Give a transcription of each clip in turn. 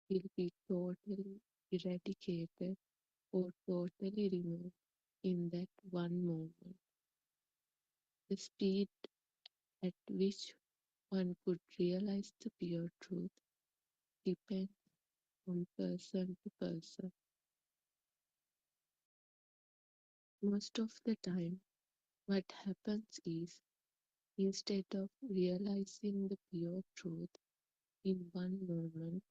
will be totally eradicated or totally removed in that one moment. The speed at which one could realize the pure truth depends from person to person. Most of the time, what happens is instead of realizing the pure truth in one moment,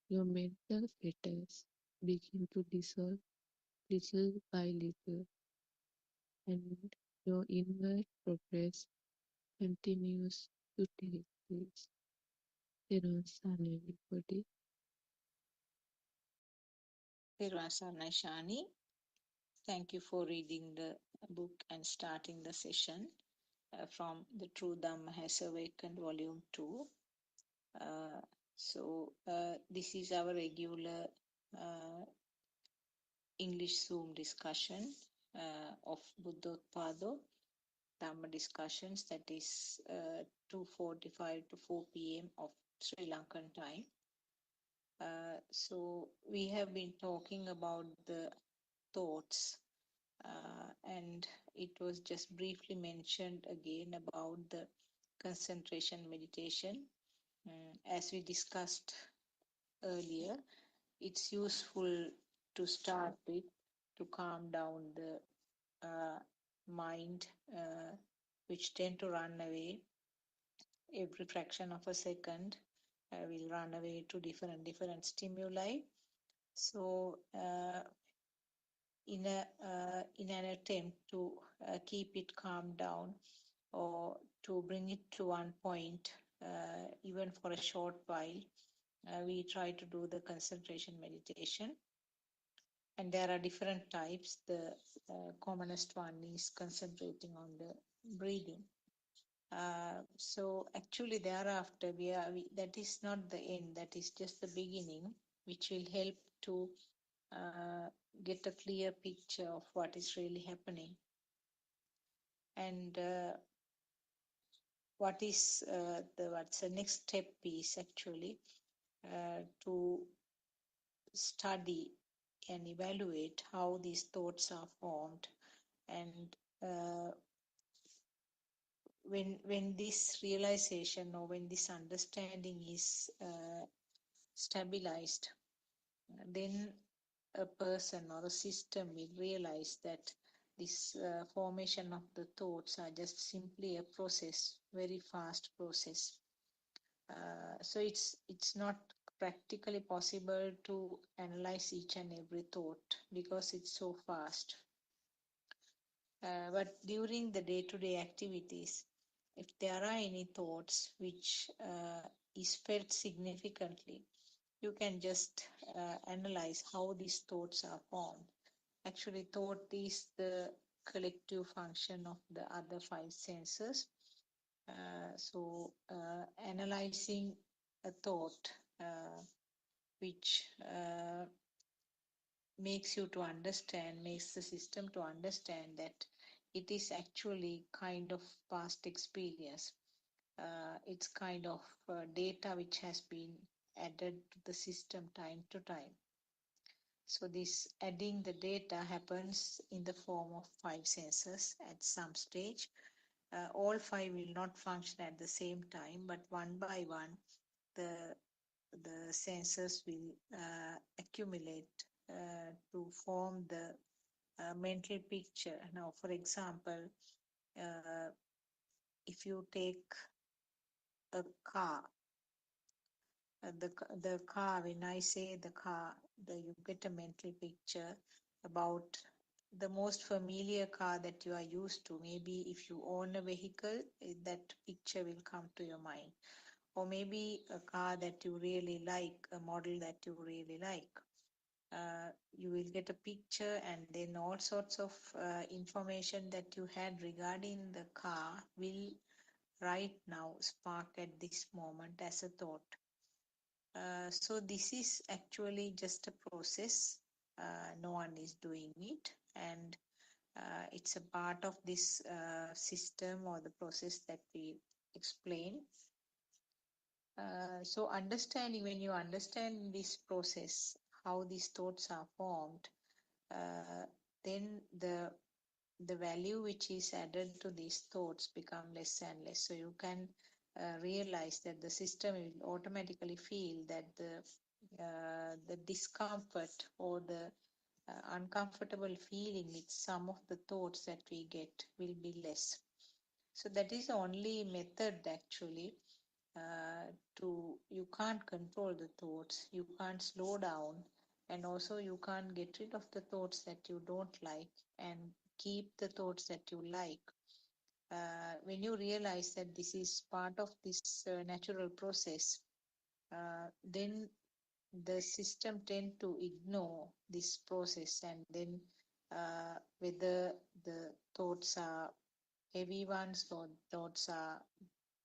your mental fetters begin to dissolve little by little, and your inward progress continues to take place. Terusan everybody. Pirvasana Shani, thank you for reading the book and starting the session from The True Dhamma Has Awakened, Volume 2. Uh, this is our regular uh, English Zoom discussion of Buddothpado Dhamma discussions, that is 2:45 to 4 p.m. of Sri Lankan time. So we have been talking about the thoughts, and it was just briefly mentioned again about the concentration meditation. As we discussed earlier, it's useful to start with to calm down the mind, which tend to run away every fraction of a second. Will run away to different stimuli. So, in an attempt to keep it calm down or to bring it to one point, even for a short while, we try to do the concentration meditation. And there are different types. The commonest one is concentrating on the breathing. So actually thereafter that is not the end, that is just the beginning, which will help to uh, get a clear picture of what is really happening. And what's the next step is actually to study and evaluate how these thoughts are formed, and uh, when this realization or when this understanding is stabilized, then a person or a system will realize that this formation of the thoughts are just simply a process, very fast process. So it's not practically possible to analyze each and every thought because it's so fast. But during the day-to-day activities, if there are any thoughts which is felt significantly, you can just analyze how these thoughts are formed. Actually, thought is the collective function of the other five senses. Analyzing a thought which makes the system to understand that it is actually kind of past experience. It's kind of data which has been added to the system time to time. So this adding the data happens in the form of five senses at some stage. All five will not function at the same time, but one by one, the the senses will accumulate to form the mental picture. Now, for example, uh, if you take a car, the car, when I say the car, you get a mental picture about the most familiar car that you are used to. Maybe if you own a vehicle, that picture will come to your mind. Or maybe a car that you really like, a model that you really like. You will get a picture, and then all sorts of information that you had regarding the car will right now spark at this moment as a thought. So this is actually just a process. No one is doing it, and it's a part of this system or the process that we explain. So understanding, when you understand this process, how these thoughts are formed, uh, then the value which is added to these thoughts become less and less. So you can realize that the system will automatically feel that the discomfort or the uncomfortable feeling with some of the thoughts that we get will be less. So that is the only method actually, you can't control the thoughts, you can't slow down, and also you can't get rid of the thoughts that you don't like and keep the thoughts that you like. When you realize that this is part of this natural process, then the system tend to ignore this process, and then whether the thoughts are heavy ones or thoughts are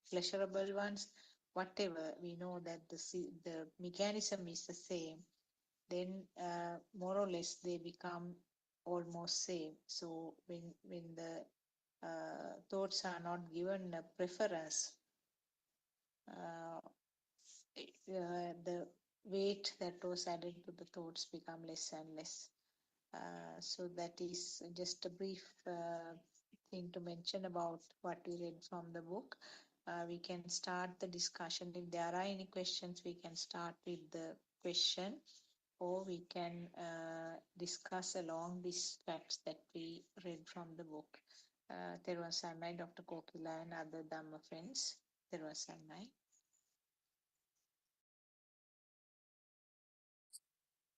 pleasurable ones, whatever, we know that the mechanism is the same, then more or less they become almost same. So when the thoughts are not given a preference, uh, the weight that was added to the thoughts become less and less. So that is just a brief thing to mention about what we read from the book. We can start the discussion. If there are any questions, we can start with the question, or we can discuss along these facts that we read from the book. Terwan Samai, Dr. Kokila, and other Dhamma friends. Terwan Samai.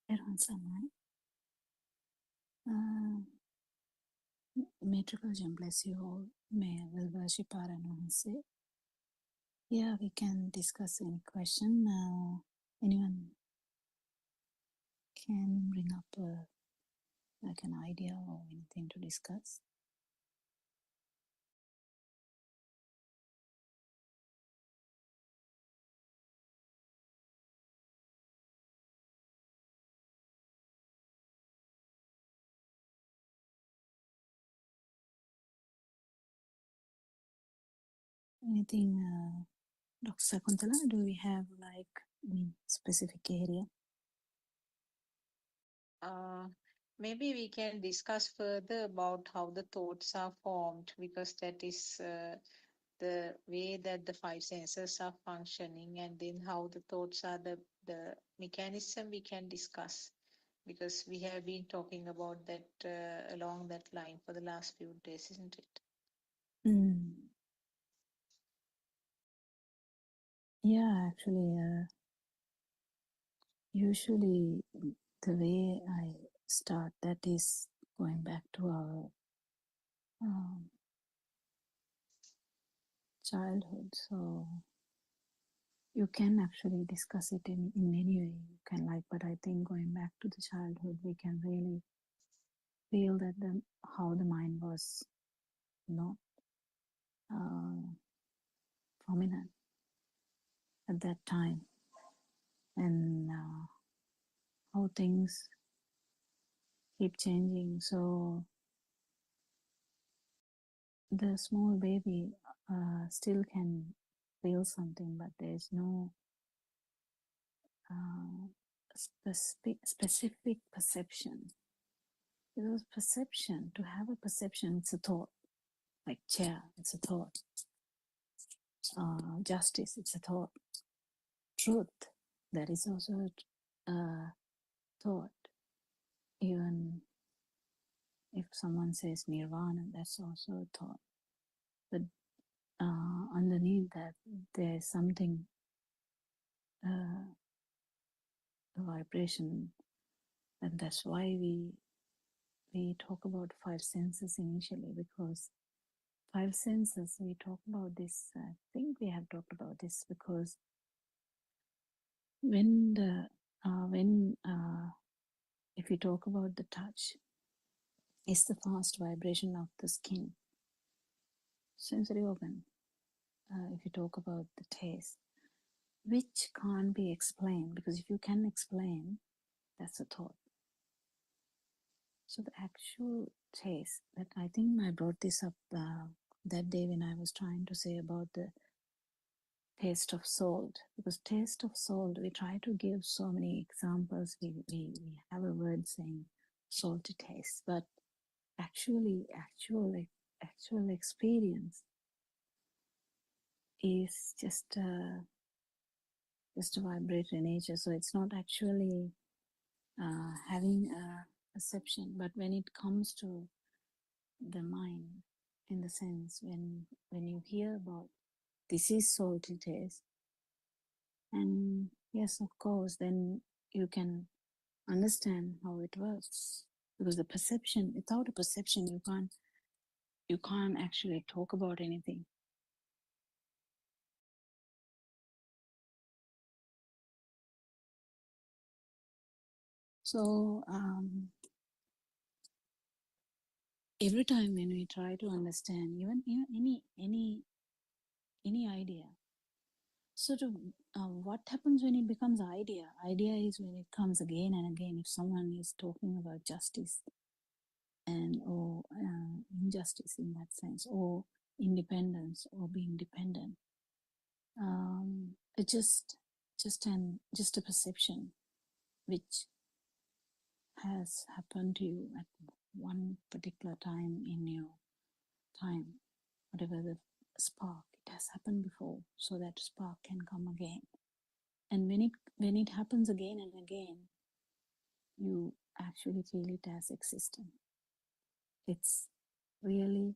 Everyone Samai. May Trikajam bless you all. May will worship our Anansi. Yeah, we can discuss any question. Anyone can bring up like an idea or anything to discuss. Anything, Dr. Sakuntala, do we have like any specific area? Uh, Maybe we can discuss further about how the thoughts are formed, because that is the way that the five senses are functioning, and then how the thoughts are the mechanism we can discuss, because we have been talking about that along that line for the last few days, isn't it? Yeah, actually, usually the way I start that is going back to our um, childhood. So you can actually discuss it in many ways you can like, but I think going back to the childhood, we can really feel that how the mind was, you know, uh, prominent at that time, and how things keep changing. So the small baby still can feel something, but there's no specific perception. Because perception, to have a perception, it's a thought. Like chair, it's a thought. Justice, it's a thought. Truth, that is also a thought. Even if someone says nirvana, that's also a thought. But underneath that, there's something, a vibration, and that's why we talk about five senses initially, because five senses, we talk about this, I think we have talked about this, because when if we talk about the touch, it's the fast vibration of the skin, sensory organ. If you talk about the taste, which can't be explained, because if you can explain, that's a thought. So the actual taste, that I think I brought this up that day when I was trying to say about taste of salt, because taste of salt, we try to give so many examples. We have a word saying salty taste, but actually actual experience is just a vibratory nature. So it's not actually having a perception. But when it comes to the mind, in the sense when you hear about this is salty taste, and yes, of course, then you can understand how it works, because the perception, without a perception, you can't actually talk about anything. So every time when we try to understand even any idea, sort of what happens when it becomes idea is when it comes again and again. If someone is talking about justice and or injustice in that sense, or independence or being dependent, it just a perception which has happened to you at one particular time in your time, whatever the spark, it has happened before, so that spark can come again. And when it happens again and again, you actually feel it as existent. It's really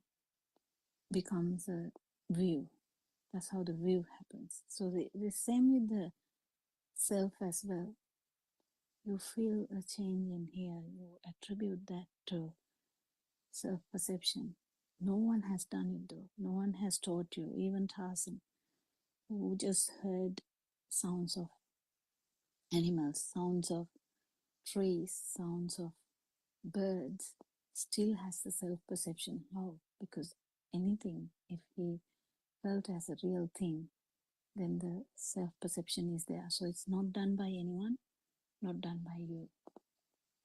becomes a view. That's how the view happens. So the same with the self as well. You feel a change in here. You attribute that to self-perception. No one has done it though. No one has taught you. Even Tarzan, who just heard sounds of animals, sounds of trees, sounds of birds, still has the self-perception. How? Because anything, if he felt as a real thing, then the self-perception is there. So it's not done by anyone, not done by you.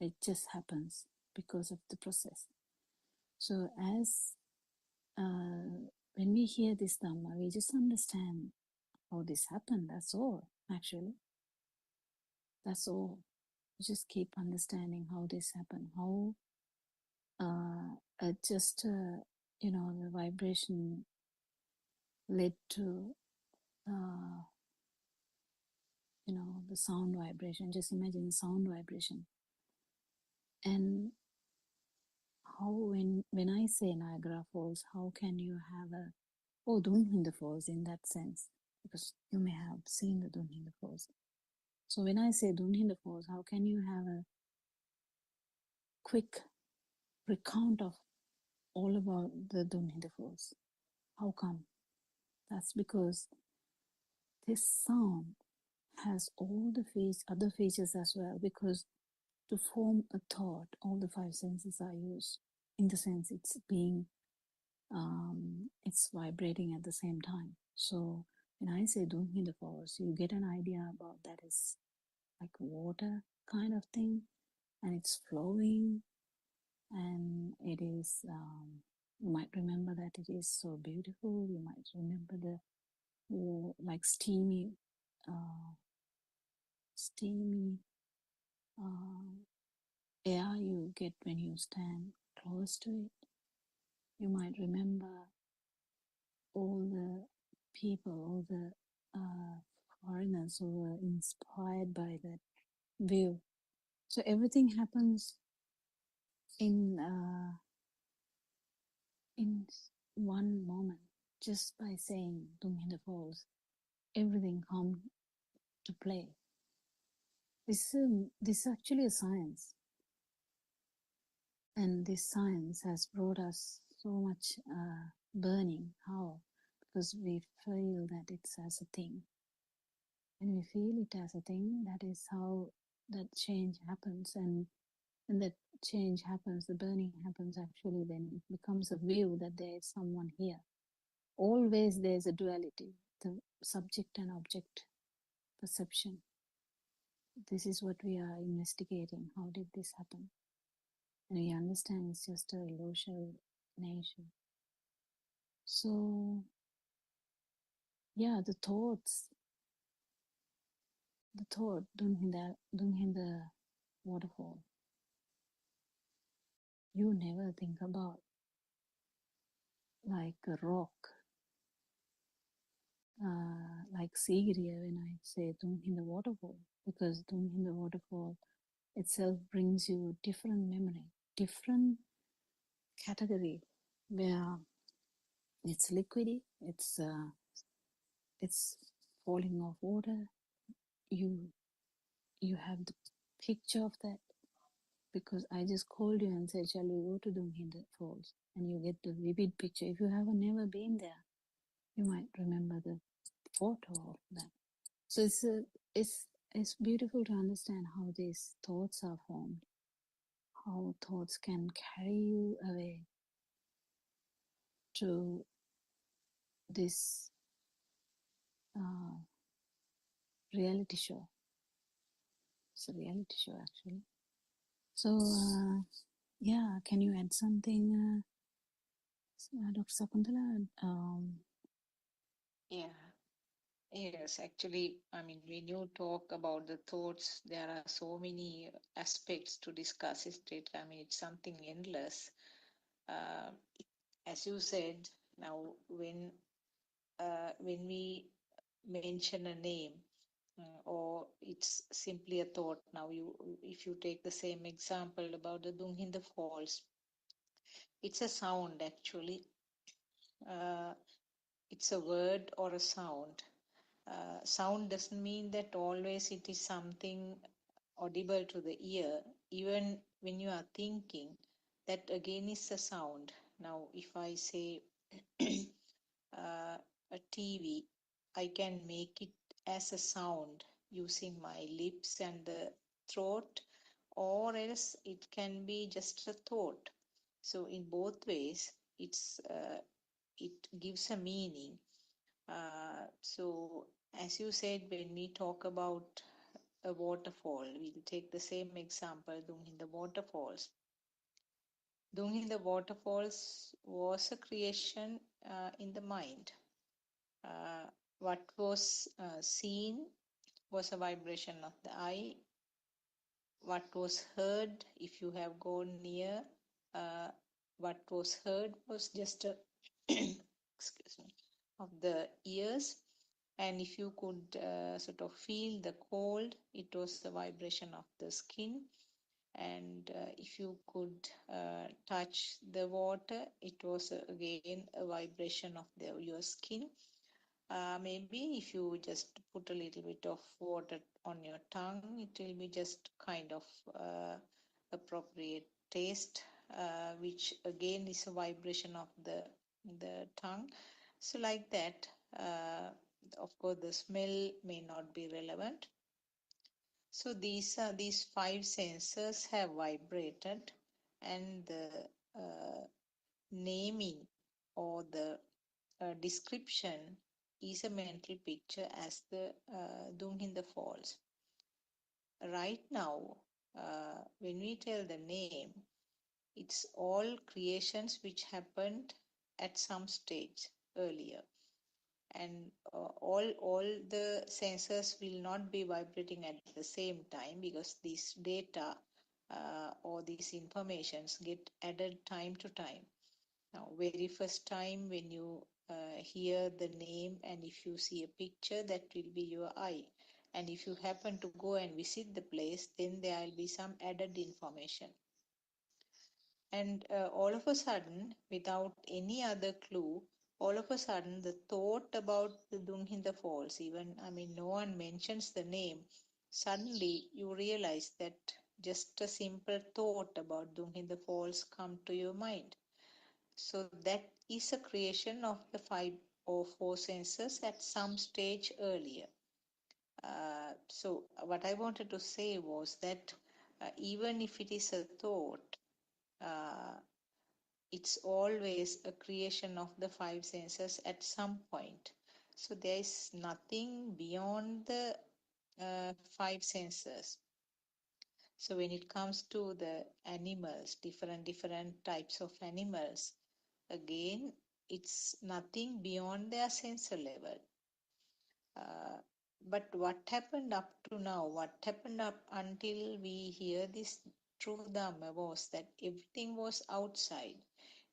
It just happens because of the process. So as when we hear this Dhamma, we just understand how this happened. That's all, actually. That's all. We just keep understanding how this happened, how the vibration led to, the sound vibration. Just imagine sound vibration. And how, when I say Niagara Falls, how can you have Dunhinda Falls in that sense? Because you may have seen the Dunhinda Falls. So when I say Dunhinda Falls, how can you have a quick recount of all about the Dunhinda Falls? How come? That's because this sound has all the other features as well, because to form a thought, all the five senses are used. In the sense, it's being, it's vibrating at the same time. So when I say Dunhinda Falls, you get an idea about that is like water kind of thing, and it's flowing, and it is, you might remember that it is so beautiful. You might remember the like steamy steamy air you get when you stand close to it. You might remember all the people, all the foreigners who were inspired by that view. So everything happens in one moment, just by saying Tumhinda Falls. Everything comes to play. This is actually a science, and this science has brought us so much burning. How? Because we feel that it's as a thing. When we feel it as a thing, that is how that change happens, and when that change happens, the burning happens actually when it becomes a view that there is someone here. Always there's a duality, the subject and object perception. This is what we are investigating. How did this happen? And we understand it's just a illusory nature. So yeah, the thought, dung in the waterfall. You never think about like a rock, like Sigiriya when I say dung in the waterfall, because dung in the waterfall itself brings you different memory, different category, where it's liquidy, it's falling off water. You you have the picture of that, because I just called you and said, shall we go to Dumhinda Falls? And you get the vivid picture. If you have never been there, you might remember the photo of that. So it's beautiful to understand how these thoughts are formed, how thoughts can carry you away to this uh, reality show. It's a reality show actually. So yeah, can you add something, Dr. Sakuntala? Yeah. Yes, actually, I mean, when you talk about the thoughts, there are so many aspects to discuss, isn't it? I mean, it's something endless. Uh, as you said, now when we mention a name, or it's simply a thought. Now, if you take the same example about the Dunghinda Falls, it's a sound actually. Uh, it's a word or a sound. Sound doesn't mean that always it is something audible to the ear. Even when you are thinking, that again is a sound. Now, if I say a TV, I can make it as a sound using my lips and the throat, or else it can be just a thought. So, in both ways, it gives a meaning. So, as you said, when we talk about a waterfall, we'll take the same example, Dung in the waterfalls. Dung in the waterfalls was a creation in the mind. Uh, what was seen was a vibration of the eye. What was heard, if you have gone near, uh, what was heard was just a excuse me, of the ears. And if you could sort of feel the cold, it was the vibration of the skin. And if you could touch the water, it was again a vibration of your skin. Maybe if you just put a little bit of water on your tongue, it will be just kind of appropriate taste, which again is a vibration of the tongue. So like that, of course, the smell may not be relevant. So these five senses have vibrated, and the naming or the description is a mental picture as the Dunghinda Falls. Right now, when we tell the name, it's all creations which happened at some stage earlier, and all the sensors will not be vibrating at the same time, because these data or these informations get added time to time. Now, very first time when you hear the name, and if you see a picture, that will be your eye. And if you happen to go and visit the place, then there will be some added information. And all of a sudden, without any other clue, all of a sudden, the thought about the Dunghinda Falls, even, I mean, no one mentions the name, suddenly you realize that just a simple thought about Dunghinda Falls come to your mind. So that is a creation of the five or four senses at some stage earlier. So what I wanted to say was that even if it is a thought, uh, it's always a creation of the five senses at some point. So there is nothing beyond the five senses. So when it comes to the animals, different types of animals, again, it's nothing beyond their sensor level. Uh, but what happened up to now, what happened up until we hear this true Dhamma was that everything was outside.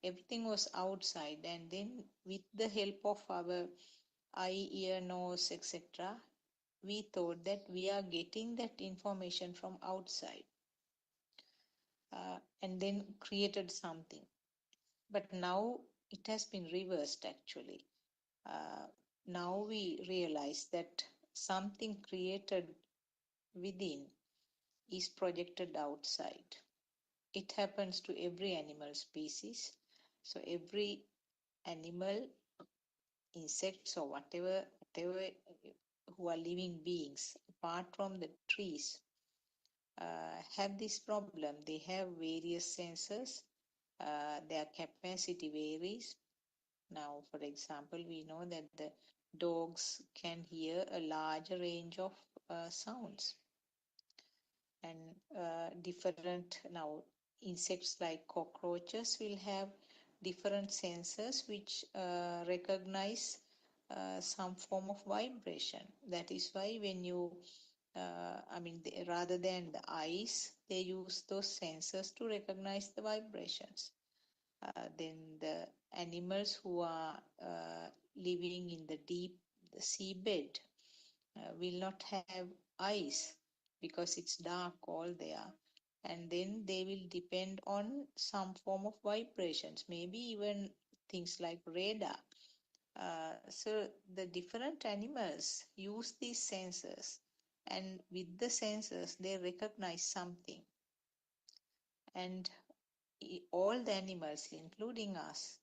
Everything was outside, and then with the help of our eye, ear, nose, etc., we thought that we are getting that information from outside, and then created something. But now it has been reversed actually. Uh, Now we realize that something created within is projected outside. It happens to every animal species. So every animal, insects or whatever who are living beings, apart from the trees, have this problem. They have various senses. Their capacity varies. Now, for example, we know that the dogs can hear a larger range of sounds, and different now insects like cockroaches will have different sensors which recognize some form of vibration. That is why when you rather than the eyes, they use those sensors to recognize the vibrations. Then the animals who are living in the deep seabed will not have eyes because it's dark all there, and then they will depend on some form of vibrations, maybe even things like radar. So the different animals use these sensors, and with the sensors they recognize something, and all the animals including us,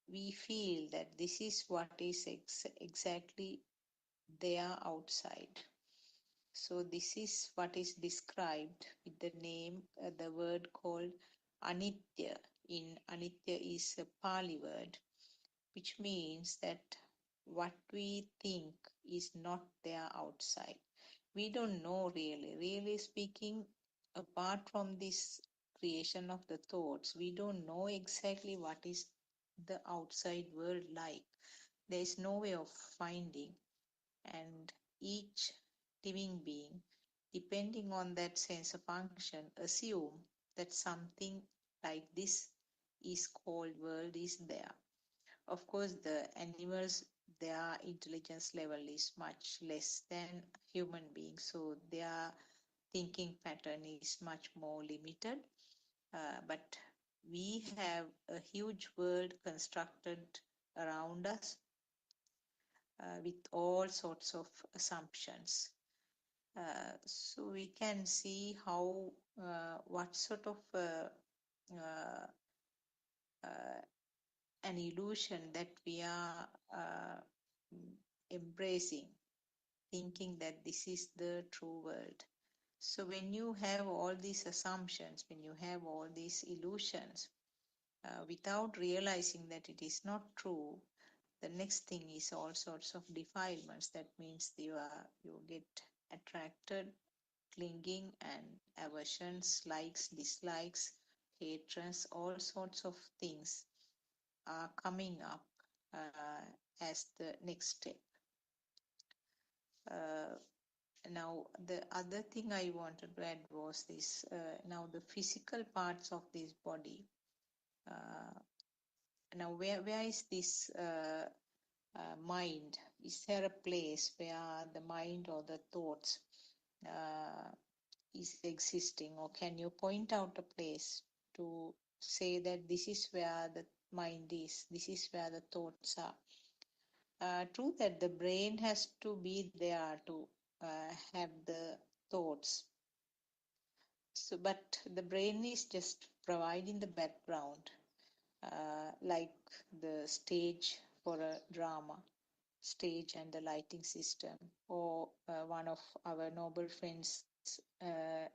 we feel that this is what is exactly there outside. So this is what is described with the name, the word called Anitya. In Anitya is a Pali word, which means that what we think is not there outside. We don't know really. Really speaking, apart from this creation of the thoughts, we don't know exactly what is the outside world like. There is no way of finding, and each living being, depending on that sense of function, assume that something like this is called world is there. Of course, the animals, their intelligence level is much less than human beings, so their thinking pattern is much more limited. But we have a huge world constructed around us with all sorts of assumptions. So we can see how what sort of uh, uh, an illusion that we are embracing, thinking that this is the true world. So when you have all these assumptions, when you have all these illusions, without realizing that it is not true, the next thing is all sorts of defilements. That means you get attracted, clinging, and aversions, likes, dislikes, hatreds, all sorts of things are coming up as the next step. Uh, Now, the other thing I wanted to add was this. Now, the physical parts of this body. Uh, Now, where is this mind? Is there a place where the mind or the thoughts uh, is existing, or can you point out a place to say that this is where the mind is, this is where the thoughts are? True that the brain has to be there to have the thoughts. So, but the brain is just providing the background, like the stage for a drama, stage and the lighting system, or one of our noble friends'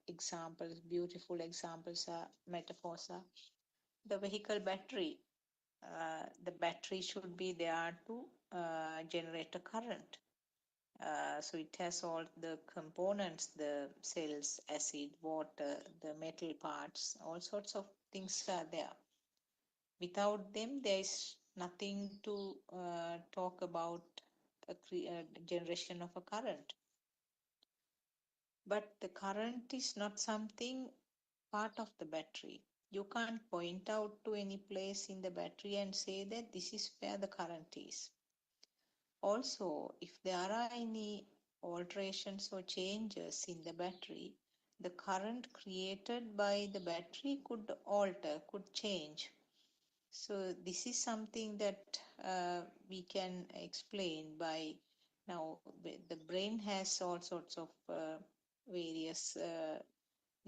examples, beautiful examples are metaphors are the vehicle battery. The battery should be there to generate a current. So it has all the components, the cells, acid, water, the metal parts, all sorts of things are there. Without them, there is nothing to talk about a generation of a current. But the current is not something part of the battery. You can't point out to any place in the battery and say that this is where the current is. Also, if there are any alterations or changes in the battery, the current created by the battery could alter, could change. So this is something that we can explain by now. The brain has all sorts of various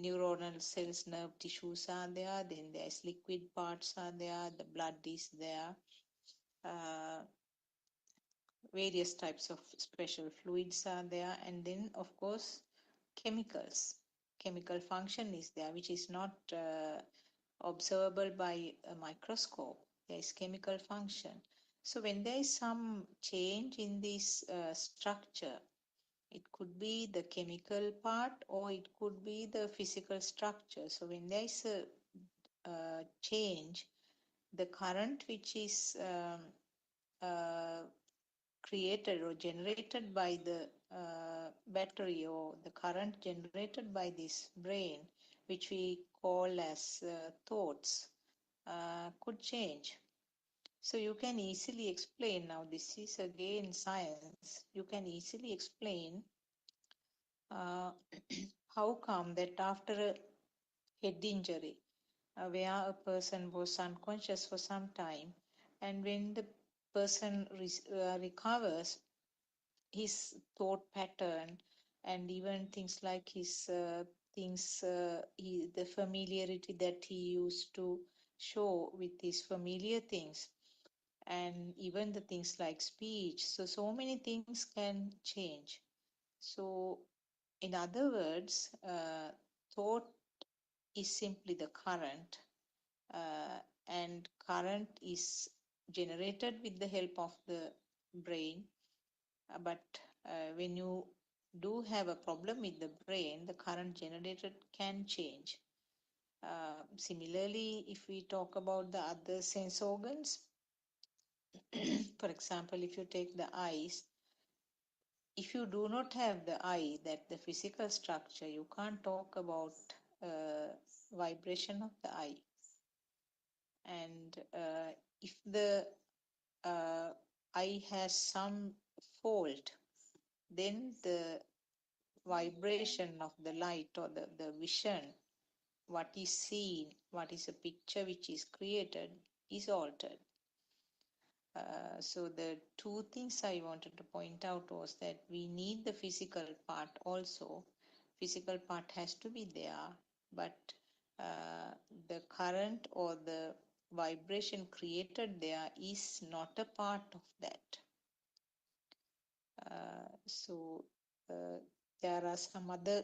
neuronal cells, nerve tissues are there, then there's liquid parts are there, the blood is there, uh, various types of special fluids are there, and then of course chemicals. Chemical function is there, which is not observable by a microscope. There is chemical function. So when there is some change in this structure, it could be the chemical part or it could be the physical structure. So when there is a change, the current which is created or generated by the battery, or the current generated by this brain, which we call as thoughts, could change. So you can easily explain, now this is again science, you can easily explain uh, how come that after a head injury, where a person was unconscious for some time, and when the person recovers, his thought pattern and even things like his the familiarity that he used to show with these familiar things, and even the things like speech, so many things can change. So in other words, thought is simply the current, uh, and current is generated with the help of the brain. But when you do have a problem with the brain, the current generated can change. Similarly, if we talk about the other sense organs, for example, if you take the eyes, if you do not have the eye, that the physical structure, you can't talk about vibration of the eye. And if the uh, eye has some fault, then the vibration of the light or the vision, what is seen, what is a picture which is created, is altered. So the two things I wanted to point out was that we need the physical part also. Physical part has to be there, but the current or the vibration created there is not a part of that. So there are some other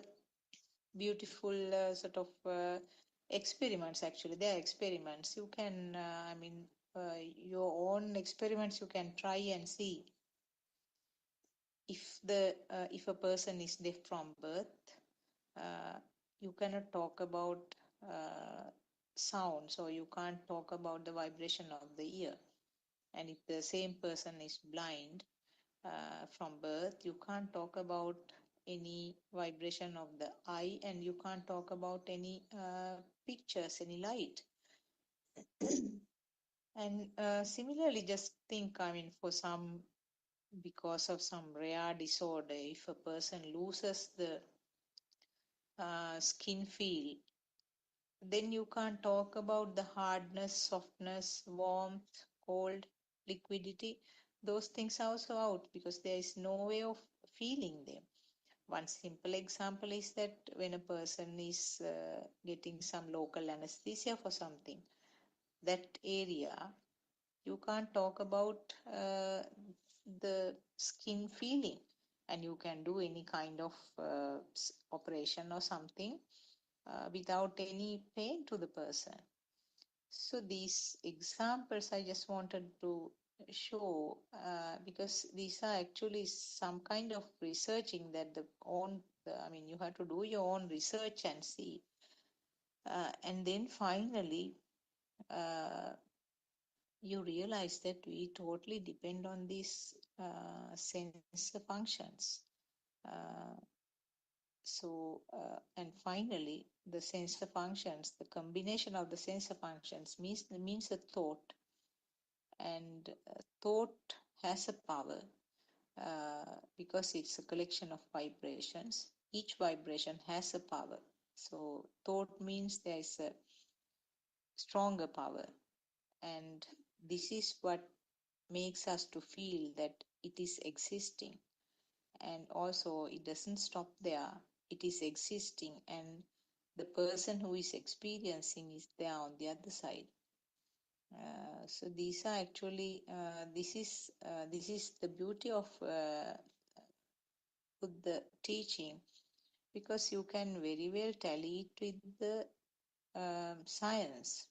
beautiful sort of experiments. Actually, they are experiments. You can, your own experiments you can try and see. If a person is deaf from birth, you cannot talk about sounds, or you can't talk about the vibration of the ear. And if the same person is blind from birth, you can't talk about any vibration of the eye, and you can't talk about any pictures, any light. And similarly, just think, for some, because of some rare disorder, if a person loses the skin feel, then you can't talk about the hardness, softness, warmth, cold, liquidity. Those things are also out because there is no way of feeling them. One simple example is that when a person is getting some local anesthesia for something, that area, you can't talk about the skin feeling, and you can do any kind of operation or something without any pain to the person. So these examples I just wanted to show because these are actually some kind of researching that you have to do your own research and see. And then finally, you realize that we totally depend on these sensor functions. Uh, and finally, the sensor functions, the combination of the sensor functions means a thought, and thought has a power because it's a collection of vibrations. Each vibration has a power. So thought means there is a stronger power, and this is what makes us to feel that it is existing. And also it doesn't stop there, it is existing, and the person who is experiencing is there on the other side. So these are actually this is the beauty of the teaching, because you can very well tally it with the science.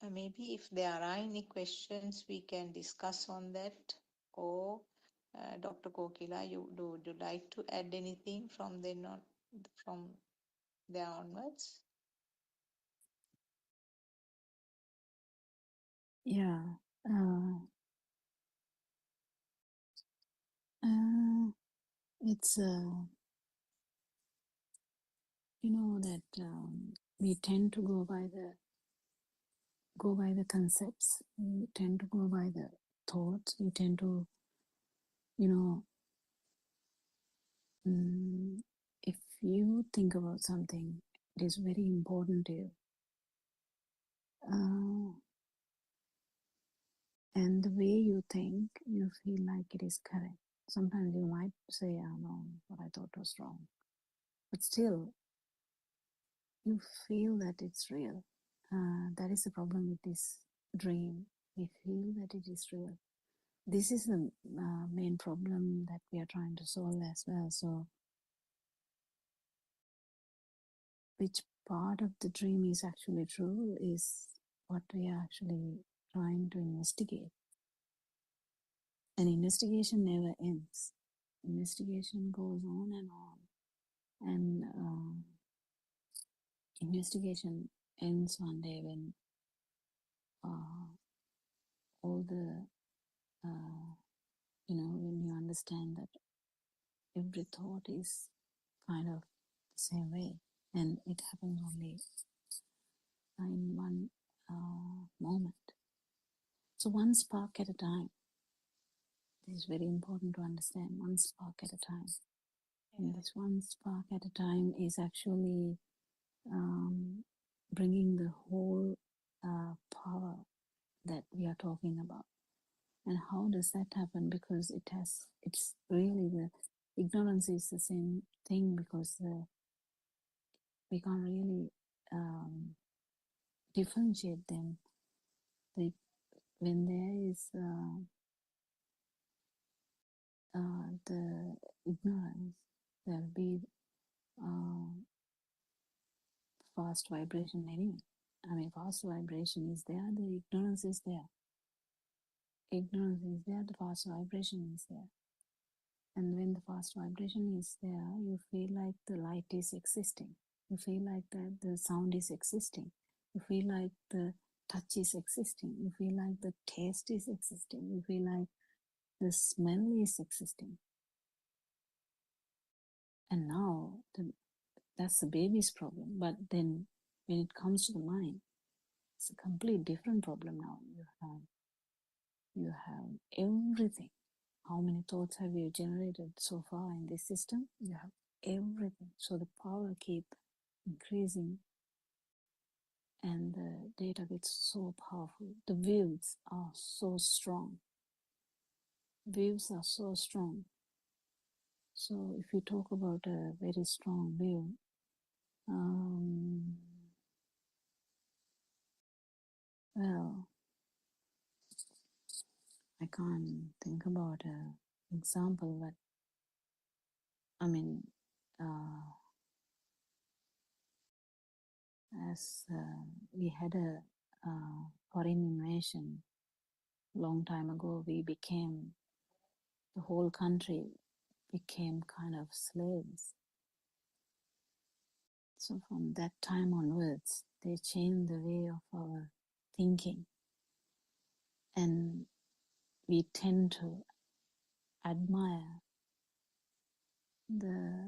Maybe if there are any questions, we can discuss on that. Or Dr. Kokila, would you like to add anything from from there onwards? Yeah. Uh, it's that we tend to go by the concepts. We tend to go by the thoughts. We tend to, if you think about something, it is very important to you. And the way you think, you feel like it is correct. Sometimes you might say, "Oh no, what I thought was wrong," but still, you feel that it's real. That is the problem with this dream. We feel that it is real. This is the main problem that we are trying to solve as well. So, which part of the dream is actually true is what we are actually trying to investigate. And investigation never ends. Investigation goes on and on. And investigation ends one day when all the, when you understand that every thought is kind of the same way, and it happens only in one moment. So one spark at a time. This is very important to understand. One spark at a time. And this one spark at a time is actually bringing the whole power that we are talking about. And how does that happen? Because it's really the ignorance is the same thing, because we can't really differentiate them. When there is the ignorance, there'll be fast vibration anyway. I mean, fast vibration is there, the ignorance is there. Ignorance is there, the fast vibration is there. And when the fast vibration is there, you feel like the light is existing. You feel like that the sound is existing. You feel like the touch is existing. You feel like the taste is existing. You feel like the smell is existing. And now that's the baby's problem. But then when it comes to the mind, it's a complete different problem now. You have everything. How many thoughts have you generated so far in this system? You have everything. So the power keep increasing, and the data gets so powerful. The waves are so strong. Waves are so strong. So if you talk about a very strong wave, well, I can't think about an example, but I mean, as we had a foreign invasion long time ago, the whole country became kind of slaves. So from that time onwards, they changed the way of our thinking. And we tend to admire the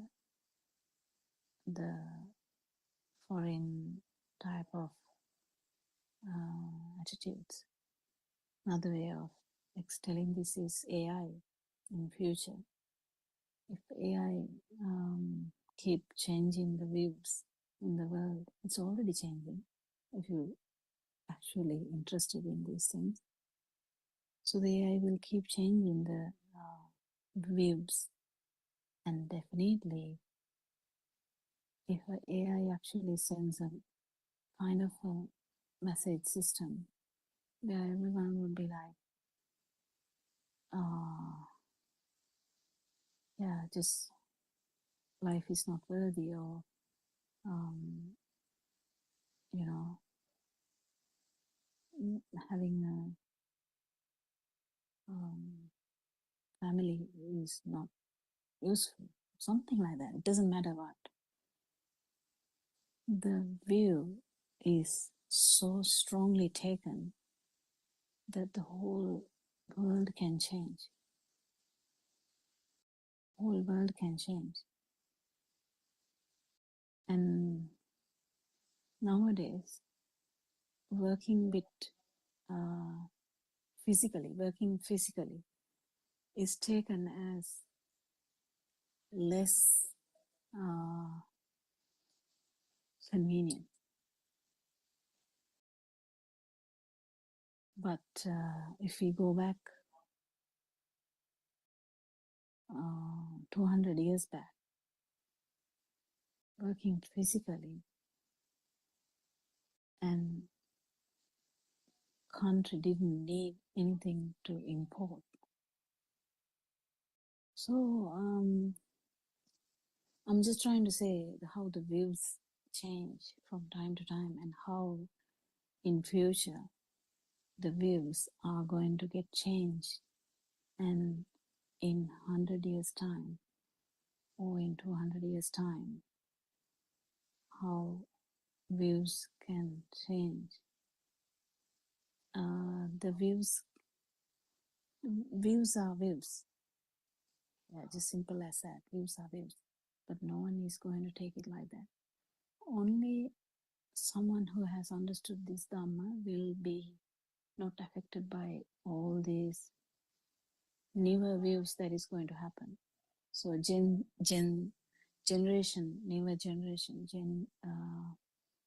foreign type of attitudes. Another way of telling this is AI in future. If AI keep changing the views in the world, it's already changing. If you actually interested in these things, so the AI will keep changing the views, and definitely, if AI actually sends a kind of a message system, where everyone would be like, yeah, just life is not worthy, or you know, having a family is not useful, something like that. It doesn't matter what. The view is so strongly taken that the whole world can change. Whole world can change. And nowadays, working physically is taken as less convenient. But if we go back 200 years back, working physically, and country didn't need anything to import. So I'm just trying to say how the views change from time to time, and how in future the views are going to get changed, and in 100 years time or in 200 years time, how views can change. The views are views. Yeah, just simple as that. Views are views. But no one is going to take it like that. Only someone who has understood this Dhamma will be not affected by all these newer views that is going to happen. So newer generation,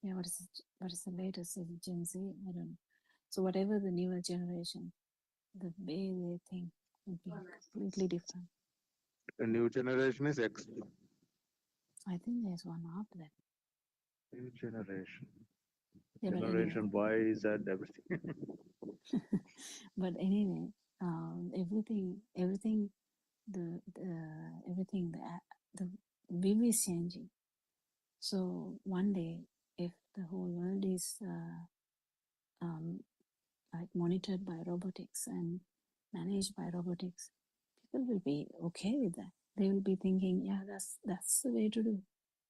what is the latest? Is it Gen Z? I don't know. So whatever the newer generation, the way they think will be completely different. The new generation is X. I think there's one after that. New generation. Yeah, but Generation Y is and everything. but anyway, everything, the view is changing. So one day, if the whole world is like monitored by robotics and managed by robotics, people will be okay with that. They will be thinking, yeah, that's the way to do.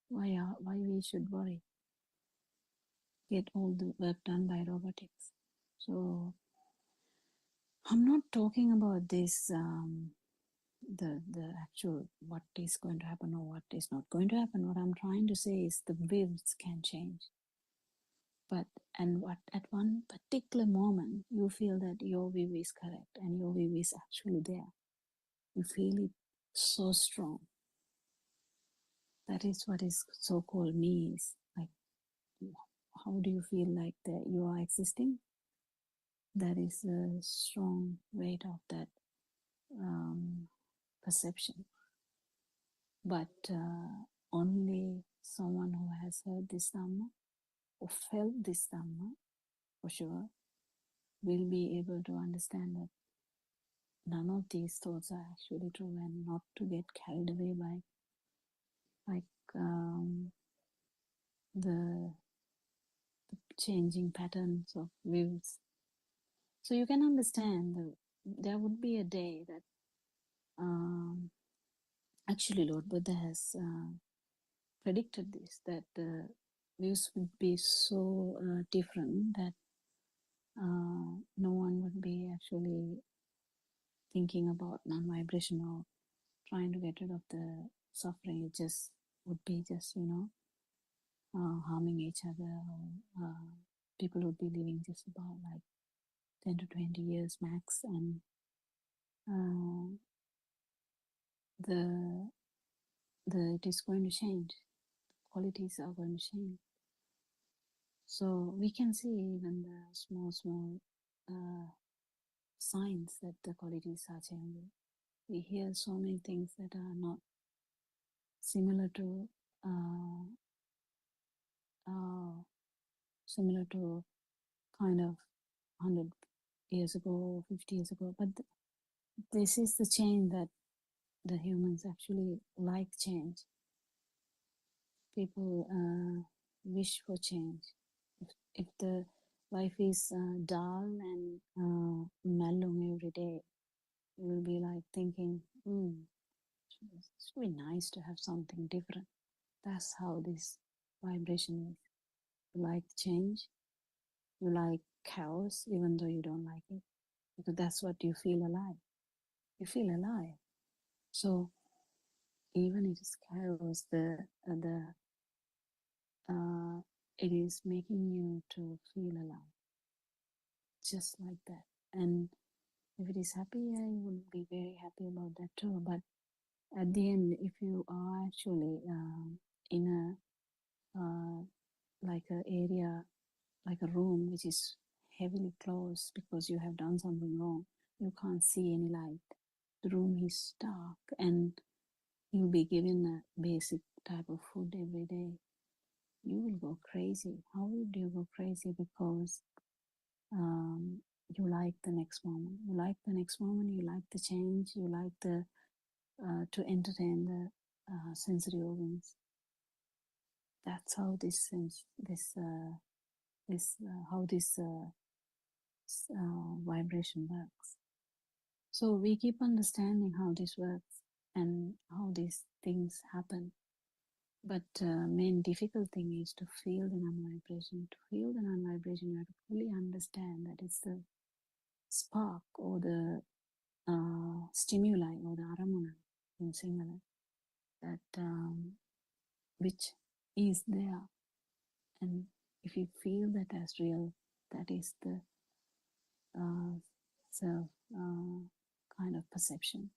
Why we should worry? Get all the work done by robotics. So I'm not talking about this the actual what is going to happen or what is not going to happen. What I'm trying to say is the views can change. But at one particular moment you feel that your view is correct and your view is actually there. You feel it so strong. That is what is so-called me is like. How do you feel like that you are existing? That is a strong weight of that perception. But only someone who has heard this Dhamma or felt this Dhamma for sure will be able to understand that none of these thoughts are actually true, and not to get carried away by like the changing patterns of views. So you can understand that there would be a day that actually Lord Buddha has predicted this, that the views would be so different that no one would be actually thinking about non-vibration or trying to get rid of the suffering, it just would be just, harming each other. Or, people would be living just about like 10 to 20 years max, and the it is going to change. Qualities are going to change. So we can see even the small signs that the qualities are changing. We hear so many things that are not similar to kind of 100 years ago or 50 years ago. But this is the change that the humans actually like change. People wish for change. If the life is dull and mellow every day, you will be like thinking, it would be nice to have something different. That's how this vibration is. You like change, you like chaos, even though you don't like it, because that's what you feel alive. You feel alive. So even if it's chaos, it is making you to feel alive, just like that. And if it is happy, I would be very happy about that too. But at the end, if you are actually in a like a area, like a room which is heavily closed because you have done something wrong, you can't see any light. The room is dark, and you'll be given a basic type of food every day. You will go crazy. How would you go crazy? Because you like the next moment. You like the next moment. You like the change. You like the to entertain the sensory organs. That's how this vibration works. So we keep understanding how this works and how these things happen. But main difficult thing is to feel the non-vibration. To feel the non-vibration, you have to fully understand that it's the spark or the stimuli or the aramana in Sinhala that which is there. And if you feel that as real, that is the self kind of perception.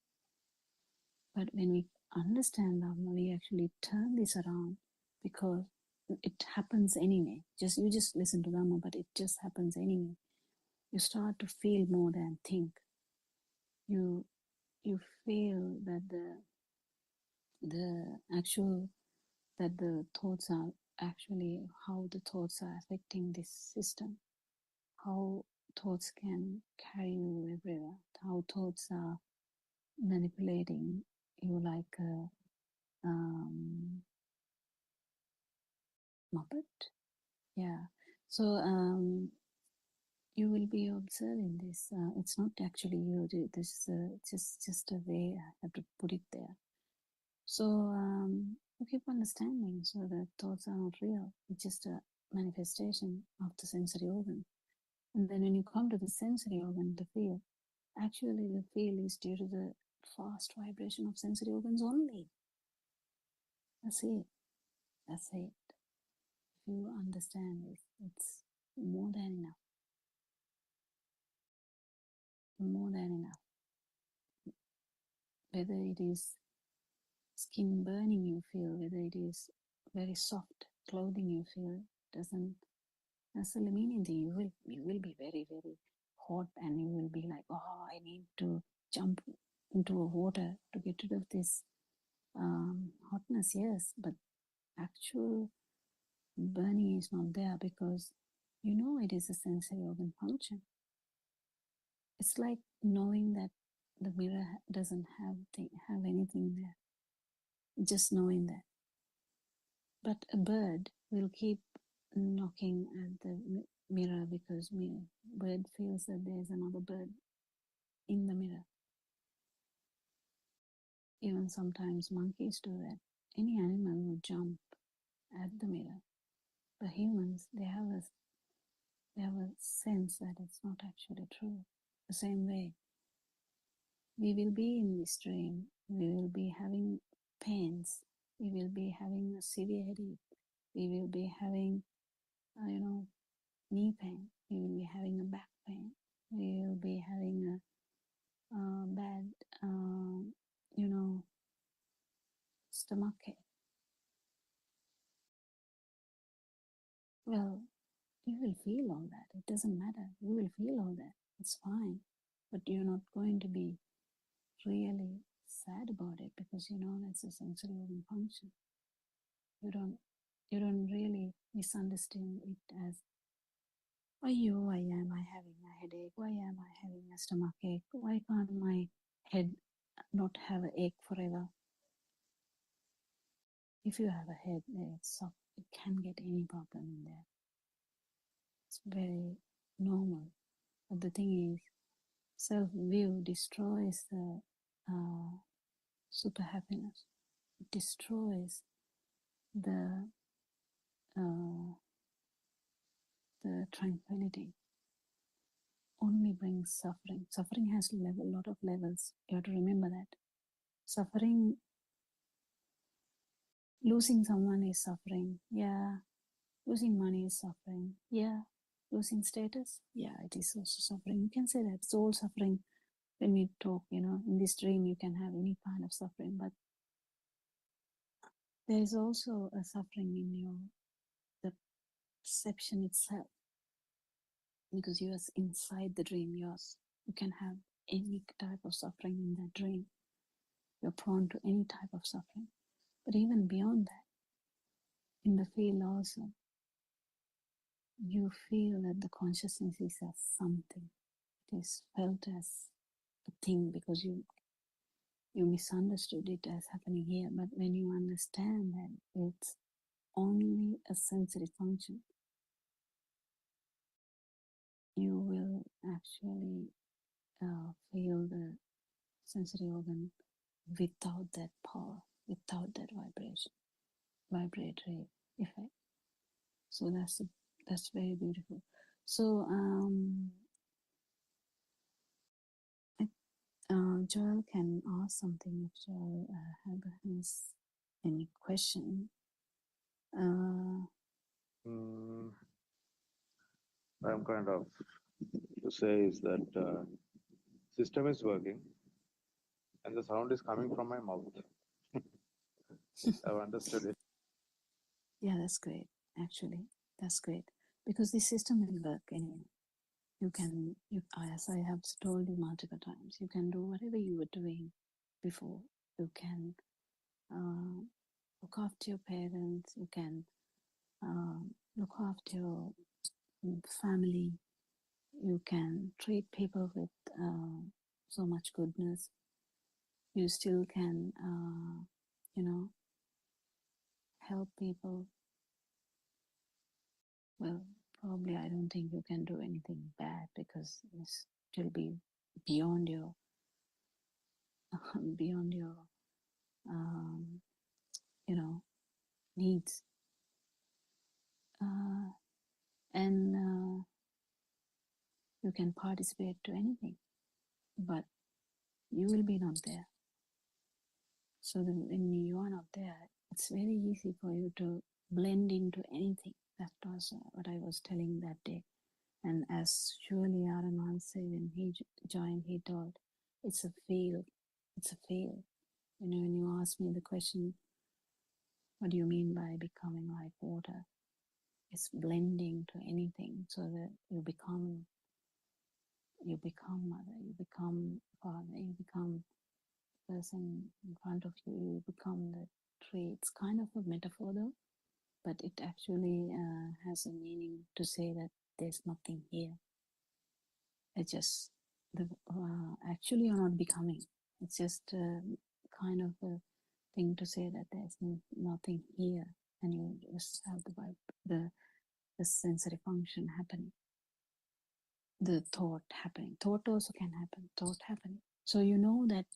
But when we understand Dharma, we actually turn this around, because it happens anyway. You just listen to Dharma, but it just happens anyway. You start to feel more than think. You feel that the thoughts are actually how the thoughts are affecting this system, how thoughts can carry you everywhere, how thoughts are manipulating you like a Muppet. Yeah. So you will be observing this. It's not actually you. This is just a way I have to put it there. So you keep understanding. So that thoughts are not real. It's just a manifestation of the sensory organ. And then when you come to the sensory organ, the feel, actually the feel is due to the fast vibration of sensory organs only. That's it. That's it. If you understand this, it's more than enough. More than enough. Whether it is skin burning you feel, whether it is very soft clothing you feel, doesn't necessarily mean anything. You will be very, very hot, and you will be like, oh, I need to jump into a water to get rid of this hotness. Yes, but actual burning is not there, because you know it is a sensory organ function. It's like knowing that the mirror doesn't have anything there. Just knowing that. But a bird will keep knocking at the mirror, because bird feels that there's another bird in the mirror. Even sometimes monkeys do that. Any animal will jump at the mirror. But humans, they have a sense that it's not actually true. The same way, we will be in this dream, we will be having pains, we will be having a severe headache, we will be having, knee pain, we will be having a back pain, we will be having a bad, stomach ache. Well, you will feel all that. It doesn't matter. You will feel all that. It's fine. But you're not going to be really sad about it because you know that's a sensory organ function. You don't really misunderstand it as, why am I having a headache? Why am I having a stomach ache? Why can't my head not have an ache forever? If you have a head, it can get any problem in there. It's very normal. But the thing is, self-view destroys the super happiness. It destroys the tranquility. Only brings suffering. Suffering has a lot of levels. You have to remember that. Suffering, losing someone is suffering. Yeah. Losing money is suffering. Yeah. Losing status. Yeah, it is also suffering. You can say that it's all suffering. When we talk, in this dream, you can have any kind of suffering, but there is also a suffering in the perception itself, because you are inside the dream. You can have any type of suffering in that dream. You're prone to any type of suffering. But even beyond that, in the field also, you feel that the consciousness is as something. It is felt as a thing because you misunderstood it as happening here. But when you understand that it's only a sensory function, you will actually feel the sensory organ without that power, without that vibratory effect. So that's very beautiful. So Joel can ask something if Joel has any question. I'm kind of to say is that system is working and the sound is coming from my mouth. I've understood it. Yeah, that's great. Actually, that's great because the system will work anyway. As I have told you multiple times, you can do whatever you were doing before. You can look after your parents. You can look after your family. You can treat people with so much goodness. You still can, help people. Well, probably I don't think you can do anything bad because it's still be beyond your beyond your needs. And you can participate to anything, but you will be not there. So when you are not there, it's very easy for you to blend into anything. That was what I was telling that day. And as surely Araman said when he joined, he told, it's a field. It's a field. When you ask me the question, what do you mean by becoming like water? It's blending to anything so that you become mother, you become father, you become person in front of you, you become the tree. It's kind of a metaphor though, but it actually has a meaning to say that there's nothing here. It's just actually you're not becoming. It's just kind of a thing to say that there's nothing here, and you just have the sensory function happening, the thought happening. Thought also can happen. Thought happening. So you know that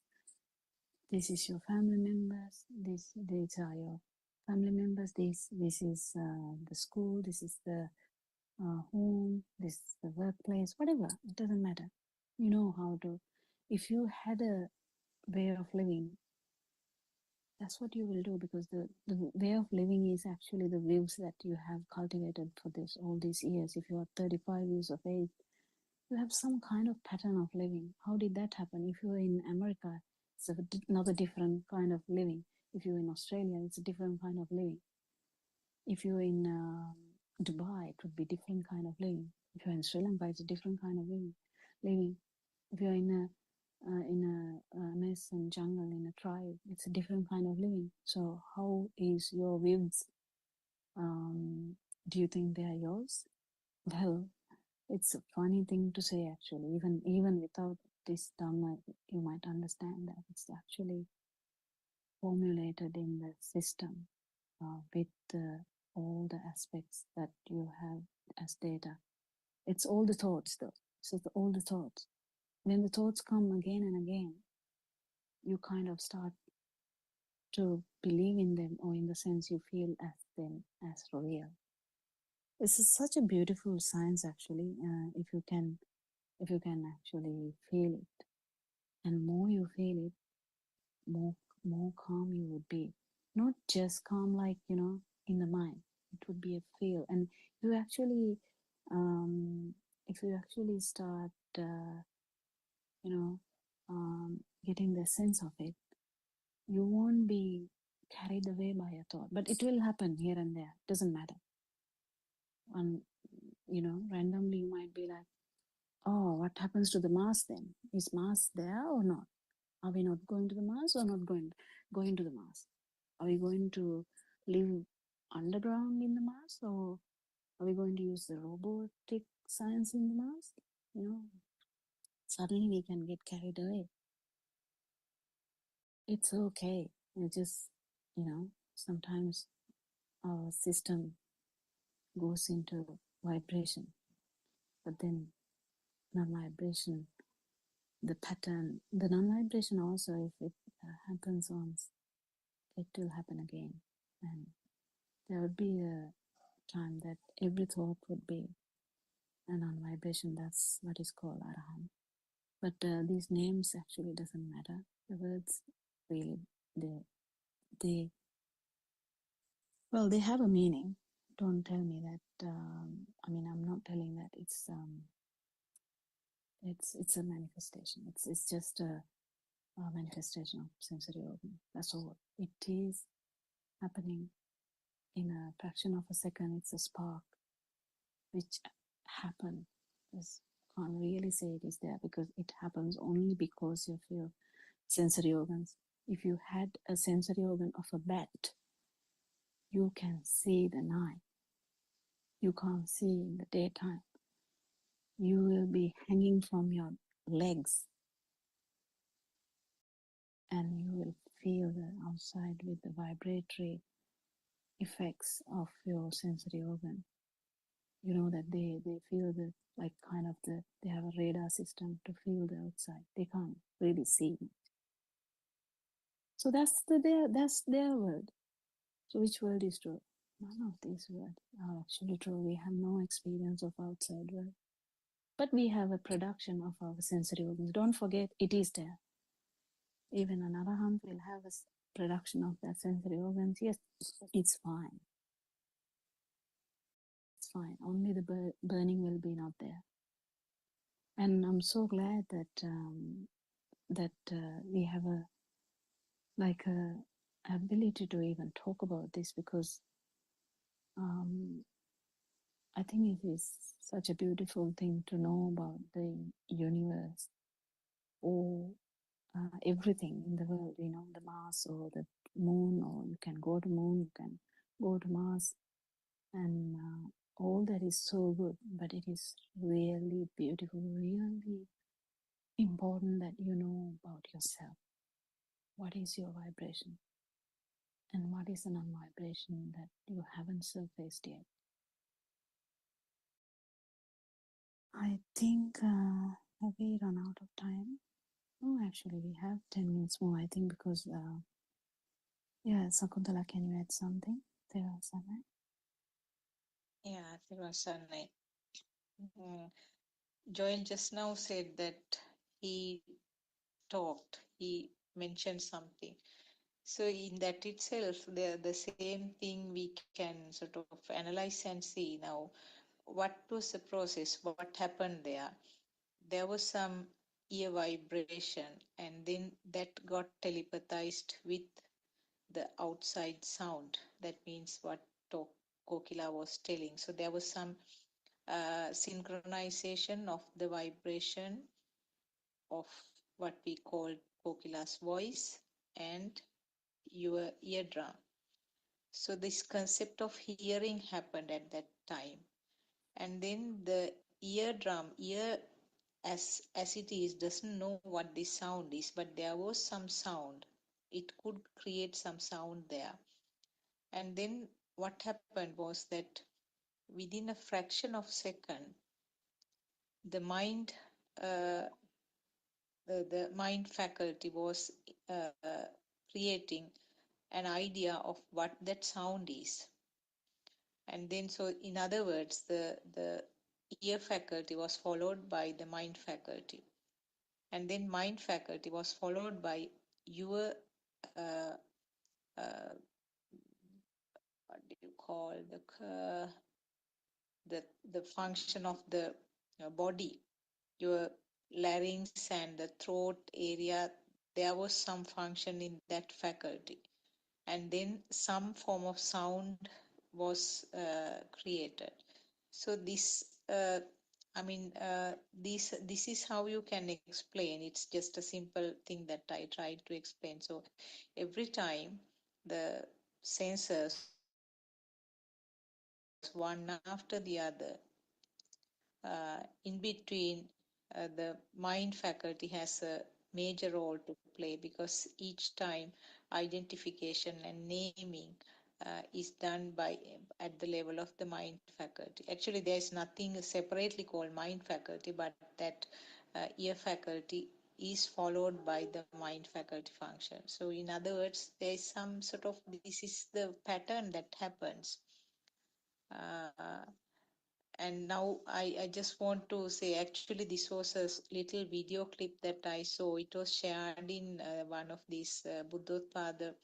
this is your family members. These are your family members. This is the school. This is the home. This is the workplace. Whatever. It doesn't matter. You know how to. If you had a way of living, that's what you will do, because the way of living is actually the views that you have cultivated for this all these years. If you are 35 years of age, you have some kind of pattern of living. How did that happen? If you're in America, it's another different kind of living. If you're in Australia, it's a different kind of living. If you're in Dubai, it would be different kind of living. If you're in Sri Lanka, it's a different kind of living. If you're in a Amazon jungle, in a tribe, it's a different kind of living. So how is your views? Do you think they are yours? Well, it's a funny thing to say, actually. Even without this Dhamma, you might understand that it's actually formulated in the system with all the aspects that you have as data. It's all the thoughts, though. So all the thoughts. When the thoughts come again and again, you kind of start to believe in them, or in the sense you feel as them as real. This is such a beautiful science, actually. If you can actually feel it, and more you feel it, more calm you would be. Not just calm like, in the mind. It would be a feel. And you actually, if you actually start, you know, getting the sense of it, you won't be carried away by a thought. But it will happen here and there. Doesn't matter. And, randomly you might be like, oh, what happens to the Mars then? Is Mars there or not? Are we not going to the Mars, or not going to the Mars? Are we going to live underground in the Mars, or are we going to use the robotic science in the Mars? Suddenly we can get carried away. It's okay. It just, sometimes our system goes into vibration, but then non-vibration, the pattern, the non-vibration also, if it happens once, it will happen again. And there would be a time that every thought would be a non-vibration. That's what is called arahant. But these names actually doesn't matter. The words really, they they have a meaning. Don't tell me that. I'm not telling that it's a manifestation. It's just a manifestation of sensory organ. That's all. It is happening in a fraction of a second. It's a spark which happen. Just can't really say it is there, because it happens only because of your sensory organs. If you had a sensory organ of a bat, you can see the night. You can't see in the daytime. You will be hanging from your legs, and you will feel the outside with the vibratory effects of your sensory organ. You know that they feel they have a radar system to feel the outside. They can't really see. So that's their world. So which world is true? None of these words are actually true. We have no experience of outside world. But we have a production of our sensory organs. Don't forget, it is there. Even an arahant will have a production of that sensory organs. Yes, it's fine. It's fine. Only the burning will be not there. And I'm so glad that we have a ability to even talk about this, because I think it is such a beautiful thing to know about the universe, or everything in the world, the Mars or the moon, or you can go to moon, you can go to Mars, and all that is so good. But it is really beautiful, really important that you know about yourself. What is your vibration, and what is a non-vibration that you haven't surfaced yet? I think have we run out of time? No, actually, we have 10 minutes more, I think, because yeah, Sakuntala, can you add something? There are some. Yeah, Tirasana. Mm, Joel just now said that he talked, he mentioned something. So in that itself, the same thing we can sort of analyze and see now. What was the process? What happened there? There was some ear vibration, and then that got telepathized with the outside sound. That means what Kokila was telling. So there was some synchronization of the vibration of what we call Kokila's voice and your eardrum. So this concept of hearing happened at that time. And then the ear as it is doesn't know what this sound is, but there was some sound. It could create some sound there. And then what happened was that within a fraction of second, the mind uh, the mind faculty was creating an idea of what that sound is. And then, so in other words, the ear faculty was followed by the mind faculty, and then mind faculty was followed by your uh, uh, what do you call the function of the body, your larynx and the throat area. There was some function in that faculty, and then some form of sound was created. So this this is how you can explain. It's just a simple thing that I tried to explain. So every time the sensors, one after the other, in between, the mind faculty has a major role to play, because each time identification and naming is done by at the level of the mind faculty. Actually, there is nothing separately called mind faculty, but that ear faculty is followed by the mind faculty function. So in other words, there is some sort of, this is the pattern that happens. uh, and now I just want to say, actually, this was a little video clip that I saw. It was shared in one of these Buddothpada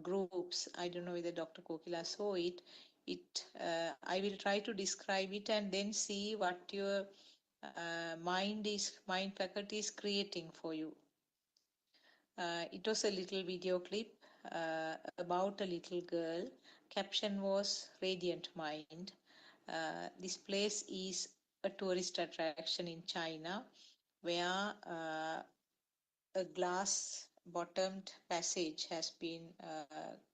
groups. I don't know whether Dr. Kokila saw it. I will try to describe it and then see what your mind faculty is creating for you. It was a little video clip about a little girl. Caption was Radiant Mind. This place is a tourist attraction in China, where a glass bottomed passage has been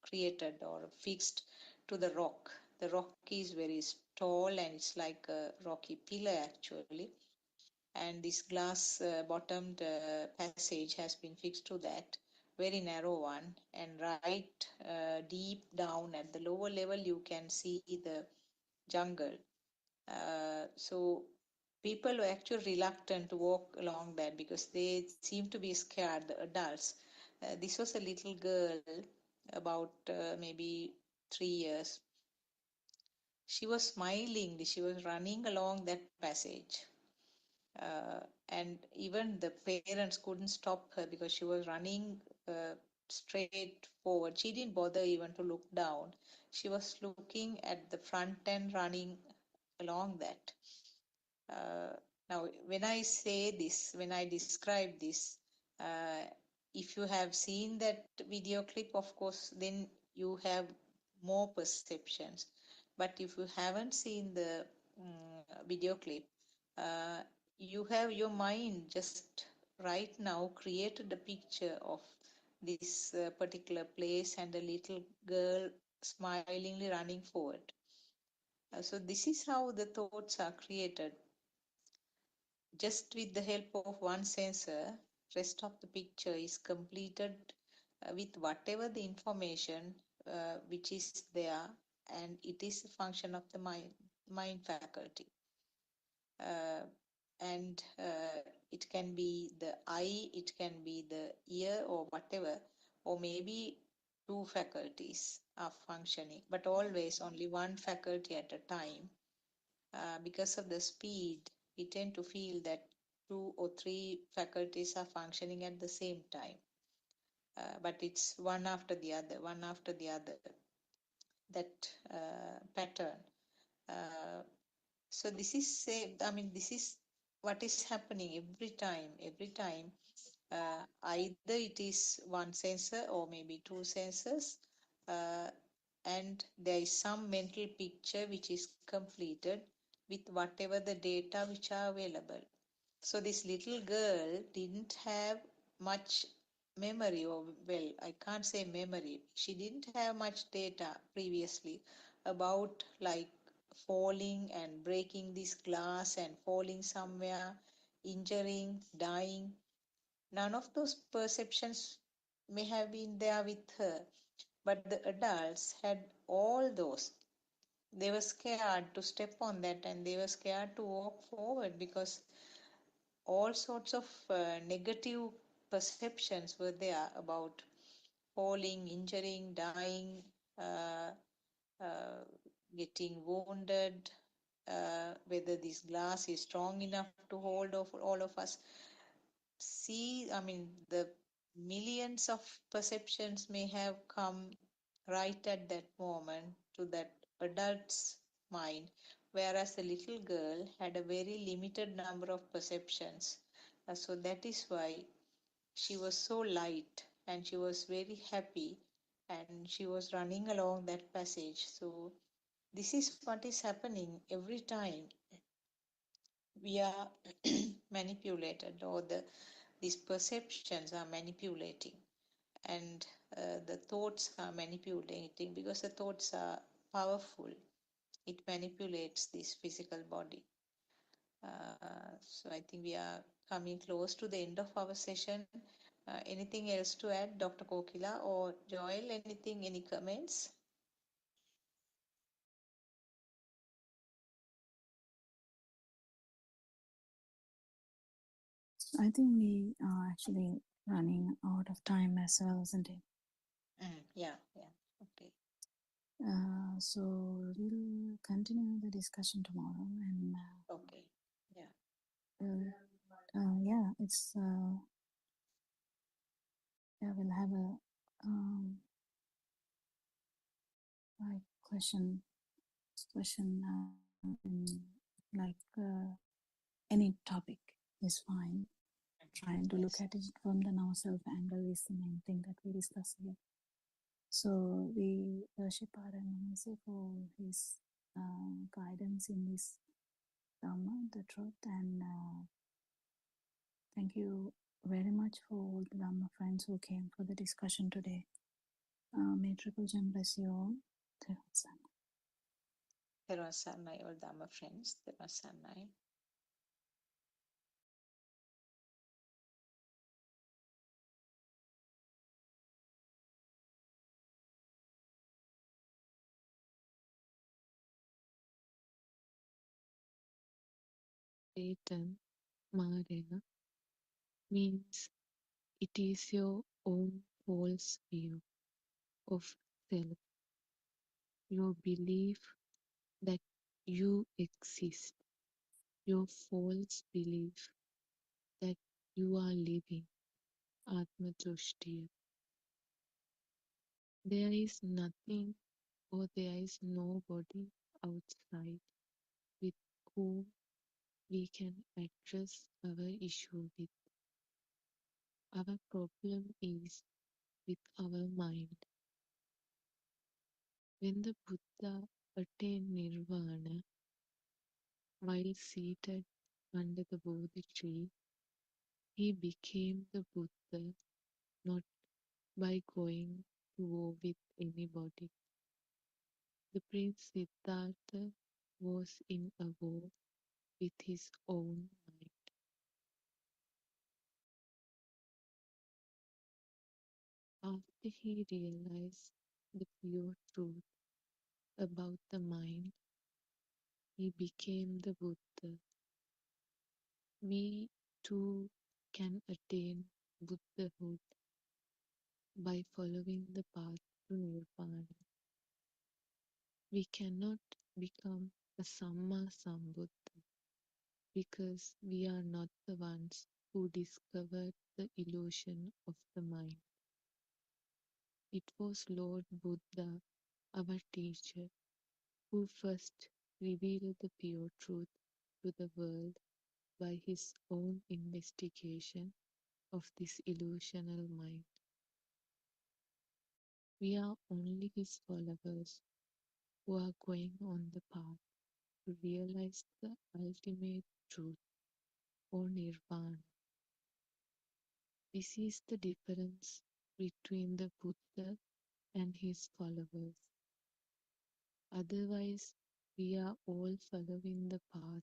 created or fixed to the rock. The rock is very tall and it's like a rocky pillar actually. And this glass bottomed passage has been fixed to that, very narrow one. And right deep down at the lower level, you can see the jungle. So people were actually reluctant to walk along that because they seemed to be scared, the adults. This was a little girl, about maybe 3 years. She was smiling, she was running along that passage. And even the parents couldn't stop her because she was running straight forward. She didn't bother even to look down. She was looking at the front and running along that. Uh, Now, when I say this, when I describe this, uh, if you have seen that video clip, of course, then you have more perceptions. But if you haven't seen the video clip, uh, you have your mind just right now created a picture of this particular place and a little girl smilingly running forward. So this is how the thoughts are created. Just with the help of one sensor, rest of the picture is completed with whatever the information which is there, and it is a function of the mind faculty. Uh, and it can be the eye, it can be the ear, or whatever, or maybe two faculties are functioning, but always only one faculty at a time. Because of the speed, we tend to feel that two or three faculties are functioning at the same time. But it's one after the other, one after the other, that pattern. Uh, so this is this is what is happening every time. Either it is one sensor or maybe two sensors, uh, and there is some mental picture which is completed with whatever the data which are available. So this little girl didn't have much memory, or well, I can't say memory. She didn't have much data previously about like falling and breaking this glass and falling somewhere, injuring, dying. None of those perceptions may have been there with her, but the adults had all those. They were scared to step on that, and they were scared to walk forward because all sorts of negative perceptions were there about falling, injuring, dying, uh, uh, getting wounded, whether this glass is strong enough to hold of all of us. See, the millions of perceptions may have come right at that moment to that adult's mind, whereas the little girl had a very limited number of perceptions. So that is why she was so light and she was very happy and she was running along that passage. So this is what is happening every time we are manipulated, or these perceptions are manipulating, and the thoughts are manipulating, because the thoughts are powerful. It manipulates this physical body. So I think we are coming close to the end of our session. Anything else to add, Dr. Kokila or Joel? Anything, any comments? I think we are actually running out of time as well, isn't it? Yeah, yeah. Okay. So we'll continue the discussion tomorrow, and Okay. Yeah. yeah, it's yeah, we'll have a like question in like any topic is fine. Trying to look Yes. at it from the now self angle is the main thing that we discuss here. So we worship our Mahasi for his guidance in this Dharma, the truth, and thank you very much for all the Dharma friends who came for the discussion today. May Triple Gem bless you all. There was Sarnai, all Dhamma friends. There was Sarnai. Satan, Maya, means it is your own false view of self, your belief that you exist, your false belief that you are living, Atma Drushtiya. There is nothing or there is nobody outside with whom we can address our issue with. Our problem is with our mind. When the Buddha attained nirvana while seated under the Bodhi tree, he became the Buddha not by going to war with anybody. The Prince Siddhartha was in a war with his own mind. After he realized the pure truth about the mind, he became the Buddha. We too can attain Buddhahood by following the path to Nirvana. We cannot become a Samma Sambuddha because we are not the ones who discovered the illusion of the mind. It was Lord Buddha, our teacher, who first revealed the pure truth to the world by his own investigation of this illusional mind. We are only his followers who are going on the path to realize the ultimate truth or nirvana. This is the difference between the Buddha and his followers. Otherwise, we are all following the path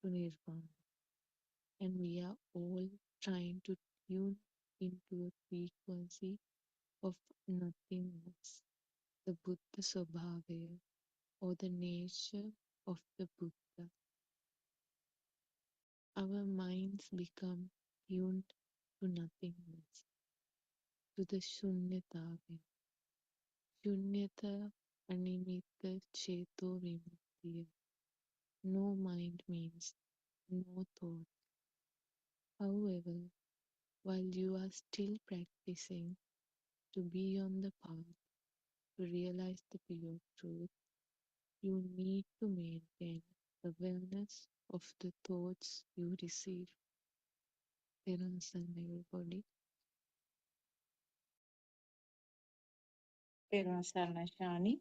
to nirvana, and we are all trying to tune into a frequency of nothingness, the Buddha Swabhavaya, or the nature of the Buddha. Our minds become tuned to nothingness, to the Shunyatava. Shunyata Animita Cheto Vimuktiya. No mind means no thought. However, while you are still practicing to be on the path to realize the pure truth, you need to maintain awareness of the thoughts you receive. Everybody. Sarna Shani,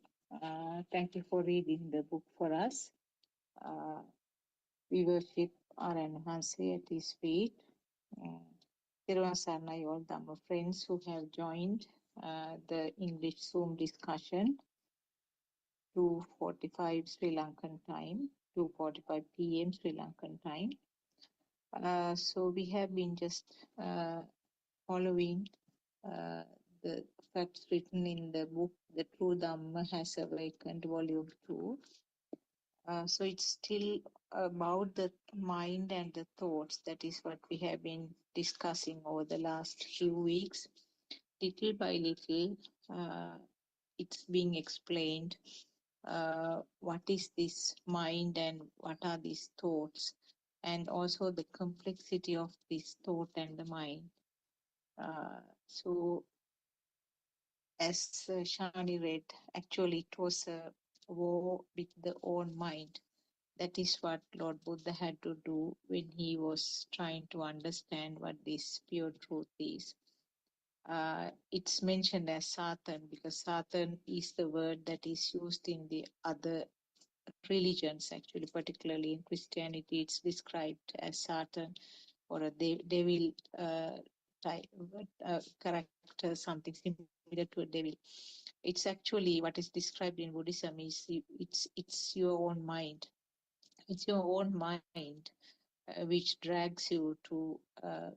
thank you for reading the book for us. Uh, we worship our Enhancer at his feet. Thiruvan Sarnai, all Dhamma friends who have joined the English Zoom discussion, 2:45 Sri Lankan time, 2:45 p.m. Sri Lankan time. So we have been just following uh, the facts written in the book, The True Dhamma Has Awakened, Volume 2. So it's still about the mind and the thoughts. That is what we have been discussing over the last few weeks. Little by little, it's being explained what is this mind and what are these thoughts, and also the complexity of this thought and the mind. So as Shani read, actually it was a war with the own mind. That is what Lord Buddha had to do when he was trying to understand what this pure truth is. It's mentioned as Satan because Satan is the word that is used in the other religions, actually, particularly in Christianity. It's described as Satan or a devil type character, something similar to a devil. It's actually what is described in Buddhism is it's your own mind. It's your own mind which drags you to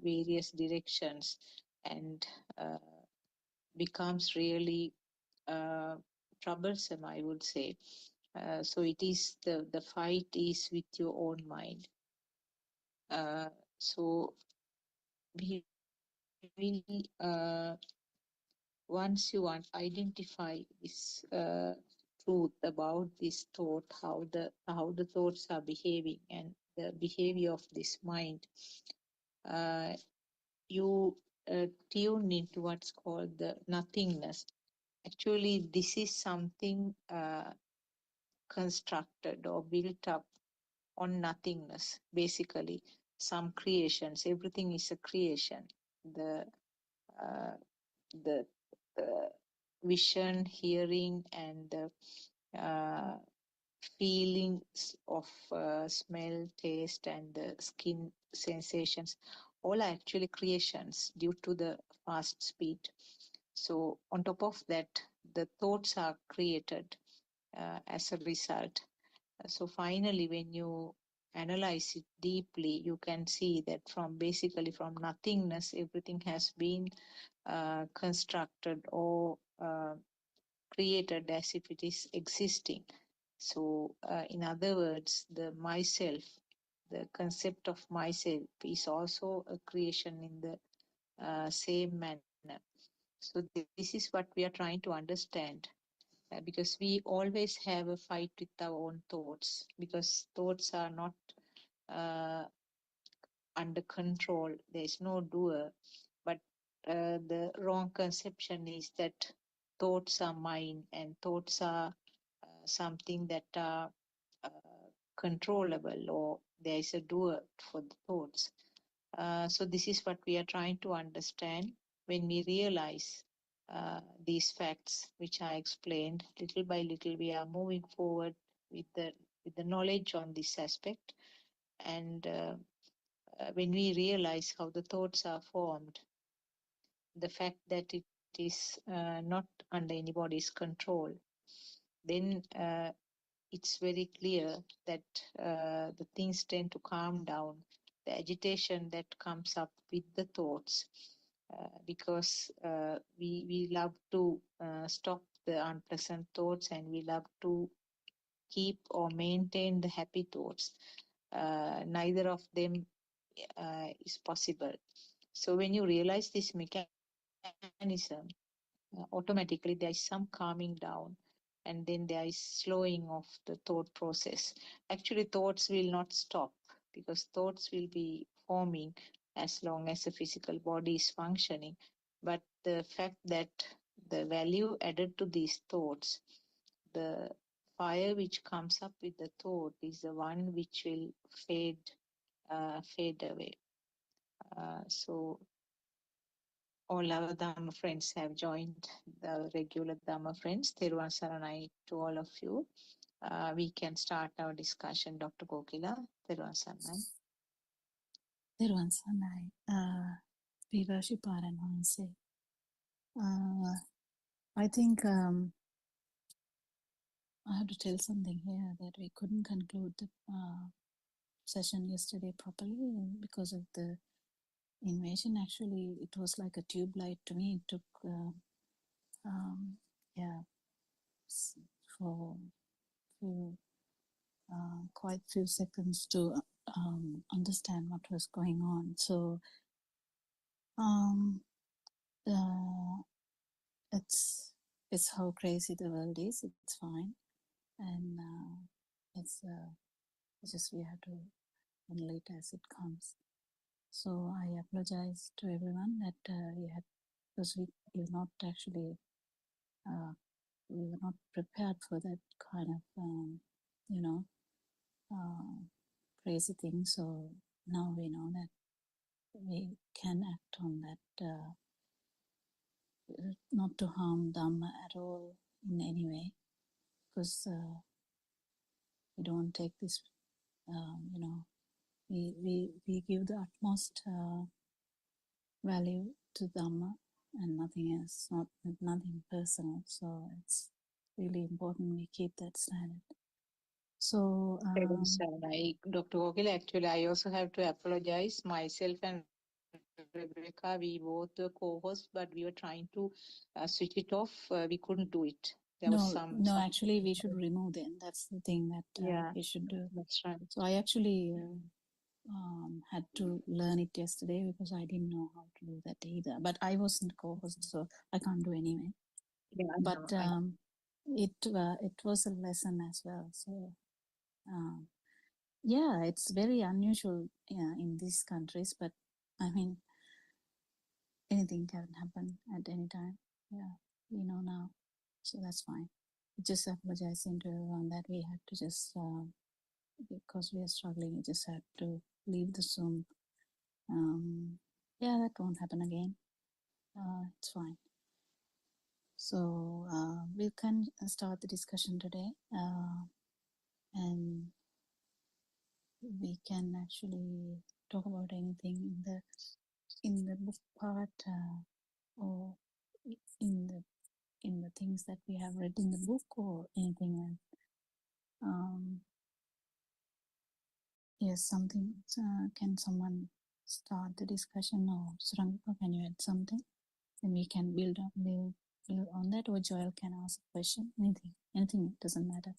various directions and uh, becomes really troublesome, I would say. So it is the fight is with your own mind. So we will once you identify this truth about this thought, how the thoughts are behaving and the behavior of this mind, uh, you tune into what's called the nothingness. Actually, this is something constructed or built up on nothingness, basically. Some creations, everything is a creation. The uh, the, the vision, hearing, and the uh, feelings of smell, taste, and the skin sensations, all are actually creations due to the fast speed. So on top of that, the thoughts are created as a result. So finally, when you analyze it deeply, you can see that basically from nothingness, everything has been constructed or created as if it is existing. So in other words, the myself, the concept of myself is also a creation in the same manner. So this is what we are trying to understand, because we always have a fight with our own thoughts, because thoughts are not uh, under control. There is no doer, but the wrong conception is that thoughts are mine and thoughts are something that are controllable, or there is a doer for the thoughts. So this is what we are trying to understand when we realize these facts, which I explained. Little by little, we are moving forward with the knowledge on this aspect, and when we realize how the thoughts are formed, the fact that it is not under anybody's control, then it's very clear that the things tend to calm down. The agitation that comes up with the thoughts, because we love to stop the unpleasant thoughts, and we love to keep or maintain the happy thoughts. Neither of them is possible. So when you realize this mechanism, automatically there is some calming down, and then there is slowing of the thought process. Actually, thoughts will not stop, because thoughts will be forming as long as the physical body is functioning. But the fact that the value added to these thoughts, the fire which comes up with the thought, is the one which will fade away. So all our Dhamma friends have joined, the regular Dhamma friends. Theruvan Saranai to all of you. We can start our discussion, Dr. Kokila. Theruvan Saranai. Theruvan Saranai. We worship Paran Hanse. I think I have to tell something here, that we couldn't conclude the session yesterday properly because of the invasion. Actually, it was like a tube light to me. It took yeah, for few, quite few seconds to understand what was going on. So it's how crazy the world is. It's fine, and it's just we have to handle it as it comes. So I apologize to everyone that we had, because we were not actually we were not prepared for that kind of you know crazy thing. So now we know that we can act on that, not to harm Dhamma at all in any way, because we don't take this, we give the utmost value to Dhamma and nothing else, nothing personal. So it's really important we keep that standard. So Theruvan Saranai, Dr. Kokila, actually, I also have to apologize. Myself and Rebecca, we both were co-hosts, but we were trying to switch it off. We couldn't do it. There was some no, actually we should remove them. That's the thing that yeah, we should do. that's right. So I actually had to learn it yesterday because I didn't know how to do that either. But I wasn't co-host, so I can't do anyway. Yeah, But it was a lesson as well. So yeah, it's very unusual in these countries. But I mean, anything can happen at any time. Yeah, we know now, so that's fine. Just apologizing to everyone that we had to just because we are struggling, we just had to leave the Zoom. Yeah, that won't happen again. It's fine. So we can start the discussion today, and we can actually talk about anything in the book part, or in the things that we have read in the book, or anything else. Yes, something. Can someone start the discussion, or Surangika, can you add something? Then we can build on that, or Joel can ask a question. Anything, doesn't matter.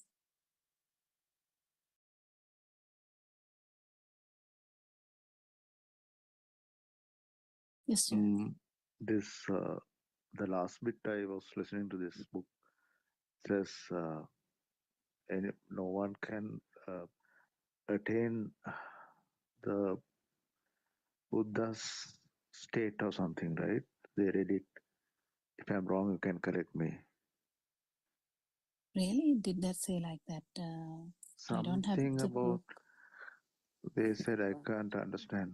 Yes, Joel. This the last bit I was listening to this book says no one can attain the Buddha's state or something, right? They read it. If I'm wrong, you can correct me. Really? Did that say like that? I don't have Something the about, book. they said I can't understand.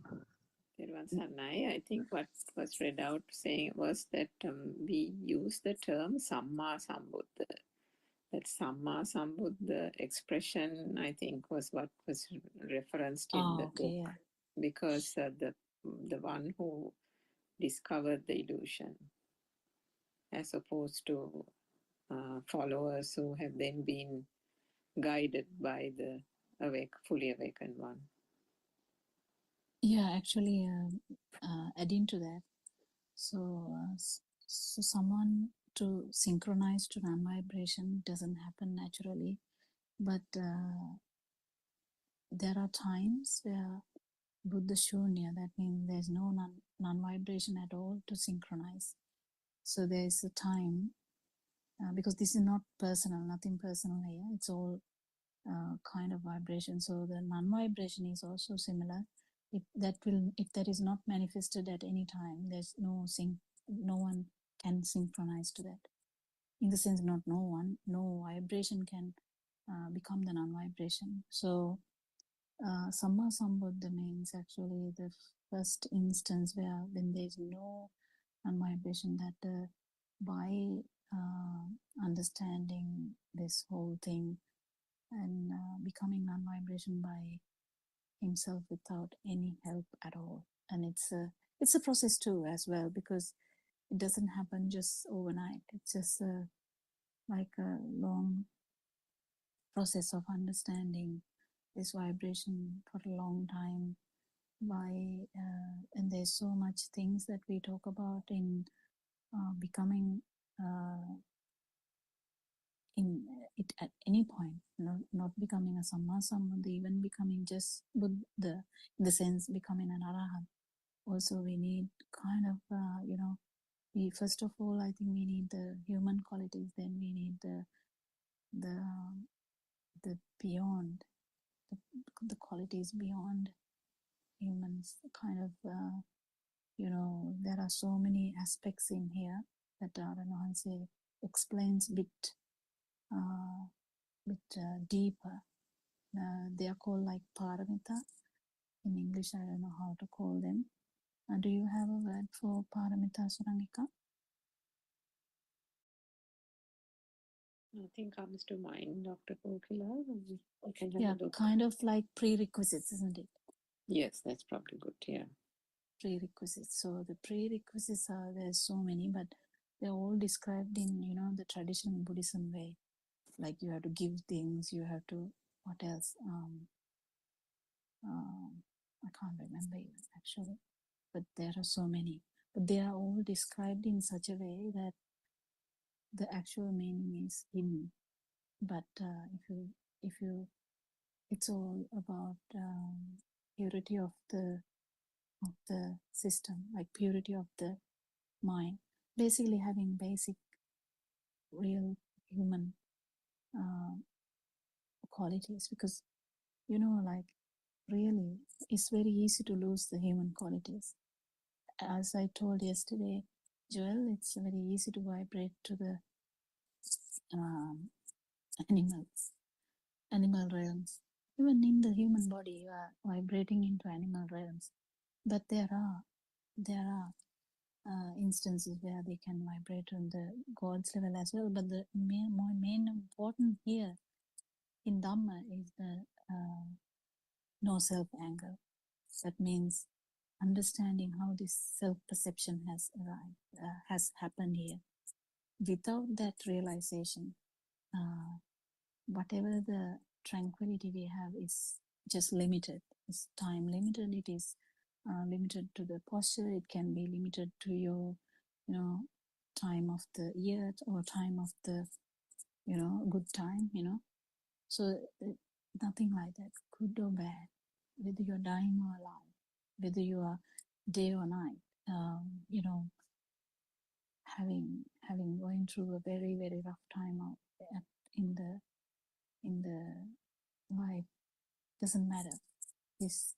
I think what was read out saying was that we use the term Samma Sambuddha. That Samma Sambuddha expression, I think, was what was referenced in the book, Okay, yeah. because the one who discovered the illusion, as opposed to followers who have then been guided by the fully awakened one. Yeah, actually, adding to that, so someone to synchronize to non-vibration doesn't happen naturally, but there are times where Buddha Shunya, that means there's no non-vibration at all to synchronize. So there is a time, because this is not personal, nothing personal here, it's all kind of vibration. So the non-vibration is also similar. If that is not manifested at any time, there's no one can synchronize to that. In the sense, not no one, no vibration can become the non-vibration. So Samma Sambuddha means actually the first instance where when there is no non-vibration, that by understanding this whole thing and becoming non-vibration by himself without any help at all. And it's a process too as well, because it doesn't happen just overnight. It's just like a long process of understanding this vibration for a long time. And there's so much things that we talk about in becoming in it at any point, not becoming a Samma Sambuddha, even becoming just Buddha, in the sense becoming an Arahant. Also, we need kind of, we first of all, I think we need the human qualities, then we need the beyond, the qualities beyond humans, kind of, there are so many aspects in here that Aranahanse explains deeper. They are called like paramita. In English, I don't know how to call them. Do you have a word for paramita, Surangika? Nothing comes to mind, Dr. Kokila. We can have Yeah, a look. kind of like prerequisites, isn't it? Yes, that's probably good, yeah. Prerequisites. So the prerequisites are, there's so many, but they're all described in, the traditional Buddhism way. Like you have to give things, you have to, what else? I can't remember even actually, but there are so many. But they are all described in such a way that the actual meaning is hidden. But if you, it's all about purity of the system, like purity of the mind. Basically, having basic, real human qualities, because like really, it's very easy to lose the human qualities. As I told yesterday, Joel, it's very easy to vibrate to the animal realms. Even in the human body, you are vibrating into animal realms. But there are instances where they can vibrate on the God's level as well. But the main important here in Dhamma is the no self angle. That means understanding how this self perception has happened here. Without that realization, whatever the tranquility we have is just limited. It's time limited. It is limited to the posture. It can be limited to your, time of the year or time of the, good time. So nothing like that, good or bad, whether you're dying or alive, whether you are day or night. Having going through a very very rough time in the life, doesn't matter. This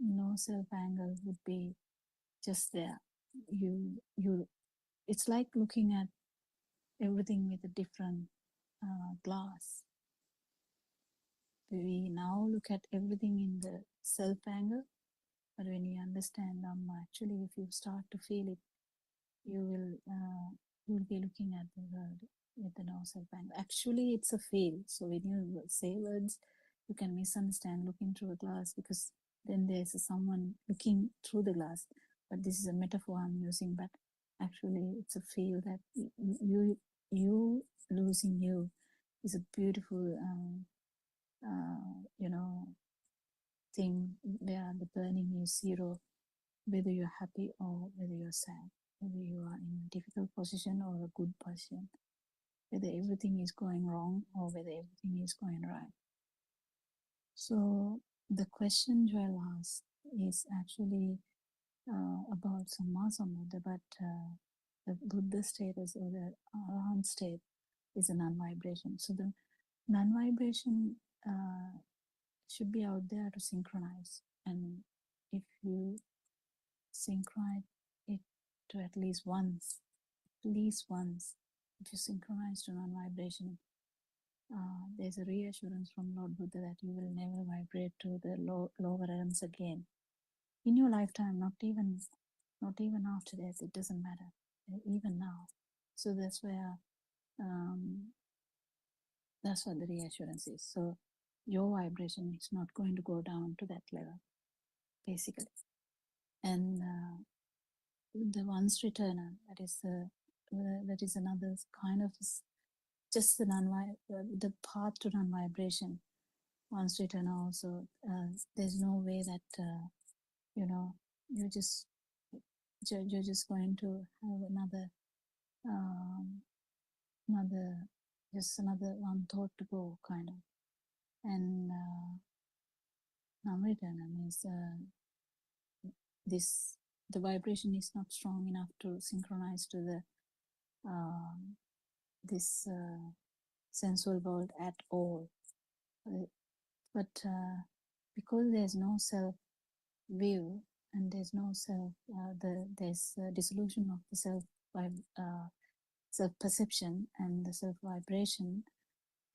no self angle would be just there. You it's like looking at everything with a different glass. We now look at everything in the self angle, but when you understand actually, if you start to feel it, you will be looking at the world with the no self angle. Actually, it's a feel. So when you say words, you can misunderstand looking through a glass, because then there's someone looking through the glass. But this is a metaphor I'm using. But actually, it's a feel that you losing you is a beautiful thing where the burning is zero, whether you're happy or whether you're sad, whether you are in a difficult position or a good position, whether everything is going wrong or whether everything is going right. So the question Joel asked is actually about Samma Sambuddha, but the Buddha status or the Arahant state is a non-vibration. So the non-vibration should be out there to synchronize. And if you synchronize it to at least once, if you synchronize to non-vibration, there's a reassurance from Lord Buddha that you will never vibrate to the lower realms again in your lifetime, not even after death. It doesn't matter, even now. So that's where that's what the reassurance is. So your vibration is not going to go down to that level, basically. And the once returner, that is another kind of just the path to non-vibration. Once returner also, there's no way that you're just going to have another one thought to go, kind of. And non-returner means the vibration is not strong enough to synchronize to the this sensual world at all. But because there's no self view and there's no self, there's dissolution of the self perception and the self vibration,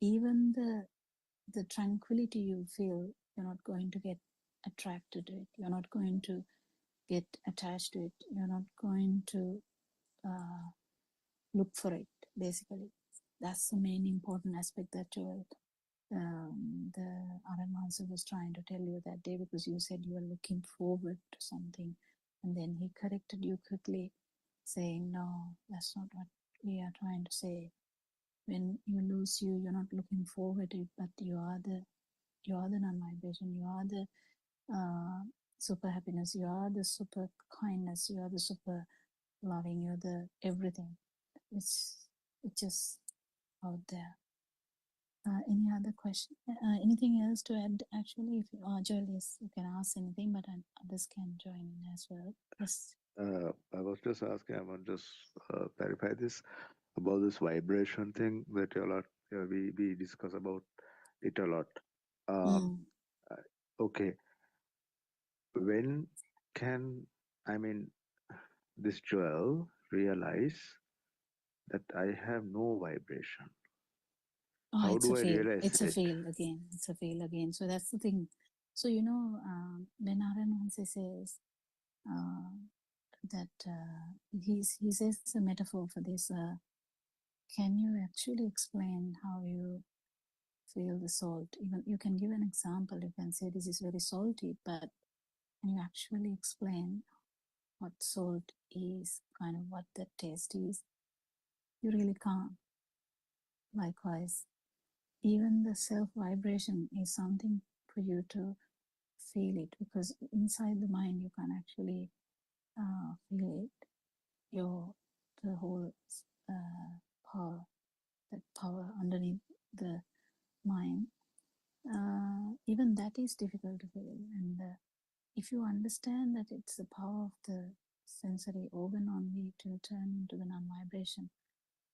even the tranquility you feel, you're not going to get attracted to it. You're not going to get attached to it. You're not going to look for it, basically. That's the main important aspect that the Aran was trying to tell you that day, because you said you were looking forward to something, and then he corrected you quickly, saying, no, that's not what we are trying to say. When you lose you, you're not looking forward to it, but you are the non-vibration, you are the super happiness, you are the super kindness, you are the super loving, you're the everything. It's just out there. Any other question? Anything else to add? Actually, if Joel, yes, you can ask anything, but others can join in as well. Yes. I was just asking, I want to just clarify this about this vibration thing that we discuss about it a lot. Okay, when can this Joel realize that I have no vibration? Oh, How it's do a I fail. realize It's a it? fail again. It's a fail again. So that's the thing. So when Aran says that he says a metaphor for this. Can you actually explain how you feel the salt? Even you can give an example. You can say this is very salty, but can you actually explain what salt is, kind of what the taste is? You really can't. Likewise, even the self vibration is something for you to feel it, because inside the mind you can actually feel it. The whole power, that power underneath the mind, even that is difficult to feel. And if you understand that it's the power of the sensory organ only to turn into the non-vibration,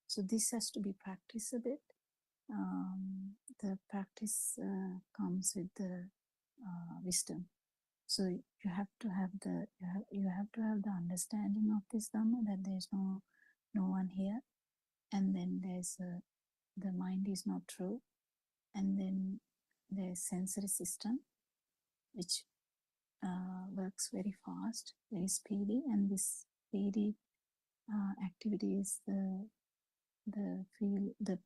so this has to be practiced a bit. The practice comes with the wisdom. So you have to have the you have to have the understanding of this Dhamma, that there's no one here, and then there's the mind is not true, and then there's sensory system which works very fast, very speedy, and this speedy activity is the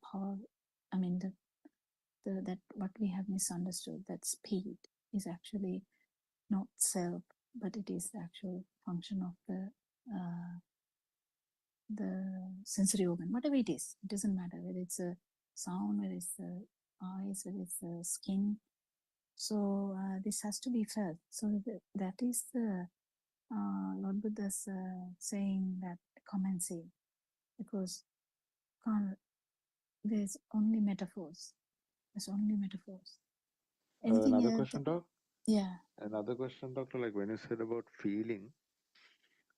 power. I mean that what we have misunderstood, that speed is actually not self, but it is the actual function of the sensory organ, whatever it is. It doesn't matter whether it's a sound, whether it's the eyes, whether it's the skin. So this has to be felt. So that is the Lord Buddha's saying that, come and see, because there's only metaphors. There's only metaphors. Anything Another else? question, Doc? Yeah. Another question, Doctor, like when you said about feeling,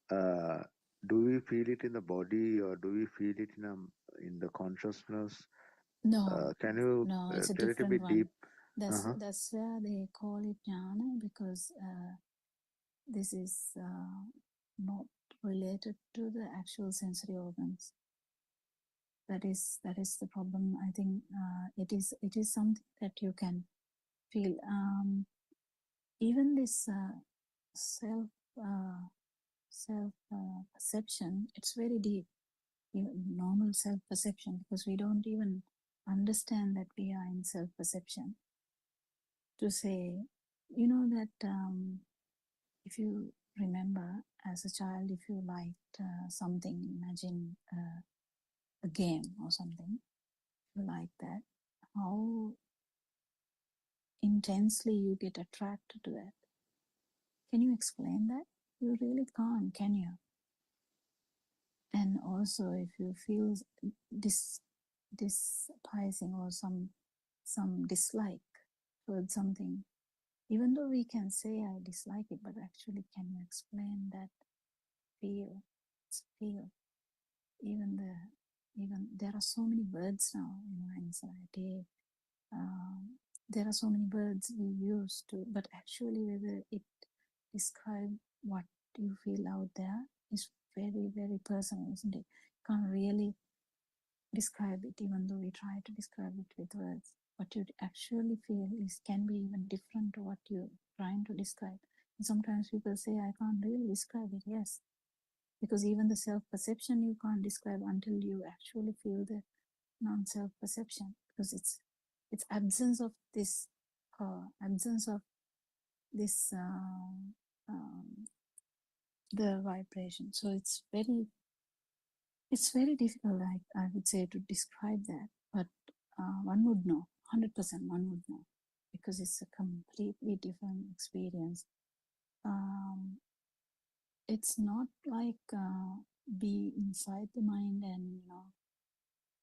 do we feel it in the body or do we feel it in the consciousness? No, Can you no, it's a tell it a different bit one. deep? That's where they call it jnana, because this is not related to the actual sensory organs. That is the problem. I think it is something that you can feel. Even this self perception, it's very deep. Normal self perception, because we don't even understand that we are in self perception. To say, you know that if you remember as a child, if you liked something, imagine a game or something, you like that, how intensely you get attracted to that. Can you explain that? You really can't, can you? And also, if you feel despising or some dislike towards something, even though we can say I dislike it, but actually, can you explain that feel? It's feel. Even there are so many words now in our society. There are so many words we use to, but actually, whether it describe what you feel out there is very, very personal, isn't it? Can't really describe it, even though we try to describe it with words. What you actually feel can be even different to what you're trying to describe. And sometimes people say, I can't really describe it. Yes, because even the self-perception you can't describe until you actually feel the non-self-perception, because it's absence of this absence of this the vibration. So it's very difficult, I would say, to describe that, but one would know, 100% one would know, because it's a completely different experience. It's not like be inside the mind and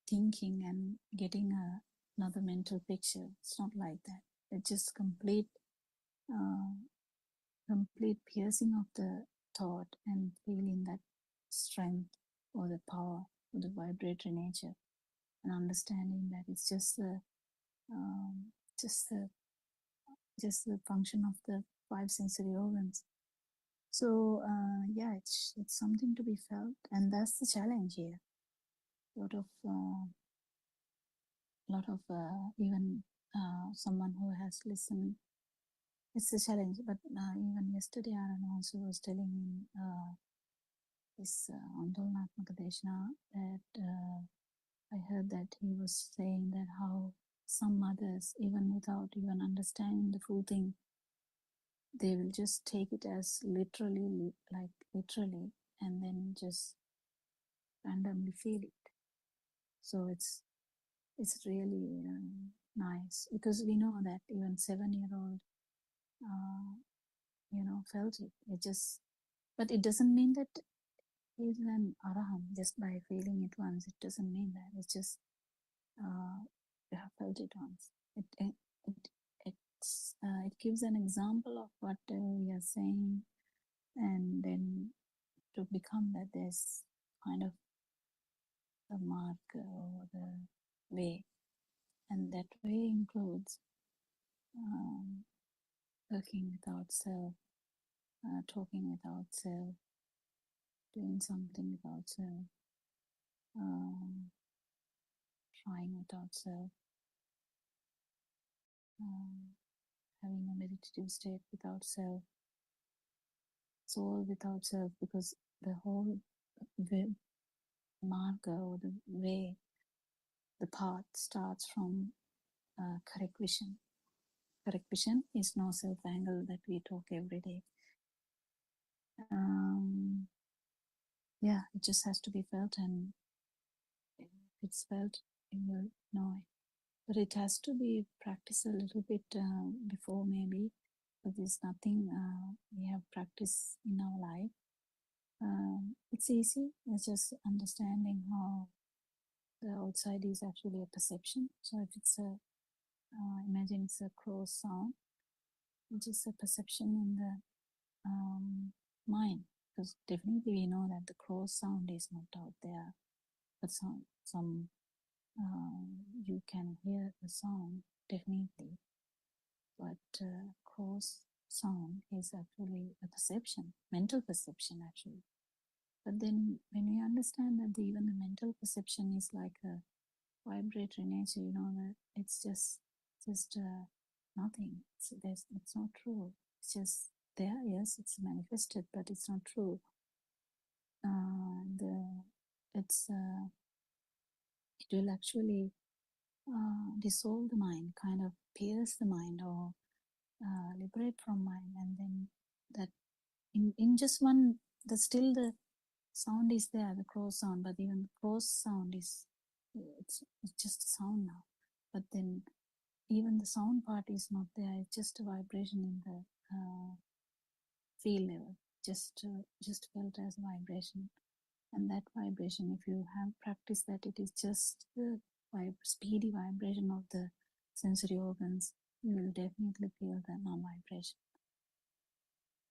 thinking and getting another mental picture. It's not like that. It's just complete piercing of the thought and feeling that strength or the power or the vibratory nature, and understanding that it's um, just the just the function of the five sensory organs. So yeah, it's something to be felt, and that's the challenge here. Lot of even someone who has listened, it's a challenge. But even yesterday, Aaron also was telling me this Andolnatmaka Deshana, that I heard that he was saying that how some mothers, even without even understanding the full thing, they will just take it as literally, and then just randomly feel it. So it's really nice, because we know that even 7-year-old, felt it. But it doesn't mean that he's an arahant just by feeling it once. It doesn't mean that. It's just you have felt it once. It gives an example of what we are saying, and then to become that, there's kind of a mark or the way, and that way includes working without self, talking without self, doing something without self, um, trying without self, um, having a meditative state without self. It's all without self because the whole marker or the way, the path starts from correct vision. Correct vision is no self angle that we talk every day. Yeah, it just has to be felt, and if it's felt, you will know it. But it has to be practiced a little bit before, maybe, but there's nothing we have practiced in our life. It's easy. It's just understanding how the outside is actually a perception. So if it's a, imagine it's a cross sound, it's just a perception in the mind. Because definitely we know that the cross sound is not out there, but some you can hear the sound definitely, but cross sound is actually a perception, mental perception actually. But then when we understand that even the mental perception is like a vibratory nature, you know, that it's just nothing. It's not true. It's just there. Yes, it's manifested, but it's not true. It will actually dissolve the mind, kind of pierce the mind, or liberate from mind, and then that in just one, still the sound is there, the cross sound, but even the cross sound is it's just a sound now. But then even the sound part is not there. It's just a vibration in the field level, just felt as a vibration. And that vibration, if you have practiced that, it is just the speedy vibration of the sensory organs. You will definitely feel the non-vibration.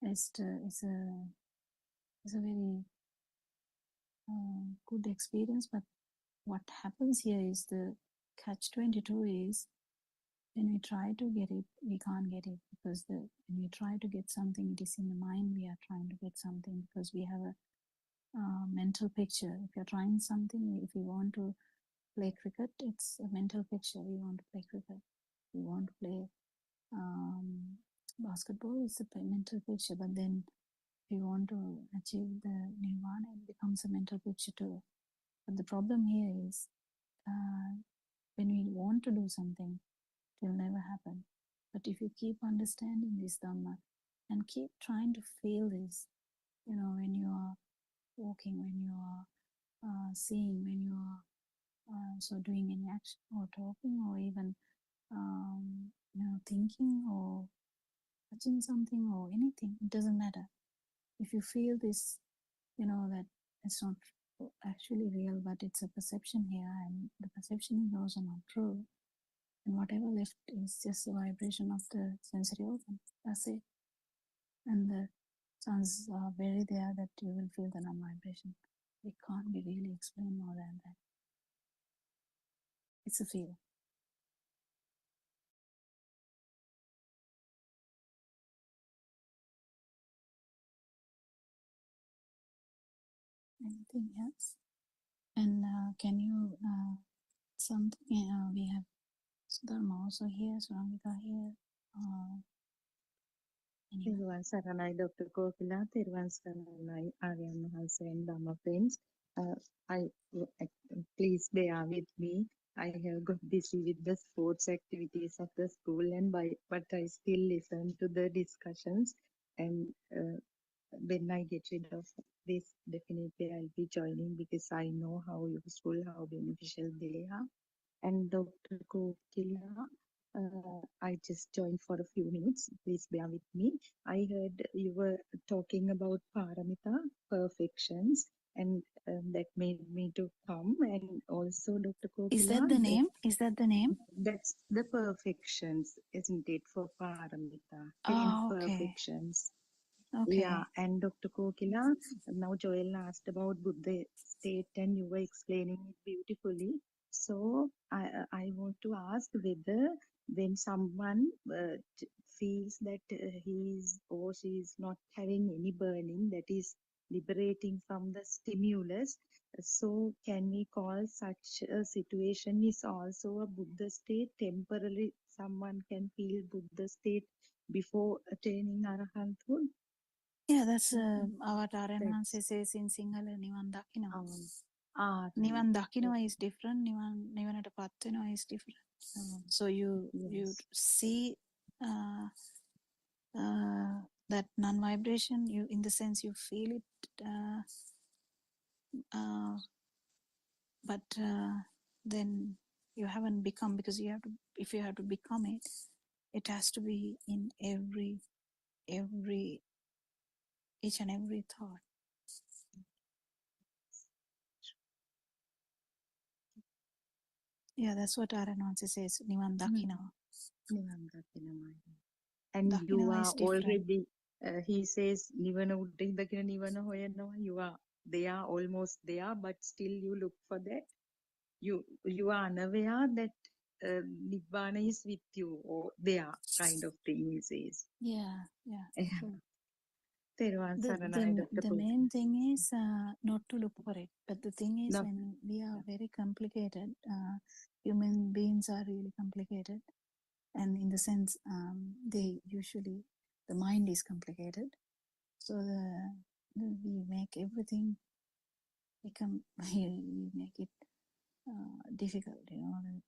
It's a very good experience, but what happens here is the catch-22 is when we try to get it, we can't get it, because when we try to get something, it is in the mind. We are trying to get something because we have a mental picture. If you're trying something, if you want to play cricket, it's a mental picture. We want to play cricket. We want to play basketball, it's a mental picture. But then if you want to achieve the nirvana, it becomes a mental picture too. But the problem here is when we want to do something, it will never happen. But if you keep understanding this Dhamma and keep trying to feel this, you know, when you are walking, when you are seeing, when you are so doing any action or talking, or even you know, thinking or touching something or anything, it doesn't matter. If you feel this, you know, that it's not actually real, but it's a perception here, and the perception is also not true, and whatever left is just a vibration of the sensory organ. That's it. And the sounds are very there that you will feel the non-vibration. It can't be really explained more than that. It's a feel. Anything else? And can you something? We have Dharma also here, Suramika here. Anyone? Therwan Saranai, Dr. Kokila, Therwan Saranai, Aryan Mahansa and Dhamma friends. I please bear with me. I have got busy with the sports activities of the school, but I still listen to the discussions. And when I get rid of this, definitely I'll be joining, because I know how useful, how beneficial they are. And Dr. Kokila, I just joined for a few minutes. Please bear with me. I heard you were talking about paramita, perfections, and that made me to come. And also, Dr. Is Kokila, that the name? Is that the name? that's the perfections, isn't it, for paramita? 10 Oh, okay. perfections. Okay. Yeah, and Dr. Kokila, now Joel asked about Buddha state, and you were explaining it beautifully. So I want want to ask whether when someone feels that he is or she is not having any burning, that is liberating from the stimulus, so can we call such a situation is also a Buddha state? Temporarily, someone can feel Buddha state before attaining arahanthood? Yeah, that's Mhm. our Taran That's says in Sinhala Nivan Dakino. right. Nivan Dakino is different, Nivanata Patino is different. Um, So you yes. see that non-vibration, you in the sense you feel it, but then you haven't become, because you have to, if you have to become it, it has to be in each and every thought. Yeah, that's what Aranansi says, Nivan Dakino. Nivan Dakinamai. And you Dakino are is different. already, he says, Nivana Uddin Dakina Nivana Hoyanawa, you are, they are almost there, but still you look for that. You are unaware that Nibbana is with you, or there kind of thing, he says. Yeah, true. Teruvan Saranai, Dr. The Paul. main thing is not to look for it. But the thing is, No. when we are very complicated, human beings are really complicated. And in the sense, they usually, the mind is complicated. So we make everything become, we make it difficult, the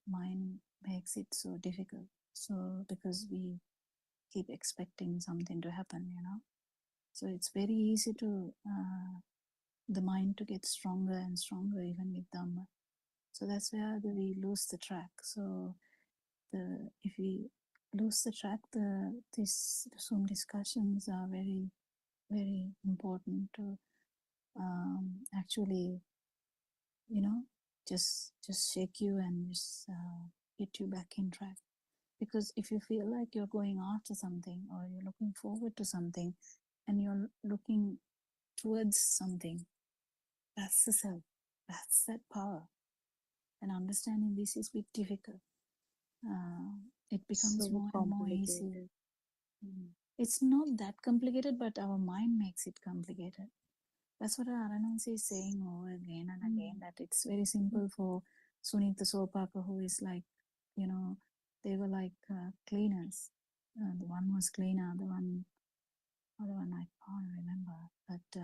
mind makes it so difficult. So because we keep expecting something to happen, so it's very easy to the mind to get stronger and stronger even with Dhamma. So that's where we lose the track. So if we lose the track, these Zoom discussions are very, very important to actually, just shake you and just get you back in track. Because if you feel like you're going after something, or you're looking forward to something, and you're looking towards something, that's the self, that's that power. And understanding this is a bit difficult. It becomes So more and more easy. complicated. It's not that complicated, but our mind makes it complicated. That's what Aranansi is saying over again and again, that it's very simple for Sunita Sopaka, who is like, they were like cleaners. The one was cleaner, the other one I can't remember. But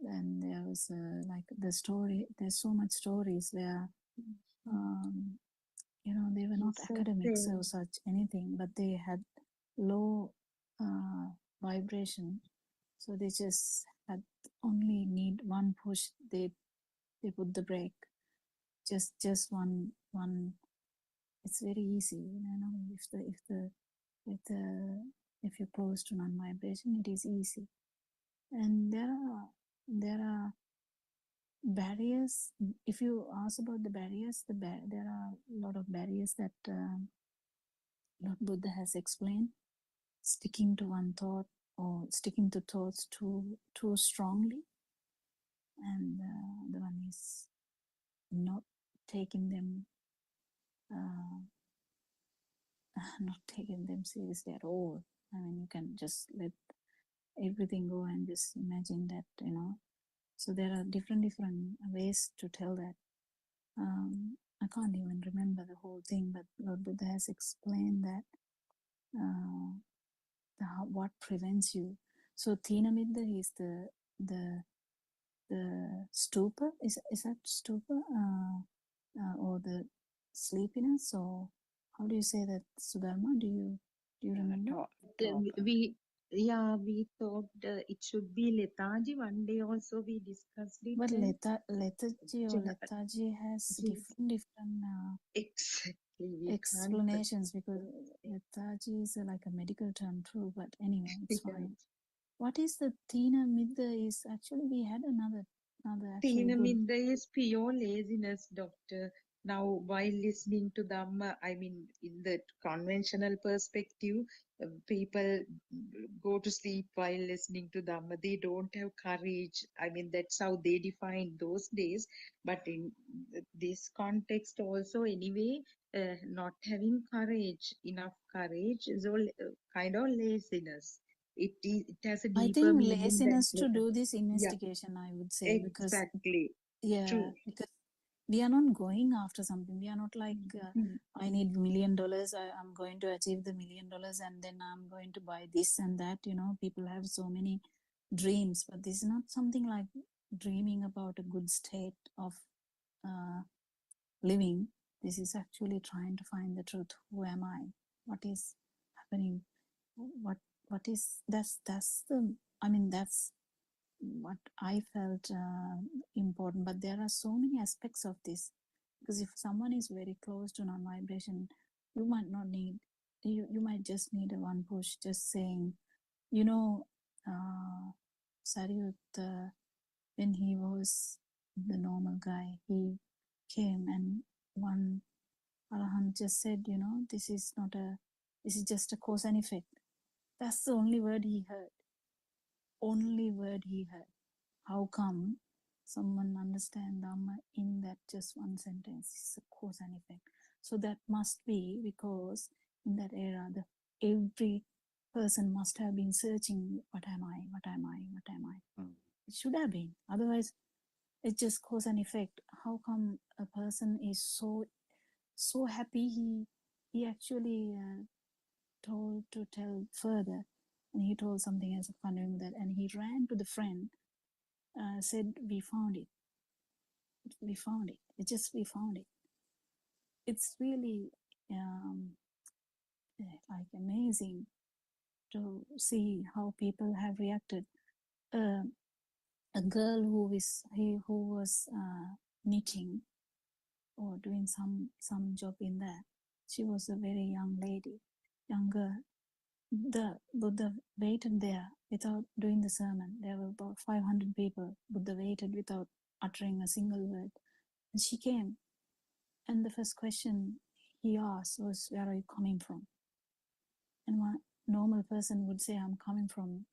then there was like the story, there's so much stories where, they were not He's academics or saying, such anything, but they had low vibration. So they just had only need one push. They put the brake. Just one. It's very easy, if you're close to non-vibration, it is easy. And there are barriers. If you ask about the barriers, there are a lot of barriers that Lord Buddha has explained. Sticking to one thought, or sticking to thoughts too strongly, and the one is not taking them seriously at all. I mean, you can just let everything go and just imagine that, So there are different ways to tell that. I can't even remember the whole thing, but Lord Buddha has explained that what prevents you. So Thina Middha is the stupor. Is that stupor, or the sleepiness, or how do you say that, Sudharma? Do you remember? we thought it should be lethargy. One day also we discussed it. But lethargy has different exactly explanations, because lethargy is like a medical term too. But anyway, it's fine. What is the Thina Middha? Is actually we had another actually Thina good. Middha is pure laziness, doctor. Now, while listening to Dhamma, I mean, in the conventional perspective, people go to sleep while listening to Dhamma. They don't have courage. I mean, that's how they define those days. But in this context, also, anyway, not having courage, enough courage, is all kind of laziness. It has a I deeper think meaning than laziness to do this yeah, investigation, I would say, because exactly. yeah, True. because we are not going after something. We are not like I need $1 million. I'm going to achieve the $1 million, and then I'm going to buy this and that. You know, people have so many dreams, but this is not something like dreaming about a good state of uh, living. This is actually trying to find the truth. Who am I? What is happening? What is that's the, I mean, that's what I felt important. But there are so many aspects of this, because if someone is very close to non-vibration, you might not need, you might just need a one push, just saying, you know, Saryut, when he was the normal guy, he came and one Arahant just said, you know, this is just a cause and effect. That's the only word he heard. Only word he heard. How come someone understand Dhamma in that just one sentence? It's a cause and effect. So that must be because in that era, every person must have been searching, what am I, what am I, what am I? It should have been. Otherwise, it's just cause and effect. How come a person is so happy he actually told to tell further, and he told something else, I can't remember that, and he ran to the friend, said, we found it. We found it. We found it. It's really like amazing to see how people have reacted. A girl who was knitting or doing some job in that. She was a very young lady, young girl. The Buddha waited there without doing the sermon. There were about 500 people. Buddha waited without uttering a single word. And she came. And the first question he asked was, where are you coming from? And one normal person would say, I'm coming from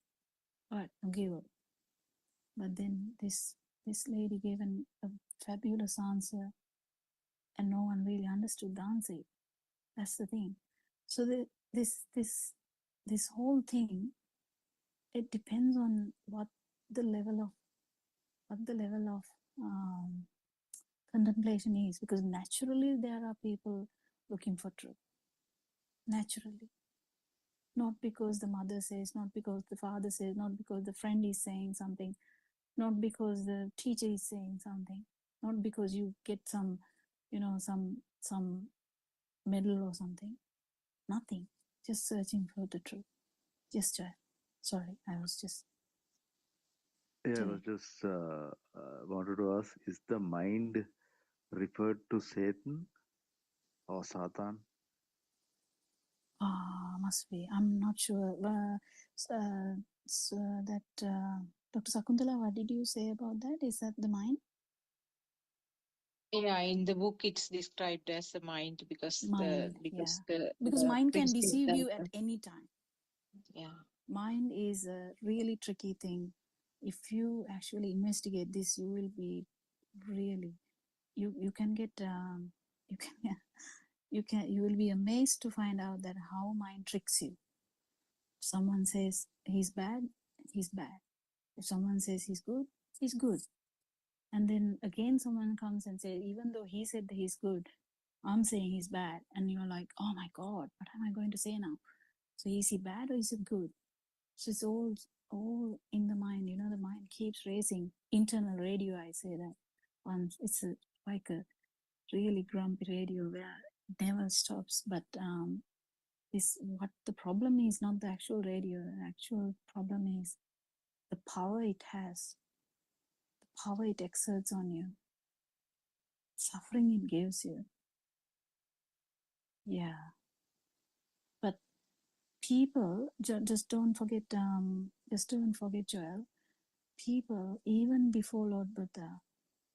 what? Nogiro. But then this lady gave a fabulous answer, and no one really understood the answer. That's the thing. So this whole thing, it depends on what the level of contemplation is, because naturally there are people looking for truth. Naturally. Not because the mother says, not because the father says, not because the friend is saying something, not because the teacher is saying something, not because you get some, you know, some medal or something. Nothing. Just searching for the truth. Just sorry, I was just Yeah, I was just wanted to ask, is the mind referred to Satan or Satan? must be. I'm not sure. So that Dr. Sakuntala, what did you say about that? Is that the mind? Yeah, in the book it's described as the mind because Mind, yeah. the Because mind can principle deceive you itself. at any time. Yeah. Mind is a really tricky thing. If you actually investigate this, you will be really, you can get you can you will be amazed to find out that how mind tricks you. If someone says he's bad, he's bad. If someone says he's good, he's good. And then again someone comes and says, even though he said that he's good, I'm saying he's bad. And you're like, oh my God, what am I going to say now? So is he bad or is he good? So it's all in the mind. You know, the mind keeps racing. Internal radio, I say that. Once it's like a really grumpy radio where it never stops. But what the problem is not the actual radio. The actual problem is the power it has, the power it exerts on you, suffering it gives you. Yeah. But people, just don't forget, Joel, people, even before Lord Buddha,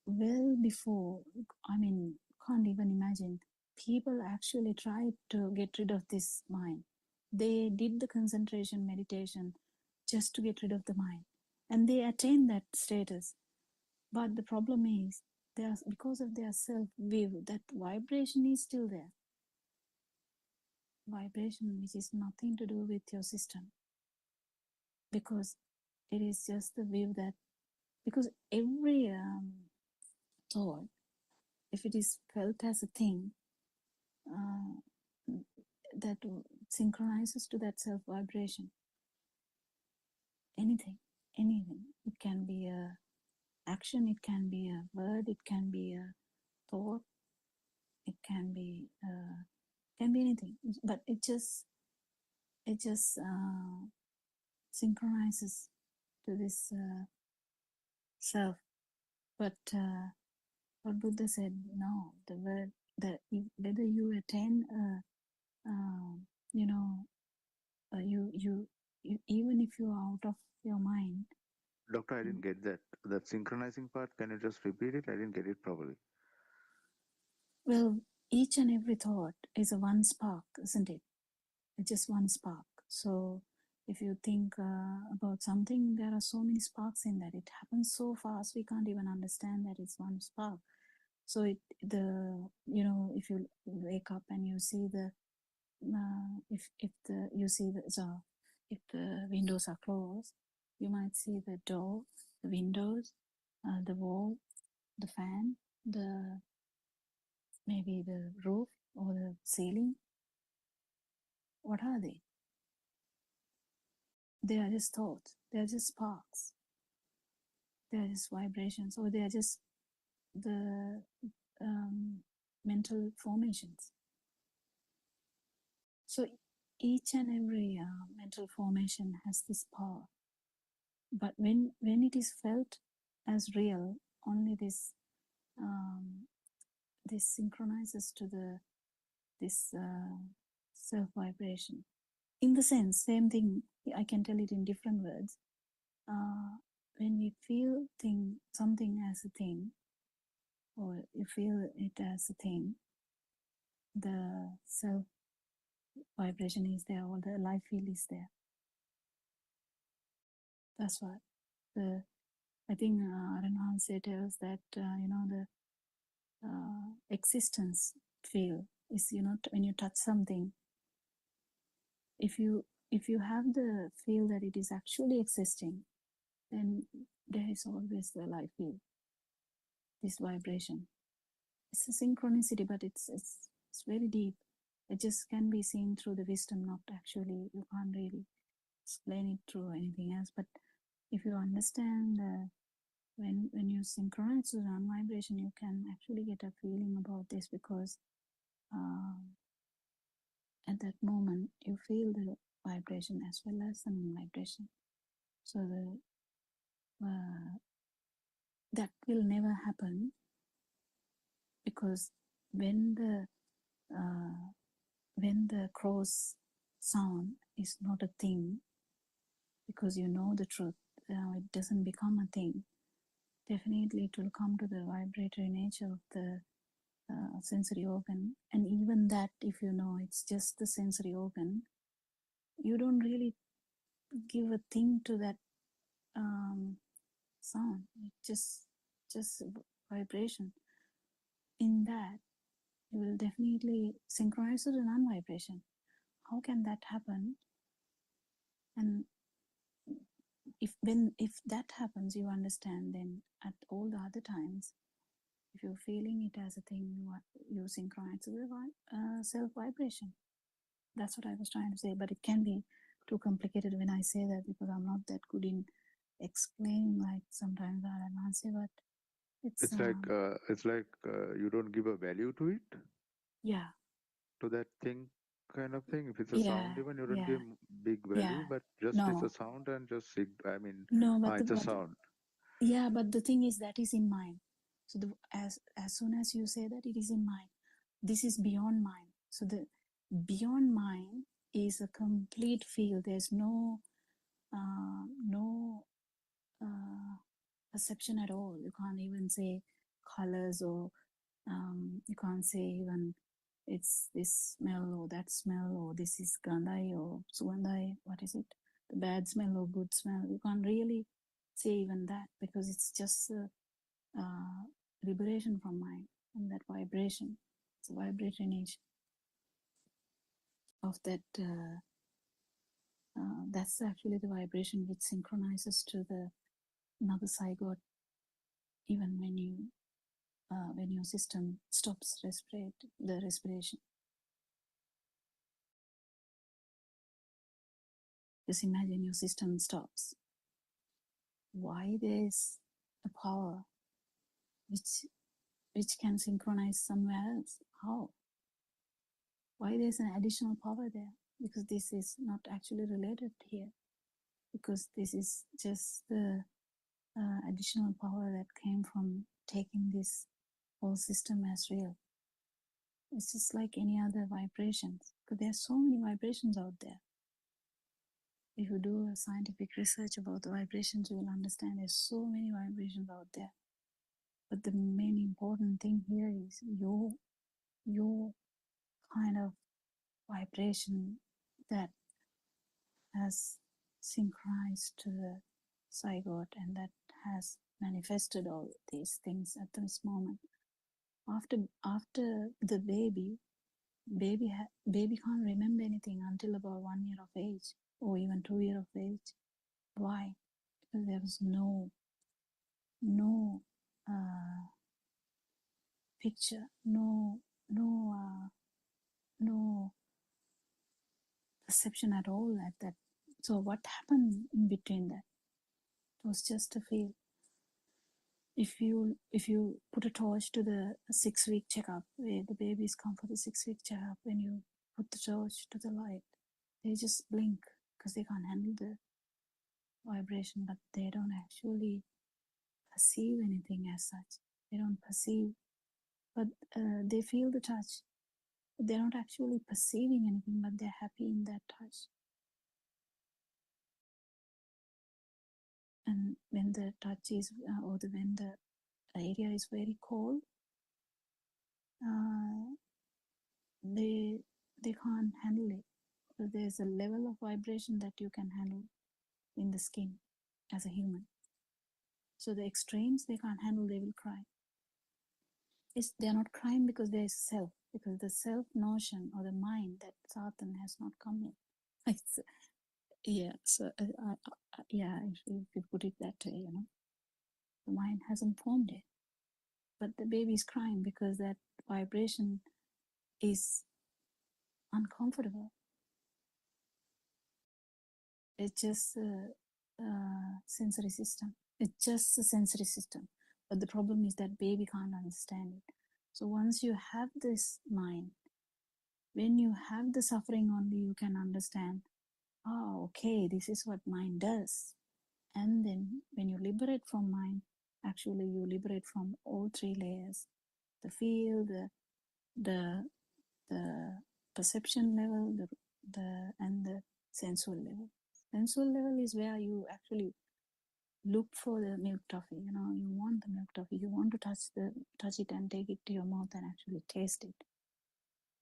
well before, I mean, can't even imagine. People actually tried to get rid of this mind. They did the concentration meditation just to get rid of the mind. And they attained that status. But the problem is, because of their self-view, that vibration is still there. Vibration which is nothing to do with your system. Because it is just the view that, because every thought, if it is felt as a thing, that synchronizes to that self vibration. Anything. It can be a action, it can be a word, it can be a thought, it can be anything. But it just synchronizes to this self. But what Buddha said, no, the word that whether you attain, you even if you are out of your mind. Doctor, I didn't get that. That synchronizing part, can you just repeat it? I didn't get it properly. Well, each and every thought is a one spark, isn't it? It's just one spark. So if you think about something, there are so many sparks in that. It happens so fast, we can't even understand that it's one spark. So if you wake up and you see if the windows are closed, you might see the door, the windows, the wall, the fan, maybe the roof or the ceiling. What are they? They are just thoughts. They are just sparks. They are just vibrations, or they are just the mental formations. So each and every mental formation has this power. But when it is felt as real, only this synchronizes to this self vibration. In the sense, same thing, I can tell it in different words. When we feel something as a thing, or you feel it as a thing, the self vibration is there, or the life field is there. That's what I think Aranhanse tells that the existence feel is when you touch something, if you have the feel that it is actually existing, then there is always the life field, this vibration. It's a synchronicity, but it's very deep. It just can be seen through the wisdom, not actually, you can't really explain it through anything else. But if you understand when you synchronize to the vibration, you can actually get a feeling about this, because at that moment you feel the vibration as well as the vibration. So that will never happen, because when the cross sound is not a thing, because you know the truth, it doesn't become a thing. Definitely it will come to the vibratory nature of the sensory organ. And even that, if you know it's just the sensory organ, you don't really give a thing to that sound. It's just vibration. In that, you will definitely synchronize to the non-vibration. How can that happen? And if that happens, you understand, then at all the other times, if you're feeling it as a thing, you synchronize to the self vibration. That's what I was trying to say, but it can be too complicated when I say that, because I'm not that good in explaining, like sometimes I answer, but it's like you don't give a value to it, yeah, to that thing, kind of thing. If it's a yeah, sound, even you don't yeah, give big yeah. value, but just it's a No, sound, and just no, it's a sound. yeah, but the thing is that is in mind. So as soon as you say that it is in mind, this is beyond mind. So the beyond mind is a complete field. There's no perception at all. You can't even say colors or You can't say even it's this smell or that smell or this is gandai or sugandai, what is it? The bad smell or good smell. You can't really say even that because it's just liberation from mind and that vibration. It's a vibration of that. That's actually the vibration which synchronizes to the another zygote even when your system stops the respiration. Just imagine your system stops. Why there's a power which can synchronize somewhere else? How? Why there's an additional power there? Because this is not actually related here. Because this is just the additional power that came from taking this whole system as real. It's just like any other vibrations. Because there are so many vibrations out there. If you do a scientific research about the vibrations, you will understand there's so many vibrations out there. But the main important thing here is your kind of vibration that has synchronized to the zygote and that has manifested all these things at this moment. After the baby can't remember anything until about 1 year of age or even 2 years of age. Why? Because there was no picture, no perception at all at that. So what happened in between that? It was just a feel. If you put a torch to the 6-week checkup where the babies come for the 6-week checkup, when you put the torch to the light, they just blink because they can't handle the vibration, but they don't actually perceive anything as such. They don't perceive, but they feel the touch. They're not actually perceiving anything, but they're happy in that touch. And when the touch is, when the area is very cold, they can't handle it. So there's a level of vibration that you can handle in the skin as a human. So the extremes they can't handle, they will cry. They're not crying because there is self, because the self notion or the mind that Satan has not come in. Yeah, so yeah, if you put it that way, the mind hasn't formed it, but the baby is crying because that vibration is uncomfortable. It's just a sensory system. It's just a sensory system, but the problem is that baby can't understand it. So once you have this mind, when you have the suffering only, you can understand, oh, okay, this is what mind does. And then when you liberate from mind, actually you liberate from all 3 layers: the feel, the perception level, and the sensual level. Sensual level is where you actually look for the milk toffee. You want the milk toffee. You want to touch it and take it to your mouth and actually taste it.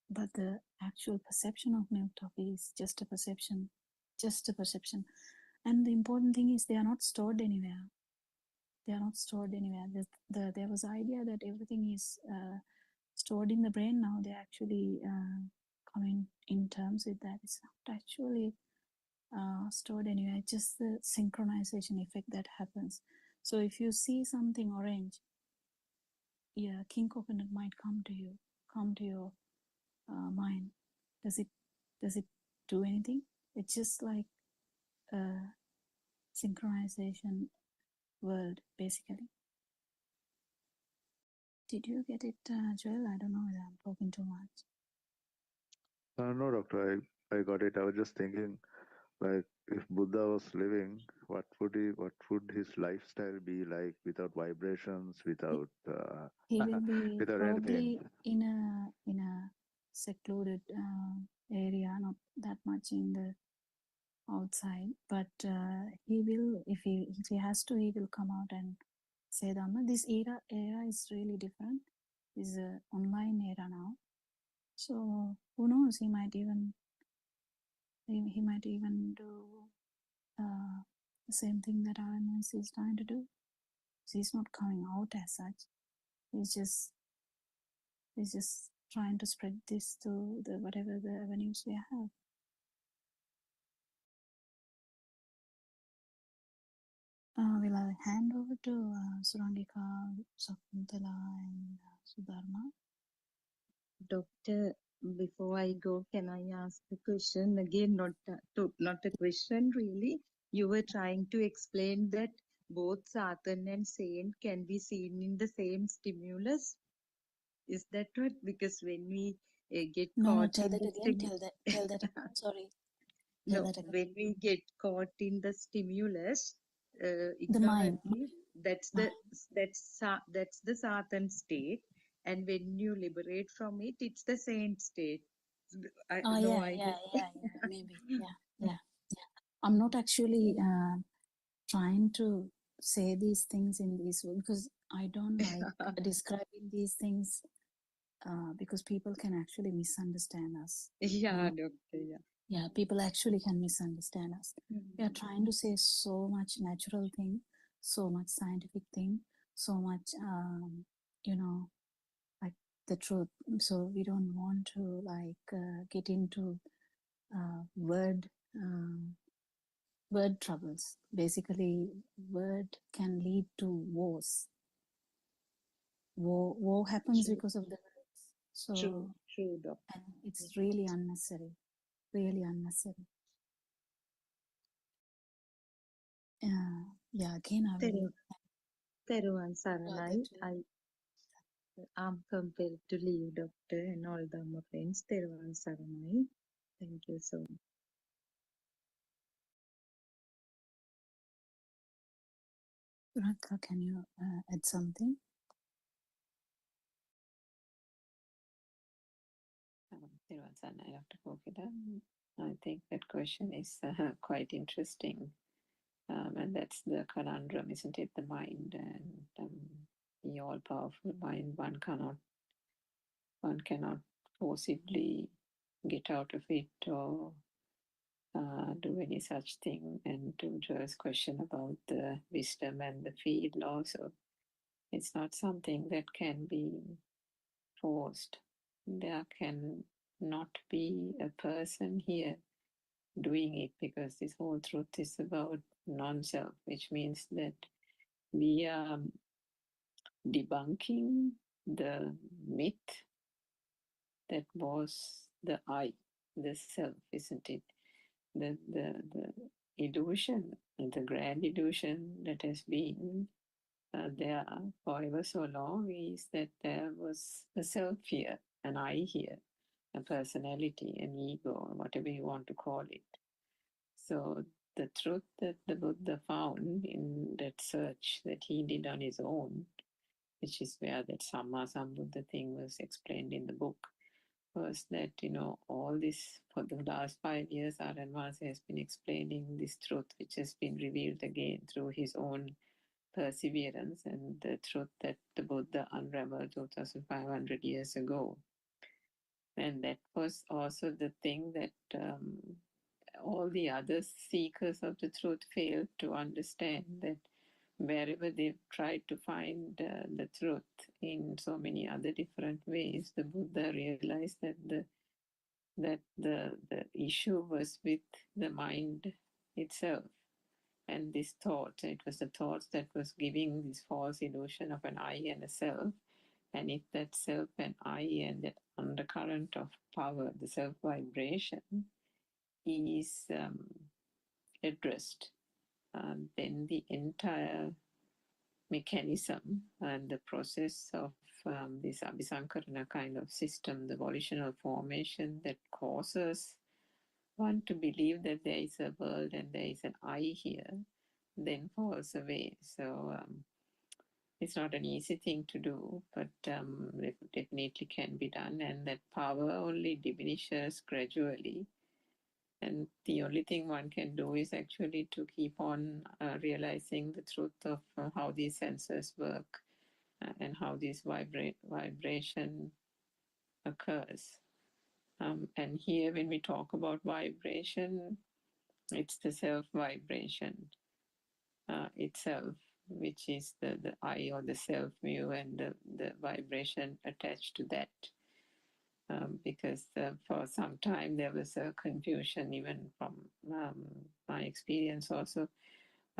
But the actual perception of milk toffee is just a perception. And the important thing is they are not stored anywhere. There was an idea that everything is stored in the brain. Now they're actually coming in terms with that. It's not actually stored anywhere. It's just the synchronization effect that happens. So if you see something orange, yeah, king coconut might come to your mind. Does it do anything? It's just like a synchronization world, basically. Did you get it, Joel? I don't know whether I'm talking too much. No, doctor, I got it. I was just thinking, like, if Buddha was living, what would his lifestyle be like without vibrations, without He will be without anything? probably in a secluded area, not that much in the outside, but he will, if he has to, he will come out and say Dhamma. This era is really different. is an online era now. So who knows? He might even do the same thing that RMS is trying to do. So he's not coming out as such. He's just trying to spread this to the whatever the avenues we have. Will I hand over to Surangika, Sakuntala, and Sudharma? Doctor, before I go, can I ask a question again? Not a question really. You were trying to explain that both Satan and Saint can be seen in the same stimulus. Is that right? Because when we get No, caught tell in that the again. Tell that again. Sorry. Tell no, that again. when we get caught in the stimulus The mind. ignorantly, that's Mind. that's the Satan state, and when you liberate from it, it's the saint state. I Oh no yeah, idea. maybe. Yeah. I'm not actually trying to say these things in this way because I don't like describing these things because people can actually misunderstand us. Yeah, doctor. Yeah, people actually can misunderstand us. We are trying to say so much natural thing, so much scientific thing, so much, like the truth. So we don't want to get into word troubles. Basically, word can lead to wars. War happens True, because of the words. So, true, doctor. and it's really unnecessary. Really unnecessary. Yeah, again, I will. Teruvan Saranai, I'm compelled to leave, doctor, and all the my friends. Teruvan Saranai. Thank you so much. Radha, can you add something? Dr. Kokida. I think that question is quite interesting. And that's the conundrum, isn't it? The mind and the all-powerful mind. One cannot forcibly get out of it or do any such thing. And to Joe's question about the wisdom and the field also, it's not something that can be forced. There can not be a person here doing it because this whole truth is about non-self, which means that we are debunking the myth that was the I, the self, isn't it? The illusion, the grand illusion that has been there for ever so long is that there was a self here, an I here, a personality, an ego, whatever you want to call it. So the truth that the Buddha found in that search that he did on his own, which is where that Samma Sambuddha thing was explained in the book, was that, all this, for the last 5 years, Aranvasi has been explaining this truth, which has been revealed again through his own perseverance and the truth that the Buddha unraveled 2,500 years ago. And that was also the thing that all the other seekers of the truth failed to understand, that wherever they've tried to find the truth in so many other different ways, the Buddha realized that the issue was with the mind itself and this thought. It was the thoughts that was giving this false illusion of an I and a self. And if that self and I and that undercurrent of power, the self vibration, is addressed, then the entire mechanism and the process of this Abhisankarana kind of system, the volitional formation that causes one to believe that there is a world and there is an I here, then falls away. So it's not an easy thing to do, but it definitely can be done, and that power only diminishes gradually. And the only thing one can do is actually to keep on realizing the truth of how these senses work, and how this vibration occurs. And here, when we talk about vibration, it's the self vibration itself, which is the I or the self view, and the vibration attached to that. Because for some time there was a confusion, even from my experience also.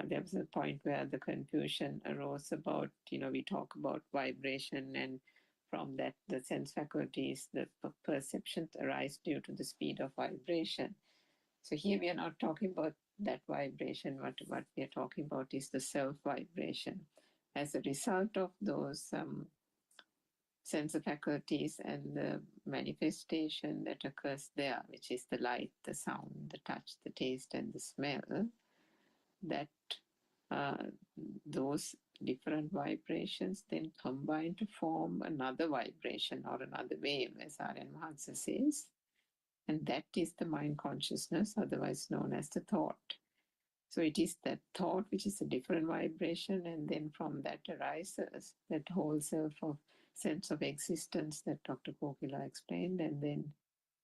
There was a point where the confusion arose about, we talk about vibration, and from that, the sense faculties, the perceptions arise due to the speed of vibration. So here we are not talking about that vibration. What we are talking about is the self vibration. As a result of those sense faculties and the manifestation that occurs there, which is the light, the sound, the touch, the taste, and the smell, that those different vibrations then combine to form another vibration or another wave, as Aryan Mahatsa says. And that is the mind consciousness, otherwise known as the thought. So it is that thought which is a different vibration, and then from that arises that whole self of sense of existence that Dr. Kokila explained. And then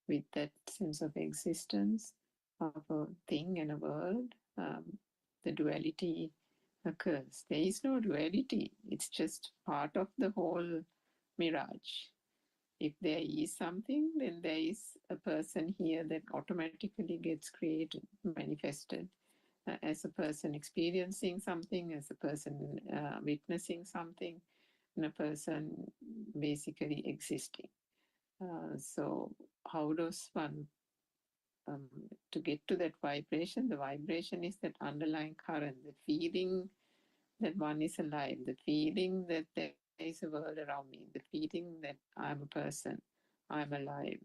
with that sense of existence of a thing and a world, the duality occurs. There is no duality. It's just part of the whole mirage. If there is something, then there is a person here that automatically gets created, manifested, as a person experiencing something, as a person witnessing something, and a person basically existing. So how does one, to get to that vibration? The vibration is that underlying current, the feeling that one is alive, the feeling that there is a world around me, the feeling that I'm a person, I'm alive,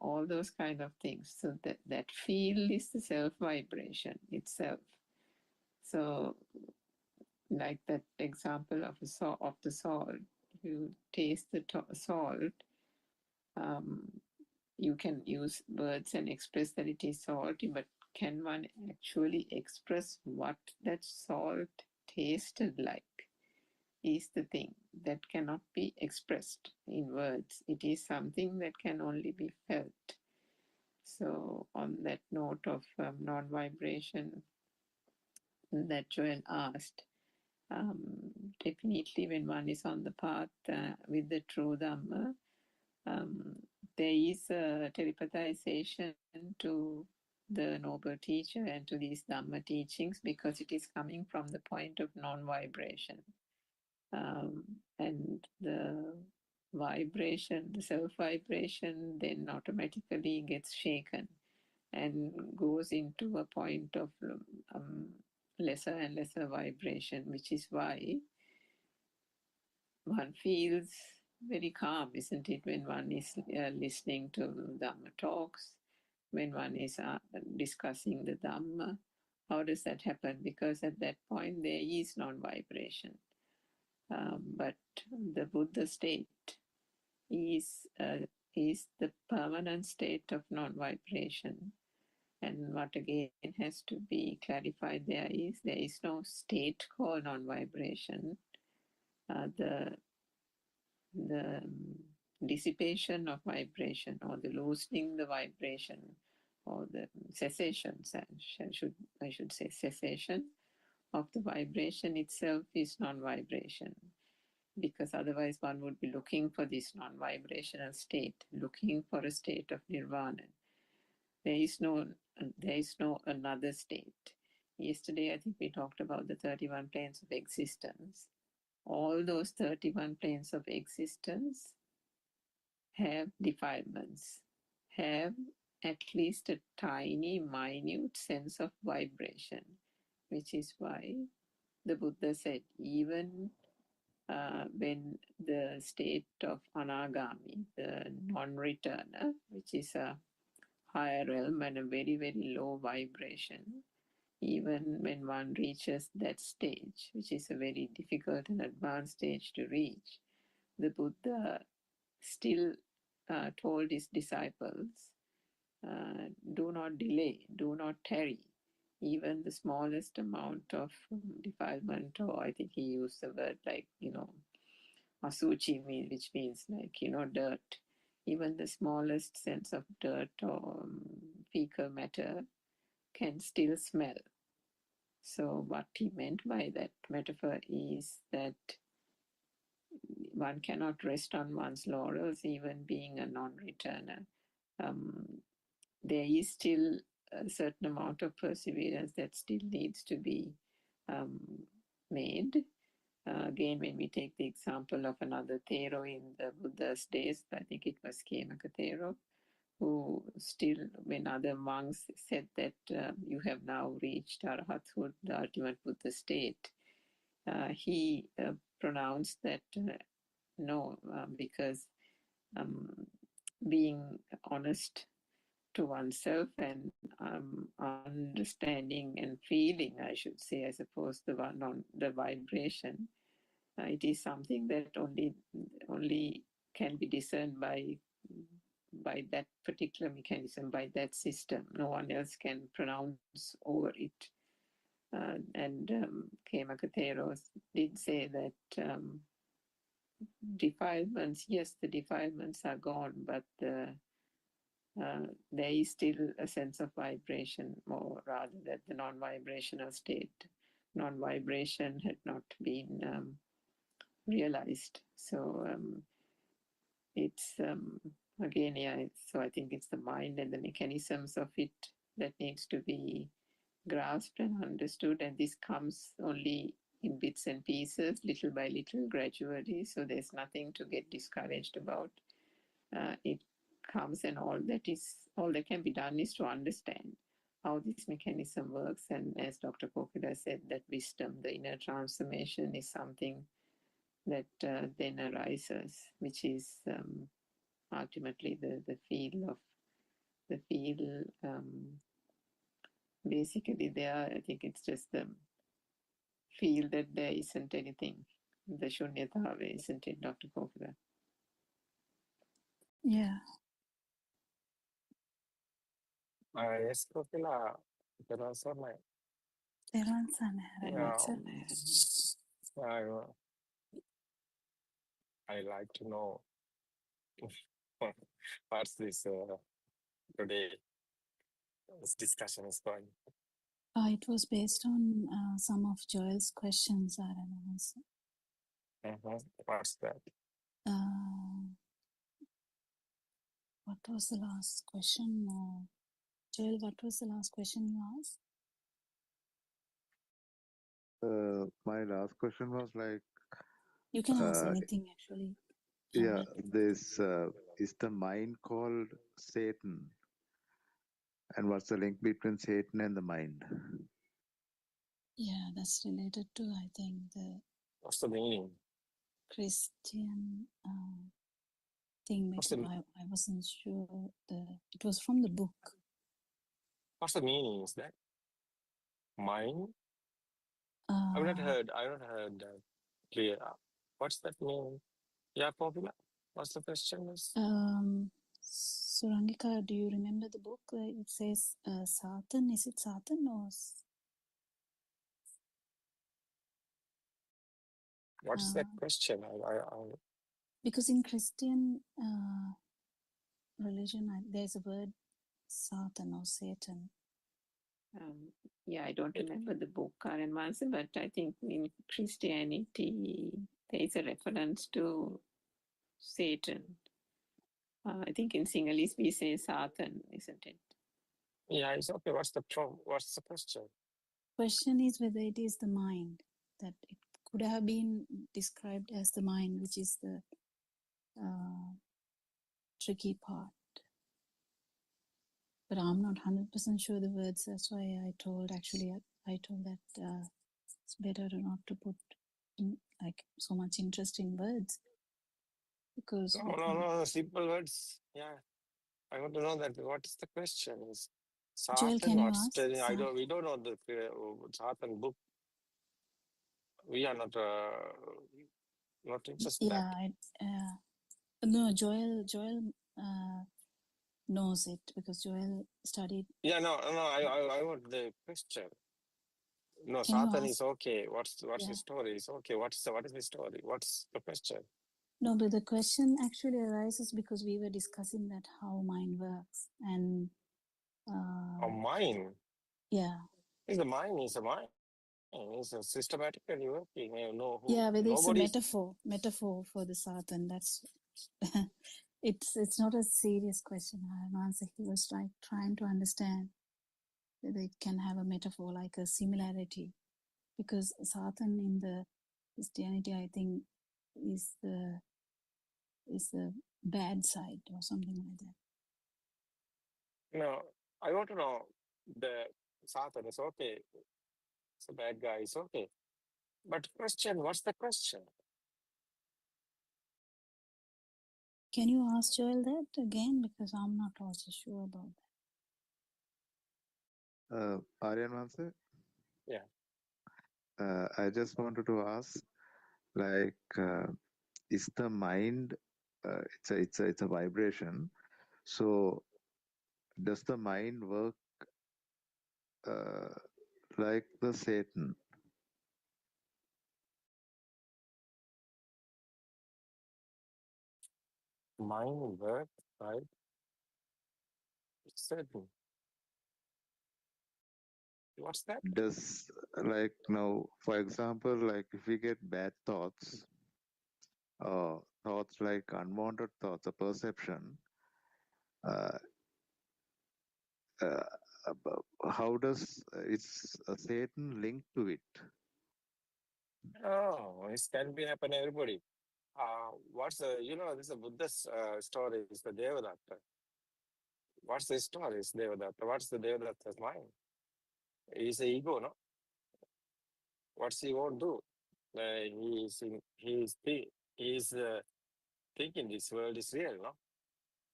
all those kind of things. So that feel is the self vibration itself. So, like that example of the salt, you taste the salt. You can use words and express that it is salty, but can one actually express what that salt tasted like? Is the thing that cannot be expressed in words. It is something that can only be felt. So, on that note of non-vibration that Joel asked, definitely when one is on the path with the true Dhamma, there is a telepathization to the noble teacher and to these Dhamma teachings, because it is coming from the point of non-vibration. And the vibration, the self-vibration, then automatically gets shaken and goes into a point of lesser and lesser vibration, which is why one feels very calm, isn't it, when one is listening to Dhamma talks, when one is discussing the Dhamma. How does that happen? Because at that point there is non-vibration. But the Buddha state is the permanent state of non-vibration. And what again has to be clarified there is no state called non-vibration. The dissipation of vibration, or the loosening the vibration, or the cessation, I should say cessation of the vibration itself is non-vibration. Because otherwise one would be looking for this non-vibrational state, looking for a state of nirvana. There is no another state. Yesterday, I think we talked about the 31 planes of existence. All those 31 planes of existence have defilements, have at least a tiny, minute sense of vibration, which is why the Buddha said, even when the state of anagami, the non-returner, which is a higher realm and a very, very low vibration, even when one reaches that stage, which is a very difficult and advanced stage to reach, the Buddha still told his disciples, do not delay, do not tarry. Even the smallest amount of defilement, or I think he used the word like, asuchi, which means like, dirt. Even the smallest sense of dirt or fecal matter can still smell. So what he meant by that metaphor is that one cannot rest on one's laurels, even being a non-returner. There is still a certain amount of perseverance that still needs to be made. Again, when we take the example of another Thero in the Buddha's days, I think it was Khemaka Thero, who still, when other monks said that you have now reached Arahathood, the ultimate Buddha state, he pronounced that no, because being honest to oneself and understanding and feeling, I should say, I suppose, the one on the vibration, it is something that only can be discerned by that particular mechanism, by that system. No one else can pronounce over it. And Khemaka Thero did say that defilements, yes, the defilements are gone, but there is still a sense of vibration, more rather than the non-vibrational state. Non-vibration had not been realized. So it's again, yeah. So I think it's the mind and the mechanisms of it that needs to be grasped and understood, and this comes only in bits and pieces, little by little, gradually. So there's nothing to get discouraged about. It comes, and all that can be done is to understand how this mechanism works. And as Dr. Kokila said, that wisdom, the inner transformation, is something that then arises, which is ultimately the feel of the feel. Basically, there, I think it's just the feel that there isn't anything. The shunyatave, isn't it, Dr. Kokila? Yeah. Yes, Kokila. But also තෙරුවන් සරණයි yeah, රණීත. I like to know what's this today. This discussion is going. It was based on some of Joel's questions, I don't know. So, What's that? what was the last question? Joel, what was the last question you asked? My last question was like, You can ask anything actually. yeah, this is the mind called Satan, and what's the link between Satan and the mind? Yeah, that's related to, I think, the What's the meaning? Christian thing. What's the, I wasn't sure. It was from the book. what's the meaning? Is that mind? I've not heard that clear. What's that mean? Yeah, Popular. What's the question? Surangika, do you remember the book? It says Satan. Is it Satan or? What's that question? Because in Christian religion, there's a word Satan or Satan. Yeah, I don't remember the book, Karen Manson, but I think in Christianity, there is a reference to Satan. I think in Sinhalese we say Satan, isn't it? Yeah, it's okay. What's the question? Question is whether it is the mind, that it could have been described as the mind, which is the tricky part. But I'm not 100% sure the words. That's why I told that it's better not to put in like so much interest in words, because no, simple words. Yeah, I want to know that. What is the question? Is Joel, Satan? can you What's ask? telling? We don't know the Satan book. We are not interested. Yeah, no, Joel knows it because Joel studied. Yeah, no. I want the question. No, Can you Satan ask? is okay. What's the story? It's okay. What is the story? What's the question? No, but the question actually arises because we were discussing that how mind works, and Mine. yeah, Is the mind is a mind. It's a systematically working. No, yeah, whether it's a nobody's. metaphor for the Satan. That's it's not a serious question. I have answered. He was like trying to understand whether it can have a metaphor like a similarity, because Satan in the Christianity, I think, is the bad side or something like that. No, I want to know the Satan is okay. It's a bad guy. It's okay. But question, what's the question? Can you ask Joel that again, because I'm not also sure about that. Aryan Manse? Yeah. I just wanted to ask, like, is the mind? It's a vibration. So, does the mind work like the Satan? Mind work, right? Certain. What's that? Does, like, now, for example, like if we get bad thoughts, thoughts like unwanted thoughts, a perception, uh, how does it's a Satan linked to it? Oh, it can be happen to everybody. What's the, this is a Buddhist story, is the Devadatta. What's the story is Devadatta? What's the Devadatta's mind? He's a ego, no? What's he won't do? He's thinking this world is real, no?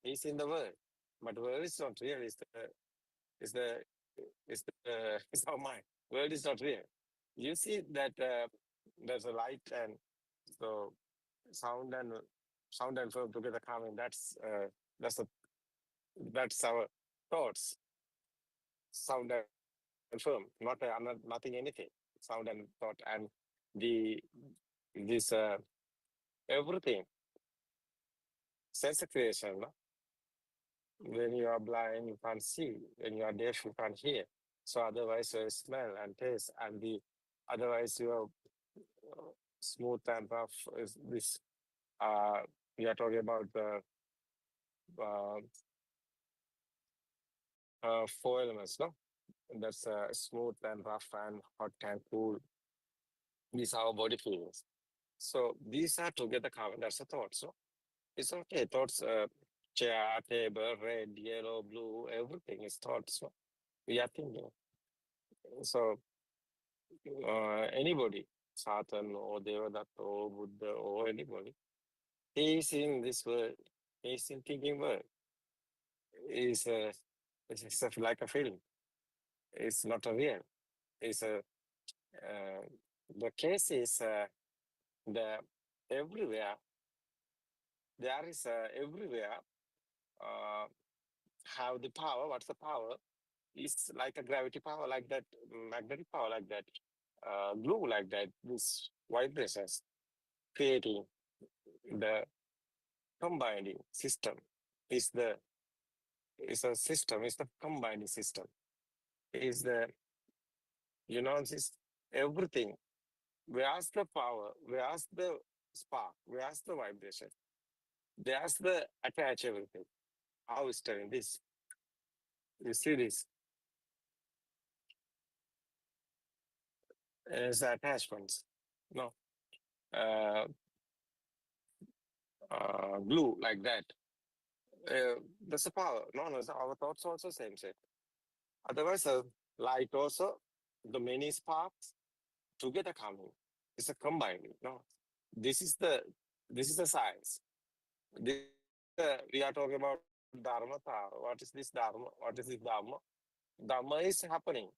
He's in the world, but world is not real. Is the is our mind. World is not real. You see that there's a light, and so sound and film together coming. That's our thoughts. Sound and film, nothing anything. Sound and thought, and the this everything sense of creation. No? When you are blind, you can't see. When you are deaf, you can't hear. So otherwise, you smell and taste, and otherwise you are smooth and rough. Is this? We are talking about the four elements, no? That's smooth and rough and hot and cool. These are our body feelings. So these are together common. That's the thoughts, no? It's okay. Thoughts, chair, table, red, yellow, blue, everything is thoughts. No? We are thinking. So anybody, Satan or Devadatta or Buddha or anybody, he is in this world. He is in thinking world. It's like a feeling. It's not a real. It's a the case is the everywhere there is everywhere have the power. What's the power? It's like a gravity power, like that, magnetic power, like that, glue, like that. This vibrations creating the combining system is a system. It's the combining system. Is the this everything. Where's the power? Where's the spark? Where's the vibration? There's the attach everything. How is telling this? You see this? Is attachments. No. Uh, glue like that. That's the power. No, our thoughts also same shape. Otherwise, light also, the many sparks together coming. It's a combining. No, this is the science. We are talking about dharma. What is this dharma? What is this dharma? Dharma is happening.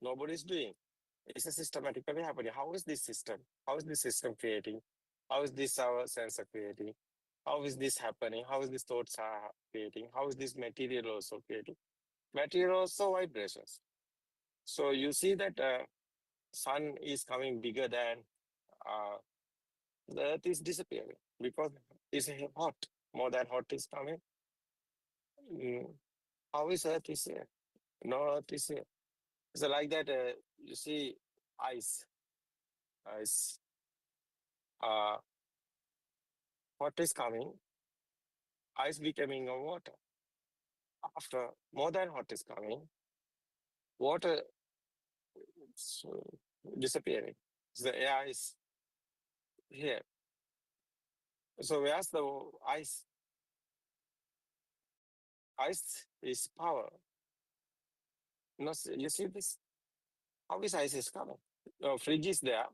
Nobody is doing. It's a systematically happening. How is this system? How is this system creating? How is this our sensor creating? How is this happening? How is these thoughts are creating? How is this material also creating? Material also vibrations. So you see that sun is coming bigger than the earth is disappearing because is hot. More than hot is coming. How is Earth is here? No Earth is here. So like that, you see ice. Ice. What is coming? Ice becoming a water. After more than hot is coming, water is disappearing. So the air is here. So where's the ice? Ice is power. You see this? How is ice is coming? Fridge is there.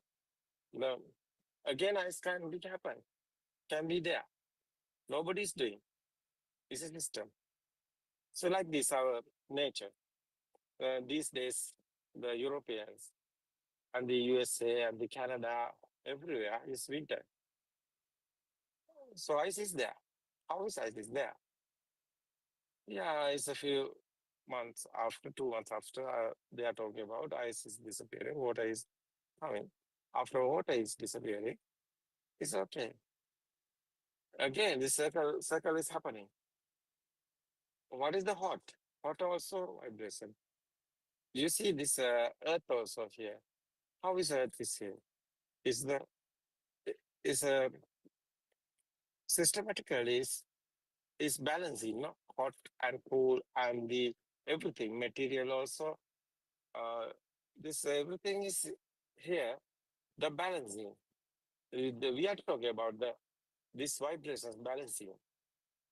The, again, ice can be happen. Can be there. Nobody's doing. It's a system. So like this, our nature. These days, the Europeans and the USA and the Canada, everywhere is winter. So ice is there. How is ice is there? Yeah, it's a few months after, 2 months after, they are talking about ice is disappearing, water is coming. After water is disappearing, it's okay. Again, the circle is happening. What is the hot? Hot also vibration. You see this earth also here. How is earth is here? Is systematically is balancing, no? Hot and cool and the everything, material also. This everything is here, the balancing. We are talking about this vibrations balancing.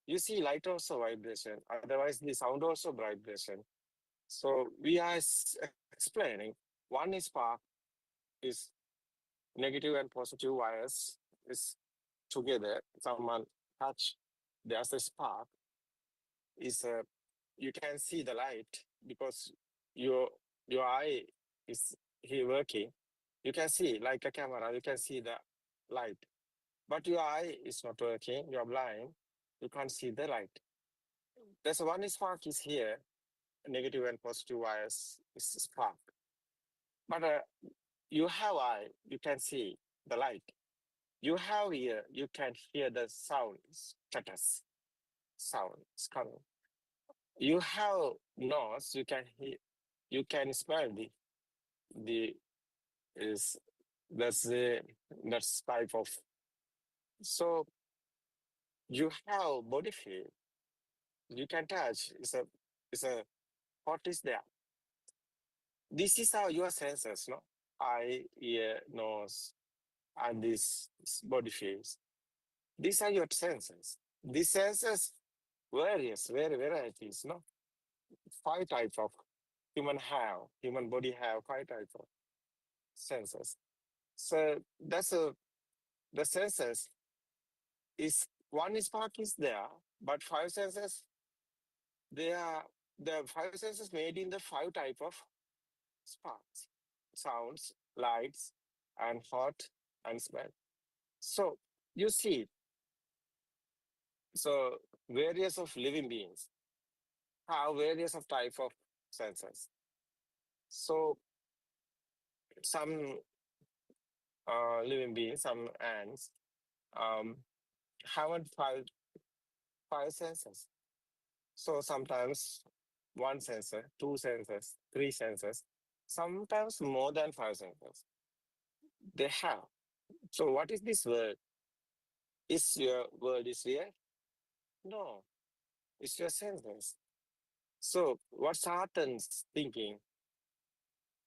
You see light also vibration, otherwise the sound also vibration. So we are explaining one is spark is negative and positive wires is together. Someone touch, there's a spark. Is you can see the light because your eye is here working. You can see like a camera. You can see the light, but your eye is not working. You're blind. You can't see the light. There's one spark is here. Negative and positive wires is spark. But you have eye. You can see the light. You have ear. You can hear the sound. Status sound is coming. You have nose. You can hear. You can smell the is that's type of. So you have body feel. You can touch. It's a what is there. This is how your senses, no? Eye, ear, nose, and this body feels. These are your senses. These senses various, very varieties, no? 5 types of human body have 5 types of senses. So that's the senses is one spark is there, but 5 senses, they are the 5 senses made in the 5 type of sparks, sounds, lights, and hot and smell. So you see, so various of living beings have various of type of senses. So some living beings, some ants, haven't five senses. So sometimes one sensor, 2 sensors, 3 sensors, sometimes more than 5 sensors. They have. So what is this word? Is your word is real? No, it's your senses. So what Satan's thinking?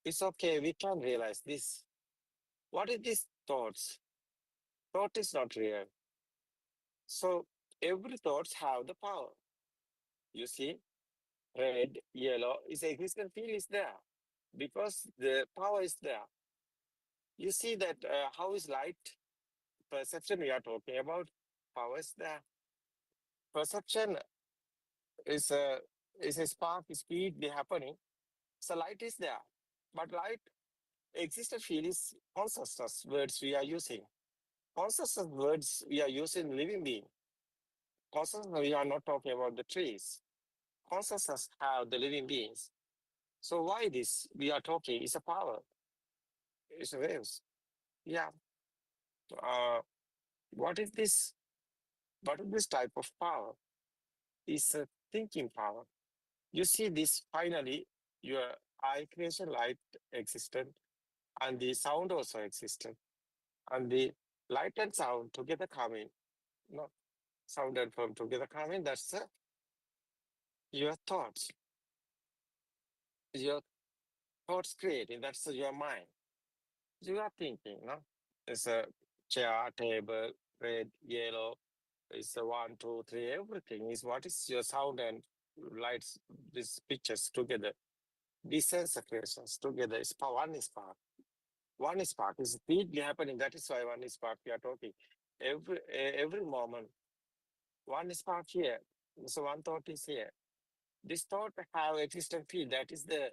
It's okay, we can realize this. What is this thoughts? Thought is not real. So every thoughts have the power. You see, red, yellow is existence field is there because the power is there. You see that how is light perception we are talking about? Power is there. Perception is a spark, speed be happening. So light is there, but light existence field is consciousness words we are using. Consciousness words we are using living being. Consciousness we are not talking about the trees. Consciousness have the living beings. So why this we are talking is a power. It's a waves. Yeah. What is this? But this type of power is a thinking power. You see this finally, your eye creation light existed, and the sound also existed, and the light and sound together coming, no, sound and form together coming, that's your thoughts. Your thoughts creating, that's your mind. You are thinking, no? It's a chair, table, red, yellow, it's a 1, 2, 3, everything is what is your sound and lights, these pictures together. These sense creations together is one is spark. One spark is speedily happening. That is why one spark we are talking. Every moment, one spark here. So one thought is here. This thought have existent field. That is the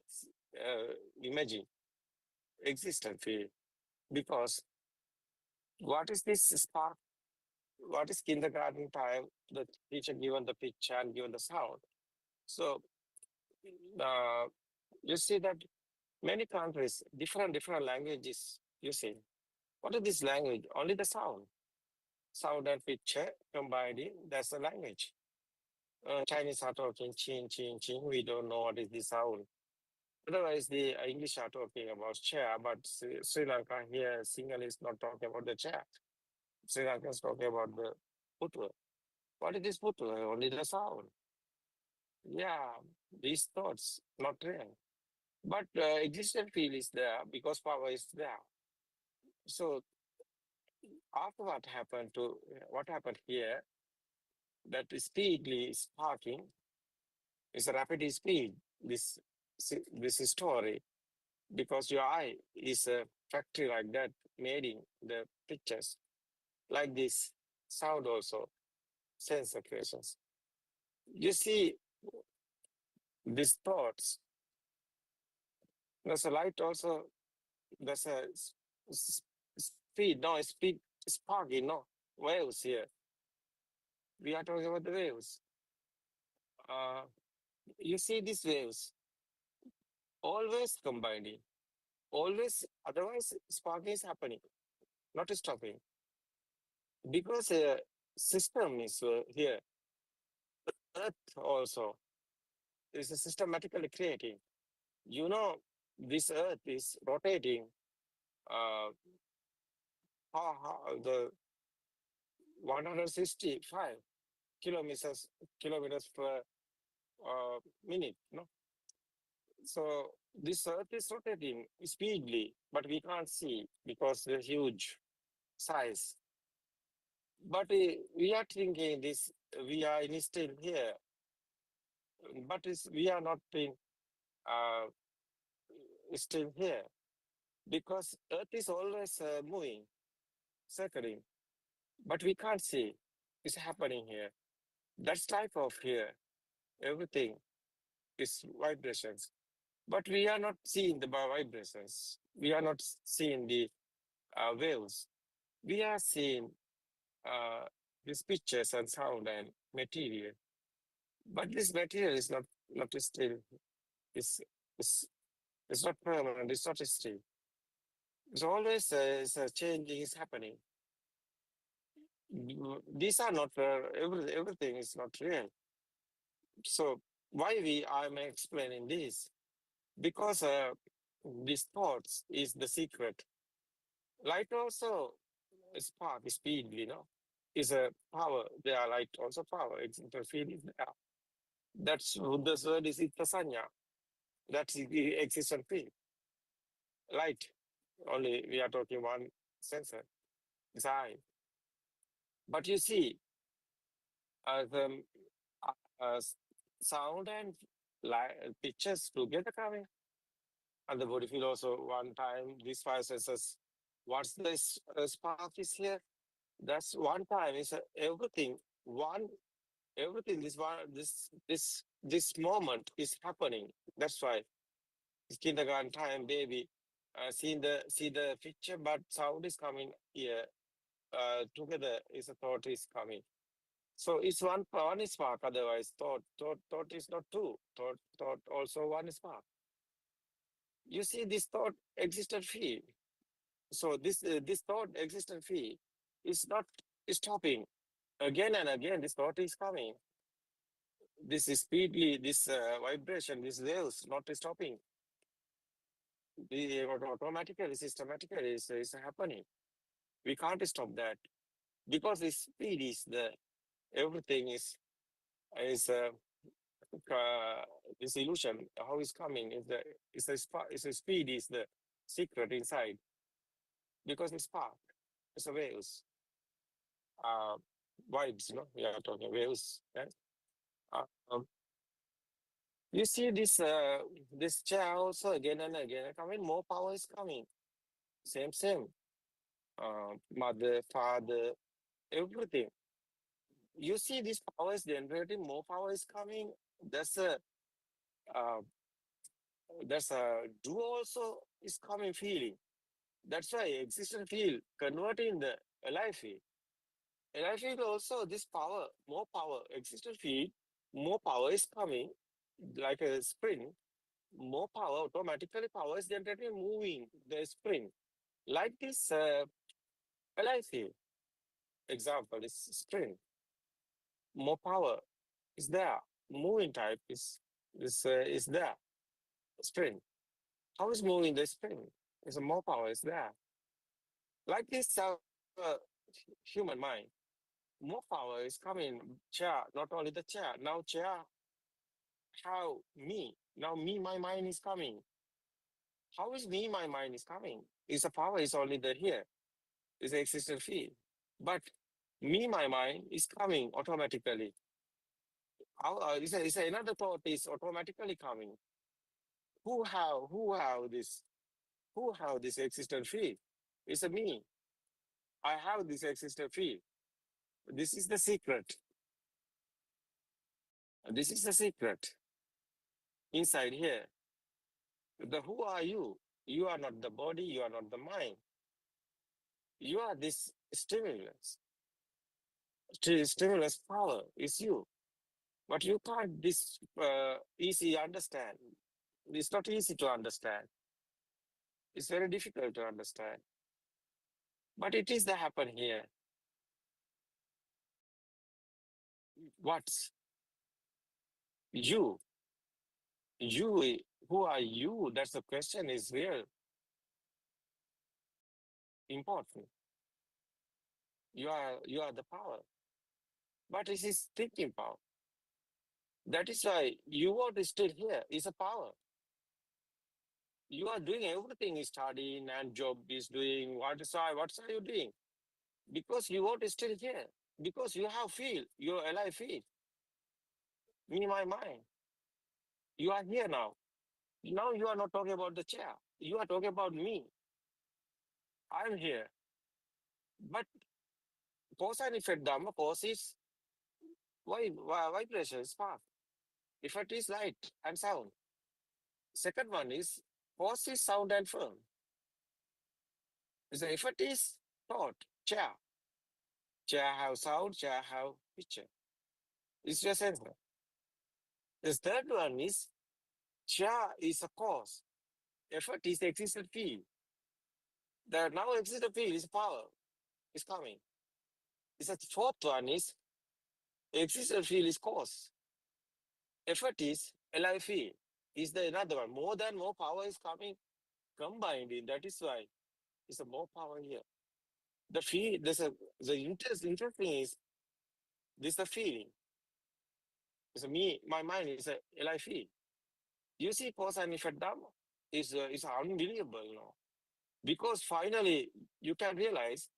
imaging existent field. Because what is this spark? What is kindergarten time? The teacher given the picture and given the sound. So you see that many countries, different languages using. What is this language? Only the sound. Sound and picture combining, that's a language. Chinese are talking chin, chin, chin. We don't know what is the sound. Otherwise, the English are talking about chair, but Sri Lanka here, Sinhala is not talking about the chair. Sri Lanka is talking about the putwa. What is this putwa? Only the sound. Yeah, these thoughts, not real. But existent feel is there because power is there. So after what happened here, that speedily sparking is a rapid speed, this story, because your eye is a factory like that, making the pictures like this, sound also, sensor creations. You see these thoughts, there's a light also, there's a speed, no, speed, sparking, no, waves here. We are talking about the waves. You see these waves, always combining, always, otherwise sparking is happening, not stopping. Because system is here, Earth also is systematically creating. You know, this Earth is rotating the 165 kilometers per minute. No, so this Earth is rotating speedily, but we can't see because the huge size. But we are thinking this, we are still here, but we are not in, still here because Earth is always moving, circling, but we can't see it's happening here. That's type of here. Everything is vibrations, but we are not seeing the vibrations. We are not seeing the waves. We are seeing these pictures and sound and material, but this material is not still. It's it's not permanent. It's not still. It's always changing is happening. These are not everything is not real. So why I'm explaining this? Because these thoughts is the secret. Light also spark, speed, is a power. They are light also power. It's the field is there. That's Buddha's word is itasanya. That's the existent field. Light. Only we are talking one sensor. It's eye. But you see, the uh, sound and light, pictures together coming. And the body feel also one time, these five senses, what's this spark is here? That's one time, is everything, everything, this moment is happening. That's why it's kindergarten time, baby, see the picture, but sound is coming here, together is a thought is coming. So it's one spark, otherwise thought is not two. Thought also one spark. You see, this thought existent field. So this thought existent field is not stopping. again and again, this thought is coming. This is speedily, this vibration, these waves not stopping. The automatically, systematically is happening. We can't stop that because the speed is the everything is this illusion. How is coming is the speed is the secret inside because it's spark, it's a waves, uh, vibes. We are talking waves. Right? Uh, um, you see this chair also again and again coming. More power is coming. Same. Mother, father, everything. You see this power is generating. More power is coming. That's a uh, do also is coming feeling. That's why existent field converting the alive field. Alive field also this power, more power, existent field, more power is coming like a spring. More power, automatically power is generated moving the spring. Like this alive field. Example is spring. More power is there. Moving type is there. Spring. How is moving the spring? Is more power is there. Like this human mind. More power is coming. Chair, not only the chair. Now chair, how me? Now me, my mind is coming. How is me, my mind is coming? Is the power is only the here. Is the existent field. But me, my mind is coming automatically. How is another thought is automatically coming. Who have this? Who have this existent field? It's a me. I have this existent field. This is the secret. This is the secret. Inside here. The who are you? You are not the body, you are not the mind. You are this stimulus. Stimulus power is you. But you can't this easy understand. It's not easy to understand. It's very difficult to understand. But it is the happen here. What's you? You, who are you? That's the question is real important. You are the power. But it is thinking power. That is why you are still here. It's a power. You are doing everything, studying and job is doing. What are you doing? Because you are still here. Because you have feel. You're alive feel. Me, my mind. You are here now. Now you are not talking about the chair. You are talking about me. I'm here. But cause and effect dhamma, cause is vibration, spark. Effect is light and sound. Second one is cause is sound and firm. The effect is thought, chair. Chair have sound, chair have picture. It's your sensor. The third one is chair is a cause. Effort is the existent field. The now existent field is power. Is coming. It's the fourth one is existent field is cause. Effort is alive field. Is the another one. More power is coming combined in. That is why it's a more power here. The feel the interesting is this the feeling. It's a me, my mind is a alive field. You see cause and effect dhamma is unbelievable, because finally you can realize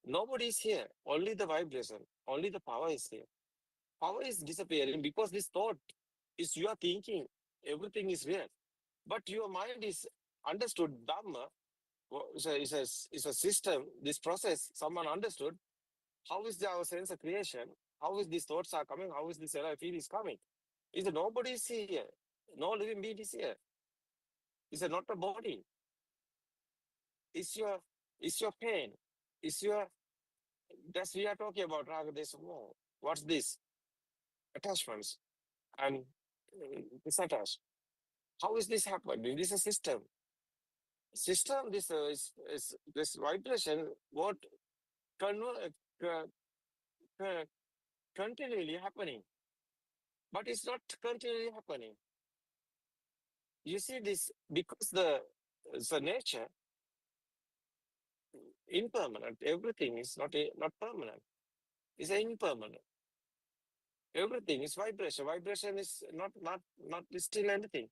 nobody is here, only the vibration, only the power is here. Power is disappearing because this thought is you are thinking everything is real, but your mind is understood dhamma is a system, this process someone understood. How is our sense of creation? How is these thoughts are coming? How is this alive field is coming? Is nobody is here? No living being is here. It's not a body. It's your pain. It's your that's we are talking about raga this more. What's this? Attachments and disattached. How is this happening? This is a system. System. This is this vibration. What convert continually happening, but it's not continually happening. You see this because the nature impermanent. Everything is not permanent. It's impermanent. Everything is vibration. Vibration is not still anything.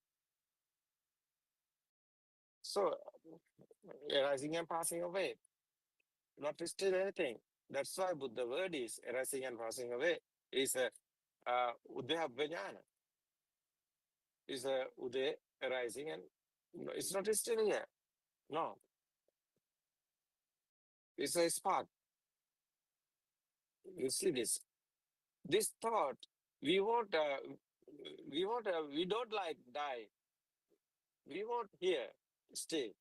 So arising and passing away, not still anything. That's why Buddha word is arising and passing away. Is a Udeha Vijnana. Is a Ude arising and it's not still here. No. It's a spark. You see this. This thought, we don't like die. We want here, stay.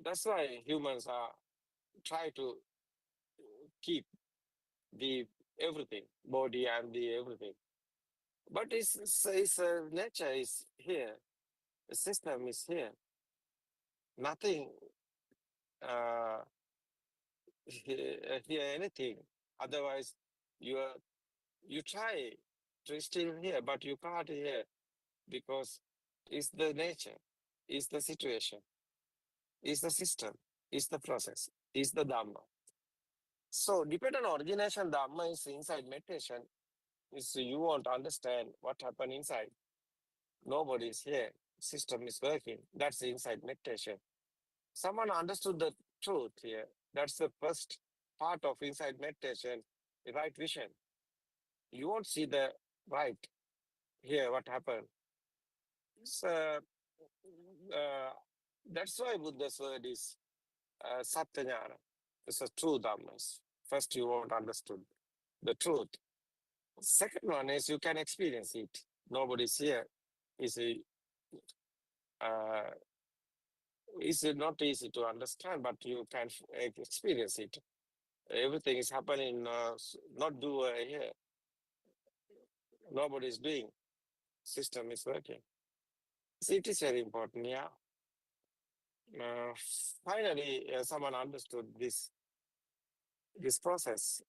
That's why humans are try to keep the everything, body and the everything. But it's nature is here. The system is here. Nothing here anything. Otherwise, you try to still here, but you can't here because it's the nature, it's the situation, it's the system, it's the process, it's the Dhamma. So dependent on origination, Dhamma is inside meditation. Is you want to understand what happened inside. Nobody is here. System is working. That's the inside meditation. Someone understood the truth here. That's the first part of inside meditation, the right vision. You won't see the right here, what happened. So, that's why Buddha's word is Satyajnana. It's a true Dhammas. First, you won't understood the truth. Second one is you can experience it. Nobody's here. It's not easy to understand, but you can experience it. Everything is happening, not do here. Nobody is doing. System is working. So it is very important, yeah. Finally, someone understood this process.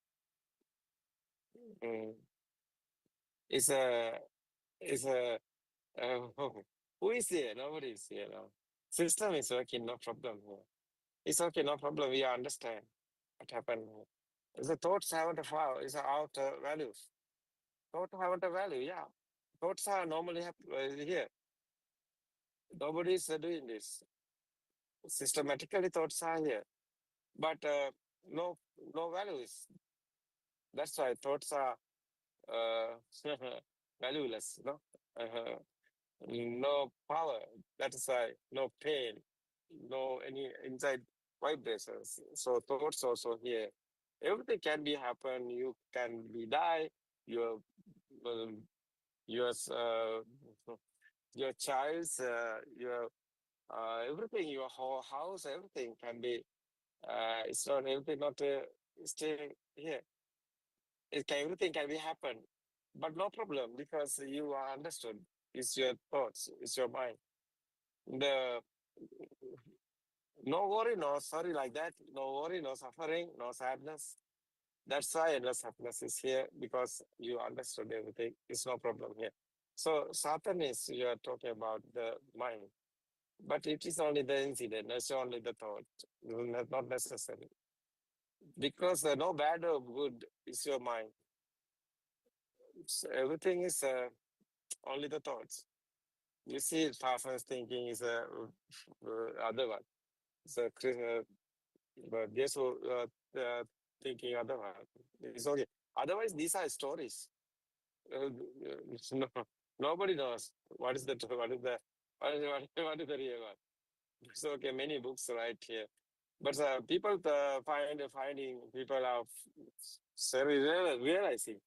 It's a who is here? Nobody is here now. System is working, no problem here. It's okay, no problem. We understand what happened here. The thoughts haven't a file, it's out values. Thoughts haven't a value, yeah. Thoughts are normally here. Nobody is doing this. Systematically, thoughts are here, but no values. That's why thoughts are valueless. No power. That is why no pain, no any inside vibrations. So thoughts also here. Everything can be happen. You can be die. Your your child's your everything, your whole house, everything can be. It's not everything. Not stay here. Everything can be happen, but no problem because you are understood. It's your thoughts. It's your mind. The no worry, no sorry like that. No worry, no suffering, no sadness. That's why endless happiness is here because you understood everything. It's no problem here. So Satan is you are talking about the mind, but it is only the incident. It's only the thought, not necessary. Because no bad or good is your mind. So everything is only the thoughts. You see, Tarzan's thinking is other one. So yes, thinking other one. It's okay. Otherwise, these are stories. No, nobody knows what is the what is the real one. It's okay. Many books right here, but people finding people are realizing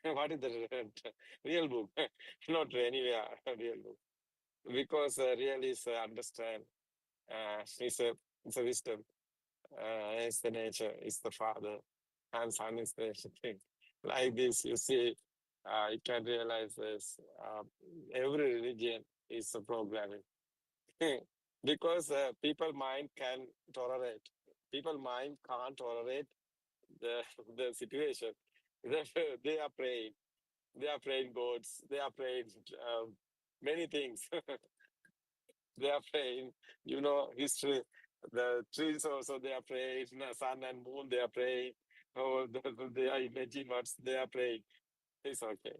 what is the real book, not anywhere real book, because real is understand. It's a wisdom. It's the nature. It's the Father, and Son is the thing. Like this, you see, you can realize this. Every religion is a programming because people mind can tolerate. People mind can't tolerate the situation. They are praying. They are praying gods. They are praying many things. They are praying, history. The trees also they are praying. Sun and moon they are praying. Oh, they are imaging what they are praying. It's okay.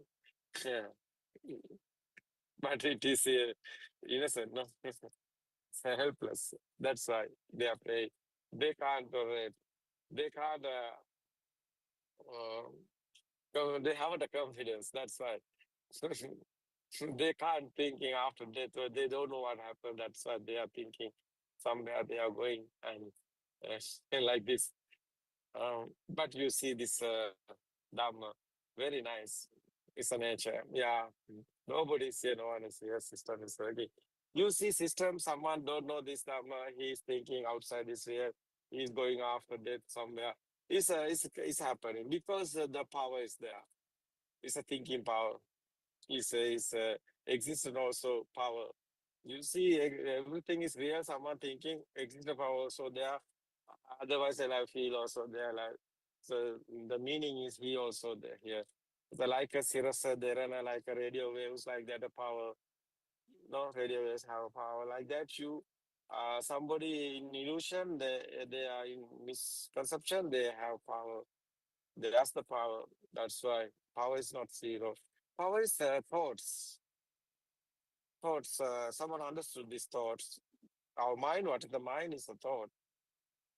Yeah. But it is innocent, no? It's helpless. That's why they are praying. They can't tolerate. They can't. They haven't a confidence. That's why. They can't thinking after death. Or they don't know what happened. That's why they are thinking somewhere they are going and like this. But you see this Dhamma, very nice. It's a nature. Yeah. Nobody's here. No one is here. System is working. You see system, someone don't know this Dhamma. He's thinking outside is here. He's going after death somewhere. It's happening because the power is there. It's a thinking power. It's existent also power. You see, everything is real. Someone thinking existent power also there. Otherwise, I feel also there. Like, so the meaning is he also there here. The like a sirasa there and like a radio waves like that a power. No radio waves have a power like that. You somebody in illusion they are in misconception they have power. That's the power. That's why power is not zero. Power is thoughts. Thoughts. Someone understood these thoughts. Our mind, what the mind is a thought.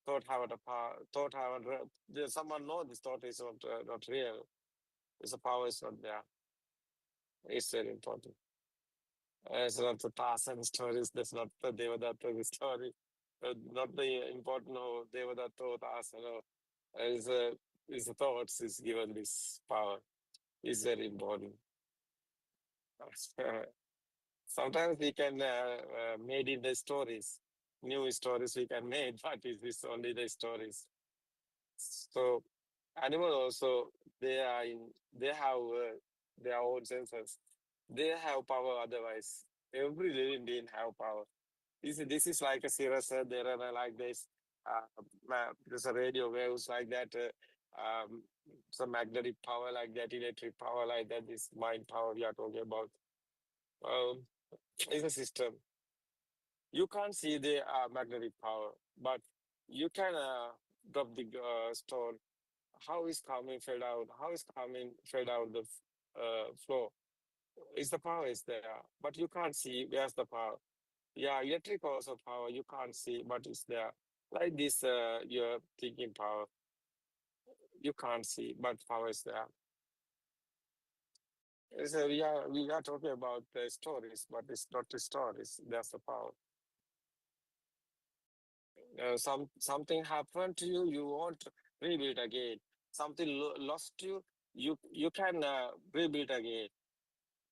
Thought have a power. Thought have a. Someone know this thought is not real. This power is not there. It's very important. It's not the Tarzan stories. That's not the Devadatta story. Not the important Devadatta or Tarzan. Is the thoughts is given this power. Is very important. Sometimes we can made in the stories, new stories we can make, but it is only the stories. So animal also they have their own senses. They have power otherwise. Every living being have power. This is like a cirrus, there are like this. There's a radio waves like that. Some magnetic power like that, electric power like that. This mind power we are talking about. Is a system. You can't see the magnetic power, but you can drop the stone. How is coming fed out? How is coming fed out the flow? Is the power is there, but you can't see where's the power. Yeah, electric also power you can't see, but it's there. Like this, your thinking power you can't see, but power is there. So we are talking about the stories, but it's not the stories. That's the power. Something happened to you, you won't rebuild again. Something lost you can rebuild again.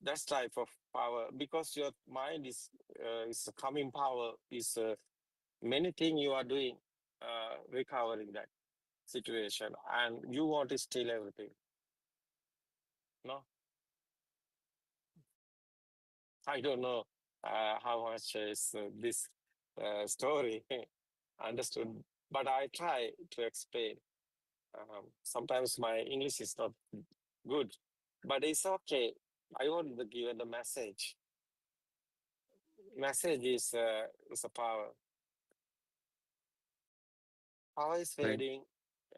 That's type of power because your mind is a coming power is many things you are doing recovering that situation and you want to steal everything. No, I don't know how much is this story understood, but I try to explain. Sometimes my English is not good, but it's okay. I want to give the message. Message is a power. Power is fading.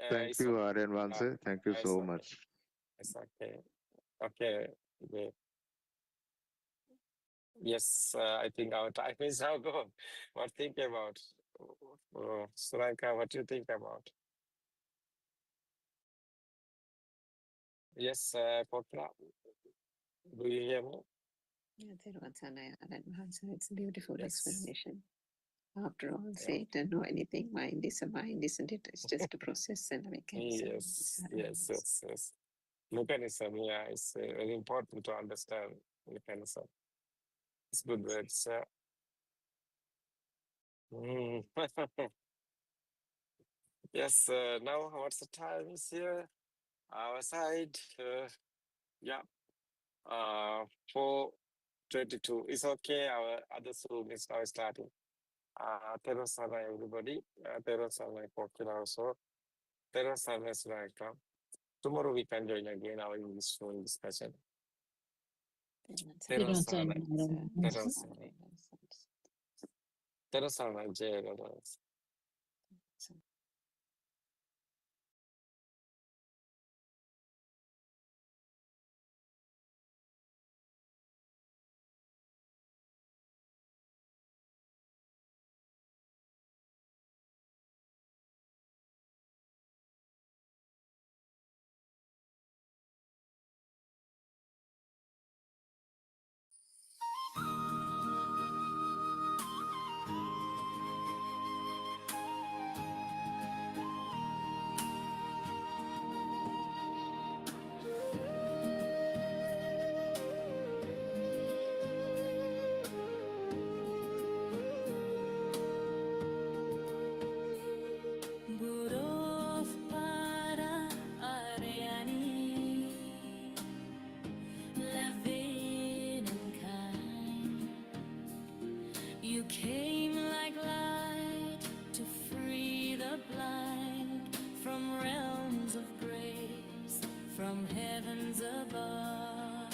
Thank It's you, okay. Aryan Vanse. Thank you It's so okay. much. It's okay. Okay. Okay. Yes, I think our time is now gone. What think about? Suranka, what do you think about? Yes, Kopra, do you hear me? Yeah, it's a beautiful Yes. explanation. After all, Yeah. say don't know anything. Mind is a mind, isn't it? It's just a process and a mechanism. Yes. Mechanism, yeah, it's very important to understand mechanism. It's good words. Mm. Yes, now what's the time is here? Our side, yeah, 4:22. It's okay. Our other Zoom is now starting. Terosana, everybody. Terosana, popular also. Terasa Suraika. Tomorrow we can join again our English phone discussion. Terasa, terasa, terasa, Jaya. Buddothpada Ariani, loving and kind. You came like light to free the blind from realms of grace, from heavens above.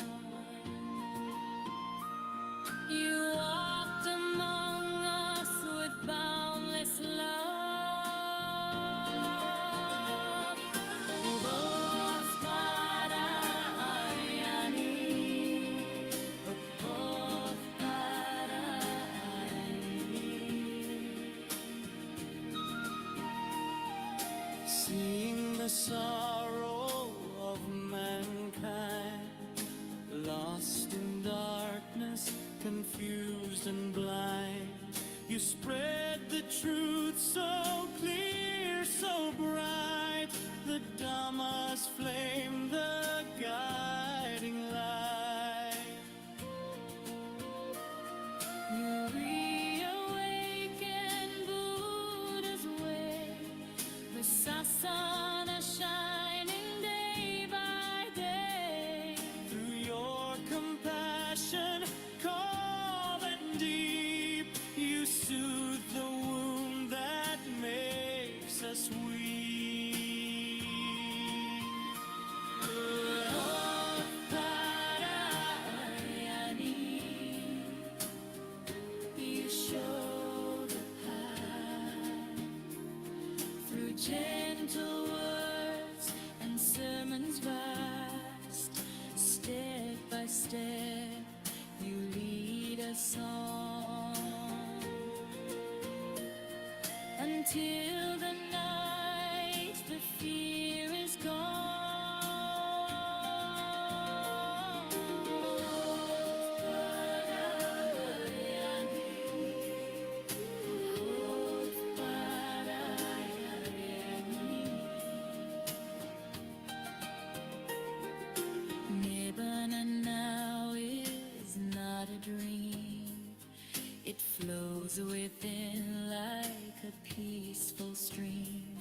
You walked among us with boundless love. Buddothpada Ariani, Buddothpada Ariani. Seeing the sorrow of mankind, lost in darkness, confused and blind, you spread the truth so clear, so bright, the Dhamma's flame, the guiding light. You reawaken Buddha's way, the sasana shining day by day. Through your compassion, calm and deep, you soothe the wound that makes us weak. Buddothpada Ariani, you show the path through gentle words and sermons vast. Step by step, you lead us on until the night, the fear is gone. Nibbana now is not a dream. It flows within like a peaceful stream.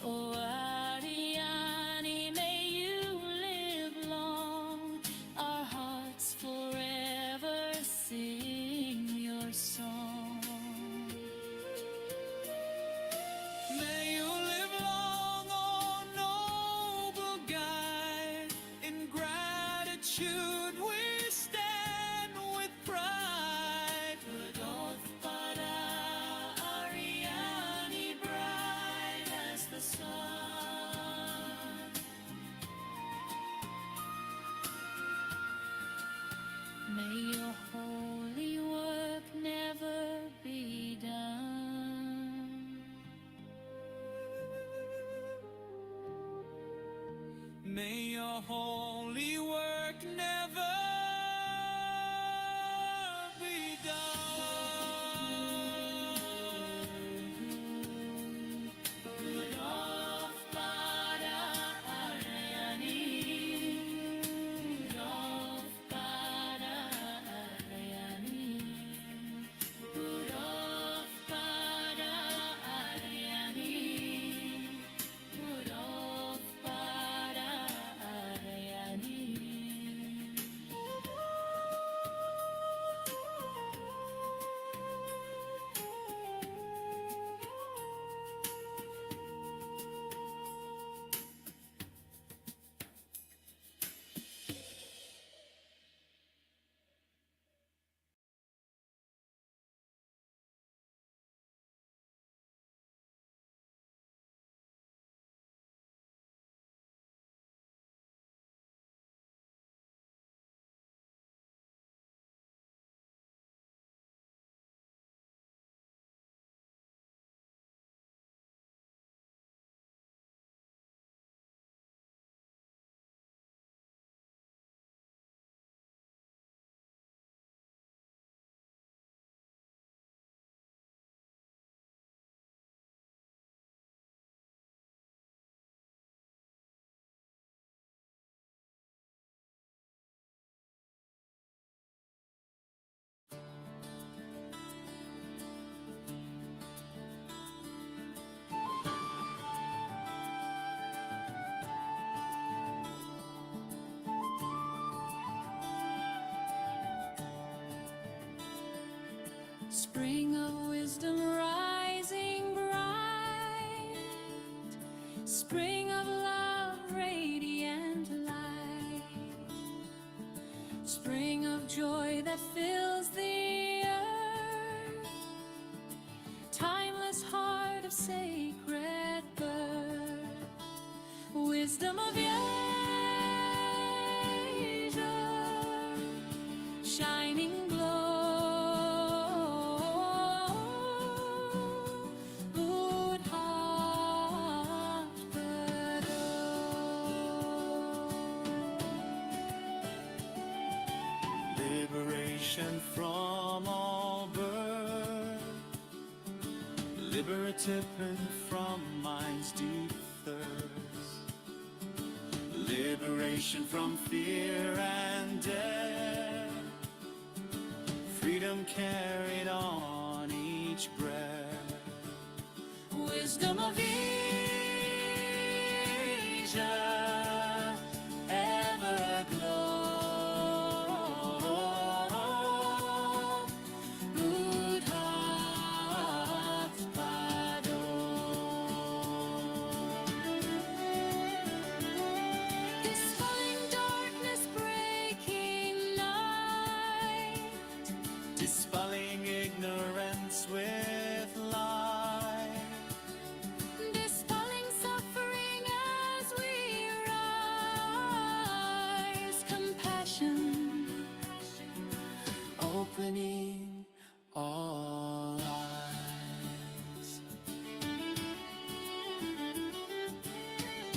Oh, Ariani, may you live long. Our hearts forever sing your song. May you live long, oh noble guide. In gratitude we stand with pride. Buddothpada Ariani, bright as the sun. May your holy work never be done. May your holy work never be done. Buddothpada Ariani, Buddothpada Ariani, Buddothpada Ariani, Buddothpada Ariani. spring of wisdom rising bright, spring of love, radiant light, spring of joy that fills the earth, timeless heart of sacred birth, wisdom of Asia, shining glow, Buddothpado. Liberation from all birth, liberative from mind's deep thirst, liberation from fear and death, freedom carried on each breath, Wisdom of Asia, everglow, Buddothpado. Dispelling darkness, breaking night, dispelling ignorance with light, dispelling suffering as we rise, compassion, opening all eyes.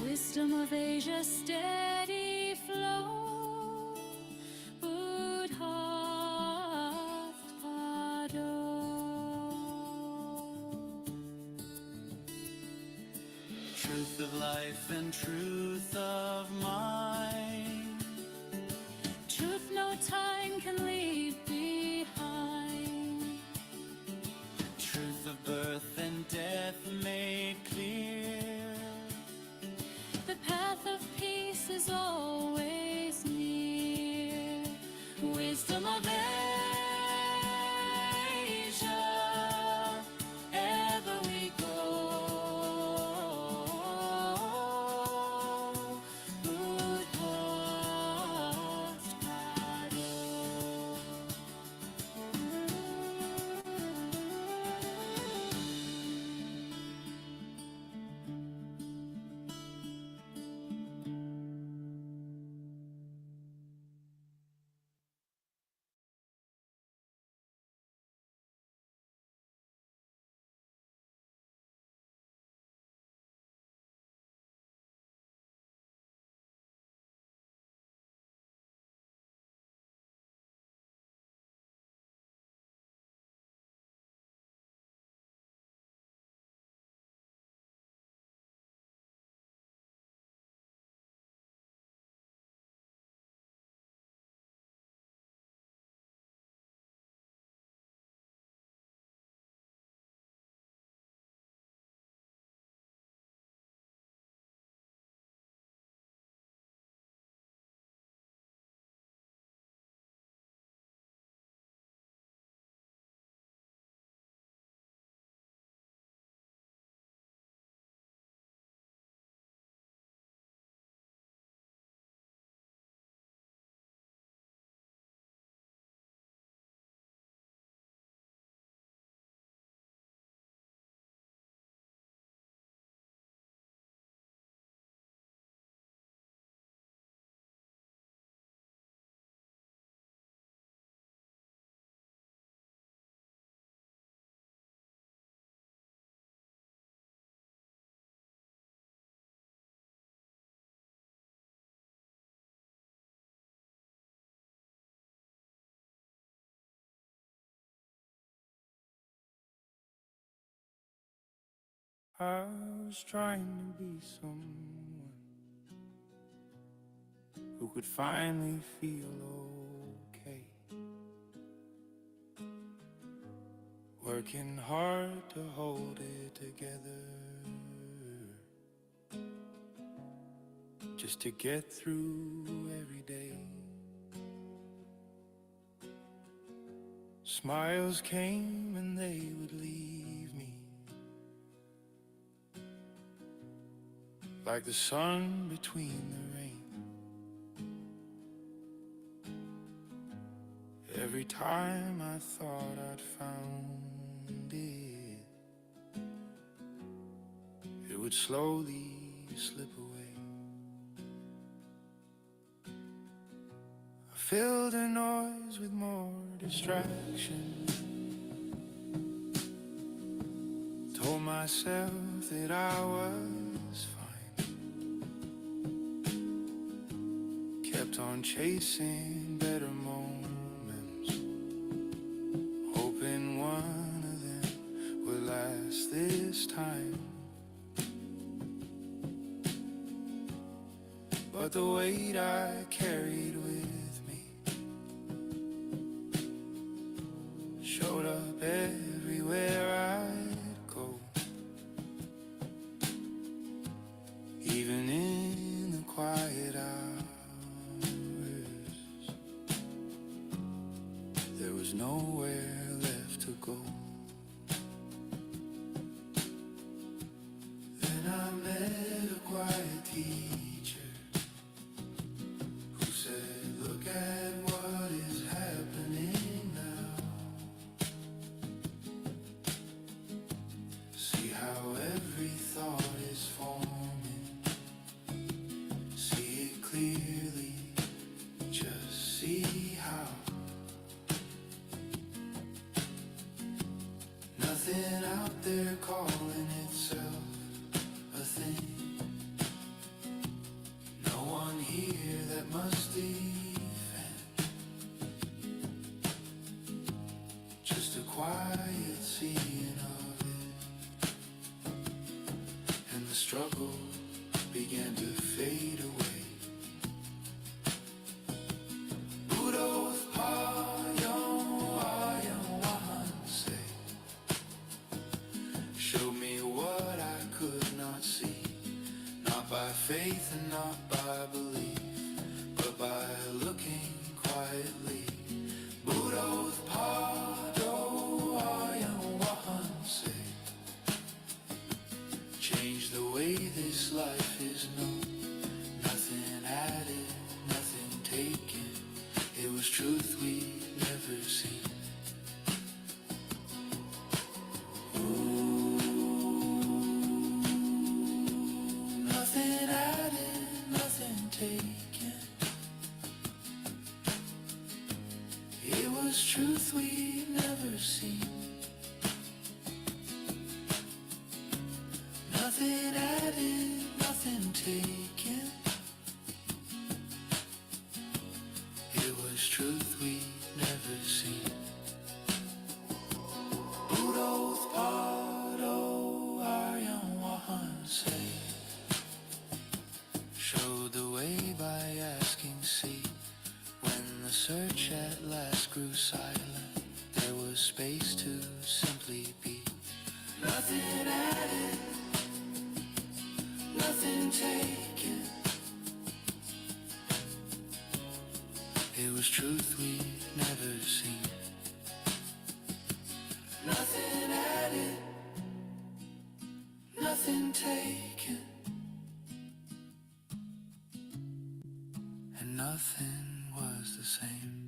wisdom of Asia, steady flow, Buddothpado. Truth of life and truth of mind, Truth no time can leave behind, truth of birth and death made clear, the path of peace is always near, wisdom of Asia, ever we go, Buddothpado. I was trying to be someone who could finally feel okay, working hard to hold it together, just to get through every day. Smiles came and they would leave me, like the sun between the rain. Every time I thought I'd found it, it would slowly slip away. I filled the noise with more distraction, told myself that I was fine, kept on chasing better moments, hoping one of them would last this time. But the weight I carried with me showed up everywhere I'd go, even in the quiet hours. There was nowhere left to go. Then I met a quiet teacher who said, look at what is happening now. See how every thought is forming. See it clearly, just see how nothing out there calling itself a thing. No one here that must defend. Just a quiet seeing of it. And the struggle began to fade away. Buddothpado, showed me what I could not see, not by faith and not by belief, but by looking quietly. Buddothpado, change the way this life is known. Nothing added, nothing taken. It was truth we'd never seen. Nothing added, nothing taken. It was truth we'd never seen. Nothing added, nothing taken. It was truth we'd never seen. Buddothpado, showed the way by asking, see. When the search at last grew silent, there was space to simply be. Nothing added, nothing taken. It was truth we'd never seen. Nothing added, nothing taken. And nothing was the same.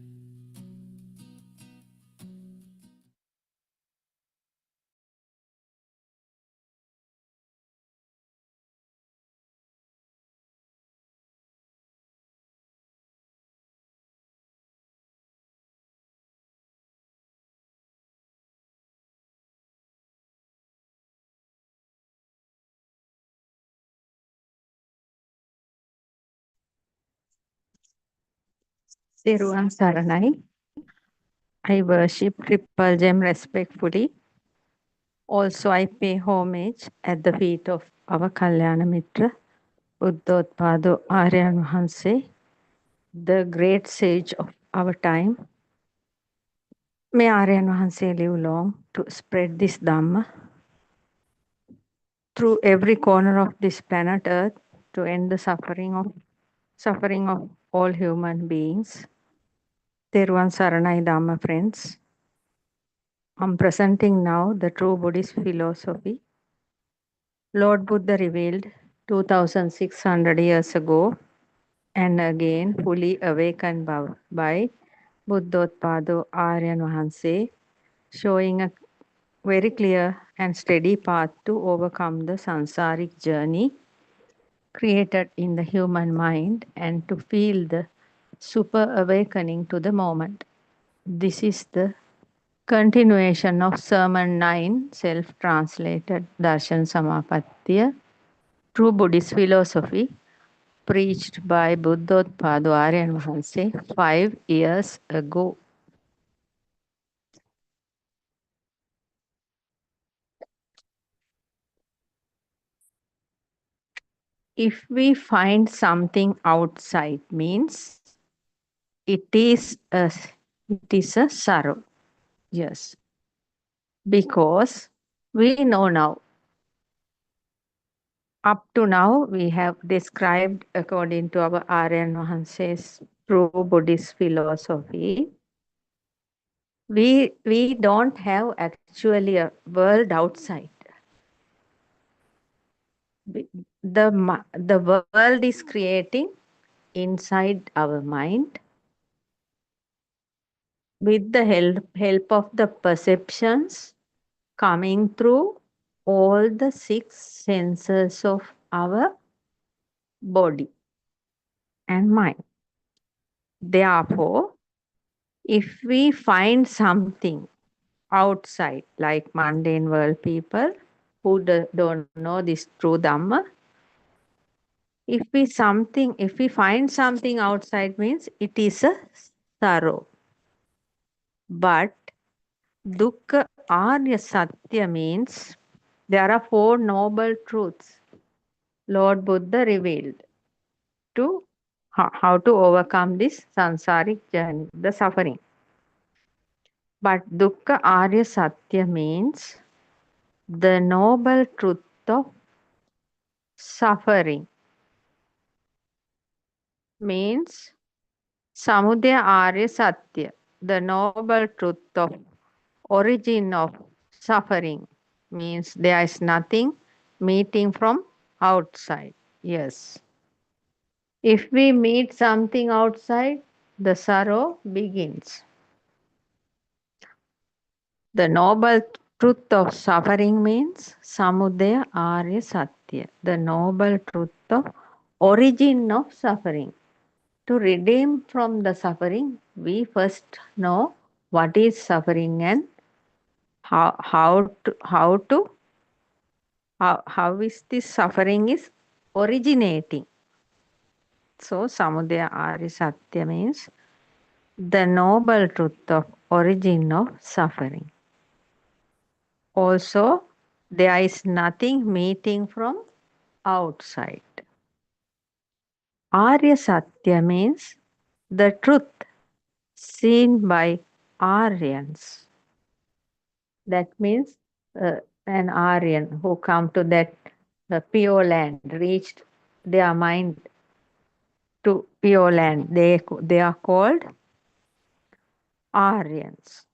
Therwan Saranai. I worship Triple Gem respectfully. Also, I pay homage at the feet of our Kalyana Mitra, Buddothpado Aryan Vahanse, the great sage of our time. May Aryan Vahanse live long to spread this Dhamma through every corner of this planet Earth to end the suffering of all human beings. Therwan Saranai Dhamma, friends. I'm presenting now the true Buddhist philosophy. Lord Buddha revealed 2600 years ago and again fully awakened by Buddothpado Aryan Vahanse, showing a very clear and steady path to overcome the sansaric journey created in the human mind and to feel the super awakening to the moment. This is the continuation of Sermon 9, self-translated Darshan Samapattiya, true Buddhist philosophy, preached by Buddothpado Aryan Vahanse 5 years ago. If we find something outside means it is a sorrow. Yes. Because we know now. Up to now, we have described according to our Aryan Vahanse's true Buddhist philosophy. We don't have actually a world outside. The world is creating inside our mind with the help of the perceptions coming through all the 6 senses of our body and mind. Therefore, if we find something outside, like mundane world people who don't know this true Dhamma, if we find something outside means it is a sorrow. But dukkha arya satya means there are 4 noble truths Lord Buddha revealed to how to overcome this sansaric journey, the suffering. But dukkha arya satya means the noble truth of suffering. Means samudaya arya satya, the noble truth of origin of suffering. Means there is nothing meeting from outside. Yes. If we meet something outside, the sorrow begins. The noble truth of suffering means samudaya arya satya, the noble truth of origin of suffering. To redeem from the suffering, we first know what is suffering and how is this suffering is originating. So samudaya arya satya means the noble truth of origin of suffering. Also, there is nothing meeting from outside. Arya Satya means the truth seen by Aryans. That means an Aryan who come to that pure land, reached their mind to pure land. They are called Aryans.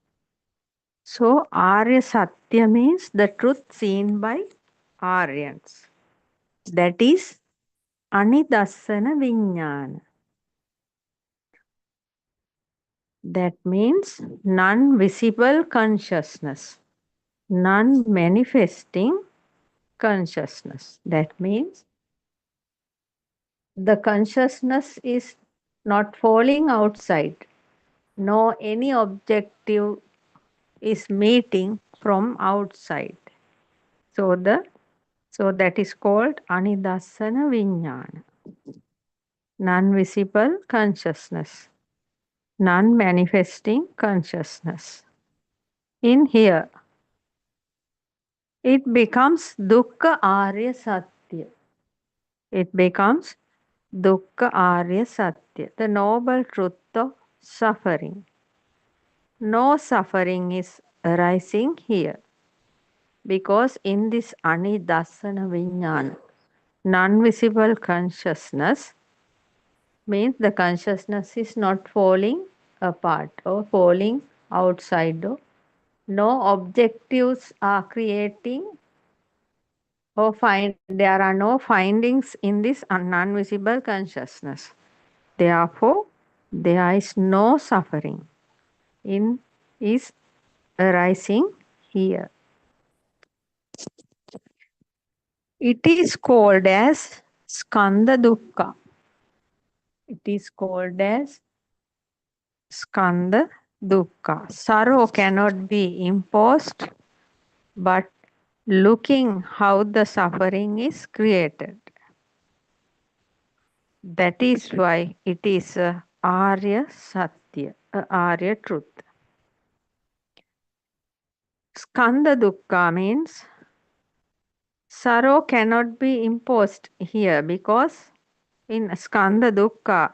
So Arya Satya means the truth seen by Aryans. That is Anidassana Vijnana. That means non-visible consciousness, non-manifesting consciousness. That means the consciousness is not falling outside. No any objective is meeting from outside. So that is called Anidassana Vijnana. Non-visible consciousness, non-manifesting consciousness. In here, it becomes dukkha arya satya. It becomes dukkha arya satya, the noble truth of suffering. No suffering is arising here. Because in this anidassana vijnana, non-visible consciousness means the consciousness is not falling apart or falling outside or no objectives are creating or there are no findings in this non-visible consciousness. Therefore, there is no suffering is arising here. It is called as skandha dukkha. It is called as skandha dukkha. Sorrow cannot be imposed, but looking how the suffering is created. That is why it is a Arya Satya, a Arya truth. Skandha dukkha means sorrow cannot be imposed here because in skandha dukkha,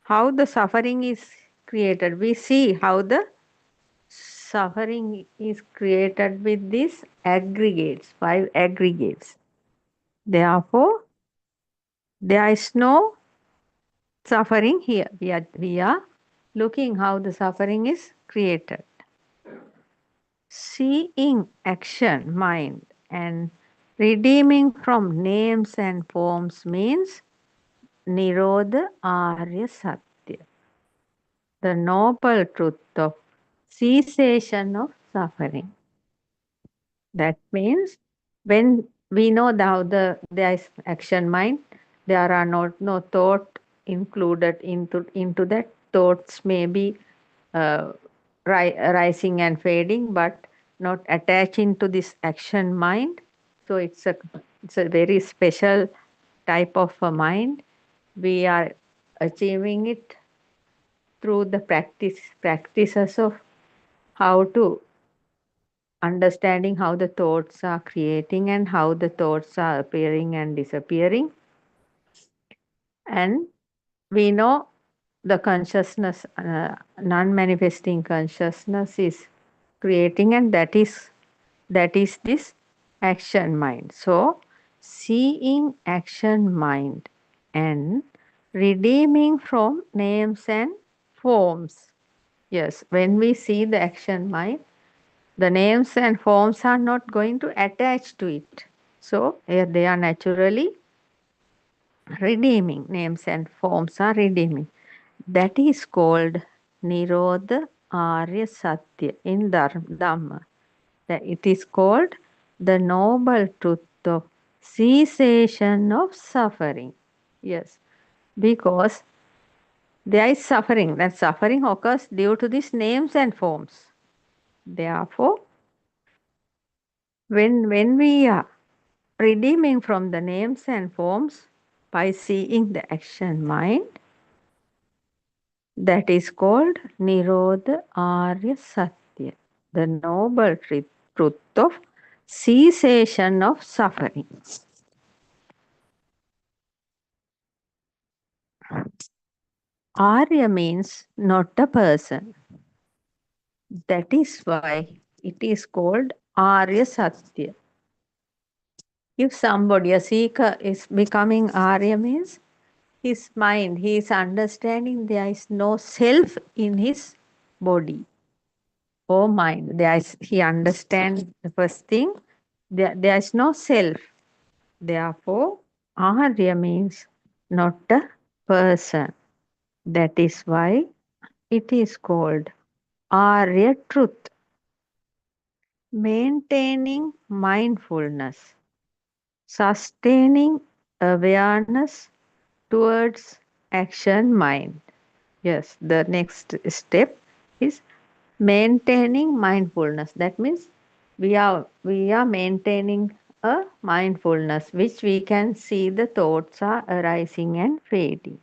how the suffering is created. We see how the suffering is created with these aggregates, 5 aggregates. Therefore, there is no suffering here. We are looking how the suffering is created. Seeing action, mind, and redeeming from names and forms means Nirodha Arya Satya, the noble truth of cessation of suffering. That means when we know how there is action mind, there are no thought included into that. Thoughts may be rising and fading, but not attaching to this action mind. So it's a very special type of a mind. We are achieving it through the practices of how to understanding how the thoughts are creating and how the thoughts are appearing and disappearing. And we know the consciousness, non-manifesting consciousness is creating, and that is this action mind. So seeing action mind and redeeming from names and forms. Yes, when we see the action mind, the names and forms are not going to attach to it. So they are naturally redeeming. Names and forms are redeeming. That is called Nirodha Arya Satya in Dhamma. It is called the noble truth of cessation of suffering. Yes, because there is suffering. That suffering occurs due to these names and forms. Therefore, when we are redeeming from the names and forms by seeing the action mind, that is called Nirodha Arya Satya, the noble truth of cessation of suffering. Arya means not a person. That is why it is called Arya Satya. If somebody, a seeker, is becoming Arya means his mind, he is understanding there is no self in his body or mind. He understands the first thing, there is no self. Therefore, Arya means not a person. That is why it is called Arya truth. Maintaining mindfulness, sustaining awareness towards action mind. Yes, the next step is maintaining mindfulness. That means we are maintaining a mindfulness which we can see the thoughts are arising and fading.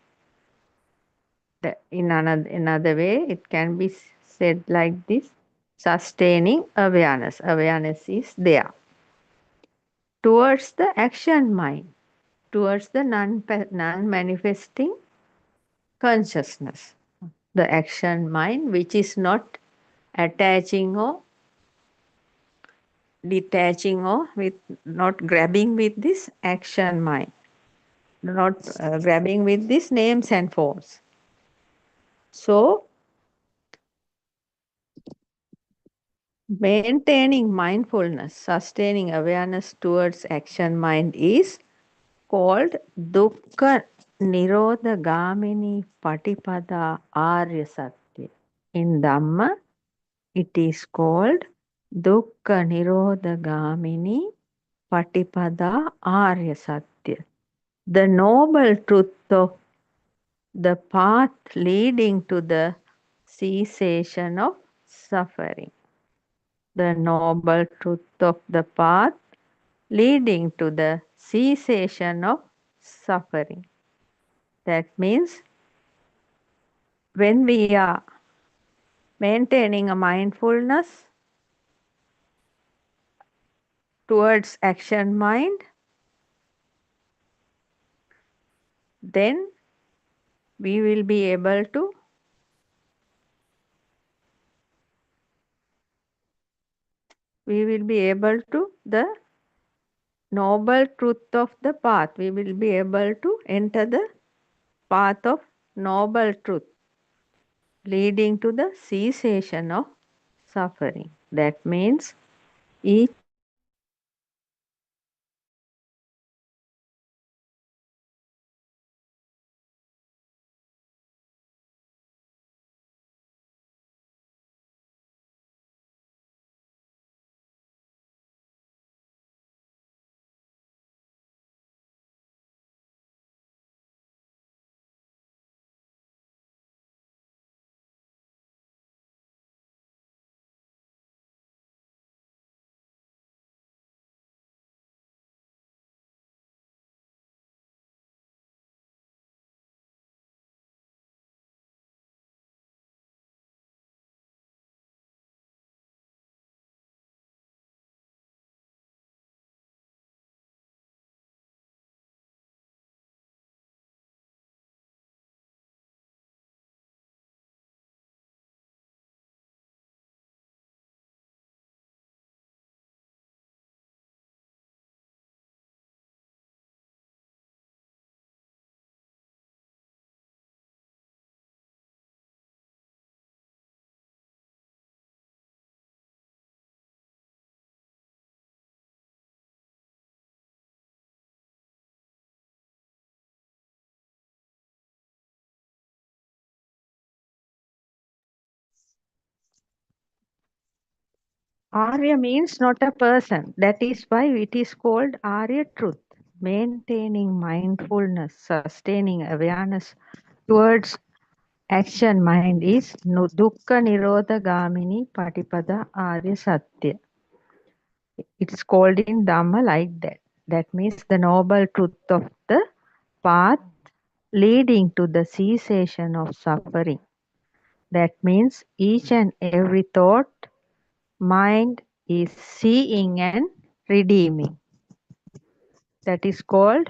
In another way, it can be said like this: sustaining awareness. Awareness is there towards the action mind, towards the non-manifesting consciousness, the action mind which is not attaching or detaching or with not grabbing with this action mind, not grabbing with these names and forms. So Maintaining mindfulness, sustaining awareness towards action mind is called Dukkha Nirodha Gamini Patipada Arya Satya. In Dhamma, it is called Dukkha Nirodha Gamini Patipada Arya Satya. The noble truth of the path leading to the cessation of suffering. The noble truth of the path leading to the cessation of suffering. That means when we are maintaining a mindfulness towards action mind, then we will be able to the noble truth of the path. We will be able to enter the path of noble truth leading to the cessation of suffering. That means each Arya means not a person. That is why it is called Arya truth. Maintaining mindfulness, sustaining awareness towards action mind is Dukkha Nirodha Gamini Patipada Arya Satya. It's called in Dhamma like that. That means the noble truth of the path leading to the cessation of suffering. That means each and every thought, mind is seeing and redeeming. That is called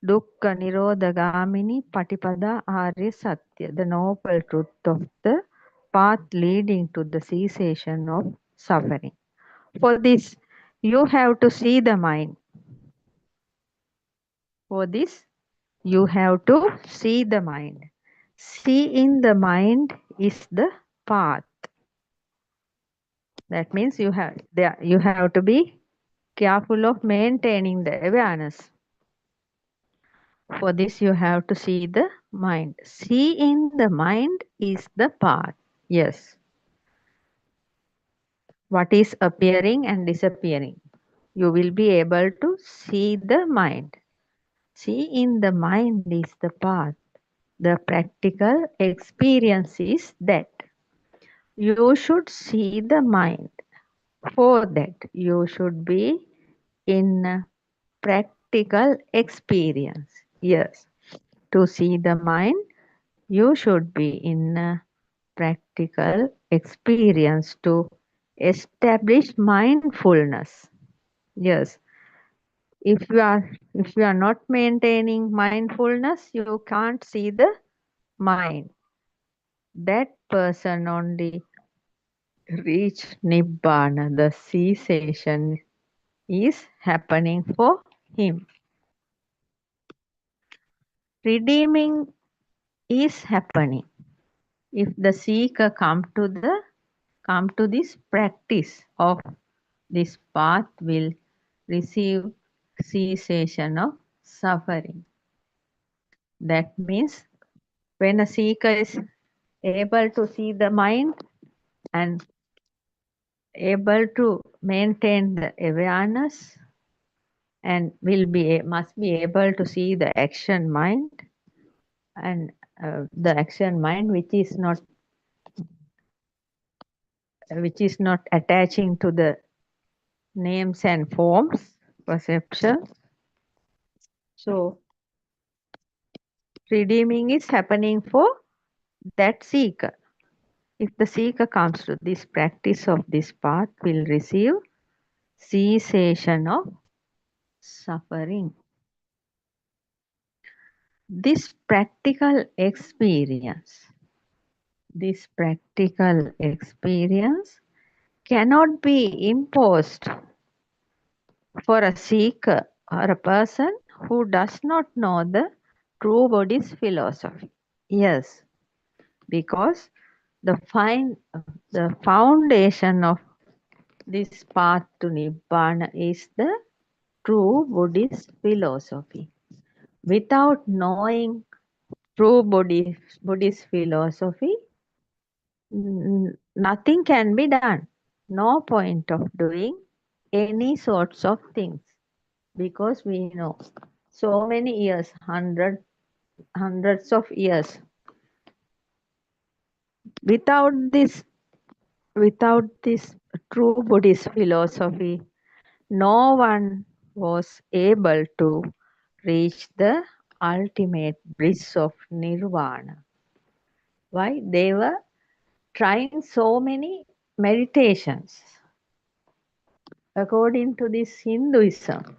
Dukkha Nirodha Gamini Patipada Arya Satya, the noble truth of the path leading to the cessation of suffering. For this, you have to see the mind. For this, you have to see the mind. Seeing the mind is the path. That means you have to be careful of maintaining the awareness. For this, you have to see the mind. Seeing the mind is the path. Yes. What is appearing and disappearing? You will be able to see the mind. Seeing the mind is the path. The practical experience is that you should see the mind. For that, you should be in a practical experience. Yes. To see the mind, you should be in a practical experience to establish mindfulness. Yes. If you are not maintaining mindfulness, you can't see the mind. That person only reach Nibbana. The cessation is happening for him. Redeeming is happening. If the seeker comes come to this practice of this path will receive cessation of suffering. That means when a seeker is able to see the mind and able to maintain the awareness and must be able to see the action mind and the action mind which is not attaching to the names and forms perception. So redeeming is happening for that seeker. If the seeker comes to this practice of this path, will receive cessation of suffering. This practical experience cannot be imposed for a seeker or a person who does not know the true Buddhist philosophy. Yes, because the foundation of this path to Nibbana is the true Buddhist philosophy. Without knowing true Buddhist philosophy, nothing can be done. No point of doing any sorts of things, because we know so many years, hundreds of years, without this true Buddhist philosophy, no one was able to reach the ultimate bliss of nirvana. Why? They were trying so many meditations according to this Hinduism.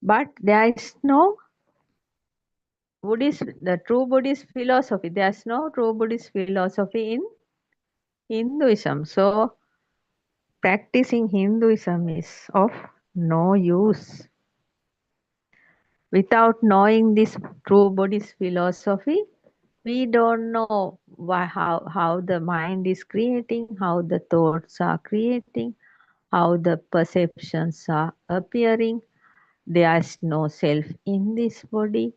But there is no the true Buddhist philosophy. There is no true Buddhist philosophy in Hinduism. So practicing Hinduism is of no use. Without knowing this true Buddhist philosophy, we don't know how the mind is creating, how the thoughts are creating, how the perceptions are appearing. There is no self in this body.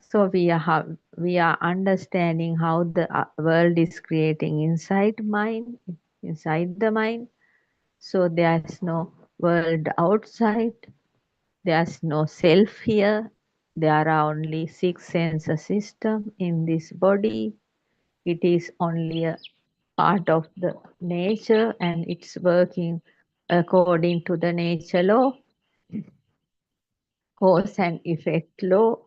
So we are understanding how the world is creating inside the mind. So there is no world outside. There is no self here. There are only 6 sense system in this body. It is only a part of the nature and it's working according to the nature law, cause and effect law.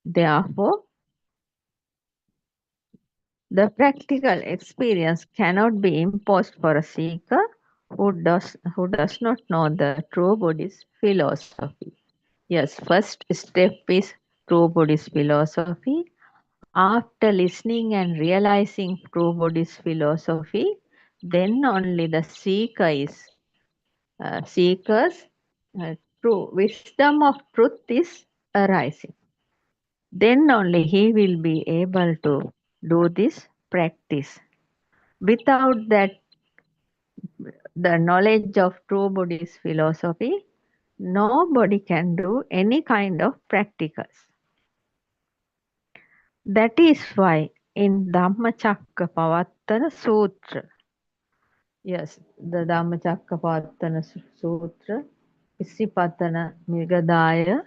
Therefore, the practical experience cannot be imposed for a seeker who does not know the true Buddhist philosophy. Yes, first step is true Buddhist philosophy. After listening and realizing true Buddhist philosophy, then only the seeker's true wisdom of truth is arising. Then only he will be able to do this practice. Without that, the knowledge of true Buddhist philosophy, nobody can do any kind of practicals. That is why in Dhammacakkappavattana Sutra, yes, the Dhammacakkappavattana Sutra, Isipatana Migadaya,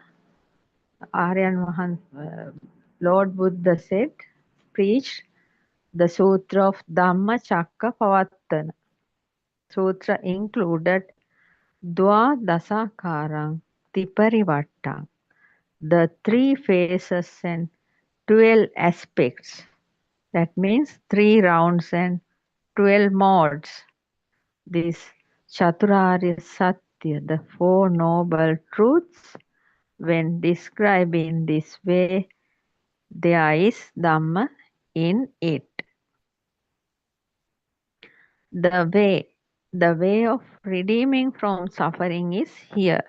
Lord Buddha said, preached the Sutra of Dhammacakkappavattana. Sutra included Dwa Dasakarang Tiparivattam, the 3 phases and 12 aspects. That means 3 rounds and 12 modes. This Chaturarya Satya, the 4 noble truths, when described in this way, there is Dhamma in it. The way of redeeming from suffering is here.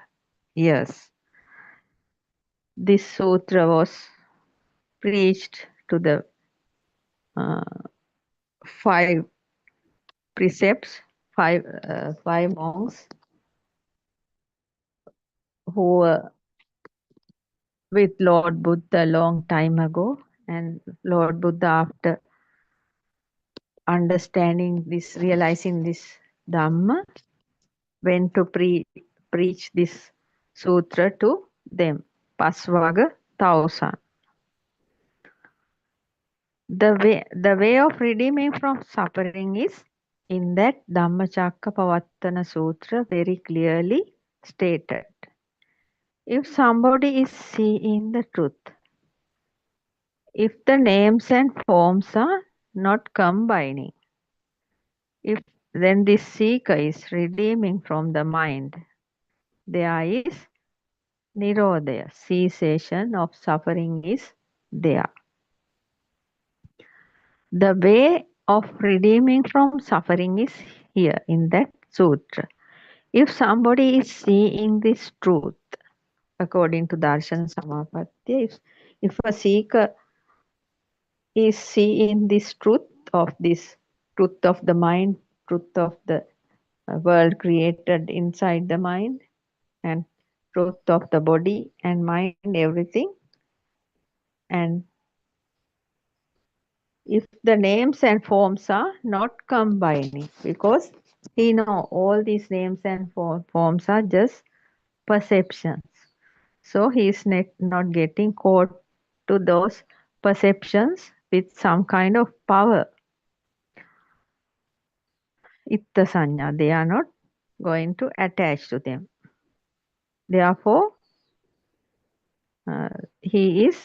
Yes, this sutra was preached to the 5 precepts, five monks who were with Lord Buddha a long time ago, and Lord Buddha, after understanding this, realizing this Dhamma, went to preach this sutra to them, Pasvaga 1000. The way of redeeming from suffering is in that Dhammacakkappavattana Sutra very clearly stated. If somebody is seeing the truth, if the names and forms are not combining, if then this seeker is redeeming from the mind, there is Nirodha, cessation of suffering is there. The way of redeeming from suffering is here in that sutra. If somebody is seeing this truth, according to Darshan Samapatti, if a seeker is seeing this truth of the mind, truth of the world created inside the mind, and truth of the body and mind, everything, and if the names and forms are not combining, because he know all these names and forms are just perceptions, so he is not getting caught to those perceptions with some kind of power. Itta sanya, they are not going to attach to them. Therefore, he is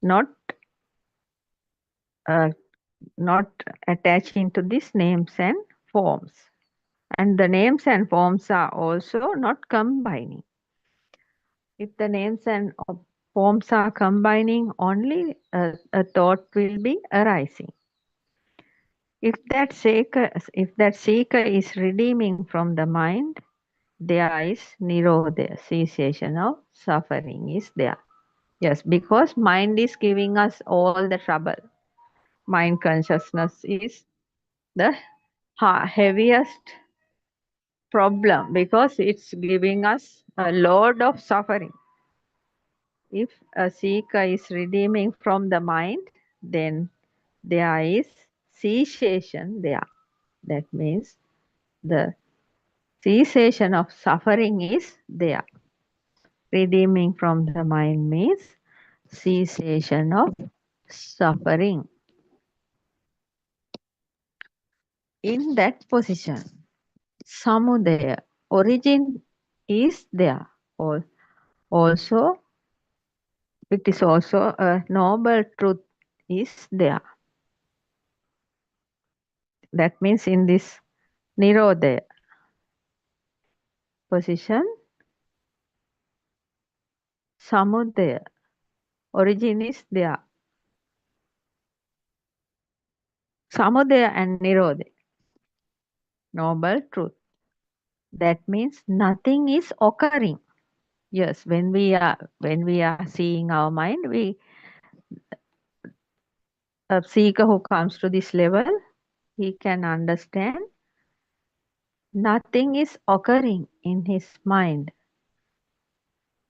not not attaching to these names and forms. And the names and forms are also not combining. If the names and forms are combining, only a thought will be arising. If that seeker is redeeming from the mind, there is Nirodha, cessation of suffering is there. Yes, because mind is giving us all the trouble. Mind consciousness is the heaviest problem because it's giving us a load of suffering. If a seeker is redeeming from the mind, then there is cessation there. That means the cessation of suffering is there. Redeeming from the mind means cessation of suffering. In that position, samudaya, origin is there. Also, it is also a noble truth is there. That means in this Nirodha position, samudaya, origin is there. Samudaya and Nirodha, noble truth. That means nothing is occurring. Yes, when we are seeing our mind, a seeker who comes to this level, he can understand nothing is occurring in his mind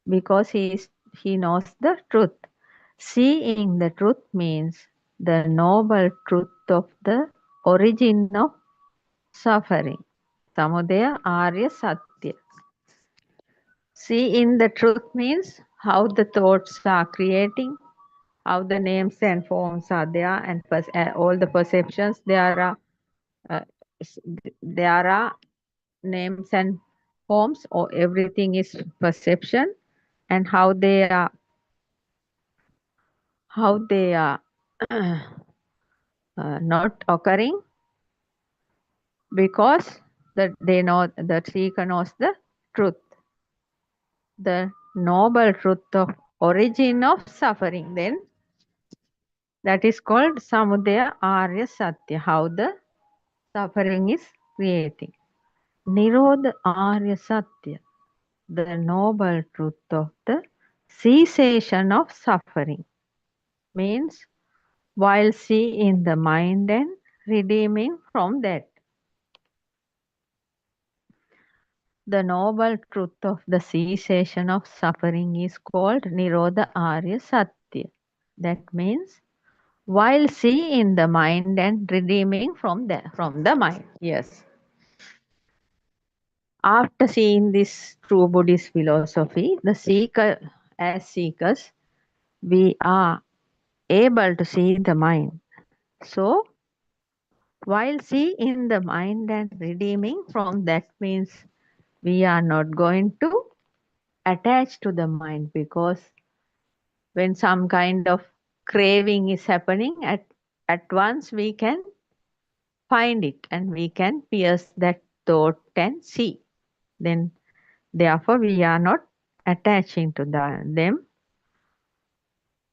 because he knows the truth. Seeing the truth means the noble truth of the origin of suffering. Samudaya Arya Satya. Seeing the truth means how the thoughts are creating, how the names and forms are there, and all the perceptions there are names and forms, or everything is perception, and how they are not occurring because they know, the seeker knows the truth, the noble truth of origin of suffering. Then that is called Samudaya Arya Satya, how the suffering is creating. Nirodha Arya Satya, the noble truth of the cessation of suffering, means while seeing the mind and redeeming from that. The noble truth of the cessation of suffering is called Nirodha Arya Satya. That means while seeing the mind and redeeming from the mind. Yes. After seeing this true Buddhist philosophy, the seeker, as seekers, we are able to see the mind. So, while seeing the mind and redeeming from that means we are not going to attach to the mind, because when some kind of craving is happening at once we can find it and we can pierce that thought and see. Then therefore we are not attaching to them.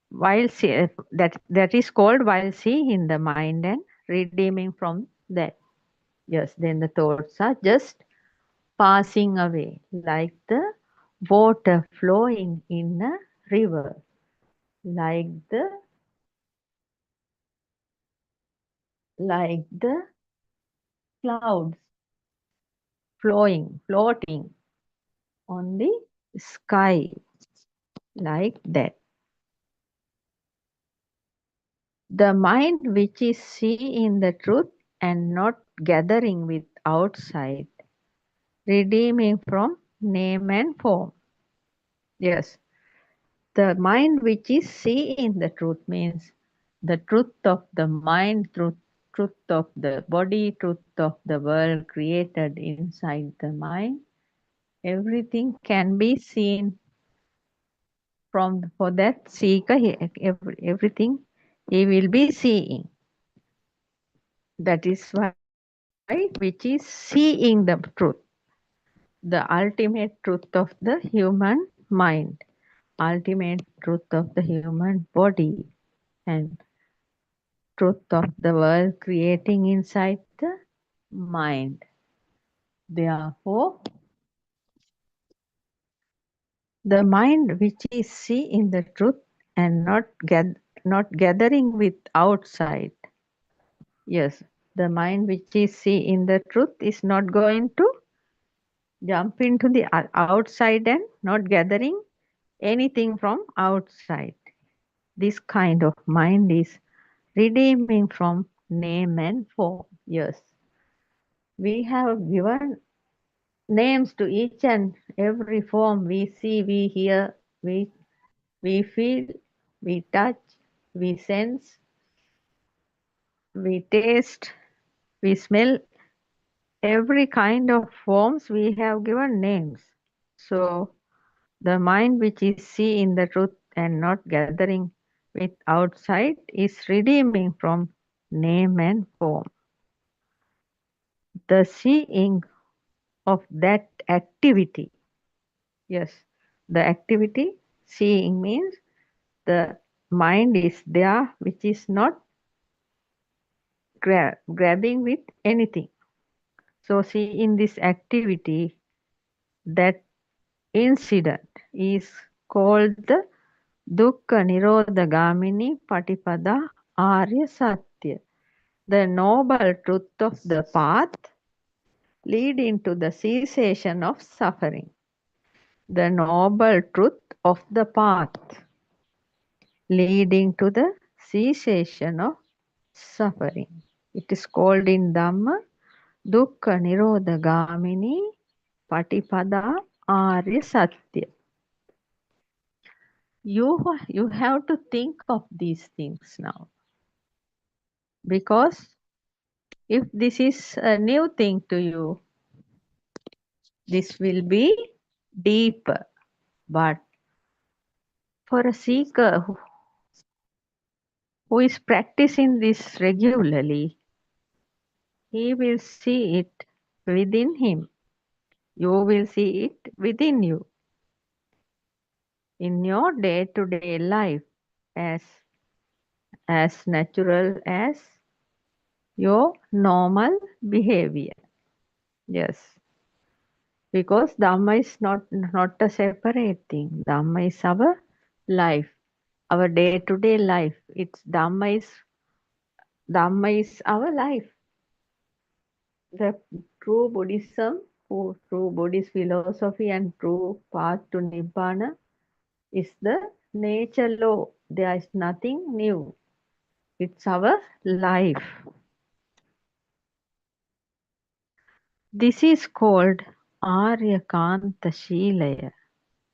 While that is called while seeing the mind and redeeming from that. Yes, then the thoughts are just passing away like the water flowing in a river, like the clouds floating on the sky, like that. The mind which is seeing the truth and not gathering with outside, redeeming from name and form. Yes, the mind which is seeing the truth means the truth of the mind, truth of the body, truth of the world created inside the mind. Everything can be seen for that seeker. Everything he will be seeing. That is why which is seeing the truth, the ultimate truth of the human mind, ultimate truth of the human body, and truth of the world creating inside the mind. Therefore, the mind which is seeing the truth and not gathering with outside. Yes, the mind which is seeing the truth is not going to jump into the outside and not gathering anything from outside. This kind of mind is redeeming from name and form. Yes, we have given names to each and every form we see, we hear, we feel, we touch, we sense, we taste, we smell. Every kind of forms we have given names. So the mind which is seeing the truth and not gathering with outside is redeeming from name and form. The seeing of that activity. Yes, the activity seeing means the mind is there which is not grabbing with anything. So see, in this activity, that incident is called the Dukkha Nirodha Gamini Patipada Arya Satya, the noble truth of the path leading to the cessation of suffering. The noble truth of the path leading to the cessation of suffering. It is called in Dhamma Dukkha Nirodha Gamini Patipada Arya Satya. You have to think of these things now, because if this is a new thing to you, this will be deeper. But for a seeker who is practicing this regularly, he will see it within him. You will see it within you in your day-to-day life as natural as your normal behavior. Yes. Because Dhamma is not a separate thing. Dhamma is our life, our day-to-day life. It's Dhamma is Dhamma is our life. The true Buddhism, true Buddhist philosophy and true path to Nibbana is the nature law. There is nothing new. It's our life. This is called Aryakanta Shilaya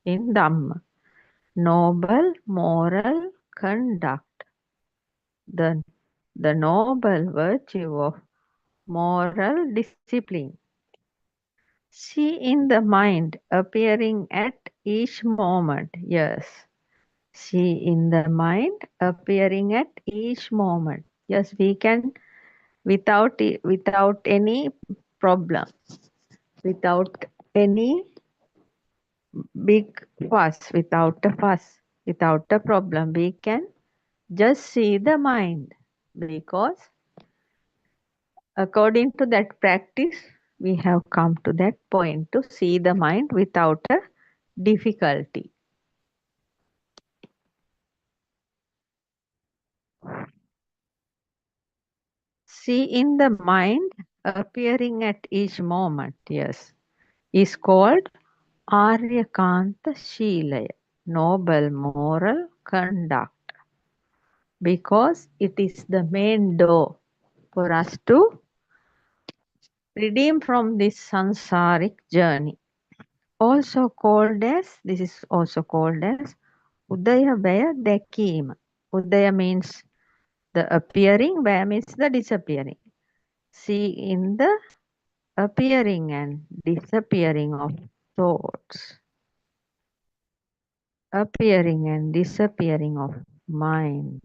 in Dhamma, noble moral conduct, the noble virtue of moral discipline. See in the mind appearing at each moment. Yes. See in the mind appearing at each moment. Yes, we can without any problem, without any big fuss, without a problem, we can just see the mind, because according to that practice we have come to that point to see the mind without a difficulty. See in the mind appearing at each moment, yes, is called Aryakanta Shilaya, noble moral conduct, because it is the main door for us to redeem from this samsaric journey. Also called as, this is also called as Udaya Vaya Dekima. Udaya means the appearing, Vaya means the disappearing. See in the appearing and disappearing of thoughts. Appearing and disappearing of mind.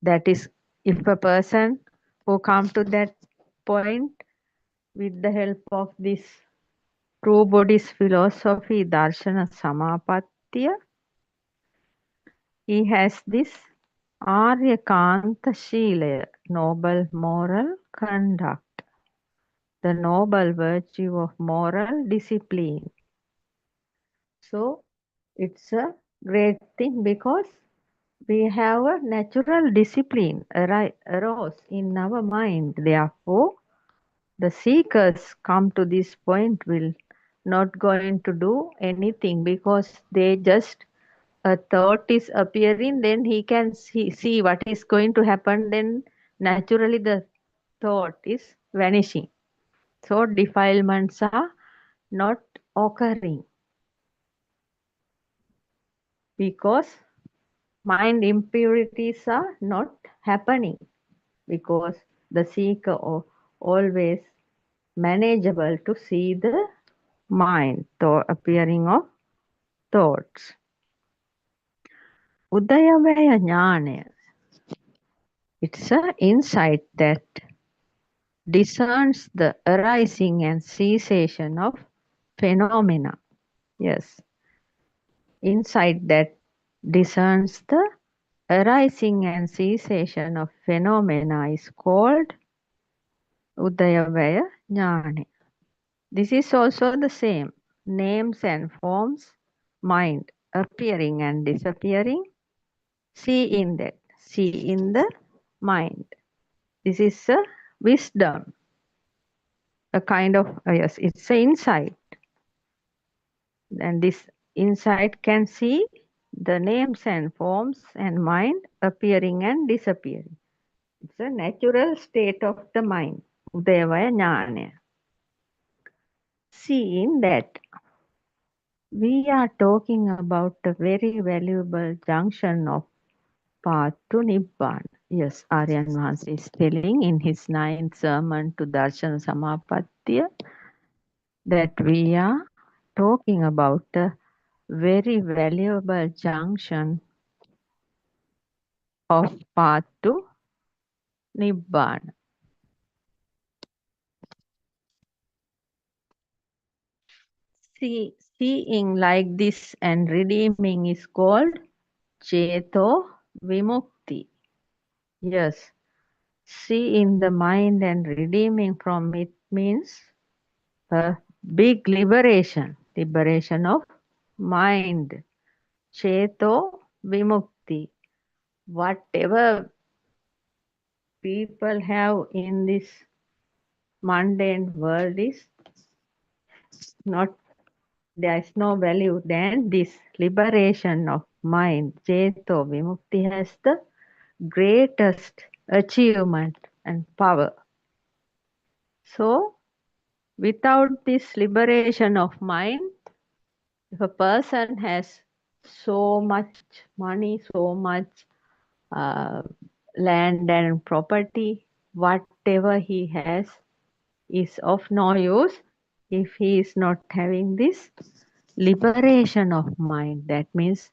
That is, if a person who come to that point with the help of this true Buddhist philosophy, Darshana Samapattiya, he has this Aryakanta Shilaya, noble moral conduct, the noble virtue of moral discipline. So it's a great thing because we have a natural discipline arose in our mind. Therefore, the seekers come to this point will not going to do anything, because they just, a thought is appearing, then he can see what is going to happen, then naturally the thought is vanishing. So defilements are not occurring, because mind impurities are not happening, because the seeker always manageable to see the mind, the appearing of thoughts. Udayavaya Jnana, it's an insight that discerns the arising and cessation of phenomena. Yes, insight that discerns the arising and cessation of phenomena is called Udayavaya Jnana. This is also the same. Names and forms, mind appearing and disappearing, see in that, see in the mind. This is a wisdom, a kind of, yes, it's an insight. And this insight can see the names and forms and mind appearing and disappearing. It's a natural state of the mind, Udayavaya Jnana. Seeing that we are talking about a very valuable junction of path to Nibbana. Yes, Aryan Mahansa is telling in his 9th sermon to Darshana Samapattiya that we are talking about a very valuable junction of path to Nibbana. Seeing like this and redeeming is called Cheto Vimukti. Yes, seeing the mind and redeeming from it means a big liberation of mind. Cheto Vimukti. Whatever people have in this mundane world is not, there is no value than this liberation of mind. Cheto Vimukti has the greatest achievement and power. So, without this liberation of mind, if a person has so much money, so much land and property, whatever he has is of no use if he is not having this liberation of mind. That means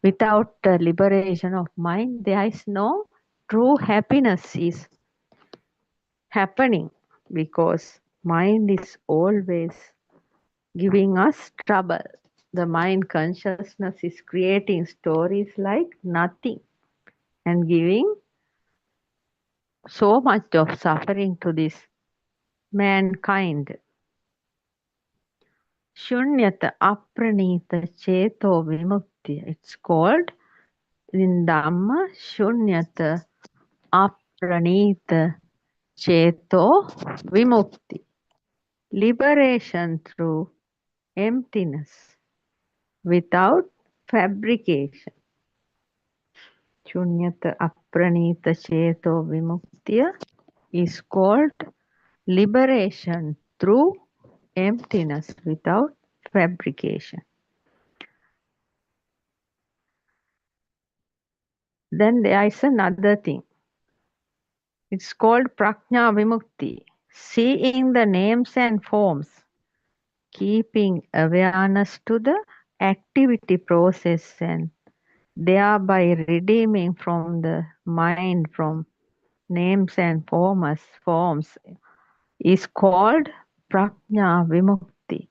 without the liberation of mind, there is no true happiness is happening, because mind is always giving us trouble. The mind consciousness is creating stories like nothing and giving so much of suffering to this mankind. Shunyata apranita cheto vimukti. It's called in Dhamma Shunyata apranita cheto vimukti. Liberation through emptiness without fabrication. Shunyata apranita cheto vimuktiya is called liberation through emptiness without fabrication. Then there is another thing. It's called prajna vimukti, seeing the names and forms, keeping awareness to the activity process and thereby redeeming from the mind from names and forms is called prajna vimukti,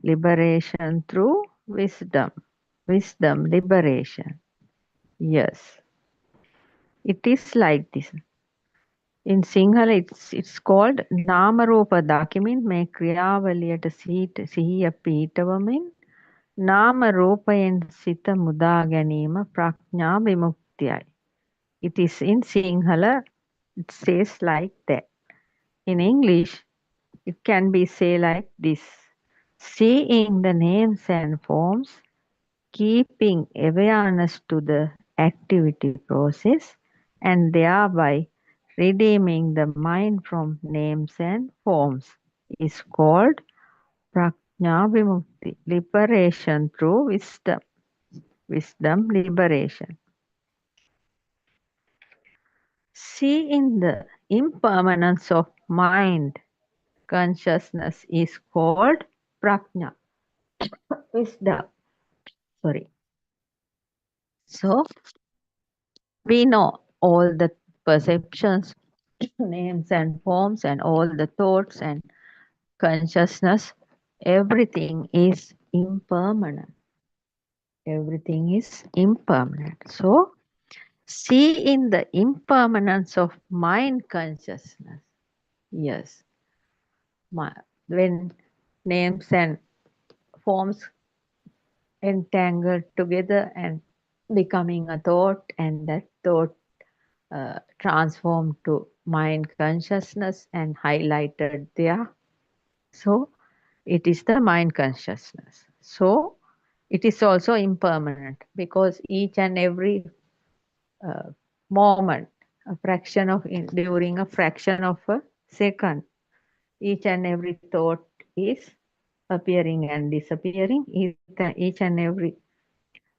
liberation through wisdom. Wisdom, liberation. Yes, it is like this. In Sinhala, it's called Nama Rupa Dakimin me Kriyavaliyata Sihiya Pitavamin Nama Rupayen Sita Muda Ganima Prajna Vimuktiyai. It is in Sinhala, it says like that. In English, it can be said like this: seeing the names and forms, keeping awareness to the activity process, and thereby redeeming the mind from names and forms is called prajna vimukti, liberation through wisdom. Wisdom, liberation. Seeing the impermanence of mind, consciousness is called prajna, wisdom. Sorry. So we know all the perceptions, names and forms, and all the thoughts and consciousness, everything is impermanent. Everything is impermanent. So see in the impermanence of mind consciousness. Yes. When names and forms entangled together and becoming a thought, and that thought transformed to mind consciousness and highlighted there. So it is the mind consciousness. So it is also impermanent, because each and every moment, during a fraction of a second, each and every thought is appearing and disappearing. Each and every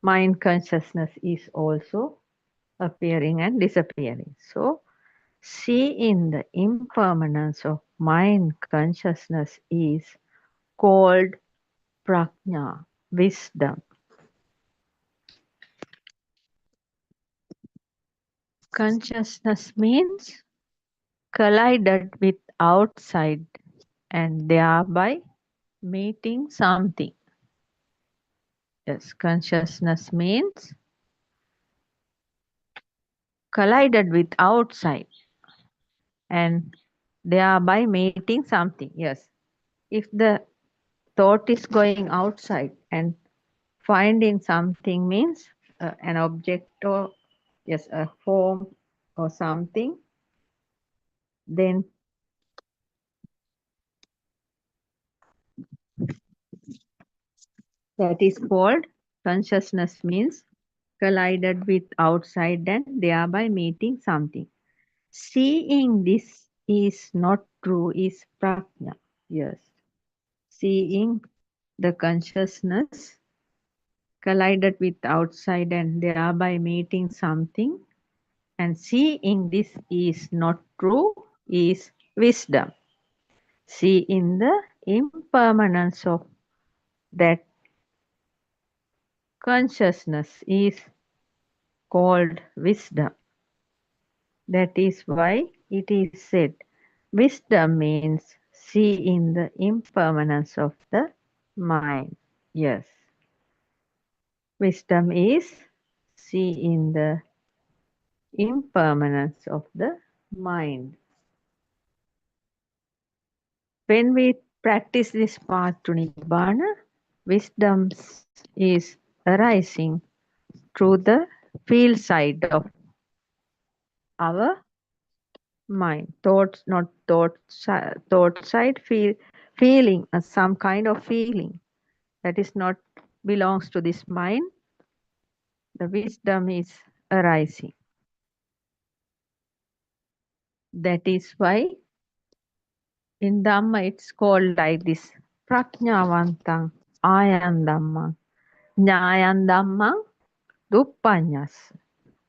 mind consciousness is also appearing and disappearing. So seeing the impermanence of mind consciousness is called prajna, wisdom. Consciousness means collided with outside and thereby meeting something. Yes, consciousness means collided with outside and thereby meeting something. Yes, if the thought is going outside and finding something means an object or yes, a form or something, then that is called consciousness, means collided with outside and thereby meeting something. Seeing this is not true is prajna. Yes. Seeing the consciousness collided with outside and thereby meeting something, and seeing this is not true is wisdom. Seeing the impermanence of that consciousness is called wisdom. That is why it is said, wisdom means seeing the impermanence of the mind. Yes. Wisdom is seeing the impermanence of the mind. When we practice this path to Nibbana, wisdom is arising through the feel side of our mind. Thoughts, not thought side, feeling, some kind of feeling that is not belongs to this mind. The wisdom is arising. That is why in Dhamma it's called like this. Prajñavantang ayam dhammang jnayam dhammang duppanyas.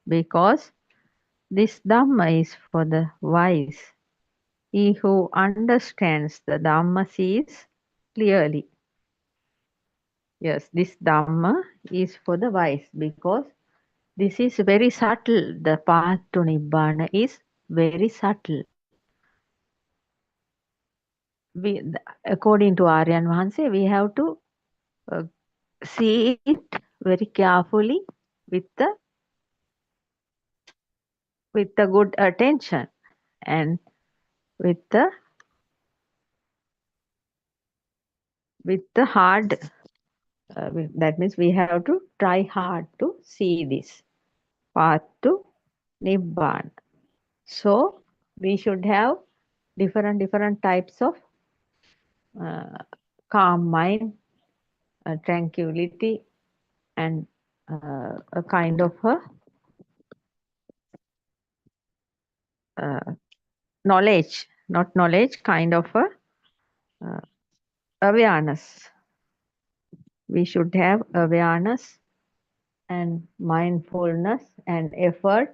Because this Dhamma is for the wise. He who understands the Dhamma sees clearly. Yes, this Dhamma is for the wise because this is very subtle. The path to Nibbana is very subtle. According to Aryan Vahanse, we have to see it very carefully with the good attention and with the hard. That means we have to try hard to see this path to Nibbana. So we should have different types of calm mind, tranquility, and a kind of knowledge, not knowledge, kind of awareness. We should have awareness and mindfulness and effort,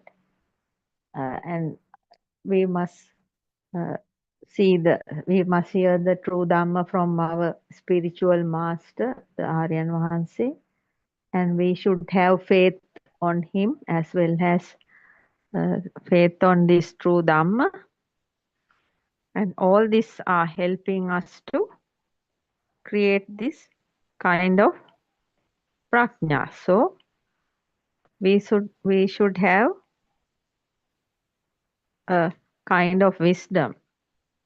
and we must we must hear the true Dhamma from our spiritual master, the Aryan Vahanse, and we should have faith on him as well as faith on this true Dhamma. And all these are helping us to create this kind of prajna. So we should have a kind of wisdom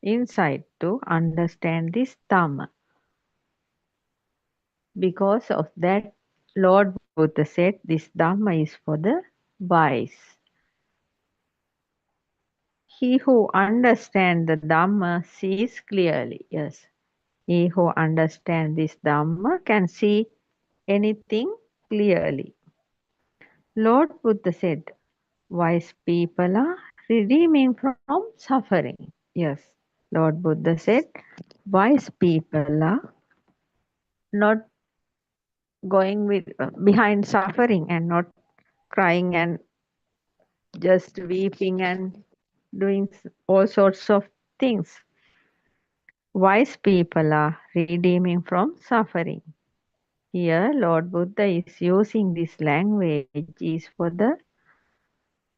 inside to understand this Dhamma. Because of that, Lord Buddha said this Dhamma is for the wise. He who understands the Dhamma sees clearly. Yes. He who understands this Dhamma can see anything clearly. Lord Buddha said, wise people are redeeming from suffering. Yes. Lord Buddha said, wise people are not going behind suffering and not crying and just weeping and doing all sorts of things. Wise people are redeeming from suffering. Here, Lord Buddha is using this language is for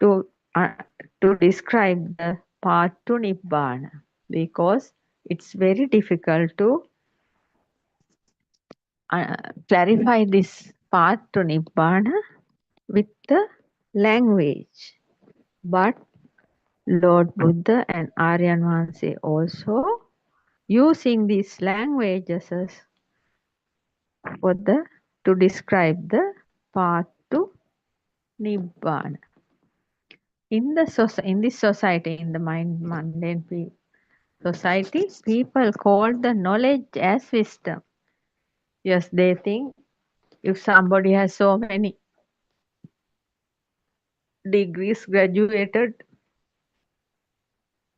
to describe the path to Nibbana, because it's very difficult to clarify this path to Nibbana with the language. But Lord Buddha and Aryan Vahanse also using these languages for to describe the path to Nibbana. in this society, in the mundane society, people call the knowledge as wisdom. Yes, they think if somebody has so many degrees, graduated,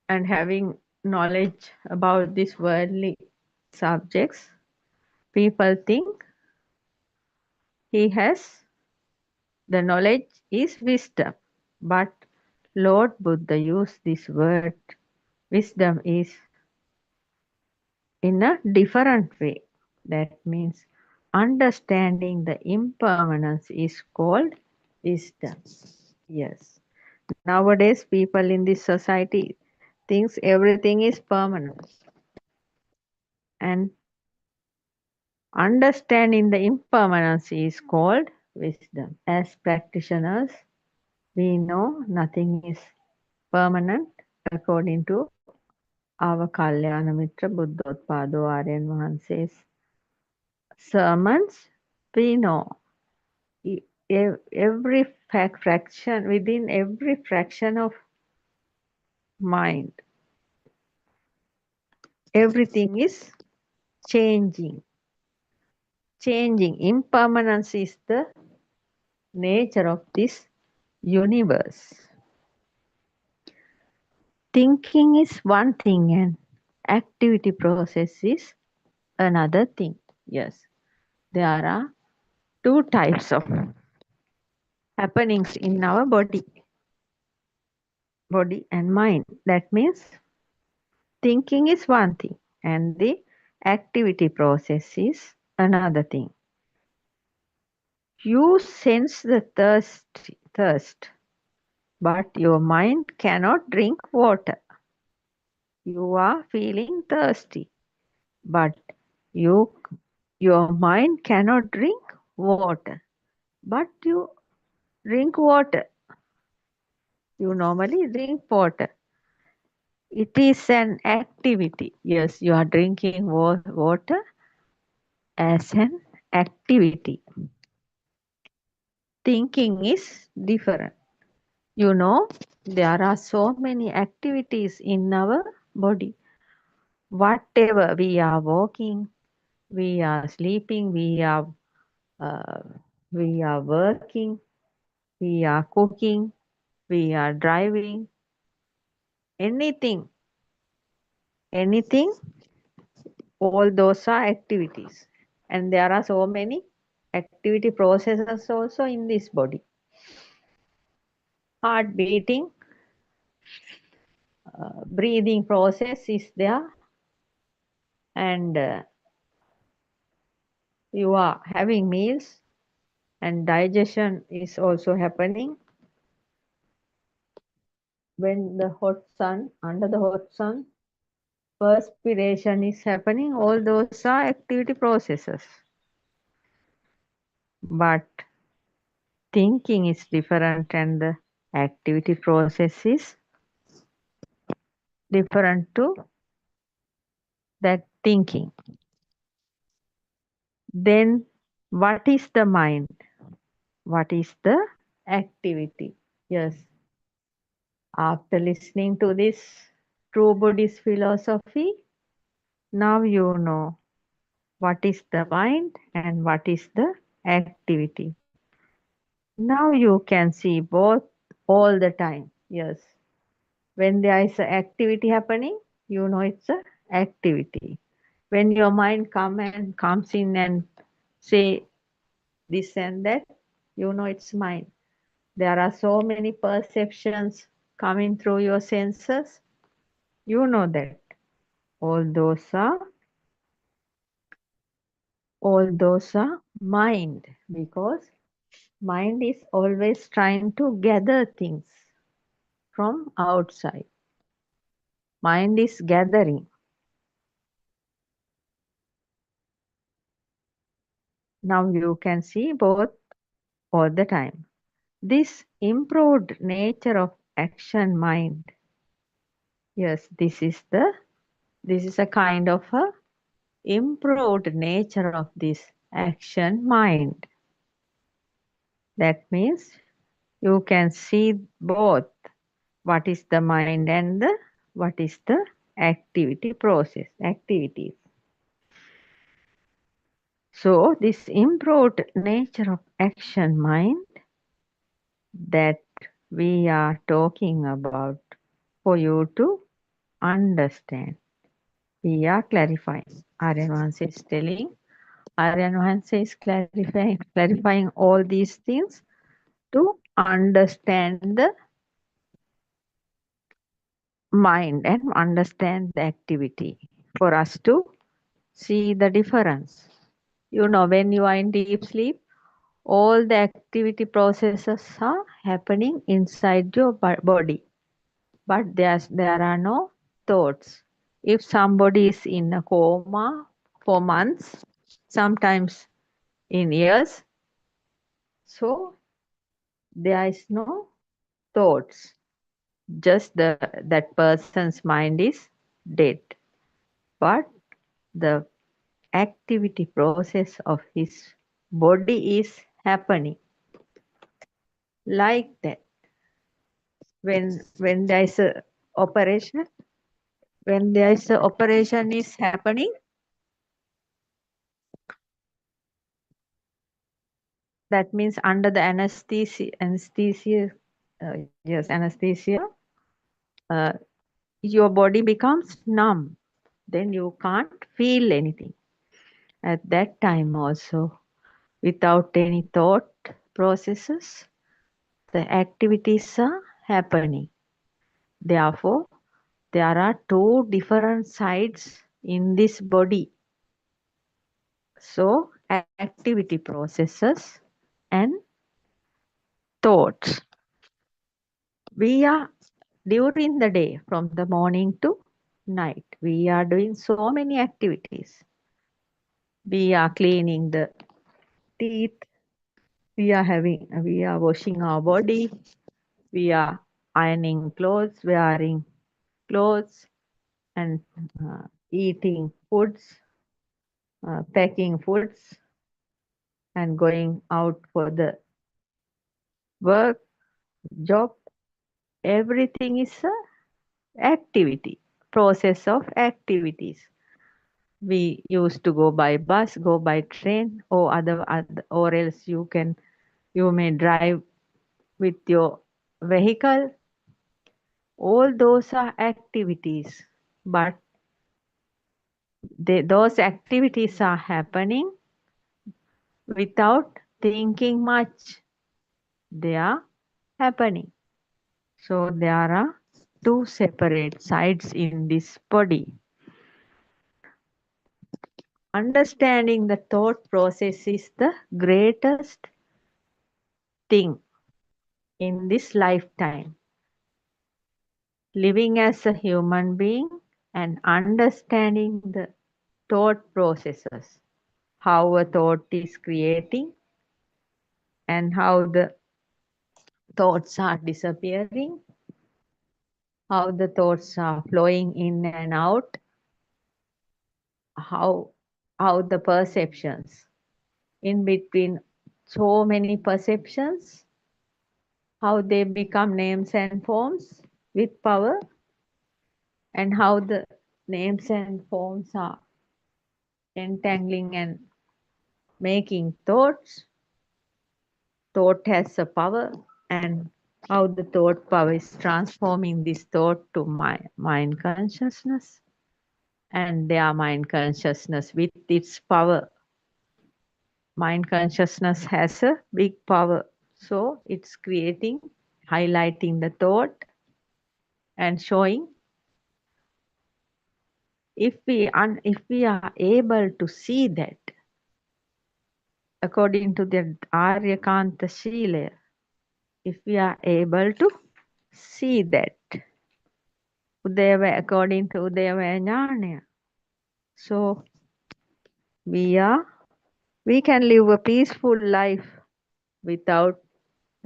and having knowledge about these worldly subjects, people think he has the knowledge is wisdom. But Lord Buddha used this word wisdom is in a different way. That means understanding the impermanence is called wisdom. Yes. Nowadays people in this society thinks everything is permanent. And understanding the impermanence is called wisdom. As practitioners, we know nothing is permanent according to our Kalyana Mitra Buddothpado Aryan Wahanse's sermons. We know every fraction, within every fraction of mind, everything is changing. Impermanence is the nature of this universe. Thinking is one thing and activity process is another thing. Yes, there are two types of happenings in our body and mind. That means thinking is one thing and the activity process is another thing. You sense the thirst, but your mind cannot drink water. You are feeling thirsty, but your mind cannot drink water. But you drink water. You normally drink water. It is an activity. Yes, you are drinking water as an activity. Thinking is different. You know, there are so many activities in our body. Whatever we are walking, we are sleeping, we are working, we are cooking, we are driving, anything, all those are activities. And there are so many activity processes also in this body. Heart beating, breathing process is there, and you are having meals and digestion is also happening. When the under the hot sun, perspiration is happening. All those are activity processes. But thinking is different and the activity process is different to that thinking. Then what is the mind? What is the activity? Yes. After listening to this true Buddhist philosophy, now you know what is the mind and what is the activity. Now you can see both all the time. Yes. When there is an activity happening, you know it's an activity. When your mind comes in and say this and that, you know it's mind. There are so many perceptions coming through your senses. You know that all those are mind, because mind is always trying to gather things from outside. Mind is gathering. Now you can see both all the time. This improved nature of action mind. Yes, this is a kind of a improved nature of this action mind. That means you can see both what is the mind and what is the activity process, activities. So this improved nature of action mind that we are talking about for you to understand. We are clarifying. Aryan Vansa is telling, Aryan Vansa is clarifying all these things to understand the mind and understand the activity for us to see the difference. You know, when you are in deep sleep, all the activity processes are happening inside your body, but there are no thoughts. If somebody is in a coma for months, sometimes in years, so there is no thoughts. Just that person's mind is dead, but the activity process of his body is happening like that. When there is a operation, when there is a operation is happening, that means under the anesthesia, uh, your body becomes numb. Then you can't feel anything. At that time also, without any thought processes, the activities are happening. Therefore, there are two different sides in this body. So, activity processes and thoughts. We are during the day, from the morning to night, we are doing so many activities. We are cleaning the teeth, we are washing our body, we are ironing clothes, wearing clothes, and eating foods, packing foods, and going out for the work, job. Everything is a activity, process of activities. We used to go by bus, go by train, or or else you may drive with your vehicle. All those are activities, but those activities are happening without thinking much. They are happening. So there are two separate sides in this body. Understanding the thought process is the greatest thing in this lifetime. Living as a human being and understanding the thought processes, how a thought is creating and how the thoughts are disappearing, how the thoughts are flowing in and out, how the perceptions in between, so many perceptions, how they become names and forms with power, and how the names and forms are entangling and making thoughts. Thought has a power, and how the thought power is transforming this thought to mind consciousness, and their mind consciousness with its power. Mind consciousness has a big power, so it's creating, highlighting the thought and showing. If we are able to see that, according to the Aryakanta Shila, if we are able to see that, according to Udayava Jnana, so we can live a peaceful life without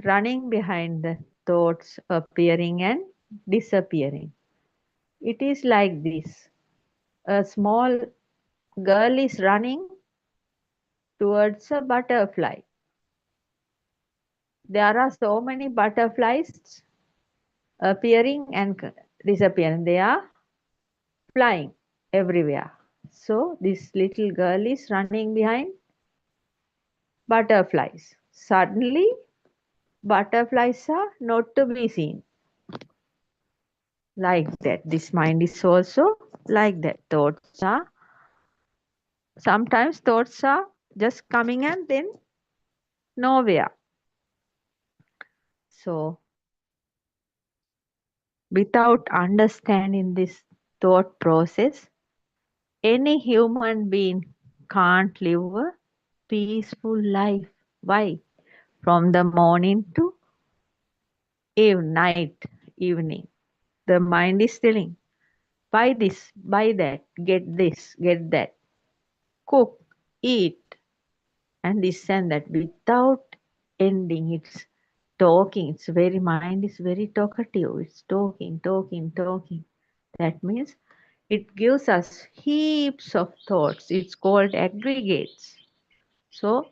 running behind the thoughts appearing and disappearing. It is like this. A small girl is running towards a butterfly. There are so many butterflies appearing and disappearing. They are flying everywhere. So this little girl is running behind butterflies. Suddenly, butterflies are not to be seen. Like that. This mind is also like that. Sometimes thoughts are just coming and then nowhere. So without understanding this thought process, any human being can't live a peaceful life. Why? From the morning to evening, the mind is telling, buy this, buy that, get that, cook, eat, and this and that without ending. It's talking. It's very mind is very talkative. It's talking. That means it gives us heaps of thoughts. It's called aggregates. So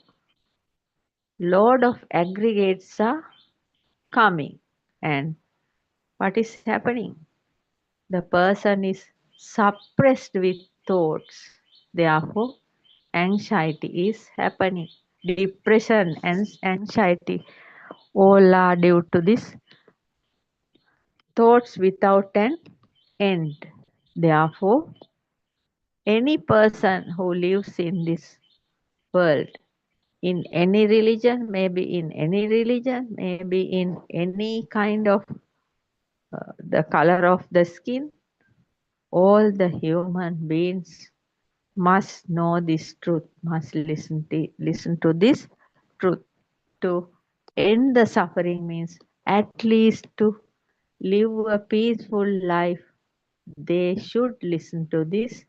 load of aggregates are coming, and what is happening? The person is suppressed with thoughts. Therefore, anxiety is happening. Depression and anxiety all are due to this thoughts without an end. Therefore, any person who lives in this world, in any religion, maybe in any kind of the color of the skin, all the human beings must know this truth, must listen to this truth. To end the suffering means at least to live a peaceful life. They should listen to this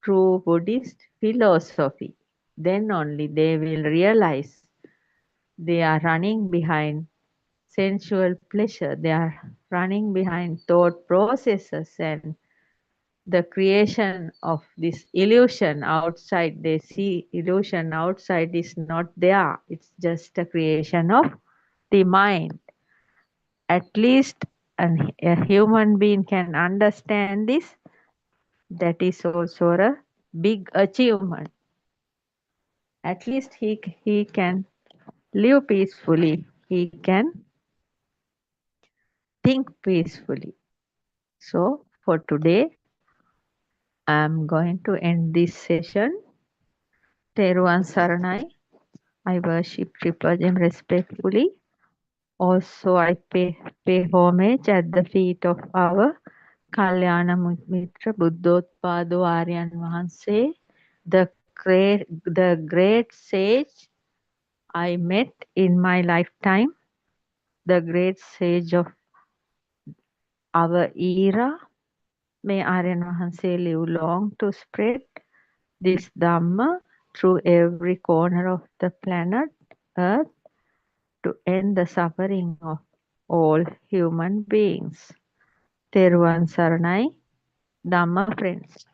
true Buddhist philosophy. Then only they will realize they are running behind sensual pleasure. They are running behind thought processes and the creation of this illusion outside. They see illusion outside is not there. It's just a creation of the mind. At least a human being can understand this. That is also a big achievement. At least he can live peacefully. He can think peacefully. So for today, I'm going to end this session. Teruvan Saranai. I worship Triple Gem respectfully. Also, I pay homage at the feet of our Kalyana Mitra Buddothpado Aryan Vahanse, the great sage I met in my lifetime, the great sage of our era. May Aryan Vahanse live long to spread this Dhamma through every corner of the planet Earth to end the suffering of all human beings. Teruvan Saranai, Dhamma friends.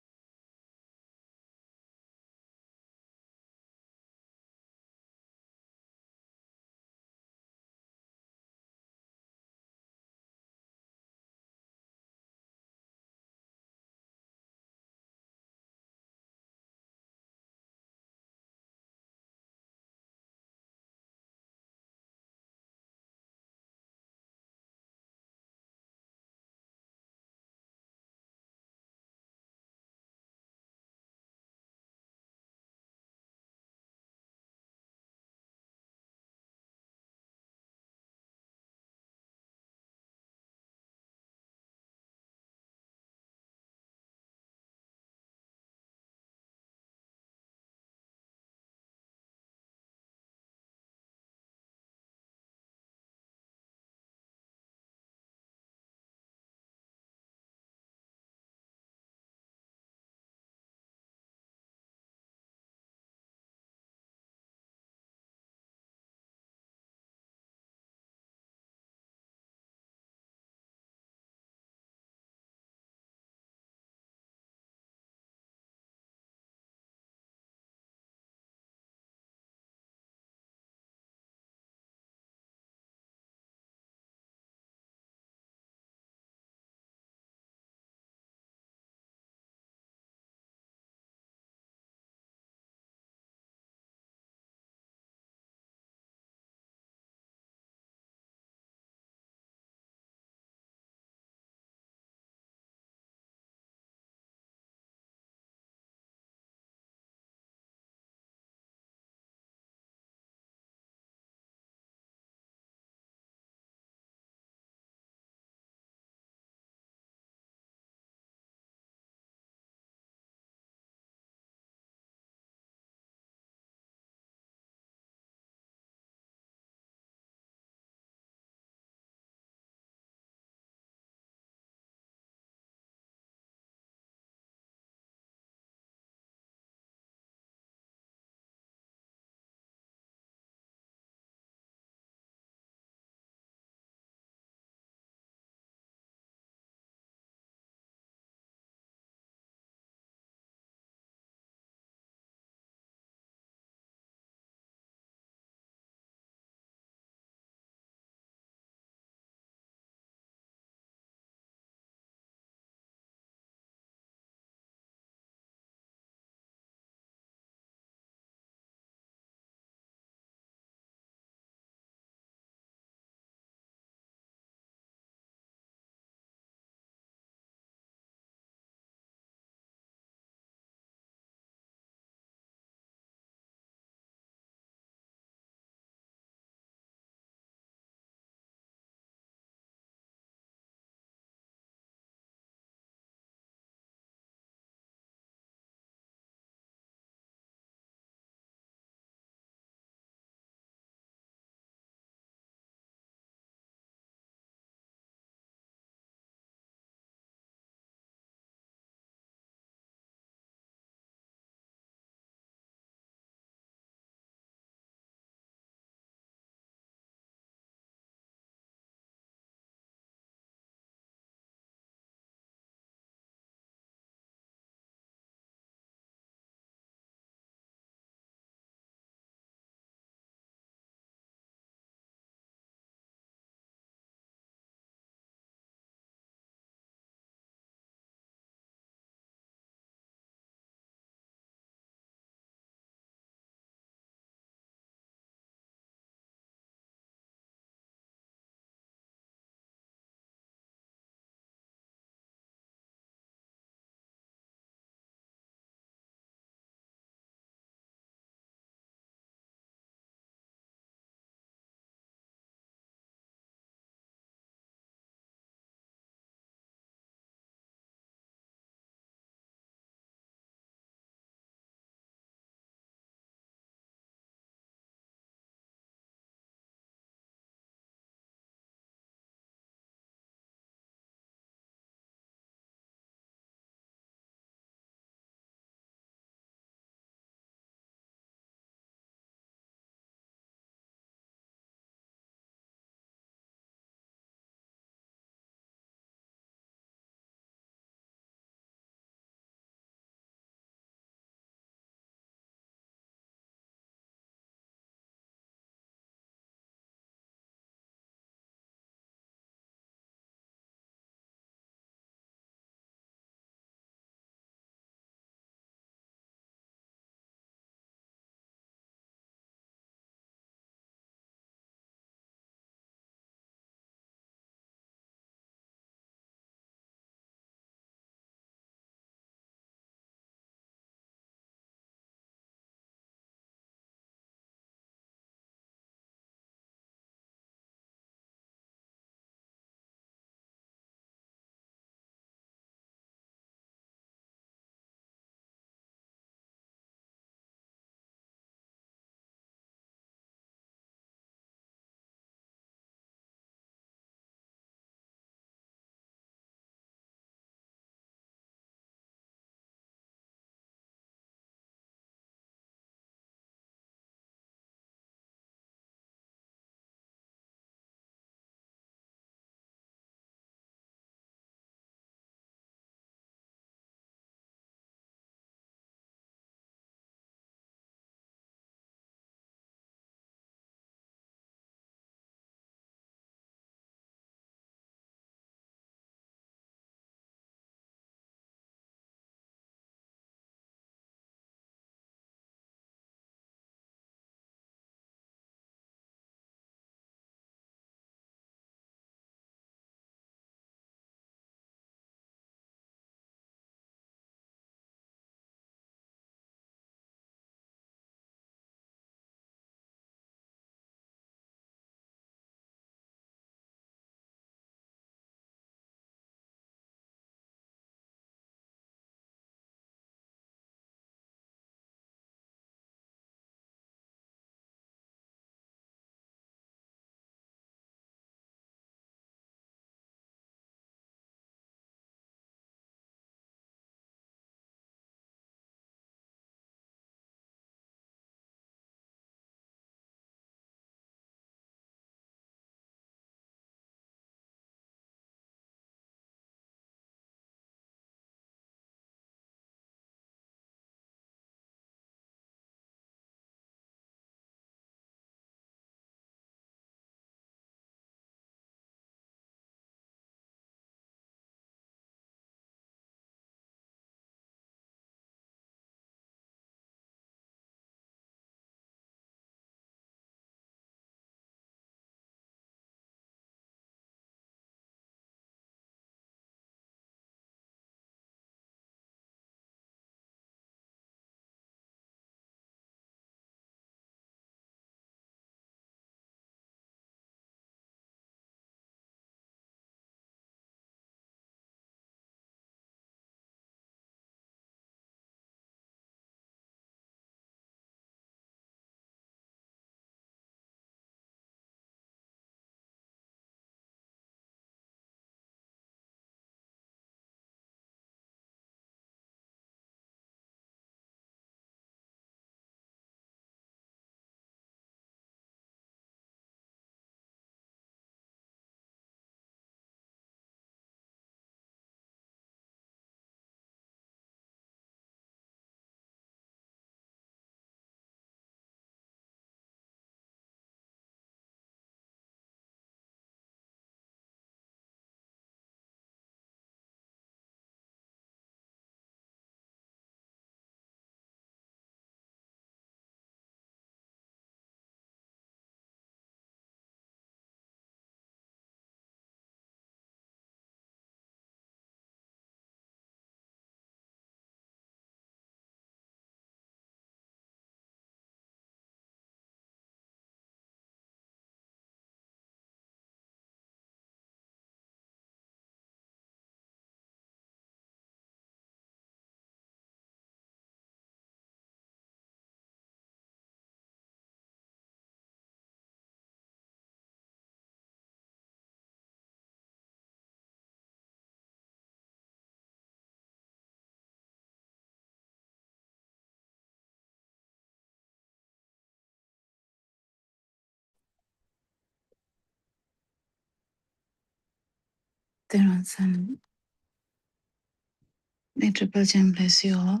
May Triple Gem bless you all.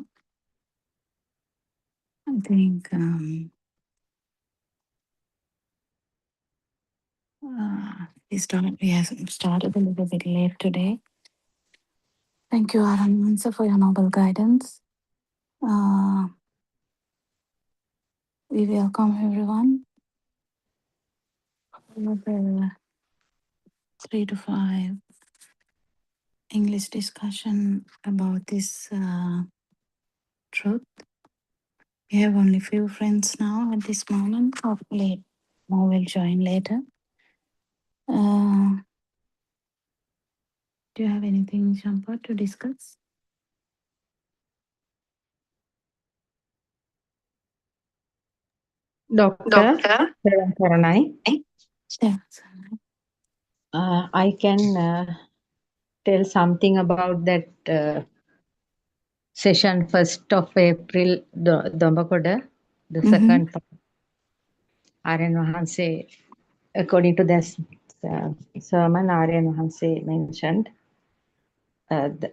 I think we have started a little bit late today. Thank you, Aranmansa, for your noble guidance. We welcome everyone for the 3 to 5 English discussion about this truth. We have only few friends now at this moment. Hopefully more will join later. Do you have anything, Champa, to discuss? Doctor, Karanai, Yeah. I can tell something about that session 1st of April, Dombakoda, the second part. Aryan Wahanse, according to this sermon, Aryan Wahanse mentioned that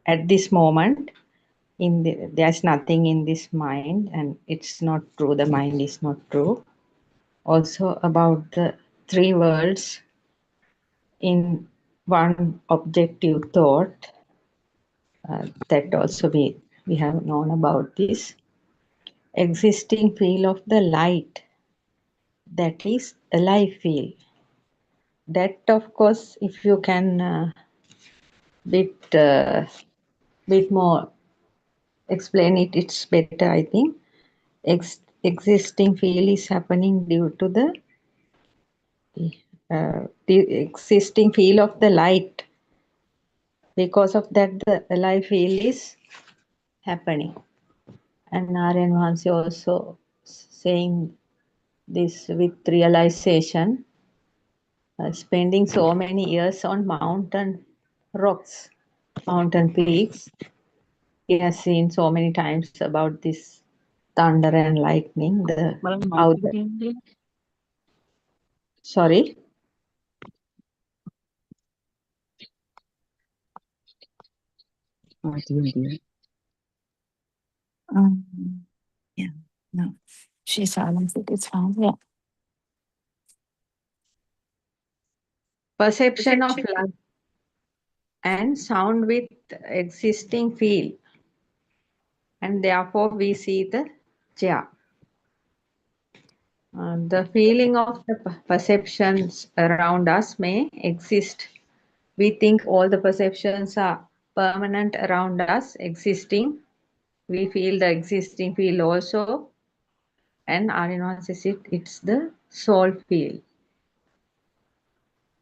at this moment, there's nothing in this mind, and it's not true. The mind is not true. Also about the 3 worlds in one objective thought. That also we have known about this existing field of the light, that is alive field. That, of course, if you can bit more explain it, it's better, I think. Existing field is happening due to the existing field of the light. Because of that, the alive field is happening. And Aryan Vahansi also saying this with realization, spending so many years on mountain rocks, mountain peaks. He has seen so many times about this thunder and lightning. Sorry? Yeah, no, she's silenced it. It's fine. Yeah. Perception of light and sound with existing field. And therefore we see the chair. The feeling of the perceptions around us may exist. We think all the perceptions are permanent around us, existing. We feel the existing field also. And Aryan says it's the soul field.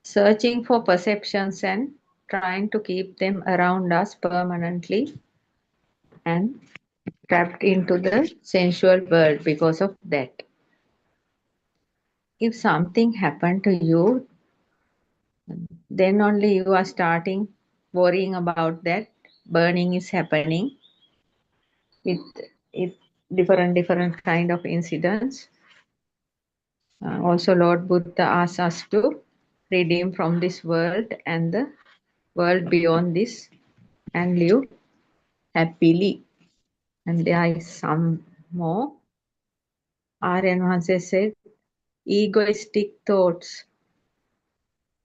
Searching for perceptions and trying to keep them around us permanently and trapped into the sensual world because of that. If something happened to you, then only you are starting worrying about that. Burning is happening with different kind of incidents. Also, Lord Buddha asks us to redeem from this world and the world beyond this and live happily. And there is some more. Aryan Vahanse said, egoistic thoughts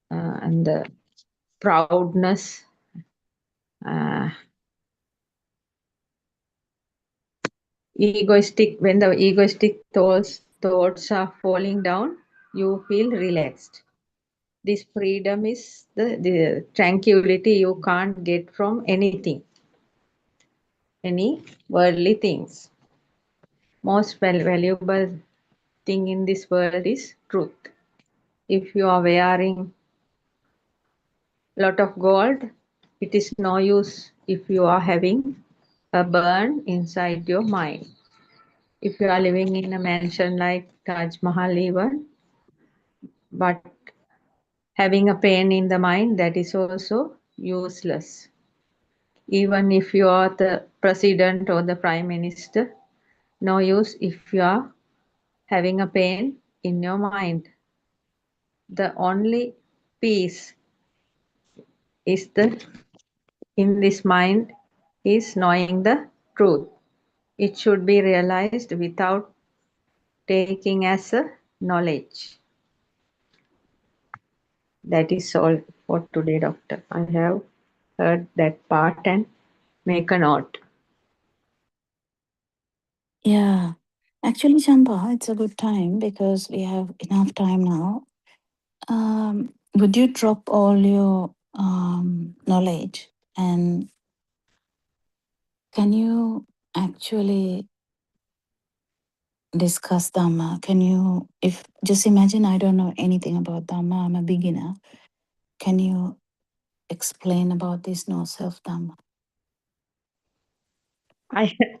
and the proudness, when the egoistic thoughts are falling down, you feel relaxed. This freedom is the tranquility you can't get from anything, any worldly things. Most valuable thing in this world is truth. If you are wearing lot of gold, it is no use if you are having a burn inside your mind. If you are living in a mansion like Taj Mahal even, but having a pain in the mind, that is also useless. Even if you are the president or the prime minister, no use if you are having a pain in your mind. The only peace is in this mind is knowing the truth. It should be realized without taking as a knowledge. That is all for today, Doctor. I have heard that part and make a note. Yeah. Actually, Champa, it's a good time because we have enough time now. Would you drop all your knowledge and can you actually discuss Dhamma? Can you, if just imagine I don't know anything about Dhamma, I'm a beginner. Can you explain about this no self Dhamma?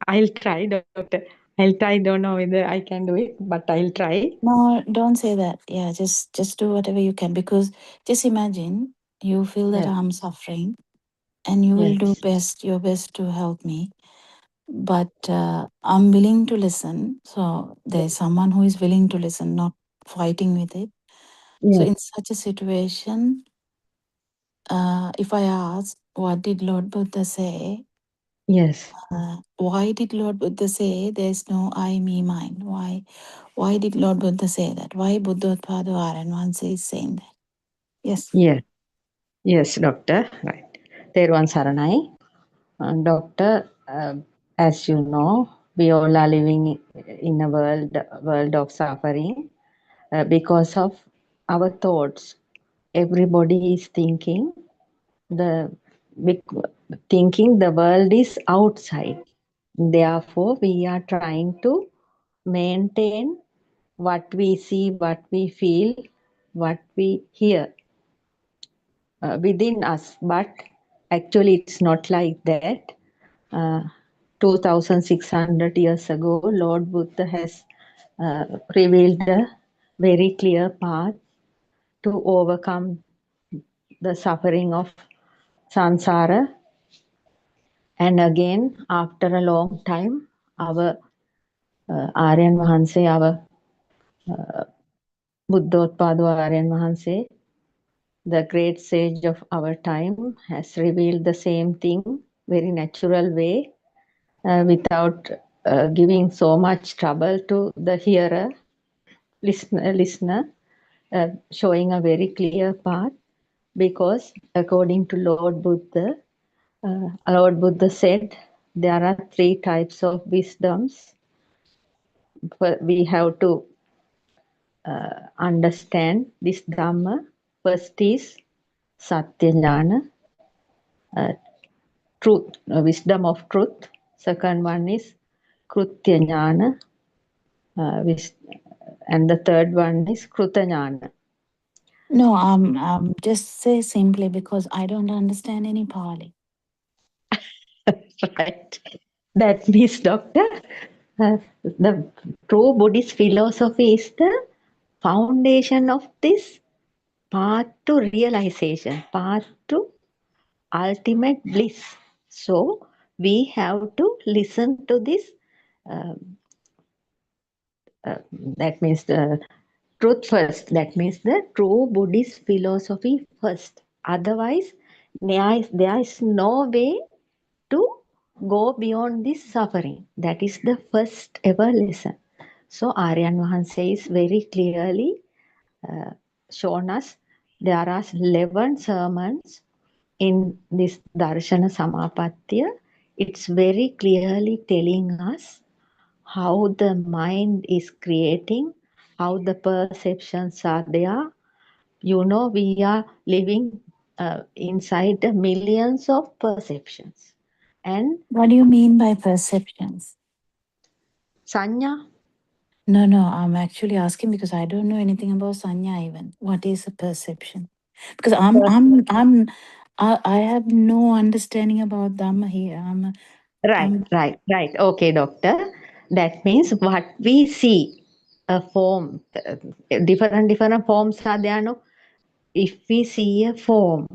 I'll try, Doctor. I'll try. Don't know whether I can do it, but I'll try. No, don't say that. Yeah, just do whatever you can because just imagine you feel that Yes. I'm suffering and you will do Yes. your best to help me. But I'm willing to listen. So there's someone who is willing to listen, not fighting with it. So Yes. in such a situation, if I ask, what did Lord Buddha say? Yes. Why did Lord Buddha say there's no I, me, mine? Why did Lord Buddha say that? Why Buddothpado Aranwanse is saying that? Yes. Yes. Yes, Doctor. Right. Teruvan Saranai. Doctor, as you know, we all are living in a world of suffering because of our thoughts. Everybody is thinking the world is outside. Therefore, we are trying to maintain what we see, what we feel, what we hear within us. But actually, it's not like that. 2600 years ago, Lord Buddha has revealed a very clear path to overcome the suffering of samsara. And again, after a long time, our Aryan Mahanse, our Buddothpado Aryan Mahanse, the great sage of our time, has revealed the same thing very natural way without giving so much trouble to the hearer, listener, showing a very clear path. Because according to Lord Buddha said there are 3 types of wisdoms. We have to understand this Dhamma. First is Satya Jnana, truth, wisdom of truth. Second one is Krutya Jnana, and the third one is Kruta Jnana. No, just say simply because I don't understand any Pali. Right. That means, Doctor, the true Buddhist philosophy is the foundation of this path to realization, path to ultimate bliss. So we have to listen to this. That means the truth first. That means the true Buddhist philosophy first. Otherwise, there is no way to go beyond this suffering. That is the first ever lesson. So Aryan Mahanse is very clearly shown us there are 11 sermons in this Darshana Samapatya. It's very clearly telling us how the mind is creating, how the perceptions are there. You know, we are living inside the millions of perceptions. And What do you mean by perceptions? Sanya? No, I'm actually asking because I don't know anything about Sanya even. What is a perception? Because I have no understanding about Dhamma here. Right. Okay, Doctor. That means what we see, a form, different forms are there, no? If we see a form,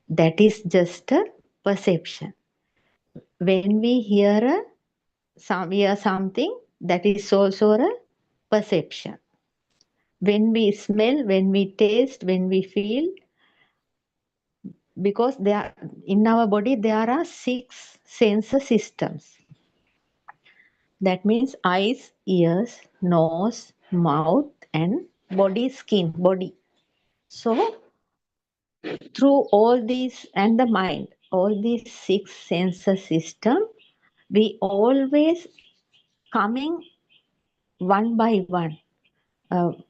that is just a perception. When we hear something, that is also a perception. When we smell, when we taste, when we feel, because there in our body there are 6 sensor systems. That means eyes, ears, nose, mouth, and body. So through all these and the mind, all these 6 sensor system, we always coming one by one.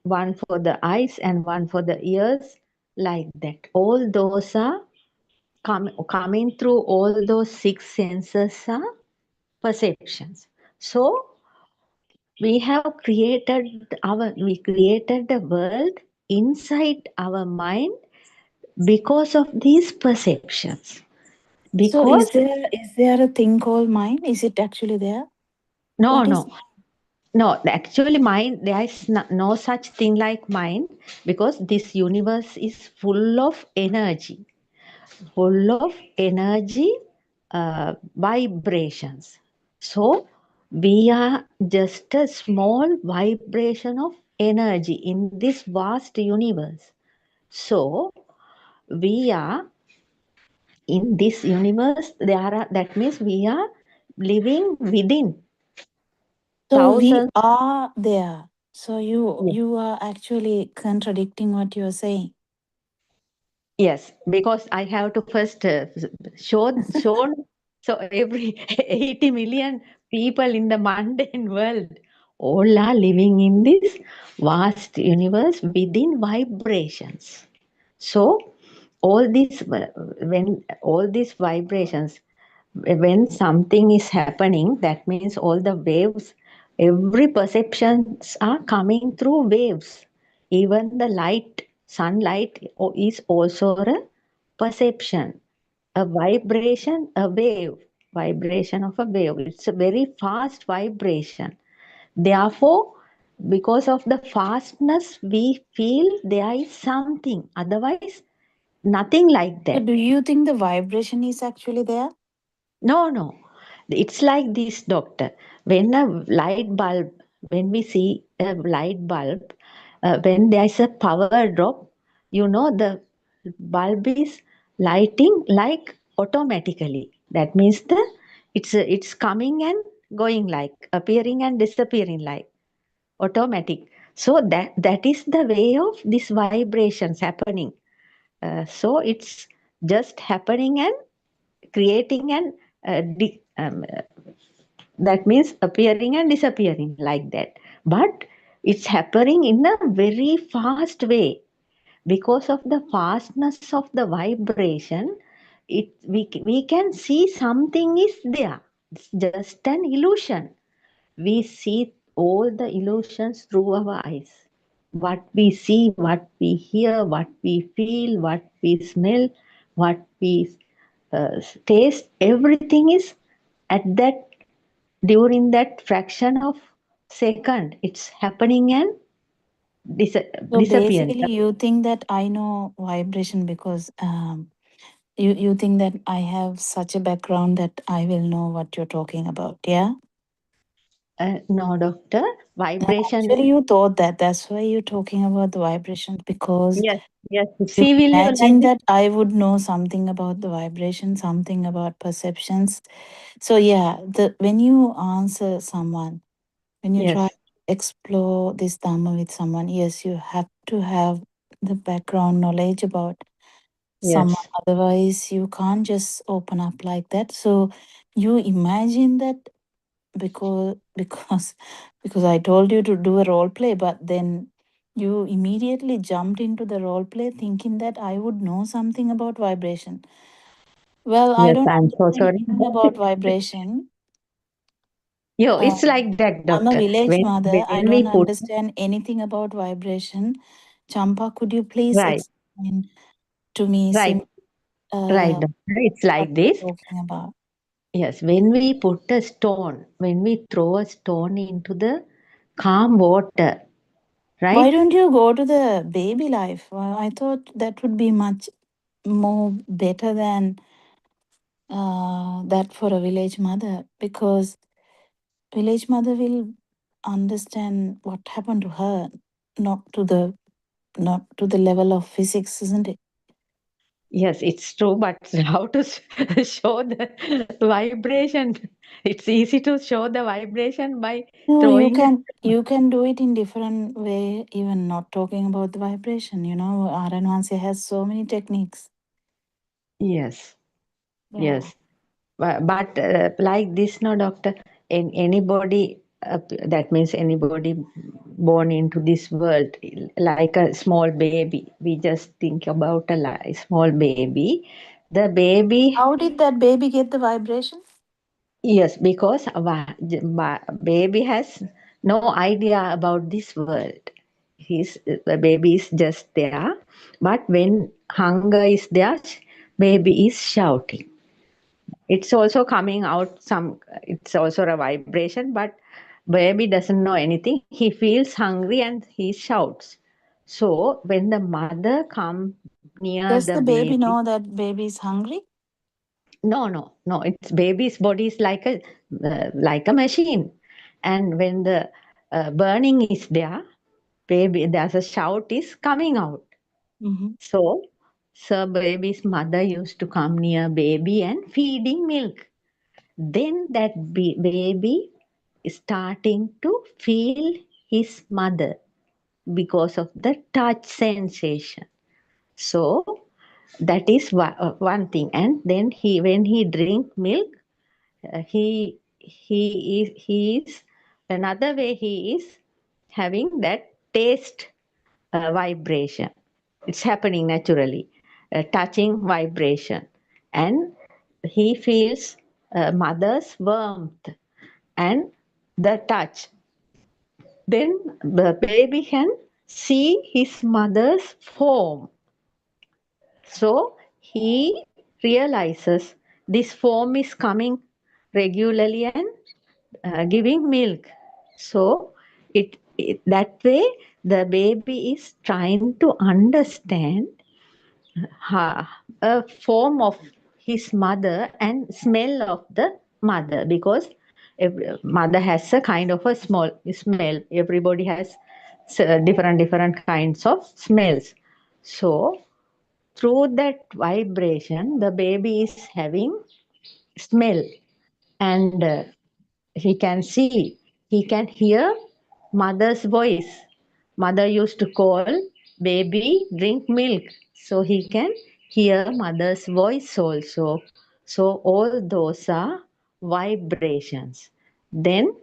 One for the eyes and one for the ears, like that. All those are coming through all those 6 senses are perceptions. So we created the world inside our mind because of these perceptions. So Because is there a thing called mind? Is it actually there? no, What is no, no. Actually, mind, there is no such thing like mind, because this universe is full of energy, vibrations. So we are just a small vibration of energy in this vast universe. So we are in this universe. That means we are living within so we thousands. are there. So Yes, you are actually contradicting what you are saying. yes, because I have to first show so every 80 million people in the mundane world all are living in this vast universe within vibrations. So all these when all these vibrations, when something is happening, that means all the waves, every perceptions are coming through waves. Even the light, sunlight is also a perception, a vibration, a wave, vibration of a wave. It's a very fast vibration. Therefore, because of the fastness, we feel there is something. Otherwise, nothing like So that. do you think the vibration is actually there? No, no. It's like this, doctor. When a light bulb, when we see a light bulb, when there's a power drop, the bulb is lighting like automatically. That means it's coming and going, like appearing and disappearing like automatic. So that is the way of these vibrations happening. So it's just happening and creating and that means appearing and disappearing like that. But it's happening in a very fast way. Because of the fastness of the vibration, we can see something is there. It's just an illusion. We see all the illusions through our eyes. What we see, what we hear, what we feel, what we smell, what we taste, everything is at that, during that fraction of second, it's happening and So disappearing. basically, you think that I know vibration because you think that I have such a background that I will know what you're talking about, yeah? No, doctor, And vibration. actually, you thought that. That's why you're talking about the vibration because Yes, yes. you See, will you like imagine this? that I would know something about the vibration, something about perceptions. So yeah, when you answer someone, when you try Yes, to explore this Dhamma with someone, yes, you have to have the background knowledge about someone. yes, Otherwise, you can't just open up like that. So you imagine that because because I told you to do a role play, but then you immediately jumped into the role play thinking that I would know something about vibration. Well, I yes. don't I'm so understand sorry. anything about vibration. Yo, Uh, it's like that, I'm a doctor. village mother. I When we don't put understand anything about vibration. Champa, could you please right, explain to me right, right, doctor. It's what like you're this. talking about? Yes, when we put a stone, when we throw a stone into the calm water, Why right? don't you go to the baby life? Well, I thought that would be much more better than that for a village mother because village mother will understand what happened to her, not to the not to the level of physics, isn't it? Yes, it's true, but how to show the vibration? It's easy to show the vibration by No, throwing the. you can do it in different way, even not talking about the vibration. You know, Aranwansi has so many techniques. Yes, Yeah. yes. But like this, no, doctor, anybody, that means anybody born into this world, like a small baby, we just think about a small baby. The baby, How did that baby get the vibration? yes, because baby has no idea about this world. The baby is just there, but when hunger is there, baby is shouting. It's also coming out it's also a vibration, but baby doesn't know anything. He feels hungry and he shouts. So when the mother come near Does the the baby baby, know that baby is hungry? no, it's baby's body is like a machine, and when the burning is there, baby, there's a shout is coming out. Mm-hmm. So baby's mother used to come near baby and feeding milk. Then that baby is starting to feel his mother because of the touch sensation. So that is one thing. And then when he drink milk, he is another way he is having that taste vibration. It's happening naturally, touching vibration, and he feels mother's warmth and the touch. Then the baby can see his mother's form. So he realizes this form is coming regularly and giving milk. So that way the baby is trying to understand a form of his mother and smell of the mother, because every mother has a kind of a small smell. Everybody has different kinds of smells. So through that vibration the baby is having smell, and he can see, he can hear mother's voice. Mother used to call baby drink milk, so he can hear mother's voice also. So all those are vibrations. Then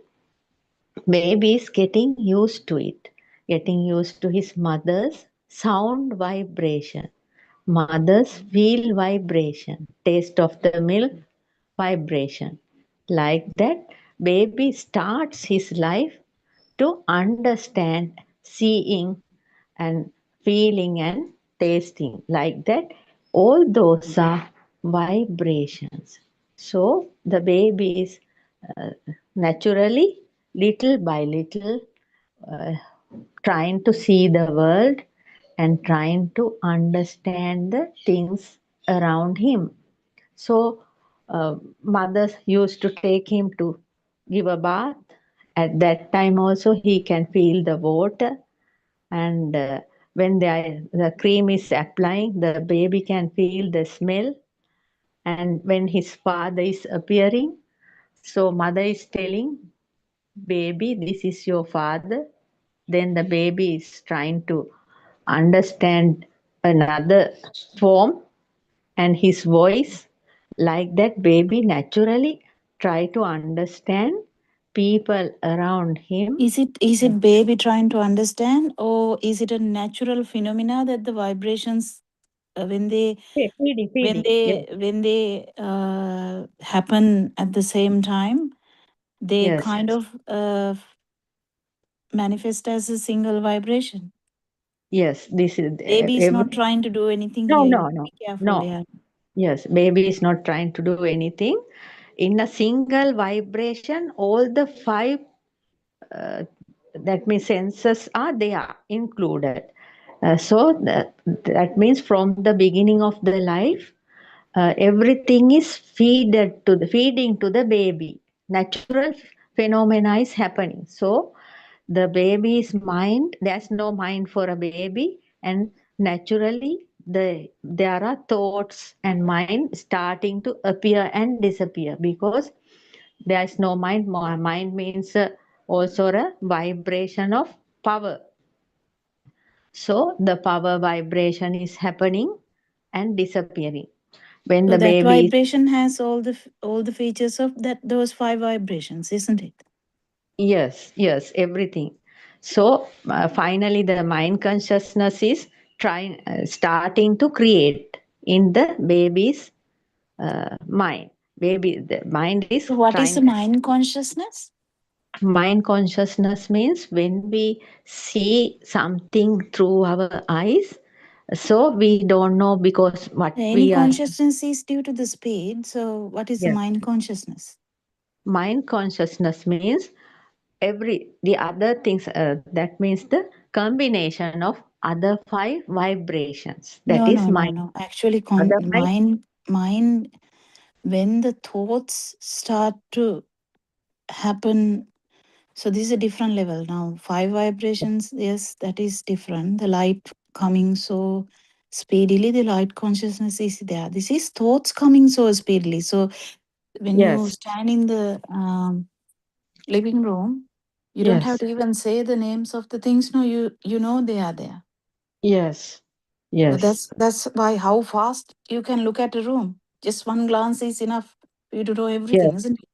baby is getting used to it, getting used to his mother's sound vibration, mother's feel vibration, taste of the milk vibration. Like that, baby starts his life to understand seeing and feeling and tasting. Like that, all those are vibrations. So the baby is uh, naturally, little by little, uh, trying to see the world and trying to understand the things around him. So, mothers used to take him to give a bath. At that time, also, he can feel the water. And when the cream is applying, the baby can feel the smell. And when his father is appearing, so mother is telling, baby, this is your father. Then the baby is trying to understand another form and his voice. Like that, baby naturally try to understand people around him. Is it baby trying to understand, or is it a natural phenomena that the vibrations when they Feeding. happen at the same time, they Yes, kind of manifest as a single vibration? yes. This is Baby is not trying to do anything no, here. You no, have to no, be careful. no. Yeah. Yes, baby is not trying to do anything. In a single vibration, all the five, uh, that means senses are there included. That means from the beginning of the life, everything is feeding to the baby. Natural phenomena is happening. So the baby's mind, there's no mind for a baby, and naturally there are thoughts and mind starting to appear and disappear because there is no mind. Mind means also a vibration of power. So the power vibration is happening and disappearing. When So the that baby is, vibration has all the features of those 5 vibrations, isn't it? yes, everything. So finally, the mind consciousness is starting to create in the baby's mind. The mind is So what is the trying. mind consciousness? Mind consciousness means when we see something through our eyes, so we don't know because what Any we are. consciousness is due to the speed. So what is the Yes. mind consciousness? Mind consciousness means the other things, that means the combination of other 5 vibrations. That No, is no, no, mind. no. Actually, Otherwise, mind, when the thoughts start to happen. So this is a different level now. 5 vibrations, yes, that is different. The light coming so speedily, the light consciousness is there. This is thoughts coming so speedily. So when you yes, stand in the living room, you don't have yes, to even say the names of the things. No, you know they are there. yes, So yes, that's why how fast you can look at a room. Just one glance is enough for you to know yes, everything, isn't it?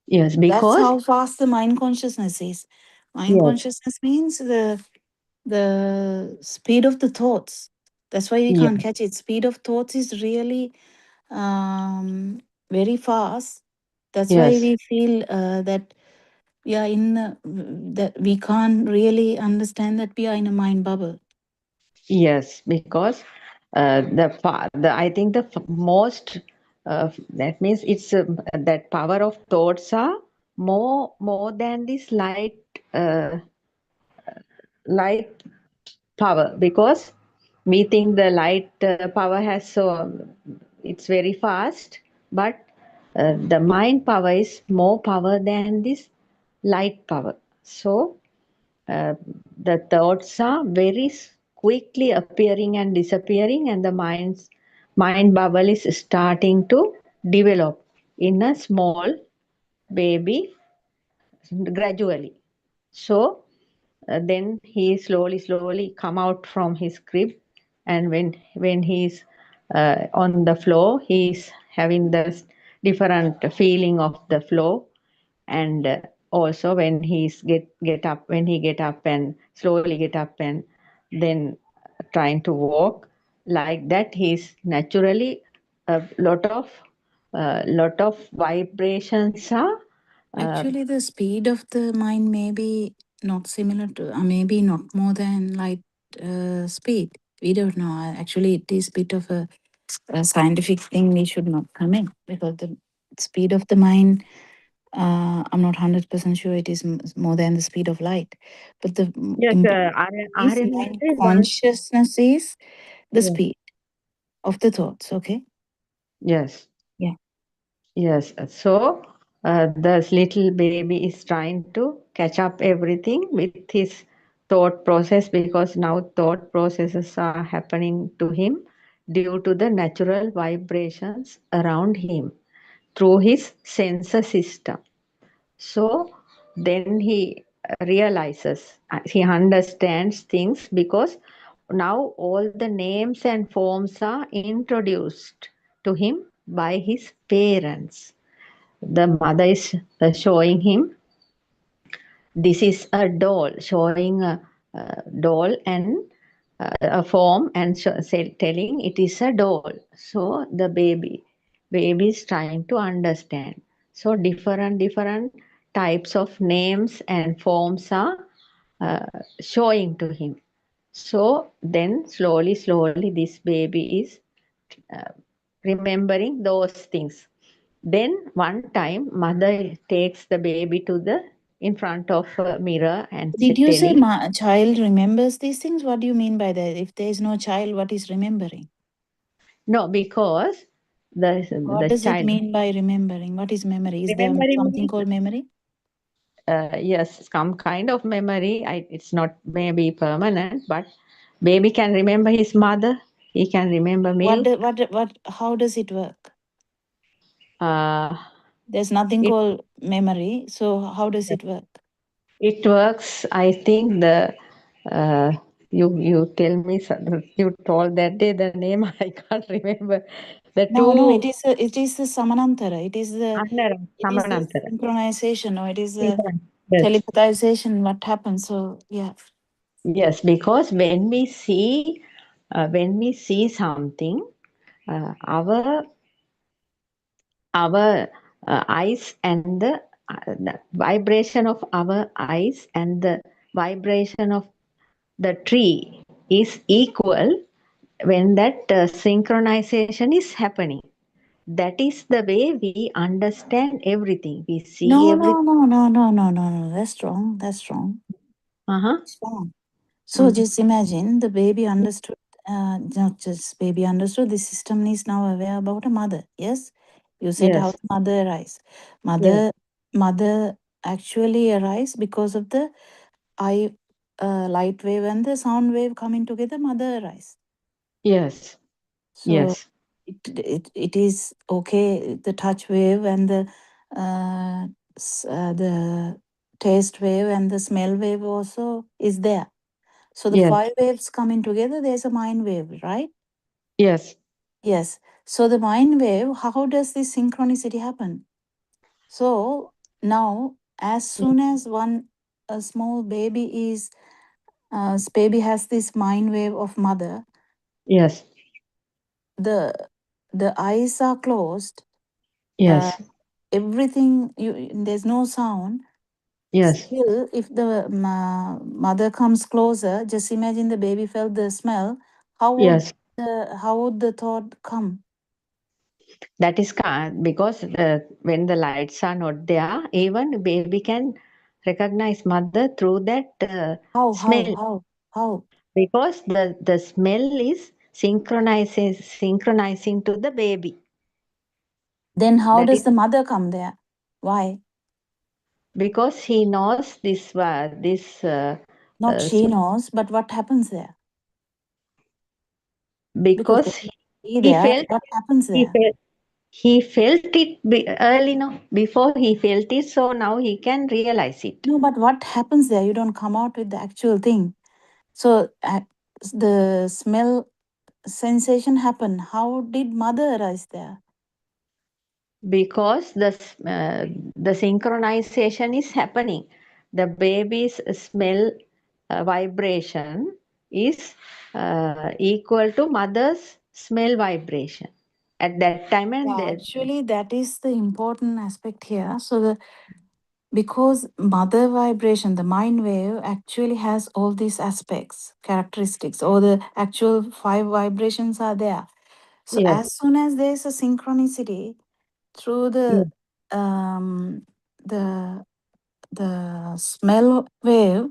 yes, That's because how fast the mind consciousness is. Mind yes, consciousness means the speed of the thoughts. That's why we yes, can't catch it. Speed of thoughts is really very fast. That's why yes, we feel that we are that we can't really understand that we are in a mind bubble. yes, because I think most that means it's that power of thoughts are more than this uh, light power, because we think the light power has it's very fast, but the mind power is more power than this light power. So uh, the thoughts are very quickly appearing and disappearing, and the mind bubble is starting to develop in a small baby gradually. So then he slowly come out from his crib, and when he's on the floor, he's having the different feeling of the floor. And also when he get up and slowly get up and then trying to walk like that, he's naturally a lot of vibrations are Actually, the speed of the mind may be not similar to, maybe not more than light speed. We don't know. Actually, it is a bit of a scientific thing. We should not comment because the speed of the mind, I'm not 100% sure it is more than the speed of light. But the yes, important thing is Aryan mind once. consciousness is the Yes, speed of the thoughts. Okay. yes, Yeah. yes. So this little baby is trying to catch up everything with his thought process, because now thought processes are happening to him due to the natural vibrations around him through his sensor system. So then he realizes, he understands things, because now all the names and forms are introduced to him by his parents. The mother is showing him, this is a doll, showing a doll and a form, and telling it is a doll. So the baby is trying to understand. So different types of names and forms are uh, showing to him. So then slowly this baby is uh, remembering those things. Then one time mother takes the baby to the in front of a mirror and Did you say telling, child remembers these things? What do you mean by that? If there is no child, what is remembering? no, because What the does it child mean by remembering? What is memory? Is there remembering something means, called memory? yes, some kind of memory. It's not maybe permanent, but baby can remember his mother, He can remember milk. How does it work? Uh, There's nothing it, called memory. So how does it work? it works, I think you tell me, you told that day the name, I can't remember. No, it is the Samanantara. It is the Samanantara. synchronization, or it is the Yes. telepathization, what happens. So yeah. Yes, because when we see something, our eyes and the vibration of our eyes and the vibration of the tree is equal when that synchronization is happening. That is the way we understand everything. We see everything. No. That's wrong. That's wrong. Uh-huh. It's wrong. So just imagine the baby understood, not just baby understood, the system is now aware about a mother. Yes? You said how Yes. the mother arise. Yes. Mother actually arise because of the light wave and the sound wave coming together, mother arise. Yes. So Yes. it is okay, the touch wave and the taste wave and the smell wave also is there. So the Yes. 5 waves coming together, there's a mind wave, right? Yes. Yes. So the mind wave, how does this synchronicity happen? So now, as soon as a small baby baby has this mind wave of mother, Yes. the eyes are closed, Yes. everything, there's no sound. Yes. Still, if the mother comes closer, just imagine the baby felt the smell. Yes. How would the thought come? That is because when the lights are not there, even baby can recognize mother through that smell. How? Because the smell is synchronizing to the baby. Then how That does is the mother come there? Why? because he knows this Not she knows, but what happens there? Because because he he there, felt what happens he there? felt he felt it early, no, before he felt it, so now he can realize it. No, but what happens there? You don't come out with the actual thing. So the smell sensation happened. How did mother arise there? Because the synchronization is happening. The baby's smell vibration is equal to mother's smell vibration at that time, and Yeah, actually, that is the important aspect here. So because mother vibration, the mind wave, actually has all these aspects, characteristics, or the actual 5 vibrations are there. So yes, as soon as there is a synchronicity through yes, um, the the smell wave,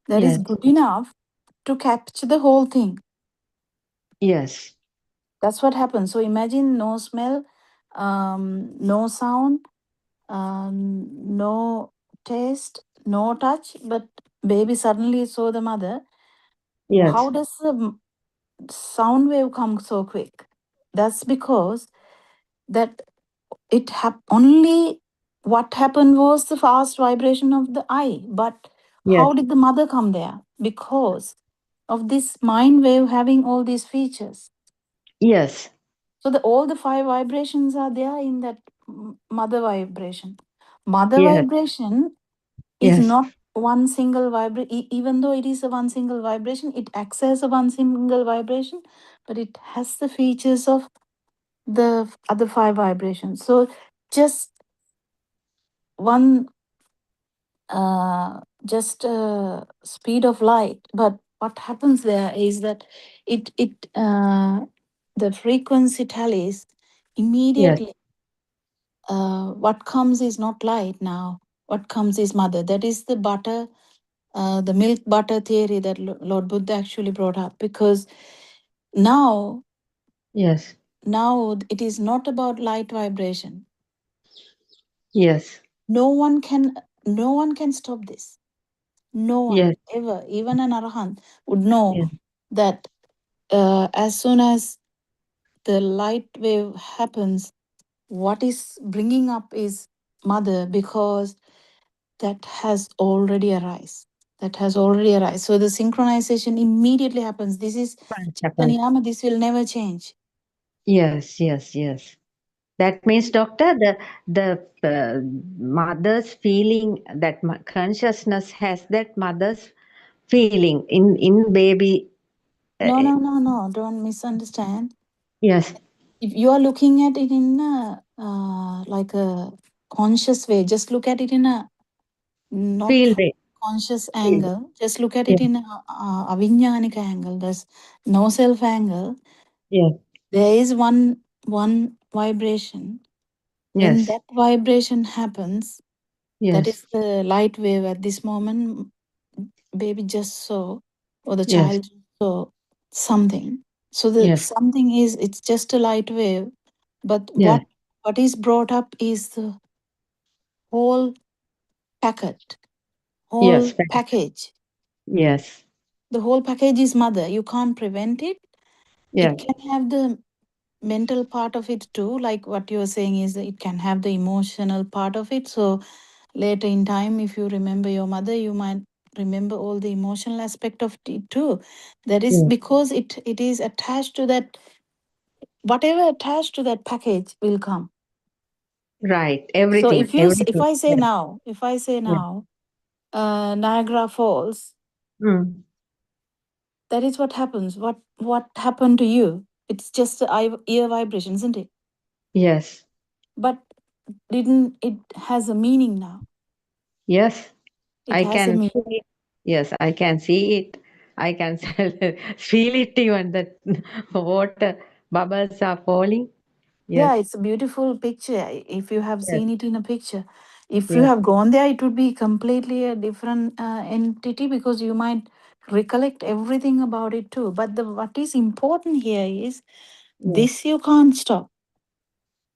that is yes, good enough to capture the whole thing. yes, That's what happens. So imagine no smell, no sound, no taste, no touch, but baby suddenly saw the mother. How yes, does the sound wave come so quick? That's because that only what happened was the fast vibration of the eye. But yes, how did the mother come there? Because of this mind wave having all these features. yes, So all the 5 vibrations are there in that mother vibration. Mother yes, vibration is yes, not one single vibration. Even though it is a one single vibration, it acts as a one single vibration, but it has the features of the other 5 vibrations. So just one speed of light, but what happens there is that the frequency tallies yes, immediately. What comes is not light now. What comes is mother. That is the milk butter theory that Lord Buddha actually brought up. Because now yes, it is not about light vibration. yes, No one can stop this. No one yes, ever, even an arahant, would know yes, that as soon as the light wave happens, what is bringing up is mother, because that has already arisen. That has already arisen. So the synchronization immediately happens. This is Happens. Niyama, this will never change. Yes, yes, yes. That means, doctor, the mother's feeling, that consciousness has that mother's feeling in baby. No, Uh, no, no, no. Don't misunderstand. yes, If you are looking at it in a like a conscious way, just look at it in a not feel it. conscious Feel. angle. Just look at Yes, it in a avinyanika angle. There's no self angle. yes, There is one vibration. When yes, that vibration happens, that is yes, the light wave at this moment. Baby just saw, or the yes, child saw something. So the yes, something is, it's just a light wave, but yes, what is brought up is the whole packet, yes, whole package. yes, The whole package is mother. You can't prevent it. yes, It can have the mental part of it too, like what you're saying is that it can have the emotional part of it. So later in time, if you remember your mother, you might remember all the emotional aspect of it too. That is yes. because it is attached to that. Whatever attached to that package will come. Right. So Everything, if everything. I say Yes, now, yes. Niagara Falls, Mm. that is what happens. What happened to you? It's just the ear vibration, isn't it? Yes, But didn't it has a meaning now? yes. It I has a can meaning. see it. Yes, I can see it. I can feel it even that water bubbles are falling. Yeah, Yes, it's a beautiful picture. If you have yes, seen it in a picture, if you yes, have gone there, it would be completely a different entity, because you might recollect everything about it too. But what is important here is yes, this you can't stop.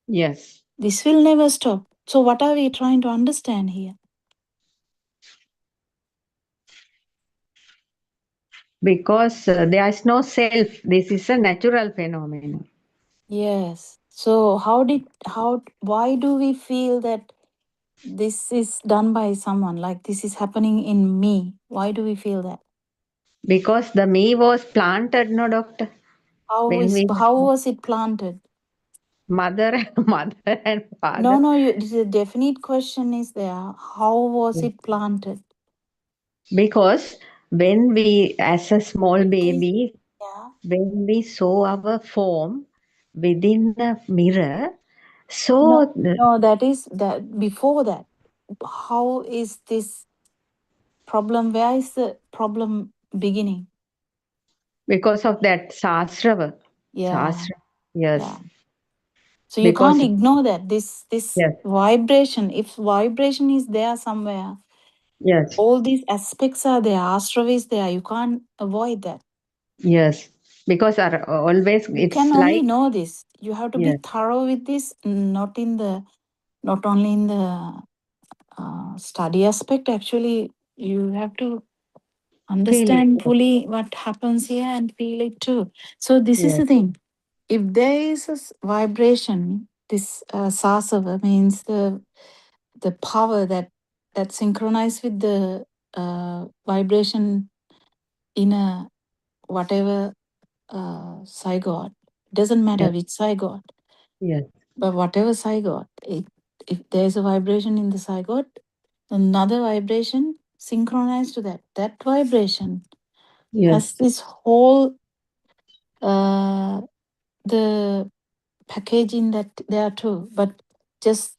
yes. This will never stop. So, what are we trying to understand here? Because there is no self. This is a natural phenomenon. Yes. So, why do we feel that this is done by someone? Like this is happening in me? Why do we feel that? Because the me was planted, no, doctor. When we How was it planted? mother, mother and No, father. no. The definite question is there. How was it planted? Because when we, as a small It is. baby, Yeah. when we saw our form within the mirror, No, so no. That is that. Before that, how is this problem? Where is the problem beginning? because of that sasrava, Yeah. sasra, Yeah. yes, So you can't because ignore that. This yes, vibration. If vibration is there somewhere, yes, all these aspects are there. Astro is there. You can't avoid that. yes, because our always You can it's only like know this. You have to be yes, thorough with this, not only in the study aspect. Actually, you have to feel it. understand fully what happens here and feel it too. So this is Yes, the thing. If there is a vibration, this sasava means the power that synchronized with the vibration in a whatever zygote. Doesn't matter yes, which zygote, yes, but whatever zygote, if there's a vibration in the zygote, another vibration synchronized to that. That vibration has yes, this whole the package in that there too, but just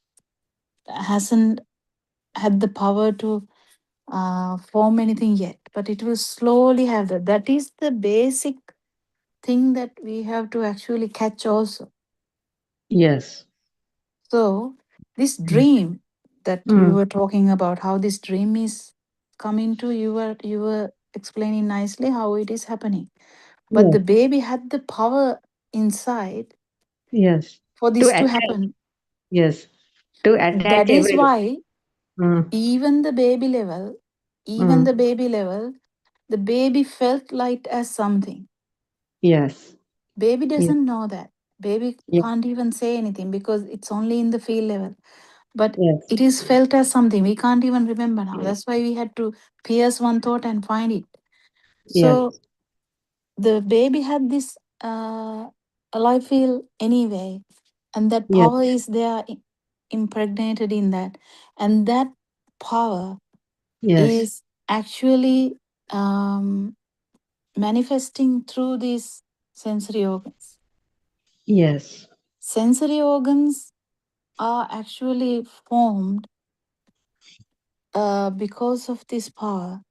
hasn't had the power to form anything yet. But it will slowly have that. That is the basic thing that we have to actually catch also. yes. So this Mm. dream that you Mm. were talking about, how this dream is coming to, you were explaining nicely how it is happening. But Yes, the baby had the power inside yes. for To this to attach, happen. yes, to attach That is every. why Mm. even the baby level, even Mm. the baby level, the baby felt light as something. Yes. Baby Yes. doesn't know that. Baby Yes. can't even say anything because it's only in the field level. But Yes. it is felt as something. We can't even remember now. That's why we had to pierce one thought and find it. Yes. So the baby had this alive feel anyway, and that Yes. power is there impregnated in that. And that power Yes. is actually manifesting through these sensory organs. Yes. Sensory organs are actually formed because of this power,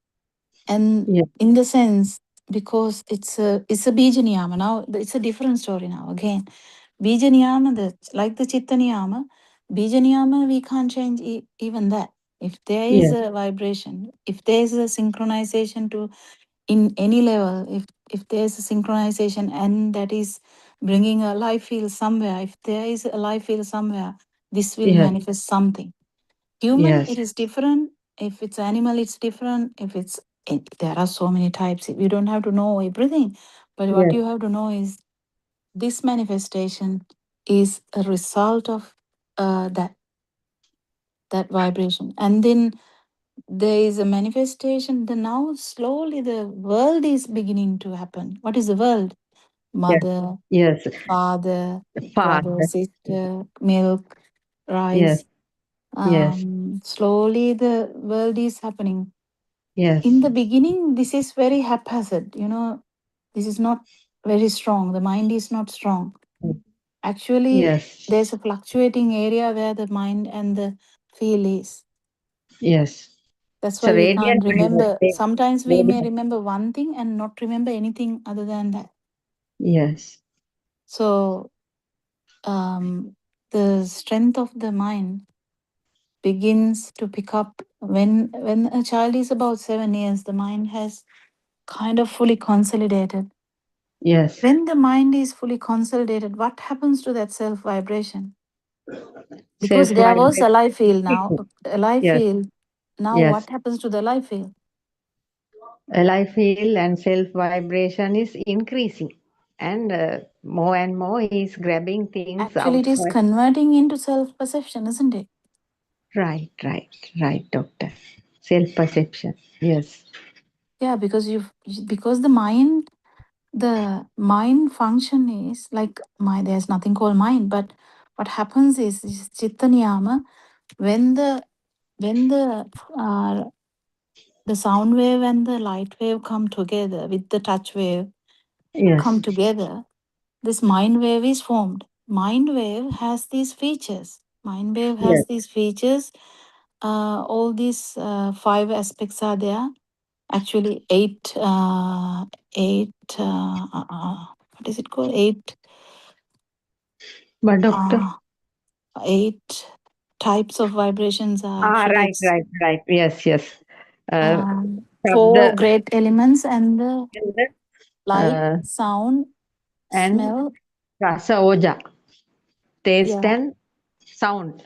and Yes. in the sense because it's a bija niyama. Now it's a different story now. Again, bija niyama, like the chitta niyama, bija niyama, we can't change even that. If there is Yes. a vibration, if there is a synchronization to in any level, if there is a synchronization and that is bringing a life field somewhere, if there is a life field somewhere, this will Yes. manifest something. Human, Yes. it is different. If it's animal, it's different. If it's there are so many types. You don't have to know everything, but what Yes. you have to know is this manifestation is a result of that vibration, and then there is a manifestation. Then now slowly the world is beginning to happen. What is the world? Yes. Mother, Yes. father, brother, Father. sister, milk, Yes. rice. Yes. Slowly the world is happening. Yes. In the beginning, this is very haphazard. This is not very strong. The mind is not strong. Actually, Yes. there's a fluctuating area where the mind and the feel is. Yes. That's It's a why we can't radiant remember. manifestation. Sometimes we may Radiant. remember one thing and not remember anything other than that. Yes. So, the strength of the mind begins to pick up when a child is about 7 years. The mind has kind of fully consolidated. Yes. When the mind is fully consolidated, what happens to that self vibration? Because Self there was a vibration. life field now, a life Yes. field. Now, Yes. what happens to the life field? Life feel and self vibration is increasing, and more is grabbing things Actually, it is outside. converting into self perception, isn't it? Right, doctor. Self perception. Yes. Yeah, because the mind function is like there's nothing called mind, but what happens is chitta niyama. When the sound wave and the light wave come together with the touch wave come Yes. together, this mind wave is formed. Mind wave has these features. Mind wave Yes. has these features. All these five aspects are there. Actually, what is it called? But doctor. Uh, 8 types of vibrations are actually Right. Yes. Uh, four the great elements and the light, uh, sound, and smell. rasa oja, taste Yeah, and sound.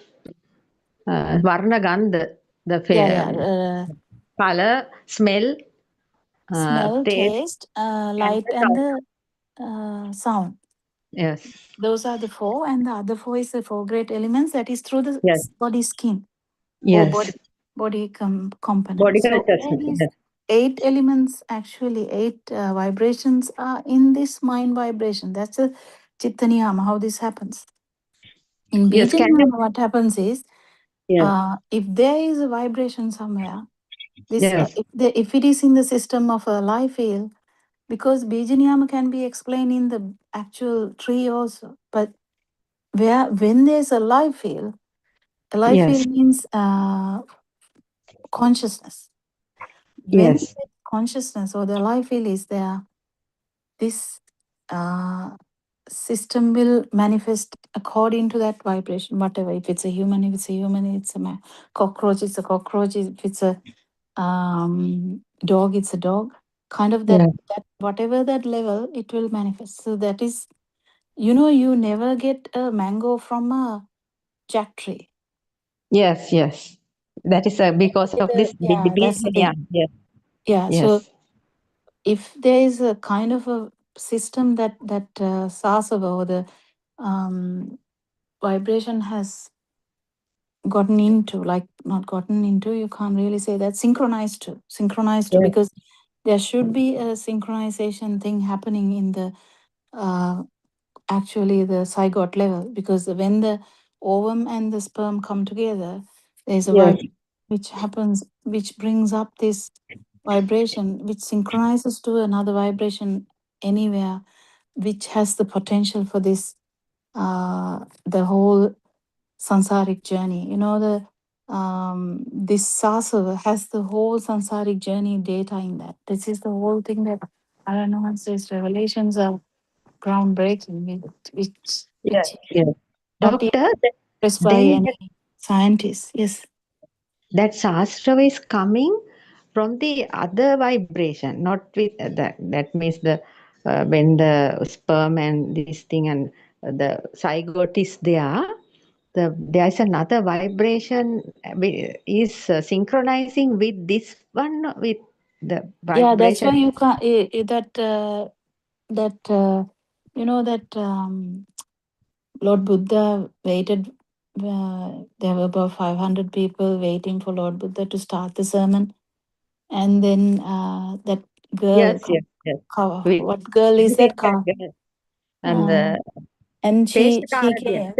Varna gandha, the yeah. color, smell, Smell, taste, taste, and light, the and sound. the sound. Yes. Those are the four, and the other four is the four great elements that is through the Yes. body skin or Yes. body component. Body So there consciousness. is Yes. 8 elements, actually 8 vibrations are in this mind vibration. That's a chittaniyama, how this happens. In Yes. Can you? bijaniyama, what happens is Yes. if there is a vibration somewhere, this Yes. if it is in the system of a life field, because bijaniyama can be explained in the actual tree also, but when there's a life Yes. field means consciousness. When Yes. the consciousness or the life field is there, this system will manifest according to that vibration, whatever. If it's a human, it's a cockroach, it's a cockroach. If it's a dog, it's a dog. Kind of that, Yeah. that whatever that level, it will manifest. So that is, you never get a mango from a jack tree. Yes. That is because of this Yeah, that's the division. Yeah. thing. Yes. Yeah. So Yes. if there is a kind of a system that sasava or the vibration has gotten into, like not gotten into, you can't really say that, synchronized to, Yes. because there should be a synchronization thing happening in the actually the zygote level, because when the ovum and the sperm come together, there's a Yes. vibration which happens, which brings up this vibration, which synchronizes to another vibration anywhere, which has the potential for this, the whole sansaric journey. You know, this sasava has the whole sansaric journey data in that. This is the whole thing that Aranavan says revelations are groundbreaking, Yes. which Yes. not even Doctor, expressed by then any scientist. Yes. that Shastra is coming from the other vibration, not with that. That means the when the sperm and this thing and the zygote is there, there's another vibration is synchronizing with this one, with the Yeah, that's vibration. why you can't you know that Lord Buddha waited. There were about 500 people waiting for Lord Buddha to start the sermon, and then that girl, Yes, yes, yes. With what girl is that? and the And she Peshakara came.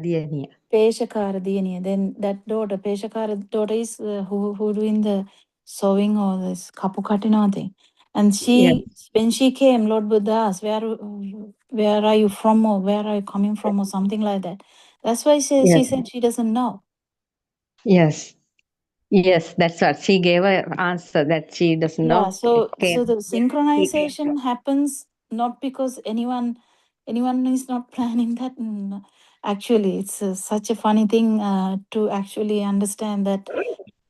Diyaniya. Peshakara Diyani. Then that daughter, Peshakara daughter is who doing the sewing or this kapukatina thing. And Yes, when she came, Lord Buddha asked, where are you from, or where are you coming from, or something like that. That's why she yes, said she doesn't know. yes. Yes, that's what she gave an answer that she does Yeah, not so came. the She came from. synchronization happens not because anyone is not planning that. Actually, it's such a funny thing to actually understand that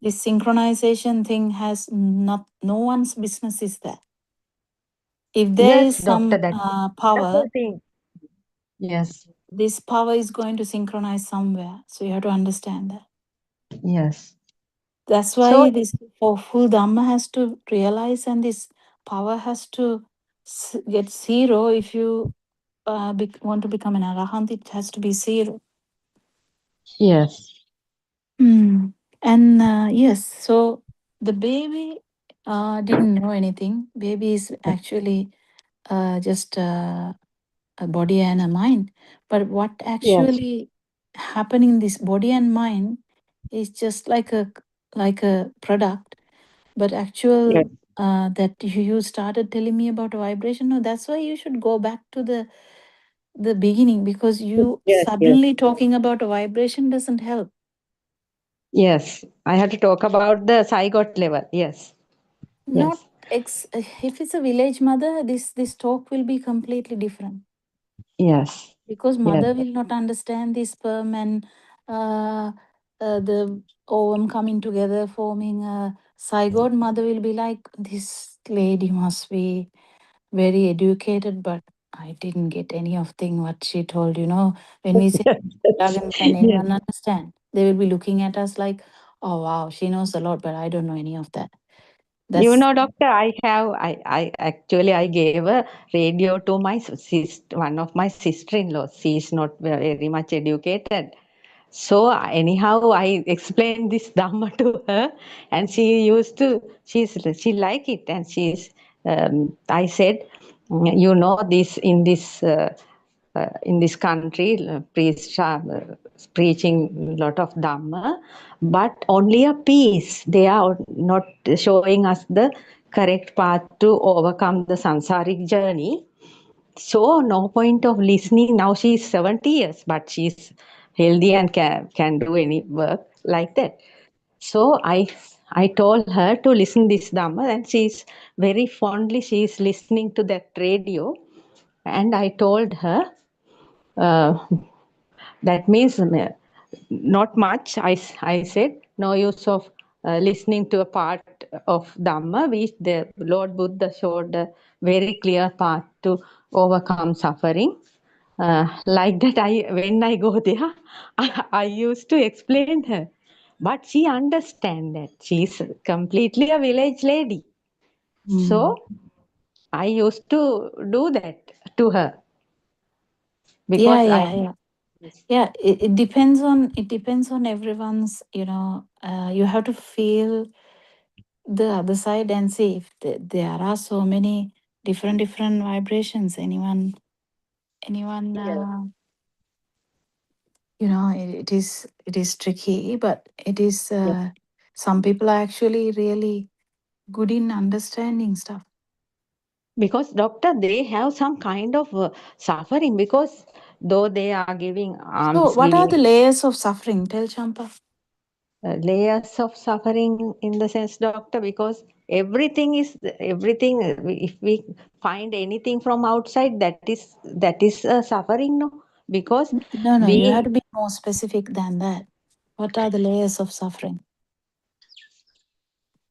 this synchronization thing has no one's business is that. If there Yes, is doctor, some that power, wonderful thing. Yes, this power is going to synchronize somewhere. So you have to understand that. yes. That's So why this full Dhamma has to realize, and this power has to get zero. If you want to become an arahant, it has to be zero. yes, Mm. And yes, so the baby didn't know anything. Baby is actually just a body and a mind. But what yes, actually happening in this body and mind is just like a product. But yes, actual that you started telling me about vibration. No, that's why you should go back to the beginning, because you yes, yes, suddenly talking about a vibration doesn't help. yes. I have to talk about the zygote level. Yes, Not yes, if it's a village mother, this talk will be completely different, yes, because yes, mother will not understand the sperm and the ovum coming together forming a zygote. Mother will be like, this lady must be very educated, but I didn't get any of thing what she told. When we say jargon, can yes. anyone understand? They will be looking at us like, oh wow, she knows a lot, but I don't know any of that. You That's know, doctor, I actually I gave a radio to my sister, one of my sister-in-law. She is not very much educated. So anyhow, I explained this Dhamma to her, and she like it, and I said, you know, this in this country, priests are preaching a lot of Dhamma, but only a piece. They are not showing us the correct path to overcome the sansaric journey. So no point of listening. Now she is 70 years, but she's healthy and can do any work like that. So I told her to listen this Dhamma, and she's very fondly she is listening to that radio. And I told her uh, that means not much. I said no use of listening to a part of Dhamma which the Lord Buddha showed a very clear path to overcome suffering. Like that, when I go there, I used to explain her, but she understand that she's completely a village lady. mm. So I used to do that to her Yeah, because yeah. Yeah, it depends on everyone's, you have to feel the other side and see if there are so many different vibrations. Anyone, Yes. it is tricky, but it is. Yes. Some people are actually really good in understanding stuff. Because doctor, they have some kind of suffering because though they are giving So, alms, what are giving the layers of suffering? Tell Champa. layers of suffering in the sense, doctor, because everything is everything. If we find anything from outside, that is suffering, no? Because No, you we have to be more specific than that. What are the layers of suffering?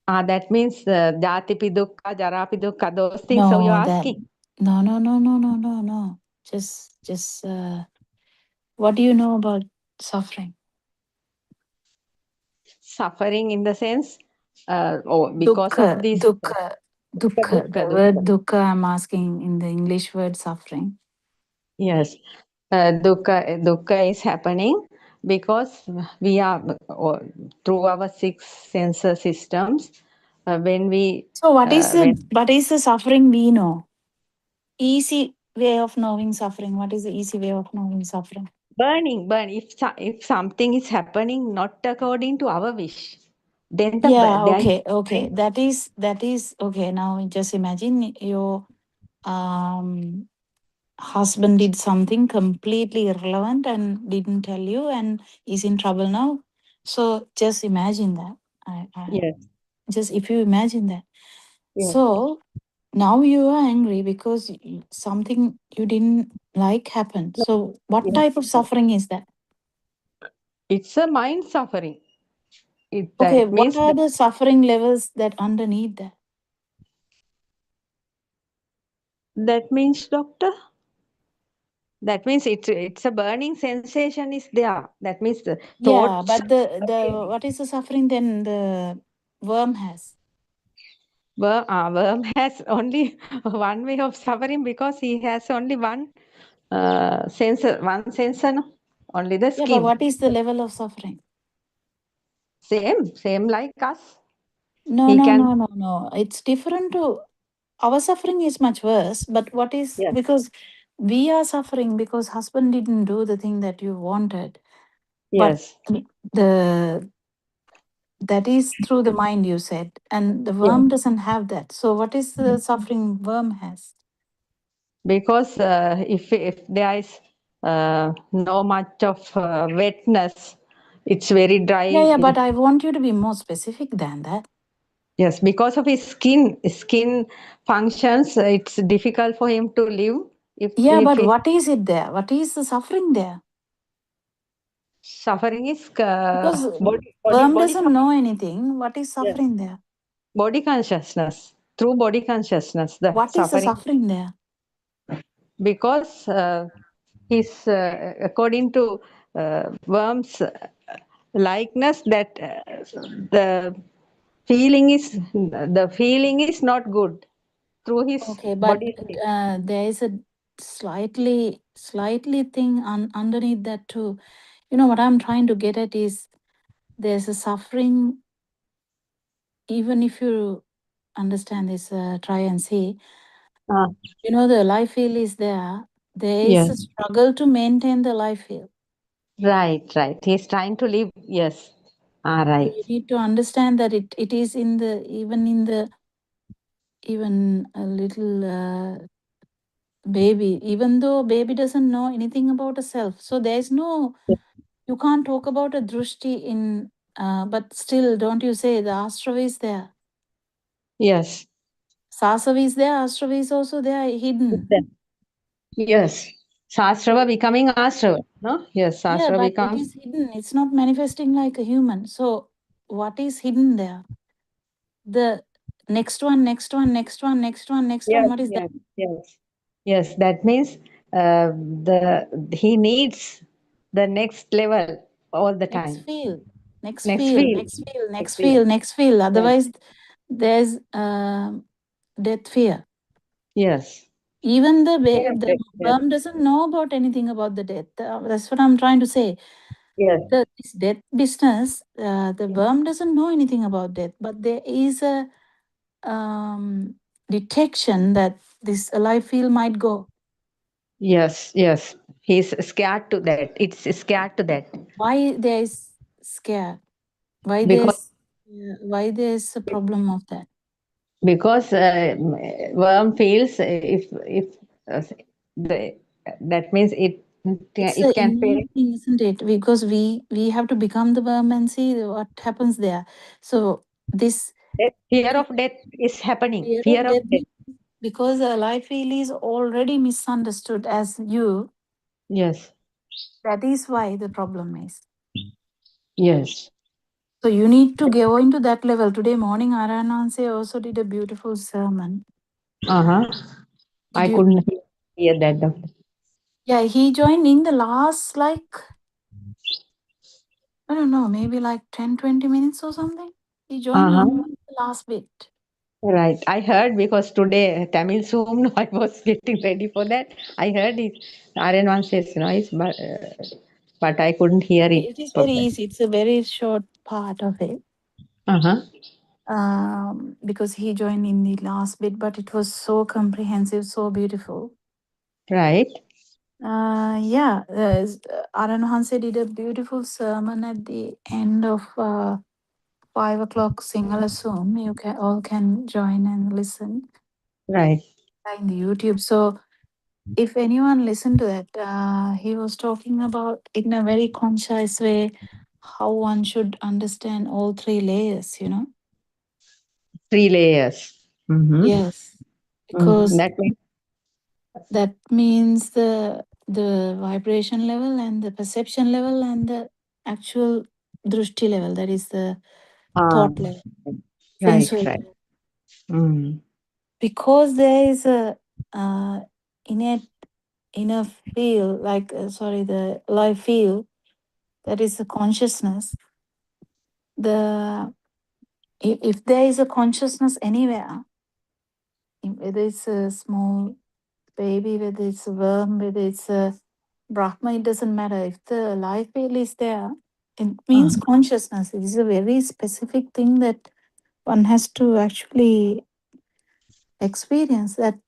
that means jatipi dukkha, jarapi dukkha, those things. So you're No, asking. no. Just what do you know about suffering? Suffering in the sense, because of this Dukkha. The word dukkha. dukkha, I'm asking in the English word suffering. Yes, dukkha is happening because we are through our six sensor systems. When we So what is when the suffering we know? Easy way of knowing suffering. What is the easy way of knowing suffering? burn. If something is happening not according to our wish, then Yeah, there is okay. That is okay. Now just imagine your husband did something completely irrelevant and didn't tell you and is in trouble now. So just imagine that. yes, Just if you imagine that. yes, So now you are angry because something you didn't like happened. So what yes. type of suffering is that? It's a mind suffering. Okay, That what means are the suffering levels that underneath that? doctor. That means it's a burning sensation is there. That means the Yeah, thoughts. but the what is the suffering then the worm has? Worm has only one way of suffering because he has only one sensor, no? Only the Yeah, but skin. what is the level of suffering? Same like us. No, He no, can, no, no, no. It's different to our suffering is much worse. But what is yes, because we are suffering because husband didn't do the thing that you wanted. But yes, the that is through the mind you said, and the yes. worm doesn't have that. So what is the suffering worm has? Because if there is no much of wetness, it's very dry. Yeah, but I want you to be more specific than that. Yes, because of his skin functions, it's difficult for him to live. Yeah, If but his what is it there? What is the suffering there? suffering is Because body worm body doesn't know anything. What is yes, suffering there? body consciousness. Through body consciousness, the What is the suffering, suffering there? because his according to worms likeness, that the feeling is not good through his Okay, but body. there is a slightly thing underneath that too. You know what I'm trying to get at is there's a suffering. Even if you understand this, try and see. Ah, You know the life field is there. There is a yes, struggle to maintain the life field. right. He's trying to live. Yes, So right. you need to understand that it is in the even a little baby, even though baby doesn't know anything about a self. So there's no, you can't talk about a drushti in, but still, don't you say the Astrava is there? Yes. Sasava is there, Astrava is also there, hidden. Yes. Sastrava becoming Astrava. No? Yes, Yeah, Sastrava but it becomes. is hidden. It's not manifesting like a human. So what is hidden there? The next one, Yes, what is that? yes. That means he needs the next level all the Next time. field, next Next field, field. next field, Next next field. field, next field. Yes. Otherwise, there's death fear. Yes. Even the Fear of death, yes. worm doesn't know about anything about the death. That's what I'm trying to say. Yes. This death business, the worm doesn't know anything about death, but there is a detection that this alive field might go. Yes, yes. He's scared to that. It's scared to that. Why there is scare? Why Because there's a problem of that? because worm feels if uh, the that means It's it an can innate feel thing, isn't it? Because we have to become the worm and see what happens there. So this fear of death is happening. fear Fear of of death, death. because the life field is already misunderstood as you. Yes. That is why the problem is. Yes. So you need to go into that level. Today morning, Arananse also did a beautiful sermon. I You? couldn't hear that, doctor. Yeah, he joined in the last, like, I don't know, maybe like 10-20 minutes or something. He joined in the last bit. Right. I heard because today Tamil Zoom, I was getting ready for that. I heard it. RN1 says noise, but I couldn't hear it. It is very easy. It's a very short part of it. Because he joined in the last bit, but it was so comprehensive, so beautiful. Right. Yeah, Aran Hanse did a beautiful sermon at the end of 5 o'clock Sinhala Zoom. You can join and listen. Right. In the YouTube. So if anyone listened to that, he was talking about in a very conscious way how one should understand all 3 layers, 3 layers. Yes, because that means the vibration level and the perception level and the actual drushti level, that is the thought level. right, Sensory right. level. Because there is a innate inner feel, like the life feel, that is a consciousness. If there is a consciousness anywhere, whether it's a small baby, whether it's a worm, whether it's a Brahma, it doesn't matter. If the life field is there, it means consciousness. It is a very specific thing that one has to actually experience, that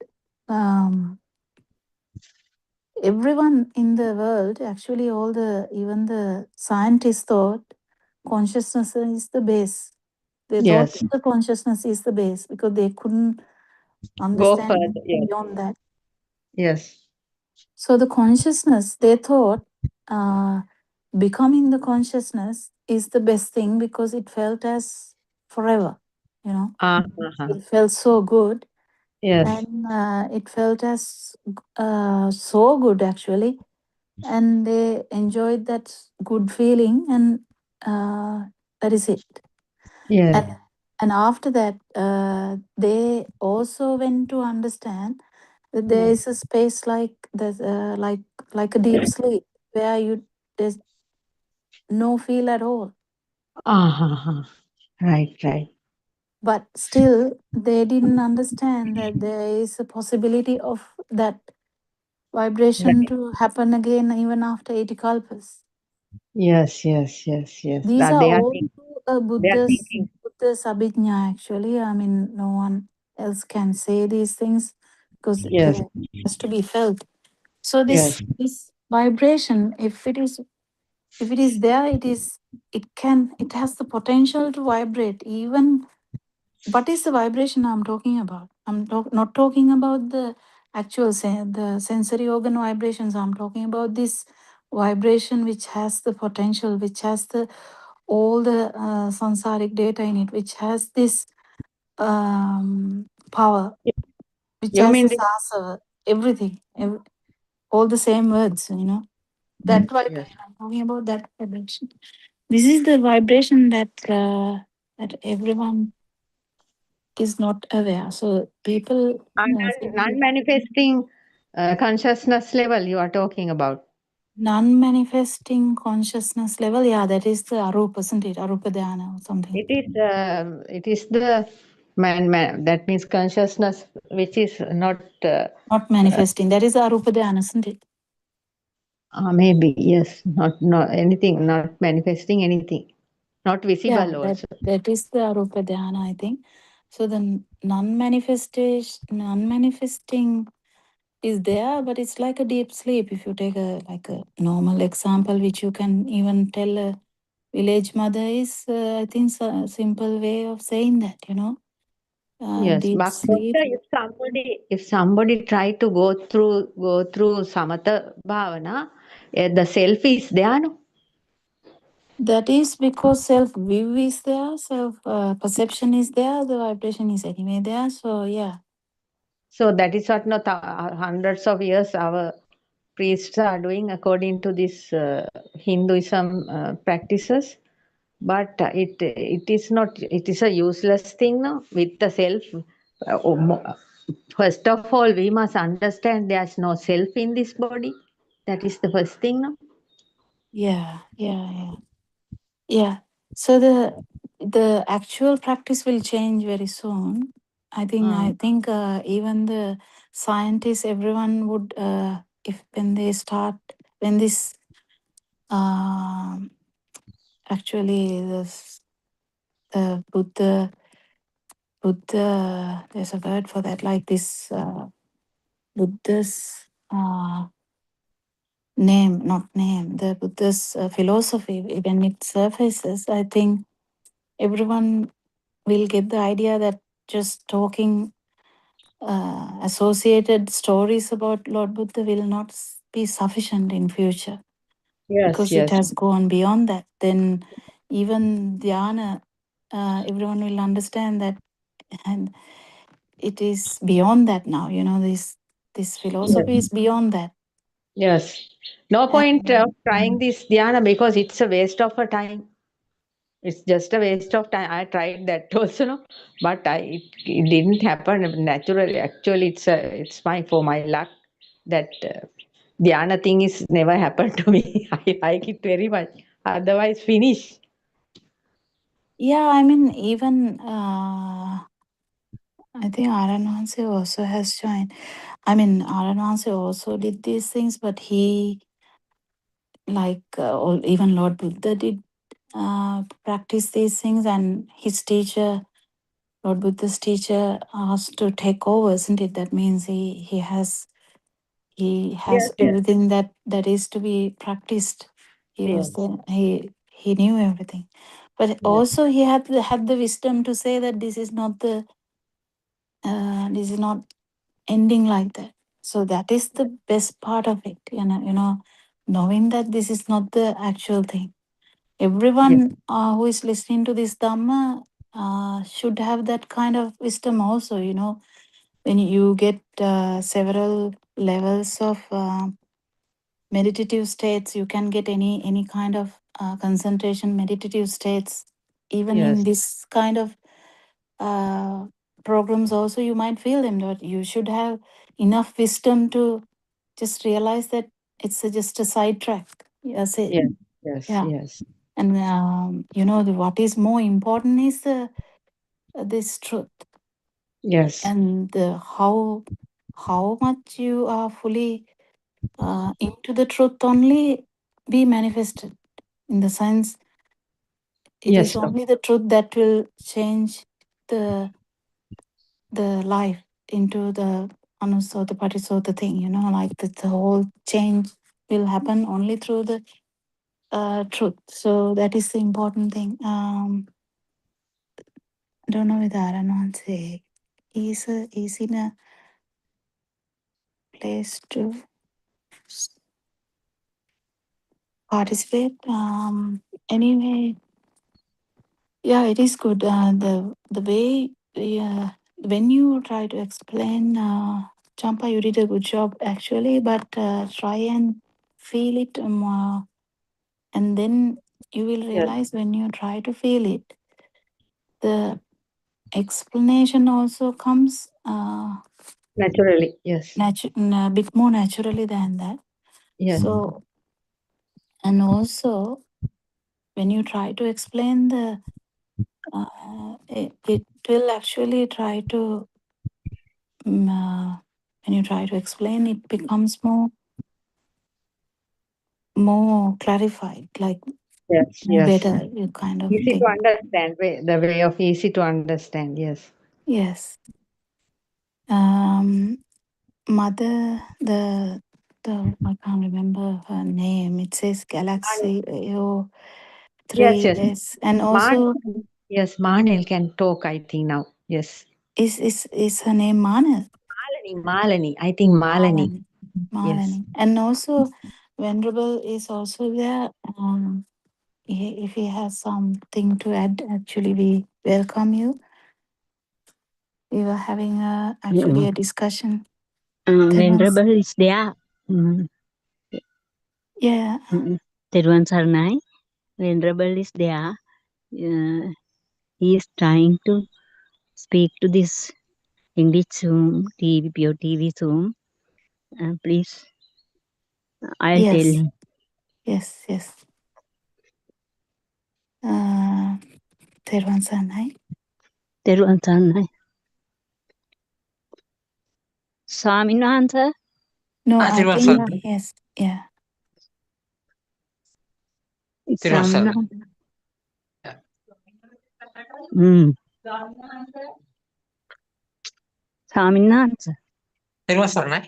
everyone in the world, actually even the scientists thought consciousness is the base. They thought the consciousness is the base because they couldn't understand further, yes. beyond that. Yes. So the consciousness, they thought becoming the consciousness is the best thing because it felt as forever, It felt so good. Yes. And it felt as so good, actually. And they enjoyed that good feeling, and that is it. Yeah. And after that, they also went to understand that there is a space like a deep sleep where there's no feel at all. Right, right. But still, they didn't understand that there is a possibility of that vibration to happen again even after 80 kalpas. Yes. These are all Buddha's thinking. abhijna, actually. I mean, no one else can say these things because Yes. it has to be felt. So this vibration, if it is there, it has the potential to vibrate. Even what is the vibration I'm talking about? I'm not talking about the actual the sensory organ vibrations. I'm talking about this vibration which has the potential, which has all the samsaric data in it, which has this power, which You has mean the sasa, everything, all the same words, that vibration. I'm talking about that vibration. This is the vibration that everyone is not aware. So people non-manifesting consciousness level you are talking about. Non-manifesting consciousness level, yeah, that is the arupa, isn't it? Arupa dhyana or something. It is the That means consciousness, which is not manifesting. That is Arupa Dhyana, isn't it? maybe yes, not anything, not manifesting anything, not visible Yeah, also. that is the Arupa Dhyana, I think. So the non-manifesting is there, but it's like a deep sleep. If you take a normal example, which you can even tell a village mother is, I think, a simple way of saying that, Yes, deep but sleep. if somebody try to go through samatha bhavana, the self is there, no? That is because self-view is there, self-perception is there, the vibration is anyway there. So, yeah. So that is what hundreds of years our priests are doing according to this Hinduism practices. But it is not. It is a useless thing, no? With the self. First of all, we must understand there's no self in this body. That is the first thing, no? Yeah. So the actual practice will change very soon. I think even the scientists, everyone would, if when this actually the Buddha, there's a word for that, like this Buddha's the Buddha's philosophy, when it surfaces, I think everyone will get the idea that just talking associated stories about Lord Buddha will not be sufficient in future. Because it has gone beyond that. Then even dhyana, everyone will understand that, and it is beyond that now. This philosophy is beyond that. Yes. No point of trying this dhyana because it's a waste of a time. It's just a waste of time. I tried that also, no? But it didn't happen naturally. Actually, it's for my luck that dhyana thing is never happened to me. I like it very much. Otherwise, finish. Yeah, I mean, even I think Aranwanse also has joined. I mean, Aranwanse also did these things, but he, even Lord Buddha did practice these things, and his teacher, Lord Buddha's teacher, asked to take over, isn't it? That means he has everything that is to be practiced. He was there. He knew everything, but also he had the wisdom to say that this is not ending like that. So that is the best part of it, knowing that this is not the actual thing. Everyone who is listening to this Dhamma should have that kind of wisdom also, when you get several levels of meditative states, you can get any kind of concentration meditative states. Even in this kind of programs also, you might feel them, but you should have enough wisdom to just realize that it's just a sidetrack. That's it. Yes. And what is more important is this truth. Yes. And how much you are fully into the truth only be manifested. In the sense, it is only the truth that will change the life into the anusota patisota thing, like the whole change will happen only through the truth. So that is the important thing. I don't know whether Aranon say he's in a place to participate. Anyway, yeah, it is good. The way when you try to explain, Champa, you did a good job actually, but try and feel it more, and then you will realize when you try to feel it, the explanation also comes Naturally, yes. a bit more naturally than that. So, and also when you try to explain the It will actually try to, when you try to explain, it becomes more clarified, like Yes, yes. better, you kind of Easy think. to understand, the way of easy to understand, yes. Yes. Mother, the I can't remember her name. It says Galaxy Yes, yes. 3S, and Man, also yes, Manel can talk, I think now. Yes. is her name Manal? Malani. I think Malani. Malani. Yes. Malani. And also Venerable is also there. If he has something to add, actually we welcome you. We were having actually a discussion. Venerable is there. Yeah. Teruvan Saranai. Venerable is there. He is trying to speak to this English Zoom, PeoTV Zoom. Please, I'll tell Yes. him. Yes. Teruvan Saranai. Teruvan Saranai. Swaminathan. No, I Teruvan think Saranai. yes. Yeah. Teruvan Saranai. Swaminathan. Swaminathan. Teruvan Saranai.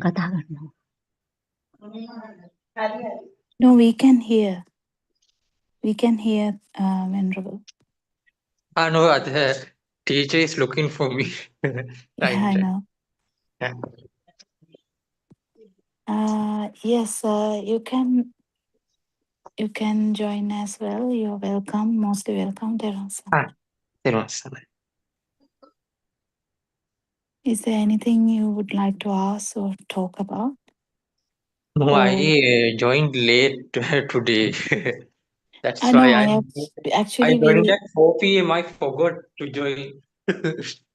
කතා කරනවා. No, we can hear. We can hear Venerable. No, the teacher is looking for me. Yeah, Right. I know. Yeah. Yes, you can join as well. You're welcome. Mostly welcome, Teruvan. Teruvan Saranai. Is there anything you would like to ask or talk about? No, Or, I joined late today. That's no, why I have I actually joined we. at 4 p.m. I forgot to join.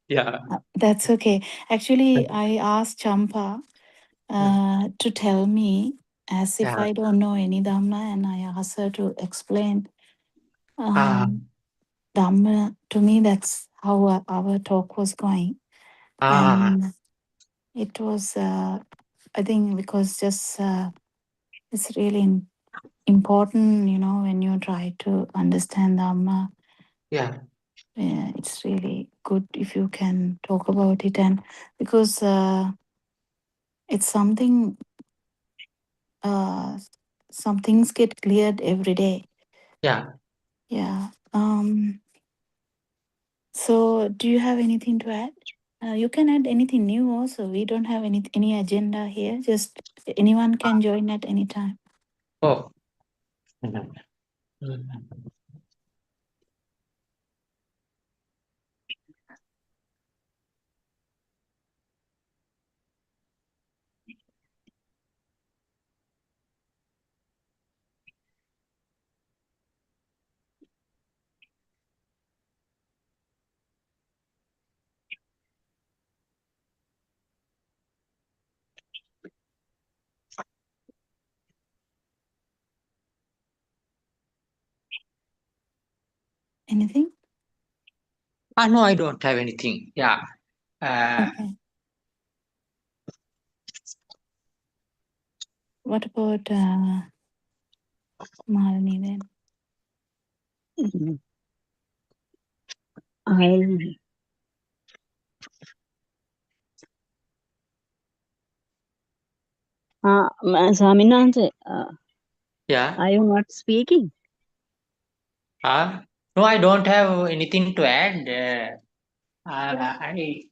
Yeah. That's okay. Actually, I asked Champa to tell me as if Yeah. I don't know any Dhamma, and I asked her to explain Dhamma to me. That's how our talk was going. And it was, I think, because just it's really important, when you try to understand Dhamma. Yeah. It's really good if you can talk about it, and because it's something, some things get cleared every day. Yeah. Yeah. So, do you have anything to add? You can add anything new also. We don't have any agenda here. Just anyone can join at any time. Oh. Anything? No, I don't have anything. Yeah. Okay. What about Malini then? Swaminathan. Yeah. Are you not speaking? No, I don't have anything to add. I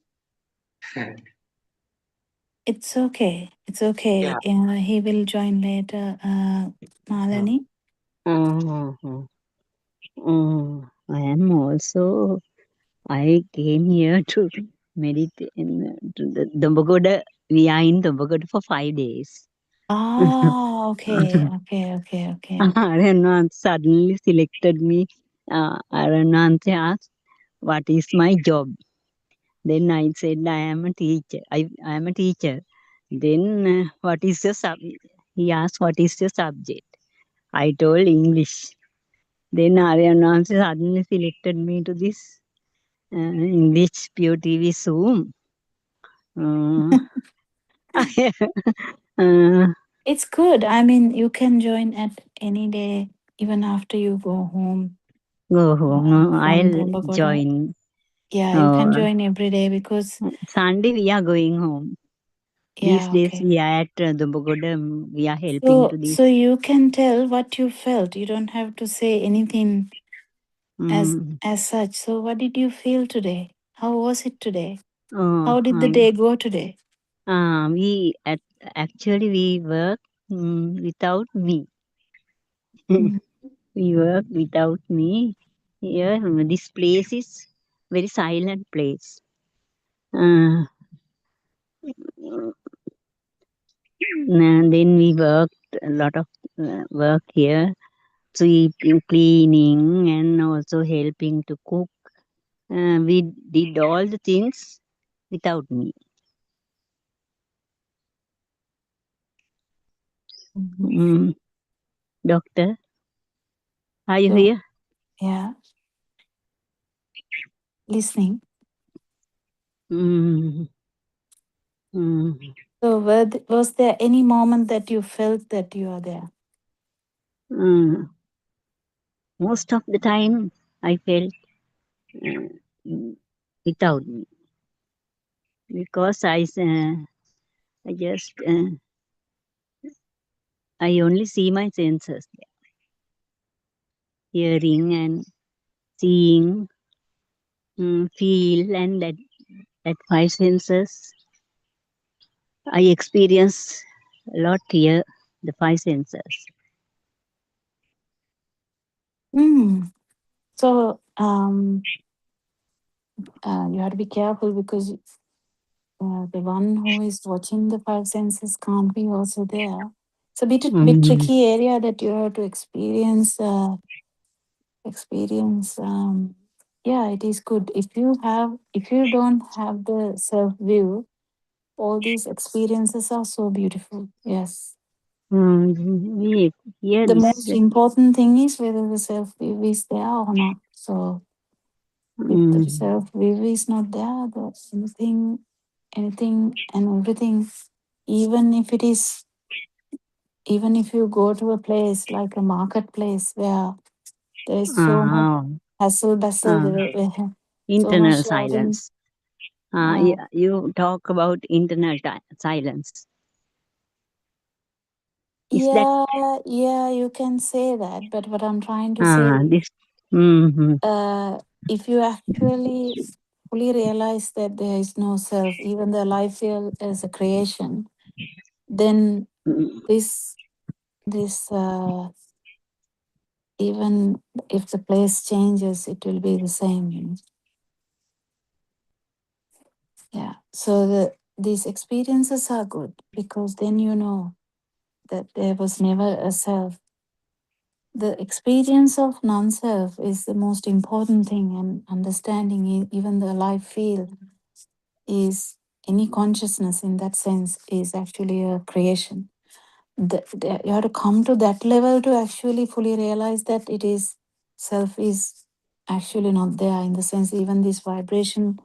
It's okay. It's okay. Yeah. He will join later, Malini. I am also. I came here to meditate in the Dombagoda. We are in Dombagoda for 5 days. Okay. Aranant suddenly selected me. Aranant asked, "What is my job?" Then I said, "I am a teacher. I am a teacher." Then, what is your subject? He asked, "What is your subject?" I told English. Then Ariana suddenly selected me to this English PeoTV Zoom. Uh, It's good. I mean, you can join at any day, even after you go home go home. No, from I'll Buddothpada. join. Yeah, you can join every day because. Sunday we are going home. These Yeah, days okay. we are at Buddothpada. We are helping to this. So you can tell what you felt. You don't have to say anything as such. So what did you feel today? How was it today? How did the day go today? Actually we work without me. Mm. We work without me. Here, this place is very silent place. And then we worked a lot of work here, sweeping, cleaning, and also helping to cook. We did all the things without me. Doctor, are you here? Yeah. Listening. So was there any moment that you felt that you are there? Most of the time I felt without me, because I just I only see my senses there. Hearing and seeing, feel, and that five senses I experience a lot here, the five senses. So you have to be careful because the one who is watching the five senses can't be also there. It's a bit tricky area that you have to experience. Yeah, it is good if you don't have the self view. All these experiences are so beautiful. Yes. The most important thing is whether the self view is there or not. So if the self view is not there, anything and everything, even if you go to a place like a marketplace where there is so much hustle bustle, so much internal shouting. silence. You talk about internal silence. Yeah, you can say that. But what I'm trying to say is, if you actually fully realize that there is no self, even the life feel as a creation, then this even if the place changes, it will be the same. Yeah. So these experiences are good because then you know that there was never a self. The experience of non-self is the most important thing, and understanding even the life feel is any consciousness in that sense is actually a creation. You have to come to that level to actually fully realize that it is self is actually not there, in the sense even this vibration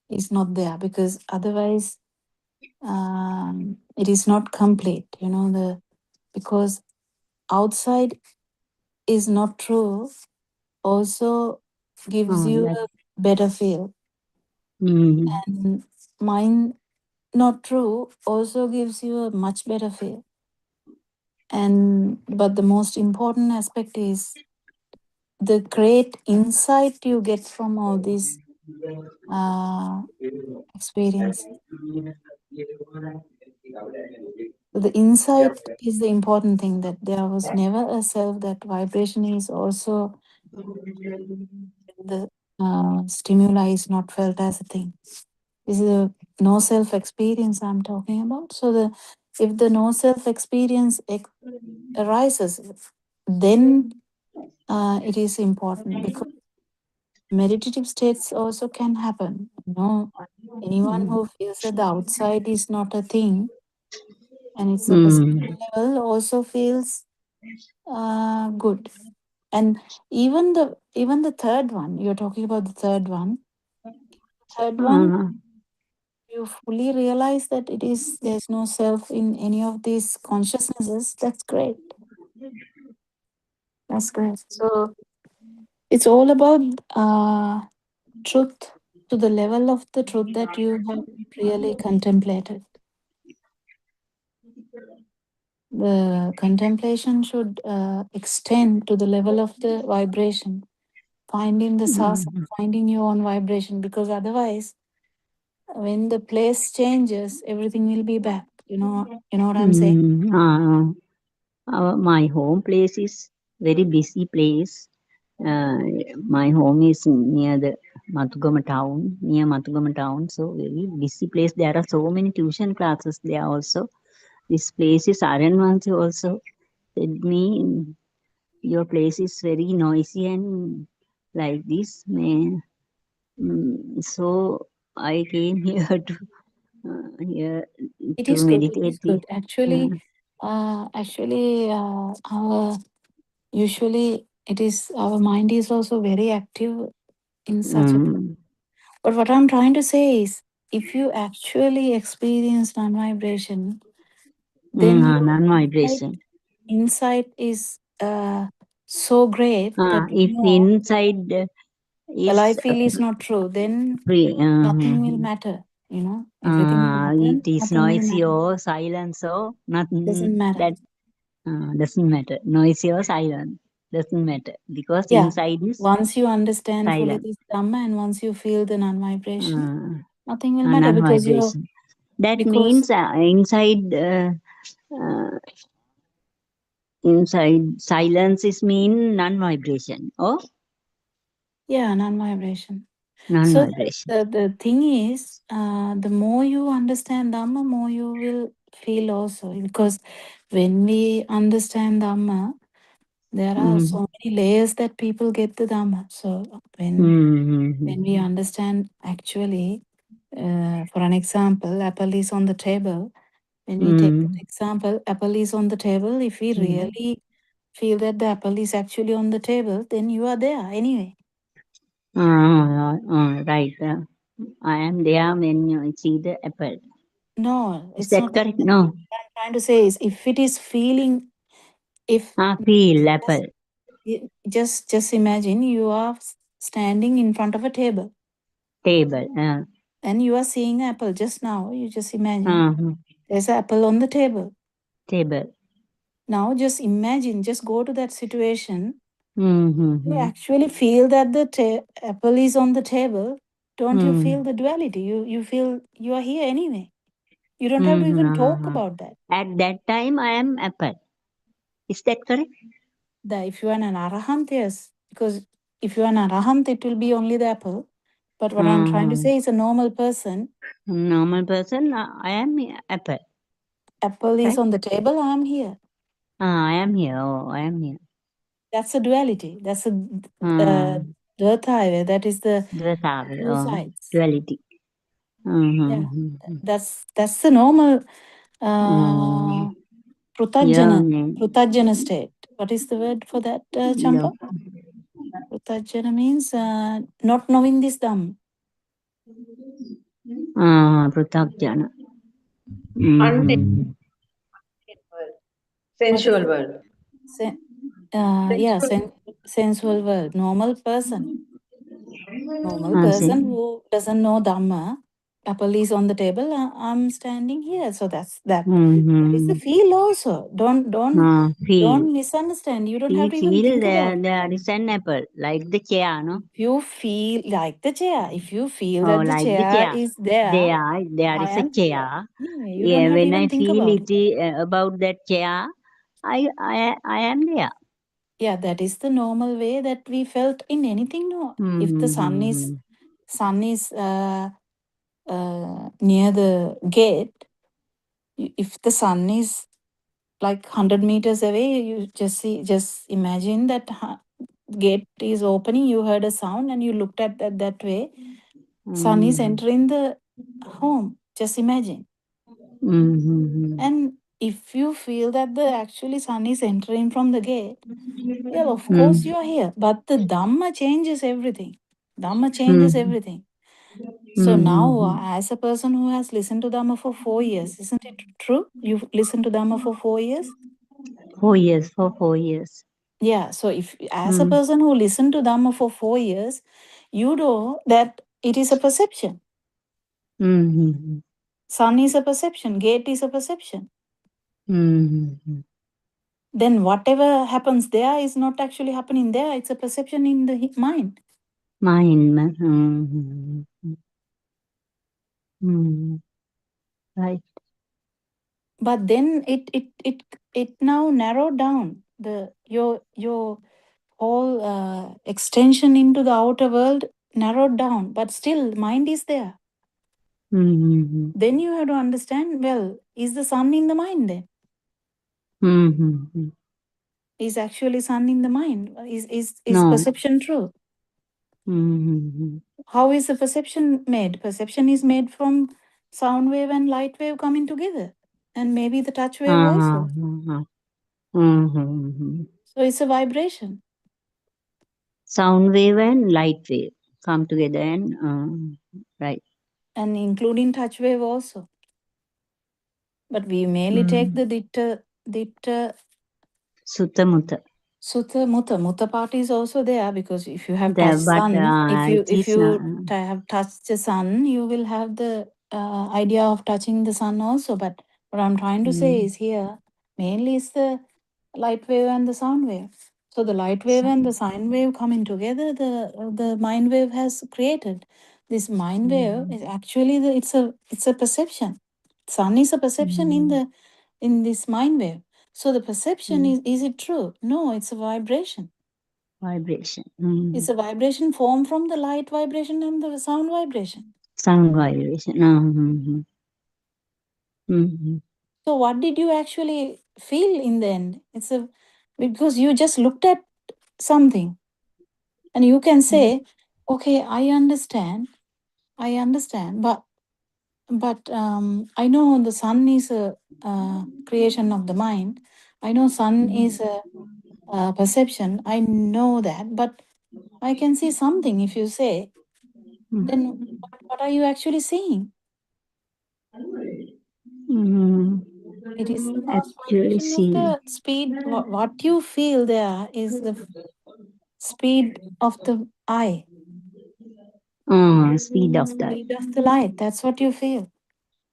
is not there, because otherwise it is not complete, because outside is not true also gives you a better feel, and mind not true also gives you a much better feel. But the most important aspect is the great insight you get from all these experience. The insight is the important thing, that there was never a self, that vibration is also the stimuli is not felt as a thing. This is a no self experience I'm talking about. So if the no self experience arises, then it is important, because meditative states also can happen. Anyone who feels that the outside is not a thing and it's a perceptual level also feels Good. And even the third one, you're talking about the third one. Third one, you fully realize that there's no self in any of these consciousnesses. That's great. That's great. So it's all about truth, to the level of the truth that you have really contemplated. The contemplation should extend to the level of the vibration, finding the source, finding your own vibration, because otherwise, when the place changes, everything will be back. You know what I'm saying? My home place is very busy place. My home is near the Matugama town, so very busy place. There are so many tuition classes there also. This place is Aranvansi also said me, your place is very noisy and like this. So I came here to It to is good. It is meditate. good. Actually, our usually it is our mind is also very active in such a. But what I'm trying to say is, if you actually experience non-vibration, then non-vibration. Insight is so great that If inside well, I is feel is not true, then free, nothing will matter. Everything will happen. it is Nothing will noisy matter. or silence or nothing. Doesn't matter. That doesn't matter. Noisy or silent doesn't matter because Yeah. inside is Once you understand fully silent. this Dhamma and once you feel the non-vibration, nothing will matter because Non-vibration. That means inside silence is mean non-vibration. Oh, yeah, non-vibration. non-vibration. So the thing is, the more you understand Dhamma, more you will feel also. Because when we understand Dhamma, there are so many layers that people get the Dhamma. So when we understand actually, for an example, apple is on the table. When we take that example, apple is on the table. If we really feel that the apple is actually on the table, then you are there anyway. Right. I am there when you see the apple. No, Is it's that not. correct? No. What I'm trying to say is, if it is feeling, Feel apple. Just imagine you are standing in front of a table. Table. And you are seeing apple just now. You just imagine there's an apple on the table. Table. Now just imagine, just go to that situation. You actually feel that the apple is on the table. Don't you feel the duality? You feel you are here anyway. You don't have to even talk about that. At that time, I am apple. Is that correct? If you are an arahant, yes. Because if you are an arahant, it will be only the apple. But what I'm trying to say is a normal person. Normal person, I am apple. Apple is on the table, I am here. I am here. Oh, I am here. That's a duality. That's a Dvathaya. That is the two sides. Duality. Yeah, that's the normal Prutajana state. What is the word for that, Champa? Prutajana means not knowing this Dhamma. Prutajana. Sensual world. Sensual world. Normal person. Normal person who doesn't know Dhamma. Apple is on the table. I'm standing here. So that's that. That is the feel also. Don't misunderstand. You don't have to even think about it. There is an apple, like the chair, no? If you feel like the chair, if you feel that the like chair is there, there is a chair. You don't have to When even I think feel about it about that chair, I am there. Yeah, that is the normal way that we felt in anything. No, if the sun is near the gate, if the sun is like 100 meters away, you just imagine that gate is opening. You heard a sound and you looked at that way. Sun is entering the home. Just imagine. And if you feel that the actually sun is entering from the gate, well, of Mm. course you are here. But the Dhamma changes everything. Dhamma changes Mm. everything. So Mm. now, as a person who has listened to Dhamma for 4 years, isn't it true? You've listened to Dhamma for 4 years? 4 years, for 4 years. Yeah. So if as a Mm. person who listened to Dhamma for 4 years, you know that it is a perception. Mm. Sun is a perception. Gate is a perception. Mm. Then whatever happens there is not actually happening there. It's a perception in the mind. Mind. Mm. Right. But then it now narrowed down your whole extension into the outer world narrowed down, but still mind is there. Mm. Then you have to understand, well, is the sun in the mind then? Mm. Is actually sun in the mind? Is No. perception true? Mm. How is the perception made? Perception is made from sound wave and light wave coming together, and maybe the touch wave also. So it's a vibration. Sound wave and light wave come together and right. And including touch wave also. But we mainly take the ditta Sutta Mutta. Sutta Mutta part is also there, because if you have There, touched but sun, it if is you have touched the sun, you will have the idea of touching the sun also. But what I'm trying to say is here mainly is the light wave and the sound wave. So the light wave and the sine wave coming together, the mind wave has created. This mind wave is actually it's a perception. Sun is a perception in this mind wave. So the perception is it true? No, it's a vibration. vibration. It's a vibration formed from the light vibration and the sound vibration. Sound vibration. So what did you actually feel in the end? Because you just looked at something and you can say, okay, I understand, but I know the sun is a creation of the mind. I know sun is a perception. I know that, but I can see something. If you say, then what are you actually seeing? It is the fast Actually, vibration of see. the speed. What you feel there is the speed of the eye, Speed of that. speed of the light. That's what you feel.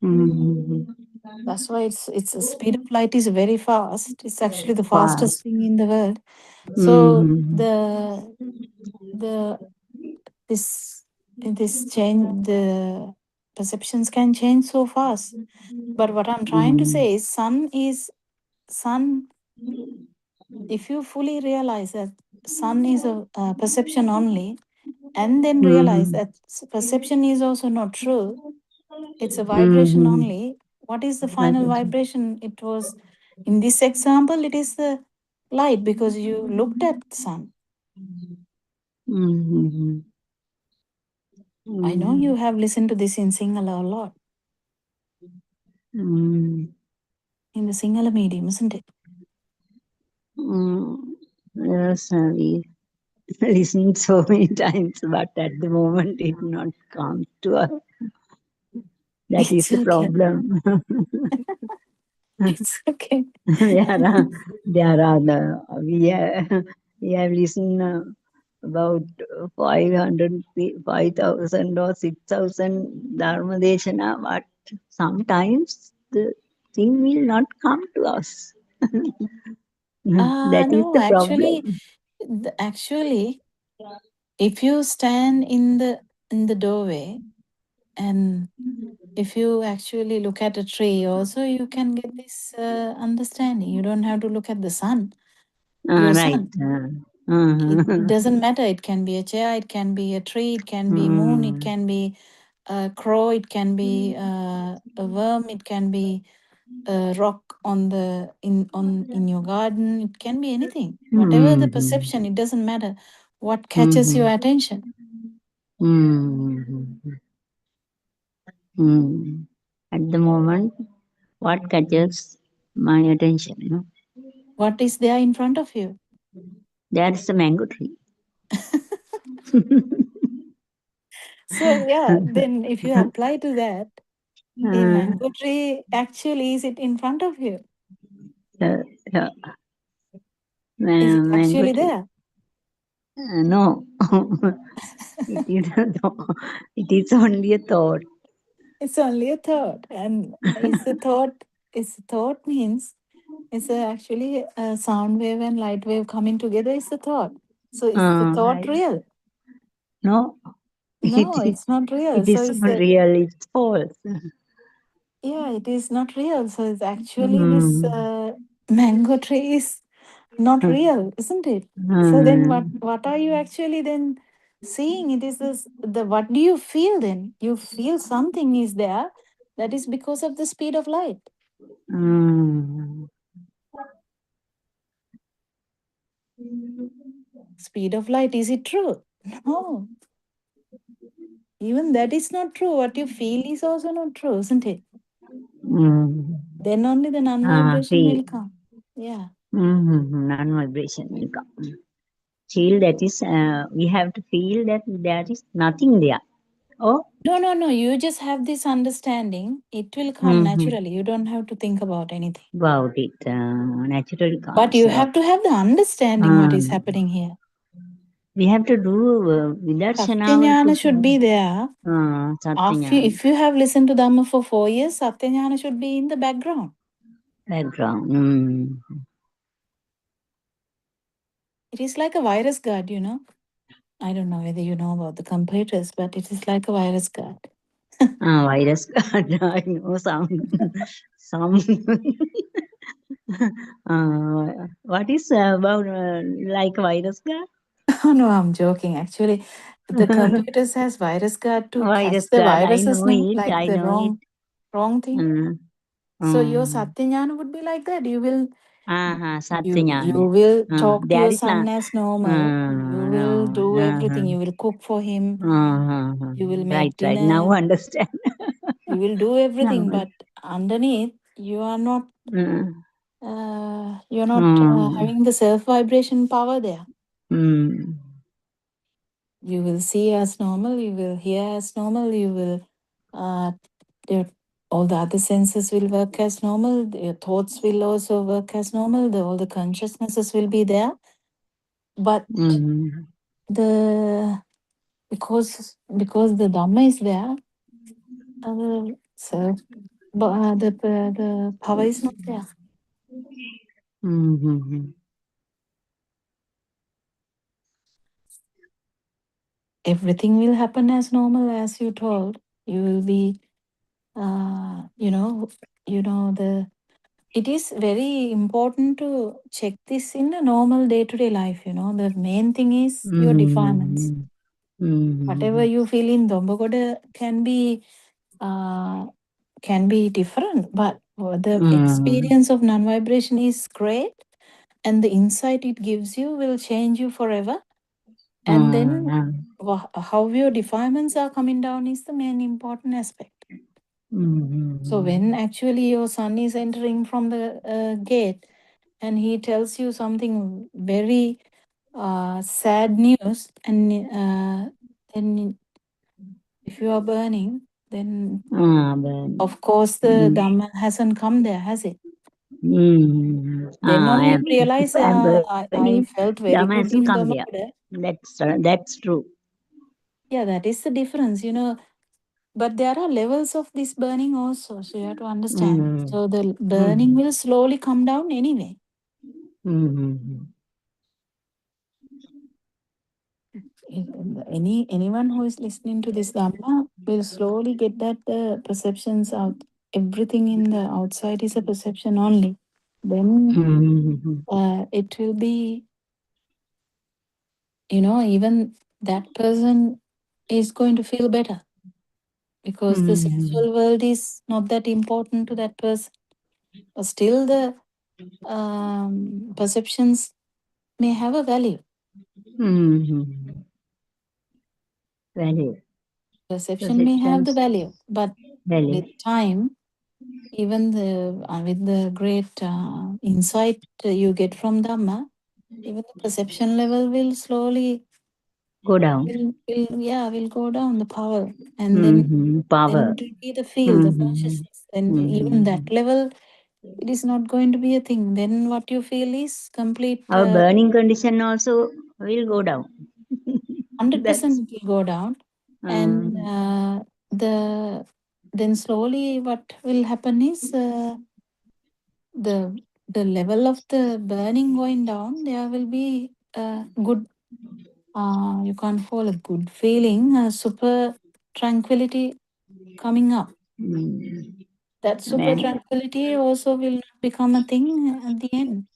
Mm-hmm. That's why it's the speed of light is very fast. It's actually the fastest Fast. thing in the world. So Mm-hmm. the this change, the perceptions can change so fast. But what I'm trying to say is sun. If you fully realize that sun is a perception only, and then realize that perception is also not true, it's a vibration only. What is the final vibration? It was, in this example, it is the light, because you looked at sun. I know you have listened to this in Sinhala a lot. In the Sinhala medium, isn't it? Yes, we listened so many times, but at the moment it not come to us. That is It's the okay. problem. It's okay. We have listened about 5,000 or 6,000 Dharma Deshana, but sometimes the thing will not come to us. That is No, the problem. actually, if you stand in the doorway, and if you actually look at a tree, also you can get this understanding. You don't have to look at the sun. Your Right. sun. It doesn't matter. It can be a chair. It can be a tree. It can be moon. It can be a crow. It can be a worm. It can be a rock in your garden. It can be anything. Whatever the perception, it doesn't matter. What catches your attention? At the moment, what catches my attention. What is there in front of you? That's the mango tree. So yeah, then if you apply to that, the mango tree actually is it in front of you? The Is it mango actually tree. there? No, it is no. It is only a thought. It's only a thought, and is the thought means it's actually a sound wave and light wave coming together is the thought. So is the thought real? No, No, it's not real. it So is is not the real. It's false. yeah, it is not real. So it's actually this mango tree is not real, isn't it? So then what are you actually then seeing? It is this the what do you feel then? You feel something is there. That is because of the speed of light. Speed of light, is it true? No. Even that is not true. What you feel is also not true, isn't it? Then only the non-vibration Feel. will come. Yeah. Non-vibration will come. Feel that is, we have to feel that there is nothing there. Oh? No. You just have this understanding. It will come naturally. You don't have to think about anything. About it. Naturally comes. But you have to have the understanding what is happening here. We have to do Satyajnana should be there. Satyajnana. If you have listened to Dhamma for 4 years, Satyajnana should be in the background. Background. It is like a virus guard, you know. I don't know whether you know about the computers, but it is like a virus guard. Virus guard. I know some. What is about like virus guard? Oh no, I'm joking. Actually, the computers has virus guard to catch Virus the guard. I viruses, know no, it. like I the know it. wrong thing. So your Satyajnana would be like that. You will Satyajnana. will talk to There your is son as normal. You will do everything. You will cook for him. You will make Right. dinner. Now understand. You will do everything, Now. but underneath you are not. You're not having the self vibration power there. You will see as normal. You will hear as normal. You will. All the other senses will work as normal. Your thoughts will also work as normal. All the consciousnesses will be there. But because the Dhamma is there, so the power is not there. Everything will happen as normal as you told. You will be, it is very important to check this in a normal day-to-day life. The main thing is your defilements. Whatever you feel in Dombagoda can be different, but the experience of non-vibration is great, and the insight it gives you will change you forever. And then how your defilements are coming down is the main important aspect. So when actually your son is entering from the gate and he tells you something very sad news, and then if you are burning, then of course the Dhamma hasn't come there, has it? Then only you realize I felt very good in Dhamma. That's true. Yeah, that is the difference, But there are levels of this burning also, so you have to understand. So the burning will slowly come down anyway. Anyone who is listening to this Dhamma will slowly get that the perceptions out. Everything in the outside is a perception only. Then it will be, even that person is going to feel better because the sensual world is not that important to that person. But still, the perceptions may have a value. Value. Perception may have the value, but with time, even with the great insight you get from Dhamma, even the perception level will slowly Go down. will go down, the power, and then Power. it will be the feel, the consciousness, and even that level, it is not going to be a thing. Then what you feel is complete. Our burning condition also will go down. 100% it will go down, and then slowly what will happen is the level of the burning going down. There will be a good. You can't call a good feeling. A super tranquility coming up. That super tranquility also will become a thing at the end.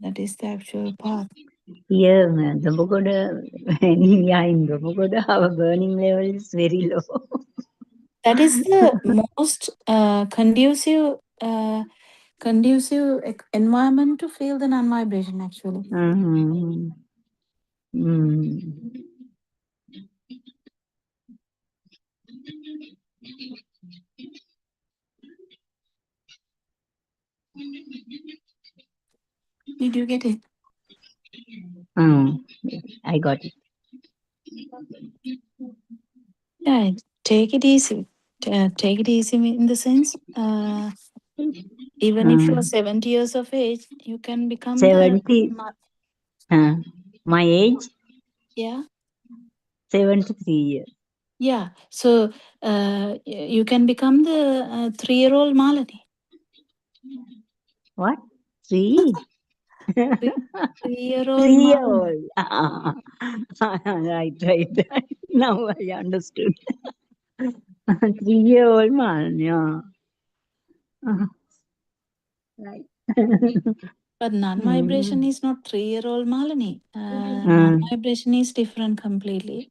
That is the actual path. Here, Dhammagoda, when we are in Dhammagoda, our burning level is very low. That is the most conducive environment to feel the non-vibration, actually. Did you get it? I got it. Yeah, take it easy. Take it easy in the sense, even if you're 70 years of age, you can become 70. My age? Yeah. 73 years. Yeah. So you can become the 3-year-old Malini. What? 3? 3-year-old 3-year-old. Right. Now I understood. 3-year-old man, yeah. Right. But non-vibration is not 3-year-old Malini. Non-vibration is different completely.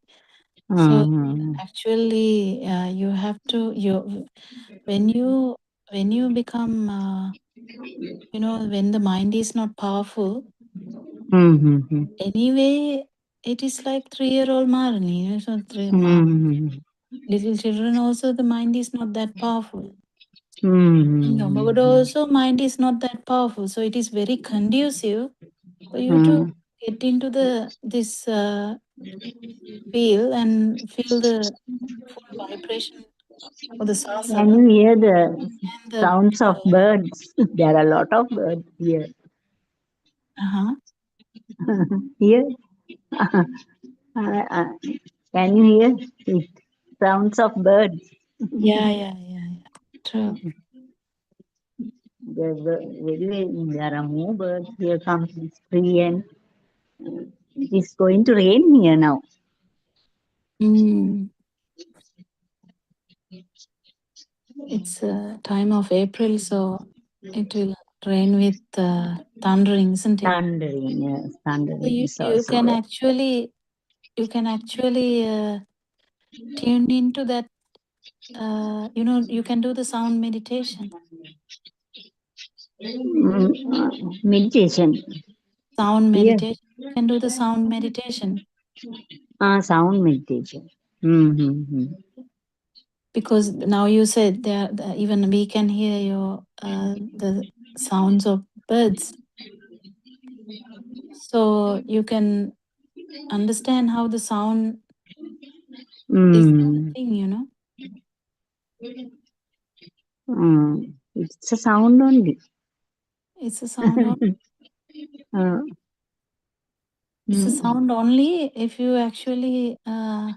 So actually, you have to when you become when the mind is not powerful. Anyway, it is like 3-year-old Malini. So little children also, the mind is not that powerful. In Dhammagoda also, mind is not that powerful. So it is very conducive for you to get into this feel and feel the full vibration of the sasana. Can you hear the sounds of birds? There are a lot of birds here. Here? Can you hear it? Sounds of birds? Yeah. True. There are more birds. Here comes this tree, and it's going to rain here now. It's a time of April, so it will rain with thundering, isn't it? Thundering, yes, thundering. So you can actually tune into that. You can do the sound meditation. Meditation. Sound meditation. You can do the sound meditation. Sound meditation. Because now you said there, even we can hear the sounds of birds. So you can understand how the sound is a thing, It's a sound only. It's a sound only. It's a sound only if you actually... I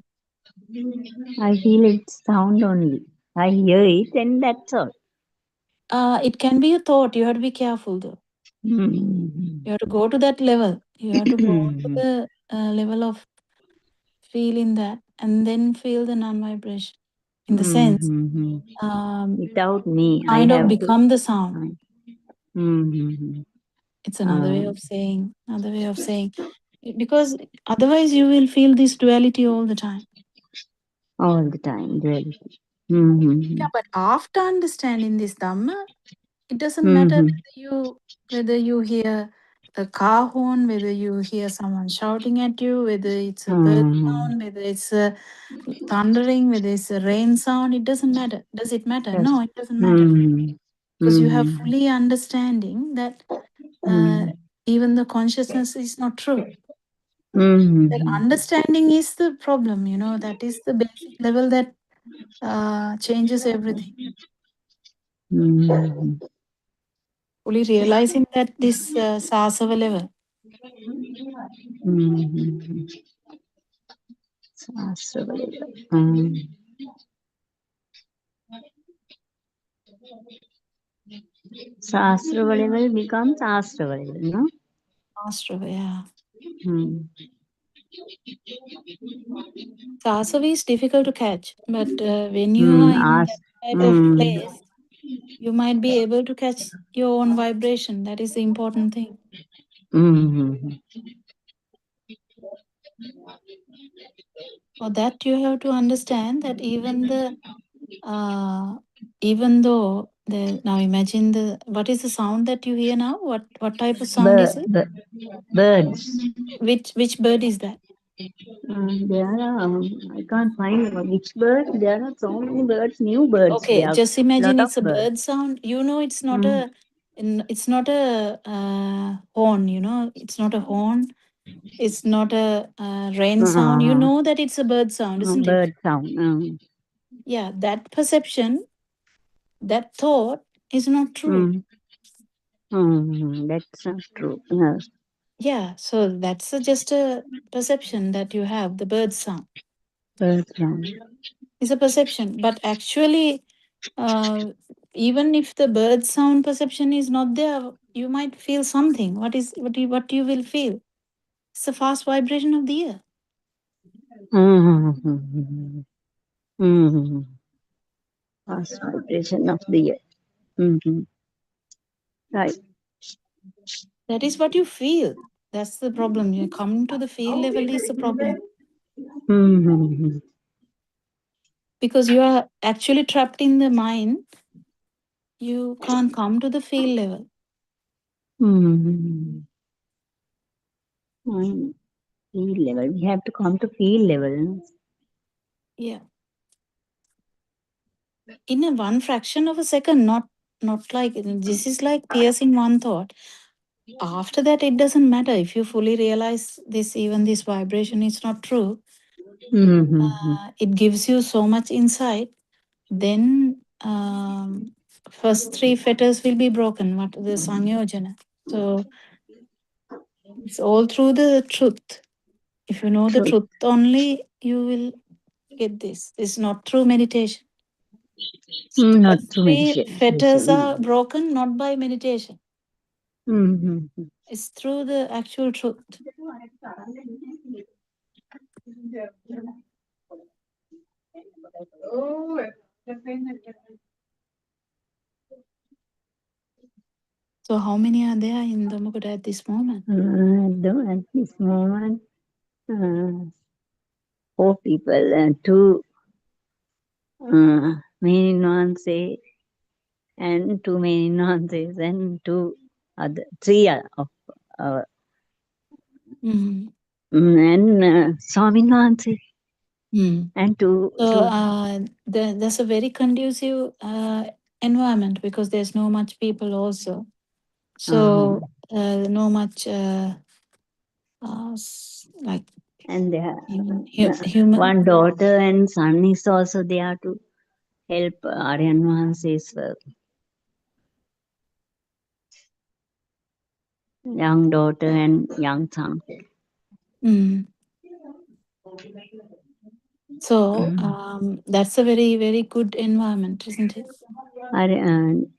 feel it's sound only. I hear it and that's all. It can be a thought. You have to be careful though. You have to go to that level. You have to go to the level of feeling that and then feel the non-vibration. In the sense, without me, kind I of have become the sound. It's another way of saying. Because otherwise you will feel this duality all the time. All the time, duality. Yeah, but after understanding this Dhamma, it doesn't matter whether you hear a car horn, whether you hear someone shouting at you, whether it's a bird sound, whether it's a thundering, whether it's a rain sound, it doesn't matter. Does it matter? Yes. No, it doesn't matter. Because you have fully understanding that even the consciousness is not true. That understanding is the problem, that is the basic level that changes everything. Fully realizing that this sasava level. Sasava level. Sasava level becomes Astrava level, no? Astrava, yeah. Sasava is difficult to catch, but when you are in that type of place, you might be able to catch your own vibration. That is the important thing. For that, you have to understand that even though now imagine what is the sound that you hear now? What type of sound is it? Birds. Which bird is that? There are, I can't find which bird. There are so many birds, new birds. Okay, There are just imagine lot of it's a birds. bird sound. It's not a horn. It's not a horn. It's not a rain sound. You know that it's a bird sound, isn't it? Bird sound. Yeah, that perception, that thought is not true. That's not true. Yes. Yeah, so that's just a perception that you have. The bird sound Bird sound. is a perception, but actually, even if the bird sound perception is not there, you might feel something. What you will feel? It's a fast vibration of the ear. Fast vibration of the ear. Right. That is what you feel. That's the problem. You come to the feel level is the problem. Because you are actually trapped in the mind, you can't come to the feel level. Feel level. We have to come to feel level. Yeah. In a one fraction of a second, not like this is like piercing one thought. After that, it doesn't matter if you fully realize even this vibration is not true. It gives you so much insight. Then first three fetters will be broken. What the sanyojana. So it's all through the truth. If you know the truth only, you will get this. It's not through meditation. Not First through three meditation. fetters are broken not by meditation. It's through the actual truth. So how many are there in the Mukta at this moment? At this moment, 4 people and 2 main nuances and 2 main nuances and 2 other 3 of and Swami nuances and 2. So there's a very conducive environment because there's no much people also. So no much like and human. One daughter and son is also there to help Aryan Mahanse's work. Young daughter and young son. So that's a very, very good environment, isn't it?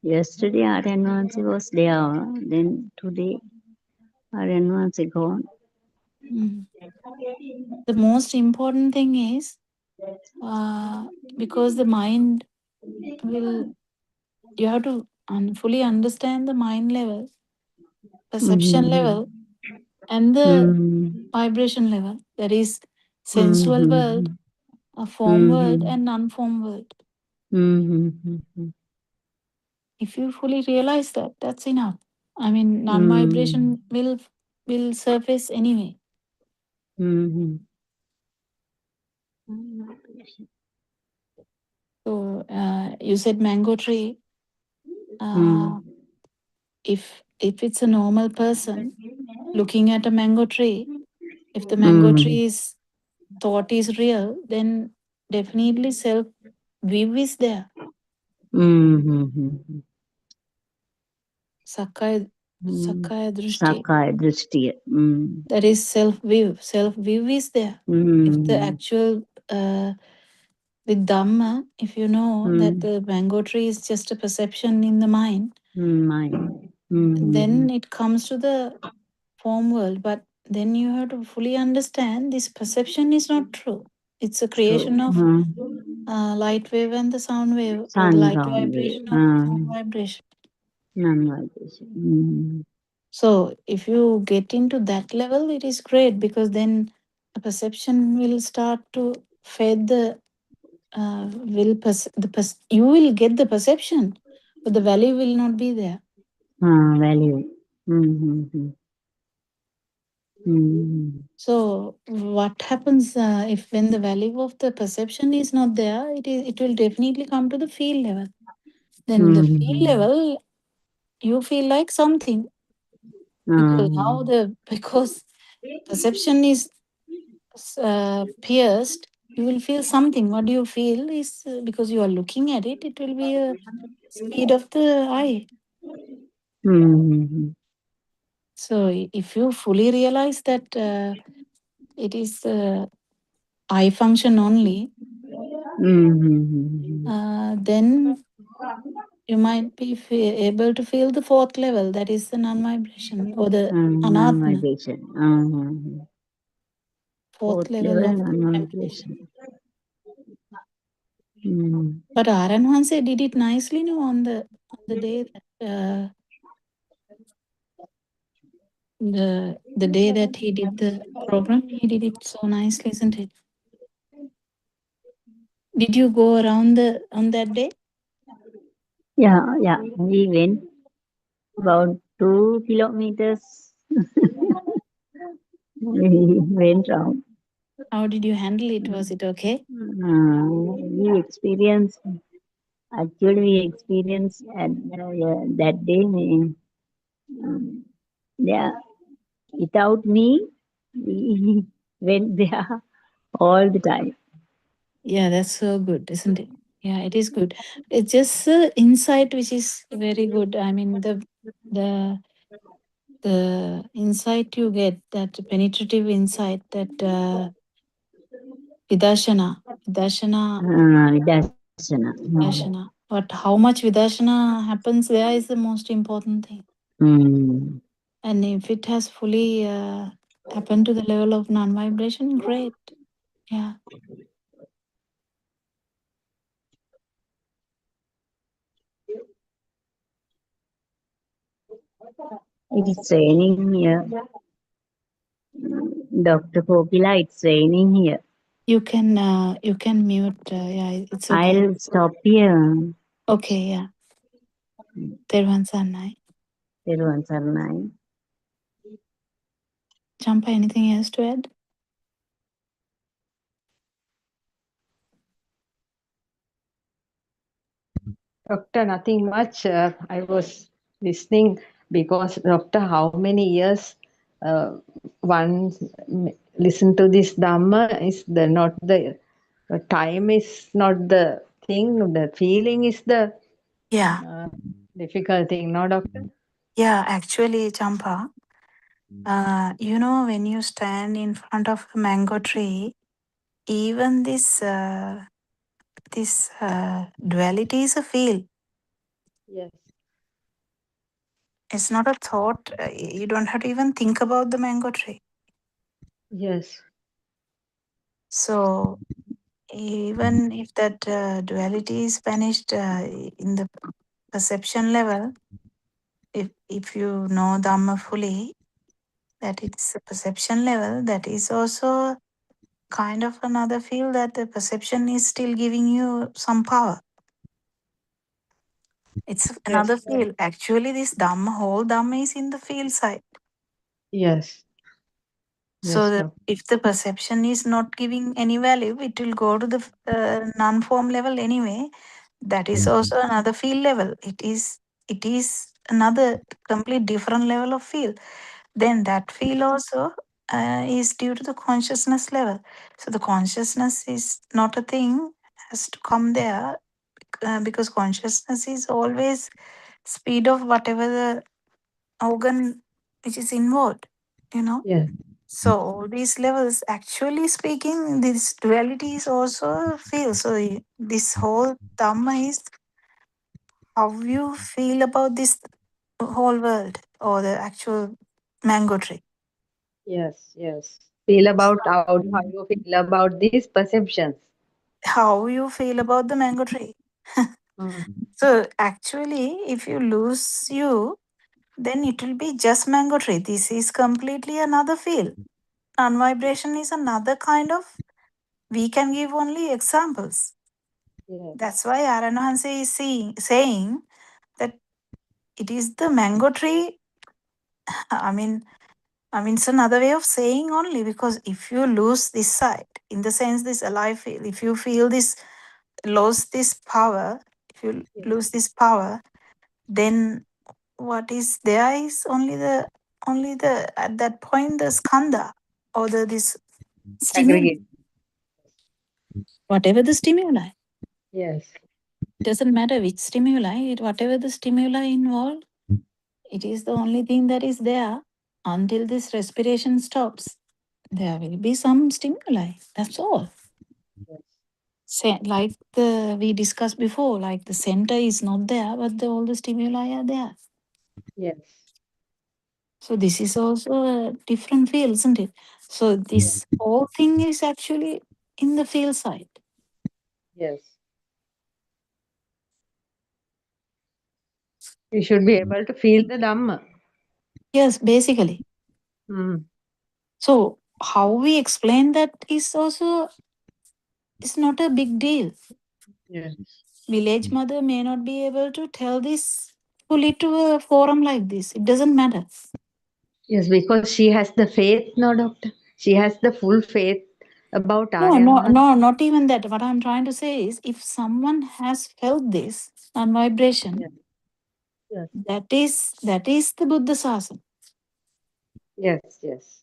Yesterday Aryan Mahanse was there. Then today Aryan Mahanse gone. The most important thing is because the mind you have to fully understand the mind level, perception level, and the vibration level. That is sensual world, a form world, and non-form world. If you fully realize that, that's enough. I mean, non-vibration will surface anyway. So you said mango tree. If it's a normal person looking at a mango tree, if the mango tree's thought is real, then definitely self view is there. Sakaya drishti. Sakaya drishti. That is self view. Self view is there. If the actual with Dhamma, if you know that the mango tree is just a perception in the mind, then it comes to the form world. But then you have to fully understand this perception is not true. It's a creation of light wave and the sound wave, or the light vibration or the sound vibration. Non-vibration. So if you get into that level, it is great, because then the perception will start to fade the you will get the perception, but the value will not be there. Value. So what happens if when the value of the perception is not there, it will definitely come to the feel level. Then the feel level, you feel like something, because perception is pierced, you will feel something. What do you feel is because you are looking at it, it will be a speed of the eye. So if you fully realize that it is eye function only, then you might be able to feel the fourth level, that is the non-vibration or the anatma. Non-vibration. Fourth level of non-vibration. But Aranhanse did it nicely, no, on the day that the day that he did the program, he did it so nicely, isn't it? Did you go around on that day? Yeah. We went about 2 kilometers. We went round. How did you handle it? Was it okay? We experienced at that day. Yeah, without me, we went there all the time. Yeah, that's so good, isn't it? Yeah, it is good. It's just insight which is very good. I mean, the insight you get, that penetrative insight, that vidarshana. But how much vidarshana happens there is the most important thing. And if it has fully happened to the level of non-vibration, great. Yeah. It is raining here. Dr. Kokila, it's raining here. You can mute. Yeah, it's okay. I'll stop here. Okay, yeah. Teruvan Sarnai. Champa, anything else to add? Doctor, nothing much. I was listening because, Doctor, how many years one listen to this Dhamma is not the time is not the thing. The feeling is the difficult thing. No, Doctor? Yeah, actually, Champa, when you stand in front of a mango tree, even this duality is a feel. Yes. It's not a thought. You don't have to even think about the mango tree. Yes. So even if that duality is vanished in the perception level, if you know Dhamma fully, that it's a perception level, that is also kind of another feel that the perception is still giving you some power. It's Yes. another field. Actually, this Dhamma, whole Dhamma is in the field side. Yes. So Yes, that doctor. if the perception is not giving any value, it will go to the non-form level anyway. That is also another field level. It is another complete different level of field. Then that field also is due to the consciousness level. So the consciousness is not a thing, has to come there because consciousness is always speed of whatever the organ which is involved, you know. Yes. So all these levels, actually speaking, this duality is also a field. So this whole Dhamma is how you feel about this whole world or the actual mango tree. Yes. Yes. Feel about how you feel about these perceptions. How you feel about the mango tree. Mm. So actually, if you lose you, then it will be just mango tree. This is completely another field. Non-vibration is another kind of, we can give only examples. Yes. That's why Aranahanse is saying that it is the mango tree. I mean, it's another way of saying only, because if you lose this side, in the sense this alive field, if you feel this, lose this power, if you lose this power, then what is there is only the at that point the skandha or this stimuli, Aggregate. whatever the stimuli. Yes. Doesn't matter which stimuli, whatever the stimuli involved, it is the only thing that is there until this respiration stops. There will be some stimuli. That's all. Yes. Say, like we discussed before, like the center is not there, but all the stimuli are there. Yes. So this is also a different field, isn't it? So this whole thing is actually in the field side. Yes. You should be able to feel the Dhamma. Yes, basically. Mm. So how we explain that is also not a big deal. Yes. Village mother may not be able to tell this fully to a forum like this. It doesn't matter. Yes, because she has the faith, no, doctor. She has the full faith about Arya Mahat. No, not even that. What I'm trying to say is, if someone has felt this on vibration, Yes. Yes. that is the Buddha Sasana. Yes. Yes.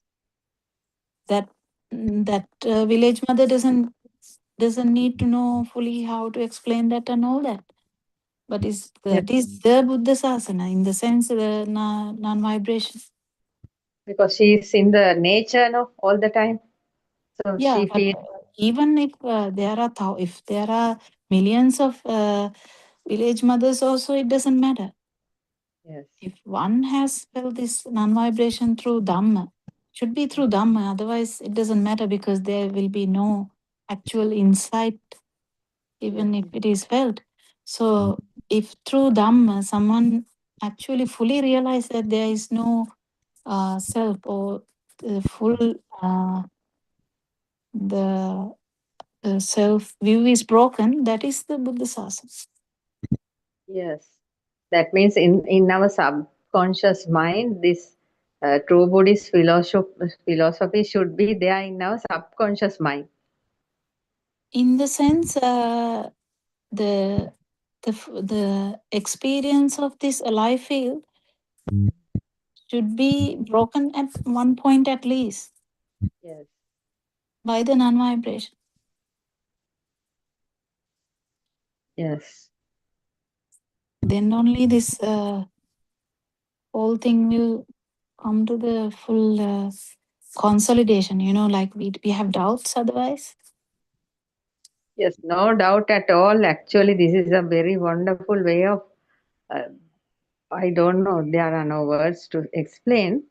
That village mother doesn't need to know fully how to explain that and all that. But that is the Buddha Sasana, in the sense the non-vibration. Because she is in the nature, no, all the time. So Yeah, she but feels. even if there are millions of village mothers also, it doesn't matter. Yes. If one has felt this non-vibration through Dhamma, should be through Dhamma, otherwise it doesn't matter, because there will be no actual insight even if it is felt. So if through Dhamma someone actually fully realizes that there is no self, or the full the self view is broken, that is the Buddha Sasana. Yes. That means in our subconscious mind, this true Buddhist philosophy should be there in our subconscious mind. In the sense, the experience of this alive field should be broken at one point at least Yes. by the non-vibration. Yes. Then only this whole thing will come to the full consolidation. Like we have doubts otherwise. Yes, no doubt at all. Actually, this is a very wonderful way of, uh, I don't know, there are no words to explain.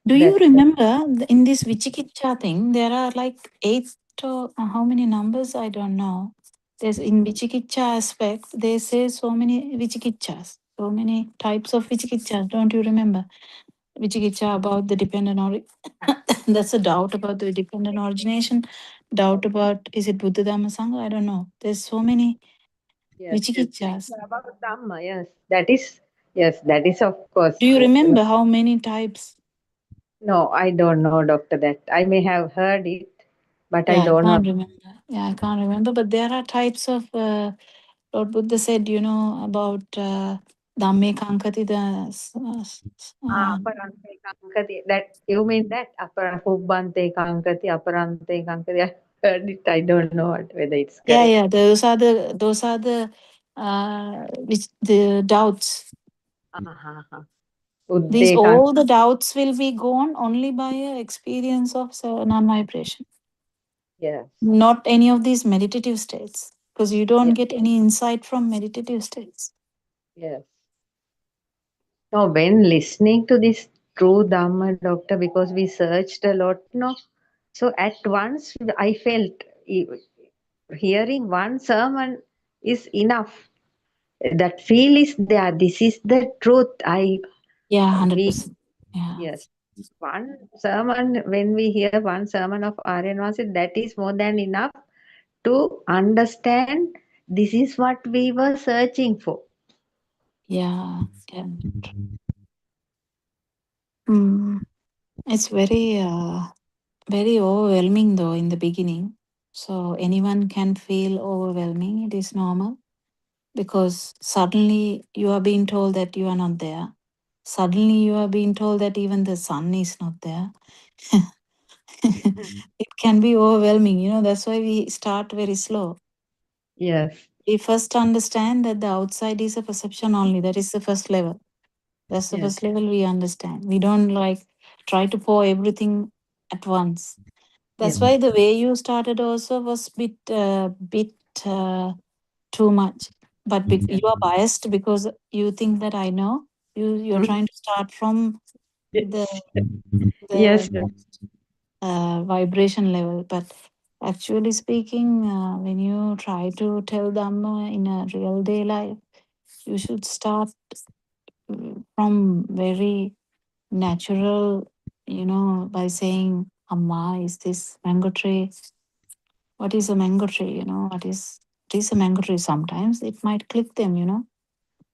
Do you remember in this Vichikicha thing, there are like 8 or how many numbers? I don't know. There's in Vichikicha aspect, they say so many Vichikichas, so many types of Vichikichas. Don't you remember? Vichikicha about the dependent origin. That's a doubt about the dependent origination. Doubt about, is it Buddha Dhamma Sangha? I don't know. There's so many Yes, yes. Vichikichas. About Dhamma, yes, that is of course. Do you remember how many types? No, I don't know, doctor, that. I may have heard it, but I Yeah, I don't know. can't remember. Yeah, I can't remember. But there are types of, Lord Buddha said, about Dhamme Kankati, Aparante kankati. That you mean that hubbante kankati, aparante kankati. I heard it. I don't know whether it's correct. yeah, those are the doubts. These Udde all the doubts will be gone only by a experience of non-vibration. Yes. Not any of these meditative states, because you don't Yes. get any insight from meditative states. Yes. No, when listening to this true Dhamma, doctor, because we searched a lot, no. So at once I felt hearing one sermon is enough. That feel is there. This is the truth. Yeah, We 100%. Yeah. Yes. One sermon, when we hear one sermon of Aryan Vasid, that is more than enough to understand this is what we were searching for. Yeah. It's very, very overwhelming though in the beginning. So anyone can feel overwhelming. It is normal because suddenly you are being told that you are not there. Suddenly you are being told that even the sun is not there. It can be overwhelming, that's why we start very slow. Yes. We first understand that the outside is a perception only. That is the first level. That's the first level we understand. We don't try to pour everything at once. That's why the way you started also was bit too much. But you are biased because you think that I know. You're trying to start from the Yes. vibration level. But actually speaking, when you try to tell Dhamma in a real day life, you should start from very natural, by saying, Amma, is this mango tree? What is a mango tree? What is a mango tree? Sometimes it might click them,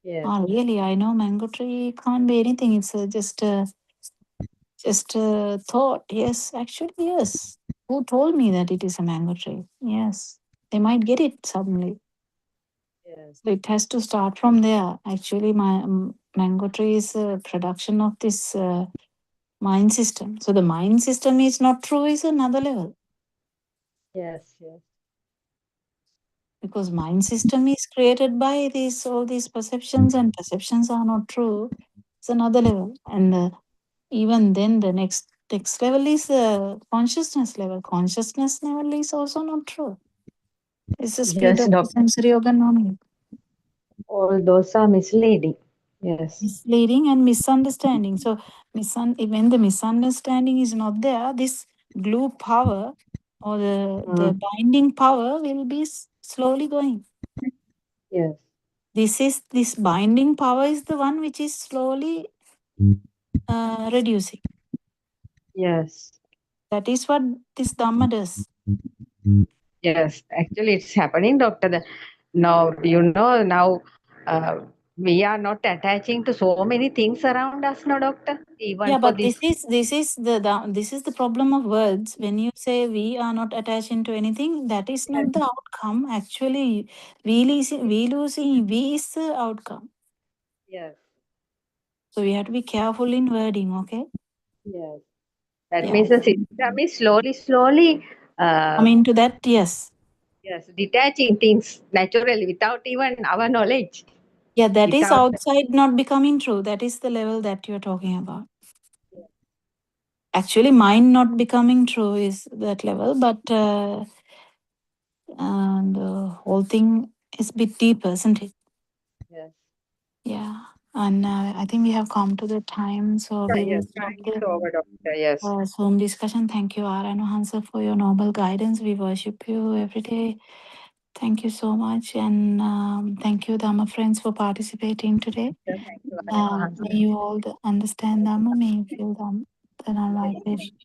Yes. Oh, really? I know mango tree can't be anything. It's just a thought. Yes, actually, yes. Who told me that it is a mango tree? Yes, they might get it suddenly. Yes. So it has to start from there. Actually, my mango tree is a production of this mind system. So the mind system is not true is another level. Yes, yes. Because mind system is created by all these perceptions, and perceptions are not true. It's another level. And even then the next level is consciousness level. Consciousness level is also not true. It's the speed Yes, of the doctor. sensory organ only. All those are misleading. Yes. Misleading and misunderstanding. So when the misunderstanding is not there, this glue power or the binding power will be slowly going. Yes. This binding power is the one which is slowly reducing. Yes. That is what this Dhamma does. Yes, actually it's happening, doctor. Now, now we are not attaching to so many things around us now, doctor. Even Yeah, for but this. this is the problem of words. When you say we are not attaching to anything, that is not the outcome. Actually, we losing we is the outcome. Yes. So we have to be careful in wording, okay? Yes. That Yeah. means the system is slowly Coming to that, yes. yes, detaching things naturally without even our knowledge. Yeah, that is Without outside not becoming true. That is the level that you're talking about. Actually, mind not becoming true is that level, but the whole thing is a bit deeper, isn't it? Yes. Yeah. And I think we have come to the time, so we will Yes, stop time is the over, doctor. Yes. Zoom discussion. Thank you, Arano Hansa, for your noble guidance. We worship you every day. Thank you so much. And thank you, Dhamma friends, for participating today. Thank you, Arano May you all understand Dhamma. May you feel Dhamma, the non-vibration.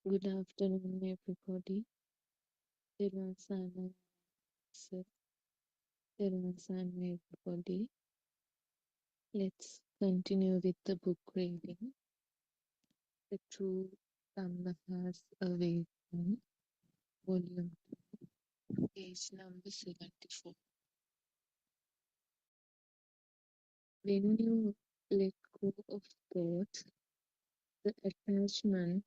Good afternoon, everybody. Therwan Sana, sir. Therwan Sana, everybody. Let's continue with the book reading. The True Dhamma Has Awakened, Volume 2, page number 74. When you let go of thoughts, the attachment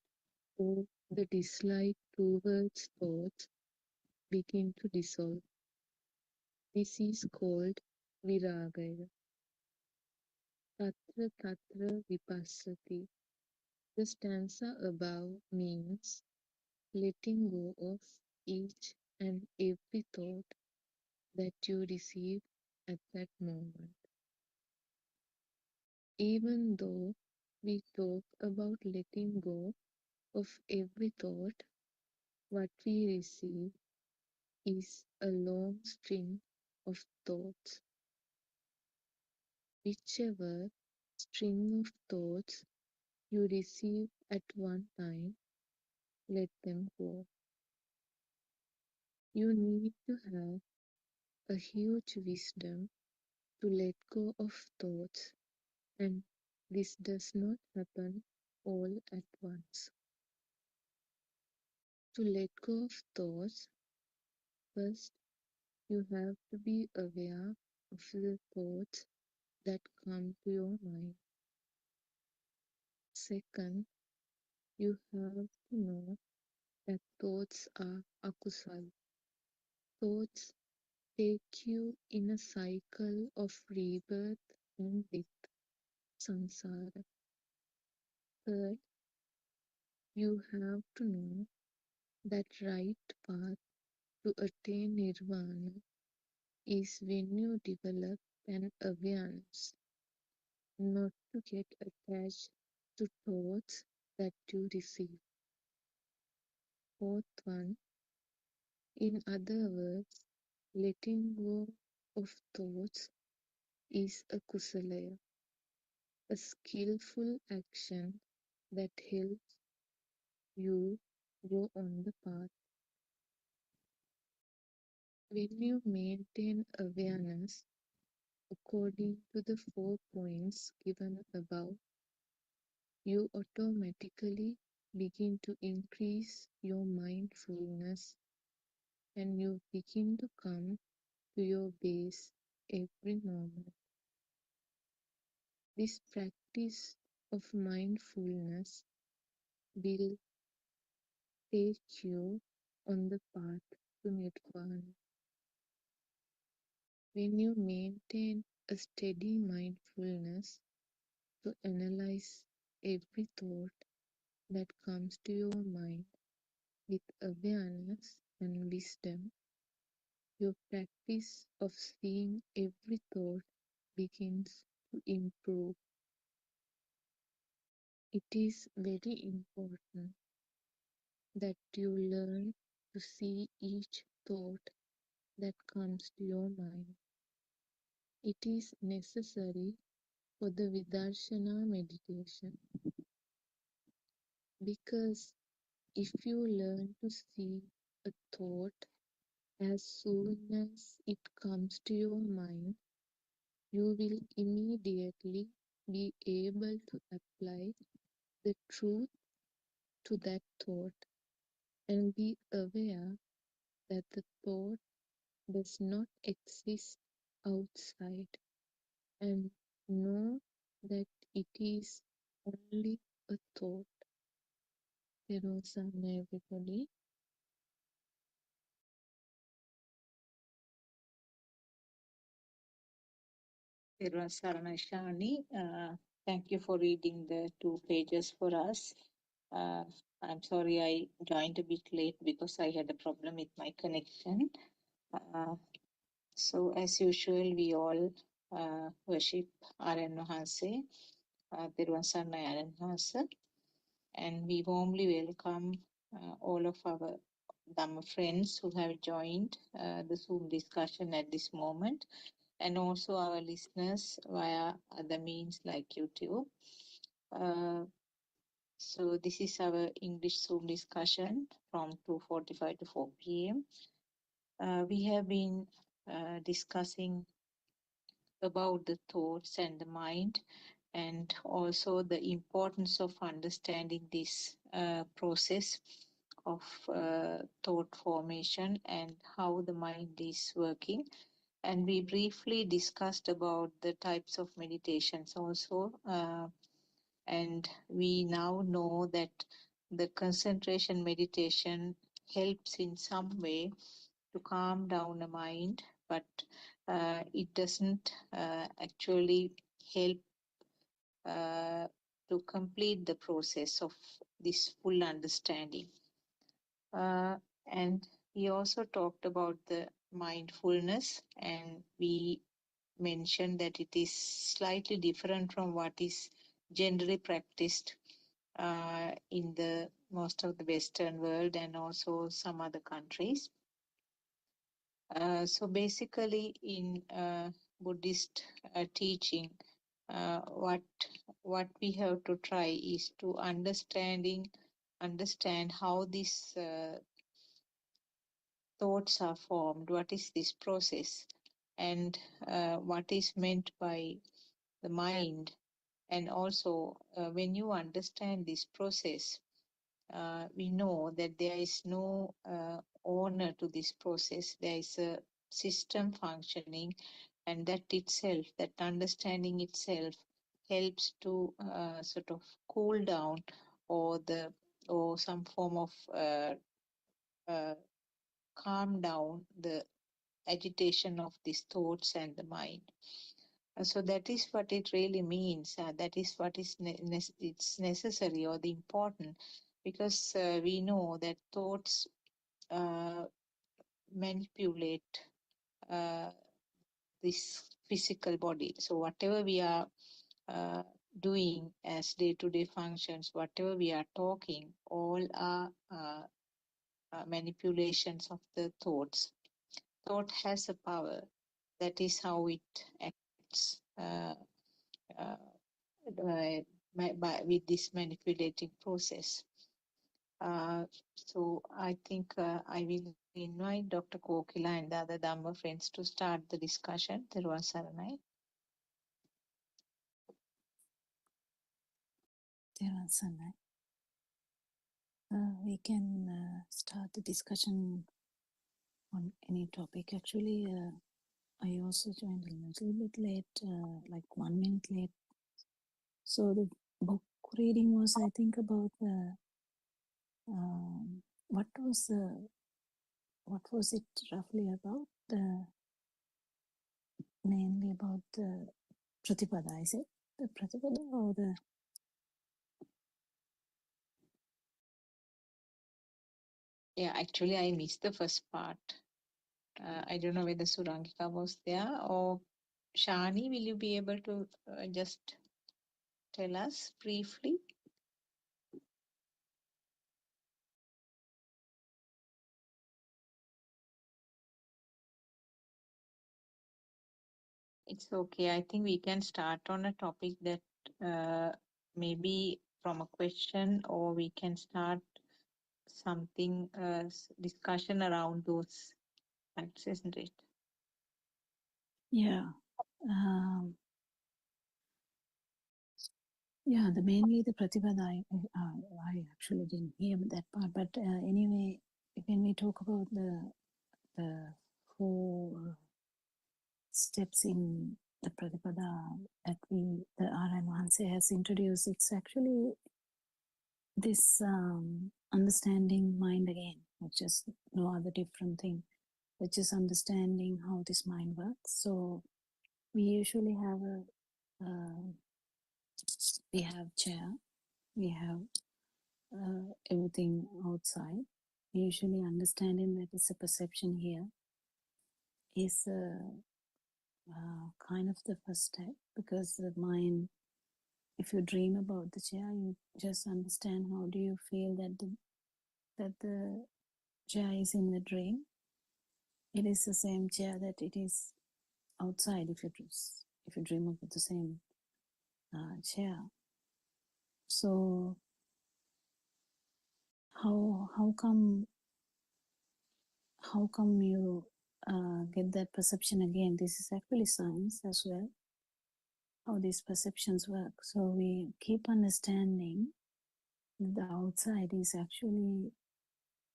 or the dislike towards thoughts begin to dissolve. This is called viragaya. Tatra tatra vipassati. The stanza above means letting go of each and every thought that you receive at that moment. Even though we talk about letting go of every thought, what we receive is a long string of thoughts. Whichever string of thoughts you receive at one time, let them go. You need to have a huge wisdom to let go of thoughts, and this does not happen all at once. To let go of thoughts, first you have to be aware of the thoughts that come to your mind. Second, you have to know that thoughts are akusal. Thoughts take you in a cycle of rebirth and death, samsara. Third, you have to know that right path to attain nirvana is when you develop an awareness, not to get attached to thoughts that you receive. Fourth one, in other words, letting go of thoughts is a kusalaya, a skillful action that helps you go on the path. When you maintain awareness according to the 4 points given above, you automatically begin to increase your mindfulness and you begin to come to your base every moment. This practice of mindfulness will take you on the path to nirvana. When you maintain a steady mindfulness to analyze every thought that comes to your mind with awareness and wisdom, your practice of seeing every thought begins to improve. It is very important that you learn to see each thought that comes to your mind. It is necessary for the Vidarshana meditation, because if you learn to see a thought as soon as it comes to your mind, you will immediately be able to apply the truth to that thought and be aware that the thought does not exist outside, and know that it is only a thought. Hirosana, everybody. Therwan Sarana Shani, thank you for reading the 2 pages for us. I'm sorry I joined a bit late because I had a problem with my connection. So as usual, we all worship Aryan Mahanse, Therwan Sarana Aryan Mahanse, and we warmly welcome all of our Dhamma friends who have joined the Zoom discussion at this moment, and also our listeners via other means like YouTube. So this is our English Zoom discussion from 2:45 to 4 p.m. We have been discussing about the thoughts and the mind, and also the importance of understanding this process of thought formation and how the mind is working. And we briefly discussed about the types of meditations also. And we now know that the concentration meditation helps in some way to calm down the mind, but it doesn't actually help uh, to complete the process of this full understanding. And we also talked about the mindfulness, and we mentioned that it is slightly different from what is generally practiced in the most of the Western world and also some other countries. So basically, in Buddhist teaching, what we have to try is to understand how these thoughts are formed, what is this process, and what is meant by the mind. And also, when you understand this process, we know that there is no owner to this process. There is a system functioning, and that itself, that understanding itself, helps to sort of cool down or some form of uh, calm down the agitation of these thoughts and the mind. So that is what it really means. That is what is it's necessary or the important, because we know that thoughts manipulate uh, this physical body. So whatever we are uh, doing as day-to-day functions, whatever we are talking, all are manipulations of the thoughts. Thought has a power. That is how it acts uh, with this manipulating process. So I think I will invite Dr. Kokila and the other Dhamma friends to start the discussion. Thiruvan Saranai. We can start the discussion on any topic. Actually, I also joined a little bit late, like 1 minute late. So the book reading was, I think, about what was it roughly about? Mainly about the Pratipada. Is it the Pratipada or the? Yeah, actually, I missed the first part. I don't know whether Surangika was there or Shani. Will you be able to just tell us briefly? It's okay. I think we can start on a topic that maybe from a question, or we can start something discussion around those facts, isn't it? Yeah. Yeah, mainly the Pratipada, I actually didn't hear that part. But anyway, when we talk about the 4 steps in the Pratipada that the R.N. Vansay has introduced, it's actually this understanding mind again, which is no other different thing, which is understanding how this mind works. So we usually have we have chair, we have everything outside. Usually understanding that it's a perception here is kind of the first step, because the mind, if you dream about the chair, you just understand how do you feel that the chair is in the dream. It is the same chair that it is outside if you dream about the same chair. So how come you get that perception again? This is actually science as well, how these perceptions work. So we keep understanding the outside is actually,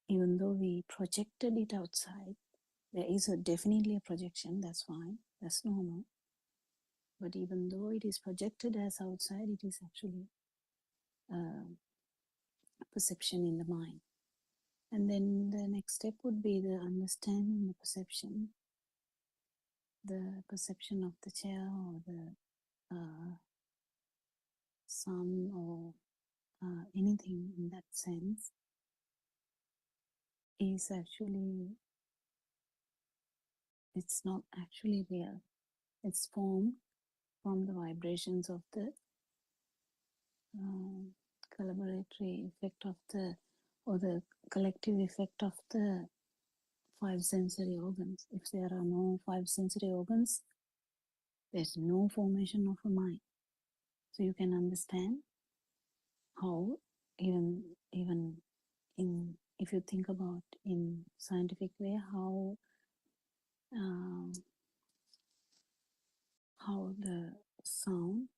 even though we projected it outside, there is definitely a projection, that's fine, that's normal. But even though it is projected as outside, it is actually perception in the mind. And then the next step would be the understanding the perception of the chair or the sun or anything in that sense is actually, it's not actually real. It's formed from the vibrations of the collaboratory effect of or the collective effect of the 5 sensory organs. If there are no 5 sensory organs, there's no formation of a mind. So you can understand how even in, if you think about in scientific way, how the sound.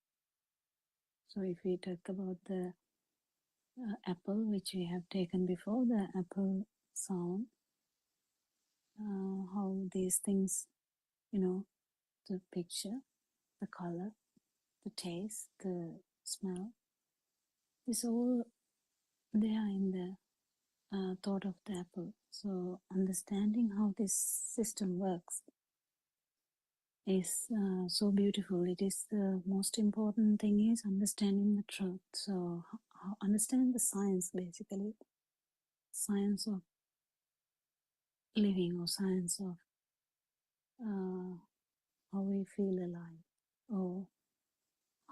So if we talk about the apple, which we have taken before, the apple sound, how these things, the picture, the color, the taste, the smell, is all there in the thought of the apple. So understanding how this system works is so beautiful. It is the most important thing is understanding the truth. So understand the science, basically, science of living or science of how we feel alive, or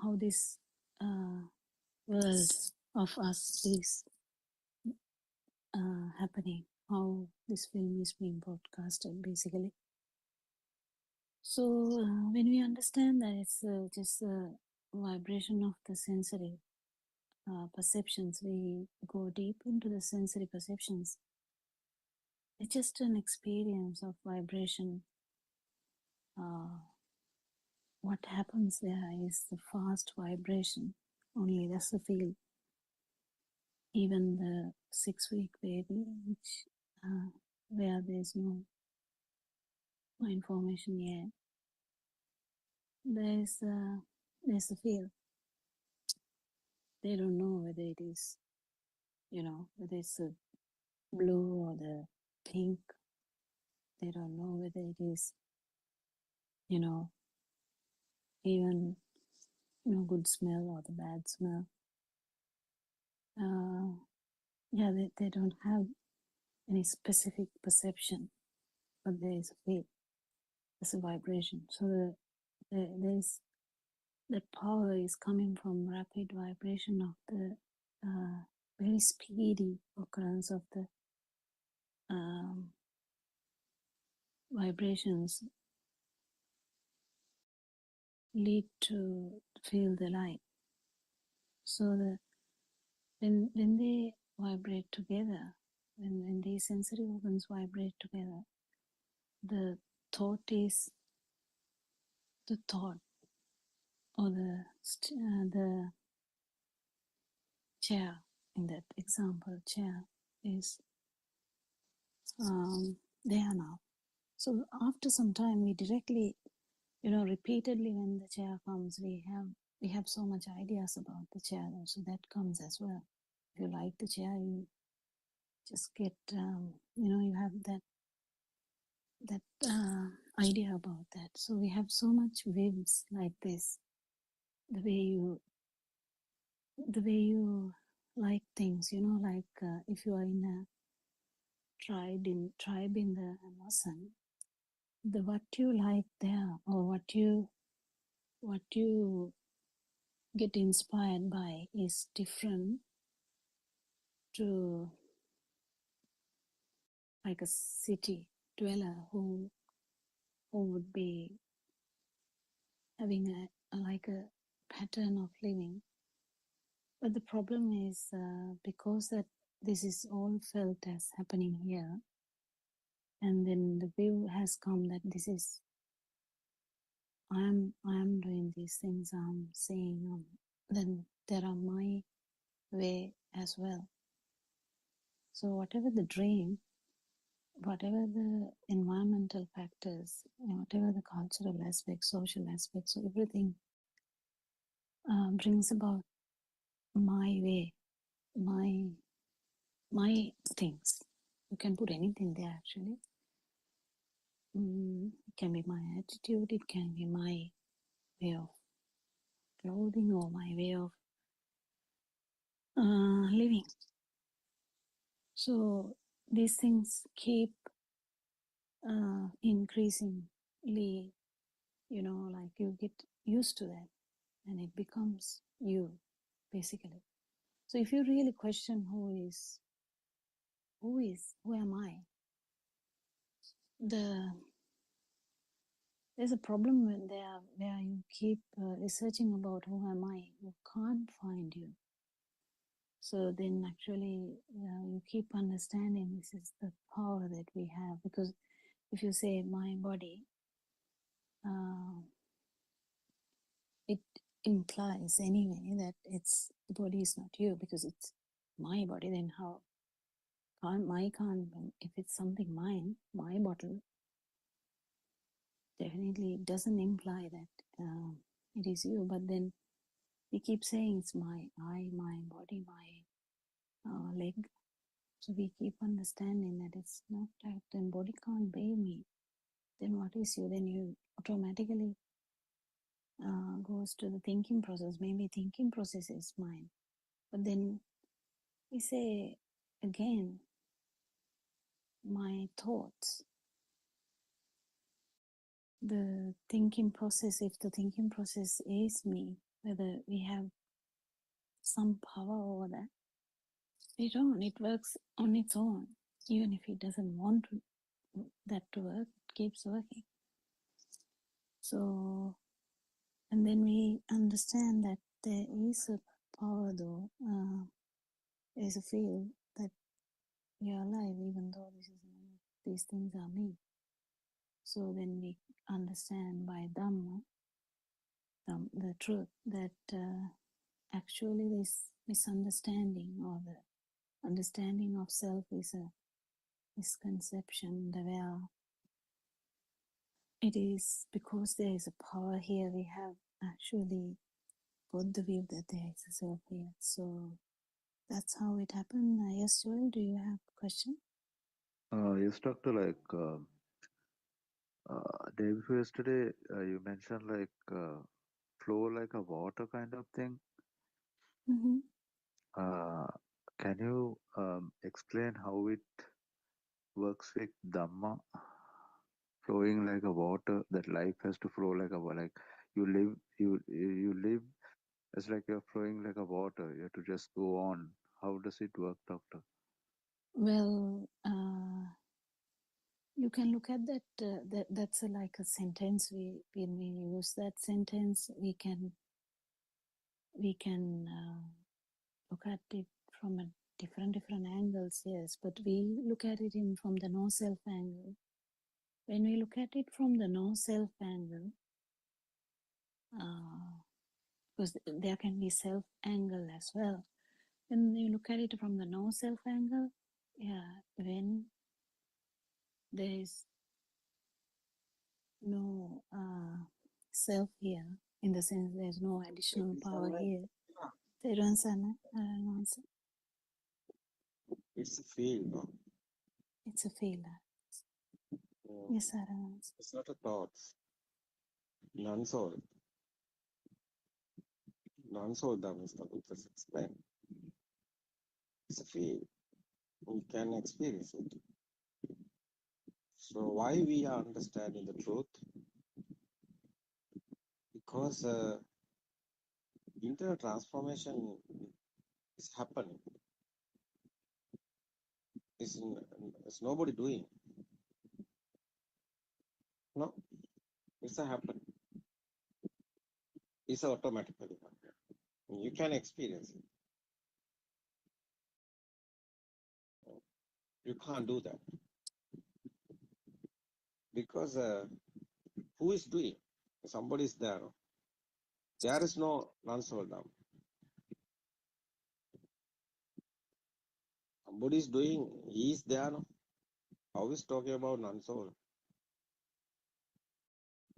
how this world of us is happening, how this film is being broadcasted, basically. So when we understand that it's just a vibration of the sensory perceptions, we go deep into the sensory perceptions. It's just an experience of vibration. What happens there is the fast vibration, only that's the feel. Even the 6-week baby, which where there's no information yet, there's a feel. They don't know whether it is, whether it's the blue or the pink. They don't know whether it is, even good smell or the bad smell. They don't have any specific perception, but there is a feel. There's a vibration. So there's that power is coming from rapid vibration of the very speedy occurrence of the vibrations lead to feel the light. So when they vibrate together, when these sensory organs vibrate together, the thought or the chair, in that example, chair is there now. So after some time, we directly, repeatedly when the chair comes, we have so much ideas about the chair, so that comes as well. If you like the chair, you just get, you have that idea about that. So we have so much whims like this. The way you like things, like if you are in a tribe in the Amazon, what you like there, or what you get inspired by is different to like a city dweller who would be having like a pattern of living. But the problem is because that this is all felt as happening here, and then the view has come that this is I am doing these things, I'm saying, then there are my way as well. So whatever the dream, whatever the environmental factors, whatever the cultural aspects, social aspects, so everything brings about my way, my things. You can put anything there actually. It can be my attitude, it can be my way of clothing or my way of living. So these things keep increasingly, like you get used to that and it becomes you basically. So if you really question who am I, there's a problem when where you keep researching about who am I, you can't find you. So then actually you keep understanding this is the power that we have, because if you say my body, it implies anyway that the body is not you because it's my body. Then how can't, if it's something mine, my bottle, definitely it doesn't imply that it is you. But then we keep saying it's my eye, my body, my leg. So we keep understanding that it's not that, then body can't be me. Then what is you? Then you automatically goes to the thinking process. Maybe thinking process is mine. But then we say again, my thoughts, the thinking process, if the thinking process is me, whether we have some power over that, we don't. It works on its own. Even if it doesn't want that to work, it keeps working. So, and then we understand that there is a power though, there's a feel that you're alive even though these things are me. So then we understand by Dhamma, the truth, that actually this misunderstanding or the understanding of self is a misconception, where it is because there is a power here, we have actually got the view that there is a self here. So that's how it happened. Yes, Joel, do you have a question? Yes, doctor. Day before yesterday, you mentioned flow like a water kind of thing. Mm-hmm. Can you explain how it works with Dhamma? Flowing like a water, that life has to flow like you live as like you're flowing like a water. You have to just go on. How does it work, doctor? Well, you can look at that. That's like a sentence. When we use that sentence, we can look at it from a different angles. Yes, but we look at it from the no self angle. When we look at it from the no self angle, because there can be self angle as well. When you look at it from the no self angle, when there is no self here, in the sense there's no additional power here. It's a feel, no? It's a feeler. Yeah. Yes, sir. It's not a thought. Non-soul. Non-soul Dhamma is the Buddha's explain. It's a feel. We can experience it. So why we are understanding the truth? Because internal transformation is happening. It's nobody doing. No, it's a happen. It's automatically happen. You can experience it. You can't do that because who is doing? Somebody is there. There is no non-soul Dhamma. Somebody is doing, he is there. How is talking about non-soul?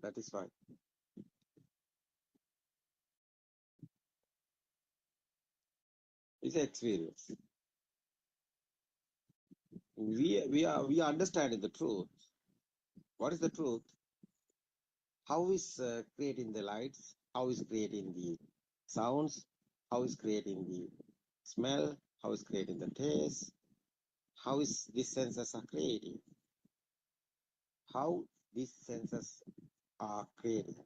That is why. It's an experience. We are understanding the truth. What is the truth? How is creating the lights? How is creating the sounds? How is creating the smell? How is creating the taste? How is these senses are creating? How these senses are creating?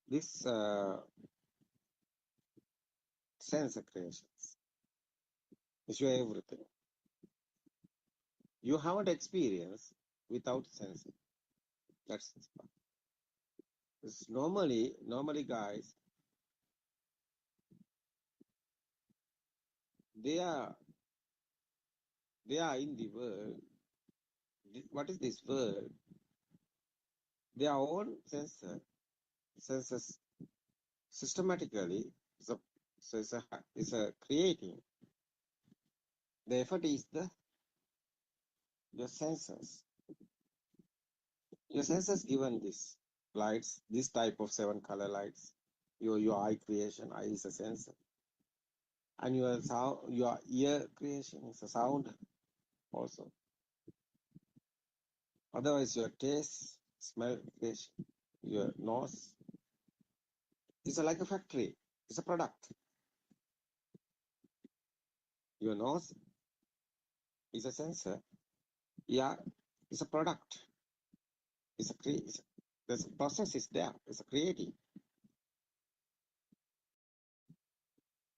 This sense creations is your everything. You haven't experienced without sensing. That's it's normally guys, they are in the world. What is this world? Their own senses systematically. So it's a creating. The effort is your senses. Your senses given this lights, this type of 7 color lights. Your eye creation, eye is a sensor, and your sound, your ear creation is a sound also. Otherwise, your taste, smell creation, your nose is like a factory. It's a product. Your nose is a sensor. Yeah, it's a product. It's a creation. The process is there. It's a creating.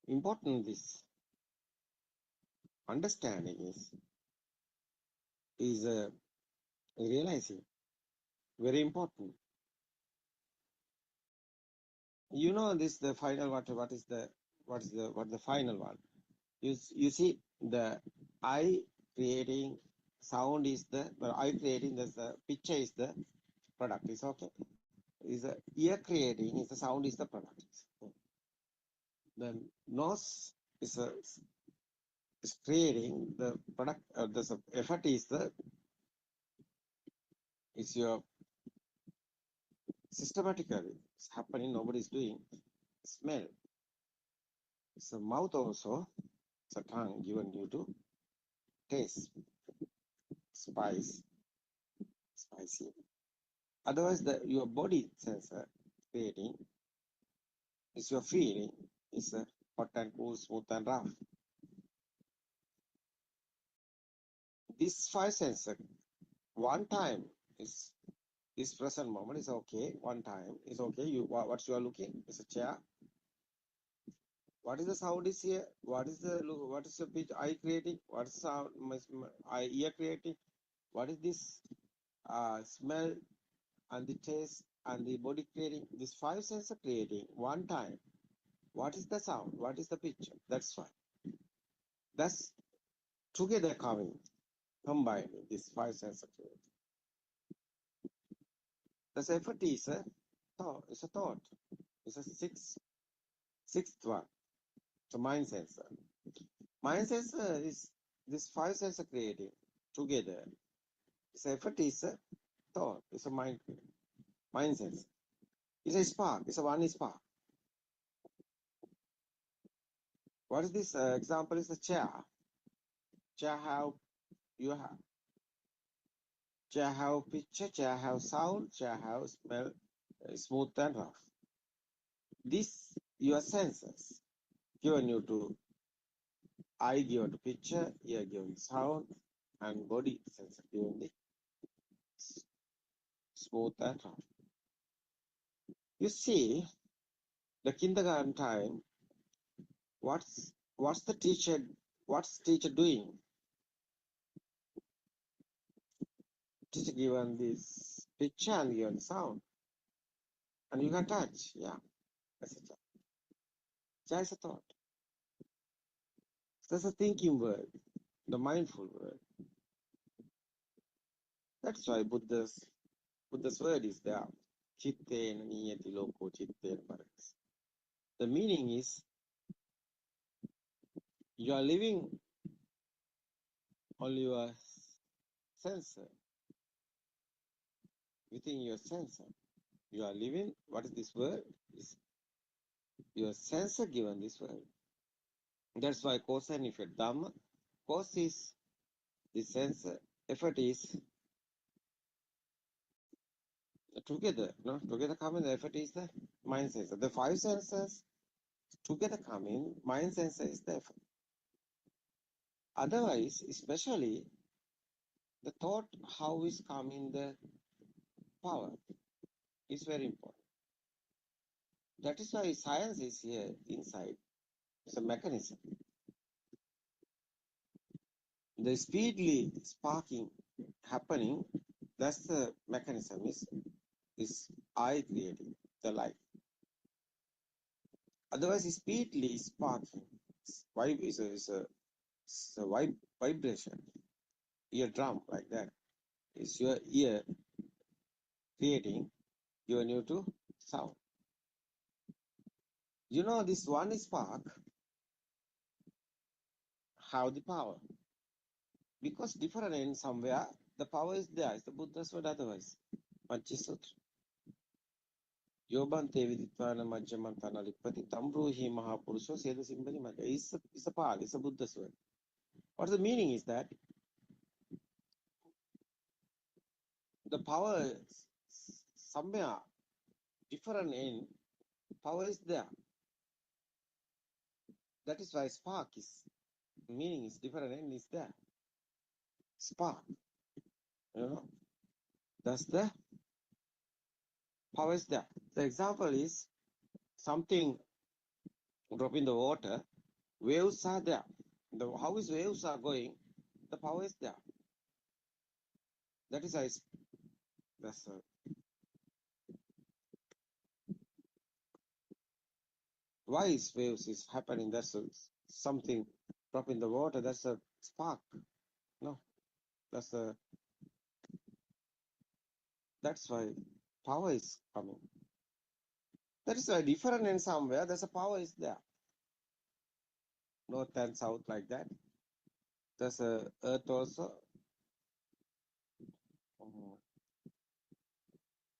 Important this understanding is realizing very important. You know this the final what is the final one? You see the eye creating sound is the eye creating the picture is the product is okay. Is the ear creating is the sound is the product. The nose is creating the product. The effort is your systematically it's happening. Nobody is doing smell. It's a mouth also. It's a tongue given you to taste spicy. Otherwise, your body sensor creating is your feeling is hot and cool, smooth and rough. These 5 sensor, one time is this present moment is okay. One time is okay. What you are looking is a chair. What is the sound is here? What is your pitch eye creating? What is sound eye ear creating? What is this smell and the taste and the body creating? These 5 senses creating one time. What is the sound? What is the picture? That's fine. That's together combining these 5 senses creating. The effort is a thought. It's a thought. It's a sixth one. It's a mind sensor. Mind sensor is this 5 sensor creating together. Its effort is a thought. It's a mind sensor. It's a spark. It's a one spark. What is this example? Is a chair. Chair have picture. Chair have sound. Chair have smell. Smooth and rough. This your senses given you to eye given to picture, ear given sound, and body sensor given the smooth and rough. You see, the kindergarten time. What's the teacher? What's teacher doing? Teacher given this picture and given sound, and you can touch. Yeah, etc. Cha is a thought. That's a thinking word, the mindful word. That's why Buddha's word is there. Chittena niyati loko chittena paras. The meaning is you are living on your sensor, within your sensor. You are living, what is this word? Is your sensor given this word. That's why cause and effect. Dhamma, cause is the sensor, effort is together. No, together coming, the effort is the mind sensor. The five senses together coming, mind sensor is the effort. Otherwise, especially the thought, how is coming the power is very important. That is why science is here inside. It's a mechanism. The speedily sparking happening, that's the mechanism is I creating the light. Otherwise, speedily sparking is a vibration. Eardrum like that. It's your ear creating your new to sound. You know, this one spark have the power. Because different in somewhere, the power is there. It's the Buddha's word otherwise. Panchi Sutra. Yobante viditwana majjamantana lipati tamruhi mahapurusho seda simbani maga. It's a part, it's a Buddha's word. What the meaning is that the power somewhere different in power is there. That is why spark is meaning is different and is there. Spark. You know. That's the power is there. The example is something drop in the water, waves are there. How is waves are going? The power is there. That is that's why is waves is happening. That's something drop in the water. That's a spark. No, that's why power is coming. That is why different in somewhere. There's a power is there. North and south like that. There's a earth also.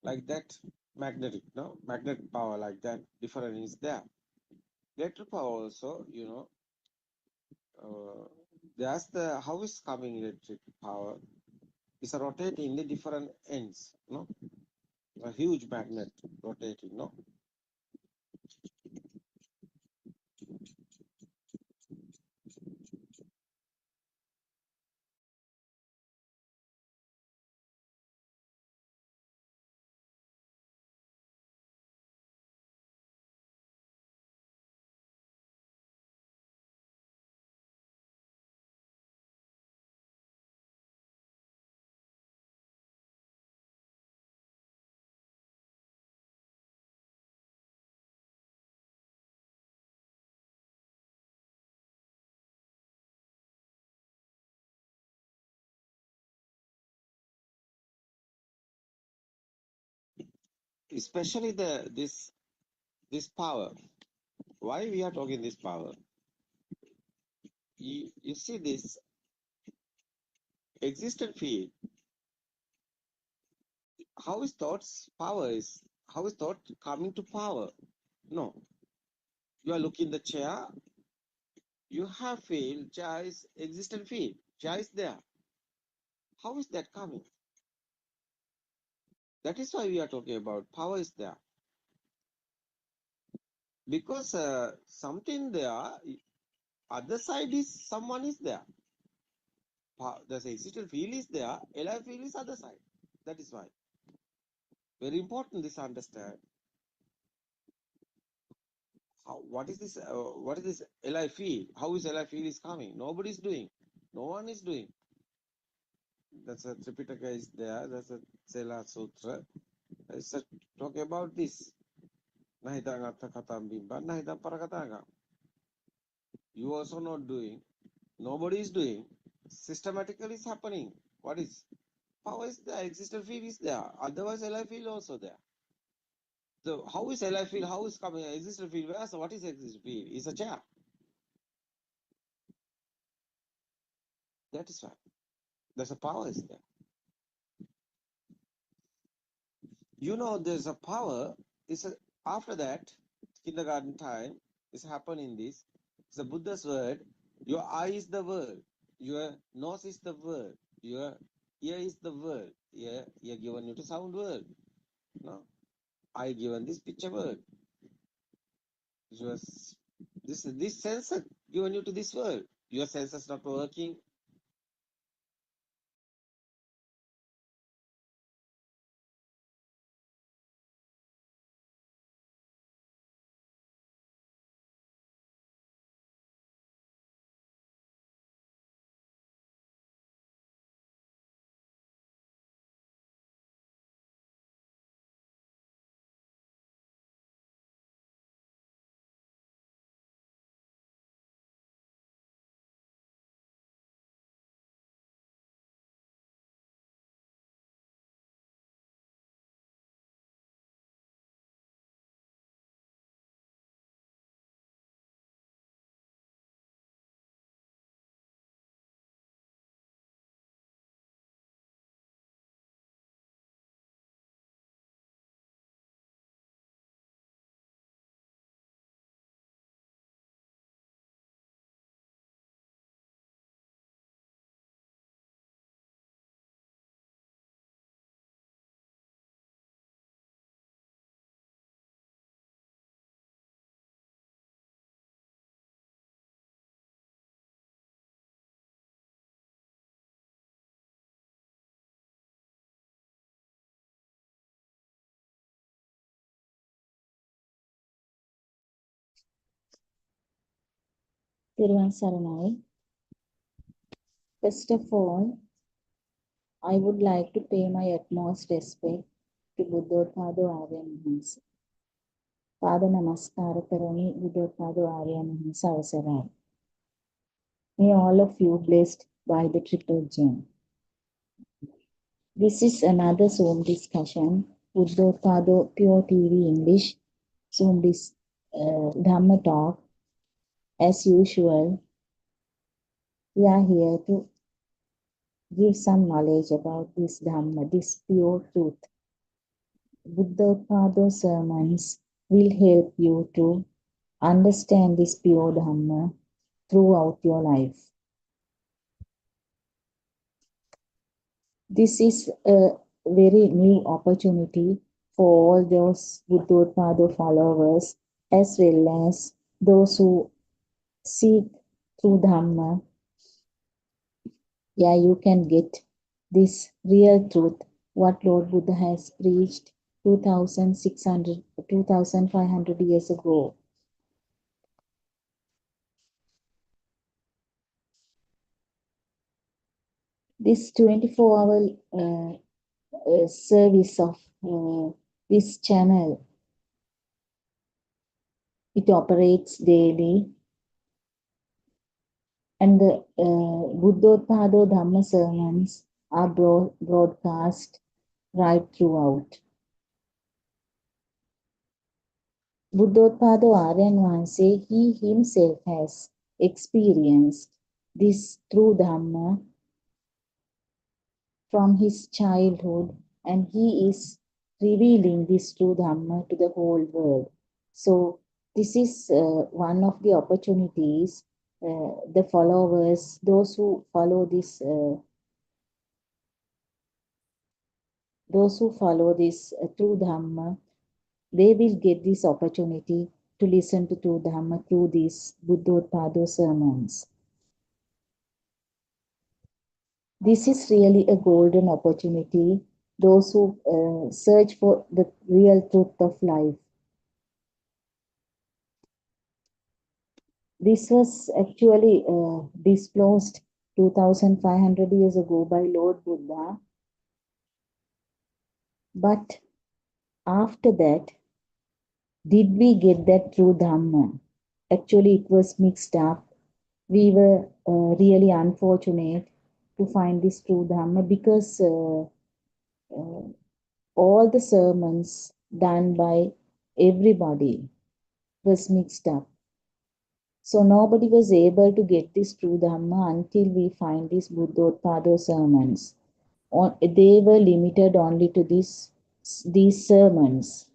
Like that, magnetic, no? Magnetic power like that, different is there. Electric power also, you know, there's the, how is coming electric power? It's a rotating the different ends, no? A huge magnet rotating, no? Especially this power. Why we are talking this power? You see this existent field. How is thoughts power is? How is thought coming to power? No. You are looking the chair. You have field. Chair is existent field. Chair is there. How is that coming? That is why we are talking about power is there. Because something there, other side is someone is there. The existent field is there, alive field is other side. That is why. Very important this understand. What is this alive field? How is alive field is coming? Nobody is doing. No one is doing. That's a Tripitaka is there. That's a Sela Sutra. It's talking about this. Nahidang Atta Katam Bimba, Nahidang Parakatanga. You also not doing. Nobody is doing. Systematically is happening. What is? Power is there. Existential field is there. Otherwise, LI field also there. So how is LI field? How is coming? Existential field? Where? So what is existential field? It's a chair. That is why. There's a power is there. You know, there's a power. After that, kindergarten time is happening. This it's a Buddha's word. Your eye is the world. Your nose is the world. Your ear is the world. Ear given you to sound world. No, I given this picture world. This sensor given you to this world. Your senses not working. Thiruvan Saranai. First of all, I would like to pay my utmost respect to Buddothpado Aryan Mahansa. Pada Namaskara Karani Buddothpado Aryan Mahansa Avasarai. May all of you blessed by the triple gem. This is another Zoom discussion. Buddothpado Pure TV English Zoom Dhamma talk. As usual, we are here to give some knowledge about this Dhamma, this pure truth. Buddothpado sermons will help you to understand this pure Dhamma throughout your life. This is a very new opportunity for all those Buddothpado followers as well as those who seek through Dhamma. Yeah, you can get this real truth, what Lord Buddha has preached 2,500 years ago. This 24-hour service of this channel, it operates daily, and the Buddothpado Dhamma sermons are broadcast right throughout. Buddothpado Aryan Mahansa, he himself has experienced this true Dhamma from his childhood, and he is revealing this true Dhamma to the whole world. So this is one of the opportunities the followers, those who follow this true Dhamma, they will get this opportunity to listen to true Dhamma through these Buddothpado sermons. This is really a golden opportunity, those who search for the real truth of life. This was actually disclosed 2,500 years ago by Lord Buddha. But after that, did we get that true Dhamma? Actually, it was mixed up we were really unfortunate to find this true Dhamma because all the sermons done by everybody was mixed up. So nobody was able to get this true Dhamma until we find these Buddothpado sermons. They were limited only to these sermons.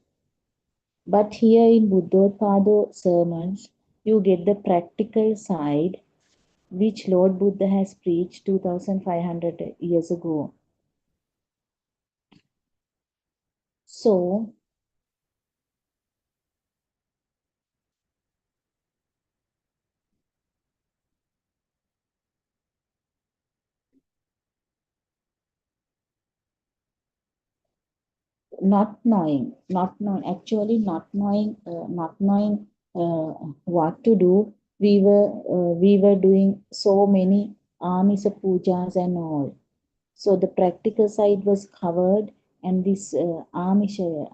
But here in Buddothpado sermons, you get the practical side which Lord Buddha has preached 2500 years ago. So, not knowing what to do, we were doing so many Amisa pujas and all. So the practical side was covered, and this Amisha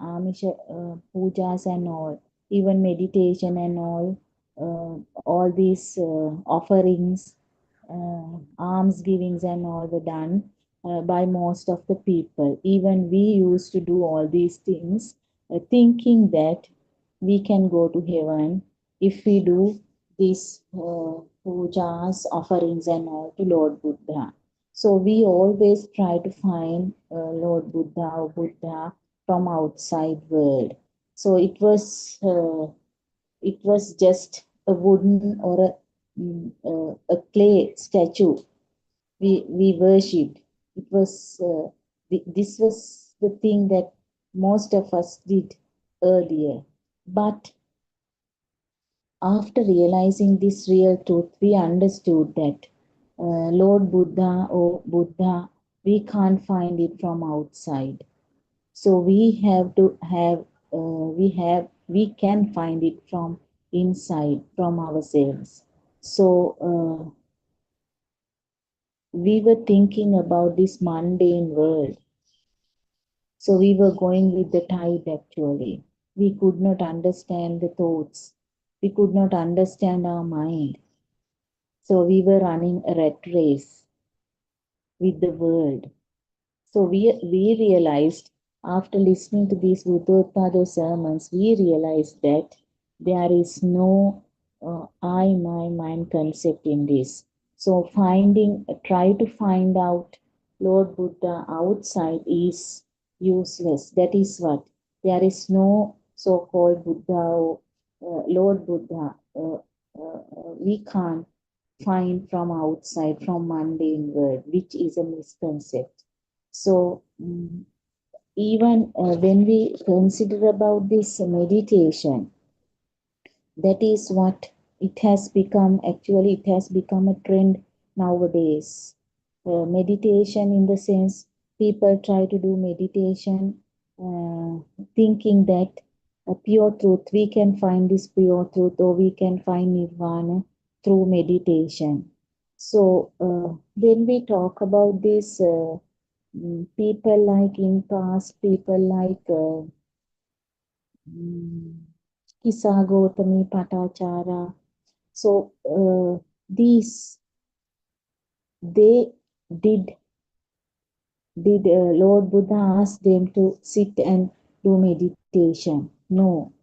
pujas and all, even meditation and all these offerings, alms givings and all were done by most of the people. Even we used to do all these things, thinking that we can go to heaven if we do these pujas, offerings and all to Lord Buddha. So we always try to find Lord Buddha or Buddha from outside world. So it was just a wooden or a clay statue we worshipped. It was this was the thing that most of us did earlier. But after realizing this real truth, we understood that Lord Buddha or Buddha, we can't find it from outside. So we have to have, we can find it from inside, from ourselves. So we were thinking about this mundane world. So we were going with the tide actually. We could not understand the thoughts. We could not understand our mind. So we were running a rat race with the world. So we realized after listening to these Buddothpado sermons, we realized that there is no I, my, mind concept in this. So try to find out Lord Buddha outside is useless. That is what. There is no so-called Buddha or Lord Buddha. We can't find from outside, from mundane world, which is a misconcept. So even when we consider about this meditation, that is what it has become. Actually, it has become a trend nowadays. Meditation, in the sense, people try to do meditation, thinking that a pure truth, we can find this pure truth, or we can find nirvana through meditation. So when we talk about this, people like in past, people like Kisagotami Patachara. So these they did Lord Buddha ask them to sit and do meditation? No.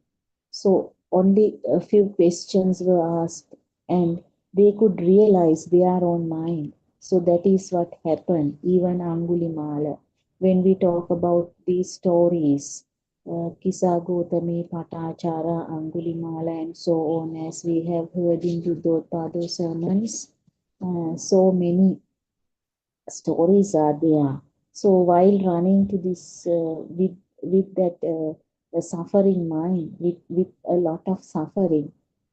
So only a few questions were asked, and they could realize their own mind. So that is what happened. Even Angulimala, when we talk about these stories, Kisa Gotami, Patachara, Angulimala, and so on, as we have heard in Buddothpado sermons, so many stories are there. So while running to this with that suffering mind, with a lot of suffering,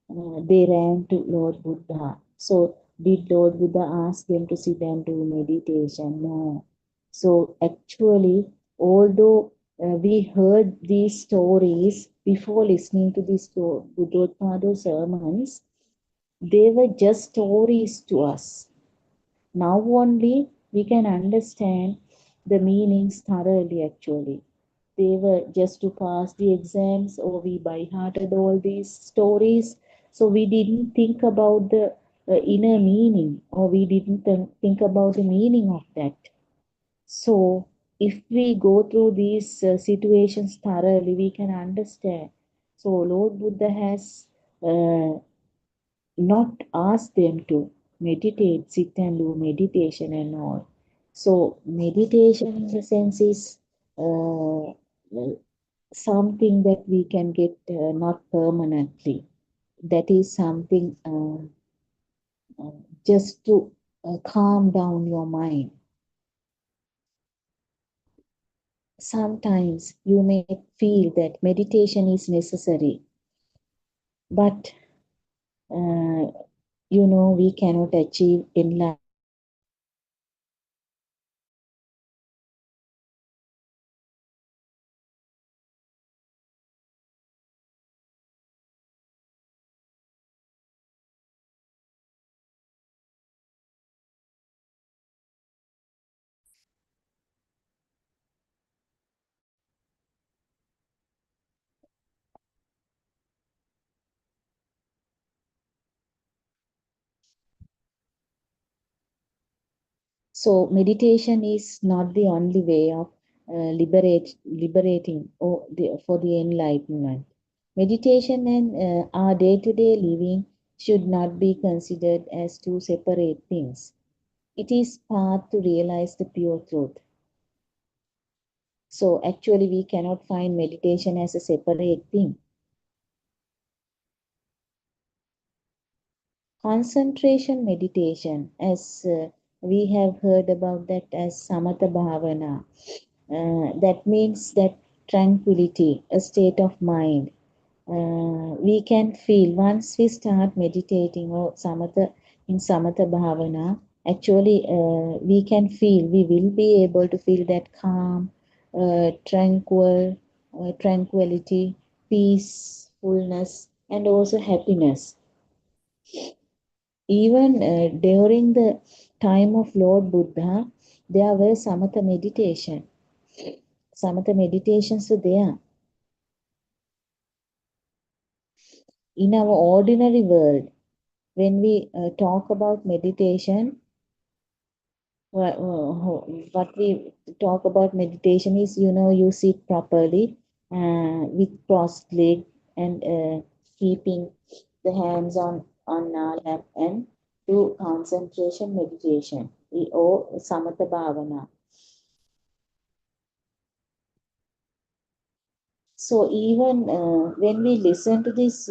they ran to Lord Buddha. So did Lord Buddha ask them to sit and do meditation? No. So actually, although we heard these stories before listening to these Buddothpado sermons, they were just stories to us. Now only we can understand the meanings thoroughly actually. They were just to pass the exams, or we by-hearted all these stories. So we didn't think about the inner meaning, or we didn't think about the meaning of that. So if we go through these situations thoroughly, we can understand. So Lord Buddha has not asked them to meditate, sit and do meditation and all. So meditation in the sense is something that we can get not permanently. That is something just to calm down your mind. Sometimes you may feel that meditation is necessary, but we cannot achieve enlightenment. So meditation is not the only way of liberating for the enlightenment. Meditation and our day-to-day living should not be considered as two separate things. It is path to realize the pure truth. So actually we cannot find meditation as a separate thing. Concentration meditation, as we have heard about that as samatha bhavana. That means that tranquility, a state of mind. We can feel once we start meditating or samatha bhavana, actually we can feel, we will be able to feel that calm, tranquility, peacefulness, and also happiness. Even during the time of Lord Buddha, there were samatha meditation. Samatha meditations were there. In our ordinary world, when we talk about meditation, what we talk about meditation is, you sit properly with crossed leg and keeping the hands on our lap and do concentration meditation or samatha bhavana. So even when we listen to these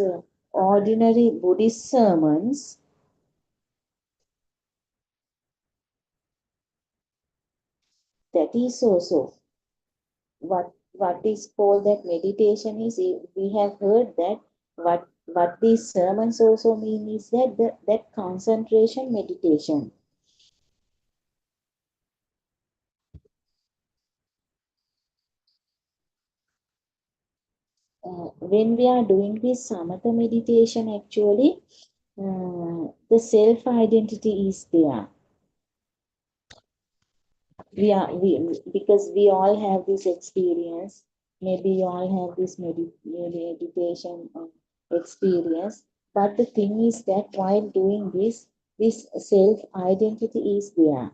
ordinary Buddhist sermons, that is also what is called that meditation is. We have heard that what these sermons also mean is that concentration meditation. When we are doing this samatha meditation, actually the self identity is there. Because we all have this experience. Maybe you all have this meditation experience. But the thing is that while doing this self identity is there.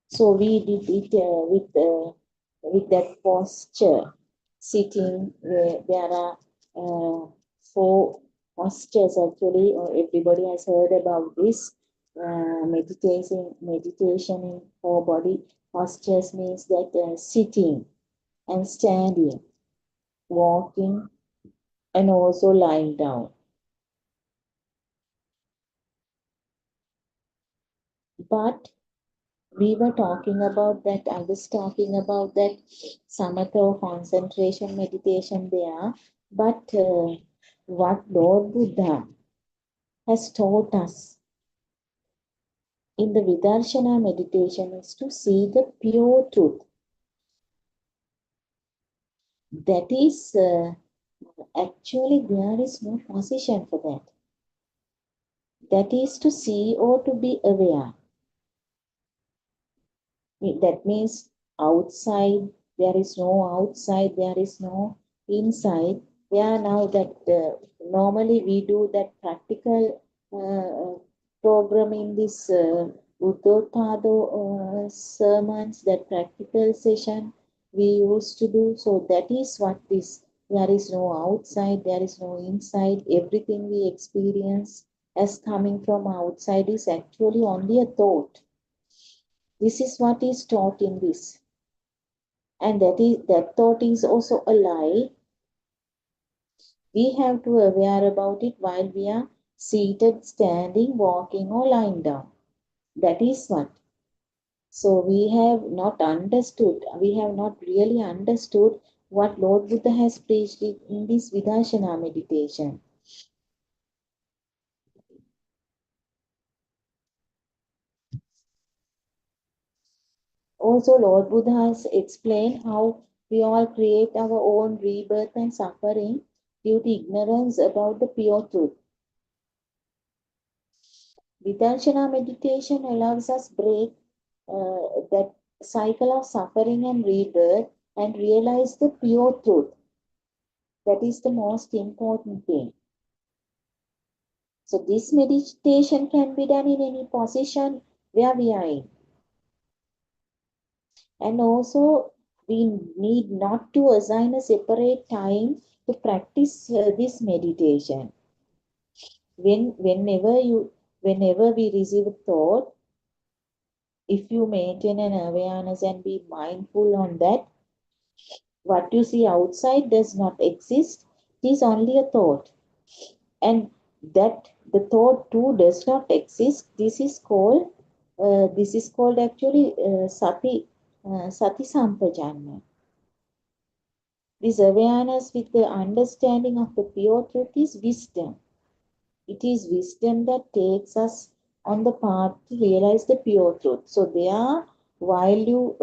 So we did it with that posture, sitting. There are 4 postures actually. Everybody has heard about this. Meditation in 4 body postures means that sitting and standing, walking, and also lying down. But we were talking about that, I was talking about that samatha or concentration meditation there. But what Lord Buddha has taught us in the Vidarshana meditation is to see the pure truth. That is, actually there is no position for that. That is to see or to be aware. That means outside, there is no outside, there is no inside. Yeah, now that normally we do that practical program in this Buddothpado sermons, that practical session we used to do. So that is what this, there is no outside, there is no inside. Everything we experience as coming from outside is actually only a thought. This is what is taught in this. And that thought is also a lie. We have to aware about it while we are seated, standing, walking, or lying down. That is what. So we have not understood, we have not really understood what Lord Buddha has preached in this Vidarshana meditation. Also, Lord Buddha has explained how we all create our own rebirth and suffering due to ignorance about the pure truth. Vidarshana meditation allows us break that cycle of suffering and rebirth and realize the pure truth. That is the most important thing. So this meditation can be done in any position where we are in. And also we need not to assign a separate time to practice this meditation. Whenever we receive a thought, if you maintain an awareness and be mindful on that, what you see outside does not exist. It is only a thought. And that the thought too does not exist. This is called actually sati sampajanna. This awareness with the understanding of the pure truth is wisdom. It is wisdom that takes us on the path to realize the pure truth. So there, while you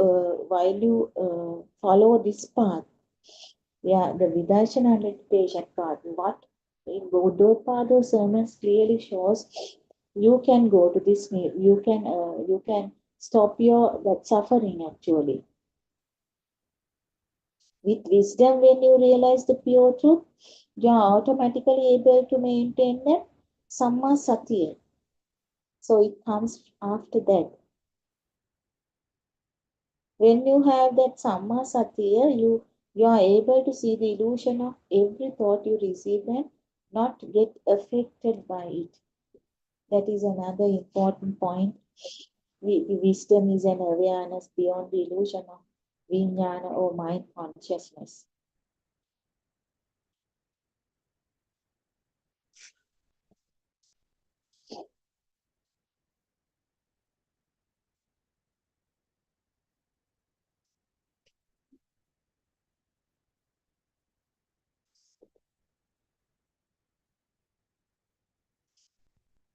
follow this path, yeah, the Vidarshana meditation path, what in Buddothpado sermons clearly shows, you can go to this, you can stop your that suffering actually. With wisdom, when you realize the pure truth, you are automatically able to maintain that Samma Satya. So it comes after that. When you have that Samma Satya, you are able to see the illusion of every thought you receive and not get affected by it. That is another important point. Wisdom is an awareness beyond the illusion of vijnana or mind consciousness.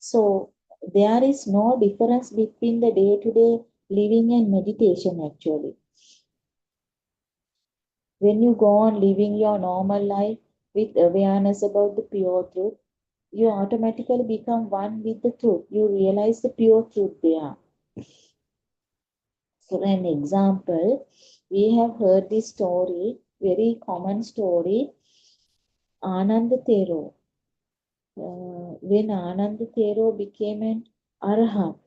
So there is no difference between the day-to-day living and meditation actually. When you go on living your normal life with awareness about the pure truth, you automatically become one with the truth. You realize the pure truth there. For an example, we have heard this story, very common story, Ananda Thero. When Ananda Thero became an Arhat,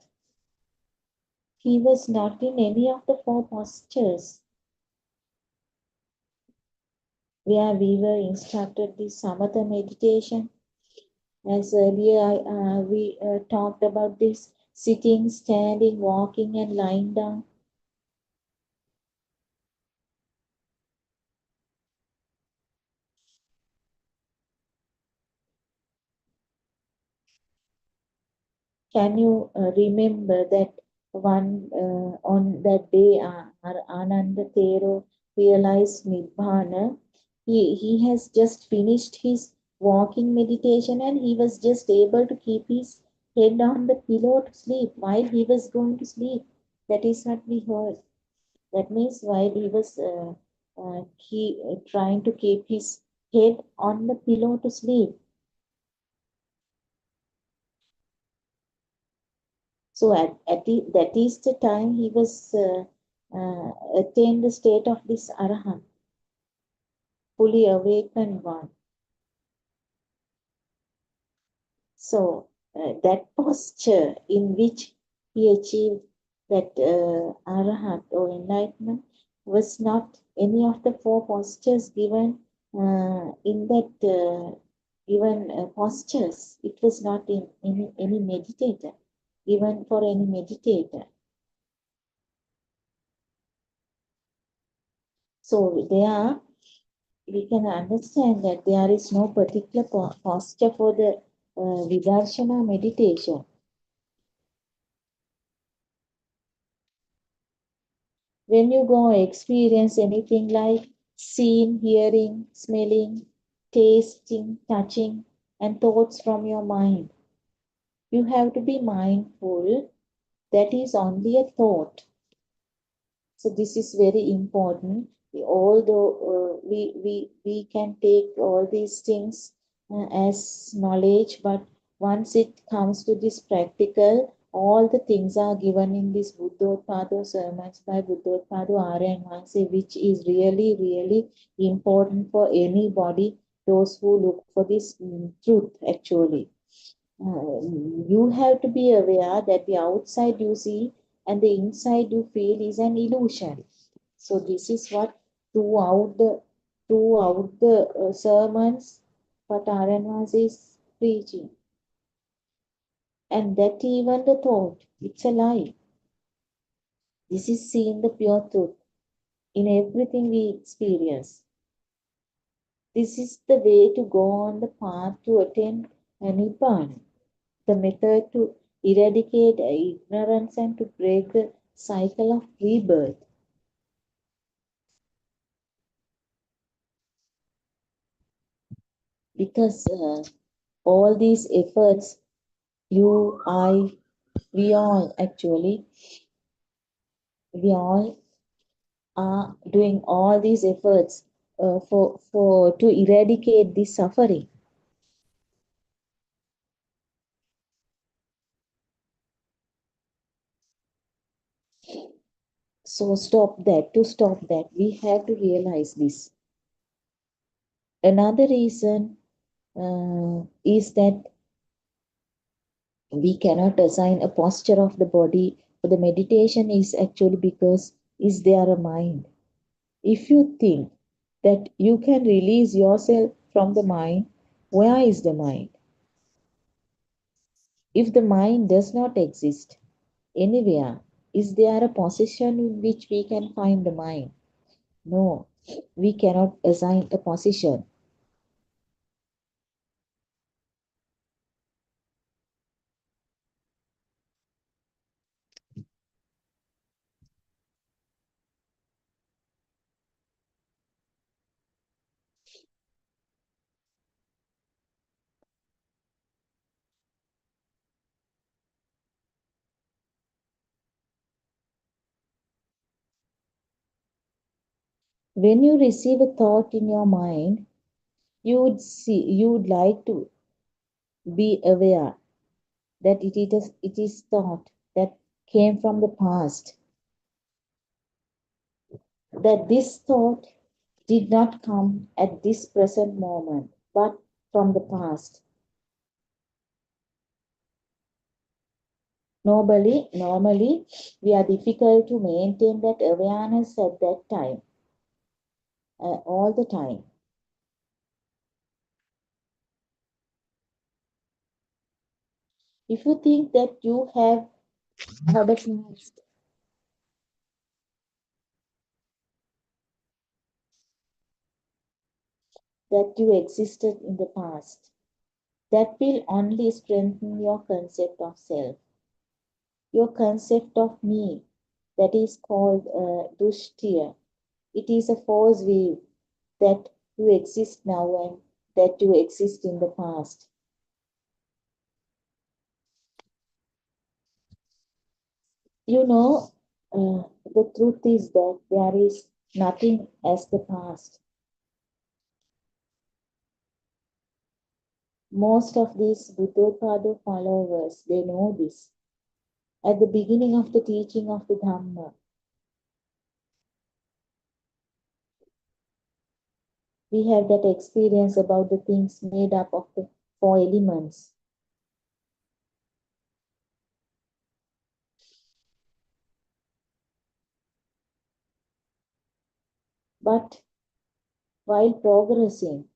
he was not in any of the four postures where we were instructed this Samatha meditation. As earlier we talked about this sitting, standing, walking and lying down. Can you remember that on that day Ananda Thero realized Nibbana? He has just finished his walking meditation and he was just able to keep his head on the pillow to sleep while he was going to sleep. That is what we heard. That means while he was trying to keep his head on the pillow to sleep. So that is the time he was attained the state of this Arahant, fully awakened one. So that posture in which he achieved that arahat or enlightenment was not any of the four postures given in that given postures. It was not in any meditator, given for any meditator. So there we can understand that there is no particular posture for the vidarshana meditation. When you go experience anything like seeing, hearing, smelling, tasting, touching, and thoughts from your mind, you have to be mindful that is only a thought. So this is very important. Although we can take all these things as knowledge, but once it comes to this practical, all the things are given in this Buddothpado sermons by Buddothpado Aryan Vanse, which is really, really important for anybody, those who look for this truth actually. You have to be aware that the outside you see and the inside you feel is an illusion. So this is what throughout the sermons what Aryanvas is preaching. And that even the thought, it's a lie. This is seeing the pure truth in everything we experience. This is the way to go on the path to attain Nibbana. The method to eradicate ignorance and to break the cycle of rebirth. Because all these efforts, you, I, we all actually, we all are doing all these efforts for to eradicate this suffering. So stop that. To stop that, we have to realize this. Another reason is that we cannot assign a posture of the body for the meditation is actually because is there a mind? If you think that you can release yourself from the mind, where is the mind? If the mind does not exist anywhere, is there a position in which we can find the mind? No, we cannot assign a position. When you receive a thought in your mind, you would like to be aware that it is thought that came from the past, that this thought did not come at this present moment but from the past. Normally we are difficult to maintain that awareness at that time, all the time. If you think that you have had a past, that you existed in the past, that will only strengthen your concept of self, your concept of me, that is called dushtiya. It is a false view that you exist now and that you exist in the past. You know, the truth is that there is nothing as the past. Most of these Buddothpado followers, they know this. At the beginning of the teaching of the Dhamma, we have that experience about the things made up of the four elements. But while progressing,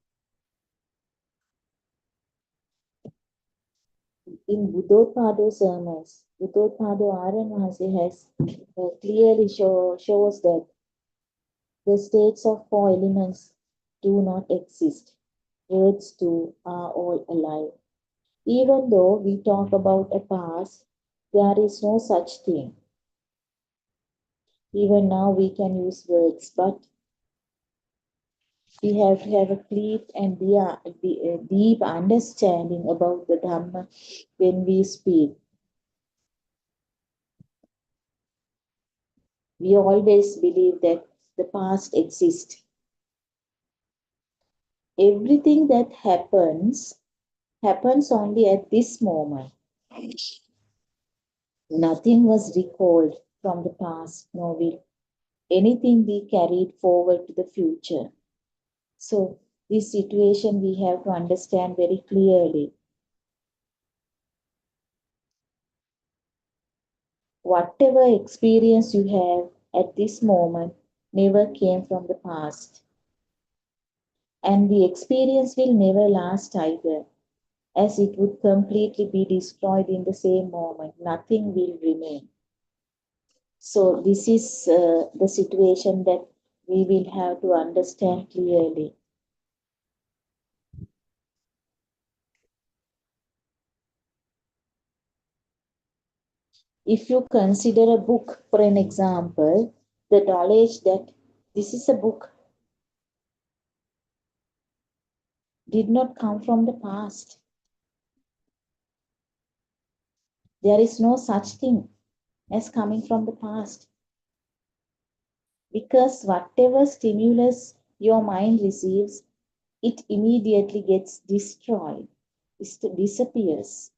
in Buddothpado sermons, Buddothpado Aranwasi has clearly shows that the states of four elements do not exist. Words too are all alive. Even though we talk about a past, there is no such thing. Even now we can use words, but we have to have a clear and deep understanding about the Dhamma when we speak. We always believe that the past exists. Everything that happens only at this moment. Nothing was recalled from the past, nor will anything be carried forward to the future. So this situation we have to understand very clearly. Whatever experience you have at this moment never came from the past. And the experience will never last either, as it would completely be destroyed in the same moment. Nothing will remain. So this is the situation that we will have to understand clearly. If you consider a book, for an example, the knowledge that this is a book did not come from the past. There is no such thing as coming from the past. Because whatever stimulus your mind receives, it immediately gets destroyed. It disappears.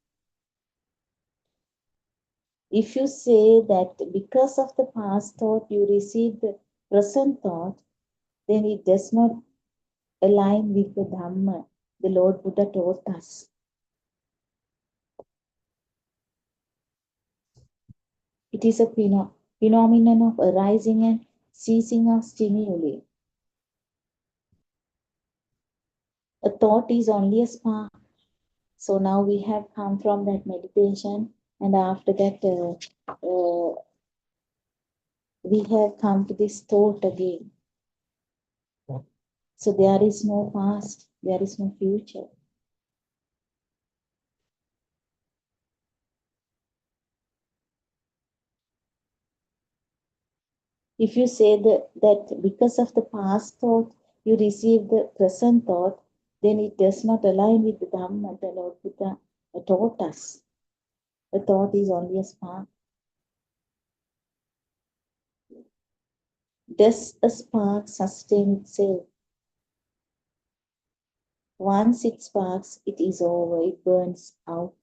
If you say that because of the past thought you receive the present thought, then it does not align with the Dhamma the Lord Buddha taught us. It is a phenomenon of arising and ceasing of stimuli. A thought is only a spark. So now we have come from that meditation, and after that we have come to this thought again. So there is no past, there is no future. If you say that because of the past thought you receive the present thought, then it does not align with the Dhamma the Lord Buddha taught us. A thought is only a spark. Does a spark sustain itself? Once it sparks, it is over, it burns out.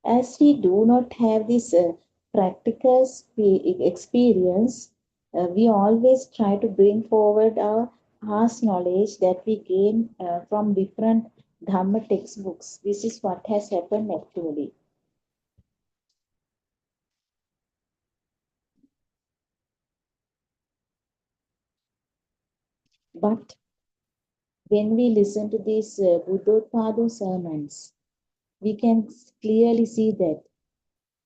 As we do not have this practical experience, we always try to bring forward our past knowledge that we gain from different Dhamma textbooks. This is what has happened actually. But when we listen to these Buddothpado sermons, we can clearly see that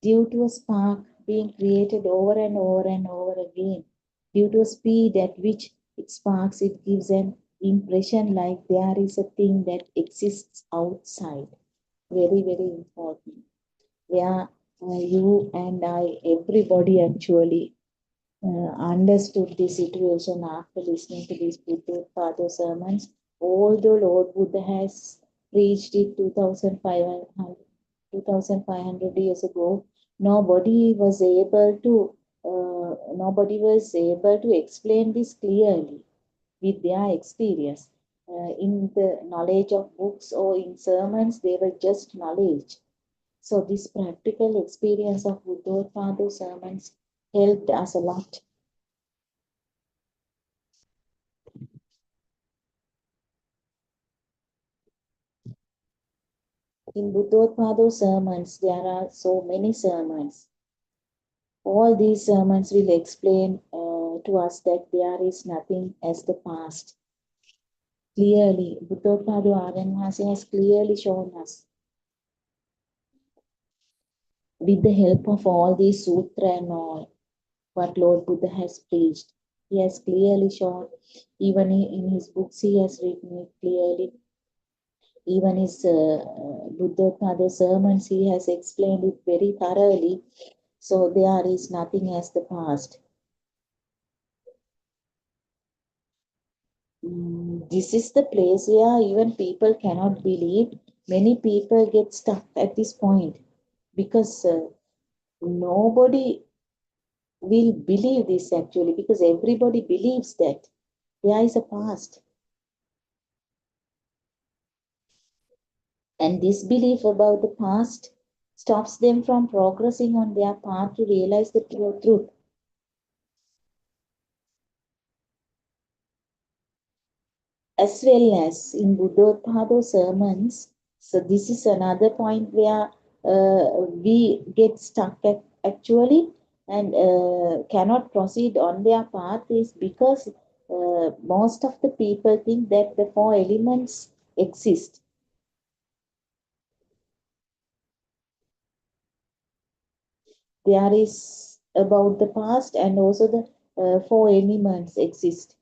due to a spark being created over and over and over again, due to a speed at which it sparks, it gives an impression like there is a thing that exists outside. Very, very important. Where you and I, everybody actually understood the situation after listening to these Buddothpado sermons. Although Lord Buddha has preached it 2,500 years ago, nobody was able to explain this clearly with their experience. In the knowledge of books or in sermons, they were just knowledge. So this practical experience of Buddothpado sermons helped us a lot. In Buddothpado sermons, there are so many sermons. All these sermons will explain to us that there is nothing as the past. Clearly, Buddothpado Aryan Mahasi has clearly shown us, with the help of all these sutra and all, what Lord Buddha has preached. He has clearly shown, even in his books, he has written it clearly. Even his Buddothpado sermons, he has explained it very thoroughly. So there is nothing as the past. This is the place where even people cannot believe. Many people get stuck at this point because nobody will believe this actually, because everybody believes that there is a past. And this belief about the past stops them from progressing on their path to realize the pure truth. As well as in Buddothpado sermons, so this is another point where we get stuck at actually and cannot proceed on their path, is because most of the people think that the four elements exist. There is about the past, and also the four elements exist.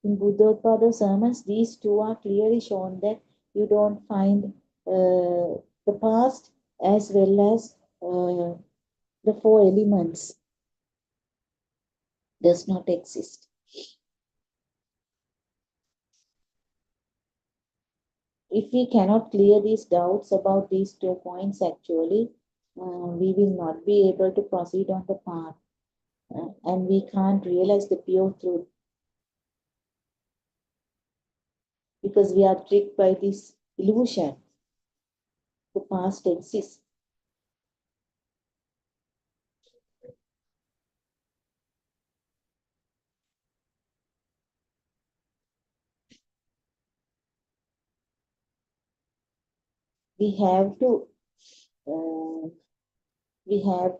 In Buddothpada sermons, these two are clearly shown, that you don't find the past as well as the four elements does not exist. If we cannot clear these doubts about these 2 points, actually, we will not be able to proceed on the path, and we can't realize the pure truth, because we are tricked by this illusion. The past exists. We have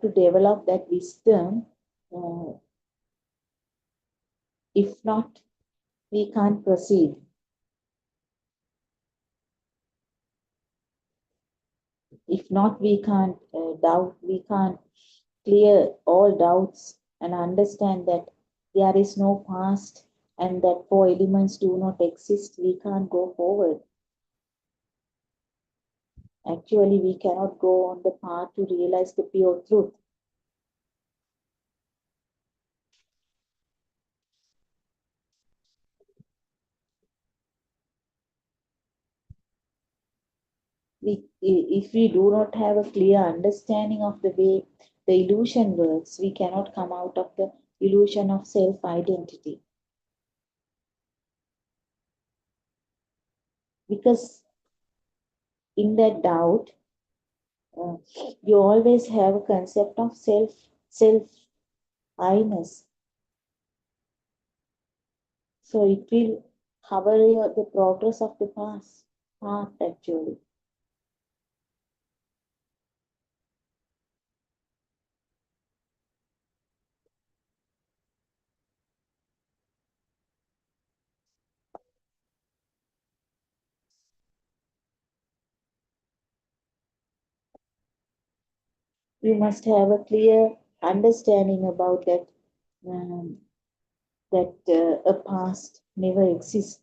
to develop that wisdom. If not, we can't proceed. If not, we can't we can't clear all doubts and understand that there is no past and that four elements do not exist. We can't go forward. Actually, we cannot go on the path to realize the pure truth. If we do not have a clear understanding of the way the illusion works, we cannot come out of the illusion of self-identity. Because in that doubt, you always have a concept of self-I-ness. So it will cover the progress of the path actually. We must have a clear understanding about that, a past never exists.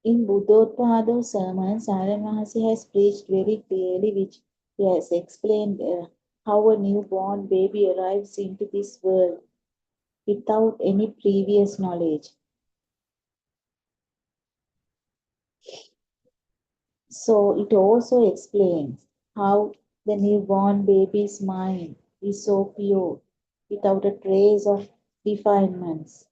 In Buddothpado sermons, Aryan Mahasi has preached very clearly, which he has explained how a newborn baby arrives into this world without any previous knowledge. So it also explains how the newborn baby's mind is so pure, without a trace of defilements.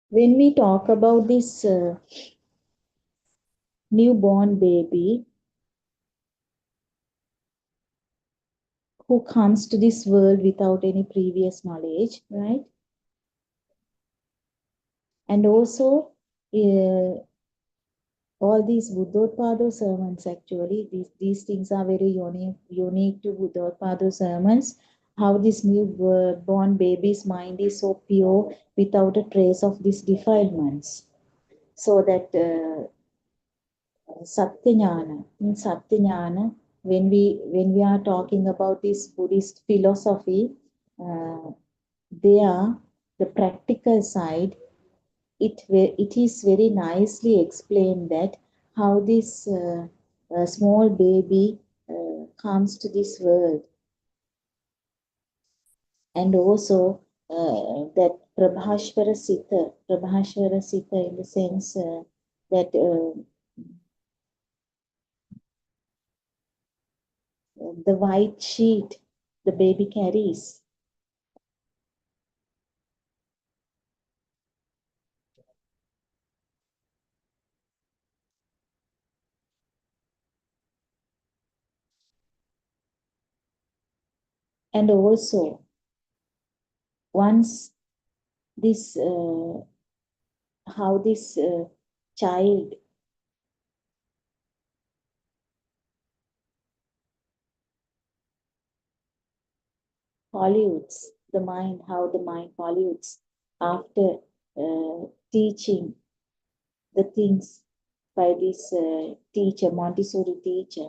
When we talk about this newborn baby who comes to this world without any previous knowledge, right? And also, all these Buddothpado sermons, actually, these things are very unique to Buddothpado sermons. How this newborn baby's mind is so pure without a trace of these defilements. So that Satyajnana, when we are talking about this Buddhist philosophy, there the practical side, it is very nicely explained that how this small baby comes to this world, and also that Prabhashvara Sita in the sense that the white sheet the baby carries. And also, once this, how this child pollutes the mind, how the mind pollutes after teaching the things by this teacher, Montessori teacher.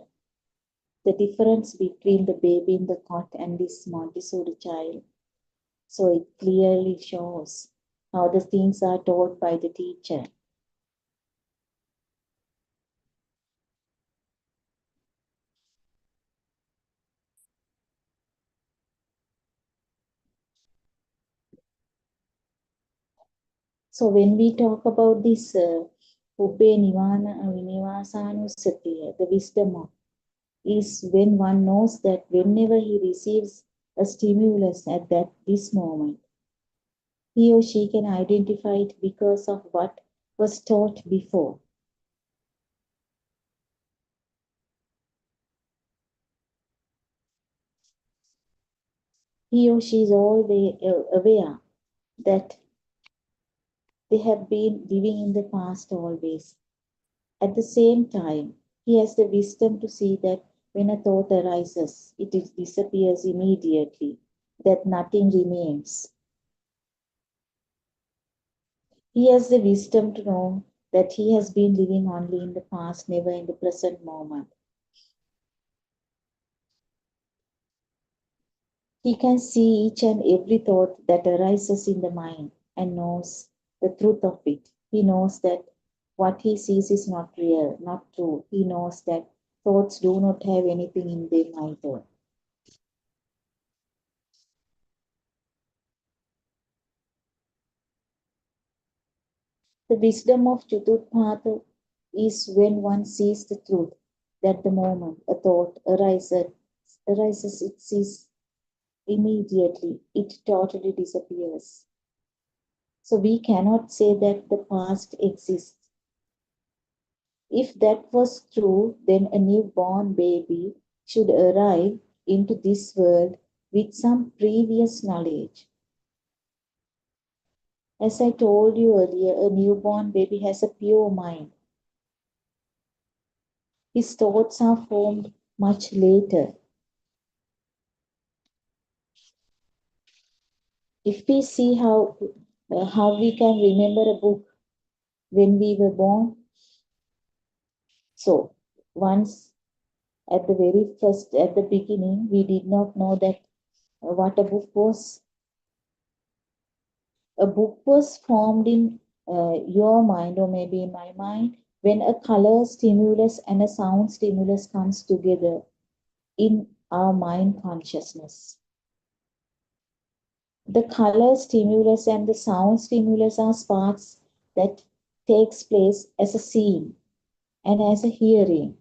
The difference between the baby in the cot and this Montessori child. So it clearly shows how the things are taught by the teacher. So when we talk about this Ubbe Nivasanusatiya, the wisdom of, is when one knows that whenever he receives a stimulus at this moment, he or she can identify it because of what was taught before. He or she is always aware that they have been living in the past always. At the same time, he has the wisdom to see that when a thought arises, it disappears immediately, that nothing remains. He has the wisdom to know that he has been living only in the past, never in the present moment. He can see each and every thought that arises in the mind and knows the truth of it. He knows that what he sees is not real, not true. He knows that thoughts do not have anything in them either. The wisdom of Buddothpada is when one sees the truth, that the moment a thought arises, it sees immediately, it totally disappears. So we cannot say that the past exists. If that was true, then a newborn baby should arrive into this world with some previous knowledge. As I told you earlier, a newborn baby has a pure mind. His thoughts are formed much later. If we see how we can remember a book when we were born, so once at the very first, at the beginning, we did not know that what a book was. A book was formed in your mind or maybe in my mind when a color stimulus and a sound stimulus comes together in our mind consciousness. The color stimulus and the sound stimulus are sparks that takes place as a seeing and as a hearing.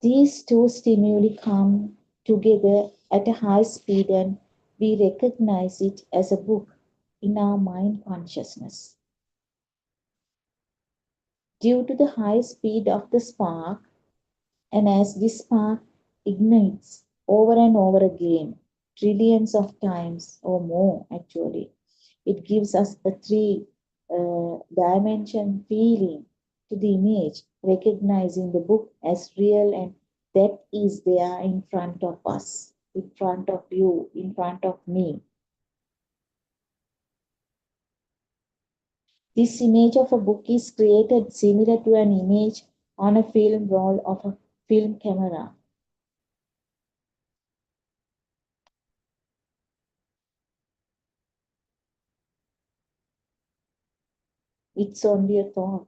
These two stimuli come together at a high speed and we recognize it as a book in our mind consciousness. Due to the high speed of the spark, and as this spark ignites over and over again, trillions of times or more actually, it gives us a three-dimension feeling to the image, recognizing the book as real and that is there in front of us, in front of you, in front of me. This image of a book is created similar to an image on a film roll of a film camera. It's only a thought.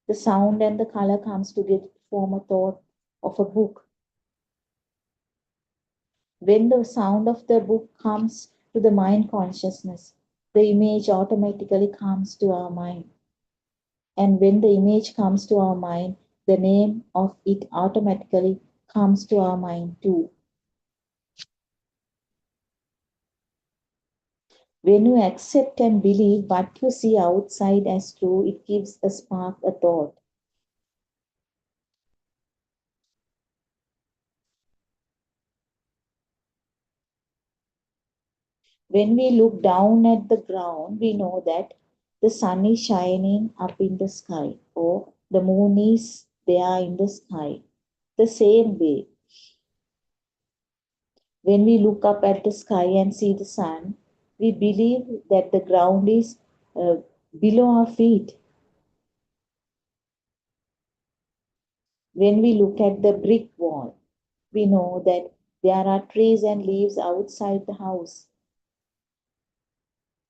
The sound and the color comes together to form a thought of a book. When the sound of the book comes to the mind consciousness, the image automatically comes to our mind. And when the image comes to our mind, the name of it automatically comes to our mind too. When you accept and believe what you see outside as true, it gives a spark, a thought. When we look down at the ground, we know that the sun is shining up in the sky or the moon is there in the sky. The same way, when we look up at the sky and see the sun, we believe that the ground is below our feet. When we look at the brick wall, we know that there are trees and leaves outside the house.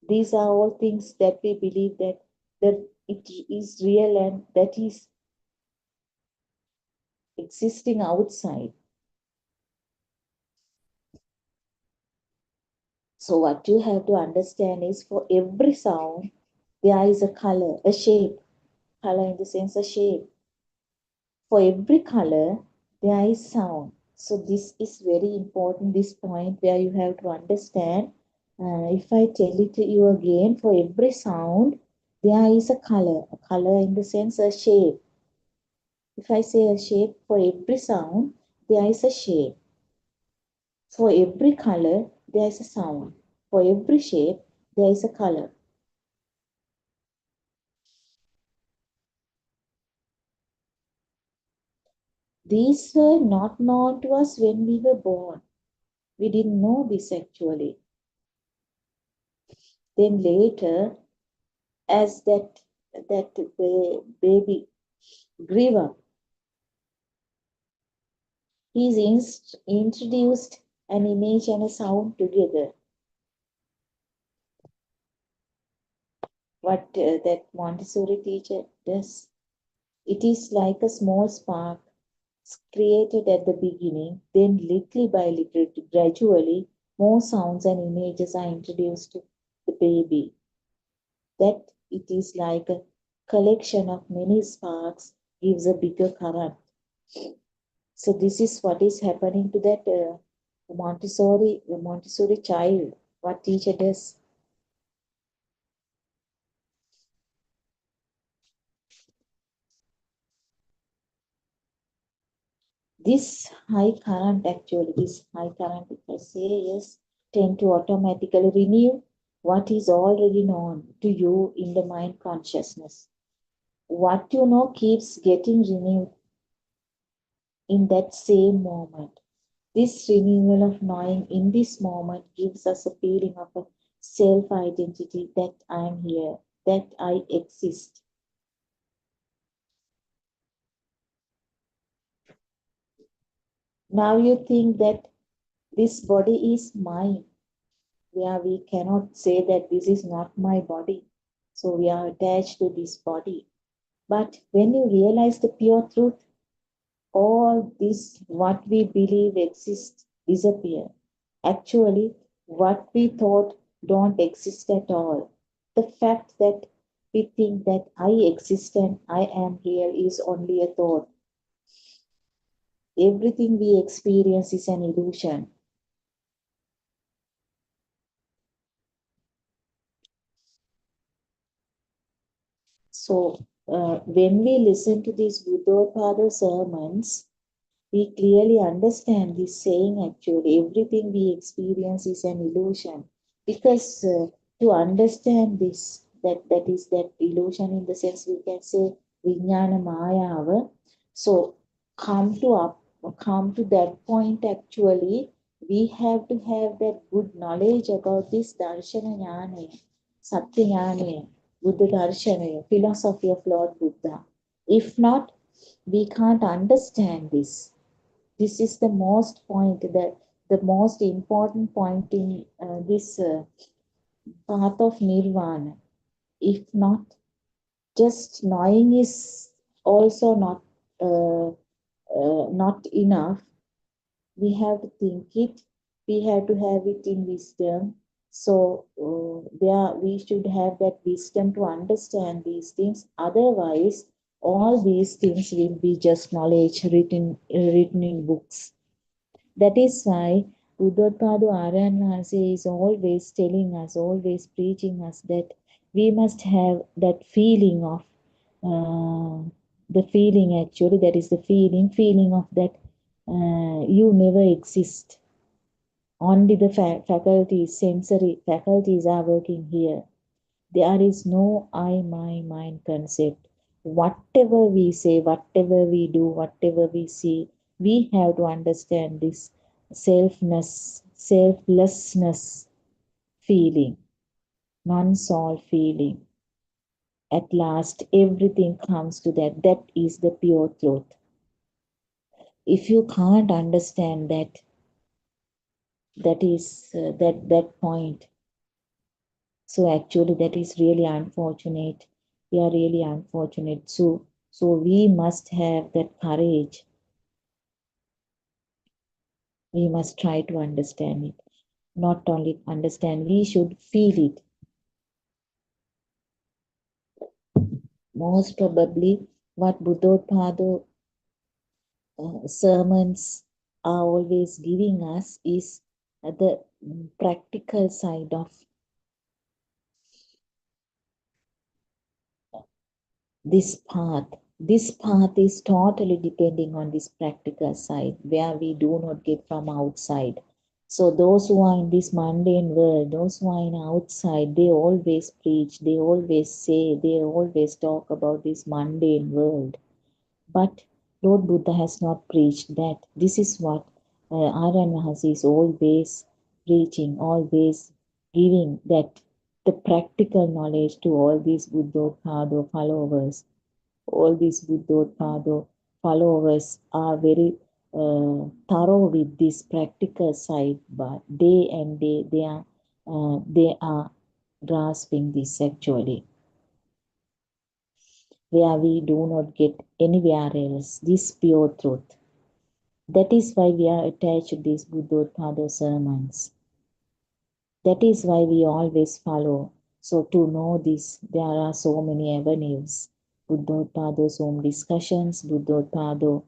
These are all things that we believe that it is real and that is existing outside. So what you have to understand is for every sound, there is a color, a shape. Color in the sense of shape. For every color, there is sound. So this is very important, this point where you have to understand. If I tell it to you again, for every sound, there is a color in the sense a shape. If I say a shape, for every sound, there is a shape. For every color, there is a sound. For every shape, there is a color. These were not known to us when we were born. We didn't know this actually. Then later, as that baby grew up, he's introduced an image and a sound together. What that Montessori teacher does, it is like a small spark created at the beginning, then little by little, gradually, more sounds and images are introduced to the baby. That it is like a collection of many sparks gives a bigger current. So this is what is happening to that Montessori child. What teacher does. This high current actually, this high current, if I say yes, tend to automatically renew what is already known to you in the mind consciousness. What you know keeps getting renewed in that same moment. This renewal of knowing in this moment gives us a feeling of a self-identity that I am here, that I exist. Now you think that this body is mine, where we cannot say that this is not my body. So we are attached to this body. But when you realize the pure truth, all this, what we believe exists, disappear. Actually, what we thought don't exist at all. The fact that we think that I exist and I am here is only a thought. Everything we experience is an illusion. So, when we listen to these Buddothpada sermons, we clearly understand this saying actually, everything we experience is an illusion. Because to understand this, that is that illusion in the sense we can say Vijnana Mayava. So come to that point actually, we have to have that good knowledge about this Darshana Jnana, Satya Jnana, Buddha Darshana, philosophy of Lord Buddha. If not, we can't understand this. This is the most point, the most important point in this path of nirvana. If not, just knowing is also not enough. We have to think it. We have to have it in wisdom. So we should have that wisdom to understand these things. Otherwise, all these things will be just knowledge written in books. That is why Buddothpado Aranvase is always telling us, always preaching us that we must have that feeling of, the feeling actually, that is the feeling of that you never exist. Only the faculties, sensory faculties are working here. There is no I, my, mine concept. Whatever we say, whatever we do, whatever we see, we have to understand this selflessness feeling, non-soul feeling. At last, everything comes to that. That is the pure truth. If you can't understand that, that is that point. So actually, that is really unfortunate. We are really unfortunate. So we must have that courage. We must try to understand it. Not only understand, we should feel it. Most probably, what Buddothpado sermons are always giving us is the practical side of this path. This path is totally depending on this practical side where we do not get from outside. So those who are in this mundane world, those who are in outside, they always preach, they always say, they always talk about this mundane world. But Lord Buddha has not preached that. This is what Aryan Mahasi is always preaching, always giving that the practical knowledge to all these Buddothpado followers. All these Buddothpado followers are very thorough with this practical side, but day and day they are grasping this actually, where we do not get anywhere else this pure truth. That is why we are attached to these Buddothpado sermons. That is why we always follow. So to know this, there are so many avenues. Buddothpado Zoom discussions, Buddothpado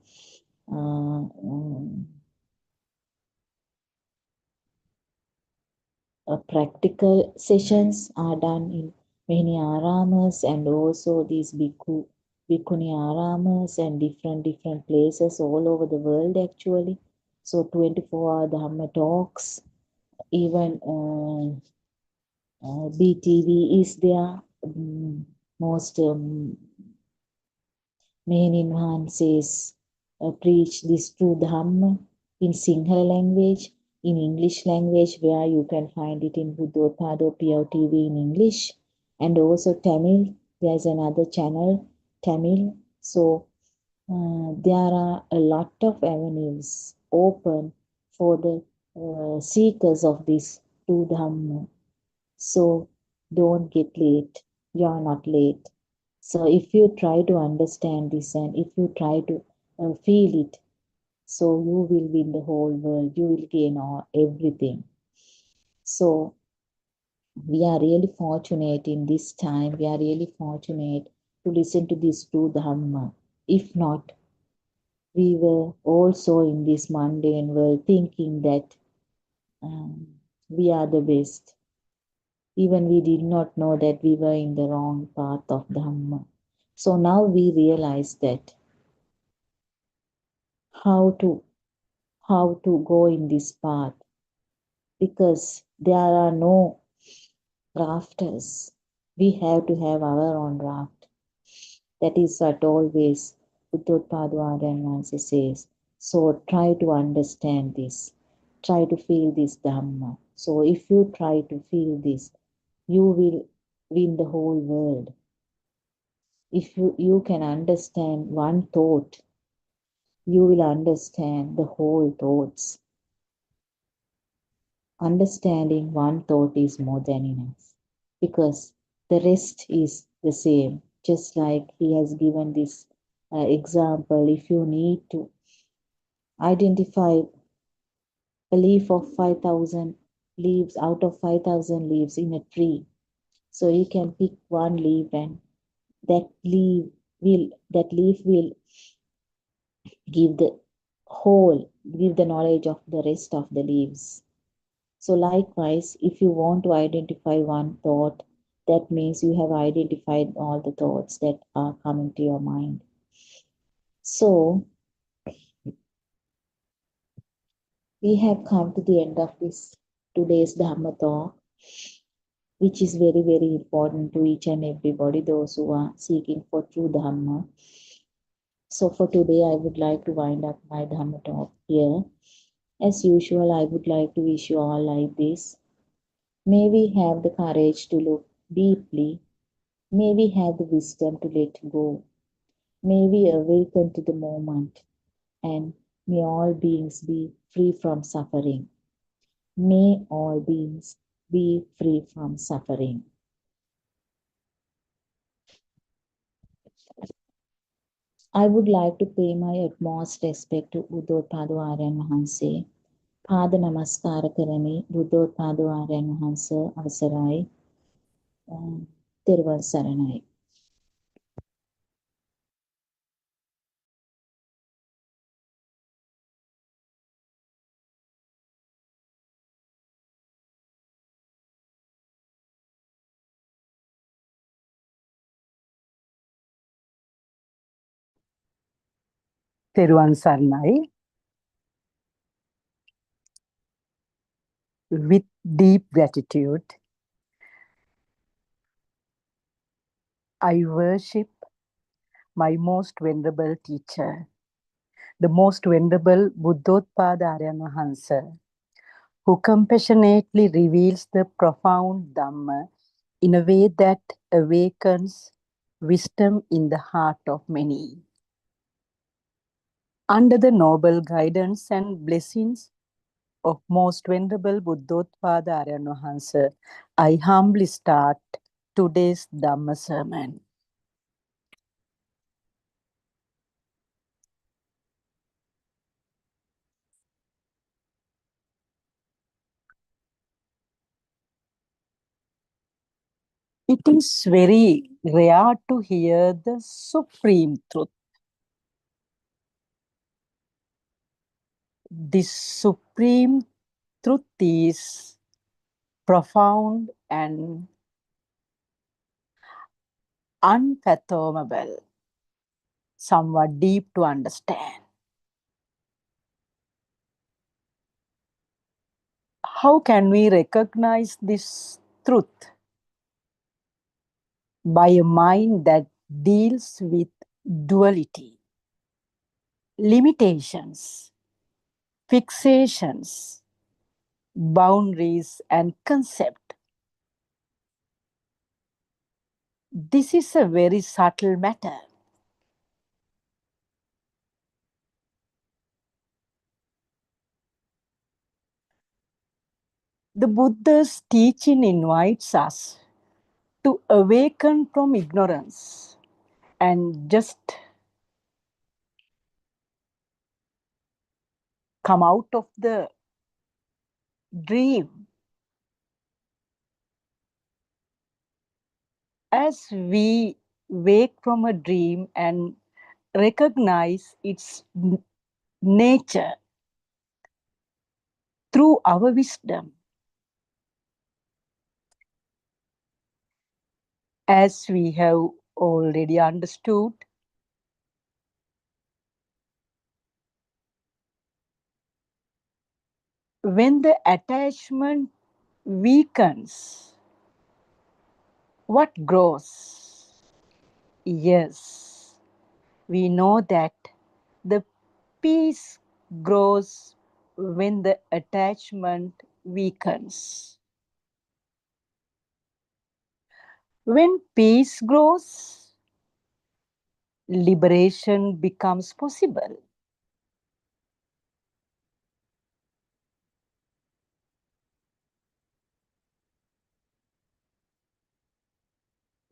practical sessions are done in many aramas, and also these bhikkhuni aramas and different places all over the world actually. So 24-hour Dhamma talks, even BTV is there. Most main Inhan says preach this true Dhamma. in Sinhala language, in English language, where you can find it in Buddothpado PeoTV in English, and also Tamil. There is another channel, Tamil. So there are a lot of avenues open for the seekers of this true Dhamma. So don't get late. You are not late. So if you try to understand this and if you try to feel it, so you will win the whole world. You will gain everything. So we are really fortunate in this time. We are really fortunate to listen to this true Dhamma. If not, we were also in this mundane world thinking that we are the best. Even we did not know that we were in the wrong path of Dhamma. So now we realize that how to go in this path, because there are no rafters. We have to have our own raft. That is what always Buddothpada says. So try to understand this. Try to feel this Dhamma. So if you try to feel this, you will win the whole world. If you can understand one thought, you will understand the whole thoughts. Understanding one thought is more than enough, because the rest is the same. Just like he has given this example, if you need to identify a leaf of 5,000 leaves out of 5,000 leaves in a tree, so you can pick one leaf and that leaf will give the knowledge of the rest of the leaves. So likewise, if you want to identify one thought, that means you have identified all the thoughts that are coming to your mind. So we have come to the end of this today's Dhamma talk, which is very, very important to each and everybody, those who are seeking for true Dhamma. So for today, I would like to wind up my Dhamma talk here. As usual, I would like to wish you all like this. May we have the courage to look deeply. May we have the wisdom to let go. May we awaken to the moment, and may all beings be free from suffering. May all beings be free from suffering. I would like to pay my utmost respect to Buddothpado Aryan Wahanse. පාද නමස්කාර කරමි බුද්ධෝත්පාද ආර්යයන් වහන්සේ අවසරයි. තෙරුවන් සරණයි. තෙරුවන් සරණයි. With deep gratitude, I worship my most venerable teacher, the most venerable Buddothpada Aryan Wahanse, who compassionately reveals the profound Dhamma in a way that awakens wisdom in the heart of many. Under the noble guidance and blessings of most venerable Buddothpada Aryan Wahanse, I humbly start today's Dhamma sermon. It is very rare to hear the supreme truth. This supreme truth is profound and unfathomable, somewhat deep to understand. How can we recognize this truth? By a mind that deals with duality, limitations, fixations, boundaries, and concept. This is a very subtle matter. The Buddha's teaching invites us to awaken from ignorance and just come out of the dream. As we wake from a dream and recognize its nature through our wisdom, as we have already understood, when the attachment weakens, what grows? Yes, we know that the peace grows when the attachment weakens. When peace grows, liberation becomes possible.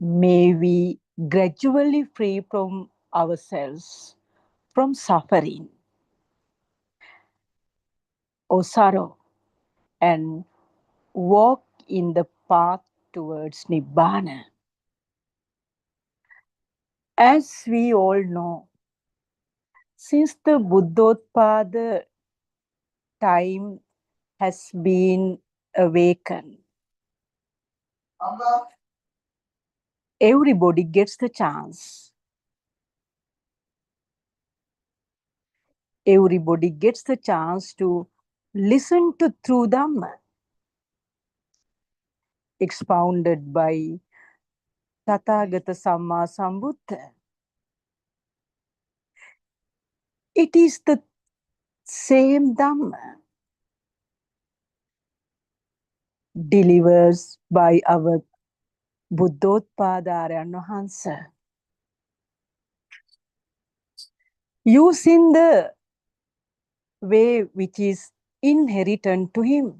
May we gradually free from ourselves from suffering or sorrow and walk in the path towards Nibbana. As we all know, since the Buddothpada time has been awakened, everybody gets the chance. Everybody gets the chance to listen to True Dhamma, expounded by Tathagata Samma Sambuddha. It is the same Dhamma delivered by our Buddothpada Arahanta, using the way which is inherent to him.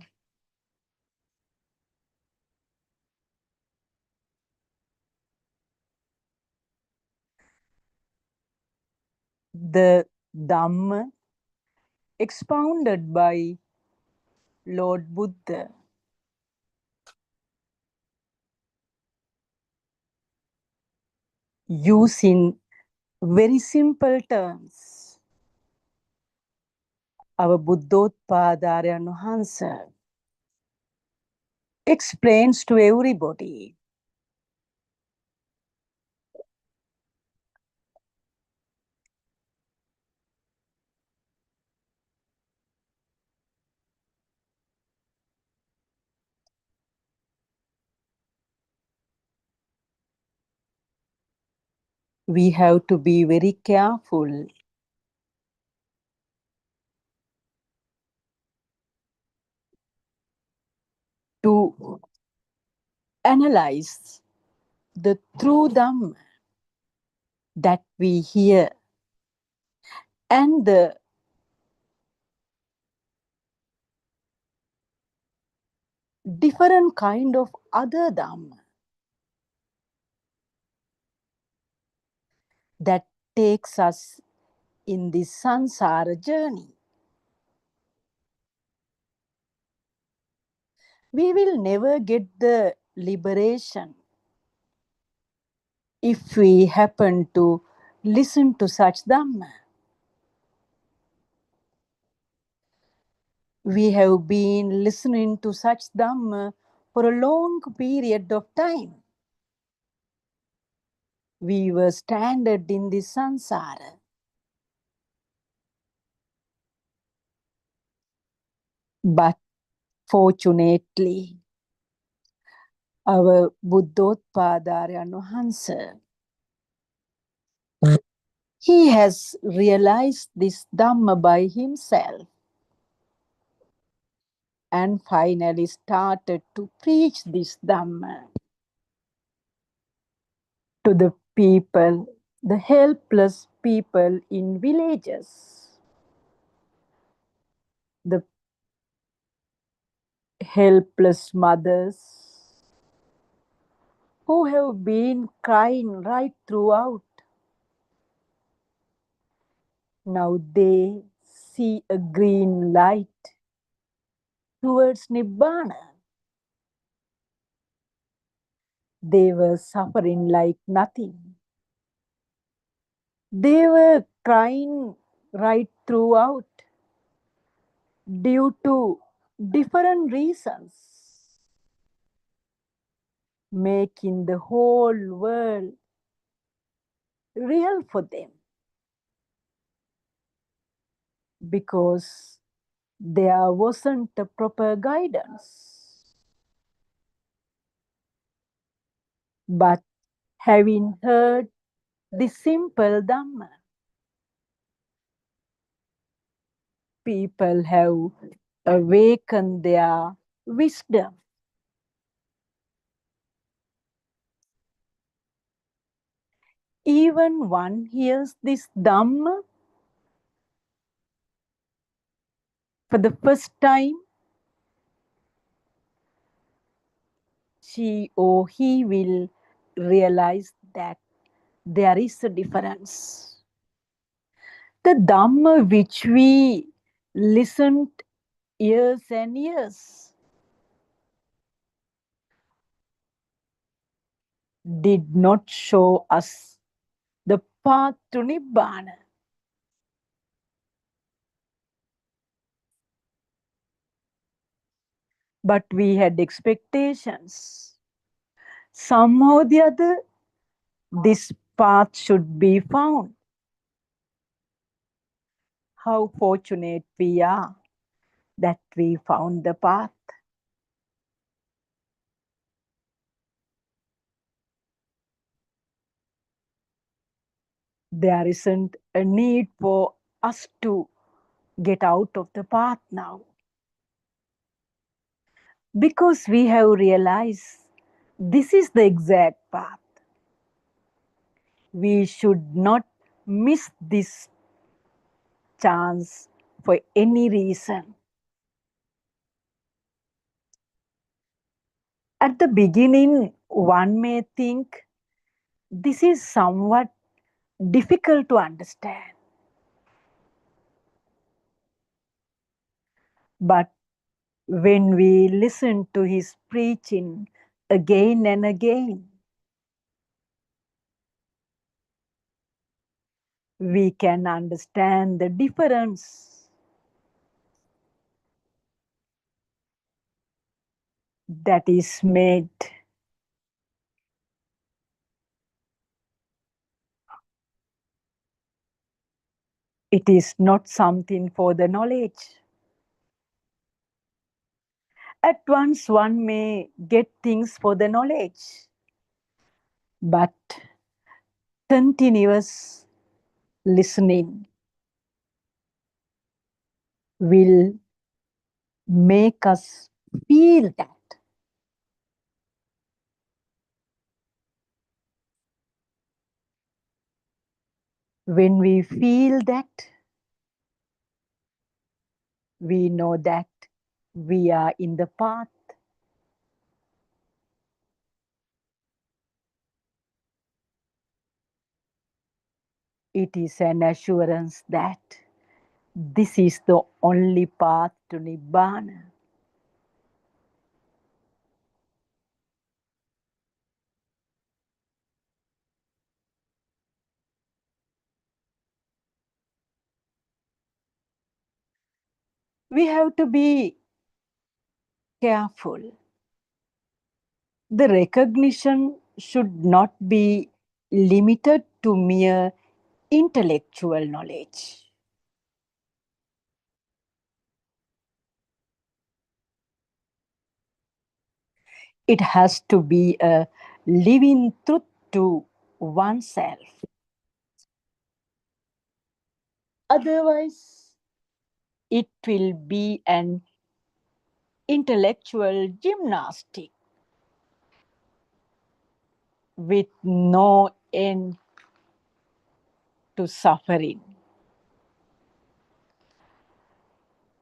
The Dhamma expounded by Lord Buddha using very simple terms. Our Buddothpada Arahanta explains to everybody. We have to be very careful to analyze the true Dhamma that we hear and the different kind of other Dhamma that takes us in this samsara journey. We will never get the liberation if we happen to listen to such Dhamma. We have been listening to such Dhamma for a long period of time. We were stranded in this samsara. But fortunately, our Buddothpada Arahanta, he has realized this Dhamma by himself. and finally started to preach this Dhamma to the people, the helpless people in villages, the helpless mothers who have been crying right throughout. Now they see a green light towards Nibbana. They were suffering like nothing. They were crying right throughout due to different reasons, making the whole world real for them, because there wasn't a proper guidance. But having heard the simple Dhamma, people have awakened their wisdom. Even one hears this Dhamma for the first time, she or he will realize that there is a difference. The Dhamma which we listened years and years did not show us the path to Nibbana. But we had expectations. Somehow or the other, this path should be found. How fortunate we are that we found the path. There isn't a need for us to get out of the path now, because we have realized this is the exact path. We should not miss this chance for any reason. At the beginning, one may think this is somewhat difficult to understand. But when we listen to his preaching again and again, we can understand the difference that is made. It is not something for the knowledge. At once one may get things for the knowledge, but continuous listening will make us feel that. When we feel that, we know that we are in the path. It is an assurance that this is the only path to Nibbana. We have to be careful. The recognition should not be limited to mere intellectual knowledge. It has to be a living truth to oneself. Otherwise, it will be an intellectual gymnastic with no end to suffering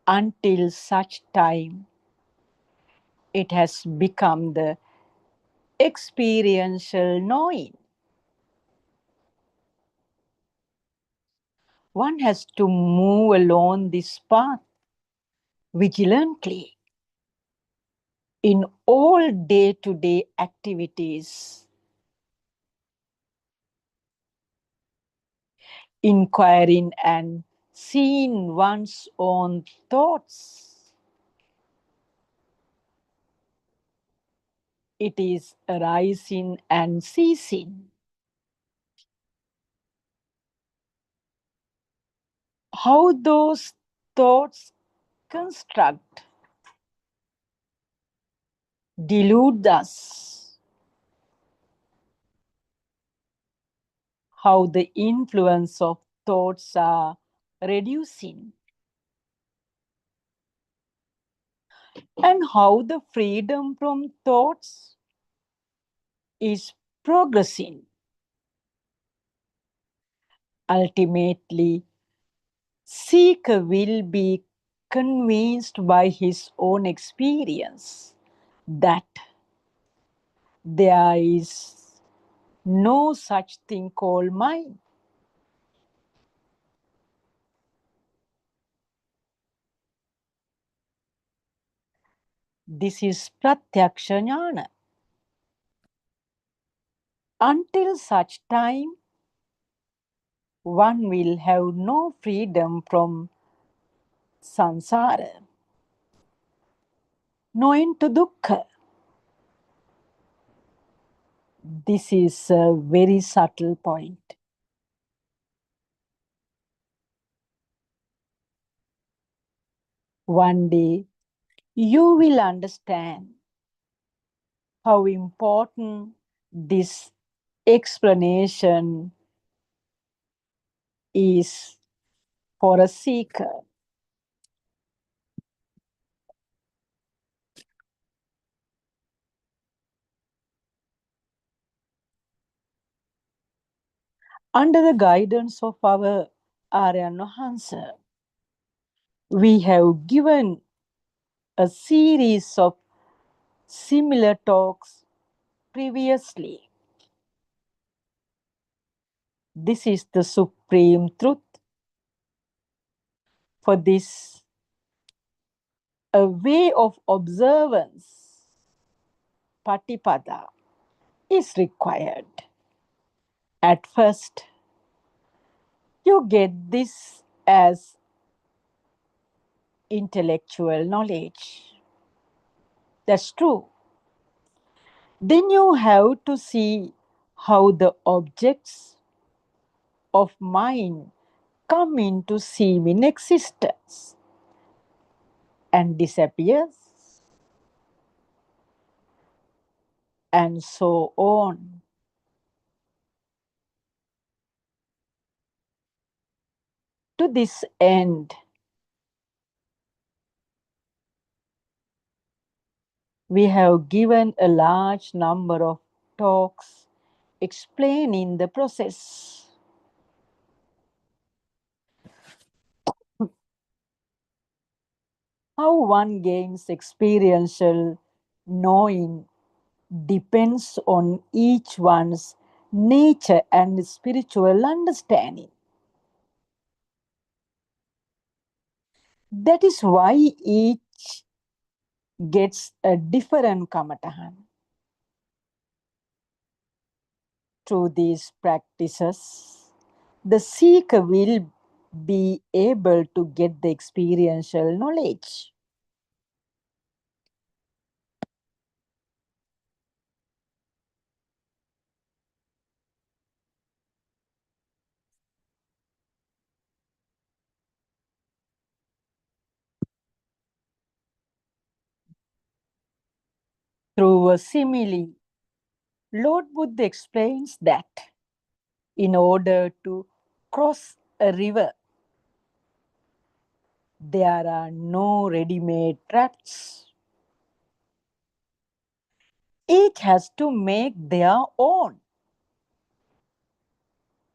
until such time it has become the experiential knowing. One has to move along this path vigilantly in all day-to-day activities, inquiring and seeing one's own thoughts. It is arising and ceasing. How those thoughts construct, delude us, how the influence of thoughts are reducing, and how the freedom from thoughts is progressing. Ultimately, seeker will be convinced by his own experience that there is no such thing called mind. This is pratyaksha jnana. Until such time, one will have no freedom from samsara, no end to dukkha. This is a very subtle point. One day, you will understand how important this explanation is for a seeker. Under the guidance of our Aryan Hansa, we have given a series of similar talks previously. This is the supreme truth. For this, a way of observance, patipada, is required. At first, you get this as intellectual knowledge. That's true. Then you have to see how the objects of mind come into seeming existence and disappears, and so on. To this end, we have given a large number of talks explaining the process. How one gains experiential knowing depends on each one's nature and spiritual understanding. That is why each gets a different kamatahan. Through these practices, the seeker will be able to get the experiential knowledge. Through a simile, Lord Buddha explains that in order to cross a river, there are no ready-made rafts. Each has to make their own.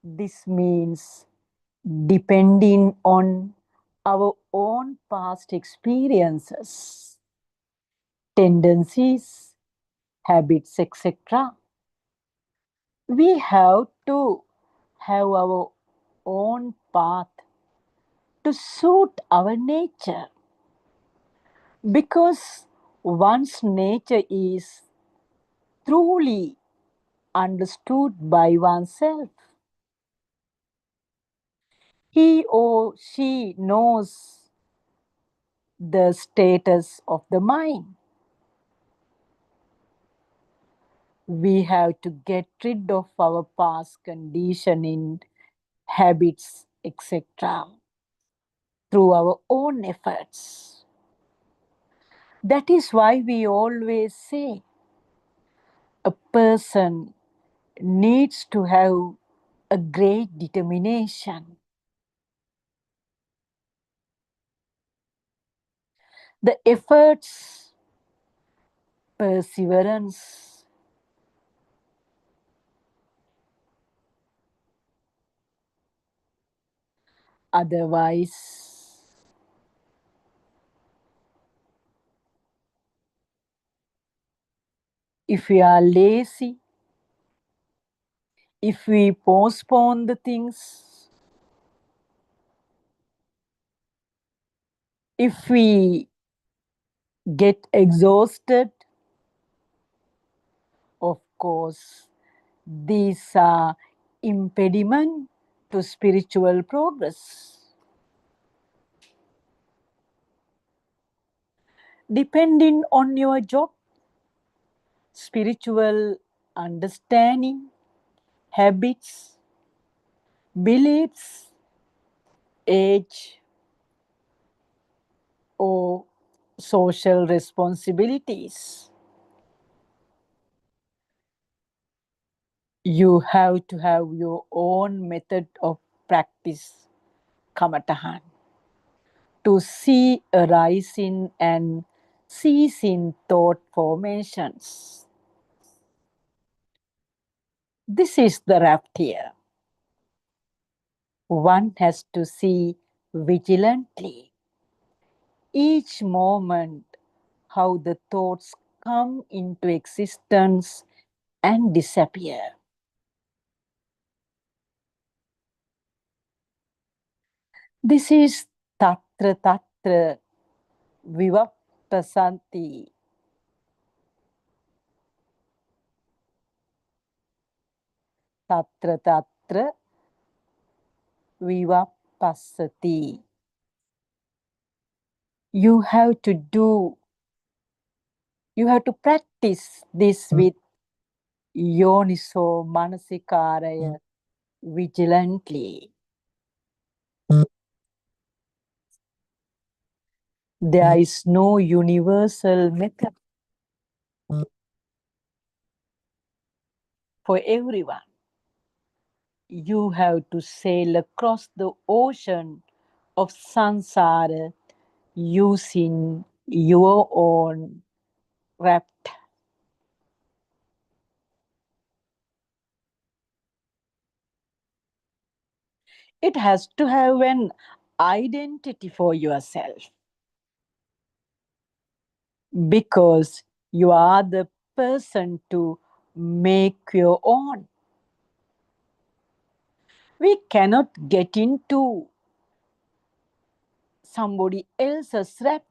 This means depending on our own past experiences, tendencies, habits, etc. We have to have our own path to suit our nature, because one's nature is truly understood by oneself. He or she knows the status of the mind. We have to get rid of our past conditioning, habits, etc. through our own efforts. That is why we always say a person needs to have a great determination. The efforts, perseverance, otherwise, if we are lazy, if we postpone the things, if we get exhausted, of course, these are impediment to spiritual progress. Depending on your job, spiritual understanding, habits, beliefs, age, or social responsibilities, you have to have your own method of practice, kamatahan, to see arising and ceasing thought formations. This is the raft here. One has to see vigilantly each moment how the thoughts come into existence and disappear. This is tatra tatra vivappasanti. Tatra tatra vivappasati. You have to practice this with yoniso manasikaraya vigilantly. There is no universal method for everyone. You have to sail across the ocean of samsara using your own raft. It has to have an identity for yourself, because you are the person to make your own. We cannot get into somebody else's raft.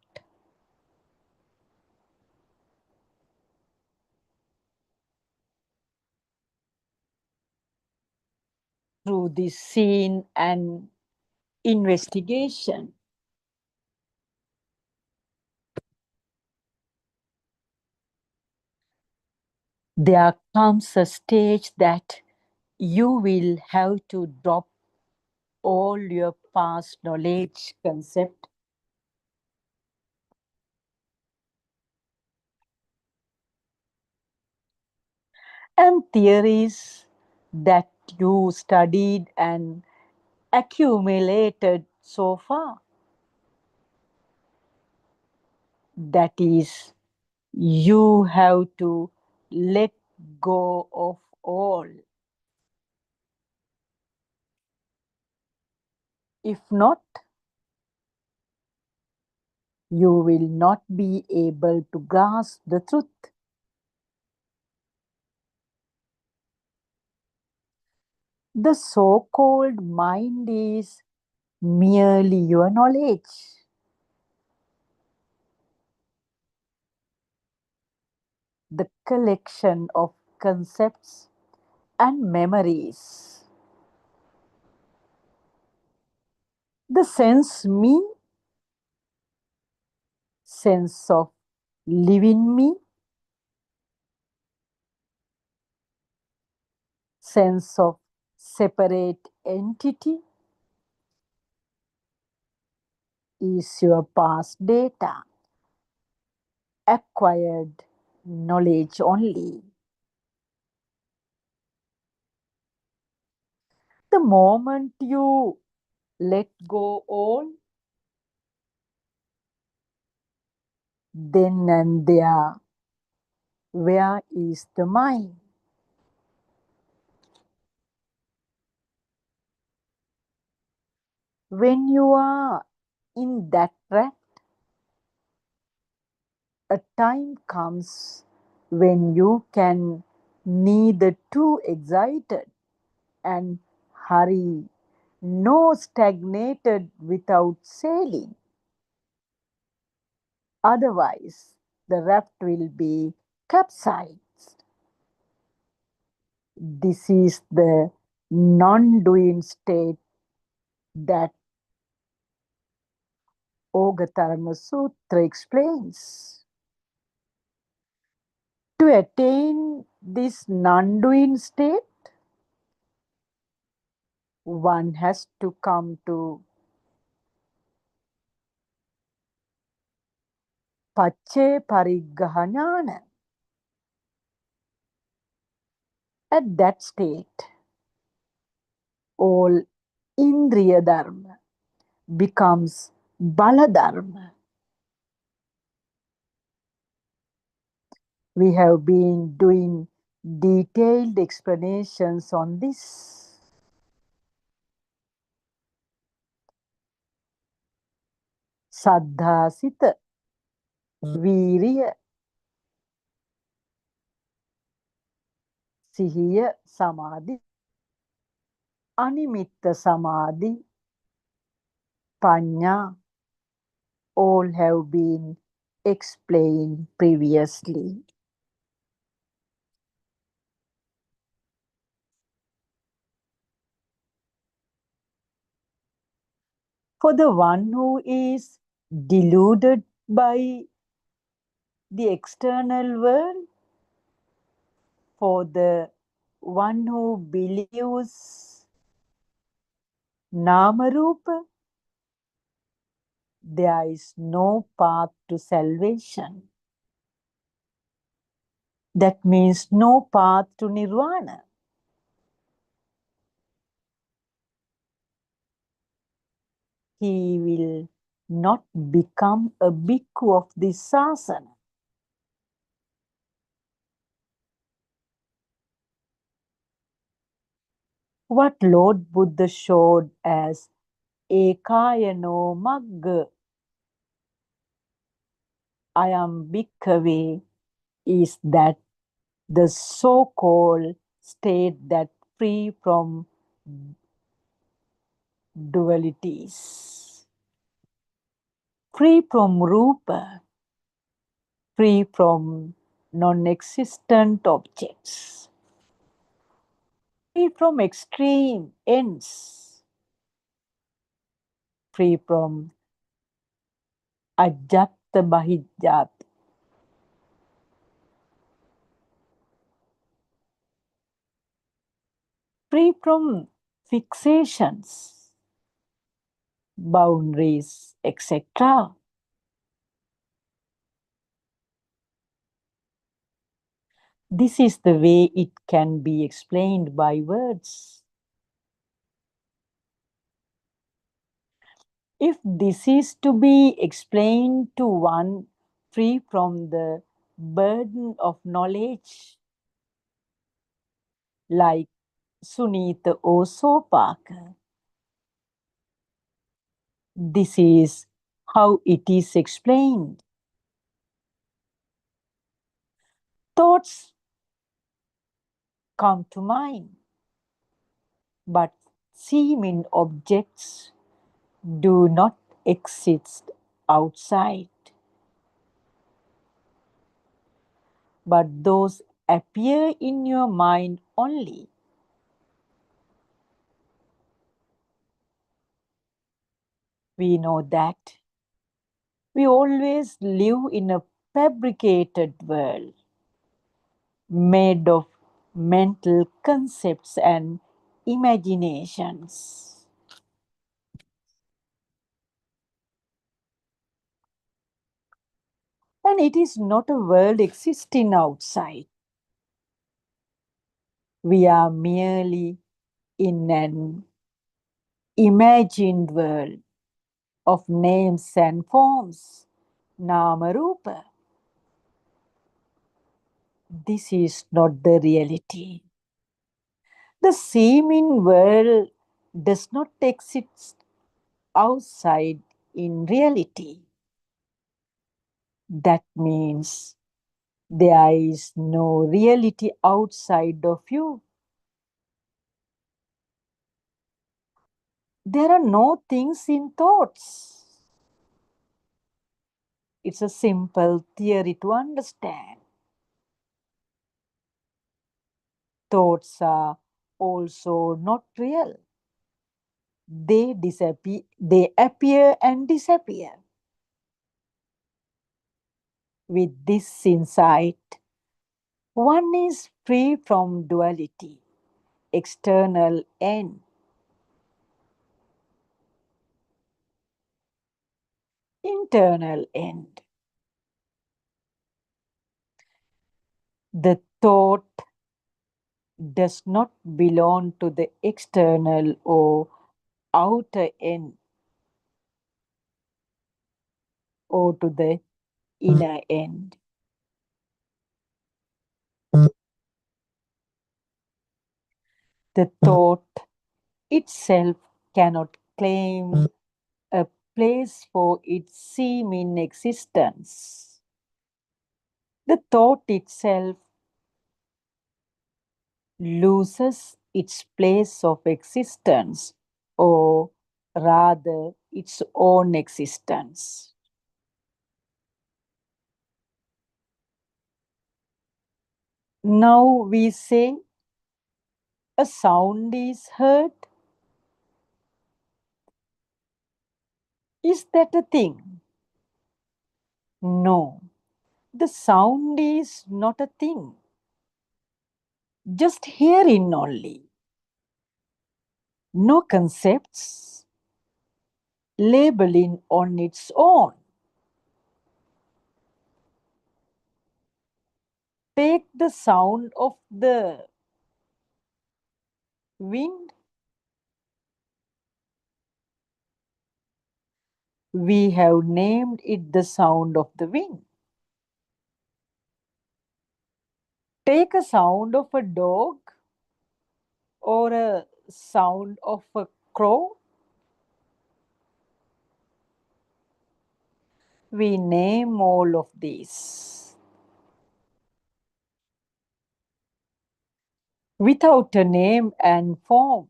Through this scene and investigation, there comes a stage that you will have to drop all your past knowledge, concept, and theories that you studied and accumulated so far. That is, you have to let go of all. If not, you will not be able to grasp the truth. The so-called mind is merely your knowledge. The collection of concepts and memories. The sense me, sense of living me, sense of separate entity is your past data, acquired knowledge only. The moment you let go all, then and there, where is the mind? When you are in that track, a time comes when you can neither too excited and hurry, nor stagnated without sailing. Otherwise, the raft will be capsized. This is the non-doing state that Ogatharma Sutra explains. To attain this non-doing state, one has to come to Paccaya Pariggaha Jnana. At that state, all Indriya Dharma becomes Bala Dharma. We have been doing detailed explanations on this. Saddha Sita, Viriya, Sihiya Samadhi, Animitta Samadhi, Panya, all have been explained previously. For the one who is deluded by the external world, for the one who believes Namarupa, there is no path to salvation. That means no path to Nirvana. He will not become a bhikkhu of this sasana. What Lord Buddha showed as Ekayano Magga, I am bhikkhave, is that the so-called state that free from dualities, free from rupa, free from non-existent objects, free from extreme ends, free from ajatta bahijjat, free from fixations, boundaries, etc. This is the way it can be explained by words. If this is to be explained to one free from the burden of knowledge, like Sunitha or So Parker. This is how it is explained. Thoughts come to mind, but seeming objects do not exist outside, but those appear in your mind only. We know that we always live in a fabricated world made of mental concepts and imaginations. And it is not a world existing outside. We are merely in an imagined world of names and forms, Nama Rupa. This is not the reality. The seeming world does not exist outside in reality. That means there is no reality outside of you. There are no things in thoughts. It's a simple theory to understand. Thoughts are also not real. They disappear, they appear and disappear. With this insight, one is free from duality, external and internal end. The thought does not belong to the external or outer end or to the inner end. The thought itself cannot claim a place for its seeming existence. The thought itself loses its place of existence, or rather its own existence. Now we say a sound is heard. Is that a thing? No, the sound is not a thing. Just hearing only. No concepts, labeling on its own. Take the sound of the wind. We have named it the sound of the wind. Take a sound of a dog or a sound of a crow. We name all of these. Without a name and form,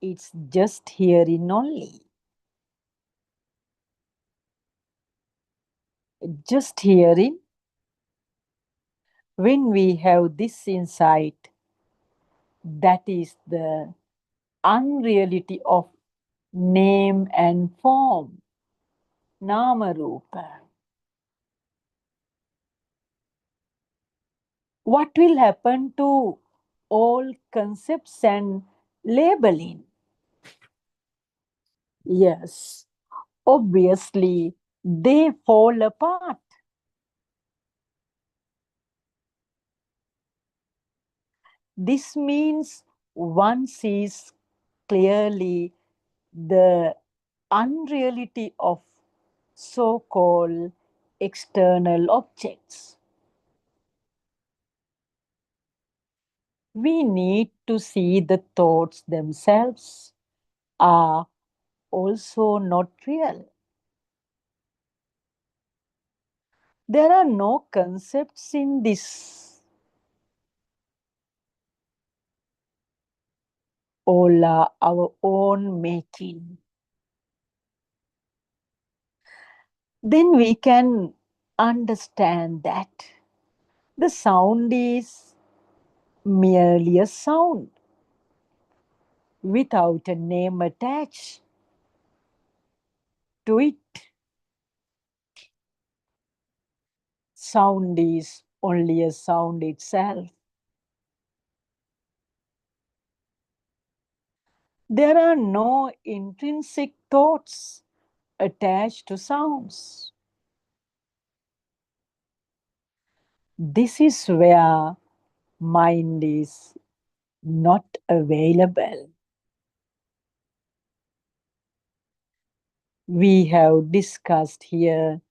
it's just hearing only. Just hearing. When we have this insight, that is the unreality of name and form, Nama Rupa. What will happen to all concepts and labeling? Yes, obviously they fall apart. This means one sees clearly the unreality of so-called external objects. We need to see the thoughts themselves are also not real. There are no concepts in this. All are our own making. Then we can understand that the sound is merely a sound without a name attached to it. Sound is only a sound itself. There are no intrinsic thoughts attached to sounds. This is where mind is not available. We have discussed here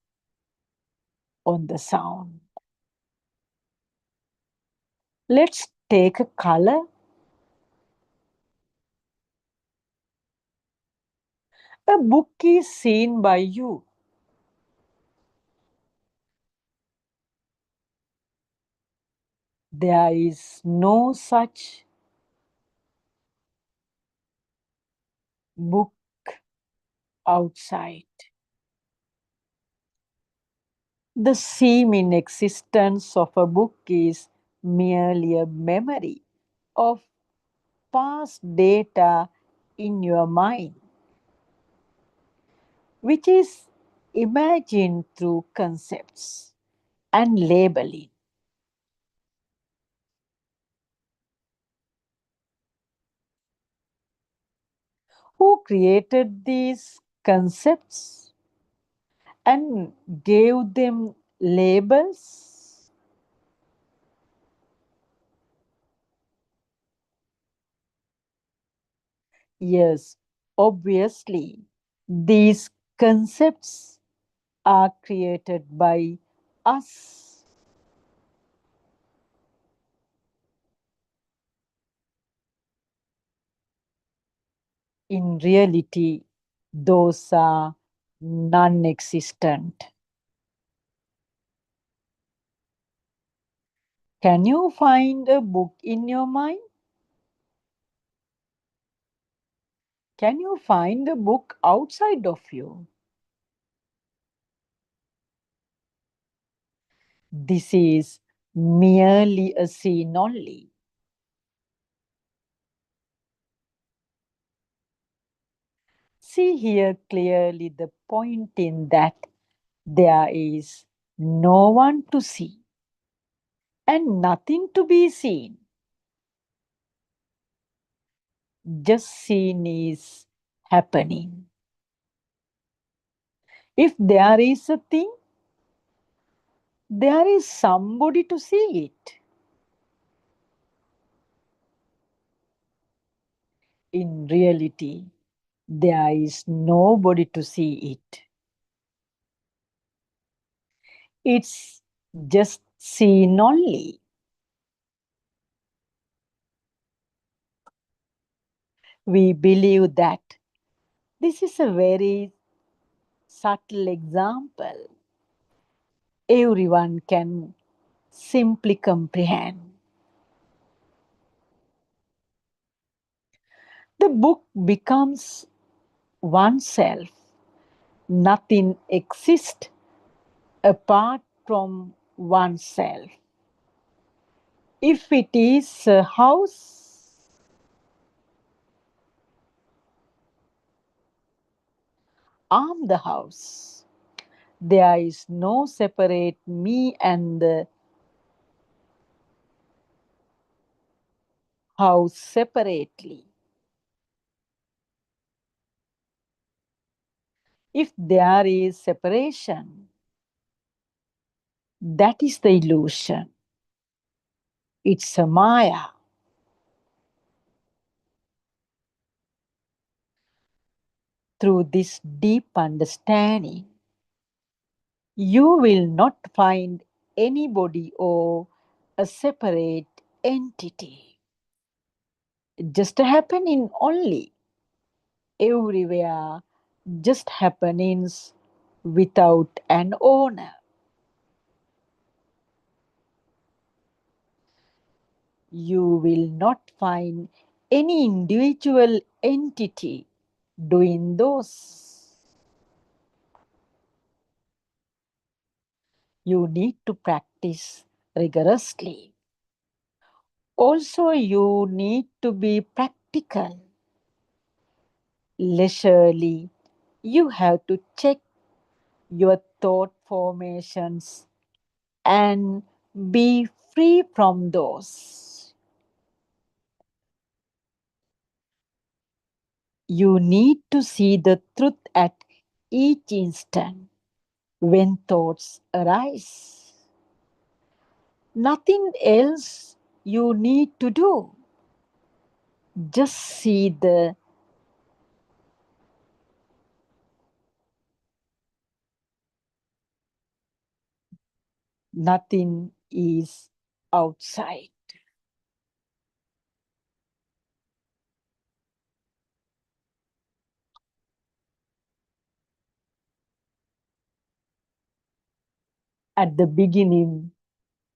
on the sound. Let's take a color. A book is seen by you. There is no such book outside. The seeming existence of a book is merely a memory of past data in your mind, which is imagined through concepts and labeling. Who created these concepts and gave them labels? Yes, obviously, these concepts are created by us. In reality, those are non-existent. Can you find a book in your mind? Can you find a book outside of you? This is merely a scene only. See here clearly the point in that there is no one to see and nothing to be seen. Just seen is happening. If there is a thing, there is somebody to see it. In reality, there is nobody to see it. It's just seen only. We believe that this is a very subtle example. Everyone can simply comprehend. The book becomes oneself. Nothing exists apart from oneself. If it is a house, I'm the house. There is no separate me and the house separately. If there is separation, that is the illusion. It's a Maya. Through this deep understanding, you will not find anybody or a separate entity. just happening only. Everywhere, just happenings without an owner. You will not find any individual entity doing those. You need to practice rigorously. Also, you need to be practical. Leisurely, you have to check your thought formations and be free from those. You need to see the truth at each instant when thoughts arise. Nothing else you need to do. Just see the nothing is outside. At the beginning,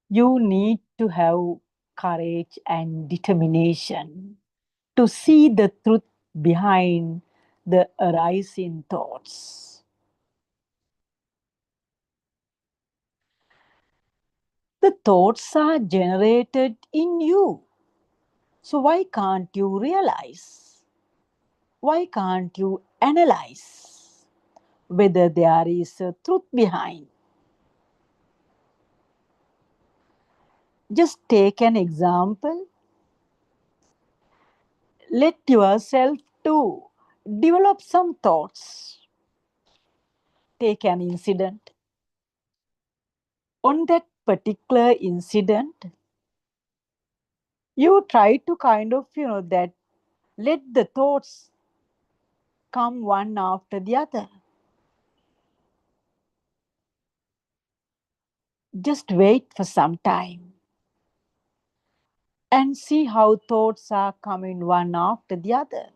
you need to have courage and determination to see the truth behind the arising thoughts. The thoughts are generated in you. So why can't you realize? Why can't you analyze whether there is a truth behind? Just take an example. Let yourself to develop some thoughts. Take an incident. On that particular incident, you try to that let the thoughts come one after the other. Just wait for some time and see how thoughts are coming one after the other.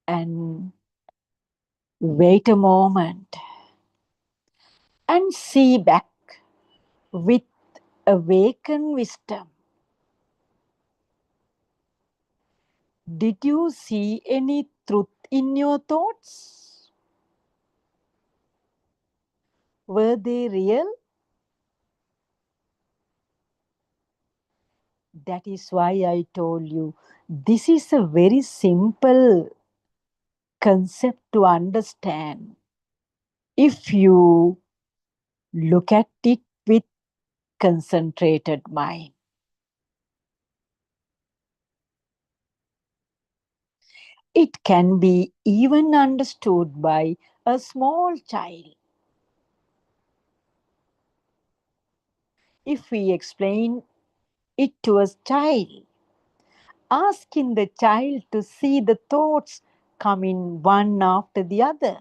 And wait a moment and see back with awakened wisdom. Did you see any truth in your thoughts? Were they real? That is why I told you, this is a very simple concept to understand. If you look at it with concentrated mind. It can be even understood by a small child. If we explain it to a child, asking the child to see the thoughts coming one after the other,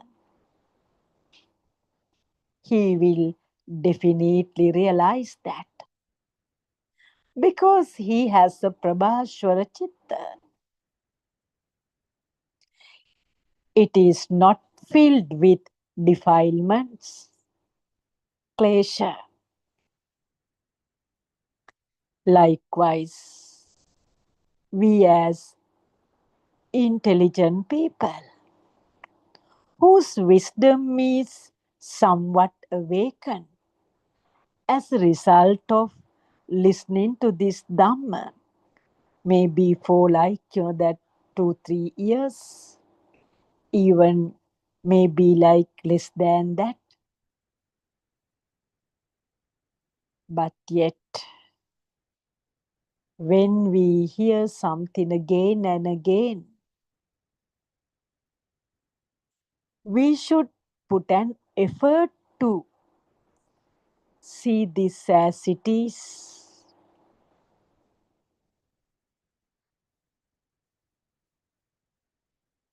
he will definitely realize that. Because he has a Prabhashwara Chitta. It is not filled with defilements, klesha. Likewise, we as intelligent people whose wisdom is somewhat awakened as a result of listening to this Dhamma, maybe for that 2-3 years, even maybe less than that. But yet, when we hear something again and again, we should put an effort to see this as it is.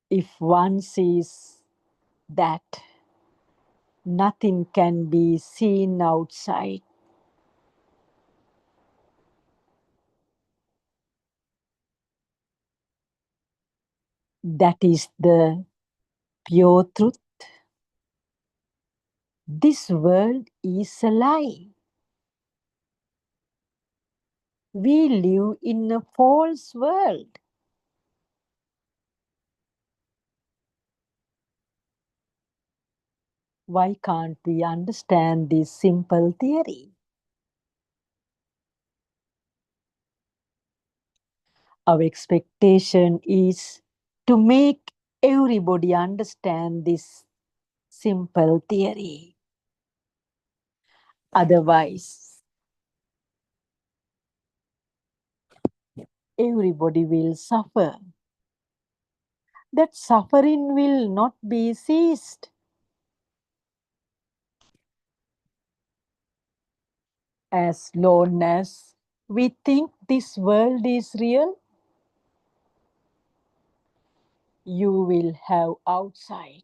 If one sees that nothing can be seen outside, That is the pure truth. This world is a lie. We live in a false world. Why can't we understand this simple theory? Our expectation is to make everybody understand this simple theory. Otherwise, everybody will suffer. That suffering will not be ceased. As long as we think this world is real, you will have outside.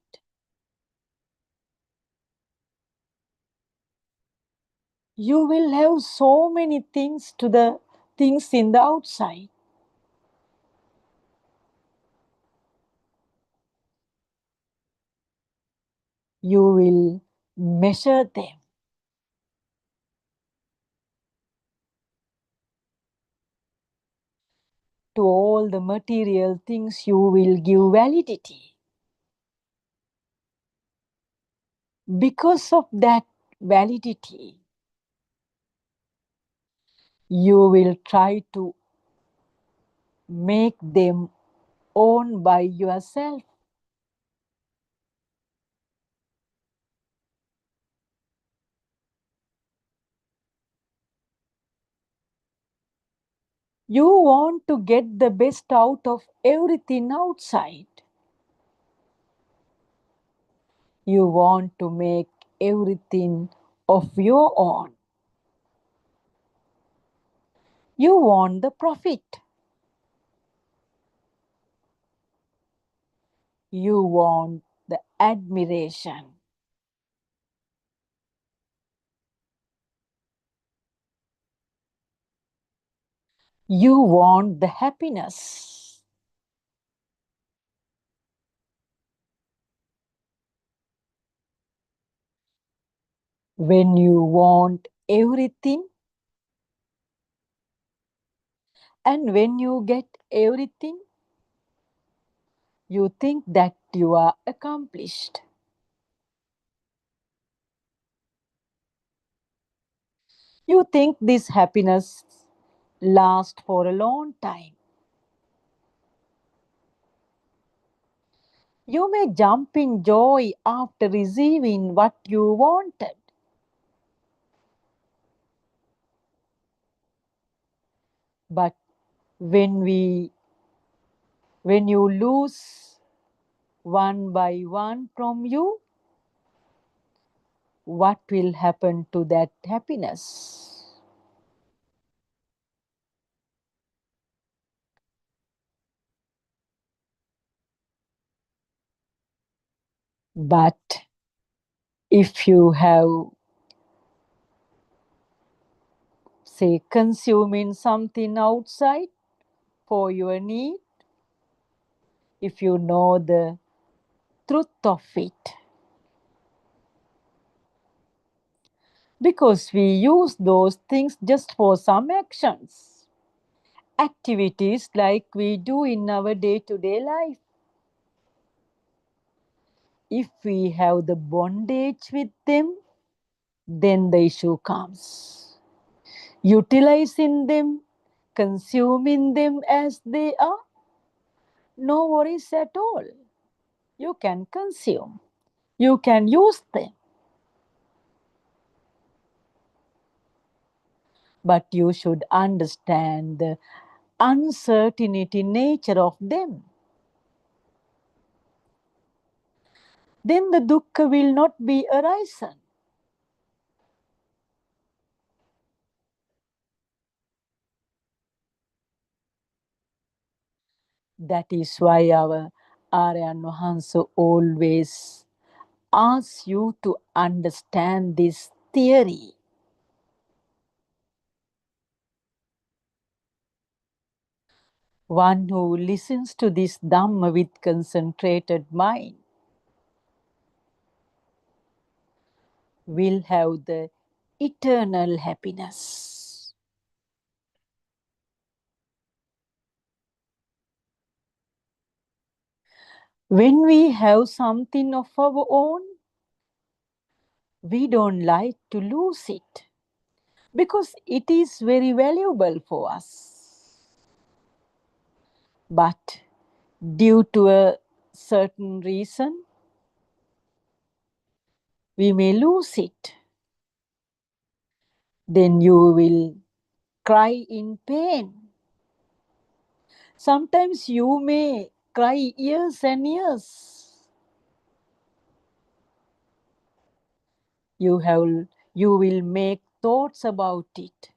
You will have so many things in the outside. You will measure them. To all the material things you will give validity. Because of that validity, you will try to make them owned by yourself. You want to get the best out of everything outside. You want to make everything of your own. You want the profit. You want the admiration. You want the happiness. When you want everything, and when you get everything, you think that you are accomplished. You think this happiness lasts for a long time. You may jump in joy after receiving what you wanted. But when you lose one by one from you, what will happen to that happiness? But if you have, say, consuming something outside for your need, if you know the truth of it, because we use those things just for some actions, activities like we do in our day-to-day life. If we have the bondage with them, then the issue comes. Utilizing them, consuming them as they are, no worries at all. You can consume. You can use them. But you should understand the uncertainty nature of them. Then the dukkha will not be arisen. That is why our Aryan Wahansa always asks you to understand this theory. One who listens to this Dhamma with concentrated mind will have the eternal happiness. When we have something of our own, we don't like to lose it because it is very valuable for us. But due to a certain reason, we may lose it. Then you will cry in pain. Sometimes you may cry years and years. You will make thoughts about it.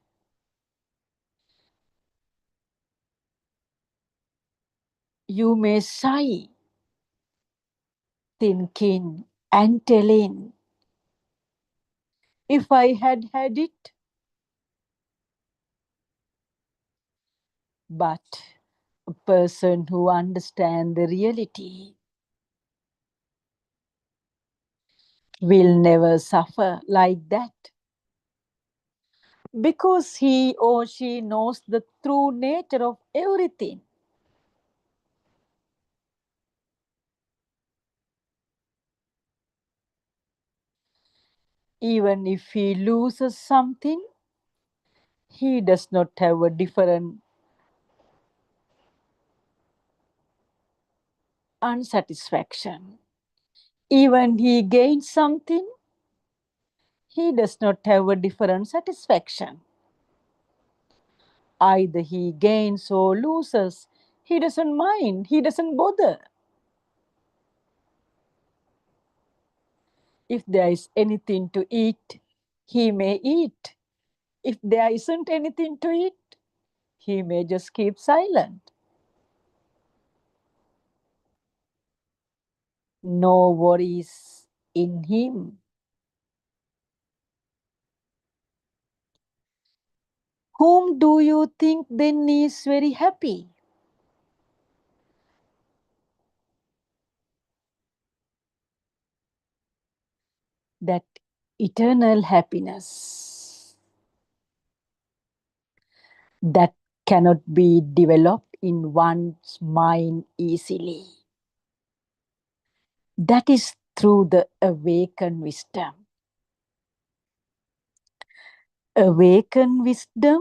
You may sigh, thinking and telling, if I had had it. But a person who understands the reality will never suffer like that, because he or she knows the true nature of everything. Even if he loses something, he does not have a different unsatisfaction. Even he gains something, he does not have a different satisfaction. Either he gains or loses, he doesn't mind, he doesn't bother. If there is anything to eat, he may eat. If there isn't anything to eat, he may just keep silent. No worries in him. Whom do you think then is very happy? That eternal happiness that cannot be developed in one's mind easily. That is through the awakened wisdom. Awakened wisdom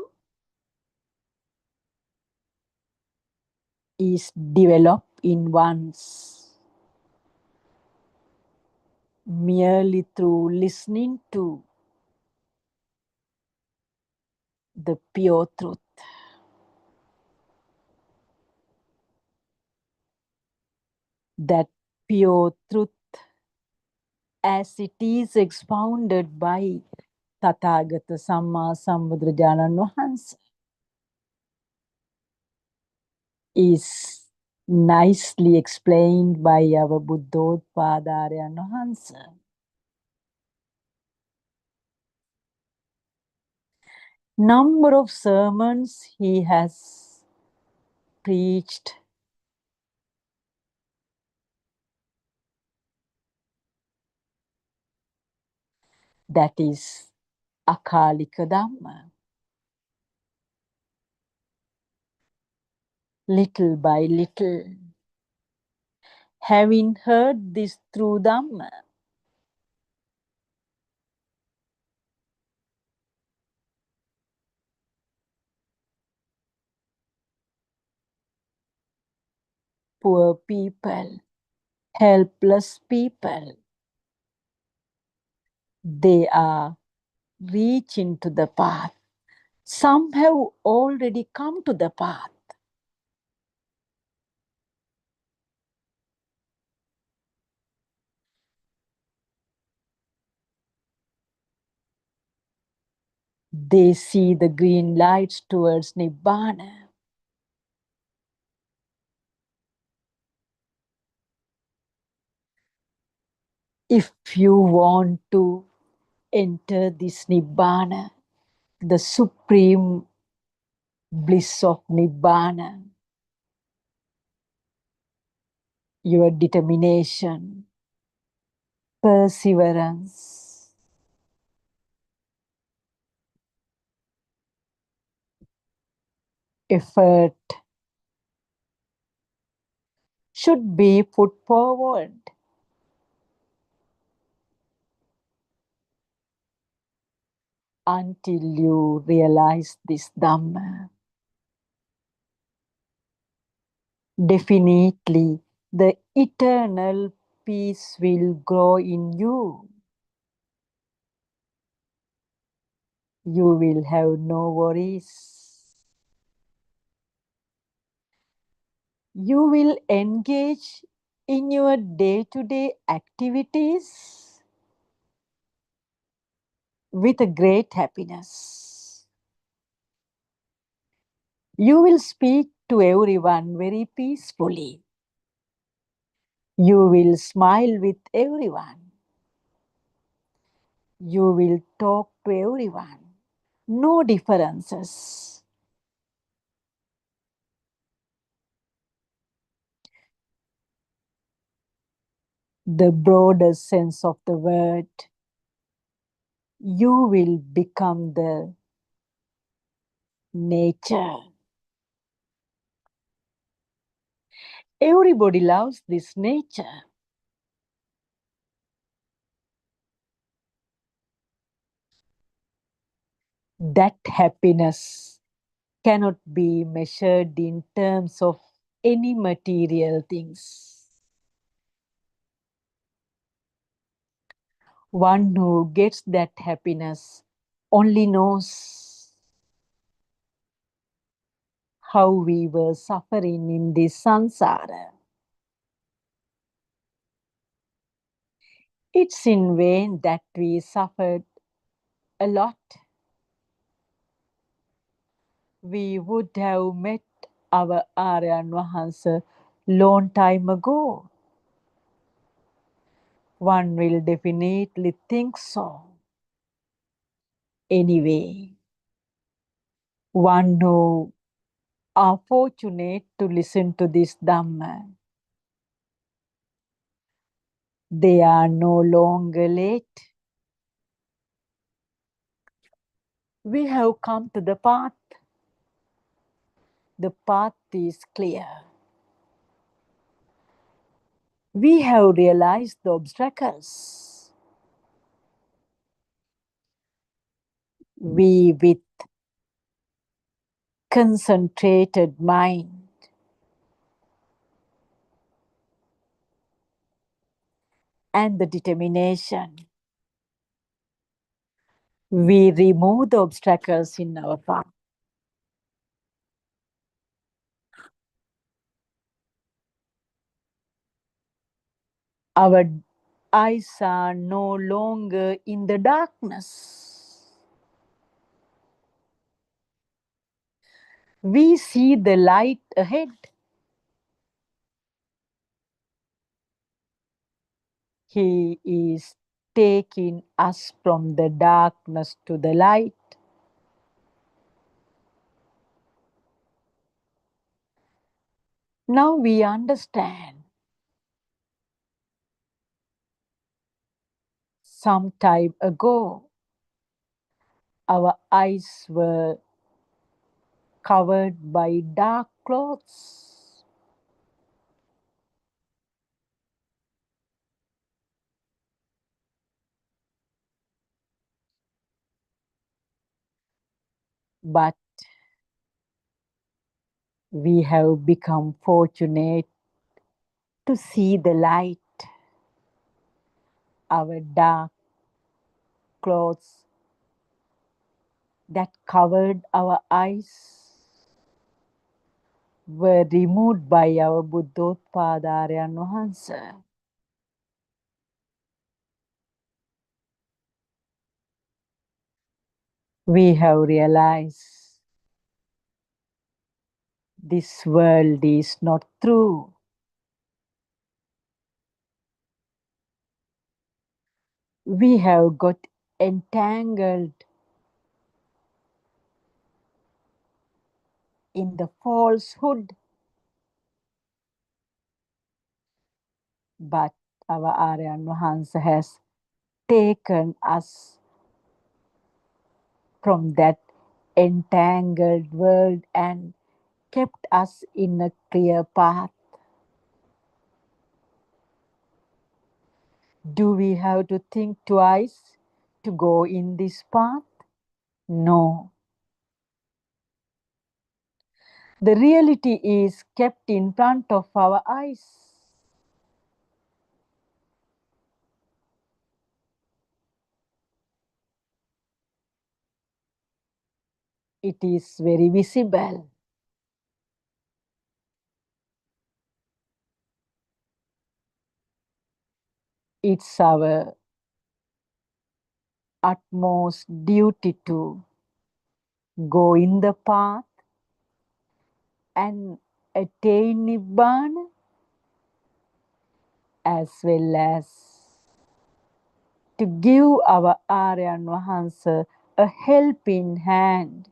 is developed in one's merely through listening to the pure truth. That pure truth, as it is expounded by Tathagata Samma Sambuddhajanan Wahanse, is nicely explained by our Buddothpada Wahanse. Number of sermons he has preached. That is Akalika Dhamma. Little by little, having heard this through Dhamma, poor people, helpless people, they are reaching to the path. Some have already come to the path. They see the green lights towards Nibbana. If you want to enter this Nibbana, the supreme bliss of Nibbana, your determination, perseverance, effort should be put forward until you realize this Dhamma. Definitely, the eternal peace will grow in you. You will have no worries. You will engage in your day-to-day activities with a great happiness. You will speak to everyone very peacefully. You will smile with everyone. You will talk to everyone. No differences. The broader sense of the word, you will become the nature. Everybody loves this nature. That happiness cannot be measured in terms of any material things. One who gets that happiness only knows how we were suffering in this samsara. It's in vain that we suffered a lot. We would have met our Aryan Vahansa long time ago. One will definitely think so. Anyway, one who are fortunate to listen to this Dhamma, they are no longer late. We have come to the path. The path is clear. We have realized the obstacles. We, with concentrated mind, and the determination, we remove the obstacles in our path. Our eyes are no longer in the darkness. We see the light ahead. He is taking us from the darkness to the light. Now we understand. Some time ago, our eyes were covered by dark clothes. But we have become fortunate to see the light. Our dark clothes that covered our eyes were removed by our Buddothpada Aryan Vahansa. We have realized this world is not true. We have got entangled in the falsehood. But our Aryan Vahansa has taken us from that entangled world and kept us in a clear path. Do we have to think twice to go in this path? No. The reality is kept in front of our eyes. It is very visible. It's our utmost duty to go in the path and attain Nibbana, as well as to give our Aryan Vahansa a helping hand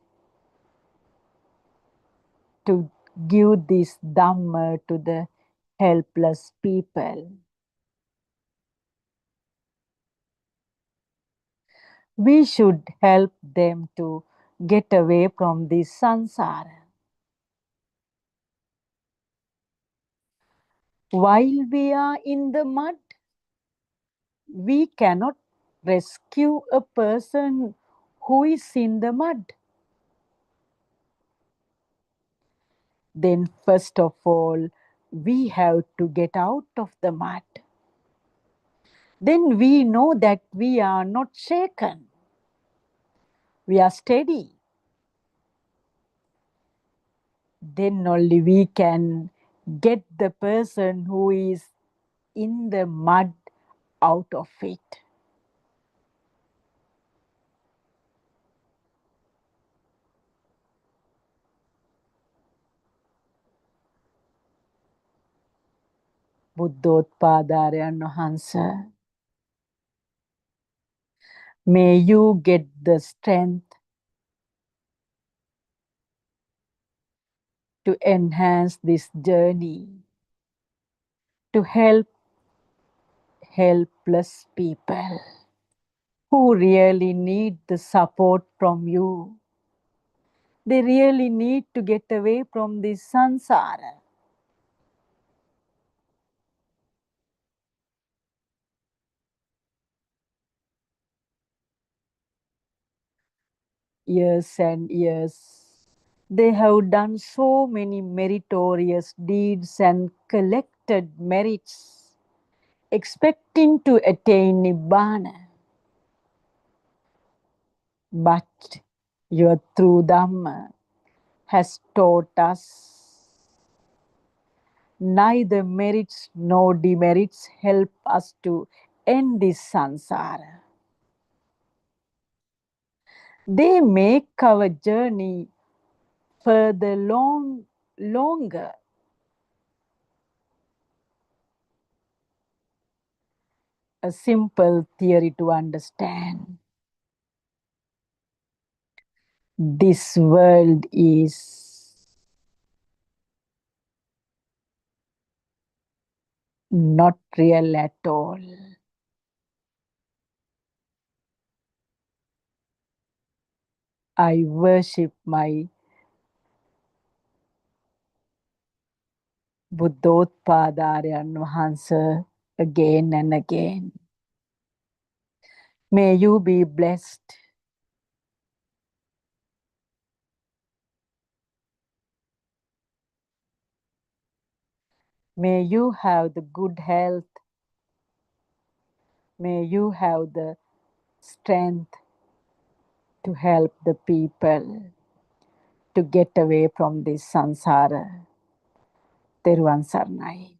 to give this Dhamma to the helpless people. We should help them to get away from this samsara. While we are in the mud, we cannot rescue a person who is in the mud. Then first of all, we have to get out of the mud. Then we know that we are not shaken. We are steady. Then only we can get the person who is in the mud out of it. Buddothpada Vahansa, may you get the strength to enhance this journey, to help helpless people who really need the support from you. They really need to get away from this samsara. Years and years, they have done so many meritorious deeds and collected merits, expecting to attain Nibbana. But your true Dhamma has taught us neither merits nor demerits help us to end this samsara. They make our journey further longer. A simple theory to understand. This world is not real at all. I worship my Buddothpada Vahansa again and again. May you be blessed. May you have the good health. May you have the strength to help the people to get away from this samsara. Teruvan Saranai.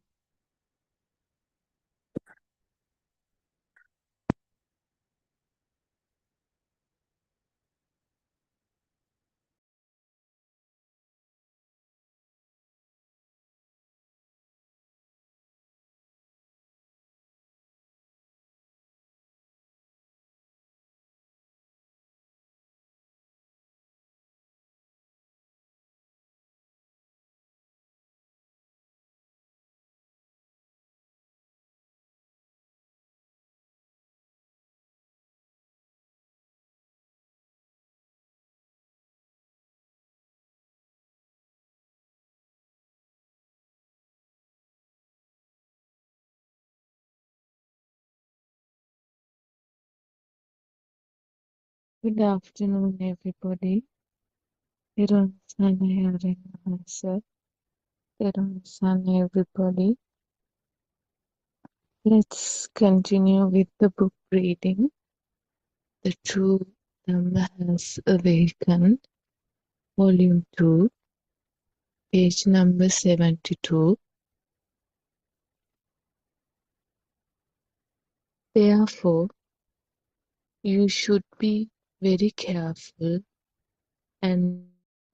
Good afternoon, everybody. Teron Sanayarangasa. Teron Sana, everybody. Let's continue with the book reading. The True Dhamma Has Awakened, Volume 2, page number 72. Therefore, you should be very careful and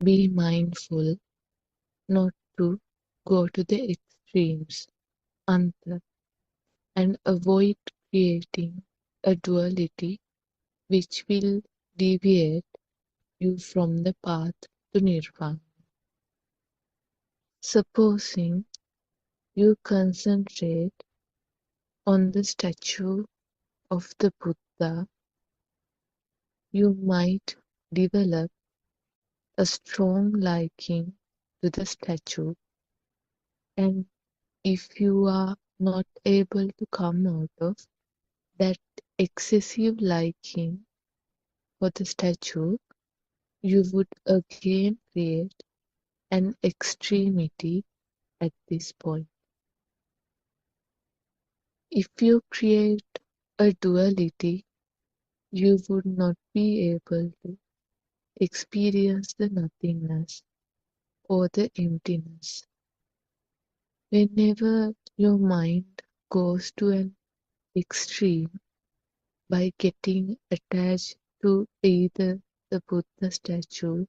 be mindful not to go to the extremes, anta, and avoid creating a duality which will deviate you from the path to nirvana. Supposing you concentrate on the statue of the Buddha, you might develop a strong liking to the statue, and if you are not able to come out of that excessive liking for the statue, you would again create an extremity at this point. If you create a duality, you would not be able to experience the nothingness or the emptiness. Whenever your mind goes to an extreme by getting attached to either the Buddha statue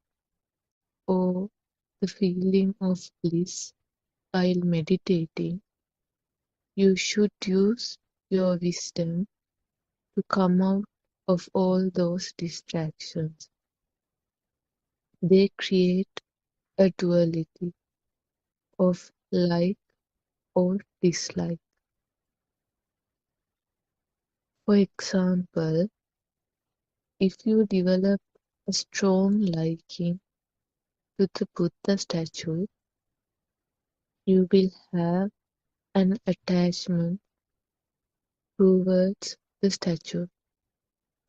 or the feeling of bliss while meditating, you should use your wisdom to come out of all those distractions. They create a duality of like or dislike. For example, if you develop a strong liking to the Buddha statue, you will have an attachment towards the statue.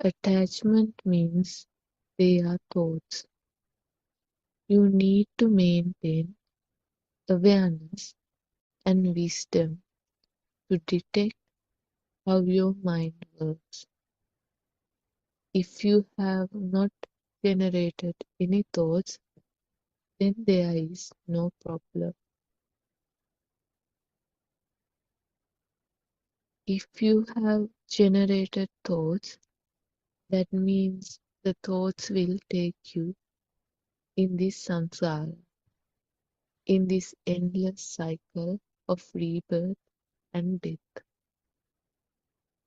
Attachment means they are thoughts. You need to maintain awareness and wisdom to detect how your mind works. If you have not generated any thoughts, then there is no problem. If you have generated thoughts, that means the thoughts will take you in this samsara, in this endless cycle of rebirth and death.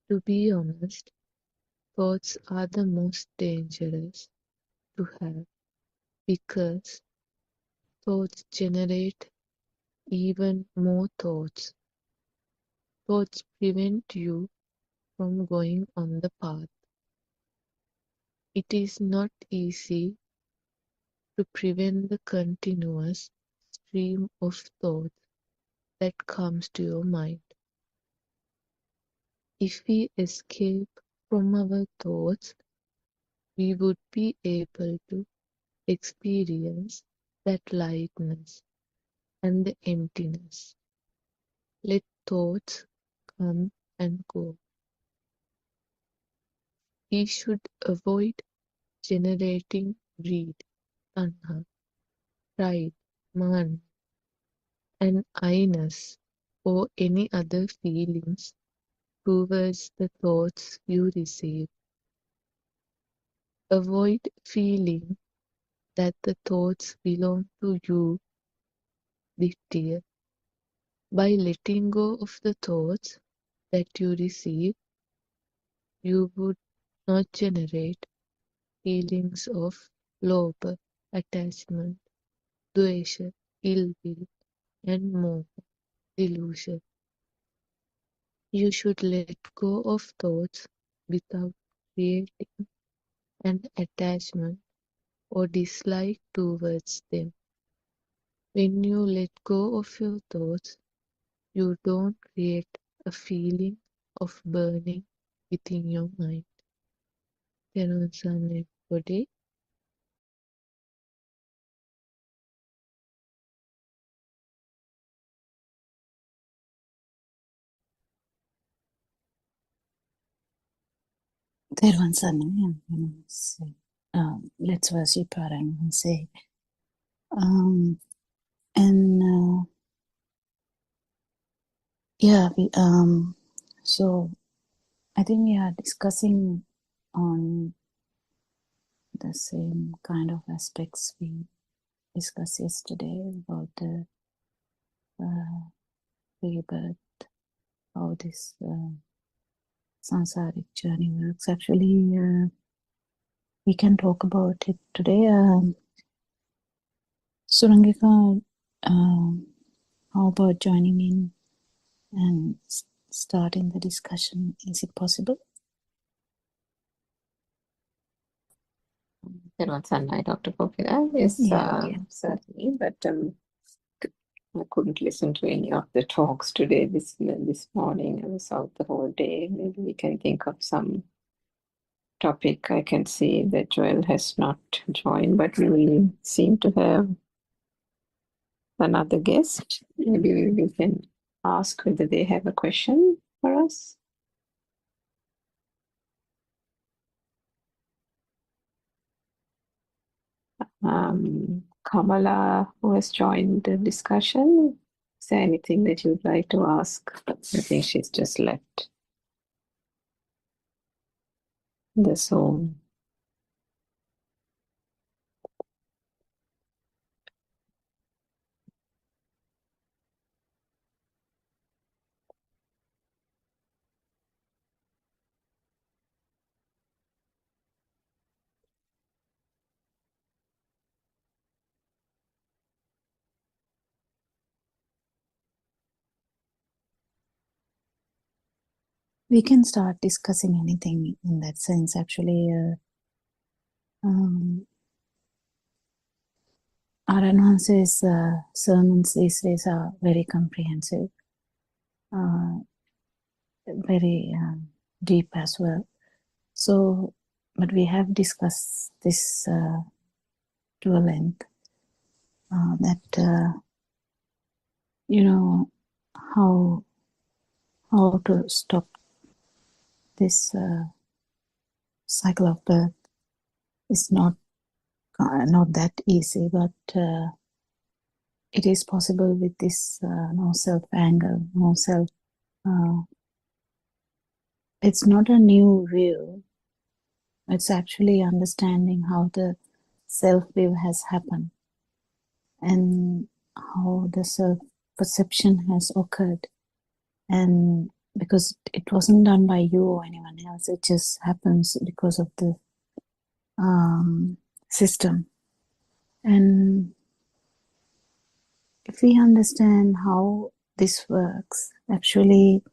To be honest, thoughts are the most dangerous to have because thoughts generate even more thoughts. Thoughts prevent you from going on the path. It is not easy to prevent the continuous stream of thoughts that comes to your mind. If we escape from our thoughts, we would be able to experience that lightness and the emptiness. Let thoughts come and go. We should avoid generating greed, tanha, pride, man, and I-ness or any other feelings towards the thoughts you receive. Avoid feeling that the thoughts belong to you, Ditya. By letting go of the thoughts that you receive, you would not generate feelings of lobha, attachment, dvesha, ill will, and moha, delusion. You should let go of thoughts without creating an attachment or dislike towards them. When you let go of your thoughts, you don't create a feeling of burning within your mind. Terunsane. body. Therwan Sarnai, let's worship her and say, and yeah, so I think we are discussing on the same kind of aspects we discussed yesterday about the rebirth, how this samsaric journey works. Actually, we can talk about it today. Surangika, how about joining in and starting the discussion? Is it possible? Therwan Sarnai, Dr. Kopila. Yes, certainly, but I couldn't listen to any of the talks today, this morning. I was out the whole day. Maybe we can think of some topic. I can see that Joel has not joined, but we seem to have another guest. Maybe we can ask whether they have a question for us. Kamala, who has joined the discussion, is there anything that you'd like to ask? I think she's just left the Zoom. We can start discussing anything in that sense. Actually, Aranwanse's sermons these days are very comprehensive, very deep as well. So, but we have discussed this to a length that you know how to stop this cycle of birth is not that easy, but it is possible with this no self angle, no self. It's not a new view. It's actually understanding how the self view has happened and how the self perception has occurred. And because it wasn't done by you or anyone else, it just happens because of the system. And if we understand how this works, actually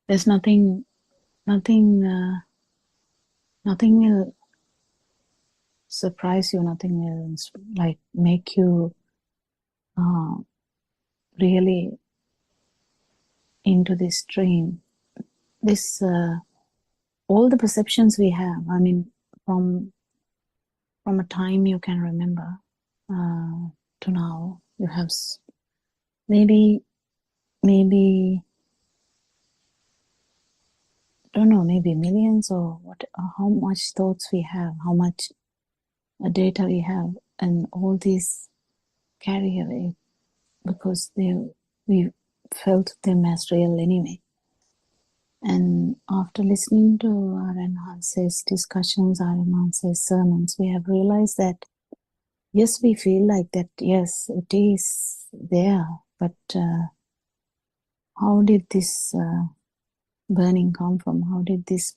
there's nothing will surprise you, nothing will like make you really into this dream. This all the perceptions we have, I mean, from a time you can remember to now, you have maybe don't know, maybe millions or what, how much thoughts we have, how much data we have, and all these carry away because we felt them as real anyway. And after listening to R.N. Hanse's discussions, R.N. Hanse's sermons, we have realized that yes, we feel like that, yes, it is there, but how did this burning come from? How did this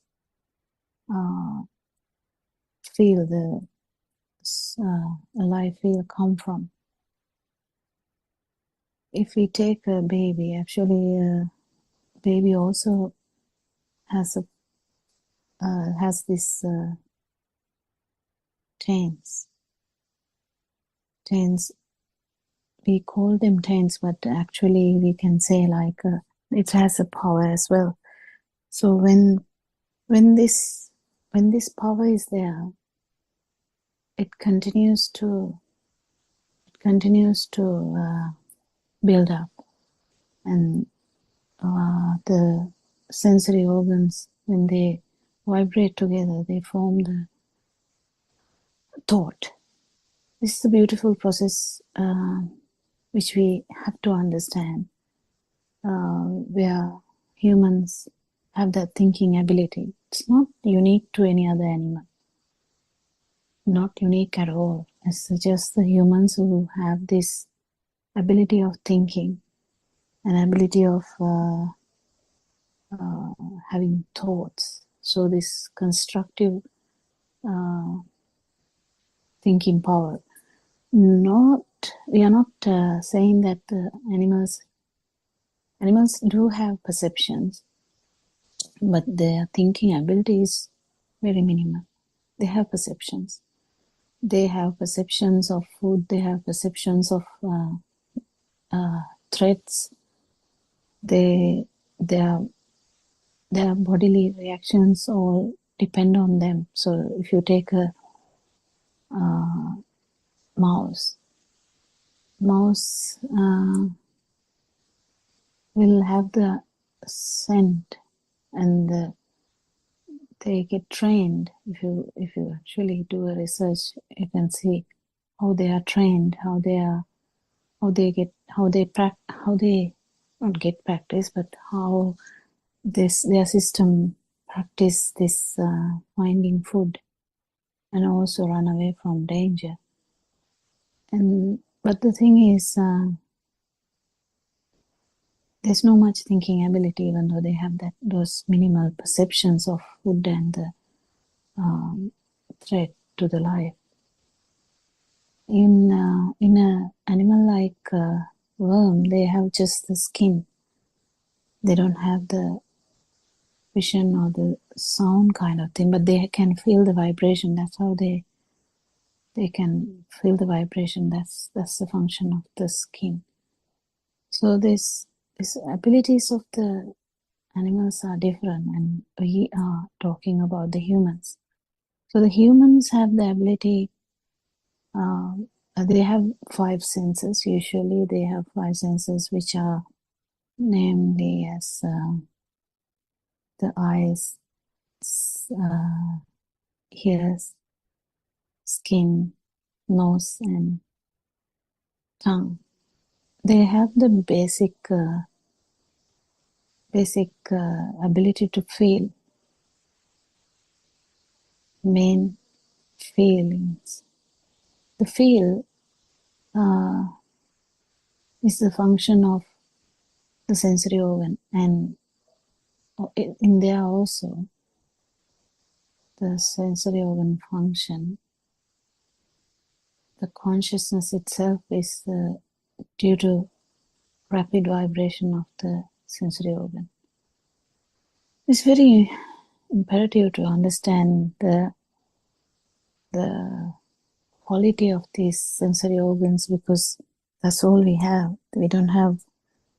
feel, the alive feel come from? If we take a baby, actually a baby also has this taints. We call them taints, but actually we can say like it has a power as well. So when when this power is there, it continues to build up, and the sensory organs, when they vibrate together, they form the thought. This is a beautiful process which we have to understand, where humans have that thinking ability. It's not unique to any other animal, not unique at all. It's just the humans who have this ability of thinking, an ability of having thoughts. So this constructive thinking power. We are not saying that the animals do have perceptions, but their thinking ability is very minimal. They have perceptions. They have perceptions of food. They have perceptions of threats. Their bodily reactions all depend on them. So if you take a mouse will have the scent, and they get trained. If you actually do a research, you can see how they are trained, how they not get practice, but how their system practice this finding food and also run away from danger. But the thing is, there's no much thinking ability, even though they have those minimal perceptions of food and the threat to the life. In an animal like worm, they have just the skin. They don't have the vision or the sound kind of thing, but they can feel the vibration. That's how they can feel the vibration. That's the function of the skin. So these abilities of the animals are different, and we are talking about the humans. So the humans have the ability, they have 5 senses. Usually they have 5 senses, which are namely as the eyes, ears, skin, nose, and tongue. They have the basic ability to feel, main feelings. The feel is the function of the sensory organ, and in there also the sensory organ function. The consciousness itself is due to rapid vibration of the sensory organ. It's very imperative to understand the quality of these sensory organs, because that's all we have. We don't have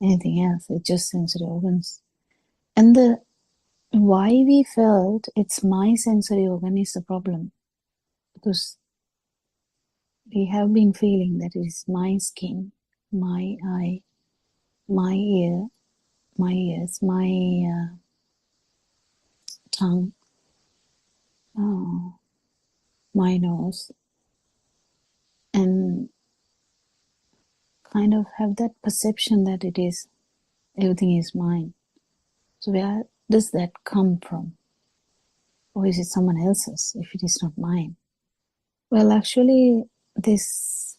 anything else. It's just sensory organs. And why we felt it's my sensory organ is the problem, because we have been feeling that it is my skin, my eye, my ear, my ears, my tongue, my nose, and kind of have that perception that everything is mine. So where does that come from? Or is it someone else's if it is not mine? Well, actually, this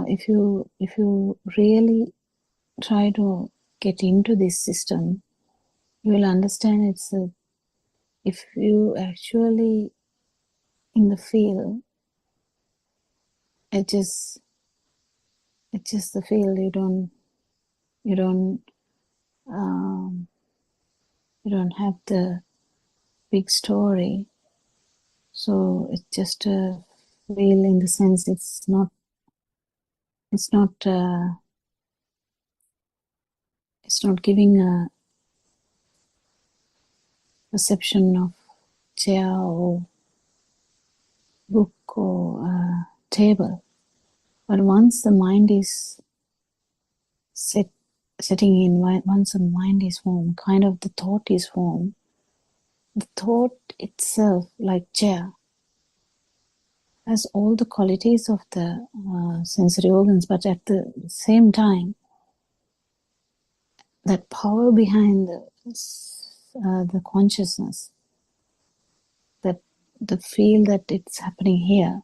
if you really try to get into this system, you will understand if you actually in the field, it's just the field. You don't have the big story. So it's just a feel in the sense it's not giving perception of chair or book or table. But once the mind is setting in, once the mind is formed, kind of the thought is formed, the thought itself, like chair, has all the qualities of the sensory organs, but at the same time, that power behind the consciousness, that the feel that it's happening here,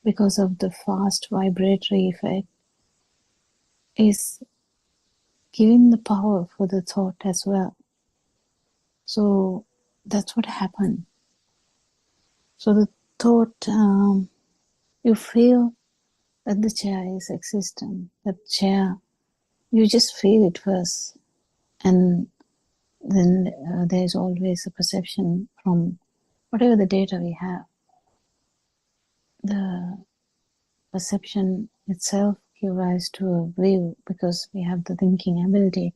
because of the fast vibratory effect, is giving the power for the thought as well. So that's what happened. So the thought, you feel that the chair is existent, that chair, you just feel it first, and then there's always a perception from whatever the data we have. The perception itself gives rise to a view, because we have the thinking ability,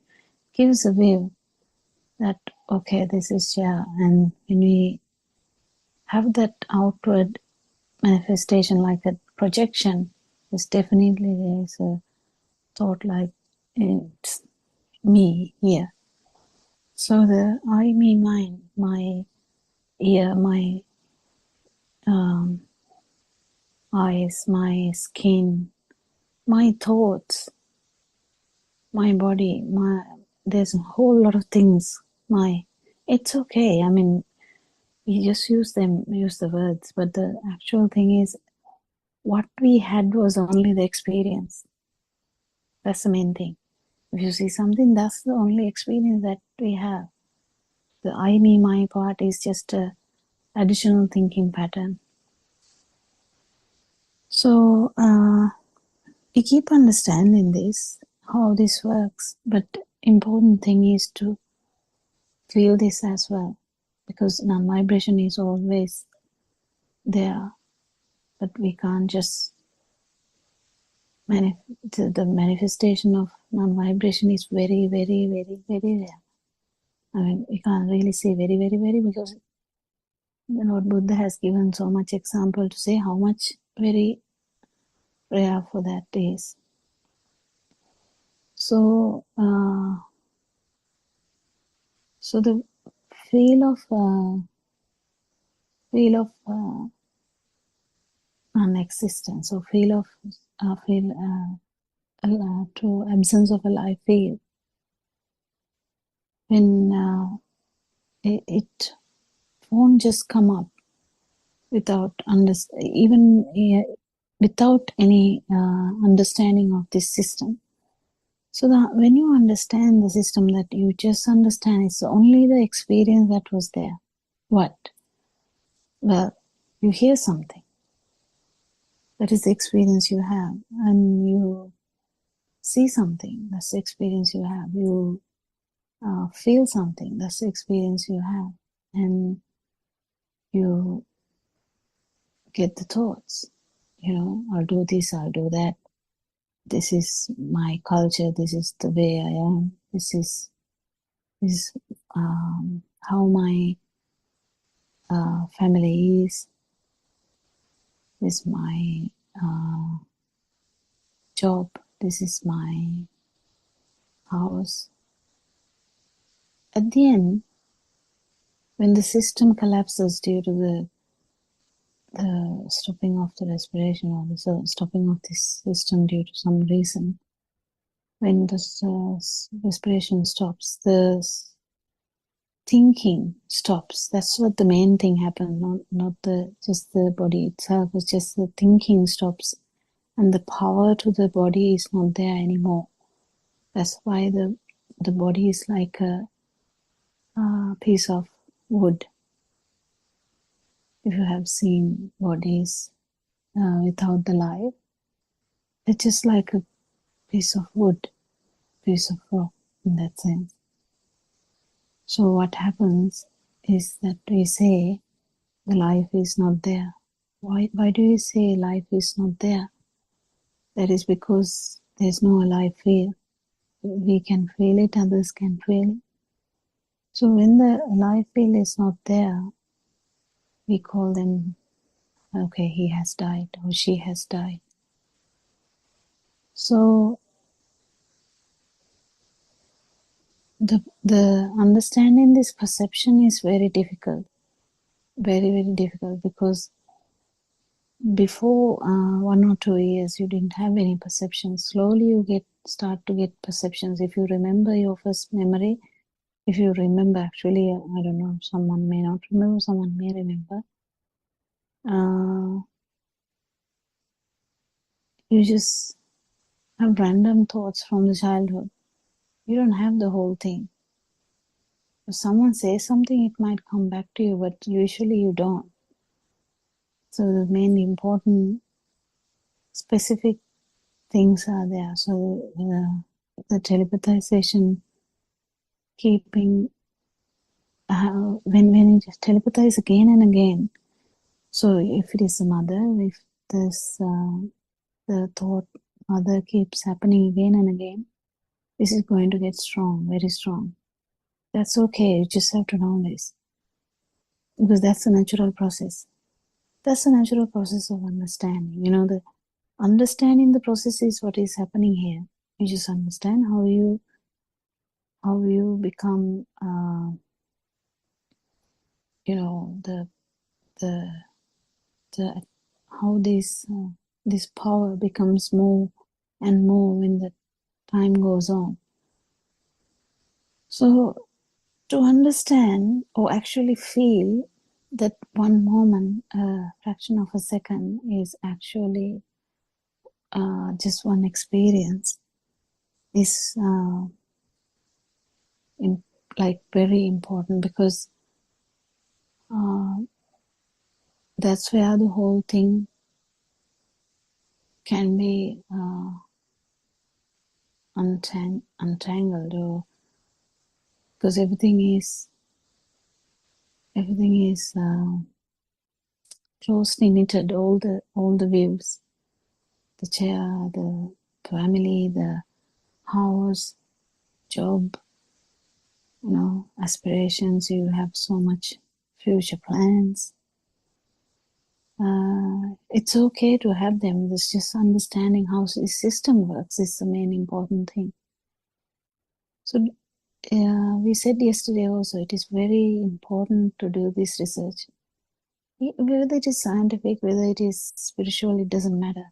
gives a view that, okay, this is chair. And when we have that outward manifestation, like a projection, there's definitely a thought like, it's me here. So the I, me, mine, my ear, my eyes, my skin, my thoughts, my body, there's a whole lot of things. It's okay. I mean, we just use the words, but the actual thing is, what we had was only the experience. That's the main thing. If you see something, that's the only experience that we have. The I, me, my part is just a additional thinking pattern. So we keep understanding this, how this works, but important thing is to feel this as well, because non-vibration is always there, but we can't just the manifestation of non-vibration is very, very, very, very rare. I mean, we can't really say very, very, very, because the Lord Buddha has given so much example to say how much very rare for that is. So, so the feel of non-existence, or feel of to absence of a life feel, when it won't just come up without without any understanding of this system. So that when you understand the system, that you just understand it's only the experience that was there. What? Well, you hear something. That is the experience you have. And you see something. That's the experience you have. You feel something. That's the experience you have. And you get the thoughts. I'll do this, I'll do that. This is my culture. This is the way I am. This is how my family is. This is my job. This is my house. At the end, when the system collapses due to the stopping of the respiration, or the stopping of this system due to some reason, when the respiration stops, the thinking stops. That's what the main thing happens, not just the body itself. It's just the thinking stops, and the power to the body is not there anymore. That's why the body is like a piece of wood. If you have seen bodies without the life, it's just like a piece of wood, piece of rock in that sense. So what happens is that we say the life is not there. Why do we say life is not there? That is because there's no alive feel. We can feel it, others can feel it. So when the life field is not there, we call them, okay, he has died or she has died. So the understanding this perception is very difficult, very, very difficult, because before 1 or 2 years you didn't have any perceptions. Slowly you start to get perceptions. If you remember your first memory, if you remember, actually, I don't know, someone may not remember, someone may remember. You just have random thoughts from the childhood. You don't have the whole thing. If someone says something, it might come back to you, but usually you don't. So the main important specific things are there. So the telepathization, keeping, when you just telepathize again and again. So if it is a mother, if this the thought mother keeps happening again and again, this is going to get strong, very strong. That's okay. You just have to know this, because that's a natural process. That's a natural process of understanding. The understanding the process is what is happening here. You just understand how you become, how this power becomes more and more when the time goes on. So to understand or actually feel that one moment, a fraction of a second, is actually just one experience is very important, because that's where the whole thing can be untangled, or because everything is closely knitted, all the views, the chair, the family, the house, job, aspirations. You have so much future plans. It's okay to have them. It's just understanding how the system works is the main important thing. So we said yesterday also, it is very important to do this research. Whether it is scientific, whether it is spiritual, it doesn't matter.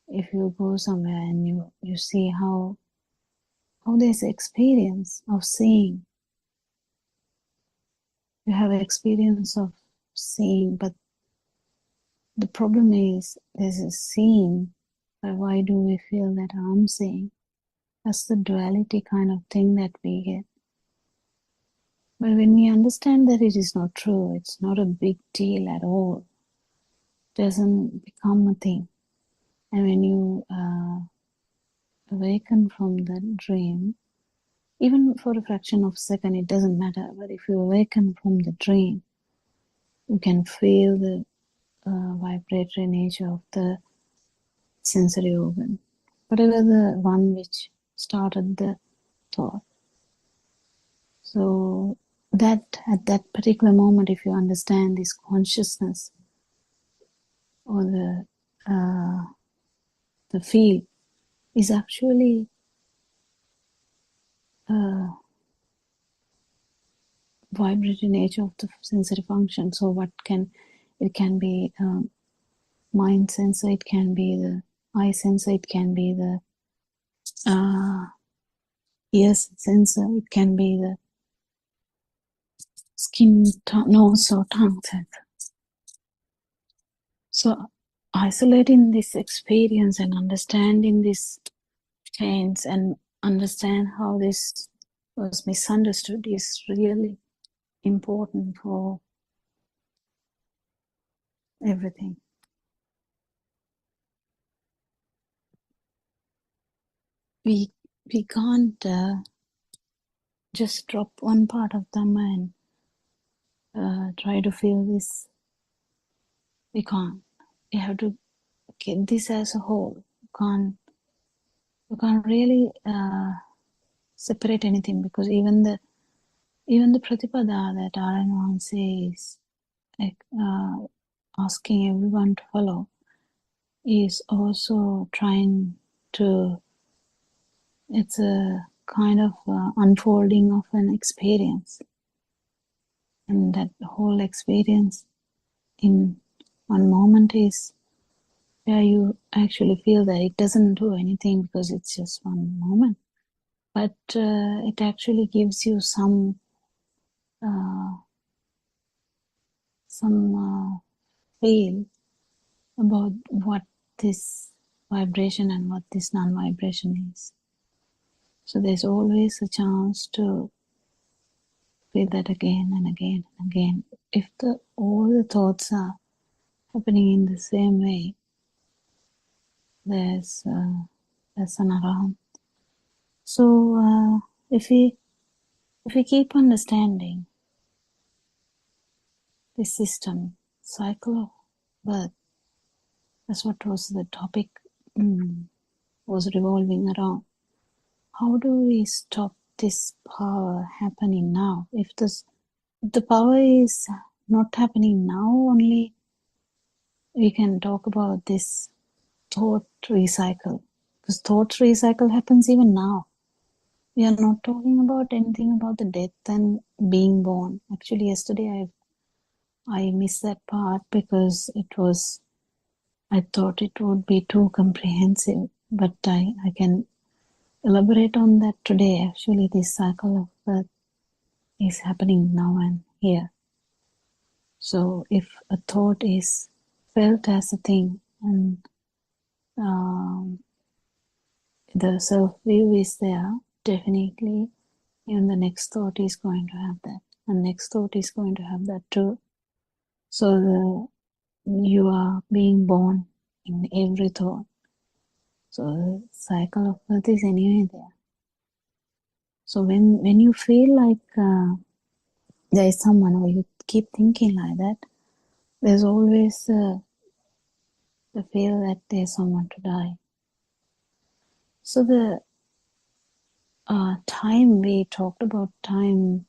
If you go somewhere and you see how there's experience of seeing. You have an experience of seeing, but the problem is there's a seeing, but why do we feel that I'm seeing? That's the duality kind of thing that we get. But when we understand that it is not true, it's not a big deal at all, it doesn't become a thing. And when you awaken from that dream, even for a fraction of a second, it doesn't matter. But if you awaken from the dream, you can feel the vibratory nature of the sensory organ, whatever the one which started the thought. So that at that particular moment, if you understand this consciousness or the feel is actually vibratory nature of the sensory function. So it can be mind sensor, it can be the eye sensor, it can be the ear sensor, it can be the skin, nose or tongue sensor. So isolating this experience and understanding this chains and understand how this was misunderstood is really important for everything. We can't just drop one part of Dhamma and try to feel this. We can't. We have to get this as a whole. You can't really separate anything, because even even the Pratipada that Aryan says, like, asking everyone to follow, is also trying to, it's a kind of unfolding of an experience. And that whole experience in one moment is where you actually feel that it doesn't do anything because it's just one moment. But it actually gives you some feel about what this vibration and what this non-vibration is. So there's always a chance to feel that again and again and again. If all the thoughts are happening in the same way, there's an arahant. So if we keep understanding this system, cycle of birth, that's what was the topic was revolving around. How do we stop this power happening now? If the power is not happening now, only we can talk about this thought recycle. Because thought recycle happens even now. We are not talking about anything about the death and being born. Actually, yesterday I missed that part because I thought it would be too comprehensive. But I can elaborate on that today. Actually, this cycle of birth is happening now and here. So if a thought is felt as a thing and the self-view is there, definitely even the next thought is going to have that. And next thought is going to have that too. So you are being born in every thought. So the cycle of birth is anyway there. So when you feel like there is someone, or you keep thinking like that, there's always the feel that there's someone to die. So the time, we talked about time,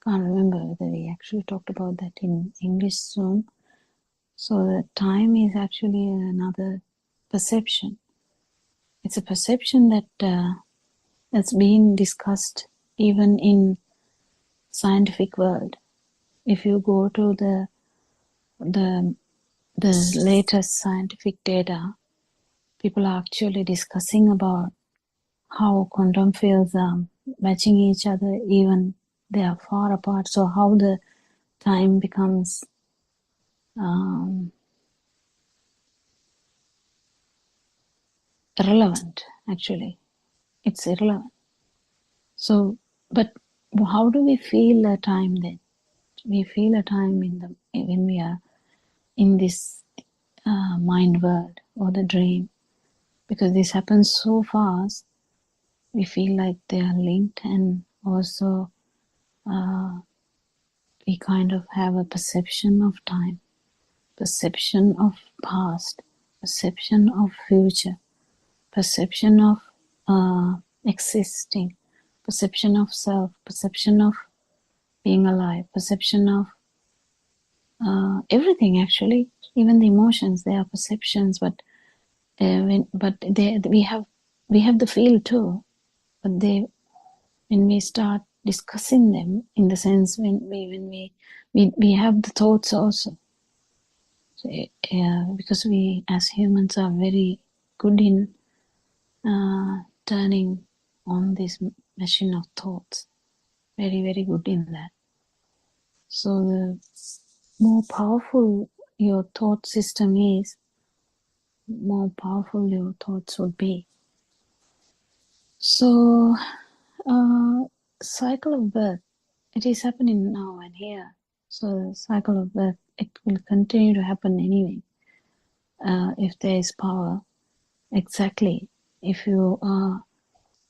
can't remember whether we actually talked about that in English Zoom. So the time is actually another perception. It's a perception that that's being discussed even in scientific world. If you go to the latest scientific data, people are actually discussing about how quantum fields are matching each other, even they are far apart. So how the time becomes irrelevant. Actually, it's irrelevant. So, but how do we feel a time then? We feel a time when we are in this mind world or the dream, because this happens so fast. We feel like they are linked, and also we kind of have a perception of time, perception of past, perception of future, perception of existing, perception of self, perception of being alive, perception of everything. Actually, even the emotions, they are perceptions, but we have the feel too. But when we start discussing them, in the sense when we have the thoughts also. So, because we as humans are very good in turning on this machine of thoughts, very, very good in that. So the more powerful your thought system is, more powerful your thoughts will be. So cycle of birth, it is happening now and here. So the cycle of birth, it will continue to happen anyway. If there is power, exactly. If you are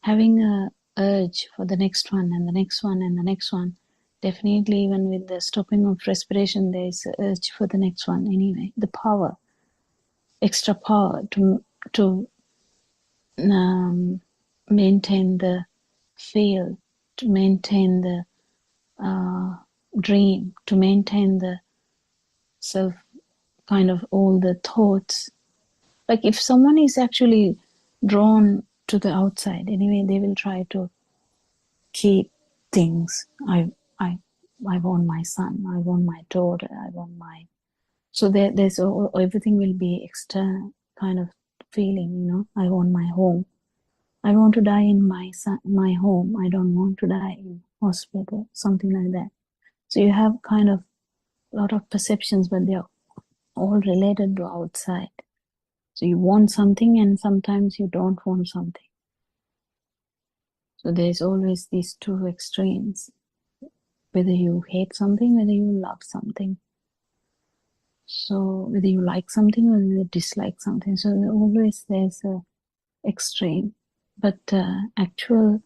having a urge for the next one and the next one and the next one, definitely even with the stopping of respiration, there is an urge for the next one anyway. The power, extra power to maintain the field, to maintain the dream, to maintain the self, kind of all the thoughts. Like if someone is actually drawn to the outside, anyway, they will try to keep things. I want my son, I want my daughter, I want my... So there's everything will be external kind of feeling, you know. I want my home. I want to die in my home. I don't want to die in hospital, something like that. So you have kind of a lot of perceptions, but they're all related to outside. So you want something and sometimes you don't want something. So there's always these two extremes. Whether you hate something, whether you love something. So whether you like something, whether you dislike something. So always there's a extreme. But actual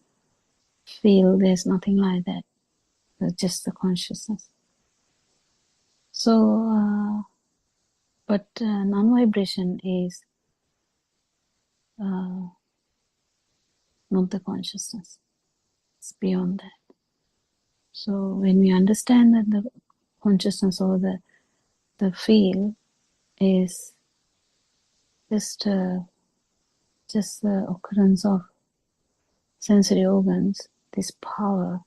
feel, there's nothing like that. It's just the consciousness. So, but non-vibration is not the consciousness. It's beyond that. So when we understand that the consciousness or the feel is just the occurrence of sensory organs, this power,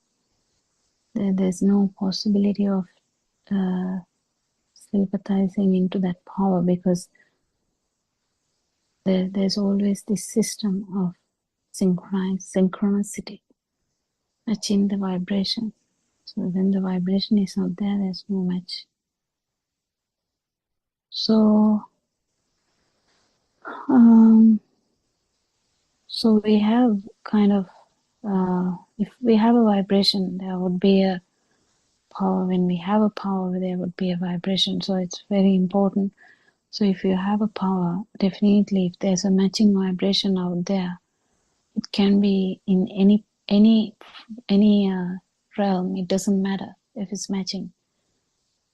there's no possibility of sympathizing into that power, because there's always this system of synchronicity, matching the vibration. So when the vibration is not there, there's no match. So, so we have kind of, if we have a vibration, there would be a power. When we have a power, there would be a vibration. So it's very important. So if you have a power, definitely if there's a matching vibration out there, it can be in any realm. It doesn't matter if it's matching.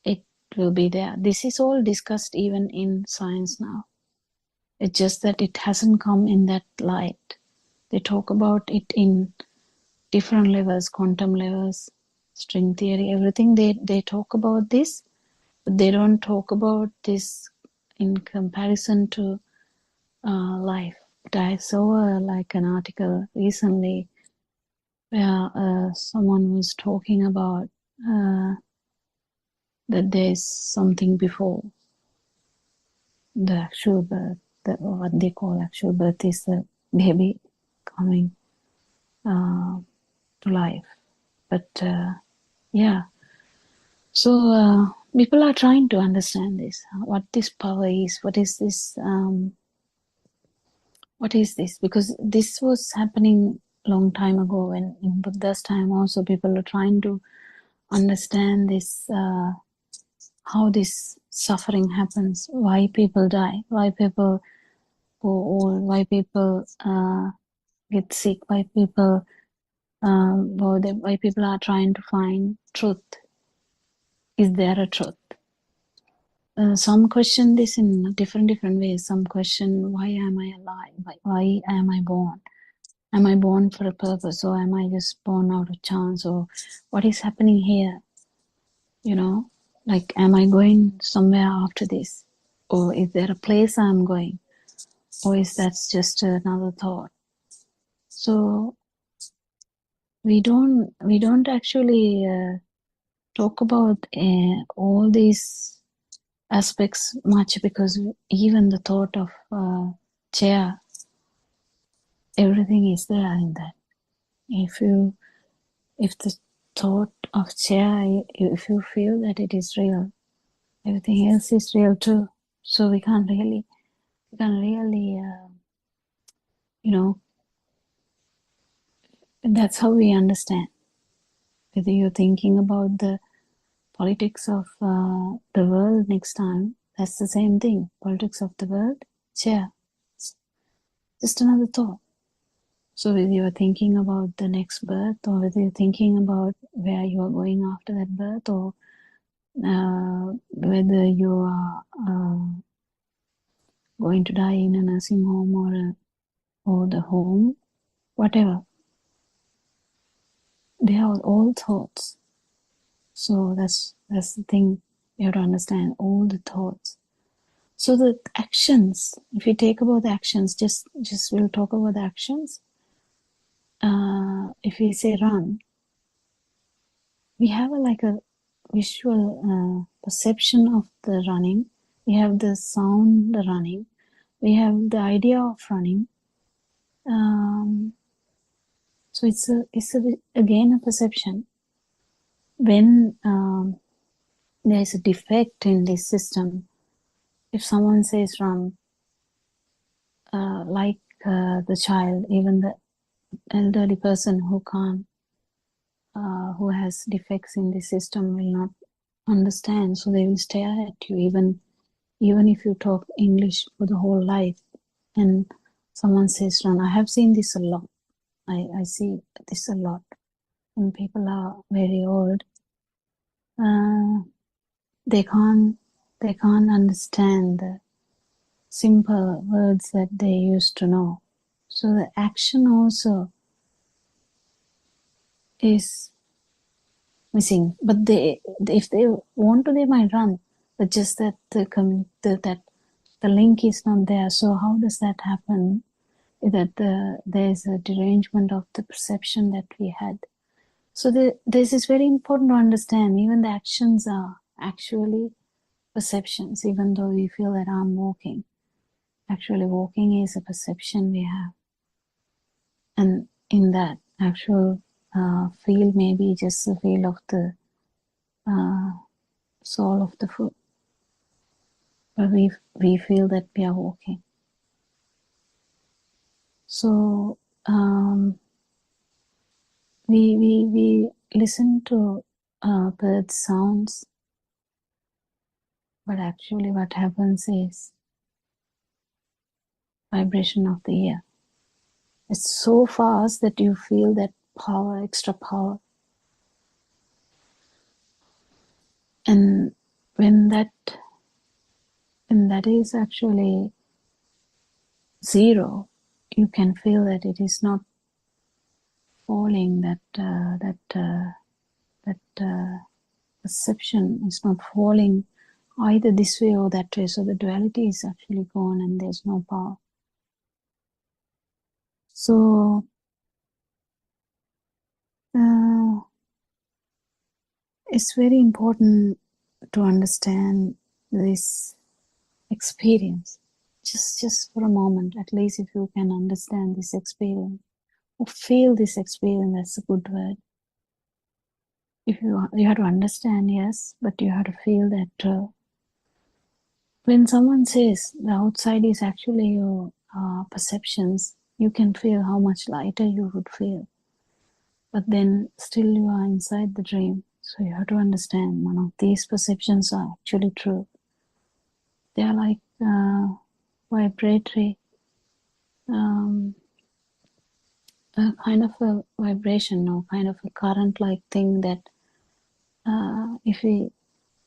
It will be there. This is all discussed even in science now. It's just that it hasn't come in that light. They talk about it in different levels, quantum levels, string theory, everything. They talk about this, but they don't talk about this in comparison to life. But I saw like an article recently where someone was talking about that there's something before the actual birth. What they call actual birth is the baby coming to life. But yeah, so people are trying to understand this, what this power is, what is this, because this was happening long time ago, when in Buddha's time also people are trying to understand this, how this suffering happens, why people die, why people go old, why people get sick, why people why people are trying to find truth. Is there a truth? Some question this in different ways. Some question, why am I alive? Why am I born? Am I born for a purpose, or am I just born out of chance? Or what is happening here? You know, like, am I going somewhere after this? Or is there a place I'm going? Or is that just another thought? So we don't actually talk about all these aspects much, because even the thought of chair, everything is there in that. If the thought of chair, if you feel that it is real, everything else is real too. So we can't really you know, that's how we understand. Whether you're thinking about the politics of the world next time, that's the same thing. Politics of the world, chair, just another thought. So whether you're thinking about the next birth, or whether you're thinking about where you are going after that birth, or whether you are going to die in a nursing home or the home, whatever, they are all thoughts. So that's the thing. You have to understand all the thoughts. So the actions, if you take about the actions, just we'll talk about the actions. If we say run, we have like a visual perception of the running. We have the sound, the running. We have the idea of running. So it's again a perception. When there is a defect in this system, if someone says run, like the child, even the elderly person who can't, who has defects in the system will not understand, so they will stare at you even if you talk English for the whole life and someone says run. I have seen this a lot. I see this a lot when people are very old. They can't understand the simple words that they used to know. So the action also is missing. But if they want to, they might run. But just that the link is not there. So how does that happen? That there's a derangement of the perception that we had. So this is very important to understand. Even the actions are actually perceptions, even though we feel that I'm walking. Actually, walking is a perception we have. And in that actual feel, maybe just the feel of the sole of the foot. But we feel that we are walking. So we listen to bird sounds, but actually what happens is vibration of the ear. It's so fast that you feel that power, extra power. And when that is actually zero, you can feel that it is not falling, that perception is not falling either this way or that way. So the duality is actually gone and there's no power. So it's very important to understand this experience. Just for a moment, at least if you can understand this experience or feel this experience, that's a good word. If you have to understand, yes, but you have to feel that when someone says the outside is actually your perceptions, you can feel how much lighter you would feel. But then still you are inside the dream. So you have to understand none of these perceptions are actually true. They are like vibratory, a kind of a vibration or kind of a current-like thing that if we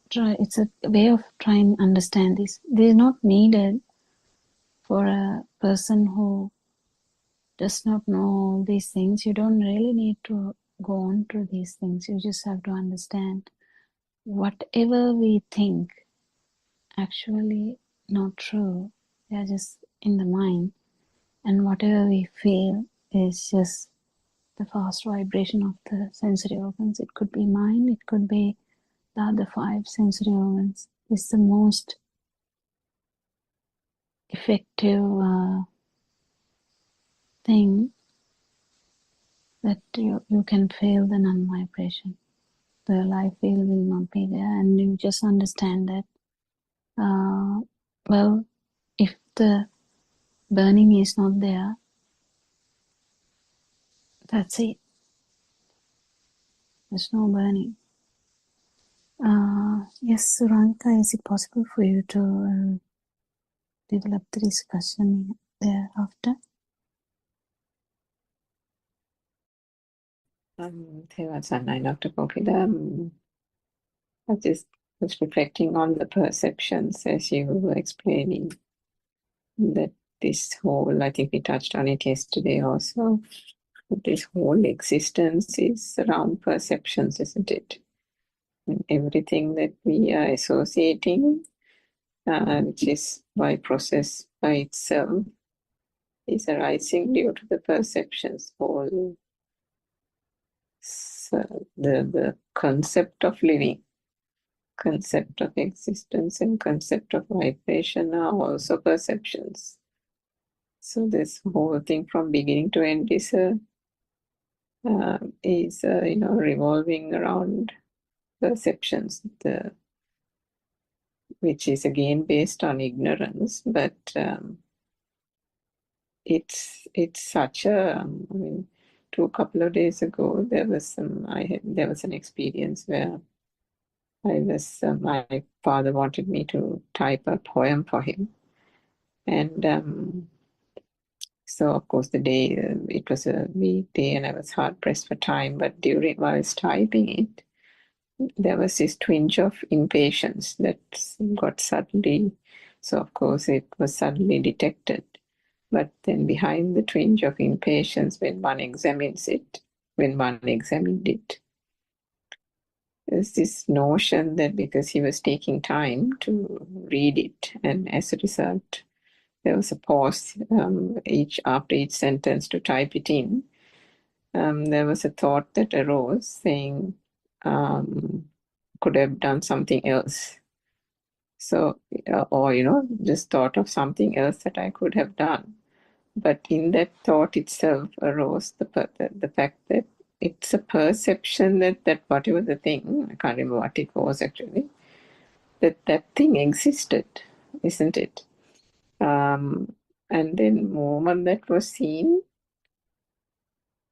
try, it's a way of trying to understand this. They are not needed for a person who does not know these things. You don't really need to go on to these things. You just have to understand whatever we think actually not true. They are just in the mind, and whatever we feel is just the fast vibration of the sensory organs. It could be mind, it could be the other 5 sensory organs. It's the most effective thing that you can feel the non-vibration. The life field will not be there, and you just understand that well, if the burning is not there, that's it. There's no burning. Yes, Suranka, is it possible for you to develop the discussion thereafter? Tevasana, Dr. Kokida, I just was reflecting on the perceptions as you were explaining that this whole, I think we touched on it yesterday also, this whole existence is around perceptions, isn't it? everything that we are associating, which is by process by itself, is arising due to the perceptions. All the concept of living, concept of existence, and concept of vibration are also perceptions. So this whole thing from beginning to end is revolving around perceptions, which is again based on ignorance, but it's such a. I mean, a couple of days ago, there was an experience where my father wanted me to type a poem for him, and so of course the day it was a weekday, and I was hard pressed for time. But while I was typing it, there was this twinge of impatience that got suddenly. So of course it was suddenly detected. But then behind the twinge of impatience, when one examined it, there's this notion that because he was taking time to read it, and as a result, there was a pause after each sentence to type it in. There was a thought that arose saying, could have done something else. So, or just thought of something else that I could have done. But in that thought itself arose the fact that it's a perception that whatever the thing, I can't remember what it was actually, that thing existed, isn't it? And then moment that was seen,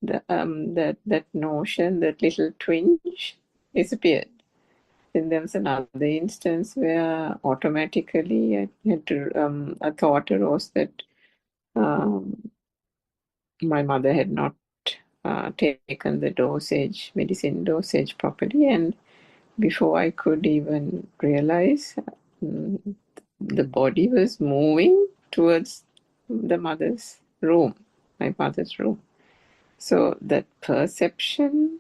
that notion, that little twinge disappeared. Then there was another instance where automatically I had to, a thought arose that my mother had not taken the medicine dosage properly, and before I could even realize, the body was moving towards my mother's room. So that perception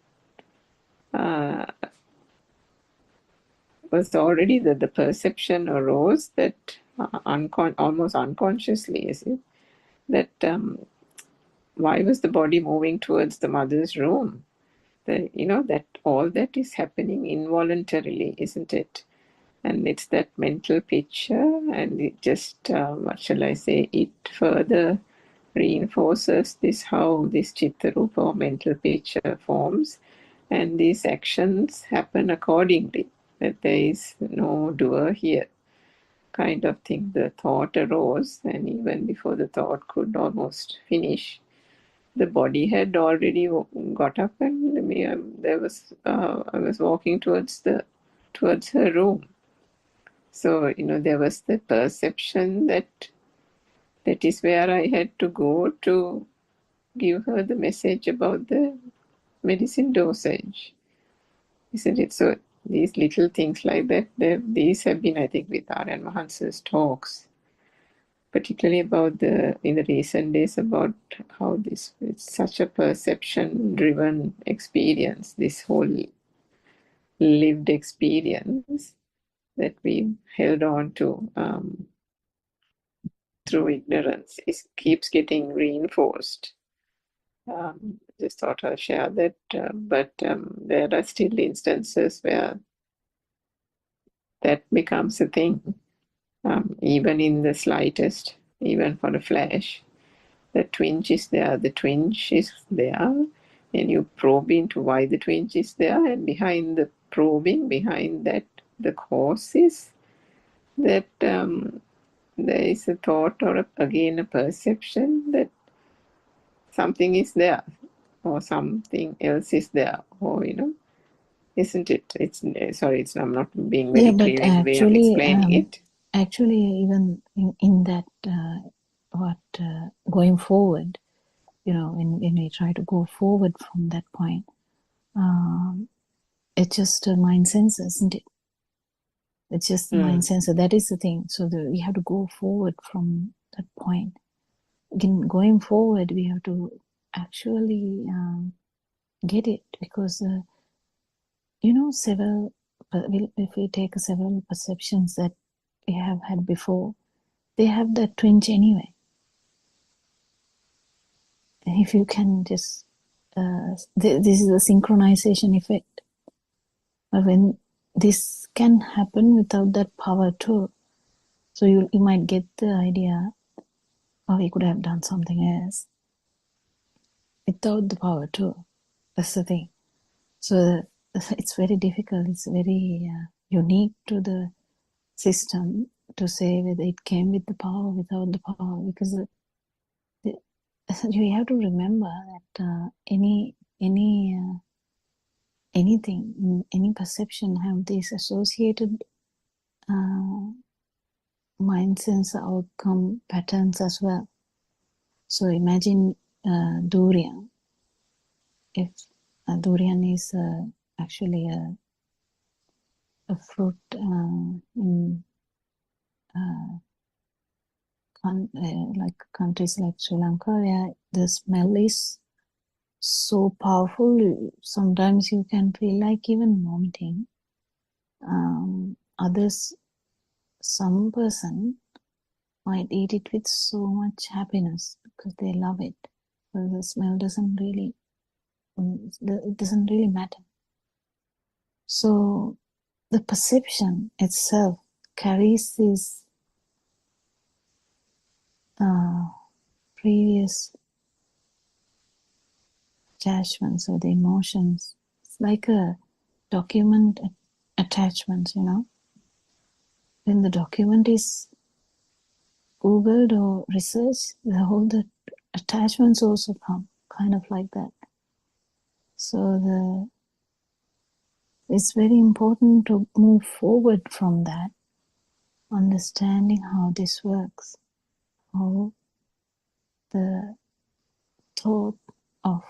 was already the perception arose that almost unconsciously, is it? That why was the body moving towards the mother's room? That all that is happening involuntarily, isn't it? And it's that mental picture, and it just, what shall I say, it further reinforces how this Chitta Rupa or mental picture forms, and these actions happen accordingly, that there is no doer here kind of thing. The thought arose, and even before the thought could almost finish, the body had already got up, and I was walking towards her room. So there was the perception that is where I had to go to give her the message about the medicine dosage, isn't it? So these little things like that, these have been, I think, with Aryan Mahansa's talks, particularly about in the recent days, about how it's such a perception-driven experience, this whole lived experience that we held on to through ignorance. It keeps getting reinforced. Just thought I'll share that, but there are still instances where that becomes a thing, even in the slightest, even for a flash. The twinge is there, and you probe into why the twinge is there, and behind the probing, behind that, the cause is that there is a thought or again a perception that something is there, or something else is there, or isn't it? I'm not being very clear in the way I'm explaining it. Actually, even in that, going forward, when we try to go forward from that point, it's just a mind sensor, isn't it? It's just the mind sensor. That is the thing. So we have to go forward from that point. Again, going forward, we have to actually get it, because several if we take several perceptions that we have had before, they have that twinge anyway. If you can just, this is a synchronization effect. But when this can happen without that power too, so you might get the idea, oh, we could have done something else without the power too. That's the thing. So it's very difficult. It's very unique to the system to say whether it came with the power or without the power, because you have to remember that anything, any perception have these associated mind sense outcome patterns as well. So imagine durian. If durian is actually a fruit in like countries like Sri Lanka, where the smell is so powerful, sometimes you can feel like even vomiting. Others, some person might eat it with so much happiness because they love it. But the smell doesn't really, it doesn't really matter. So the perception itself carries these previous attachments or the emotions. It's like a document attachment, you know. When the document is Googled or researched, the attachments also come, kind of like that. So it's very important to move forward from that, understanding how this works, how the thought of,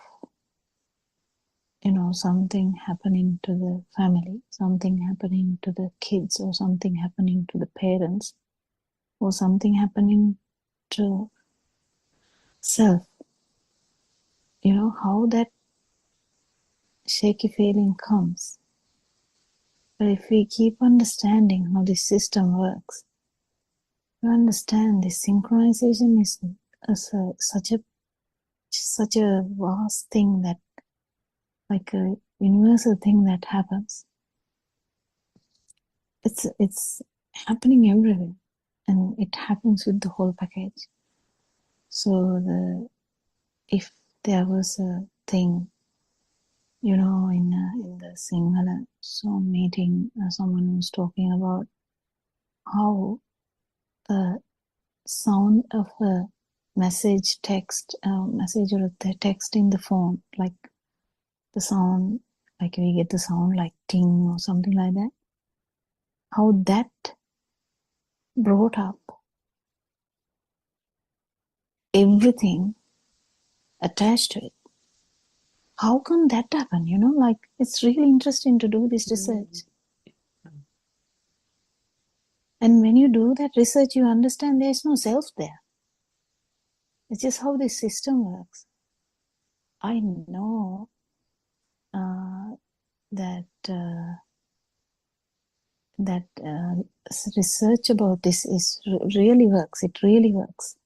you know, something happening to the family, something happening to the kids, or something happening to the parents, or something happening to self, you know, how that shaky feeling comes. But if we keep understanding how this system works, you understand this synchronization is such a vast thing, that like a universal thing that happens. It's happening everywhere, and it happens with the whole package. So if there was a thing, you know, in the Sinhala song meeting, someone was talking about how the sound of a message or a text in the phone, like the sound, like we get the sound like ting or something like that, how that brought up everything attached to it. How come that happened? You know, like it's really interesting to do this research. And when you do that research, you understand there's no self there. It's just how this system works. I know that research about this really works. It really works.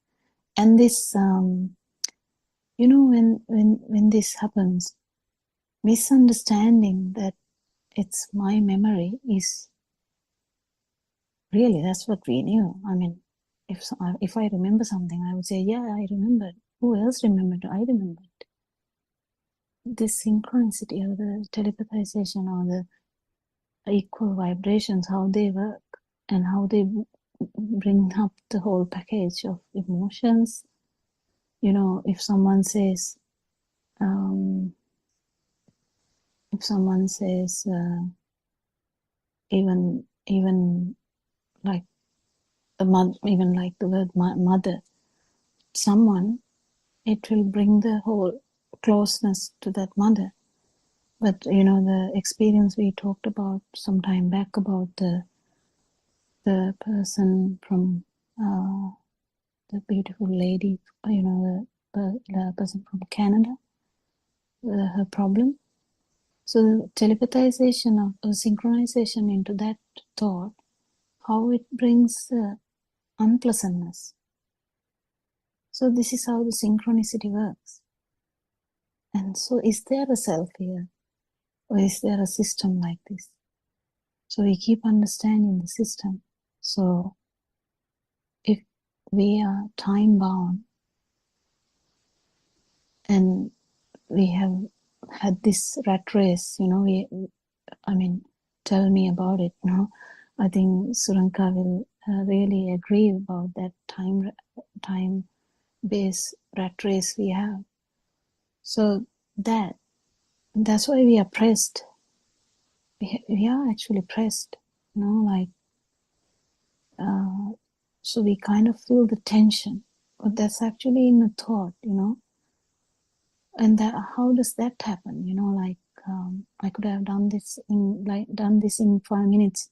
And this, you know, when this happens, misunderstanding that it's my memory is really, that's what we knew. I mean, if I remember something, I would say, yeah, I remembered. Who else remembered? I remembered. This synchronicity or the telepathization or the equal vibrations, how they work and how they bring up the whole package of emotions. You know, if someone says, even like the mother, even like the word mother, someone, it will bring the whole closeness to that mother. But you know, the experience we talked about some time back about the person from the beautiful lady, you know, the person from Canada, her problem. So telepathization or synchronization into that thought, how it brings unpleasantness. So this is how the synchronicity works. And so is there a self here? Or is there a system like this? So we keep understanding the system. So if we are time bound and we have had this rat race, tell me about it, I think Suranka will really agree about that time-based rat race we have. So that's why we are pressed. We are actually pressed, so we kind of feel the tension, but that's actually in a thought, and how does that happen? I could have done this in 5 minutes,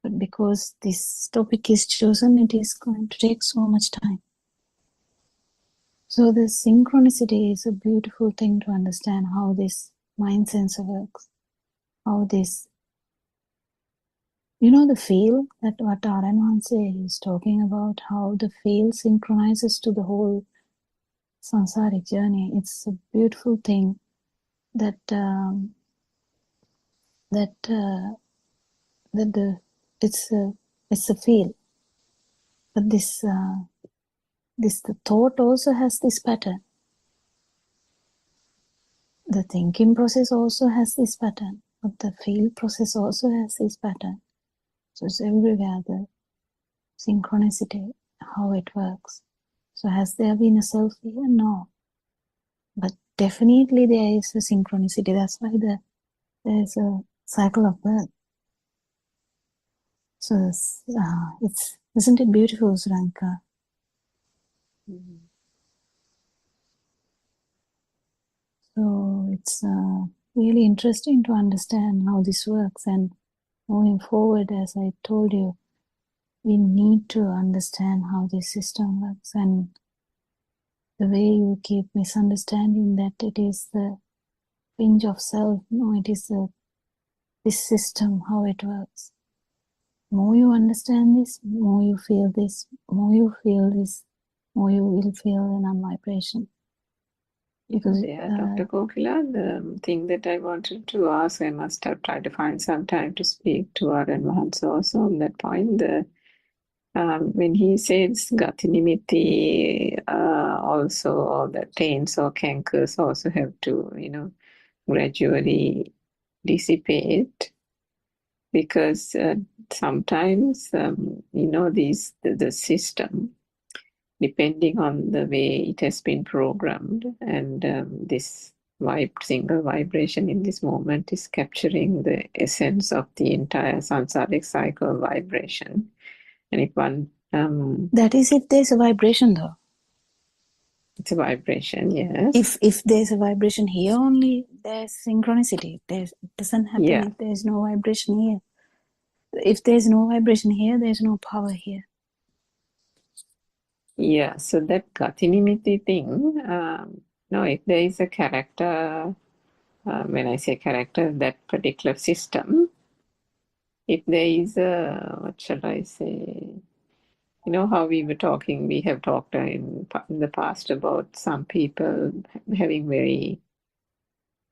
but because this topic is chosen, it is going to take so much time. So the synchronicity is a beautiful thing to understand how this mind sensor works, how this, the field that what Aranwanse is talking about, how the field synchronizes to the whole samsaric journey. It's a beautiful thing that it's a field, but the thought also has this pattern. The thinking process also has this pattern, but the field process also has this pattern. So it's everywhere the synchronicity, how it works. So has there been a self here? No. But definitely there is a synchronicity. That's why there is a cycle of birth. So isn't it beautiful, Suranka? Mm-hmm. So it's really interesting to understand how this works, and moving forward, as I told you, we need to understand how this system works, and the way you keep misunderstanding that it is the fringe of self, no, it is this system, how it works. More you understand this, more you feel this, more you feel this, more you will feel a non-vibration. Because Dr. Kokila, the thing that I wanted to ask, I must have tried to find some time to speak to Aran Mahansa also on that point. When he says Gatinimiti, also, or the taints or cankers also have to, gradually dissipate, because sometimes, the system, depending on the way it has been programmed, and this single vibration in this moment is capturing the essence of the entire samsaric cycle vibration. And if one that is if there's a vibration, though. It's a vibration, yes. If there's a vibration here only, there's synchronicity. It doesn't happen if there's no vibration here. If there's no vibration here, there's no power here. Yeah, so that Gatinimiti thing, if there is a character, when I say character, that particular system, if there is a, what shall I say, how we have talked in the past about some people having very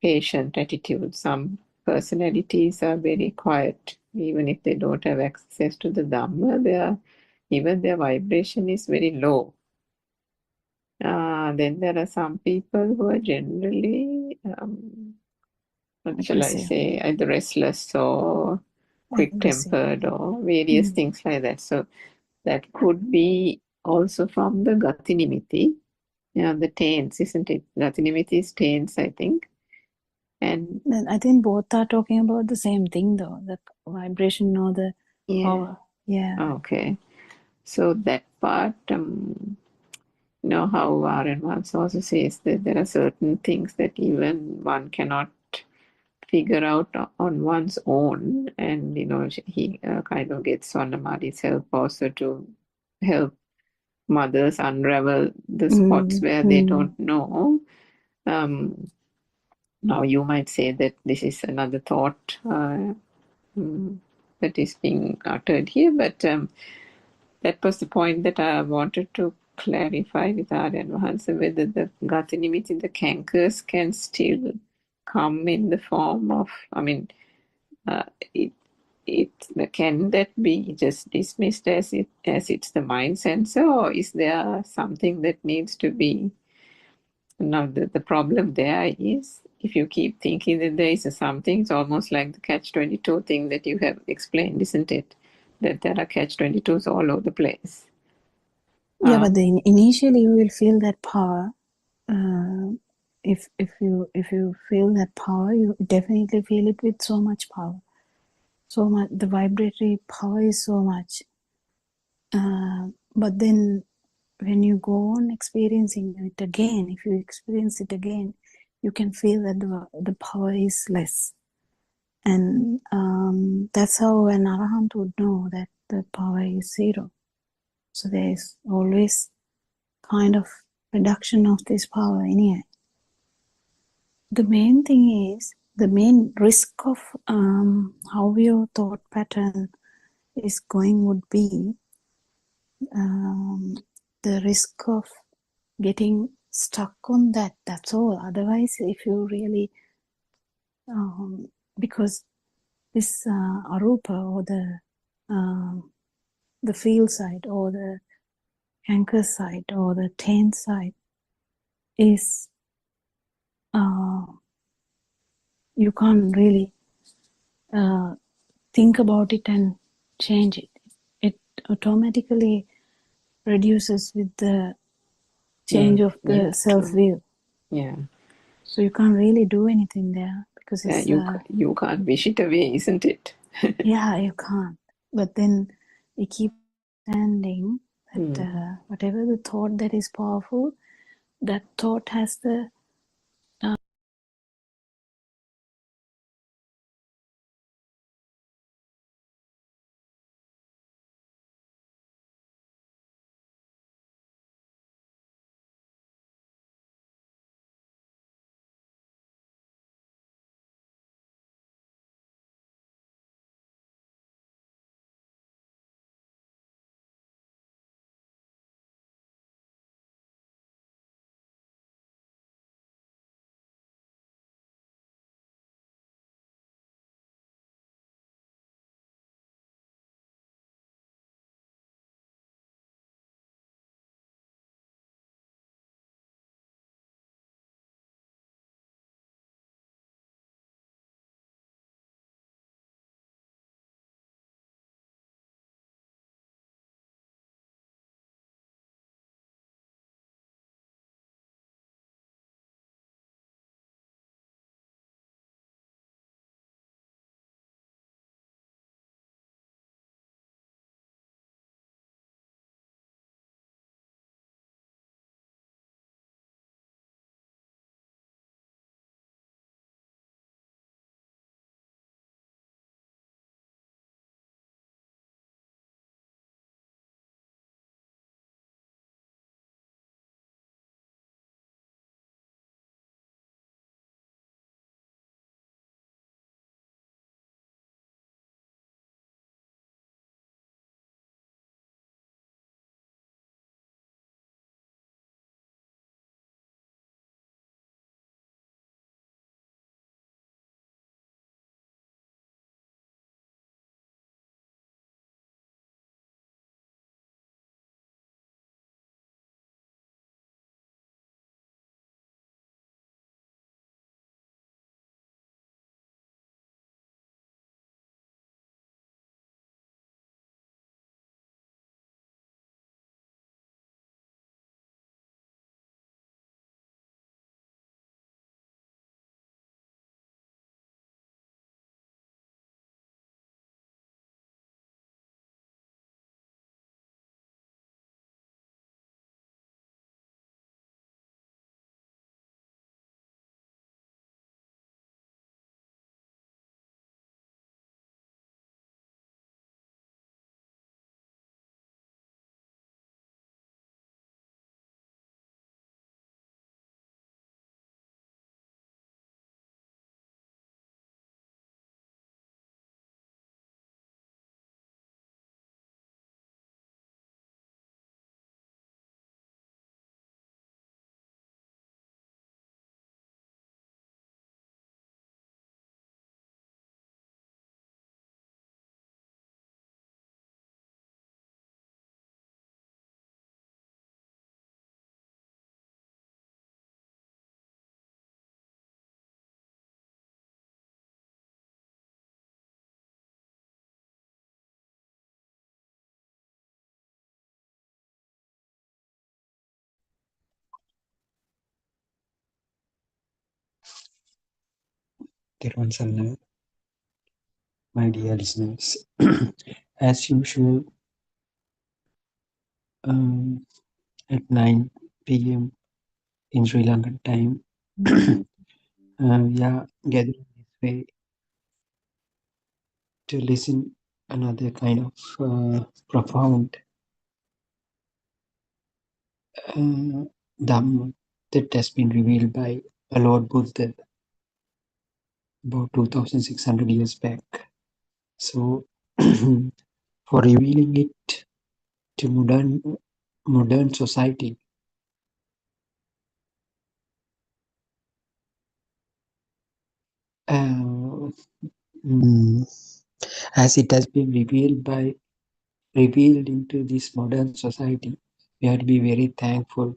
patient attitude. Some personalities are very quiet, even if they don't have access to the Dhamma, even their vibration is very low. Then there are some people who are generally, what shall I say, either restless or quick-tempered or various things like that. So that could be also from the Gatinimiti, the taints, isn't it? Gatinimiti is taints, I think. And I think both are talking about the same thing, though, the vibration or the power. Yeah. Okay. So that part, how Aaron once also says that there are certain things that even one cannot figure out on one's own, and he kind of gets Swarnamari's help also to help mothers unravel the spots where they don't know. now you might say that this is another thought that is being uttered here, but that was the point that I wanted to clarify with Aryan Vahansa, whether the Gati Nimitti, the cankers, can still come in the form of, I mean, it can that be just dismissed as it's the mind sensor, or is there something that needs to be? Now the problem there is, if you keep thinking that there is a something, it's almost like the catch-22 thing that you have explained, isn't it? That there are catch-22s all over the place. Yeah, but then initially you will feel that power. If you feel that power, you definitely feel it with so much power. So much, the vibratory power is so much. But then when you go on experiencing it again, if you experience it again, you can feel that the power is less. And that's how an arahant would know that the power is zero. So there is always kind of reduction of this power anyway. The main thing is, the main risk of how your thought pattern is going would be the risk of getting stuck on that. That's all. Otherwise, if you really, because this arupa, or the field side, or the anchor side, or the taint side, is you can't really think about it and change it. It automatically reduces with the change of the self-view. Yeah. So you can't really do anything there, because it's you can't wish it away, isn't it? yeah, you can't. But then we keep understanding that whatever the thought that is powerful, that thought has the Therwan Sarana, my dear listeners. As usual, at 9 p.m. in Sri Lankan time, we are gathering this way to listen another kind of profound Dhamma that has been revealed by our Lord Buddha about 2,600 years back. So, for revealing it to modern society, uh, as it has been revealed into this modern society, we have to be very thankful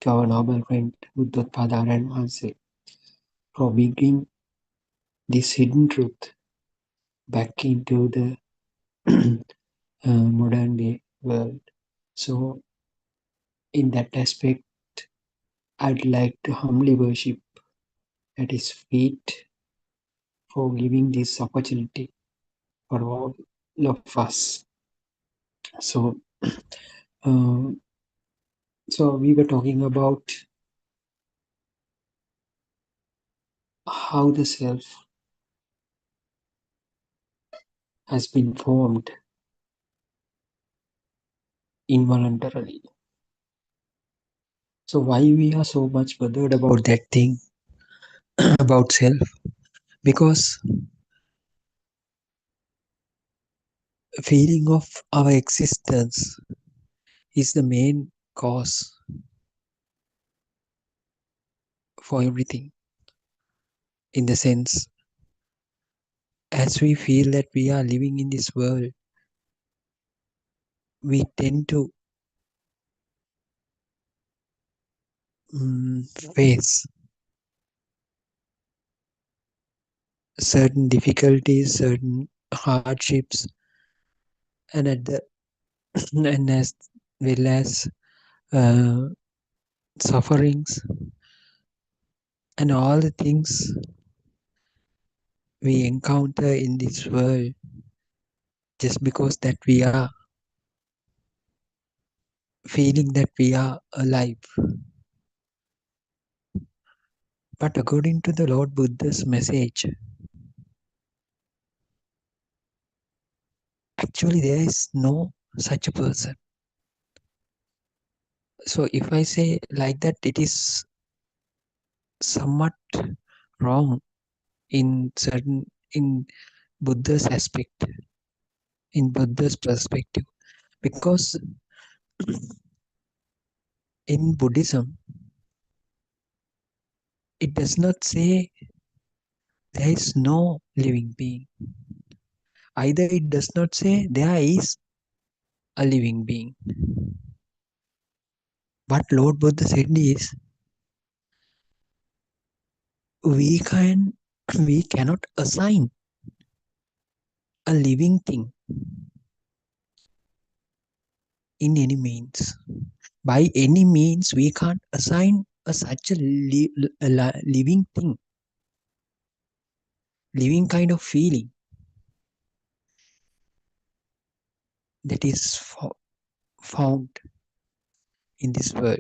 to our noble friend Buddothpada for bringing this hidden truth back into the modern day world. So, in that aspect, I'd like to humbly worship at his feet for giving this opportunity for all of us. So, so we were talking about how the self has been formed involuntarily. So why we are so much bothered about that thing, about self? Because feeling of our existence is the main cause for everything. In the sense, as we feel that we are living in this world, we tend to face certain difficulties, certain hardships, and at the and as well as sufferings and all the things we encounter in this world just because that we are feeling that we are alive. But according to the Lord Buddha's message, actually there is no such a person. So if I say like that, it is somewhat wrong in Buddha's aspect, in Buddha's perspective, because in Buddhism it does not say there is no living being. Either it does not say there is a living being. What Lord Buddha said is, we cannot assign a living thing in any means. By any means, we can't assign such a living thing, living kind of feeling that is found in this world.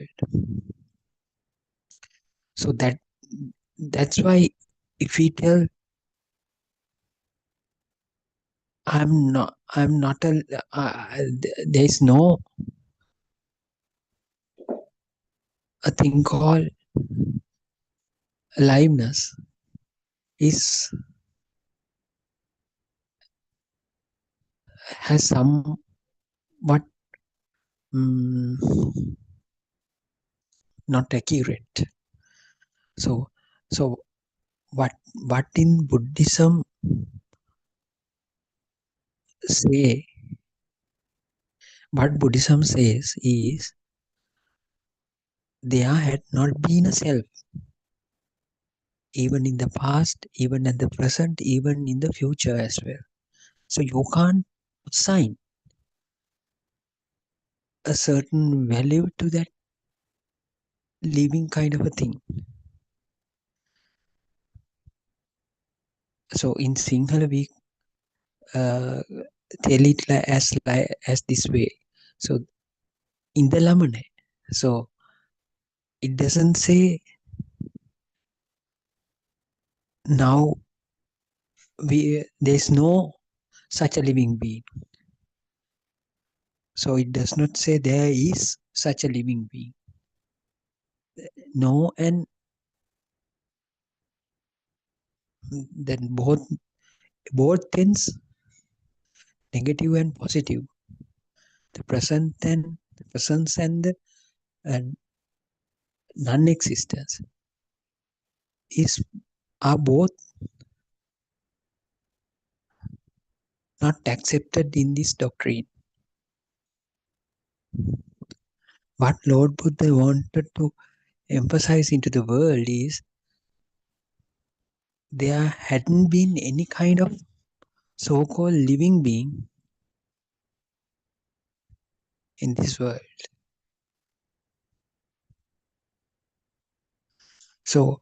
So that's why if we tell there is no a thing called aliveness has somewhat not accurate. So what in Buddhism say, what Buddhism says is, there had not been a self, even in the past, even at the present, even in the future as well. So you can't assign a certain value to that living kind of a thing. So in Sinhala we tell it as this way. So in the lamane. So it doesn't say now there's no such a living being. So it does not say there is such a living being. No, and then both things, negative and positive, the presence and the and non-existence are both not accepted in this doctrine. What Lord Buddha wanted to emphasize into the world is there hadn't been any kind of so-called living being in this world. So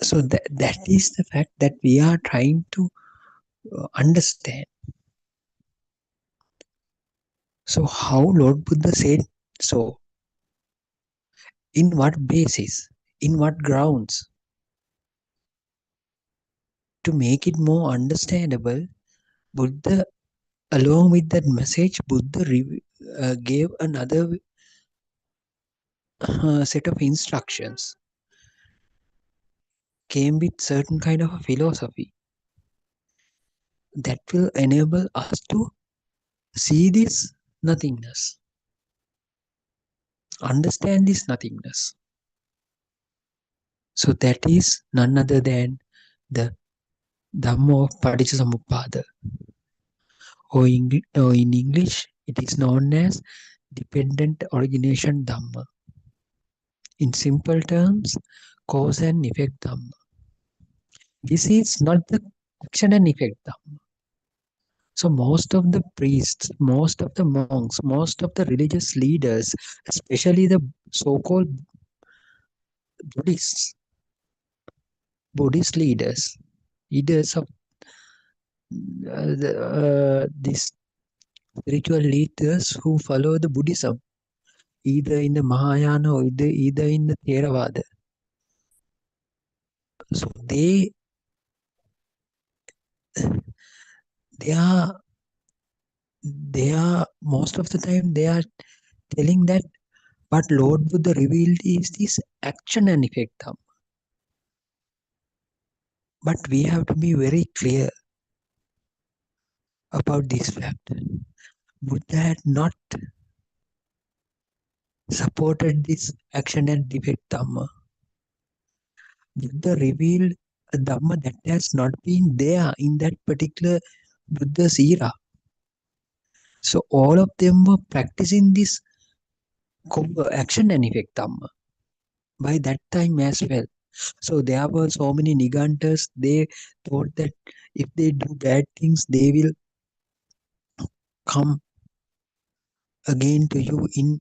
that is the fact that we are trying to understand. So how Lord Buddha said so? In what basis? In what grounds? To make it more understandable, Buddha, along with that message, Buddha gave another set of instructions, came with certain kind of a philosophy that will enable us to see this nothingness, understand this nothingness. So that is none other than the Dhamma of Paticcasamuppada, or in English it is known as dependent origination Dhamma. In simple terms, cause and effect Dhamma. This is not the action and effect Dhamma. So most of the priests, most of the monks, most of the religious leaders, especially the so-called Buddhist leaders of these spiritual leaders who follow the Buddhism, either in the Mahayana or either in the Theravada. So they are most of the time they are telling that what Lord Buddha revealed is this action and effect Dhamma. But we have to be very clear about this fact. Buddha had not supported this action and effect Dhamma. Buddha revealed a Dhamma that has not been there in that particular Buddha's era. So all of them were practicing this action and effect Dhamma by that time as well. So there were so many Nigantas, they thought that if they do bad things, they will come again to you in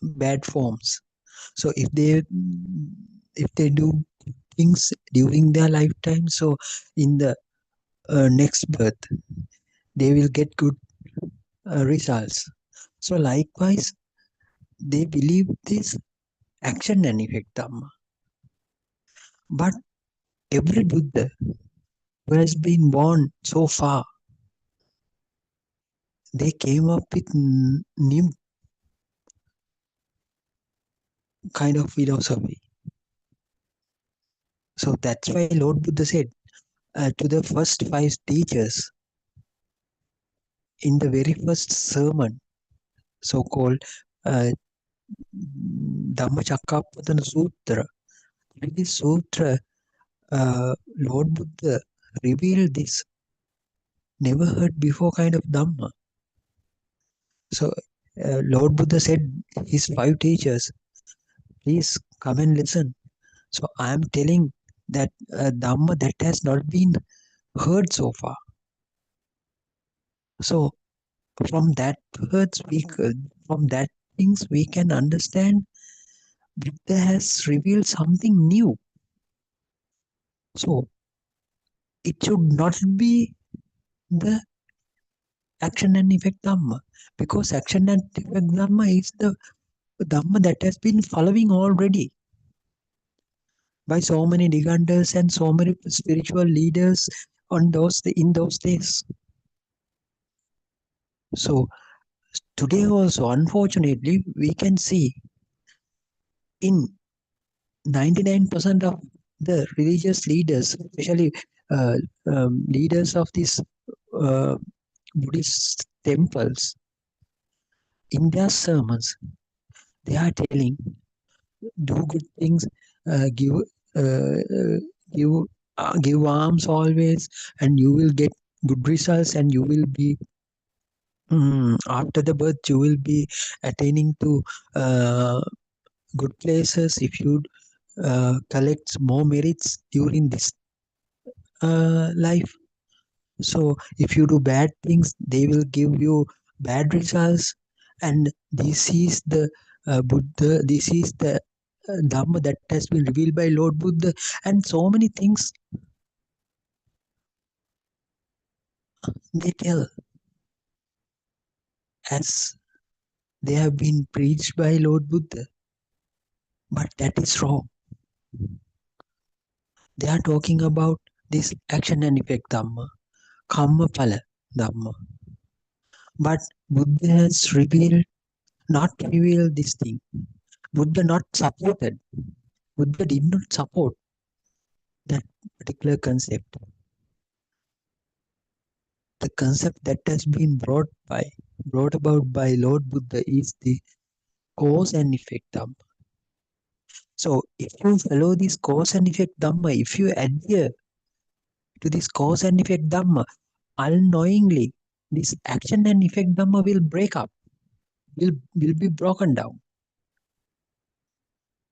bad forms. So if they do things during their lifetime, so in the next birth, they will get good results. So likewise, they believe this action and effect Dhamma. But every Buddha who has been born so far, they came up with new kind of philosophy. So that's why Lord Buddha said to the first 5 teachers in the very first sermon, so-called Dhammacakkappavattana Sutra. In this sutra, Lord Buddha revealed this never heard before kind of Dhamma. So Lord Buddha said his 5 teachers, please come and listen. So I am telling that Dhamma that has not been heard so far. So from that words, from that things we can understand Buddha has revealed something new. So it should not be the action and effect Dhamma, because action and effect Dhamma is the Dhamma that has been following already by so many Digandars and so many spiritual leaders in those days. So today also, unfortunately, we can see in 99% of the religious leaders, especially leaders of these Buddhist temples, in their sermons, they are telling, do good things, give give give alms always, and you will get good results, and you will be after the birth you will be attaining to good places if you collect more merits during this life. So if you do bad things, they will give you bad results, and this is the Buddha, this is the Dhamma that has been revealed by Lord Buddha, and so many things they tell as they have been preached by Lord Buddha, but that is wrong. They are talking about this action and effect Dhamma, Karma Phala Dhamma, but Buddha has not revealed this thing. Buddha not supported. Buddha did not support that particular concept. The concept that has been brought about by Lord Buddha is the cause and effect Dhamma. So if you follow this cause and effect Dhamma, if you adhere to this cause and effect Dhamma, unknowingly this action and effect Dhamma will break up, will be broken down.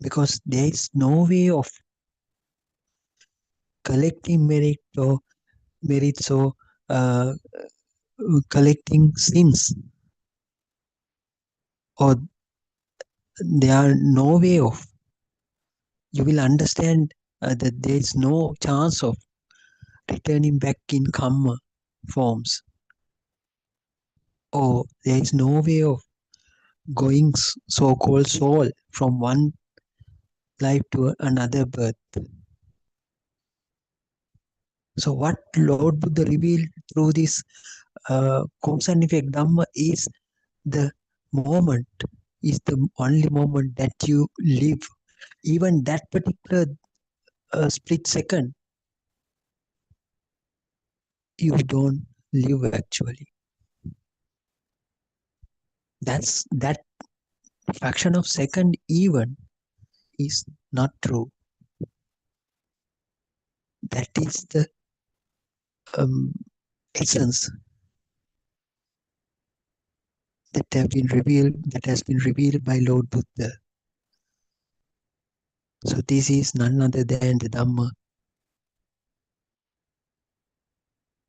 Because there is no way of collecting merits or collecting sins, or there are no way of, you will understand that there is no chance of returning back in karma forms, or there is no way of going so-called soul from one life to another birth. So what Lord Buddha revealed through this cause and effect Dhamma is the moment, is the only moment that you live. Even that particular split second, you don't live actually. That fraction of second even is not true. That is the essence that has been revealed by Lord Buddha. So this is none other than the Dhamma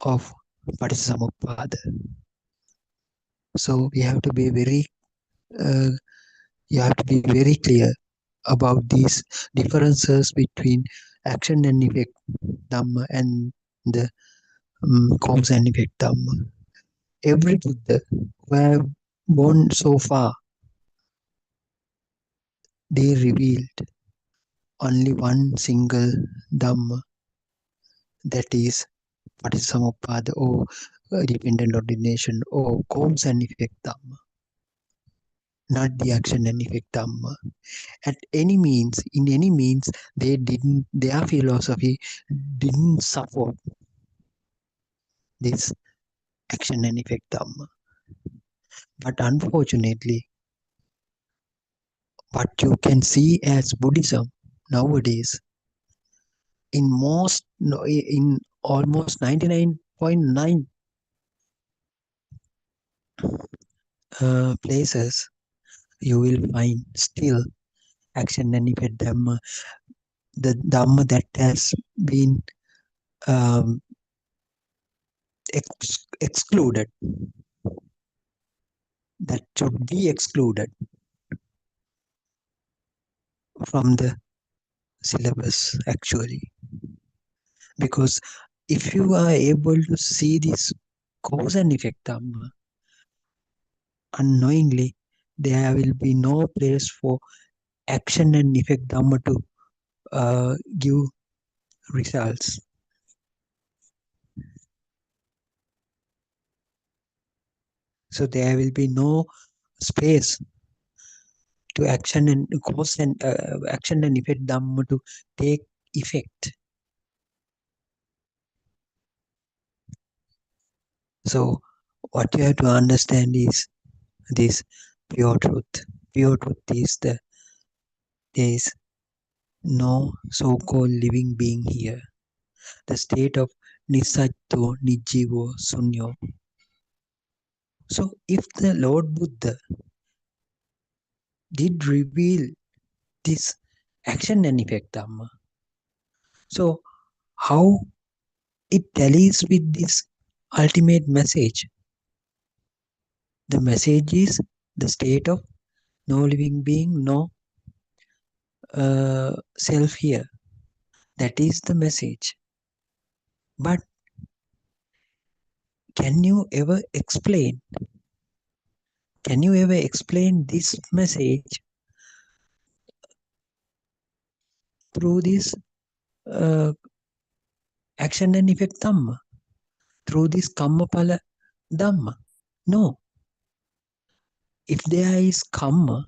of Paticcasamuppada. So we have to be you have to be very clear about these differences between action and effect Dhamma and the cause and effect Dhamma. Every Buddha who have gone so far, they revealed only one single Dhamma, that is Paticcasamuppada, or dependent ordination, or cause and effect Dhamma, not the action and effect Dhamma. In any means, their philosophy didn't support this action and effect Dhamma. But unfortunately, what you can see as Buddhism nowadays, in almost 99.9 places, you will find still action and effect Dhamma, the Dhamma that has been excluded, that should be excluded from the syllabus actually, because if you are able to see this cause and effect Dhamma, unknowingly, there will be no place for action and effect Dhamma to give results. So there will be no space to action and cause and action and effect Dhamma to take effect. So what you have to understand is this pure truth. Pure truth is there is no so-called living being here. The state of Nisatto, Nijjivo, Sunyo. So if the Lord Buddha did reveal this action and effect Dhamma, so how it tallies with this ultimate message? The message is the state of no living being, no self here. That is the message. But can you ever explain? Can you ever explain this message through this action and effect Dhamma? Through this Kammapala Dhamma? No. If there is Kamma,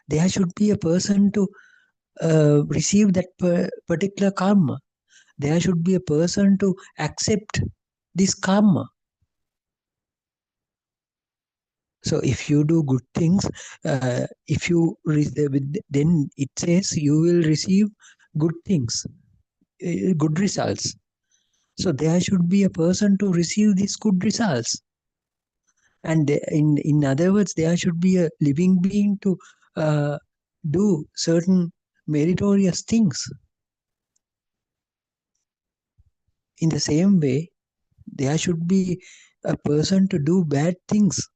there should be a person to receive that particular karma. There should be a person to accept this karma. So if you do good things, then it says you will receive good things, good results. So there should be a person to receive these good results. And in other words, there should be a living being to do certain meritorious things. In the same way, there should be a person to do bad things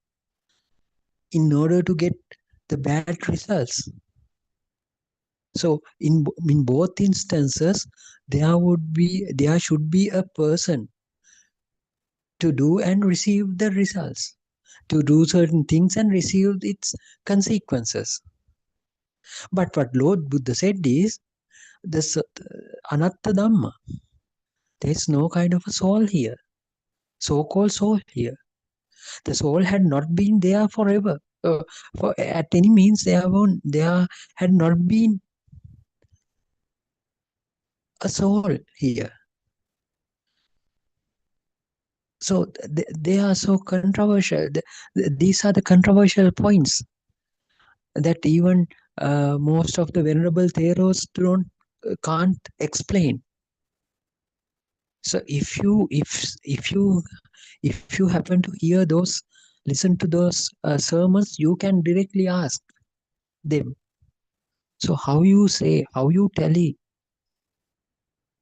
in order to get the bad results. So in both instances, there should be a person to do and receive the results, to do certain things and receive its consequences. But what Lord Buddha said is, this anatta dhamma. There is no kind of a soul here, so-called soul here. The soul had not been there forever. For at any means, there had not been a soul here. So they are so controversial. These are the controversial points that even most of the venerable theros can't explain. So if you happen to hear those, listen to those sermons, you can directly ask them. So how you say, how you tally,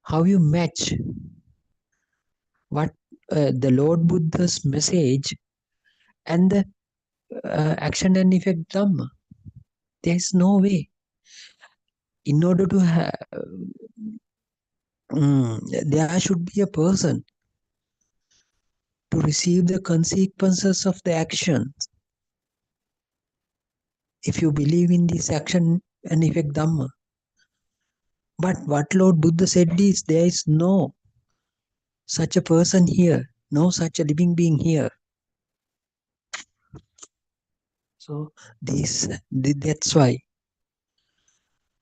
how you match what the Lord Buddha's message and the action and effect Dhamma? There is no way. In order to have, there should be a person to receive the consequences of the actions. If you believe in this action and effect Dhamma. But what Lord Buddha said is, there is no such a person here, no such a living being here. So that's why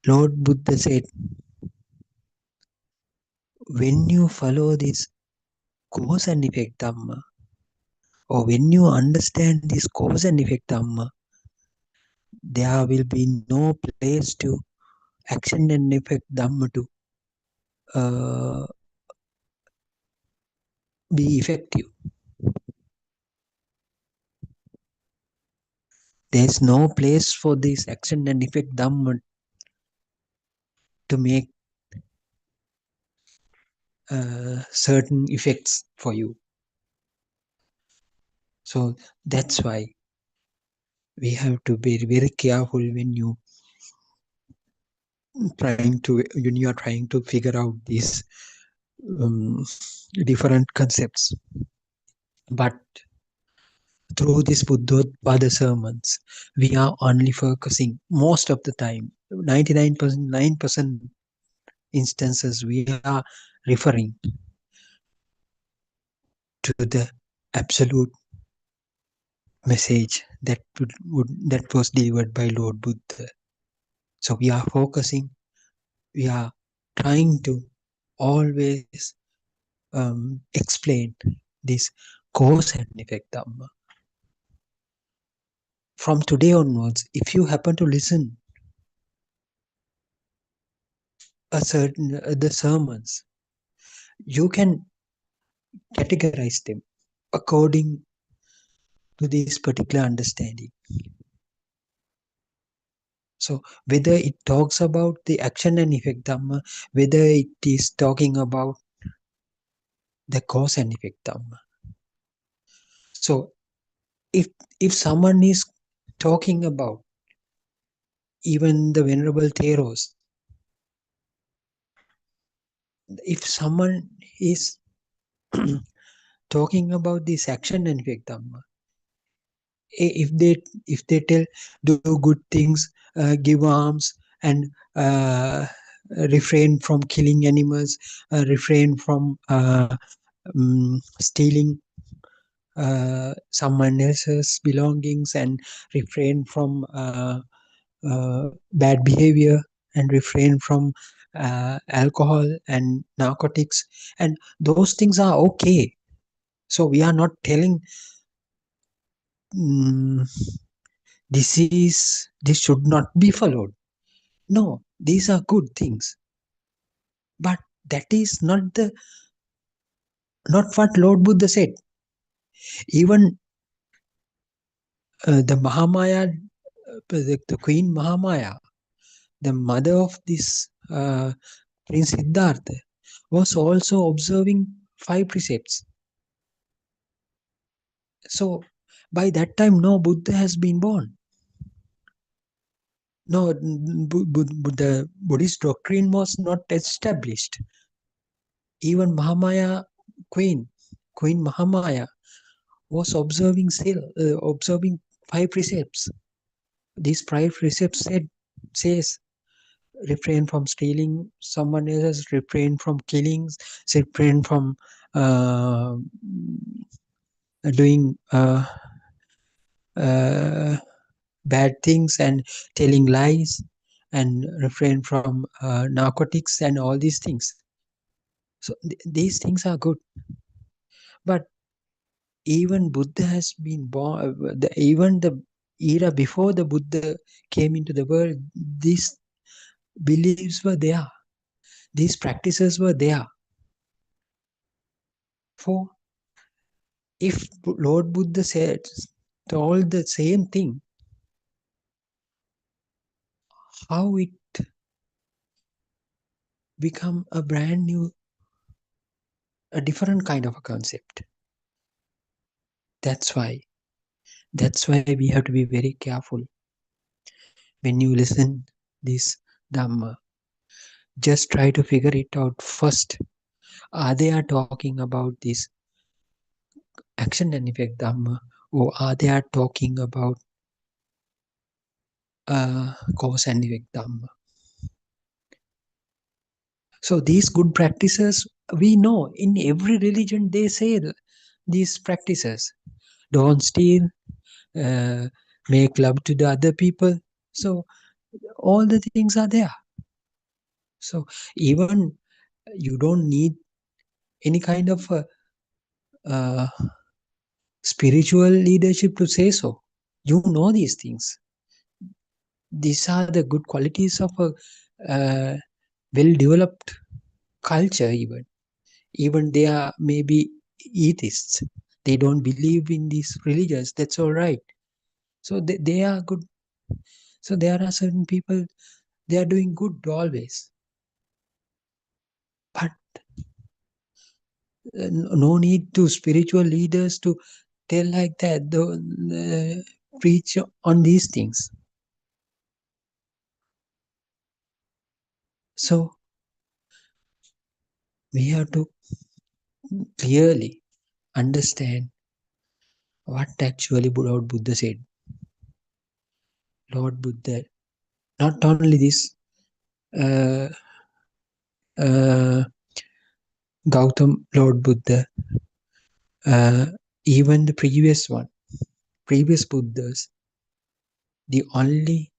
Lord Buddha said, when you follow this cause and effect Dhamma, or when you understand this cause and effect Dhamma, there will be no place to action and effect Dhamma to be effective. There is no place for this action and effect Dhamma to make certain effects for you. So that's why we have to be very careful when you are trying to figure out this different concepts. But through this Buddothpada sermons, we are only focusing most of the time, 99% instances, we are referring to the absolute message that that was delivered by Lord Buddha. So we are focusing, we are trying to always explain this cause and effect Dhamma. From today onwards, if you happen to listen the sermons, you can categorize them according to this particular understanding. So whether it talks about the action and effect Dhamma, whether it is talking about the cause and effect Dhamma. So if someone is talking about even the Venerable Theros, if someone is talking about this action and effect Dhamma, if they tell do good things, give alms, and refrain from killing animals, refrain from stealing someone else's belongings, and refrain from bad behavior, and refrain from alcohol and narcotics, and those things are okay. So we are not telling this should not be followed. No, these are good things, but that is not what Lord Buddha said. Even the Mahamaya, the Queen Mahamaya, the mother of this Prince Siddhartha, was also observing 5 precepts. So by that time, no Buddha has been born. No, the Buddhist doctrine was not established. Even Mahamaya Queen Mahamaya was observing 5 precepts. These 5 precepts says refrain from stealing someone else's, refrain from killings, refrain from doing bad things and telling lies, and refrain from narcotics and all these things. So these things are good. But even Buddha has been born, even the era before the Buddha came into the world, these beliefs were there. These practices were there. For if Lord Buddha told the same thing, how it become a brand new, a different kind of a concept. That's why we have to be very careful when you listen this Dhamma. Just try to figure it out first. Are they talking about this action and effect Dhamma, or are they talking about cause and effect Dhamma? So these good practices, we know in every religion they say these practices. Don't steal, make love to the other people. So all the things are there. So even you don't need any kind of spiritual leadership to say so. You know these things. These are the good qualities of a well-developed culture. Even they are maybe atheists. They don't believe in these religions. That's all right. So they are good. So there are certain people, they are doing good always. But no need to spiritual leaders to tell like that, preach on these things. So we have to clearly understand what actually Lord Buddha said. Lord Buddha, not only this, uh, uh, Gautam Lord Buddha, uh, even the previous Buddhas, the only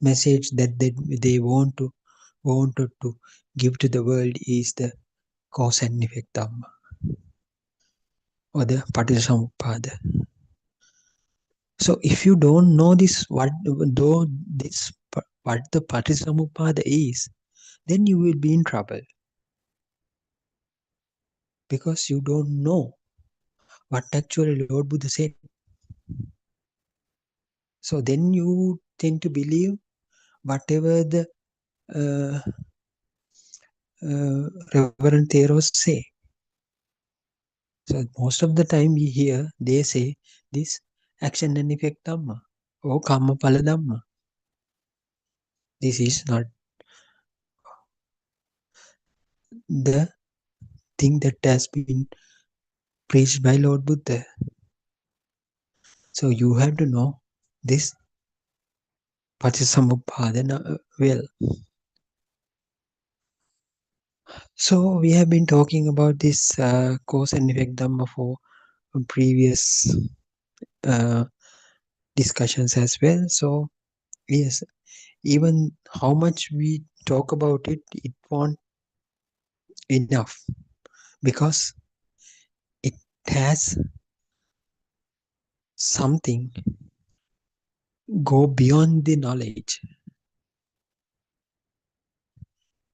message that they wanted to give to the world is the cause and effect Dhamma, or the Paticcasamuppada. So if you don't know this, what the Paticcasamuppada is, then you will be in trouble, because you don't know what actually Lord Buddha said. So then you tend to believe whatever the Reverend Theros say. So most of the time we hear they say this action and effect Dhamma or Karma Phala Dhamma. This is not the thing that has been preached by Lord Buddha. So you have to know this Paticcasamuppada well. So we have been talking about this cause and effect Dhamma for previous discussions as well. So yes, even how much we talk about it, it won't enough, because it has something go beyond the knowledge.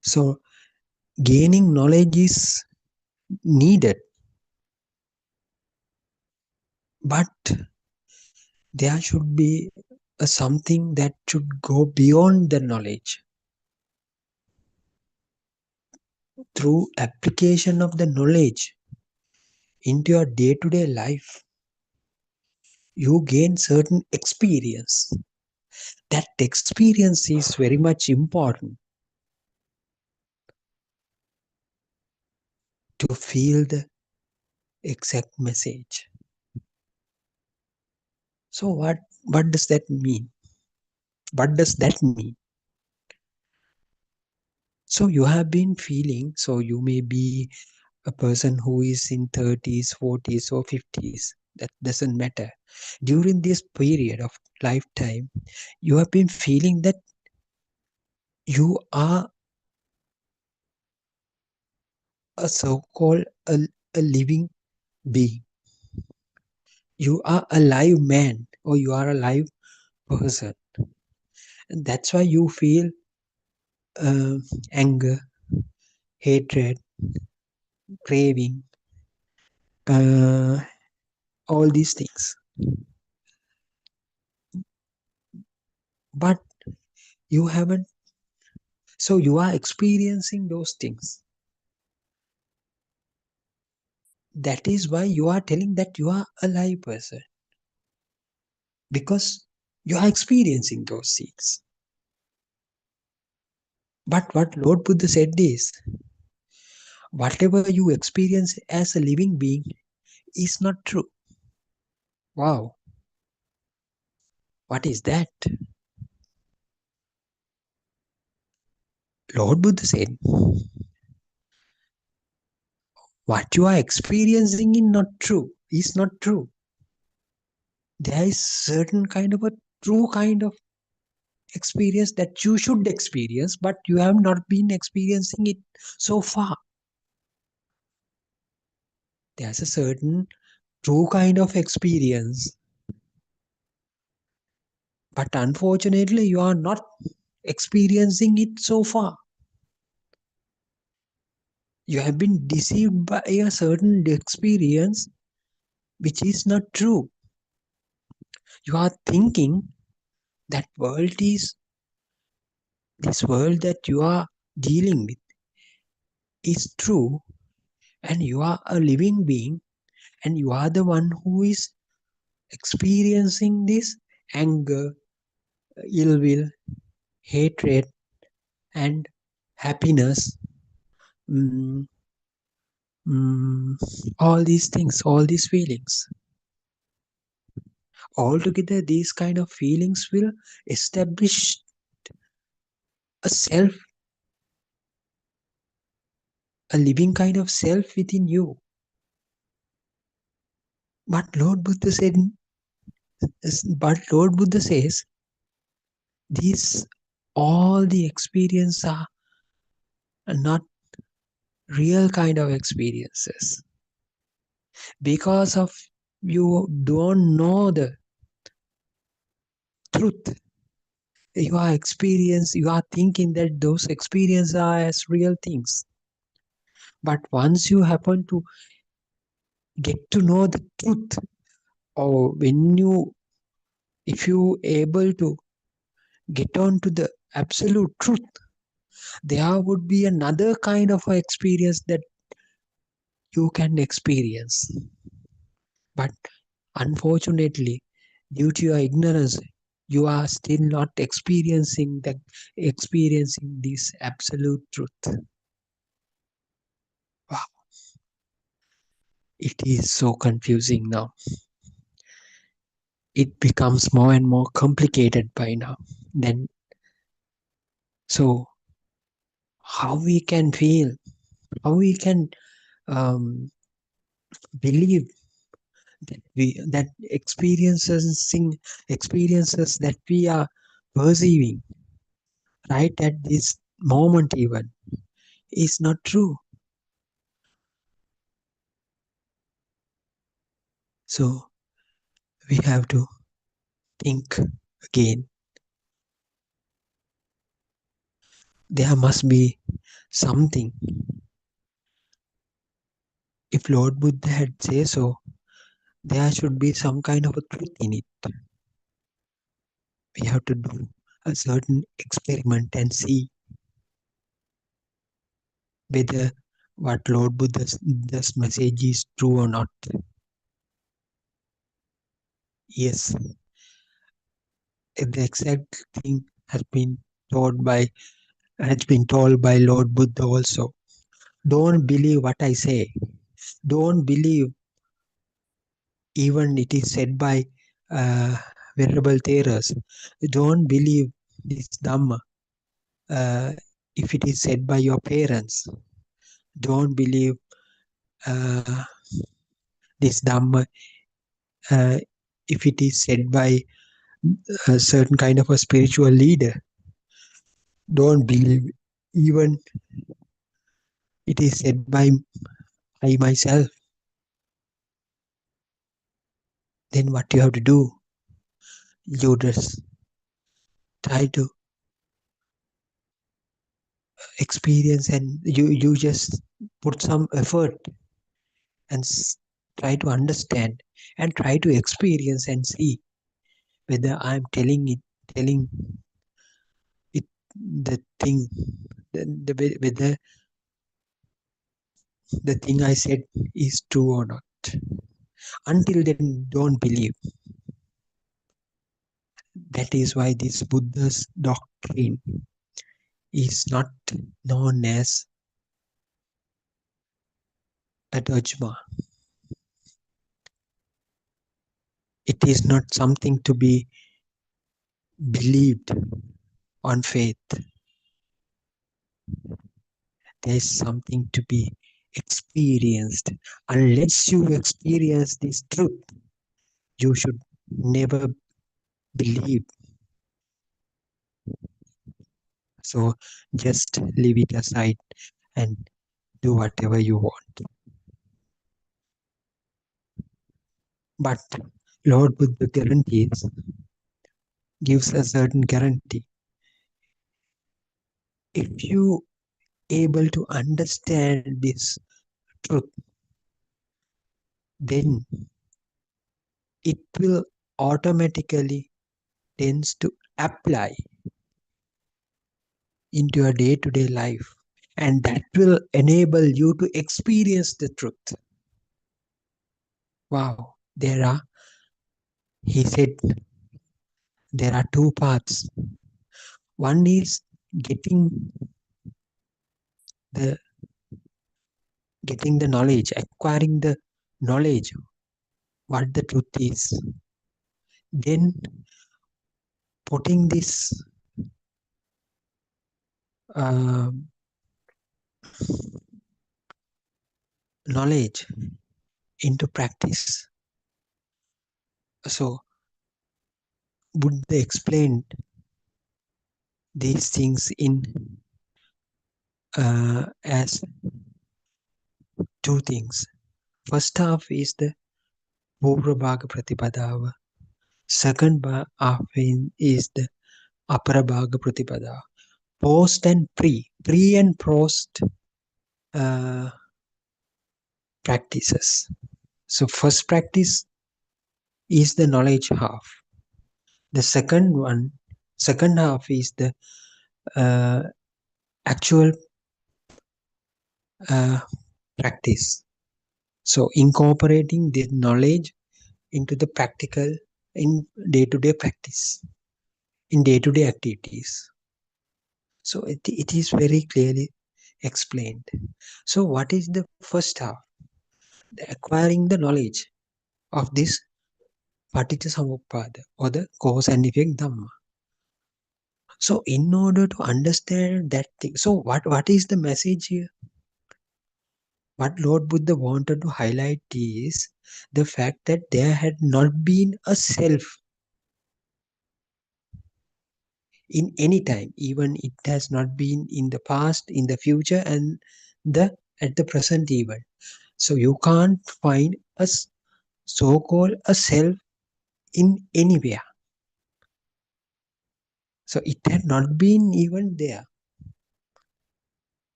So gaining knowledge is needed, but there should be something that should go beyond the knowledge. Through application of the knowledge into your day-to-day life, you gain certain experience. That experience is very much important to feel the exact message. So what does that mean? What does that mean? So you have been feeling, so you may be a person who is in 30s, 40s or 50s. That doesn't matter. During this period of lifetime, you have been feeling that you are a so-called a living being. You are a live man, or you are a live person. And that's why you feel anger, hatred, craving, all these things. But you haven't, so you are experiencing those things. That is why you are telling that you are a live person, because you are experiencing those things. But what Lord Buddha said is, whatever you experience as a living being is not true. Wow. What is that? Lord Buddha said, what you are experiencing is not true. There is certain kind of a true kind of experience that you should experience, but you have not been experiencing it so far. There's a certain true kind of experience, but unfortunately you are not experiencing it so far. You have been deceived by a certain experience which is not true. You are thinking that this world that you are dealing with is true, and you are a living being, and you are the one who is experiencing this anger, ill will, hatred, and happiness, all these things, all these feelings. Altogether, these kind of feelings will establish a self, a living kind of self within you. But Lord Buddha says, these all the experience are not real kind of experiences, because of you don't know the truth. You are thinking that those experiences are as real things. But once you happen to get to know the truth, or if you able to get on to the absolute truth, there would be another kind of experience that you can experience. But unfortunately, due to your ignorance, you are still not experiencing this absolute truth. Wow, it is so confusing now. It becomes more and more complicated by now. Then, so how we can feel, how we can believe that experiences that we are perceiving right at this moment even is not true. So we have to think again. There must be something. If Lord Buddha had said so, there should be some kind of a truth in it. We have to do a certain experiment and see whether what Lord Buddha's message is true or not. Yes, the exact thing has been told by Lord Buddha also. Don't believe what I say. Don't believe even it is said by Venerable Theras. Don't believe this Dhamma if it is said by your parents. Don't believe this Dhamma if it is said by a certain kind of a spiritual leader. Don't believe even it is said by I myself. Then what you have to do? You just try to experience, and you just put some effort and try to understand and try to experience and see whether I'm telling it the thing, whether the thing I said is true or not. Until then, don't believe. That is why this Buddha's doctrine is not known as a dogma. It is not something to be believed on faith. There is something to be experienced. Unless you experience this truth, you should never believe. So just leave it aside and do whatever you want. But Lord Buddha gives a certain guarantee. If you able to understand this truth, then it will automatically tends to apply into your day-to-day life, and that will enable you to experience the truth. Wow, he said, there are two paths. One is getting the getting the knowledge, acquiring the knowledge, what the truth is, then putting this knowledge into practice. So Buddha explained these things in as two things. First half is the Purvabhaga Pratipadava. Second half is the Aparabhaga Pratipadava. Post and pre and post practices. So first practice is the knowledge half. The second half is the actual practice. So incorporating the knowledge into the practical in day-to-day practice, in day-to-day activities. So it is very clearly explained. So what is the first half? The acquiring the knowledge of this Paticcasamuppada or the cause and effect Dhamma. So in order to understand that thing, so what is the message here? What Lord Buddha wanted to highlight is the fact that there had not been a self in any time, even it has not been in the past, in the future, and at the present even. So you can't find a so-called a self in anywhere. So it had not been even there,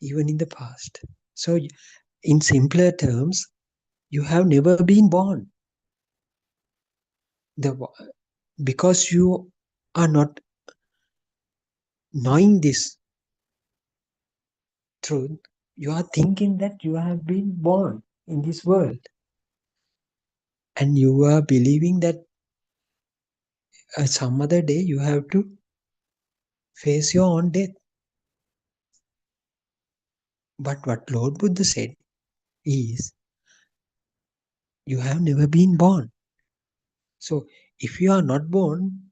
even in the past. So in simpler terms, you have never been born. Because you are not knowing this truth, you are thinking that you have been born in this world. And you are believing that some other day you have to face your own death. But what Lord Buddha said is, you have never been born. So if you are not born,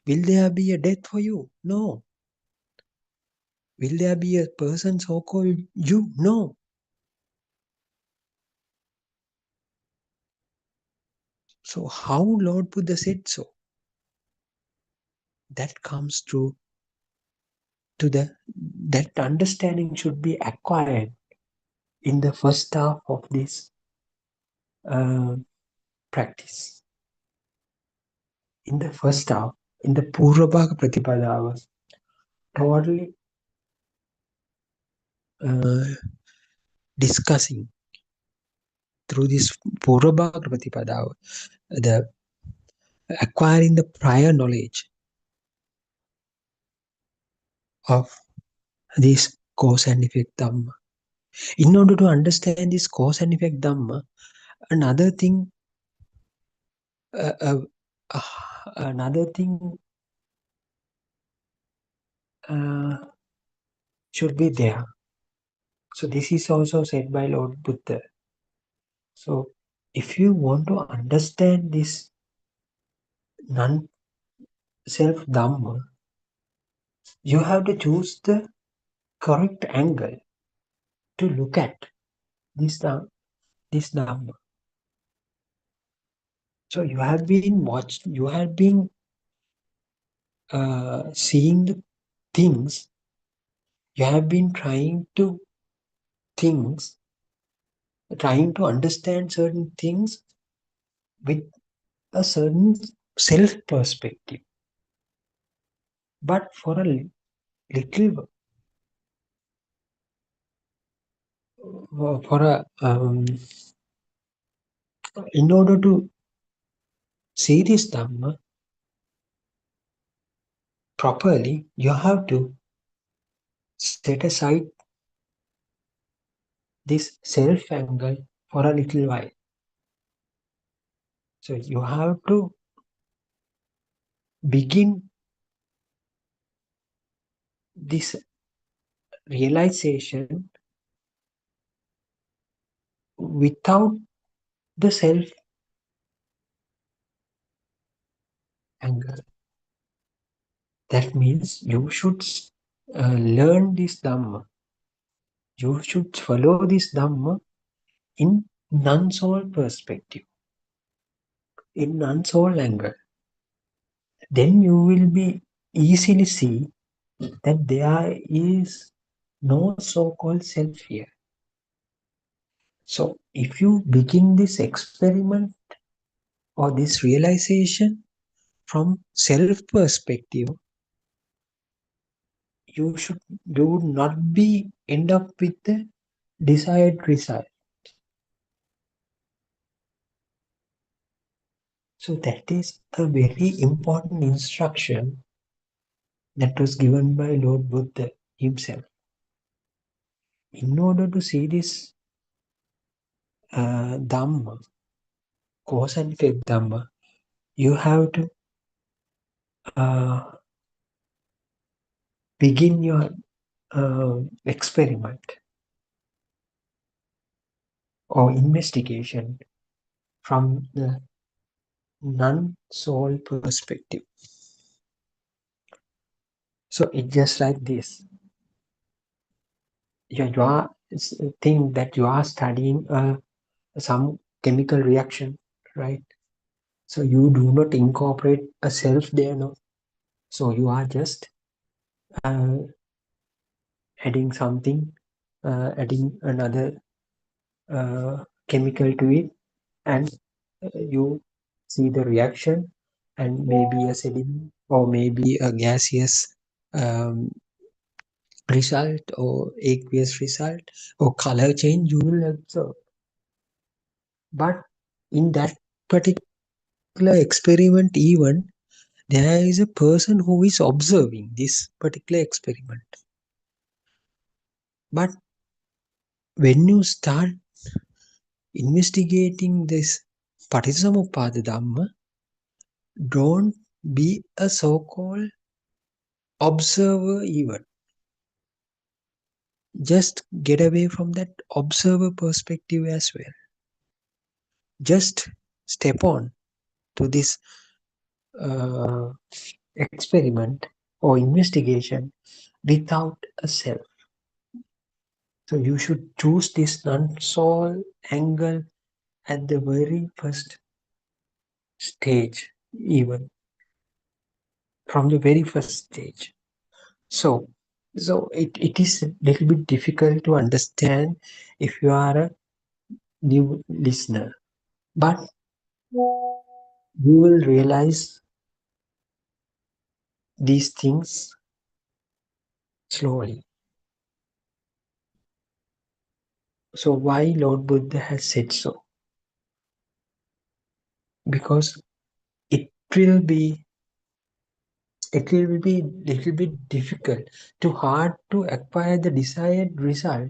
will there be a death for you? No. Will there be a person so-called you? No. So how Lord Buddha said so? That comes to that understanding should be acquired in the first half of this practice. In the first half, in the Purvabhaga Pratipadava, totally discussing through this Purvabhaga Pratipadava, the acquiring the prior knowledge of this cause and effect Dhamma. In order to understand this cause and effect Dhamma, another thing should be there. So this is also said by Lord Buddha. So if you want to understand this non-self Dhamma, you have to choose the correct angle to look at this Dhamma. So you have been seeing the things, you have been trying to understand certain things with a certain self perspective. But for a little, in order to see this Dhamma properly, you have to set aside this self angle for a little while. So you have to begin this realization without the self angle. That means you should learn this Dhamma. You should follow this Dhamma in non-soul perspective, in non-soul angle. Then you will be easily see that there is no so-called self here. So if you begin this experiment or this realization from self perspective, you should do not be end up with the desired result. So that is a very important instruction that was given by Lord Buddha himself. In order to see this Dhamma, cause and effect Dhamma, you have to begin your experiment or investigation from the non-soul perspective. So it's just like this. You are think that you are studying some chemical reaction, right? So you do not incorporate a self there, no. So you are just adding something, adding another chemical to it, and you see the reaction, and maybe a sediment or maybe a gaseous result or aqueous result or color change you will observe. But in that particular experiment, even there is a person who is observing this particular experiment. But when you start investigating this Paticcasamuppada Dhamma, don't be a so-called observer even. Just get away from that observer perspective as well. Just step on to this experiment or investigation without a self. So you should choose this non-soul angle at the very first stage, even from the very first stage. So it is a little bit difficult to understand if you are a new listener, but you will realize these things slowly. So why Lord Buddha has said so? Because it will be little bit difficult, too hard to acquire the desired result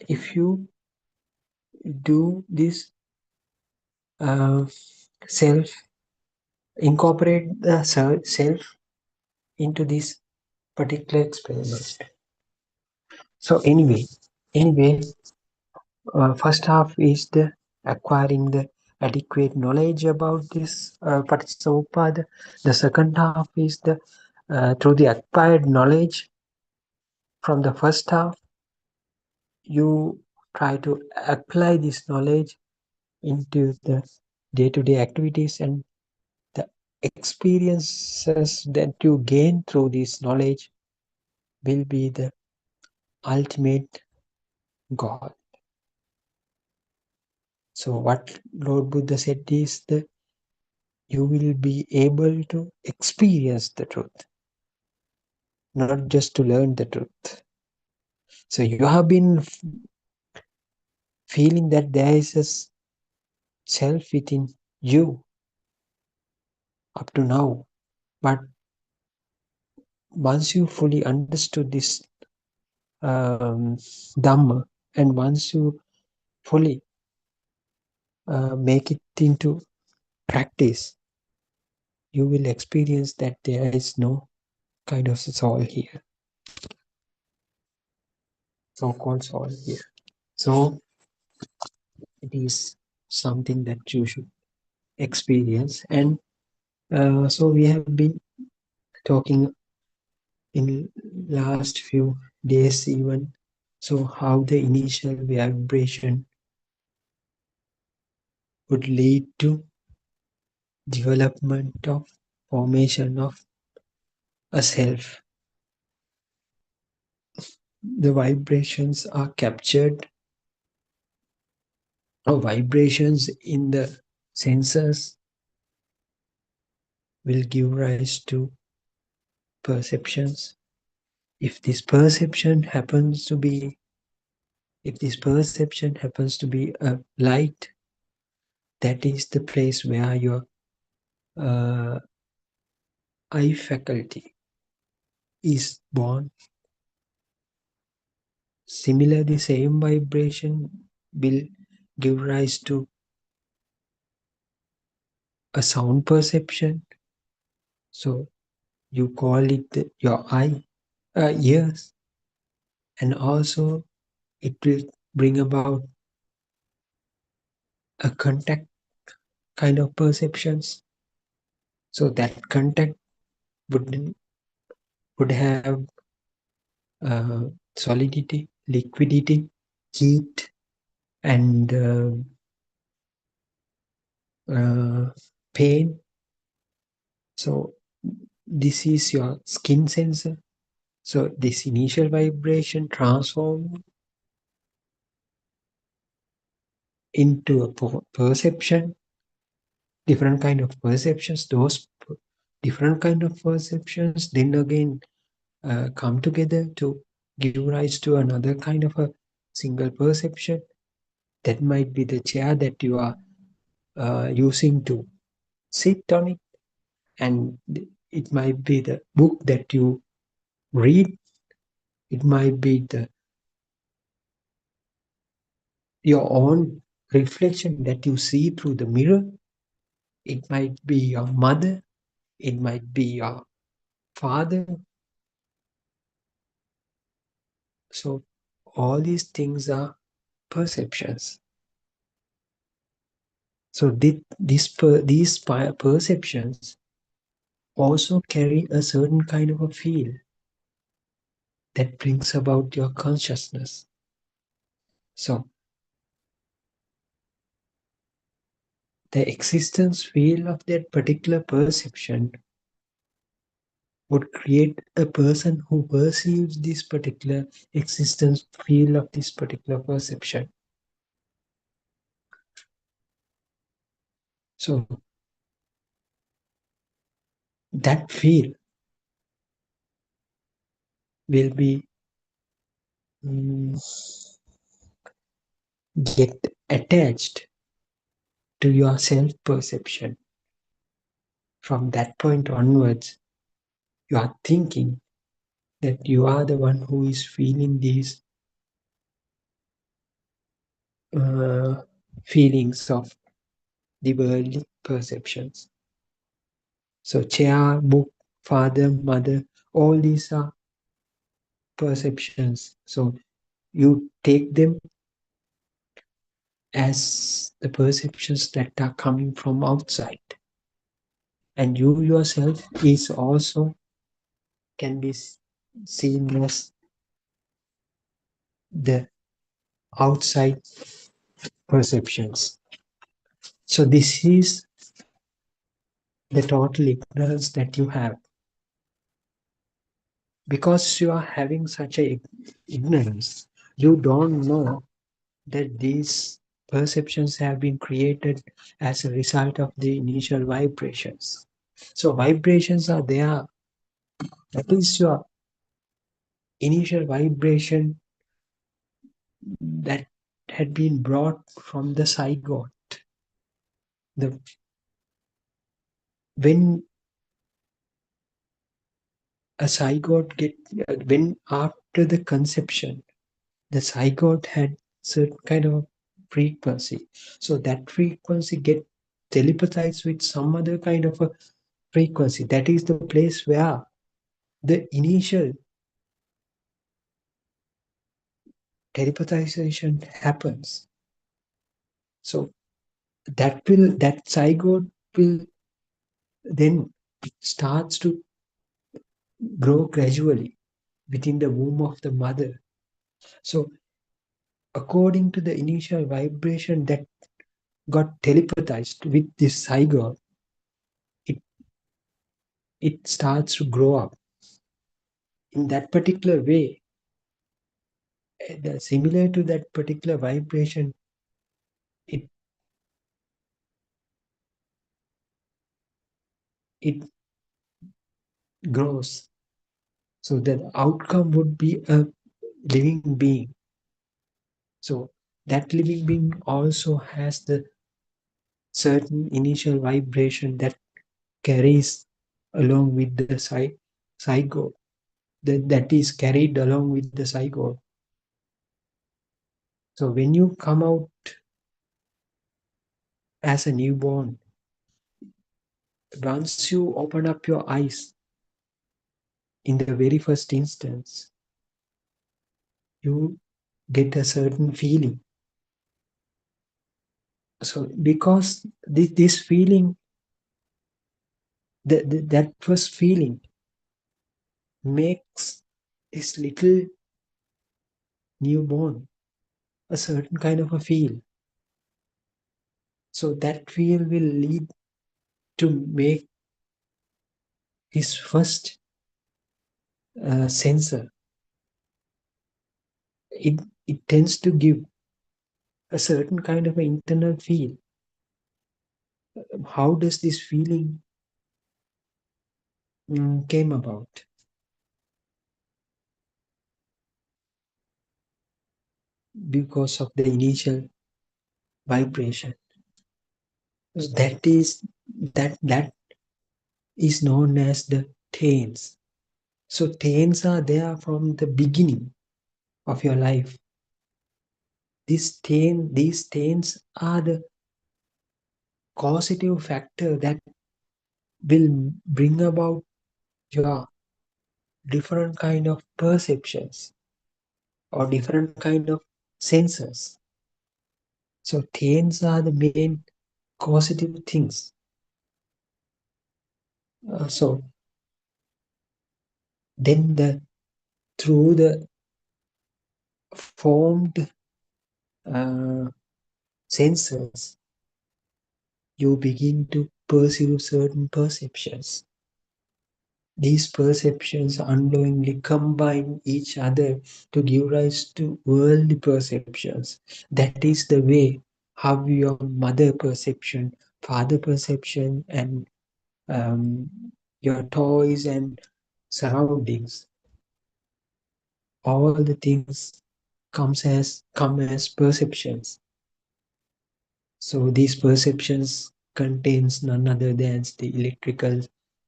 if you do this self, incorporate the self into this particular experiment. So anyway, first half is the acquiring the adequate knowledge about this Paticcasamuppada. The second half is the through the acquired knowledge from the first half, you try to apply this knowledge into the day-to-day activities, and the experiences that you gain through this knowledge will be the ultimate goal. So what Lord Buddha said is that you will be able to experience the truth, not just to learn the truth. So you have been feeling that there is a self within you up to now, but once you fully understood this Dhamma, and once you fully make it into practice, you will experience that there is no kind of soul here. so-called soul here. So it is something that you should experience. And so we have been talking in last few days even, so how the initial vibration would lead to development of formation of a self. The vibrations are captured, or vibrations in the senses will give rise to perceptions. If this perception happens to be a light, that is the place where your eye faculty is born. Similarly, same vibration will give rise to a sound perception. So you call it your ears, and also it will bring about a contact kind of perceptions. So that contact would have solidity, liquidity, heat, and pain. So this is your skin sensor. So this initial vibration transforms into a perception, different kind of perceptions. Those different kind of perceptions then again come together to give rise to another kind of a single perception. That might be the chair that you are using to sit on it, and it might be the book that you read. It might be your own reflection that you see through the mirror. It might be your mother. It might be your father. So all these things are perceptions. So these perceptions also carry a certain kind of a feel that brings about your consciousness. So the existence field of that particular perception would create a person who perceives this particular existence field of this particular perception. So that field will be get attached to your self-perception. From that point onwards, you are thinking that you are the one who is feeling these feelings of the worldly perceptions. So chair, book, father, mother, all these are perceptions. So you take them as the perceptions that are coming from outside. And you yourself is also can be seen as the outside perceptions. So this is the total ignorance that you have. Because you are having such a ignorance, you don't know that these perceptions have been created as a result of the initial vibrations. So vibrations are there. That is your initial vibration that had been brought from the zygote. When a zygote when after the conception, the zygote had certain kind of frequency. So that frequency get telepathized with some other kind of a frequency. That is the place where the initial telepathization happens. So that zygote will then starts to grow gradually within the womb of the mother. So according to the initial vibration that got telepathized with this zygote, it starts to grow up. In that particular way, similar to that particular vibration, it grows. So the outcome would be a living being. So that living being also has the certain initial vibration that carries along with the zygote, that is carried along with the zygote. So when you come out as a newborn, once you open up your eyes in the very first instance, you get a certain feeling. So because this feeling, that first feeling makes this little newborn a certain kind of a feel. So that feel will lead to make his first sensor. It tends to give a certain kind of an internal feel. How does this feeling came about? Because of the initial vibration. That is known as the taints. So taints are there from the beginning of your life. These taints are the causative factor that will bring about your different kind of perceptions or different kind of senses. So taints are the main causative things. So then through the formed senses, you begin to perceive certain perceptions. These perceptions unknowingly combine each other to give rise to worldly perceptions. That is the way how your mother perception, father perception, and your toys and surroundings, all the things come as perceptions. So these perceptions contains none other than the electrical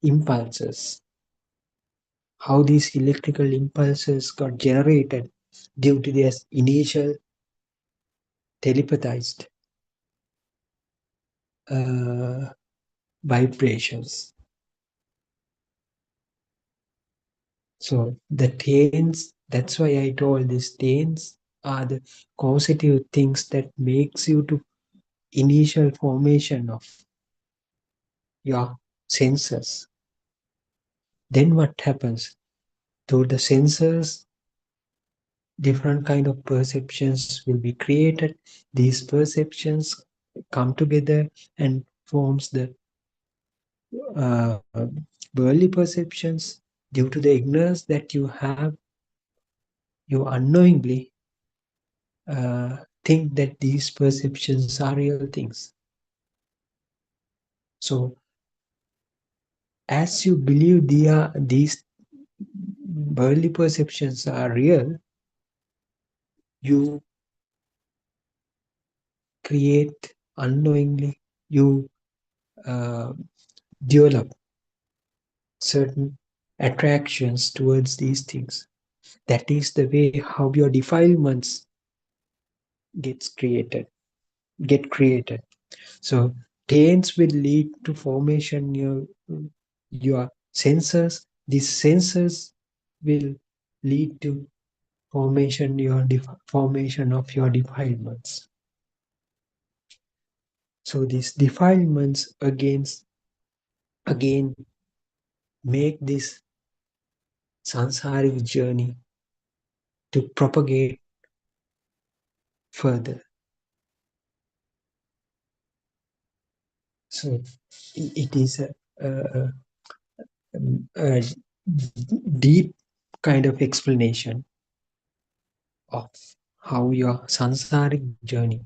impulses. How these electrical impulses got generated due to their initial telepathized vibrations. So the taints, that's why I told these taints are the causative things that makes you to initial formation of your senses. Then what happens? Through the senses, different kind of perceptions will be created. These perceptions come together and forms the worldly perceptions. Due to the ignorance that you have, you unknowingly think that these perceptions are real things. So as you believe these worldly perceptions are real, you create unknowingly, you develop certain attractions towards these things. That is the way how your defilements get created. So taints will lead to formation your senses. These senses will lead to formation of your defilements. So these defilements again make this sansaric journey to propagate further. So it is a deep kind of explanation of how your sansaric journey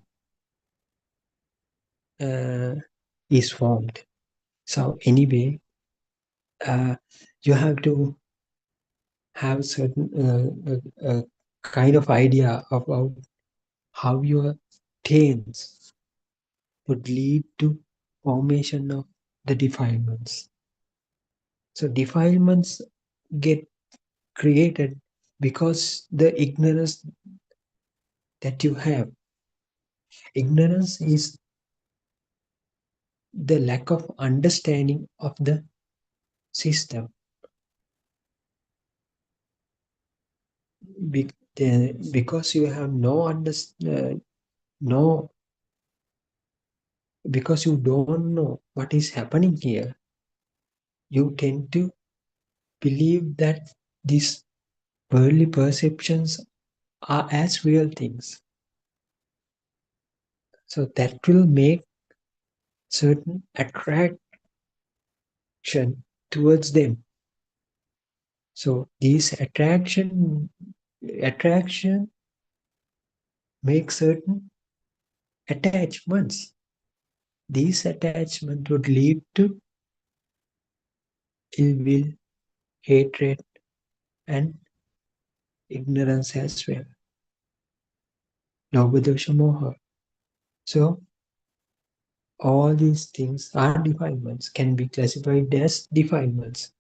is formed. So anyway, you have to have certain kind of idea about how your taints would lead to formation of the defilements. So defilements get created because the ignorance that you have. Ignorance is the lack of understanding of the system. Because you have because you don't know what is happening here, you tend to believe that these worldly perceptions are as real things. So that will make certain attraction towards them. So these attraction make certain attachments. These attachments would lead to ill will, hatred, and ignorance as well. Lobha, dosha, moha. So all these things are defilements, can be classified as defilements.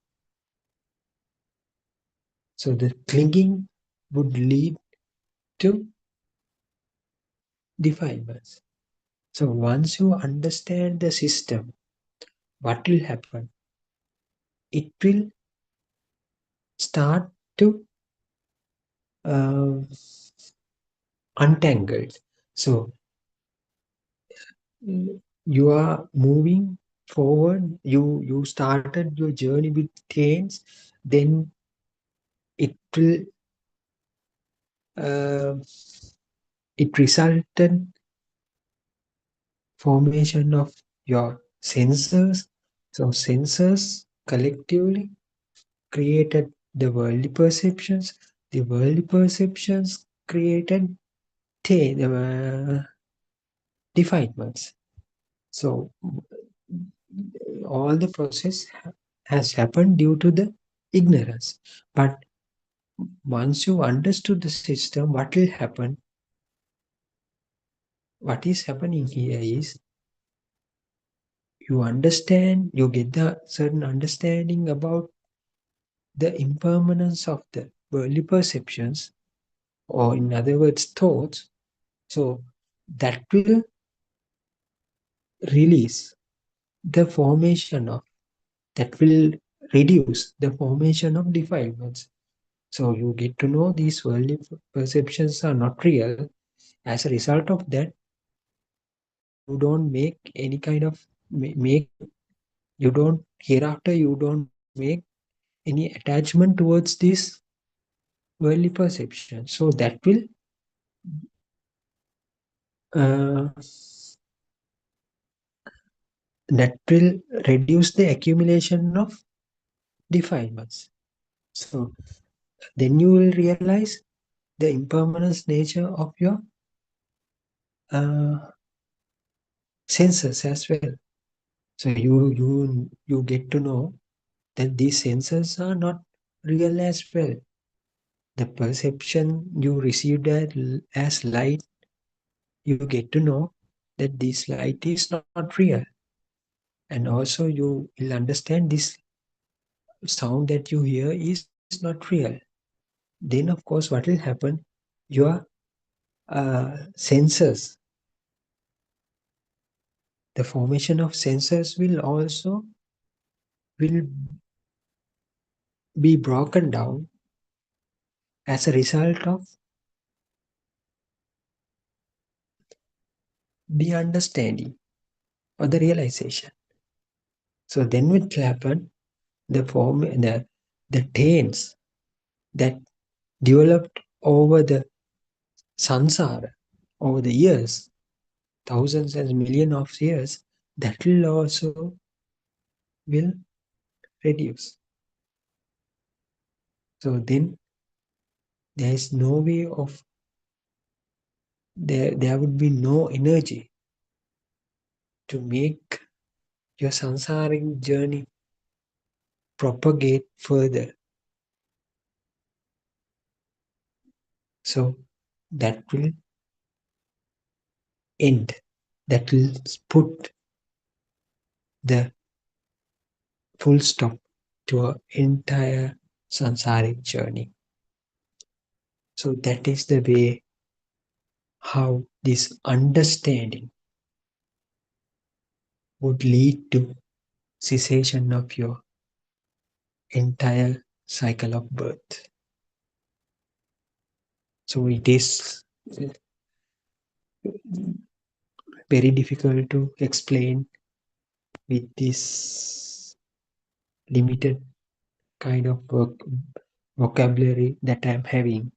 So the clinging would lead to defilements. So once you understand the system, what will happen? It will start to untangled. So you are moving forward. You started your journey with taints, then it will it resulted formation of your sensors. So sensors collectively created the worldly perceptions. The worldly perceptions created defilements. So all the process has happened due to the ignorance. But once you understood the system, what will happen? What is happening here is you understand, you get the certain understanding about the impermanence of the worldly perceptions, or in other words, thoughts. So that will release the formation of, that will reduce the formation of defilements. So you get to know these worldly perceptions are not real. As a result of that, you don't make any kind of hereafter you don't make any attachment towards this worldly perception. So that will reduce the accumulation of defilements. So then you will realize the impermanence nature of your senses as well. So you get to know that these senses are not real as well. The perception you received as light, you get to know that this light is not real. And also you will understand this sound that you hear is not real. Then of course what will happen? Your senses, the formation of senses will be broken down as a result of the understanding or the realization. So then what will happen? The taints that developed over the samsara, over the years, thousands and millions of years, that will also will reduce. So then there is no way of there would be no energy to make your samsaric journey propagate further. So that will end. That will put the full stop to our entire samsaric journey. So that is the way how this understanding would lead to cessation of your entire cycle of birth. So it is very difficult to explain with this limited kind of vocabulary that I'm having.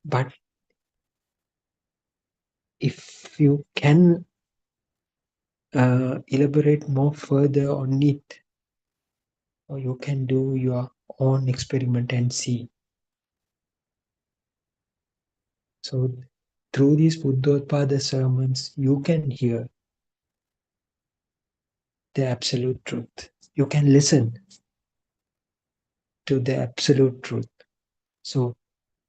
But if you can elaborate more further on it, or you can do your own experiment and see. So through these Buddothpada sermons, you can hear the absolute truth. You can listen to the absolute truth. So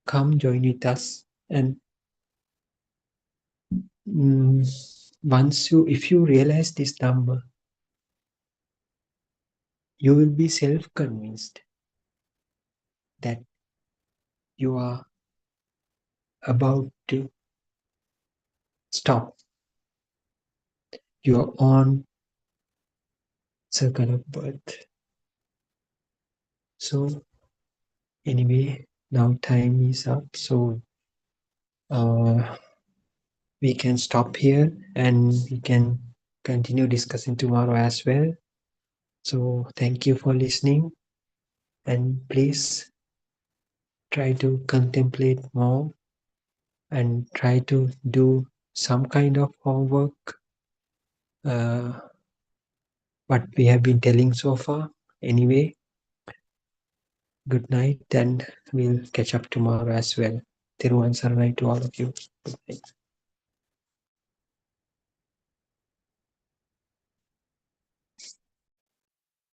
come join with us, and if you realize this Dhamma, you will be self-convinced that you are about to stop your own circle of birth. So anyway, now time is up, so we can stop here and we can continue discussing tomorrow as well. So thank you for listening, and please try to contemplate more and try to do some kind of homework, what we have been telling so far. Anyway, good night, and we'll catch up tomorrow as well. Thiruvan Saranai to all of you. Good night.